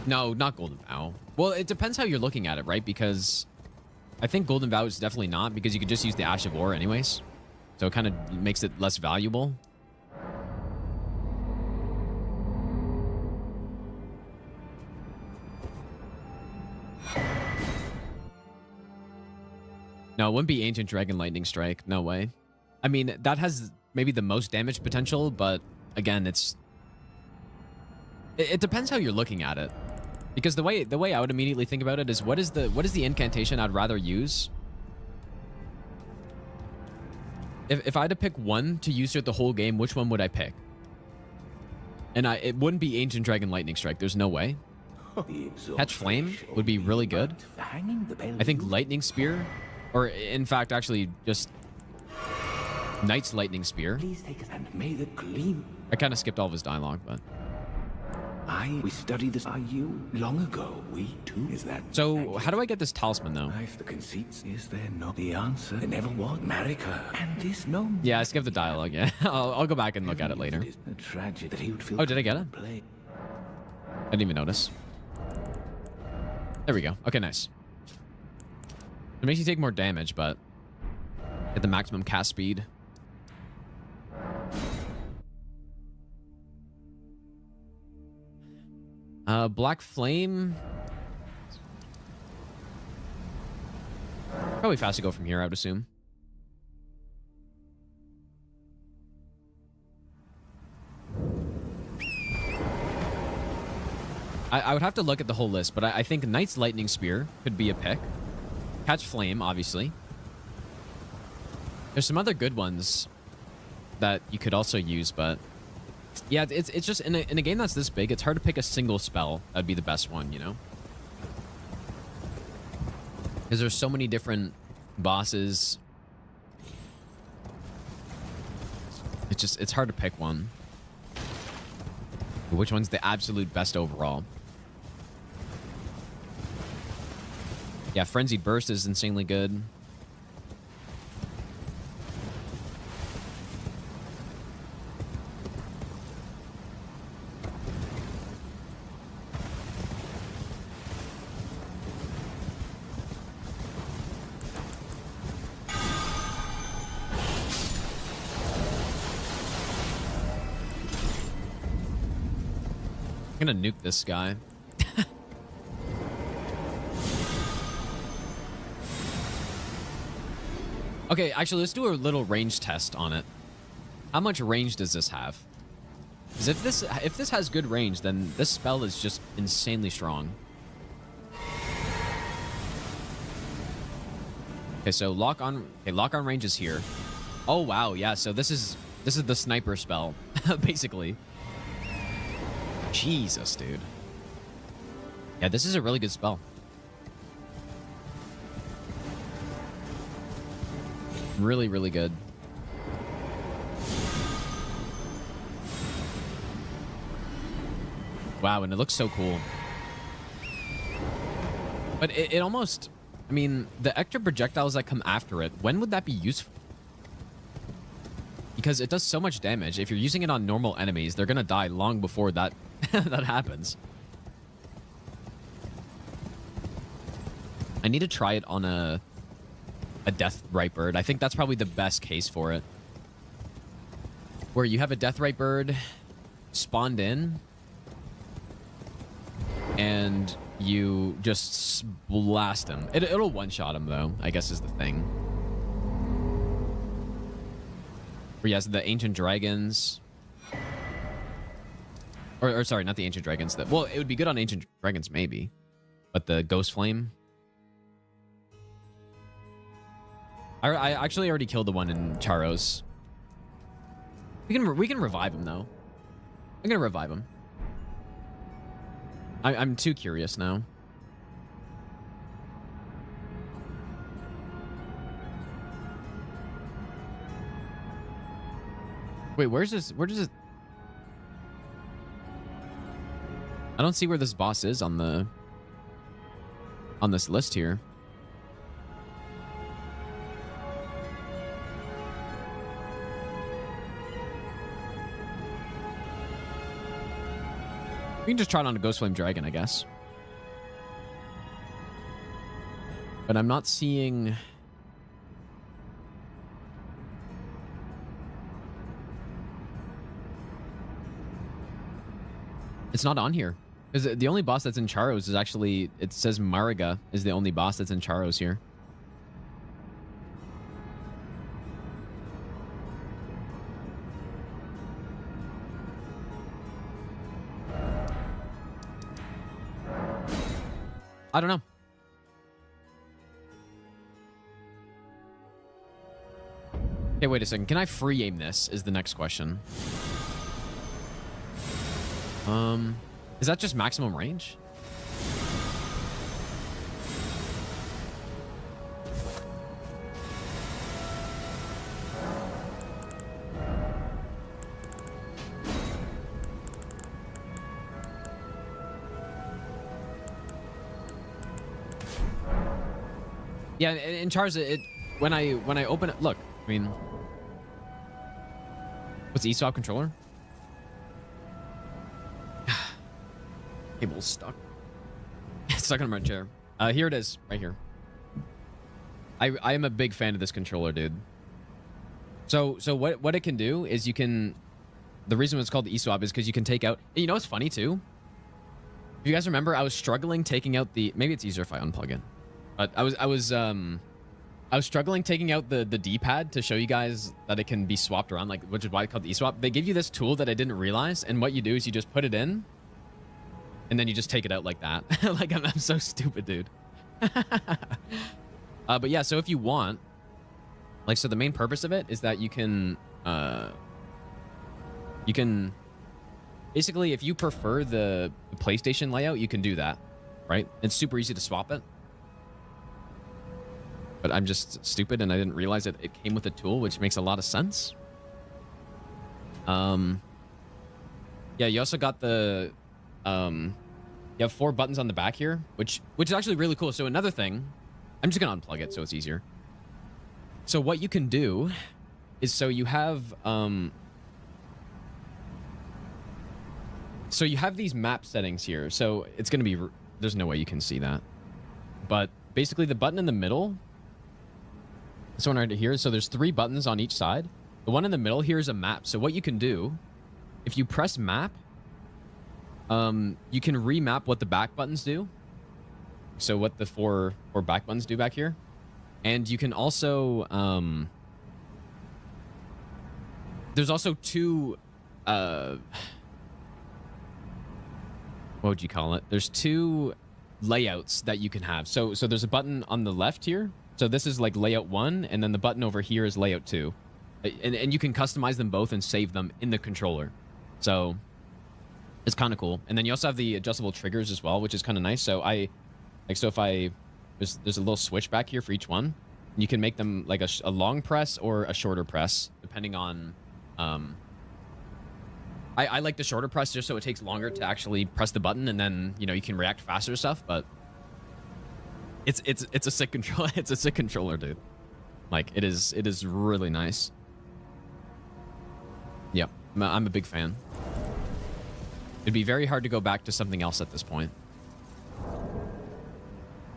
No, not Golden Vow. Well, it depends how you're looking at it, right? Because I think Golden Vow is definitely not, because you could just use the Ash of War anyways. So it kind of makes it less valuable. No, it wouldn't be Ancient Dragon Lightning Strike. No way. I mean, that has maybe the most damage potential, but again, it depends how you're looking at it. Because the way I would immediately think about it is what is the incantation I'd rather use? If I had to pick one to use throughout the whole game, which one would I pick? And it wouldn't be Ancient Dragon Lightning Strike. There's no way. Catch Flame would be really good. I think Lightning Spear, or in fact, actually just Knight's Lightning Spear. I kind of skipped all of his dialogue, but... We studied this long ago. We too. Is that so? How do I get this talisman though? The conceits is there not the answer? There never was. Marry her, and this no. Yeah, I skipped the dialogue. Yeah, I'll go back and look at it later. That he would feel. Oh, did I get it? I didn't even notice. There we go. Okay, nice. It makes you take more damage, but get the maximum cast speed. Black Flame. Probably fast to go from here, I would assume. I would have to look at the whole list, but I think Knight's Lightning Spear could be a pick. Catch Flame, obviously. There's some other good ones that you could also use, but... Yeah, it's just in a game that's this big, it's hard to pick a single spell that'd be the best one, you know? Because there's so many different bosses. It's hard to pick one. Which one's the absolute best overall? Yeah, Frenzied Burst is insanely good. I'm gonna nuke this guy. Okay, actually, let's do a little range test on it. How much range does this have? Because if this has good range, then this spell is just insanely strong. Okay, so lock on range is here. Oh wow, yeah. So this is the sniper spell, basically. Jesus, dude. Yeah, this is a really good spell. Really, really good. Wow, and it looks so cool. But it almost... I mean, the extra projectiles that come after it, when would that be useful? Because it does so much damage. If you're using it on normal enemies, they're gonna die long before that that happens. I need to try it on a Deathrite bird. I think that's probably the best case for it. Where you have a Deathrite bird spawned in, and you just blast him. It'll one-shot him, though, I guess is the thing. Or yes, the Ancient Dragons. Or sorry, not the Ancient Dragons. Well, it would be good on Ancient Dragons, maybe. But the Ghost Flame... I actually already killed the one in Charos. We can revive him, though. I'm gonna revive him. I'm too curious now. Wait, where does it... I don't see where this boss is on this list here. We can just try it on a Ghost Flame Dragon, I guess. But I'm not seeing... It's not on here. Because the only boss that's in Charos is actually... It says Mariga is the only boss that's in Charos here. I don't know. Okay, wait a second. Can I free aim this is the next question. Is that just maximum range? Yeah, in Charos, when I open it, look, I mean, what's the eSwap controller? Cable's stuck. It's stuck on my chair. Here it is, right here. I am a big fan of this controller, dude. So what it can do is you can, the reason it's called the eSwap is because you can take out, you know what's funny too? If you guys remember, I was struggling taking out the, maybe it's easier if I unplug it. But I was struggling taking out the D-pad to show you guys that it can be swapped around, like, which is why it's called the eSwap. They give you this tool that I didn't realize, and what you do is you just put it in, and then you just take it out like that. Like, I'm so stupid, dude. But yeah, so if you want, like, so the main purpose of it is that you can basically, if you prefer the PlayStation layout, you can do that, right? It's super easy to swap it. But I'm just stupid and I didn't realize that it came with a tool, which makes a lot of sense. Yeah, you also got the you have 4 buttons on the back here, which is actually really cool. So another thing, I'm just gonna unplug it so it's easier. So what you can do is, so you have these map settings here. So it's gonna be, there's no way you can see that, but basically the button in the middle, this one right here. So there's 3 buttons on each side. The one in the middle here is a map. So what you can do, if you press map, you can remap what the back buttons do. So what the four back buttons do back here. And you can also, there's also 2, what would you call it? There's 2 layouts that you can have. So there's a button on the left here. So this is like layout 1, and then the button over here is layout 2. And you can customize them both and save them in the controller. So it's kind of cool. And then you also have the adjustable triggers as well, which is kind of nice. So there's a little switch back here for each one. You can make them like a long press or a shorter press, depending on, I like the shorter press just so it takes longer to actually press the button, and then, you know, you can react faster to stuff, but it's a sick control. It's a sick controller, dude. Like, it is really nice. Yep, I'm a big fan. It'd be very hard to go back to something else at this point.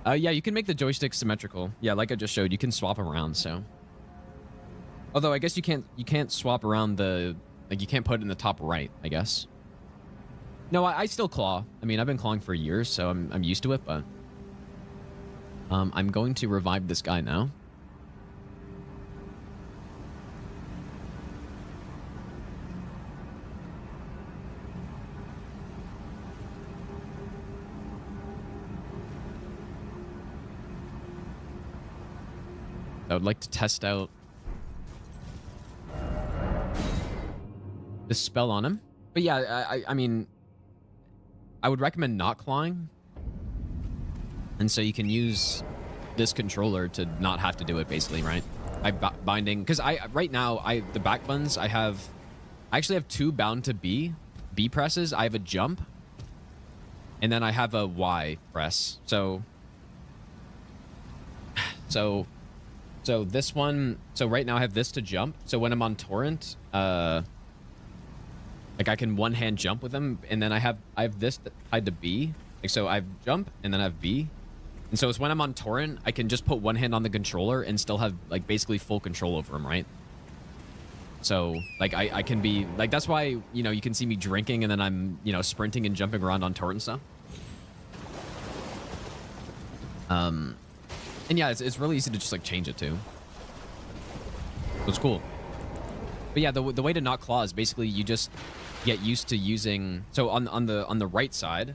Yeah, you can make the joystick symmetrical. Yeah, like I just showed, you can swap them around, so. Although I guess you can't swap around the, like, you can't put it in the top right, I guess. No, I still claw. I mean, I've been clawing for years, so I'm used to it, but I'm going to revive this guy now. I would like to test out this spell on him. But yeah, I mean, I would recommend not clawing. And so you can use this controller to not have to do it, basically, right? By binding, because right now, the back buttons, I actually have 2 bound to B presses. I have a jump, and then I have a Y press. So this one, so right now I have this to jump. So when I'm on torrent, like I can one-hand jump with them, and then I have this tied to B. Like, so I have jump, and then I have B. And so it's when I'm on torrent, I can just put one hand on the controller and still have, like, basically full control over them, right? So, like, I can be, like, that's why, you know, you can see me drinking and then I'm, you know, sprinting and jumping around on torrent and stuff. And yeah, it's really easy to just, like, change it too. So it's cool. But yeah, the way to not claw is basically you just get used to using, so on the right side,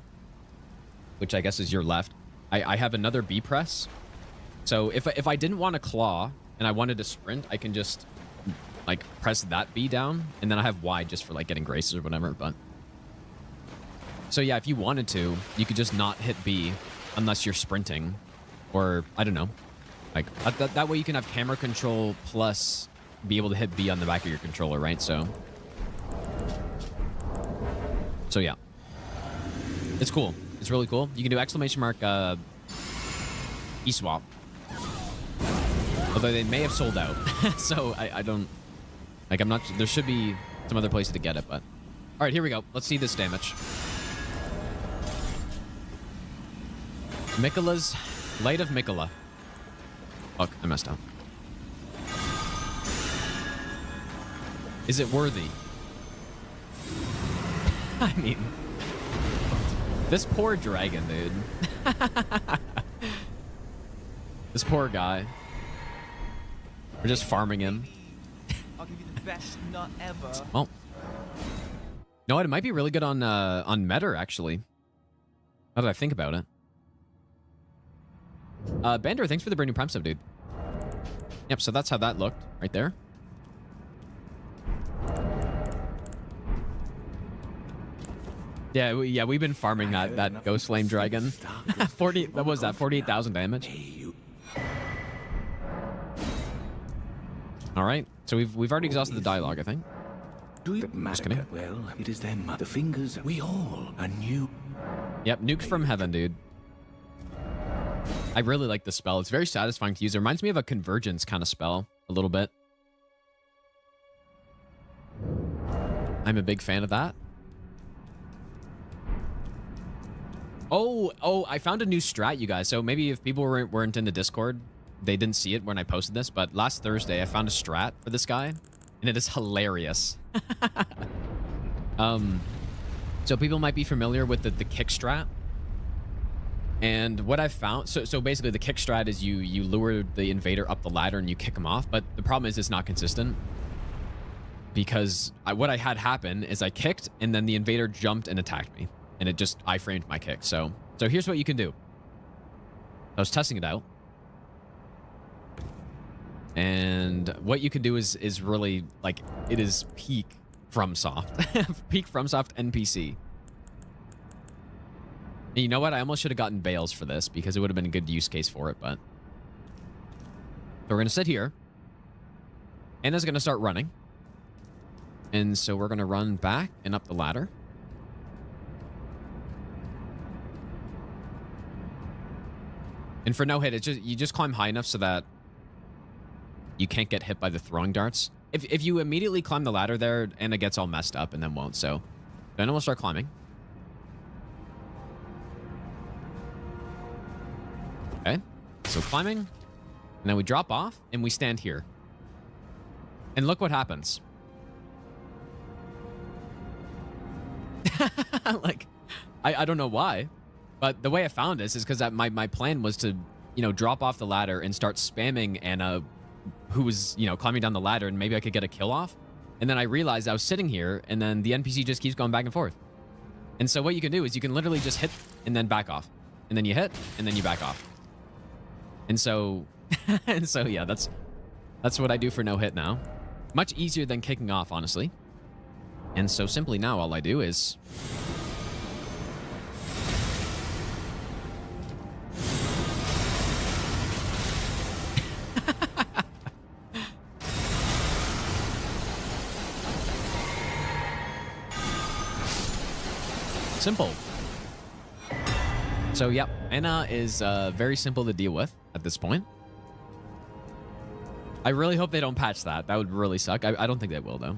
which I guess is your left, I have another B press. So if I didn't want to claw and I wanted to sprint, I can just, like, press that B down, and then I have Y just for, like, getting graces or whatever. But so yeah, if you wanted to, you could just not hit B unless you're sprinting, or I don't know, like that way you can have camera control plus be able to hit B on the back of your controller, right? So yeah, it's cool. It's really cool. You can do exclamation mark E-swap. Although they may have sold out. So I don't, like, I'm not, there should be some other places to get it, but. All right, here we go. Let's see this damage. Miquella's Light of Miquella. Fuck, I messed up. Is it worthy? I mean, this poor dragon, dude. This poor guy. We're just farming him. I'll give you the best nut ever. Well, you know what? It might be really good on Meta, actually. Now that I think about it. Bender, thanks for the brand new Prime sub, dude. Yep, so that's how that looked right there. Yeah, we've been farming that Ghost Flame Dragon. 40, what was that? 48,000 damage. All right, so we've already exhausted the dialogue, I think. Do you matter? Well, it is them. The fingers. We all are new. Yep, nukes from heaven, dude. I really like this spell. It's very satisfying to use. It reminds me of a convergence kind of spell a little bit. I'm a big fan of that. Oh, I found a new strat, you guys. So maybe if people weren't in the Discord, they didn't see it when I posted this, but last Thursday I found a strat for this guy, and it is hilarious. So people might be familiar with the kick strat. And what I've found, so basically the kick strat is you lure the invader up the ladder and you kick him off, but the problem is it's not consistent. Because what I had happen is I kicked and then the invader jumped and attacked me. And it just iframed my kick. So here's what you can do. I was testing it out. And what you can do is really, like, it is peak FromSoft. Peak FromSoft NPC. And you know what? I almost should have gotten Bales for this because it would have been a good use case for it, but... So we're going to sit here. Anna's going to start running. And so we're going to run back and up the ladder. And for no hit, it's just you just climb high enough so that you can't get hit by the throwing darts. If you immediately climb the ladder there, Anna gets all messed up and then won't. So Anna will start climbing. Okay. So climbing. And then we drop off and we stand here. And look what happens. Like, I don't know why. But the way I found this is because my plan was to, you know, drop off the ladder and start spamming Anna, who was, you know, climbing down the ladder, and maybe I could get a kill off. And then I realized I was sitting here, and then the NPC just keeps going back and forth. And so what you can do is you can literally just hit and then back off. And then you hit, and then you back off. And so, yeah, that's what I do for no hit now. Much easier than kicking off, honestly. And so simply now all I do is... Simple. So, yep, Anna is very simple to deal with at this point. I really hope they don't patch that. That would really suck. I don't think they will, though.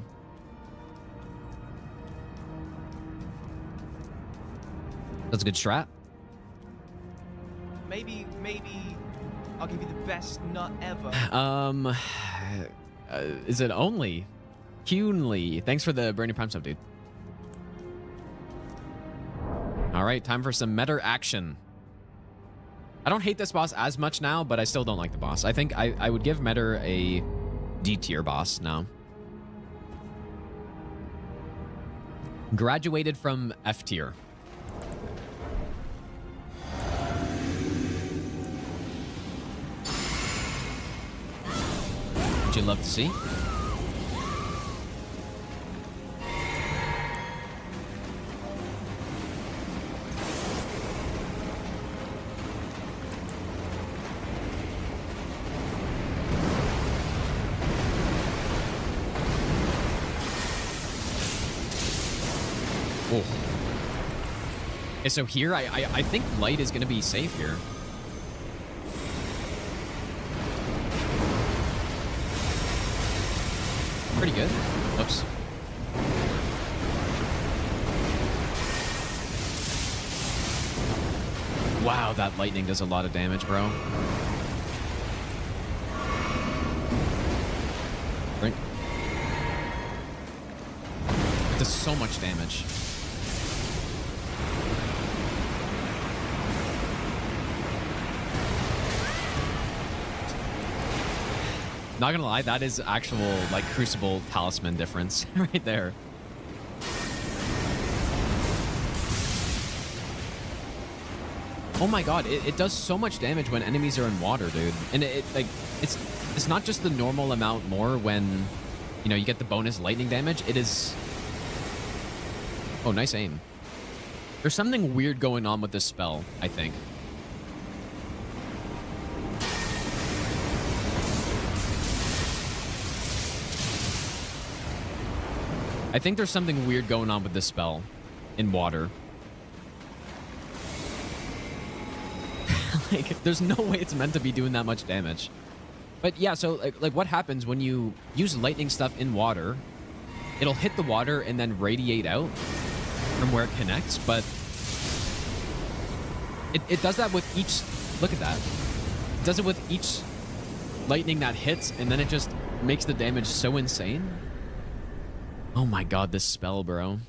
That's a good strat. Maybe I'll give you the best nut ever. Is it only? Cunely. Thanks for the Bernie Prime sub, dude. All right, time for some meta action. I don't hate this boss as much now, but I still don't like the boss. I think I would give Meta a D tier boss now. Graduated from F tier. Would you love to see? Okay, so here, I think light is going to be safe here. Pretty good. Oops. Wow, that lightning does a lot of damage, bro. Right. It does so much damage. Not gonna lie, that is actual, like, Crucible Talisman difference right there. Oh my god, it does so much damage when enemies are in water, dude. And it's not just the normal amount more when, you know, you get the bonus lightning damage. It is... Oh, nice aim. There's something weird going on with this spell, I think. I think there's something weird going on with this spell in water. Like, there's no way it's meant to be doing that much damage. But yeah, so like what happens when you use lightning stuff in water? It'll hit the water and then radiate out from where it connects, but it does that with each, look at that. It does it with each lightning that hits, and then it just makes the damage so insane. Oh my god, this spell, bro.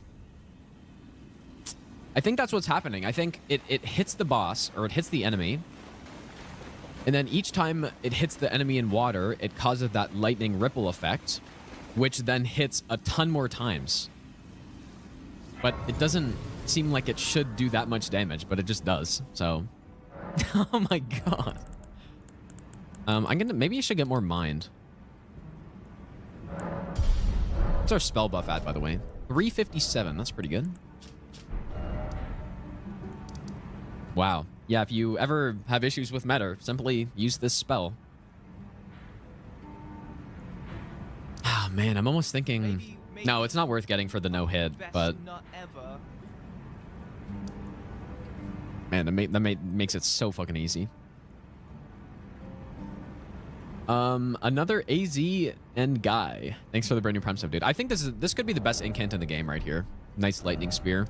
I think that's what's happening. I think it hits the boss, or it hits the enemy, and then each time it hits the enemy in water, it causes that lightning ripple effect, which then hits a ton more times. But it doesn't seem like it should do that much damage, but it just does, so. Oh my god. Maybe I should get more mind. What's our spell buff at, by the way? 357, that's pretty good. Wow. Yeah, if you ever have issues with meta, simply use this spell. Oh man, I'm almost thinking... Maybe no, it's not worth getting for the no-hit, but... Not ever. Man, that makes it so fucking easy. Another AZ and Guy. Thanks for the brand new Prime sub, dude. I think this could be the best incant in the game right here. Nice lightning spear.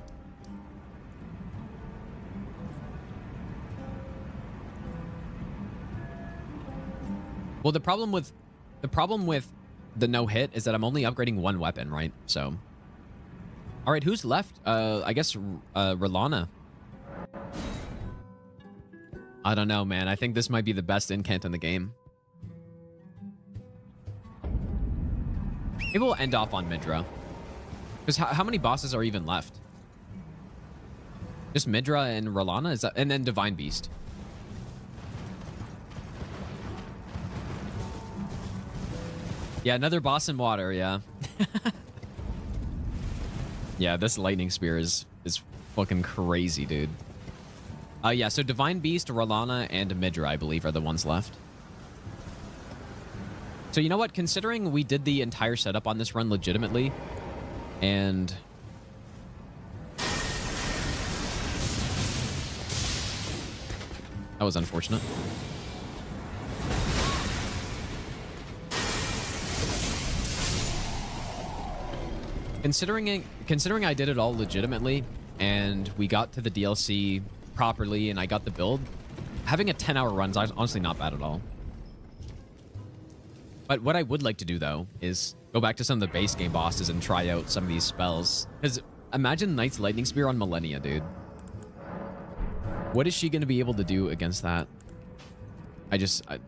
Well, the problem with the no hit is that I'm only upgrading one weapon, right? So, all right, who's left? I guess Rolana. I don't know, man. I think this might be the best incant in the game. Maybe we'll end off on Midra. Because how many bosses are even left? Just Midra and Rolana? Is that, and then Divine Beast. Yeah, another boss in water, yeah. Yeah, this lightning spear is fucking crazy, dude. Yeah, so Divine Beast, Rolana, and Midra, I believe, are the ones left. So you know what? Considering we did the entire setup on this run legitimately, and... That was unfortunate. Considering I did it all legitimately, and we got to the DLC properly, and I got the build, having a 10-hour run is honestly not bad at all. But what I would like to do, though, is go back to some of the base game bosses and try out some of these spells. Because imagine Knight's Lightning Spear on Millennia, dude. What is she going to be able to do against that?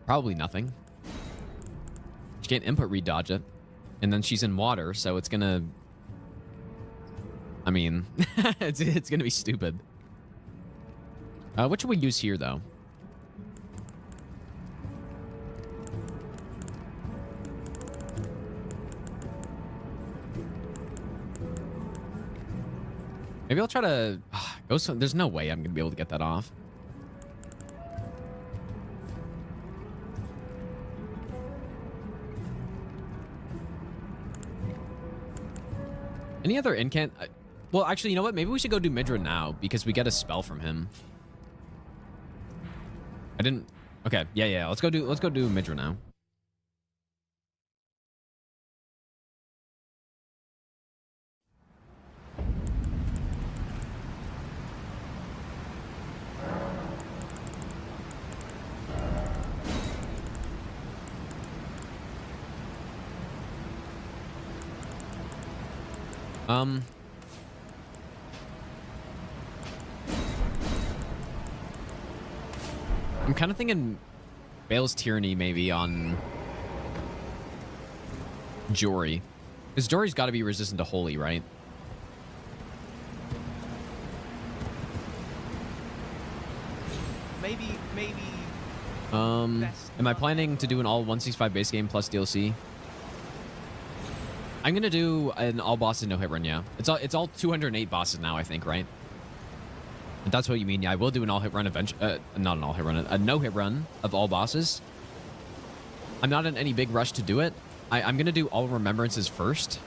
Probably nothing. She can't input redodge it. And then she's in water, so it's going to... I mean, it's going to be stupid. What should we use here, though? Maybe I'll try to go some... There's no way I'm going to be able to get that off. Any other incant? Well, actually, you know what? Maybe we should go do Midra now because we get a spell from him. I didn't... Okay, yeah. Let's go do Midra now. I'm kind of thinking Bale's Tyranny maybe on Jory. Because Jory's got to be resistant to Holy, right? Maybe. Am I planning to do an all 165 base game plus DLC? I'm gonna do an all bosses no hit run, yeah. It's all 208 bosses now, I think, right? If that's what you mean, yeah, I will do an all hit run eventually. Not an all hit run, a no hit run of all bosses. I'm not in any big rush to do it. I'm gonna do all remembrances first,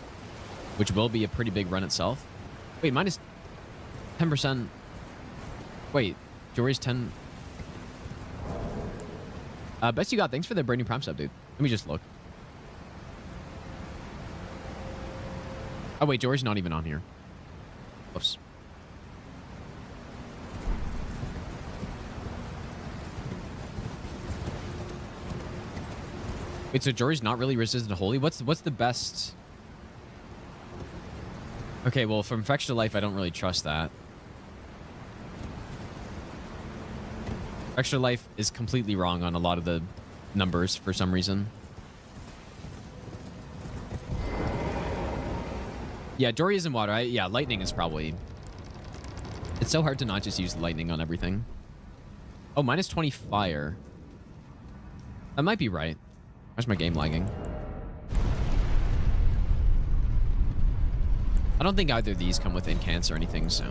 which will be a pretty big run itself. Wait, minus 10%. Wait, Jory's 10. Best you got. Thanks for the brand new Prime sub, dude. Let me just look. Oh, wait, Jory's not even on here. Whoops. Wait, so Jory's not really resistant to Holy? What's the best? Okay, well, from Flexile Life, I don't really trust that. Flexile Life is completely wrong on a lot of the numbers for some reason. Yeah, Jory is in water. Yeah, lightning is probably... It's so hard to not just use lightning on everything. Oh, minus 20 fire. That might be right. Why's my game lagging? I don't think either of these come with incants or anything, so...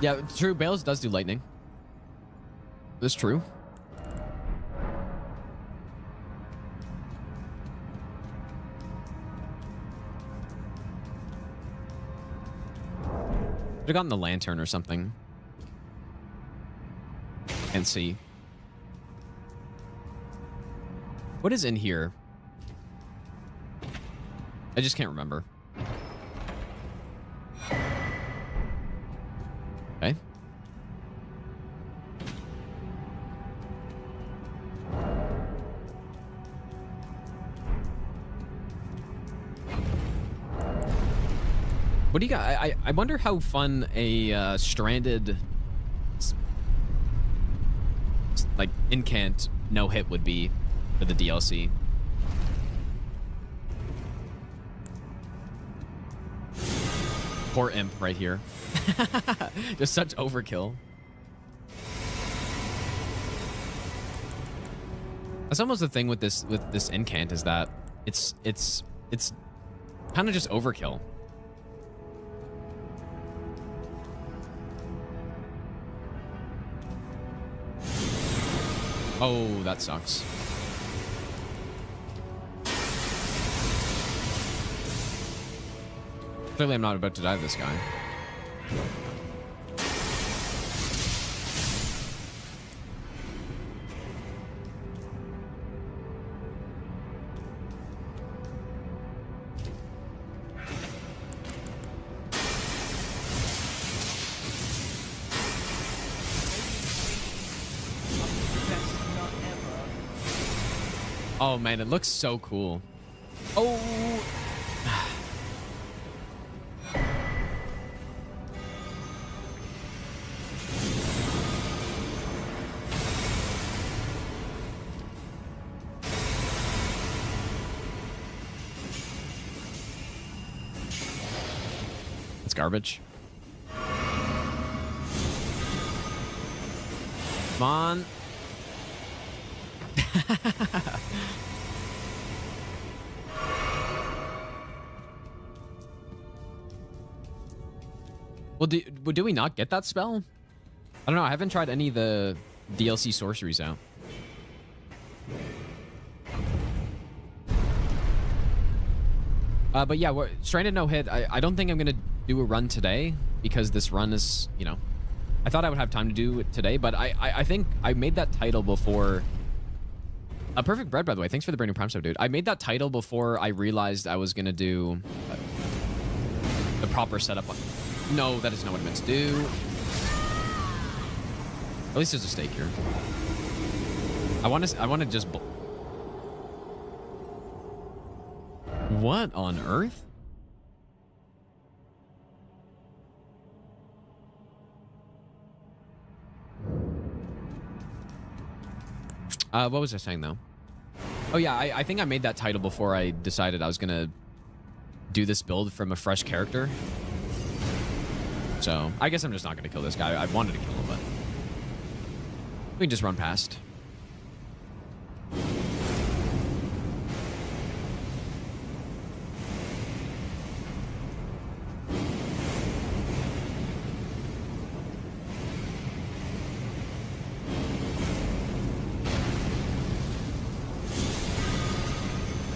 Yeah, true. Bales does do lightning. That's true. Should have gotten the lantern or something. Can't see. What is in here? I just can't remember. Okay. What do you got? I wonder how fun a stranded like incant no hit would be for the DLC. Poor imp right here. Just such overkill. That's almost the thing with this incant is that it's kind of just overkill. Oh, that sucks. Clearly, I'm not about to die to this guy. Oh man, it looks so cool. Oh. It's garbage. Come on. Well, do we not get that spell? I don't know. I haven't tried any of the DLC sorceries out. But yeah, Stranded no hit. I don't think I'm gonna do a run today because this run is, you know, I thought I would have time to do it today, but I think I made that title before. Perfect bread, by the way. Thanks for the brand new Prime sub, dude. I made that title before I realized I was gonna do the proper setup. No, that is not what I meant to do. At least there's a stake here. I want to just. What on earth? What was I saying though? Oh yeah, I think I made that title before I decided I was gonna do this build from a fresh character. So I guess I'm just not gonna kill this guy. I wanted to kill him, but we can just run past.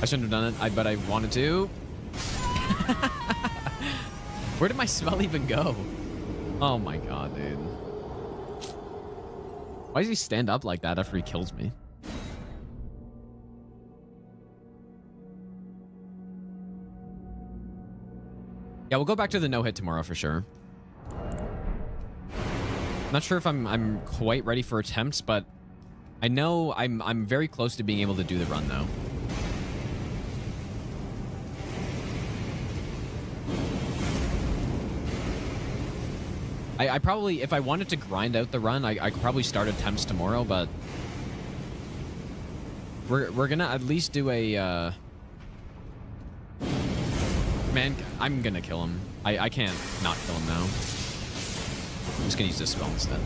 I shouldn't have done it, but I wanted to. Where did my spell even go? Oh my god, dude. Why does he stand up like that after he kills me? Yeah, we'll go back to the no-hit tomorrow for sure. Not sure if I'm quite ready for attempts, but I know I'm very close to being able to do the run though. I probably, if I wanted to grind out the run, I could probably start attempts tomorrow, but we're gonna at least do a man, I'm gonna kill him. I can't not kill him now. I'm just gonna use this spell instead.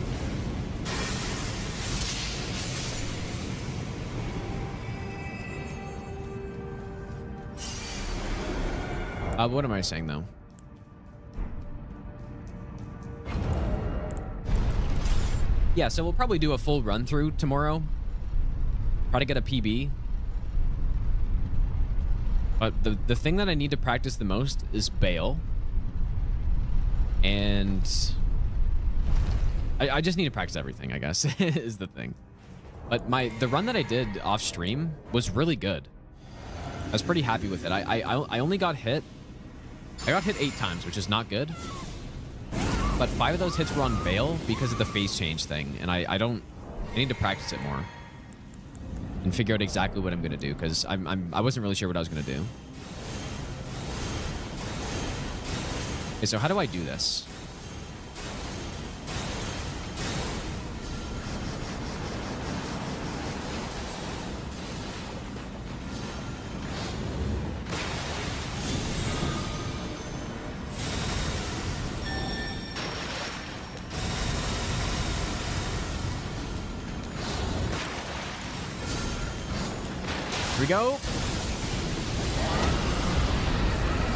What am I saying though? Yeah, so we'll probably do a full run through tomorrow. Try to get a PB. But the thing that I need to practice the most is bail. And I just need to practice everything, I guess, is the thing. But the run that I did off stream was really good. I was pretty happy with it. I only got hit. I got hit 8 times, which is not good. But 5 of those hits were on bail because of the phase change thing. And I need to practice it more. And figure out exactly what I'm gonna do, because I wasn't really sure what I was gonna do. Okay, so how do I do this? Here we go.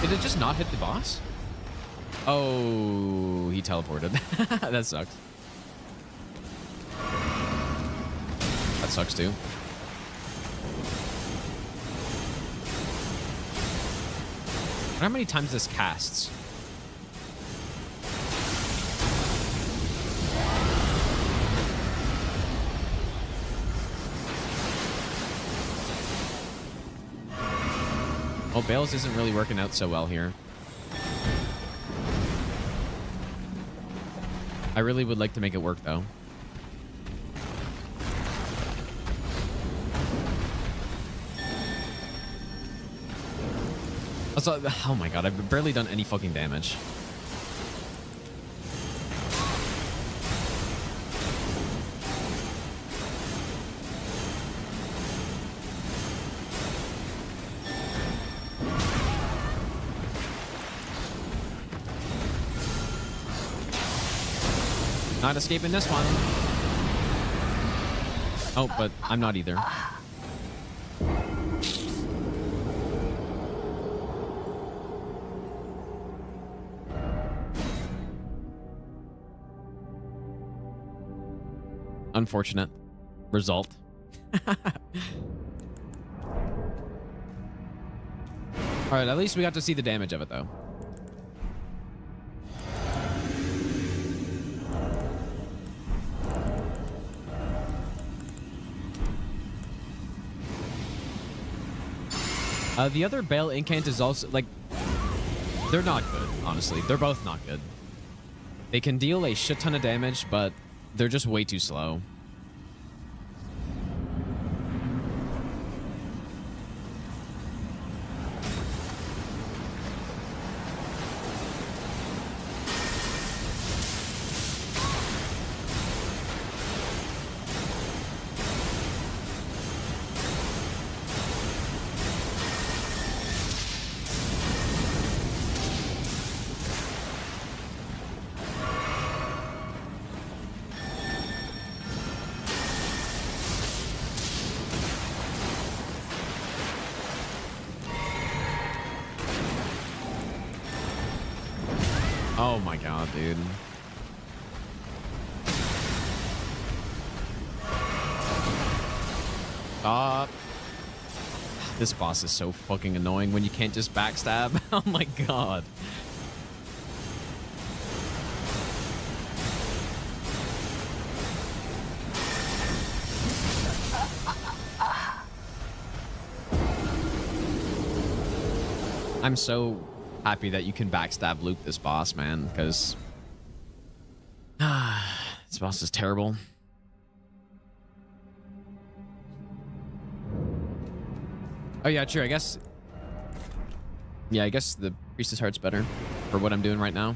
Did it just not hit the boss? Oh, he teleported. That sucks. That sucks too. I wonder how many times this casts. Well, Bales isn't really working out so well here. I really would like to make it work, though. Also, oh my god, I've barely done any fucking damage. Not escaping this one. Oh, but I'm not either. Unfortunate result. All right, at least we got to see the damage of it, though. The other Bale Incant is also, like, they're not good, honestly. They're both not good. They can deal a shit ton of damage, but they're just way too slow. Oh my god, dude. Stop. This boss is so fucking annoying when you can't just backstab. Oh my god. I'm so happy that you can backstab loop this boss, man, because this boss is terrible. Oh yeah, true. I guess. Yeah, I guess the Priestess Heart's better for what I'm doing right now.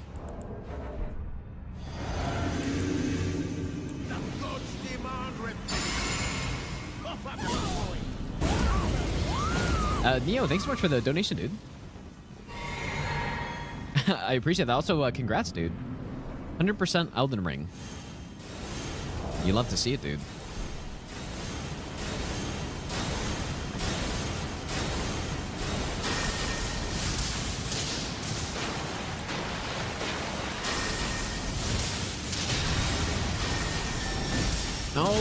Neo, thanks so much for the donation, dude. I appreciate that. Also, congrats, dude. 100% Elden Ring. You love to see it, dude. No!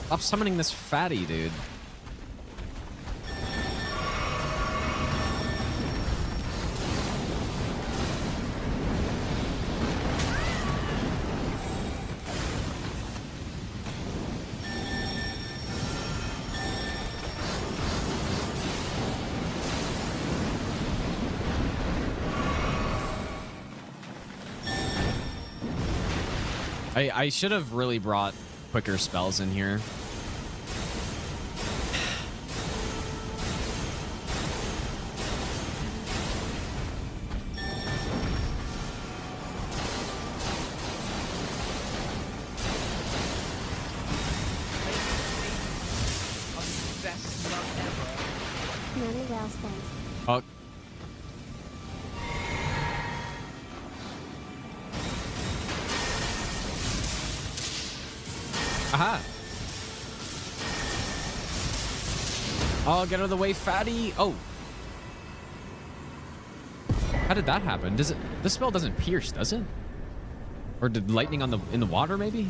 Stop summoning this fatty, dude. I should have really brought quicker spells in here. Money well spent. Oh. Aha. Oh, get out of the way, fatty. Oh. How did that happen? Does it? This spell doesn't pierce, does it? Or did lightning in the water, maybe?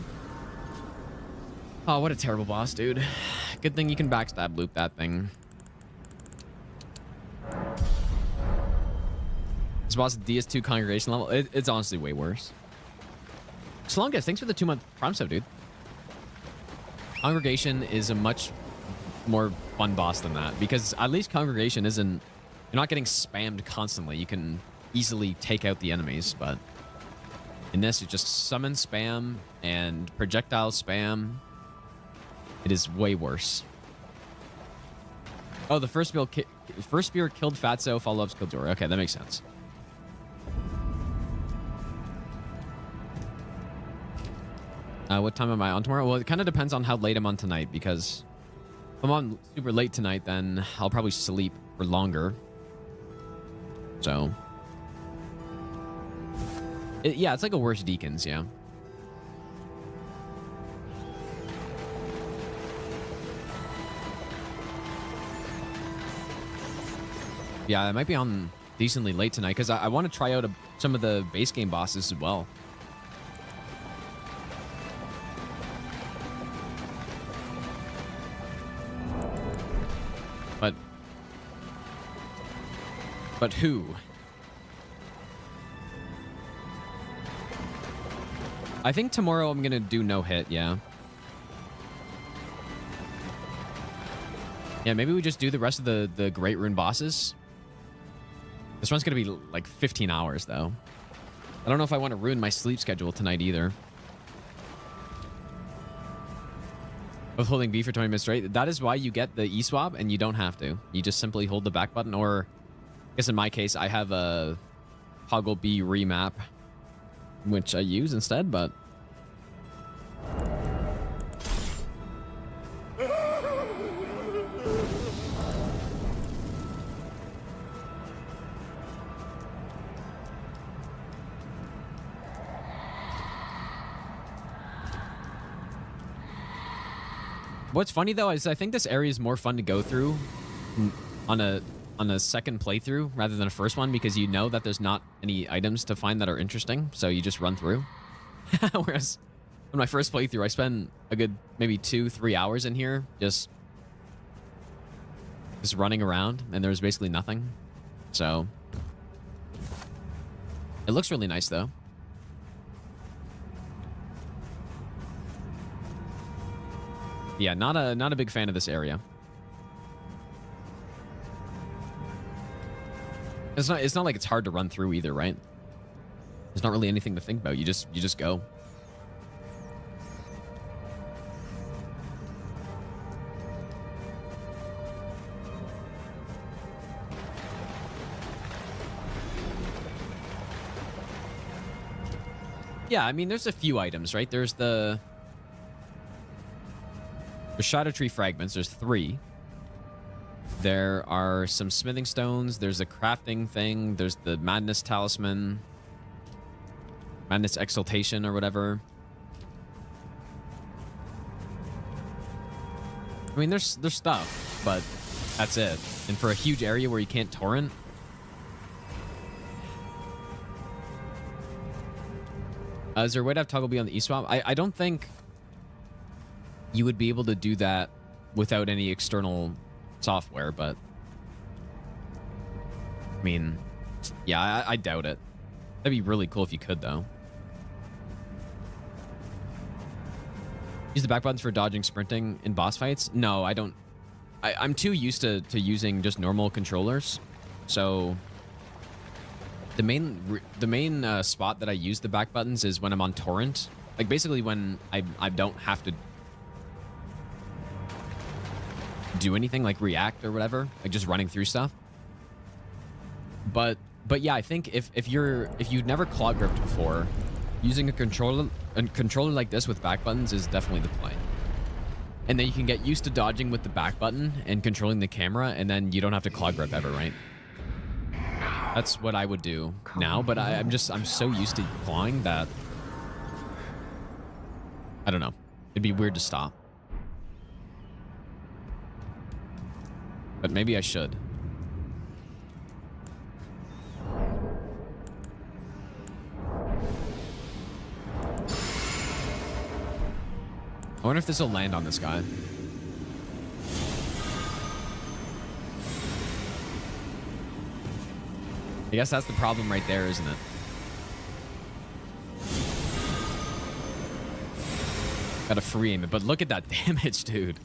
Oh, what a terrible boss, dude. Good thing you can backstab loop that thing. This boss DS2 congregation level, it's honestly way worse. Slongus, thanks for the 2-month Prime sub, dude. Congregation is a much more fun boss than that, because at least Congregation isn't, you're not getting spammed constantly. You can easily take out the enemies, but in this, you just summon spam and projectile spam. It is way worse. Oh, the first spear killed Fatso, follow-ups killed Dora. Okay, that makes sense. What time am I on tomorrow? Well, it kind of depends on how late I'm on tonight, because if I'm on super late tonight, then I'll probably sleep for longer. So, yeah, it's like a worse Deacons, yeah. Yeah, I might be on decently late tonight, because I want to try out some of the base game bosses as well. But who? I think tomorrow I'm gonna do no hit, yeah. Yeah, maybe we just do the rest of the Great Rune bosses. This run's gonna be like 15 hours though. I don't know if I want to ruin my sleep schedule tonight either. With holding B for 20 minutes straight. That is why you get the E-swap and you don't have to. You just simply hold the back button, or I guess in my case, I have a toggle B remap, which I use instead, but what's funny though is I think this area is more fun to go through on a second playthrough rather than a first one, because you know that there's not any items to find that are interesting, so you just run through. Whereas on my first playthrough, I spent a good maybe 2-3 hours in here just just running around, and there was basically nothing. So it looks really nice, though. Yeah, not a big fan of this area. It's not like it's hard to run through either, right? There's not really anything to think about. You just go. Yeah, I mean, there's a few items, right? There's Shadow Tree fragments. There's 3. There are some smithing stones. There's a crafting thing. There's the Madness Talisman. Madness Exaltation or whatever. I mean, there's stuff, but that's it. And for a huge area where you can't torrent, is there a way to have toggle be on the eSwap? I don't think you would be able to do that without any external software, but I mean, yeah, I doubt it. That'd be really cool if you could, though. Use the back buttons for dodging, sprinting in boss fights? No, I don't. I'm too used to using just normal controllers, so the main spot that I use the back buttons is when I'm on torrent. Like, basically when I don't have to do anything, like react or whatever, like just running through stuff. But yeah, I think if you've never claw gripped before, using a controller like this with back buttons is definitely the play. And then you can get used to dodging with the back button and controlling the camera, and then you don't have to claw grip ever, right? That's what I would do now, but I'm so used to clawing that I don't know. It'd be weird to stop. But maybe I should. I wonder if this will land on this guy. I guess that's the problem right there, isn't it? Gotta free aim it, but look at that damage, dude.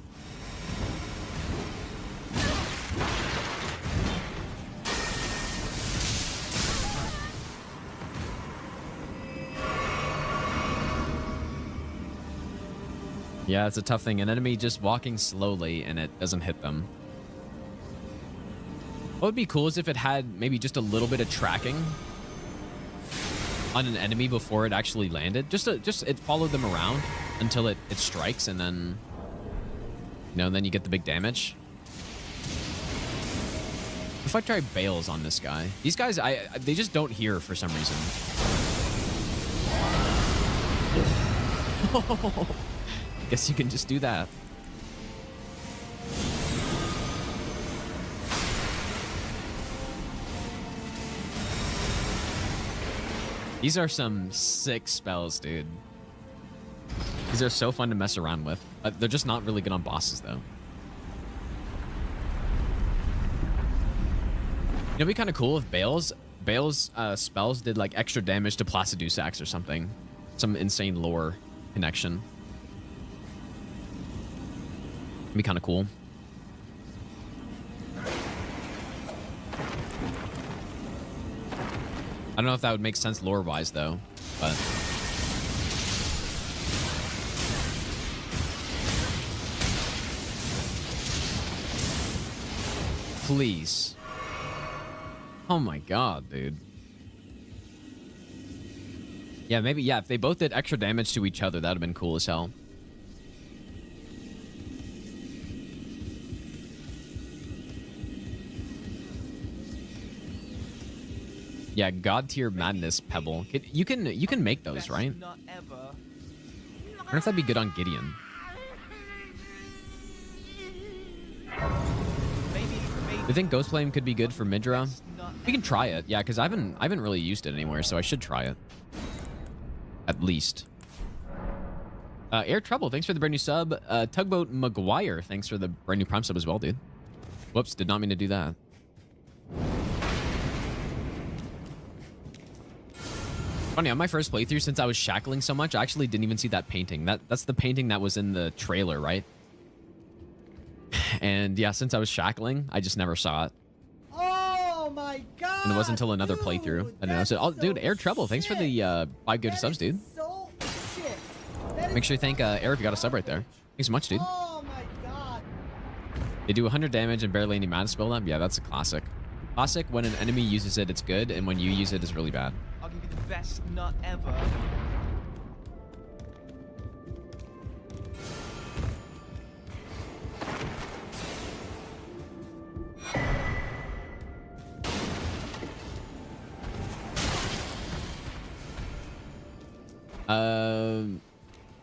Yeah, it's a tough thing. An enemy just walking slowly and it doesn't hit them. What would be cool is if it had maybe just a little bit of tracking on an enemy before it actually landed. Just it followed them around until it strikes, and then, you know, then you get the big damage. If I try bales on this guy, these guys, they just don't hear for some reason. Guess you can just do that. These are some sick spells, dude. These are so fun to mess around with. They're just not really good on bosses, though. You know, it'd be kind of cool if Bale's spells did like extra damage to Placidusax or something. Some insane lore connection. It'd be kind of cool. I don't know if that would make sense lore-wise, though, but... Please. Oh my god, dude. Yeah, maybe, yeah, if they both did extra damage to each other, that would have been cool as hell. Yeah, God tier madness pebble. You can make those, right? I wonder if that'd be good on Gideon. Do you think Ghost Flame could be good for Midra? We can try it, yeah, because I haven't really used it anywhere, so I should try it. At least. Air Trouble, thanks for the brand new sub. Tugboat Maguire, thanks for the brand new Prime sub as well, dude. Whoops, did not mean to do that. Funny, on my first playthrough, since I was shackling so much, I actually didn't even see that painting. That's the painting that was in the trailer, right? And yeah, since I was shackling, I just never saw it. Oh my god! And it wasn't until another playthrough. I noticed it. Oh, dude, Air Treble, thanks for the 5 good subs, dude. So shit. Make sure you thank Air if you got a sub right there. Thanks so much, dude. Oh my god. They do 100 damage and barely any mana spell them. Yeah, that's a classic. Classic, when an enemy uses it, it's good, and when you use it, it's really bad. I'll give you the best nut ever.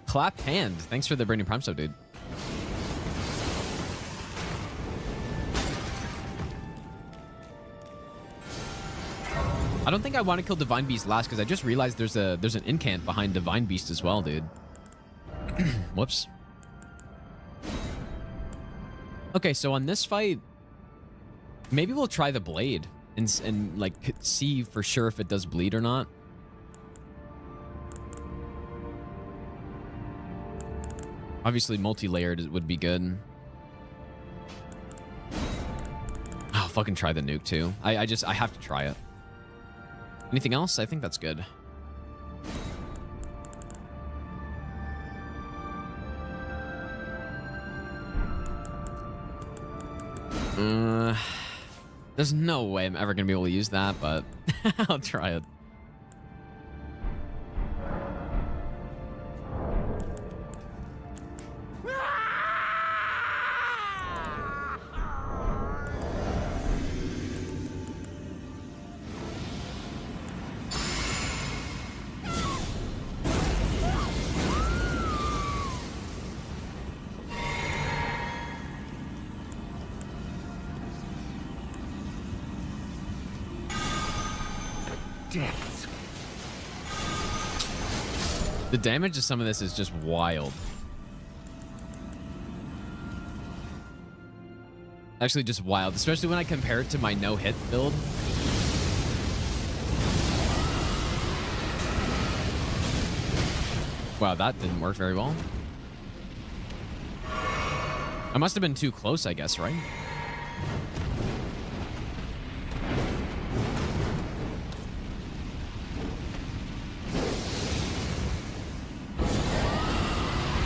Clap hand. Thanks for the brand new prime sub, dude. I don't think I want to kill Divine Beast last because I just realized there's an incant behind Divine Beast as well, dude. Whoops. Okay, so on this fight, maybe we'll try the blade and like see for sure if it does bleed or not. Obviously, multi-layered would be good. I'll fucking try the nuke too. I have to try it. Anything else? I think that's good. There's no way I'm ever gonna be able to use that, but I'll try it. The damage of some of this is just wild. Actually, just wild, especially when I compare it to my no-hit build. Wow, that didn't work very well. I must have been too close, I guess, right?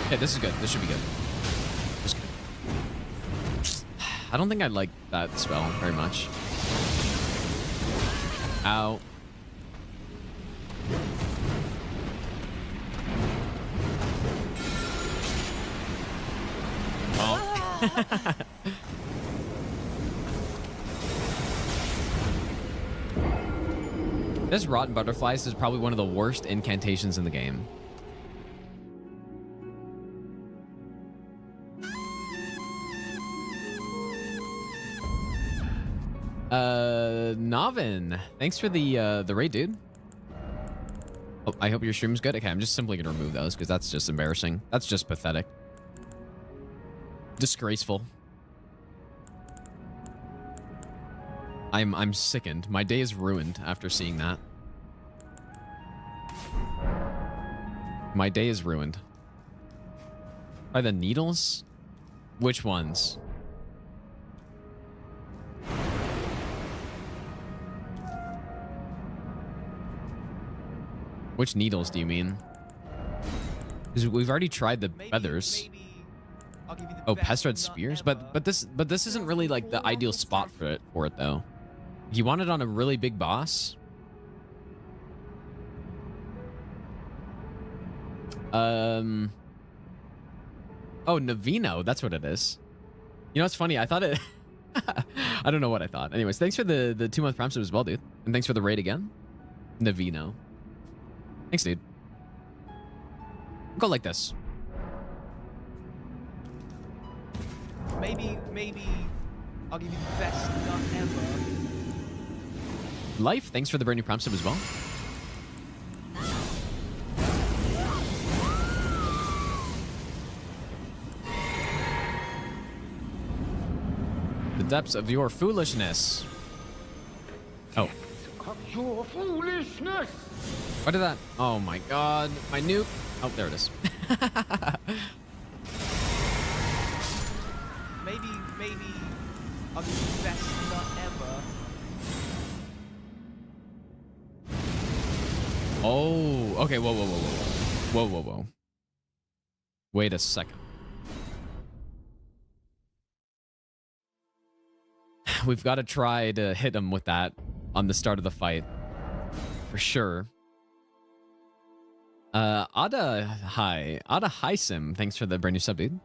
Okay, this is good. This should be good. This is good. I don't think I like that spell very much. Ow. Oh. This Rotten Butterflies is probably one of the worst incantations in the game. Navin, thanks for the raid, dude. Oh, I hope your stream's good. Okay, I'm just simply gonna remove those because that's just embarrassing. That's just pathetic. Disgraceful. I'm sickened. My day is ruined after seeing that. My day is ruined. By the needles? Which ones? Which needles do you mean? Because we've already tried the feathers. Oh, pest red spears, but this isn't really like the ideal spot for it though. If you want it on a really big boss, oh, Navino, that's what it is. You know, it's funny. I thought it. I don't know what I thought. Anyways, thanks for the 2-month prime sub as well, dude, and thanks for the raid again, Navino. Thanks, dude. Go like this. Maybe I'll give you the best nut ever. Life, thanks for the brand new prime sub as well. The depths of your foolishness. Oh. Of your foolishness. What did that? Oh my god. My nuke. Oh, there it is. Maybe I'll give you best nut ever. Oh, okay. Whoa, whoa, whoa, whoa. Whoa, whoa, whoa. Wait a second. We've got to try to hit him with that on the start of the fight. For sure. Ada, hi. Ada Hisim, thanks for the brand new sub, dude.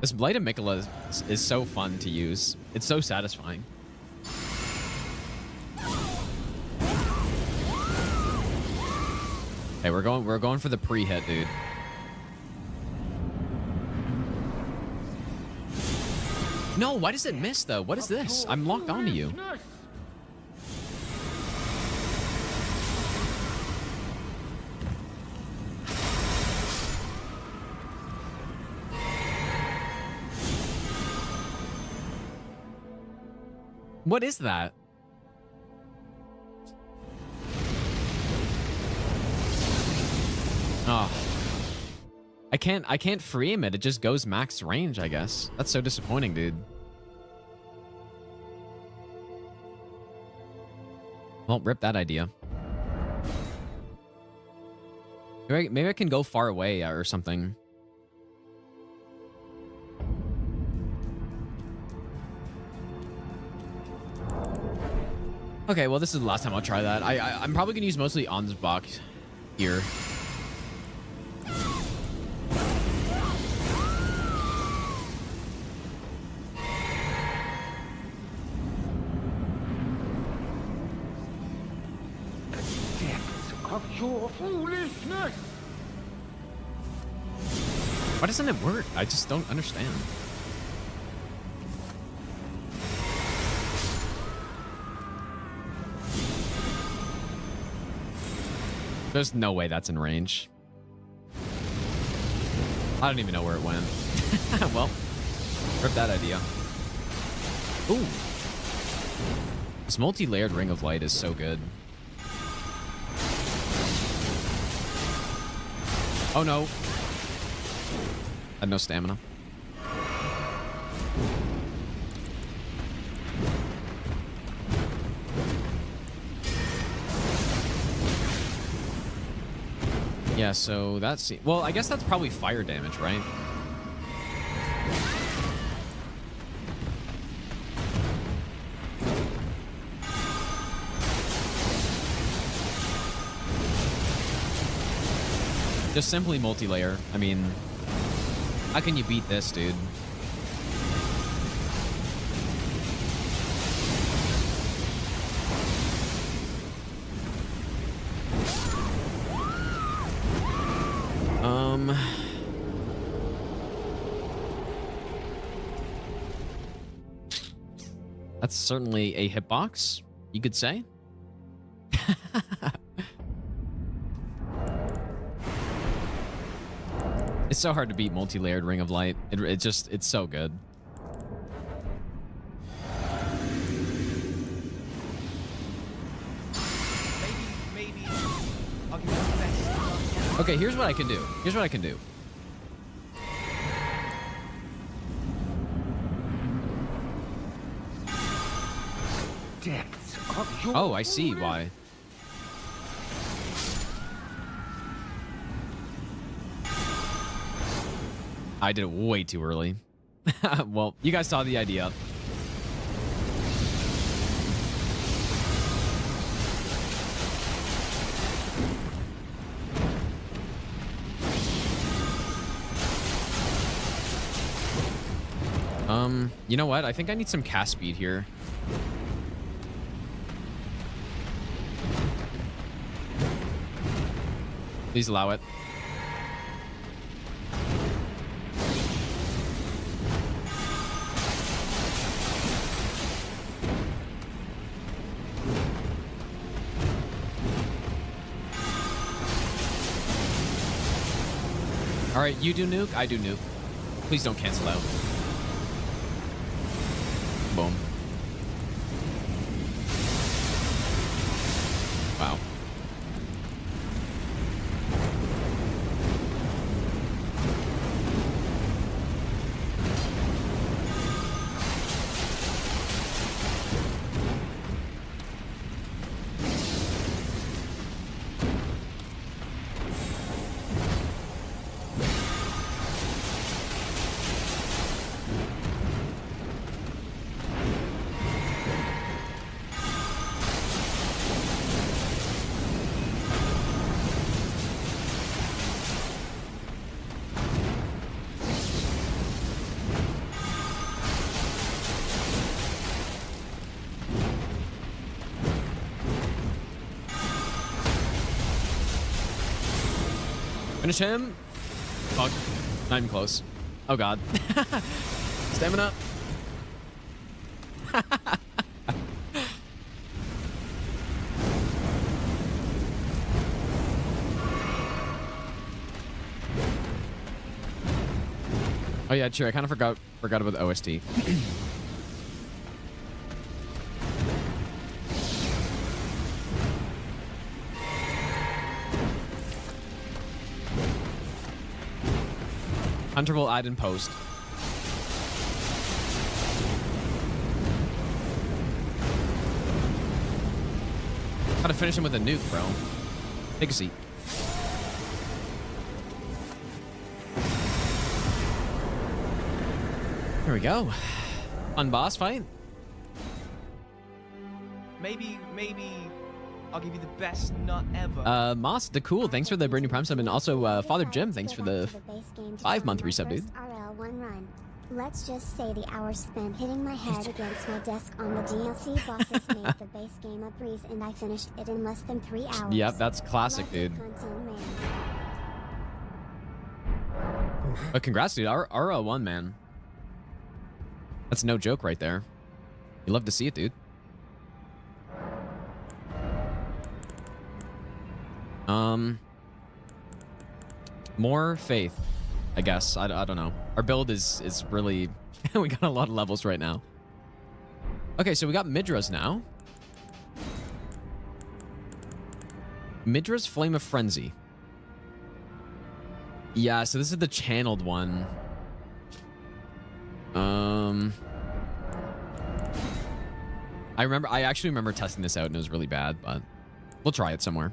This Blade of Mikola is so fun to use. It's so satisfying. Hey, we're going for the pre-hit, dude. No, why does it miss though? What is this? I'm locked onto you. What is that? Oh. I can't free him it. It just goes max range, I guess. That's so disappointing, dude. Well, rip that idea. Maybe I can go far away or something. Okay, well, this is the last time I'll try that. I'm probably going to use mostly Ansbach here. Of your foolishness. Why doesn't it work? I just don't understand. There's no way that's in range. I don't even know where it went. Well, rip that idea. Ooh. This multi-layered Ring of Light is so good. Oh no. Had no stamina. Yeah, so that's... Well, I guess that's probably fire damage, right? Just simply multi-layer. I mean, how can you beat this, dude? That's certainly a hitbox, you could say. It's so hard to beat multi-layered Ring of Light. It's so good. Maybe I'll give you the best. Okay, here's what I can do. Here's what I can do. Oh, I see why. I did it way too early. Well, you guys saw the idea. You know what? I think I need some cast speed here. Please allow it. All right, you do nuke, I do nuke. Please don't cancel out. Boom. Wow. Finish him. Fuck. Not even close. Oh god. Stamina. Oh yeah, true. I kind of forgot about the OST. Hunter will add in post. Gotta finish him with a nuke, bro. Take a seat. Here we go. Fun boss fight. Maybe I'll give you the best nut ever. Moss, the cool, thanks for the brand new Prime sub, and also Father Jim, thanks for the 5-month resub, dude. RL1 run. Let's just say the hours spent hitting my head against my desk on the DLC bosses made the base game a breeze, and I finished it in less than 3 hours. Yep, that's classic, dude. But congrats, dude. RL1, man. That's no joke right there. You love to see it, dude. More faith, I guess. I don't know. Our build is really... we got a lot of levels right now. Okay, so we got Midra's now. Midra's Flame of Frenzy. Yeah, so this is the channeled one. I actually remember testing this out and it was really bad, but we'll try it somewhere.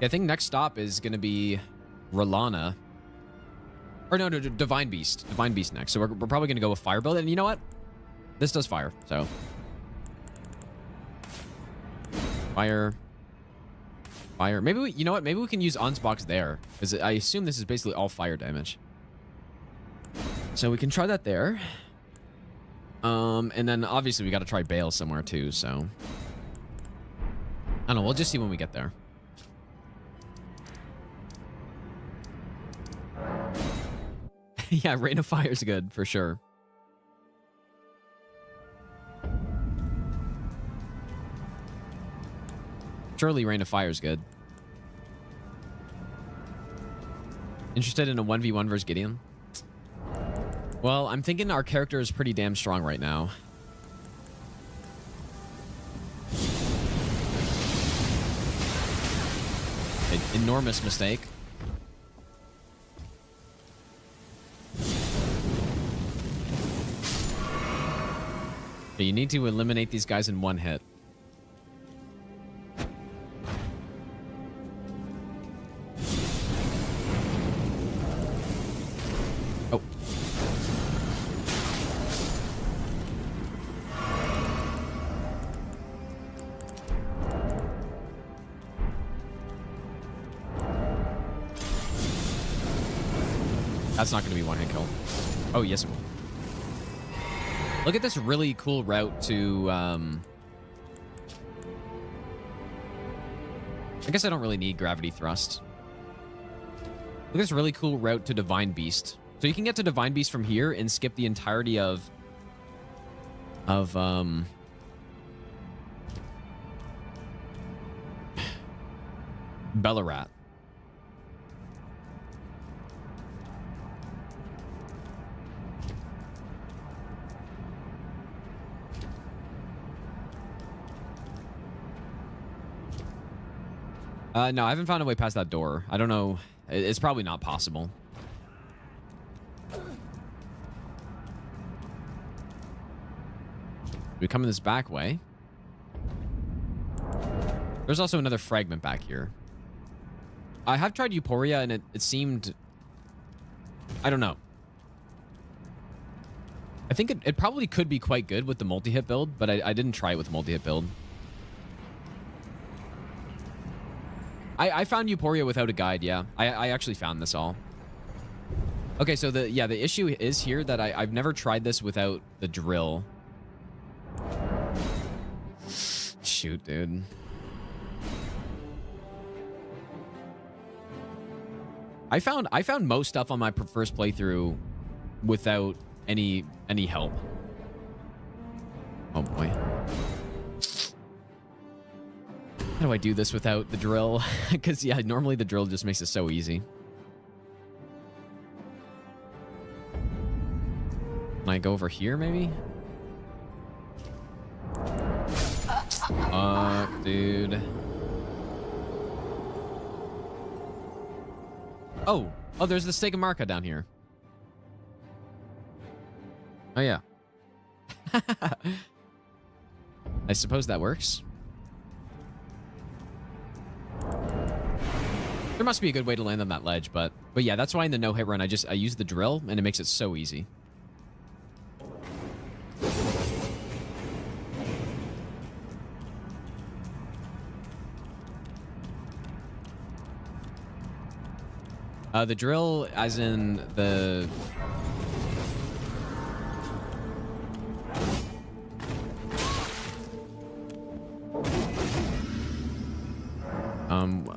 I think next stop is going to be Rolana. Or no, Divine Beast. Divine Beast next. So we're probably going to go with Fire build. And you know what? This does fire, so. Fire. Fire. Maybe we, you know what? Maybe we can use Onsbox there. Because I assume this is basically all fire damage. So we can try that there. And then obviously we got to try Bale somewhere too, so. I don't know. We'll just see when we get there. Yeah, Rain of Fire is good for sure. Surely Rain of Fire is good. Interested in a 1v1 versus Gideon? Well, I'm thinking our character is pretty damn strong right now. An enormous mistake. You need to eliminate these guys in one hit. Oh. That's not going to be one hit kill. Oh, yes it will. Look at this really cool route to, I guess I don't really need Gravity Thrust. Look at this really cool route to Divine Beast. So you can get to Divine Beast from here and skip the entirety of Bellarat. No, I haven't found a way past that door. I don't know. It's probably not possible. We come in this back way. There's also another fragment back here. I have tried Euphoria, and it seemed... I don't know. I think it probably could be quite good with the multi-hit build, but I didn't try it with the multi-hit build. I found Euphoria without a guide, yeah. I actually found this all. Okay, so the issue is here that I've never tried this without the drill. Shoot, dude. I found most stuff on my first playthrough without any help. Oh boy. How do I do this without the drill? Because yeah, normally the drill just makes it so easy. Can I go over here maybe? Dude. Oh, there's the Stegomarca down here. Oh, yeah. I suppose that works. There must be a good way to land on that ledge, but yeah, that's why in the no-hit run, I use the drill, and it makes it so easy. The drill, as in the...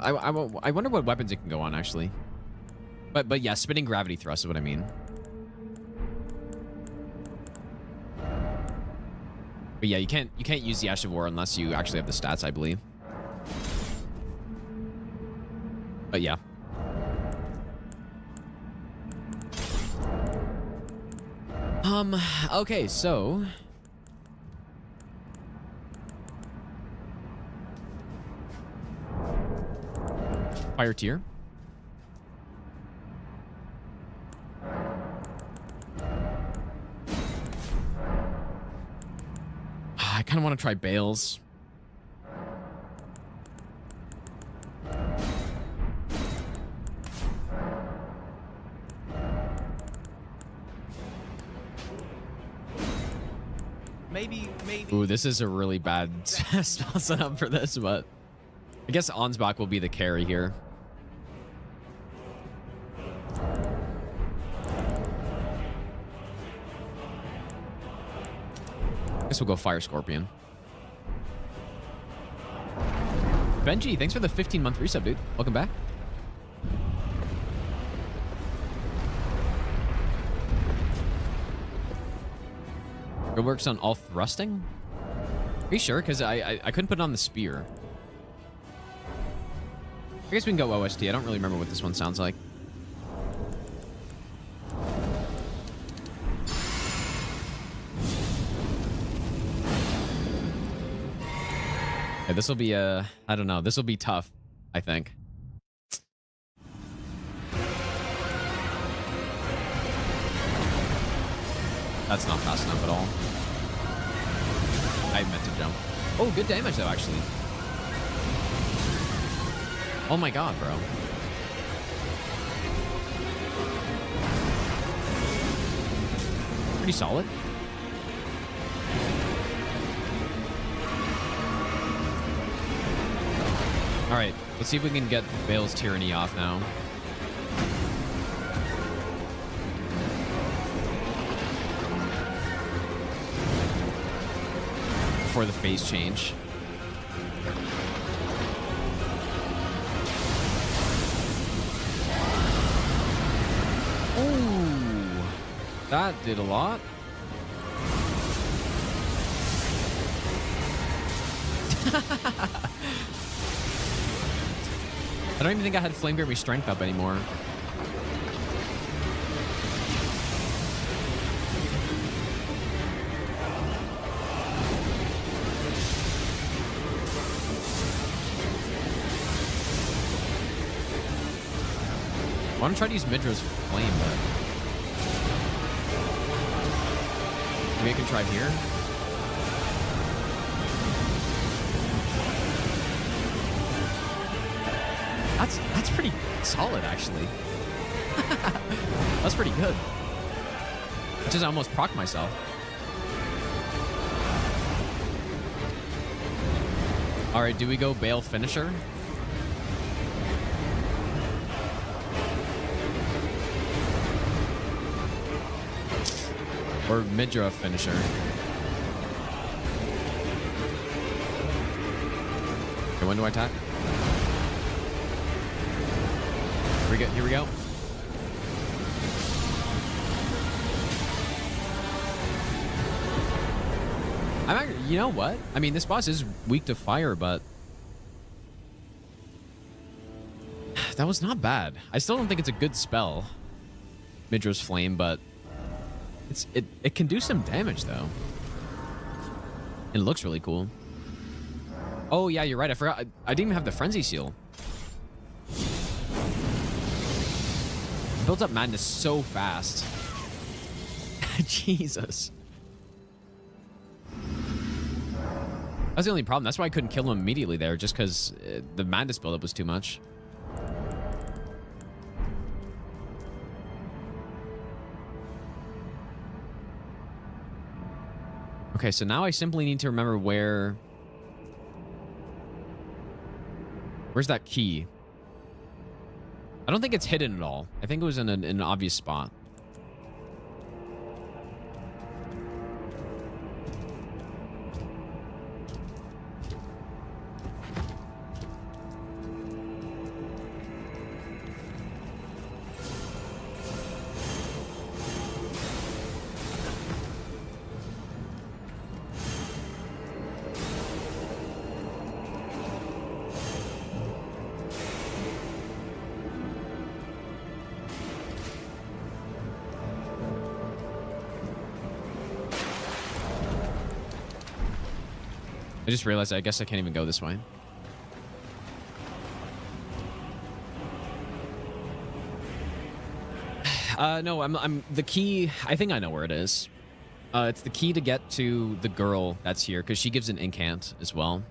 I wonder what weapons it can go on, actually. But yeah, spinning gravity thrust is what I mean. But yeah, you can't use the Ash of War unless you actually have the stats, I believe. But yeah. Okay, so... Fire tier. I kind of want to try Bales. Maybe. Ooh, this is a really bad spell setup for this, but I guess Ansbach will be the carry here. I guess we'll go Fire Scorpion. Benji, thanks for the 15-month resub, dude. Welcome back. It works on all thrusting? Are you sure? Because I couldn't put it on the spear. I guess we can go OST. I don't really remember what this one sounds like. Yeah, this will be I don't know. This will be tough, I think. That's not fast enough at all. I meant to jump. Oh, good damage though, actually. Oh my god, bro. Pretty solid. Alright, let's see if we can get Bale's Tyranny off now. Before the phase change. Oh, that did a lot. I don't even think I had Flame Gravy strength up anymore. want to try to use Mydra's flame, but maybe I can try here. That's pretty solid, actually. That's pretty good. I just almost procced myself. All right, do we go Bale Finisher? Or Mythra Finisher? Okay, when do I attack? Here we go. You know what? I mean, this boss is weak to fire, but that was not bad. I still don't think it's a good spell, Mydra's Flame, but it can do some damage though. It looks really cool. Oh yeah, you're right. I forgot. I didn't even have the Frenzy Seal. Built up madness so fast. Jesus. That's the only problem. That's why I couldn't kill him immediately there, just because the madness buildup was too much. Okay, so now I simply need to remember where's that key? I don't think it's hidden at all. I think it was in an obvious spot. I just realized I guess I can't even go this way. No, I'm the key. I think I know where it is. It's the key to get to the girl that's here, because she gives an incant as well.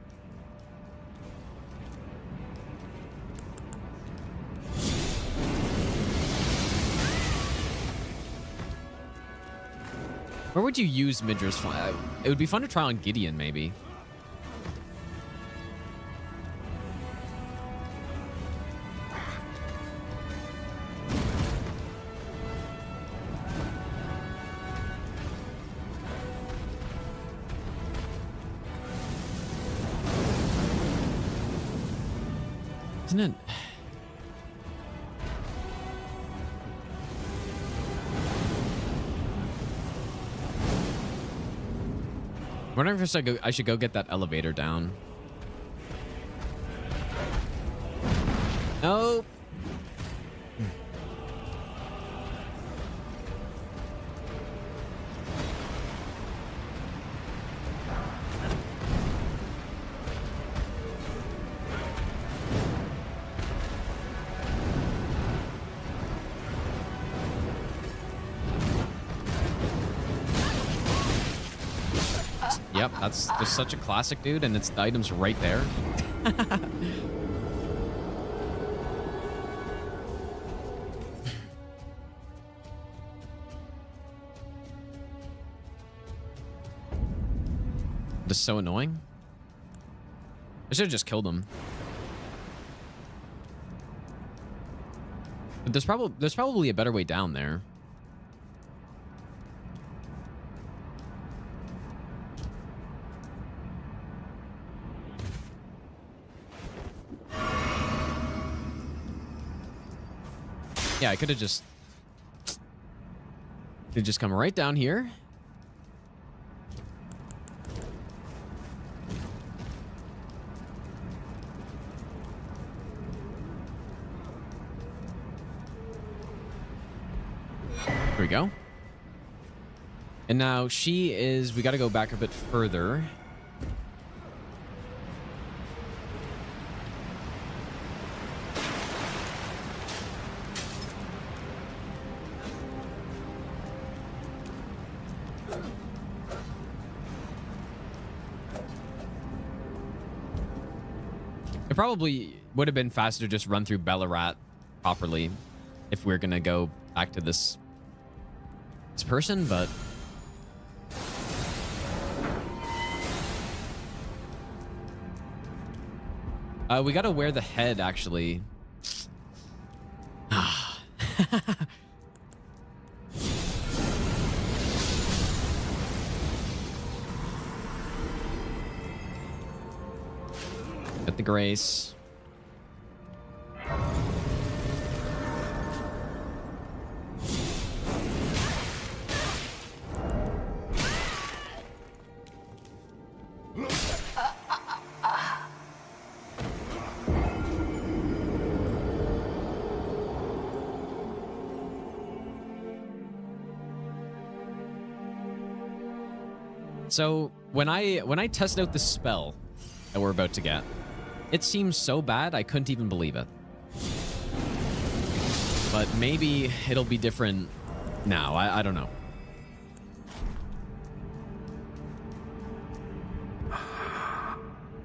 Where would you use Mydra's Flame? It would be fun to try on Gideon, maybe. Isn't it? I'm wondering if I should go get that elevator down. Nope. Yep, that's just such a classic, dude, and the item's right there. Just so annoying. I should have just killed him. But there's probably a better way down there. Yeah, I could have just come right down here. Here we go. And now we got to go back a bit further. It probably would have been faster to just run through Ballarat properly if we're gonna go back to this person, but we gotta wear the head actually. Get the grace. So when I test out the spell that we're about to get, it seems so bad I couldn't even believe it. But maybe it'll be different now. I don't know.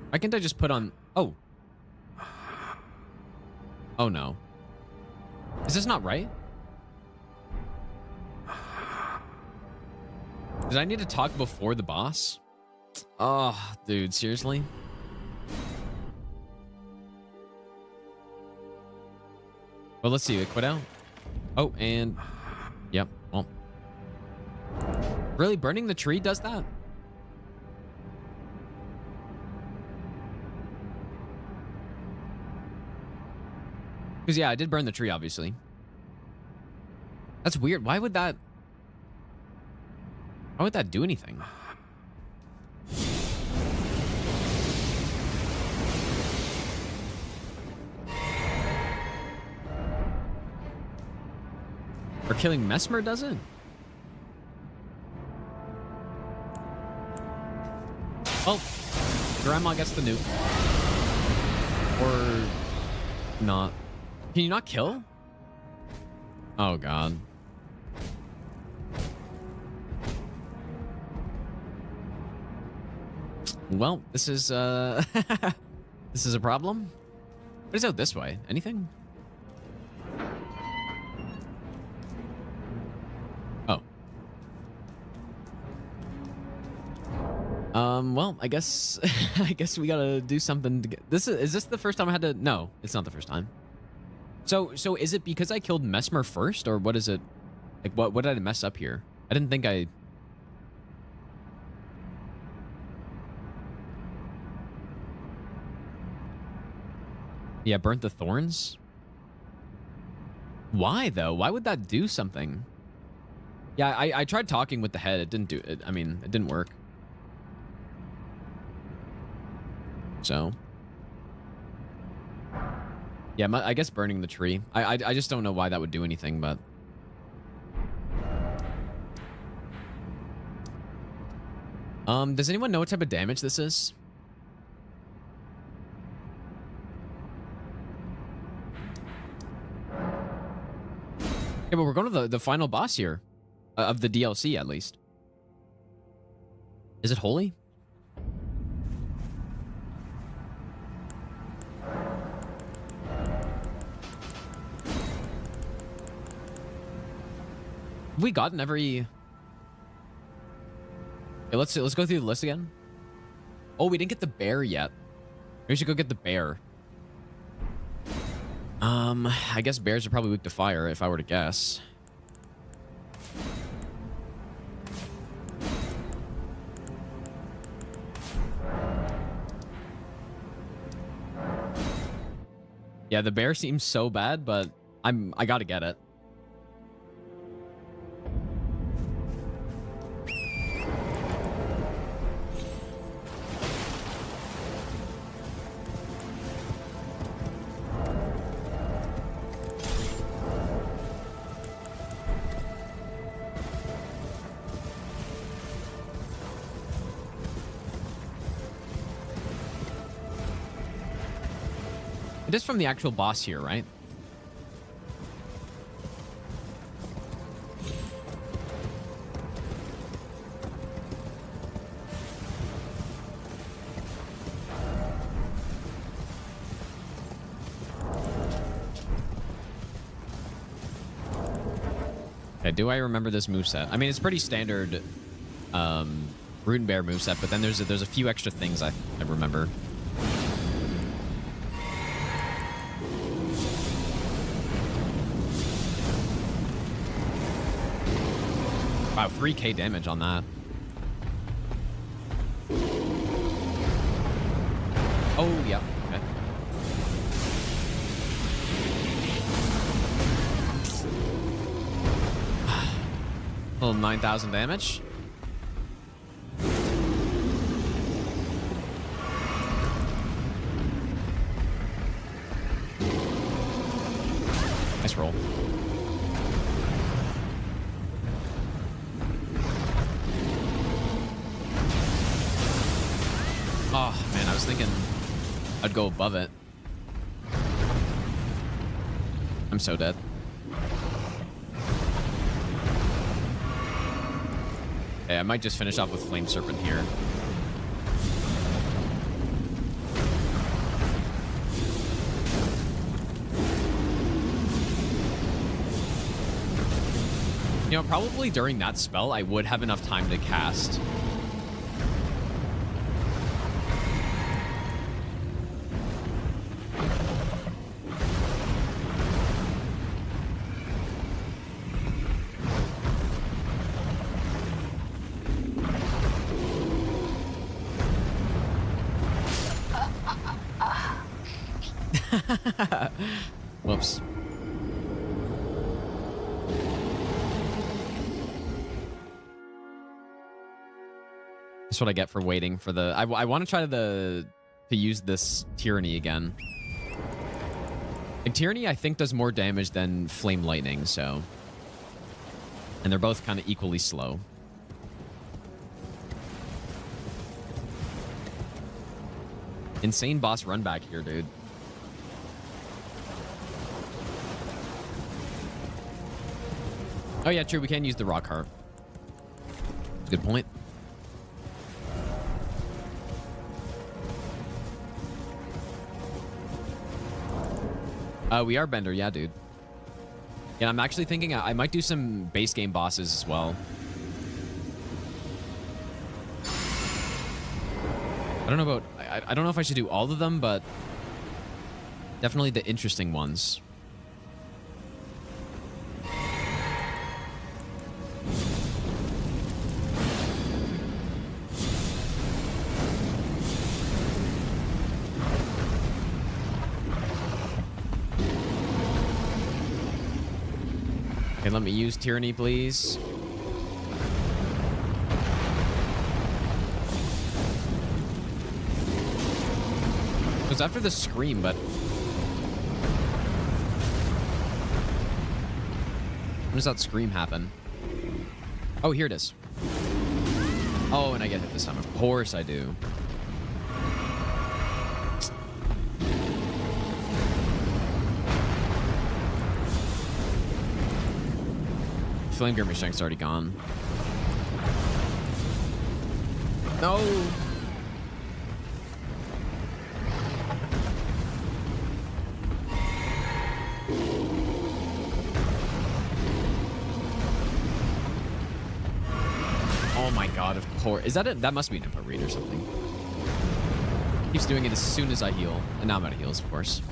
Why can't I just put on... Oh. Oh no. Is this not right? Did I need to talk before the boss? Oh, dude, seriously? Well, let's see. Quit out. Oh, and... Yep, well. Really? Burning the tree does that? Because, yeah, I did burn the tree, obviously. That's weird. Why would that... Why would that do anything? Or killing Mesmer doesn't? Well, Grandma gets the nuke. Or not. Can you not kill? Oh, God. Well, this is this is a problem. What is out this way? Anything? Oh. Well, I guess I guess we gotta do something to get this. Is this the first time I had to? No, it's not the first time. So is it because I killed Mesmer first, or what is it? Like, what did I mess up here? I didn't think I... Yeah, burnt the thorns? Why, though? Why would that do something? Yeah, I tried talking with the head. It didn't do it. I mean, it didn't work. So... Yeah, I guess burning the tree. I just don't know why that would do anything, but... Does anyone know what type of damage this is? Yeah, but we're going to the final boss here. Of the DLC, at least. Is it holy? Have we gotten every... Okay, let's go through the list again. Oh, we didn't get the bear yet. Maybe we should go get the bear. I guess bears are probably weak to fire, if I were to guess. Yeah, the bear seems so bad, but I gotta get it. It is from the actual boss here, right? Okay, do I remember this moveset? I mean, it's pretty standard Root and Bear moveset, but then there's a few extra things I remember. Wow, 3k damage on that. Oh, yep. Okay. Little 9,000 damage. Nice roll. Oh, man, I was thinking I'd go above it. I'm so dead. Hey, I might just finish off with Flame Serpent here. You know, probably during that spell, I would have enough time to cast. Whoops. That's what I get for waiting for the... I want to try to use this Tyranny again. And Tyranny, I think, does more damage than Flame Lightning, so... And they're both kind of equally slow. Insane boss run back here, dude. Oh yeah, true. We can use the rock heart. Good point. We are Bender, yeah, dude. Yeah, I'm actually thinking I might do some base game bosses as well. I don't know about... I don't know if I should do all of them, but definitely the interesting ones. Okay, let me use Tyranny, please. It was after the scream, but... When does that scream happen? Oh, here it is. Oh, and I get hit this time. Of course I do. Flame Grimmer Strength's already gone. No! Oh my god, of course. Is that it? That must be an input read or something. Keeps doing it as soon as I heal. And now I'm out of heals, of course.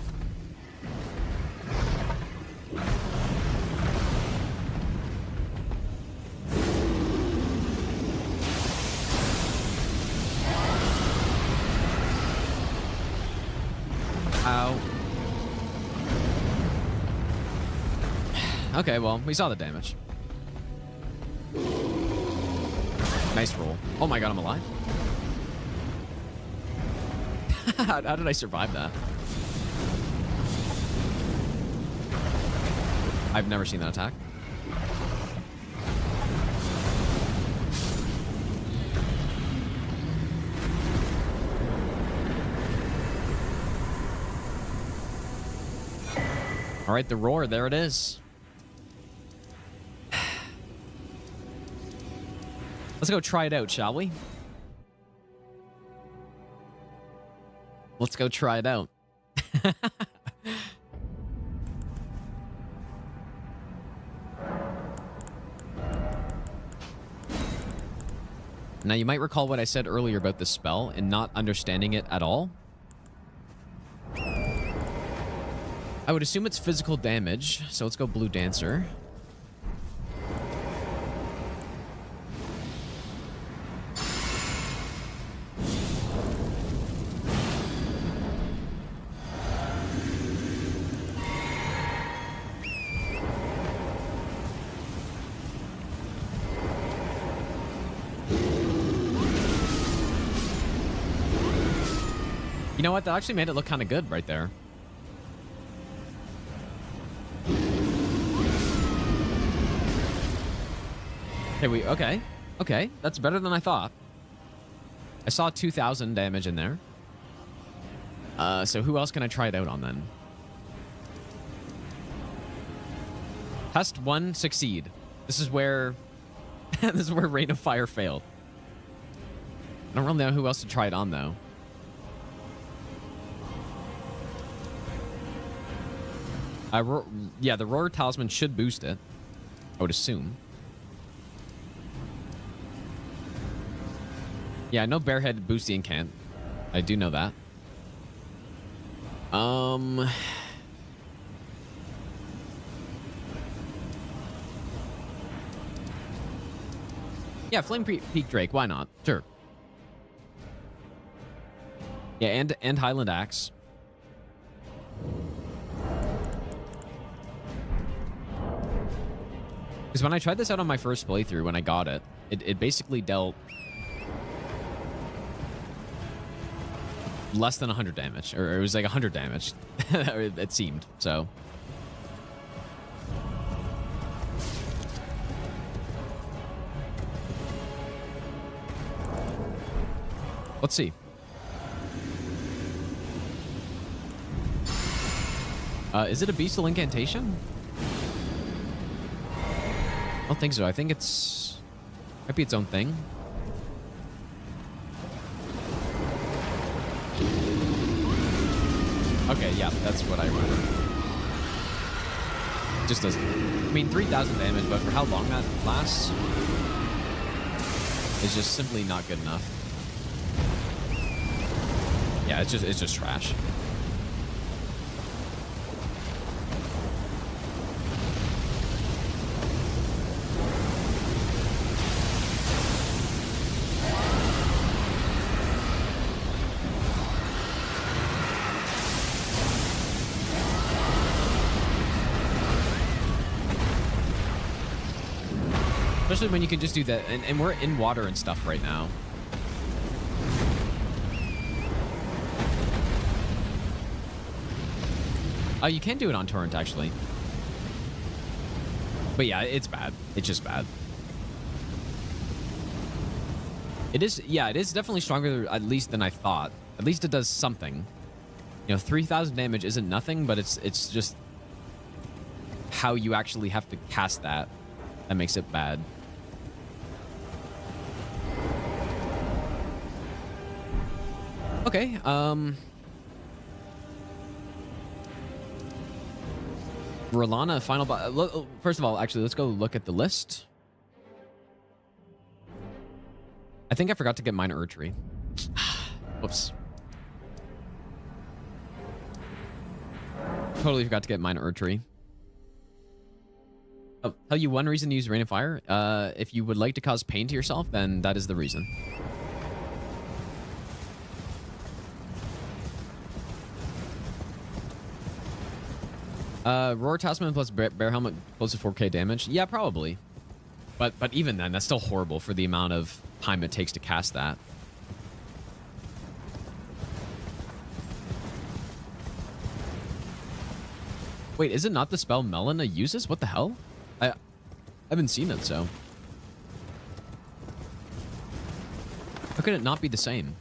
Ow. Okay, well, we saw the damage. Nice roll. Oh my god, I'm alive. How did I survive that? I've never seen that attack. All right, the roar, there it is. Let's go try it out, shall we? Let's go try it out. Now, you might recall what I said earlier about this spell and not understanding it at all. I would assume it's physical damage, so let's go Blue Dancer. You know what? That actually made it look kind of good right there. Okay. Okay, that's better than I thought. I saw 2,000 damage in there. So who else can I try it out on then? Test 1, succeed. This is where this is where Rain of Fire failed. I don't really know who else to try it on though. Yeah, the Roar Talisman should boost it, I would assume. Yeah, I know Barehead boosts the incant. I do know that. Yeah, Flame Peak Drake, why not? Sure. Yeah, and Highland Axe. Because when I tried this out on my first playthrough, when I got it, it basically dealt less than 100 damage. Or it was like 100 damage, it seemed, so. Let's see. Is it a Beastal Incantation? I don't think so. I think it's... might be its own thing. Okay, yeah, that's what I remember. Just doesn't... I mean, 3,000 damage, but for how long that lasts is just simply not good enough. Yeah, it's just trash. Especially when you can just do that, and we're in water and stuff right now. Oh, you can do it on Torrent, actually. But yeah, it's bad. It's just bad. It is, yeah, it is definitely stronger, at least, than I thought. At least it does something. You know, 3,000 damage isn't nothing, but it's just how you actually have to cast that makes it bad. Okay, Rolana, final boss. First of all, actually, let's go look at the list. I think I forgot to get Minor Archery. Whoops. Totally forgot to get Minor Archery. I'll tell you one reason to use Rain of Fire. If you would like to cause pain to yourself, then that is the reason. Roar Talisman plus Bear Helmet close to 4k damage. Yeah, probably. But even then, that's still horrible for the amount of time it takes to cast that. Wait, is it not the spell Melina uses? What the hell? I haven't seen it, so. How could it not be the same?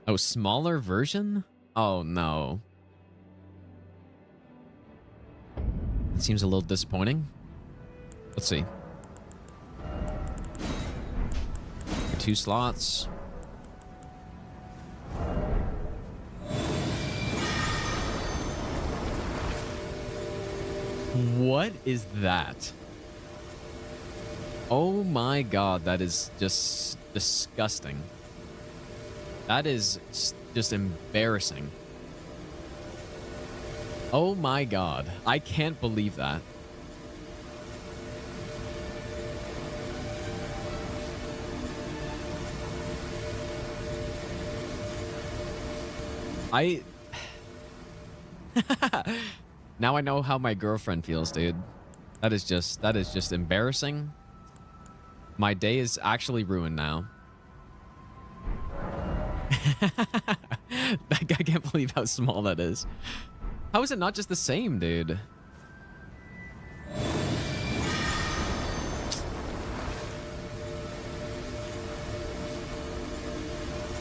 Oh, smaller version? Oh, no. It seems a little disappointing. Let's see. 2 slots. What is that? Oh my god, that is just disgusting. That is just embarrassing. Oh my god, I can't believe that. Now I know how my girlfriend feels, dude. That is just embarrassing. My day is actually ruined now. I can't believe how small that is. How is it not just the same, dude?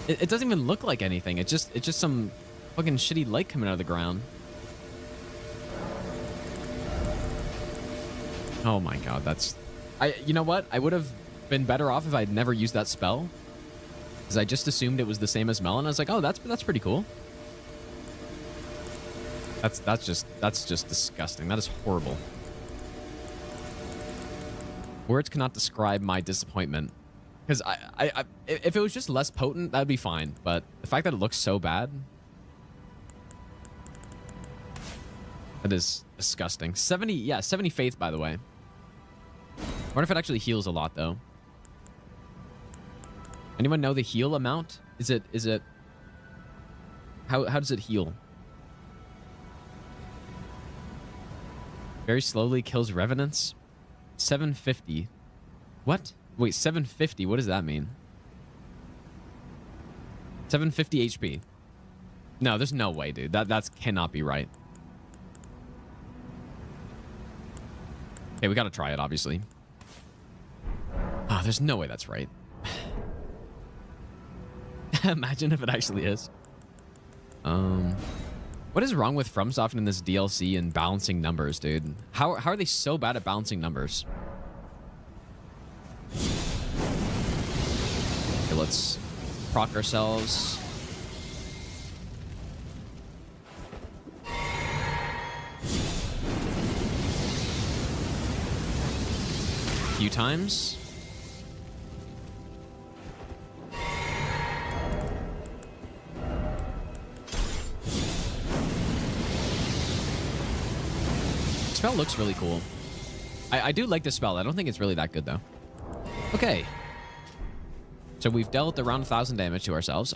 It doesn't even look like anything. It's just some fucking shitty light coming out of the ground. Oh my god, that's... You know what? I would have been better off if I'd never used that spell. Because I just assumed it was the same as Melon. I was like, oh, that's pretty cool. That's just disgusting. That is horrible. Words cannot describe my disappointment. Because if it was just less potent, that'd be fine. But the fact that it looks so bad... That is disgusting. 70 faith, by the way. I wonder if it actually heals a lot, though. Anyone know the heal amount? Is it... How does it heal? Very slowly kills revenants. 750. What? Wait, 750. What does that mean? 750 HP. No, there's no way, dude. That cannot be right. Okay, we gotta try it, obviously. Oh, there's no way that's right. Imagine if it actually is. What is wrong with FromSoft in this DLC and balancing numbers, dude? How are they so bad at balancing numbers? Okay, let's proc ourselves. A few times. Spell looks really cool. I do like the spell. I don't think it's really that good, though. Okay. So we've dealt around 1,000 damage to ourselves.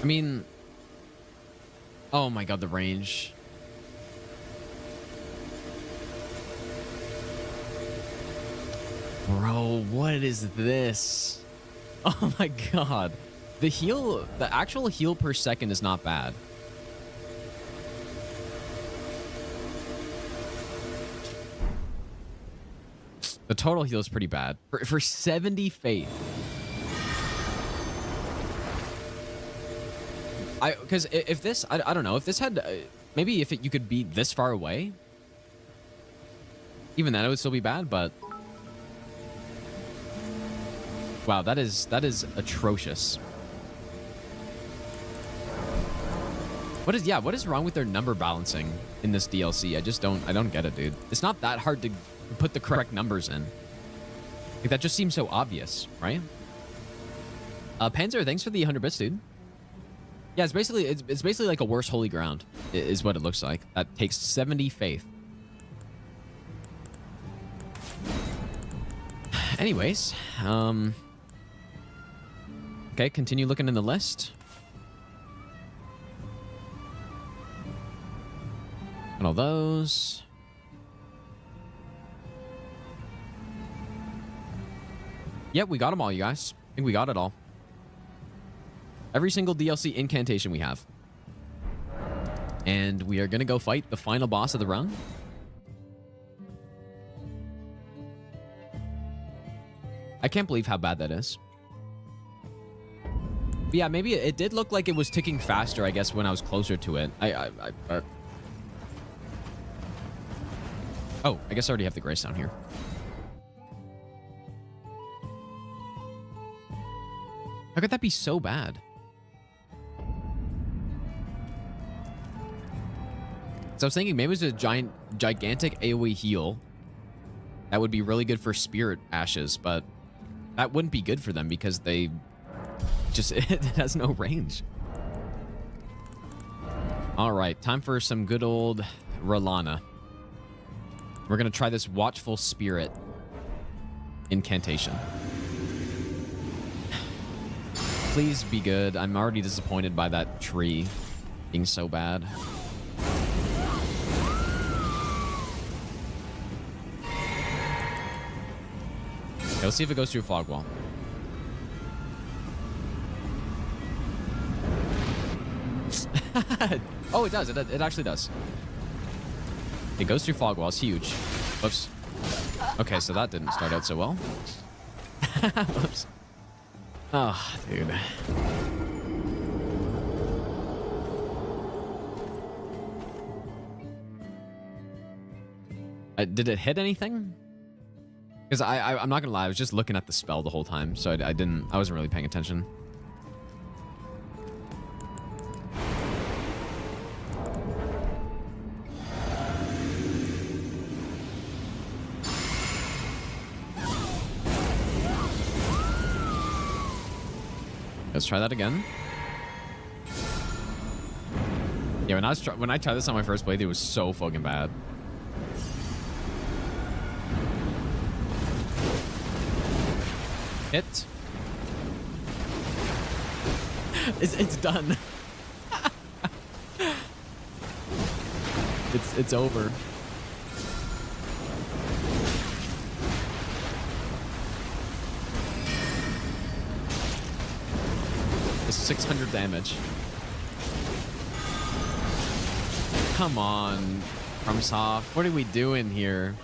I mean... Oh my god, the range. Bro, what is this? Oh my god. The actual heal per second is not bad. The total heal is pretty bad. For 70 faith. Because if this, I don't know, if this had, maybe if you could be this far away, even then it would still be bad, but wow, that is atrocious. What is wrong with their number balancing in this DLC? I don't get it, dude. It's not that hard to put the correct numbers in. Like, that just seems so obvious, right? Panzer, thanks for the 100 bits, dude. Yeah, it's basically like a worse Holy Ground, is what it looks like. That takes 70 faith. Anyways, okay, continue looking in the list. And all those. Yep, we got them all, you guys. I think we got it all. Every single DLC incantation we have. And we are going to go fight the final boss of the run. I can't believe how bad that is. But yeah, maybe it did look like it was ticking faster, I guess, when I was closer to it. Oh, I guess I already have the Grace down here. How could that be so bad? So I was thinking maybe it was a gigantic AoE heal. That would be really good for spirit ashes, but that wouldn't be good for them because they just, it has no range. All right, time for some good old R'Lana. We're going to try this Watchful Spirit incantation. Please be good. I'm already disappointed by that tree being so bad. Okay, let's see if it goes through fog wall. Oh, it does. It actually does. It goes through fog wall. It's huge. Whoops. Okay, so that didn't start out so well. Whoops. Oh, dude. Did it hit anything? Because I'm not gonna lie, I was just looking at the spell the whole time, so I wasn't really paying attention. Let's try that again. Yeah, when I tried this on my first playthrough, it was so fucking bad. Hit. It's done. It's over. It's 600 damage. Come on, FromSoft. What are we doing here?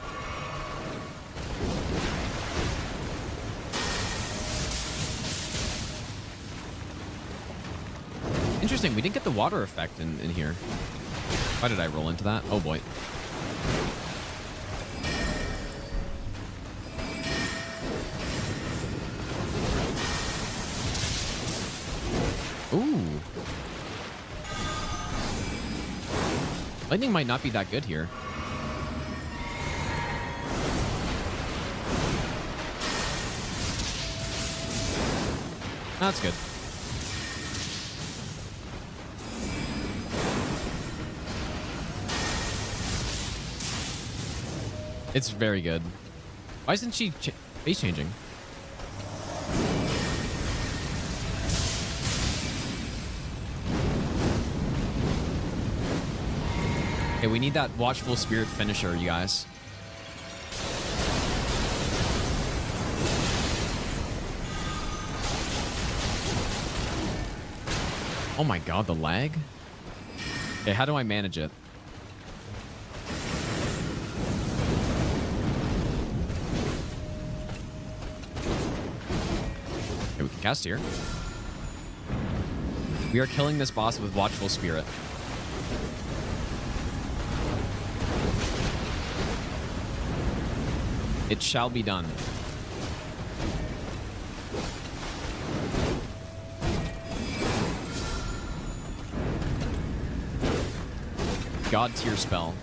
Interesting, we didn't get the water effect in here. Why did I roll into that? Oh boy. Ooh. Lightning might not be that good here. That's good. It's very good. Why isn't she face changing? Okay, we need that Watchful Spirit finisher, you guys. Oh my god, the lag? Okay, how do I manage it? Okay, we can cast here. We are killing this boss with Watchful Spirit. It shall be done. God tier spell.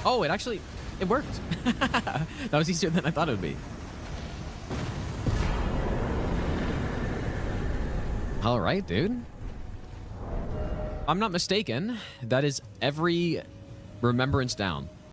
Oh, it worked. That was easier than I thought it would be. All right, dude. I'm not mistaken. That is every remembrance down.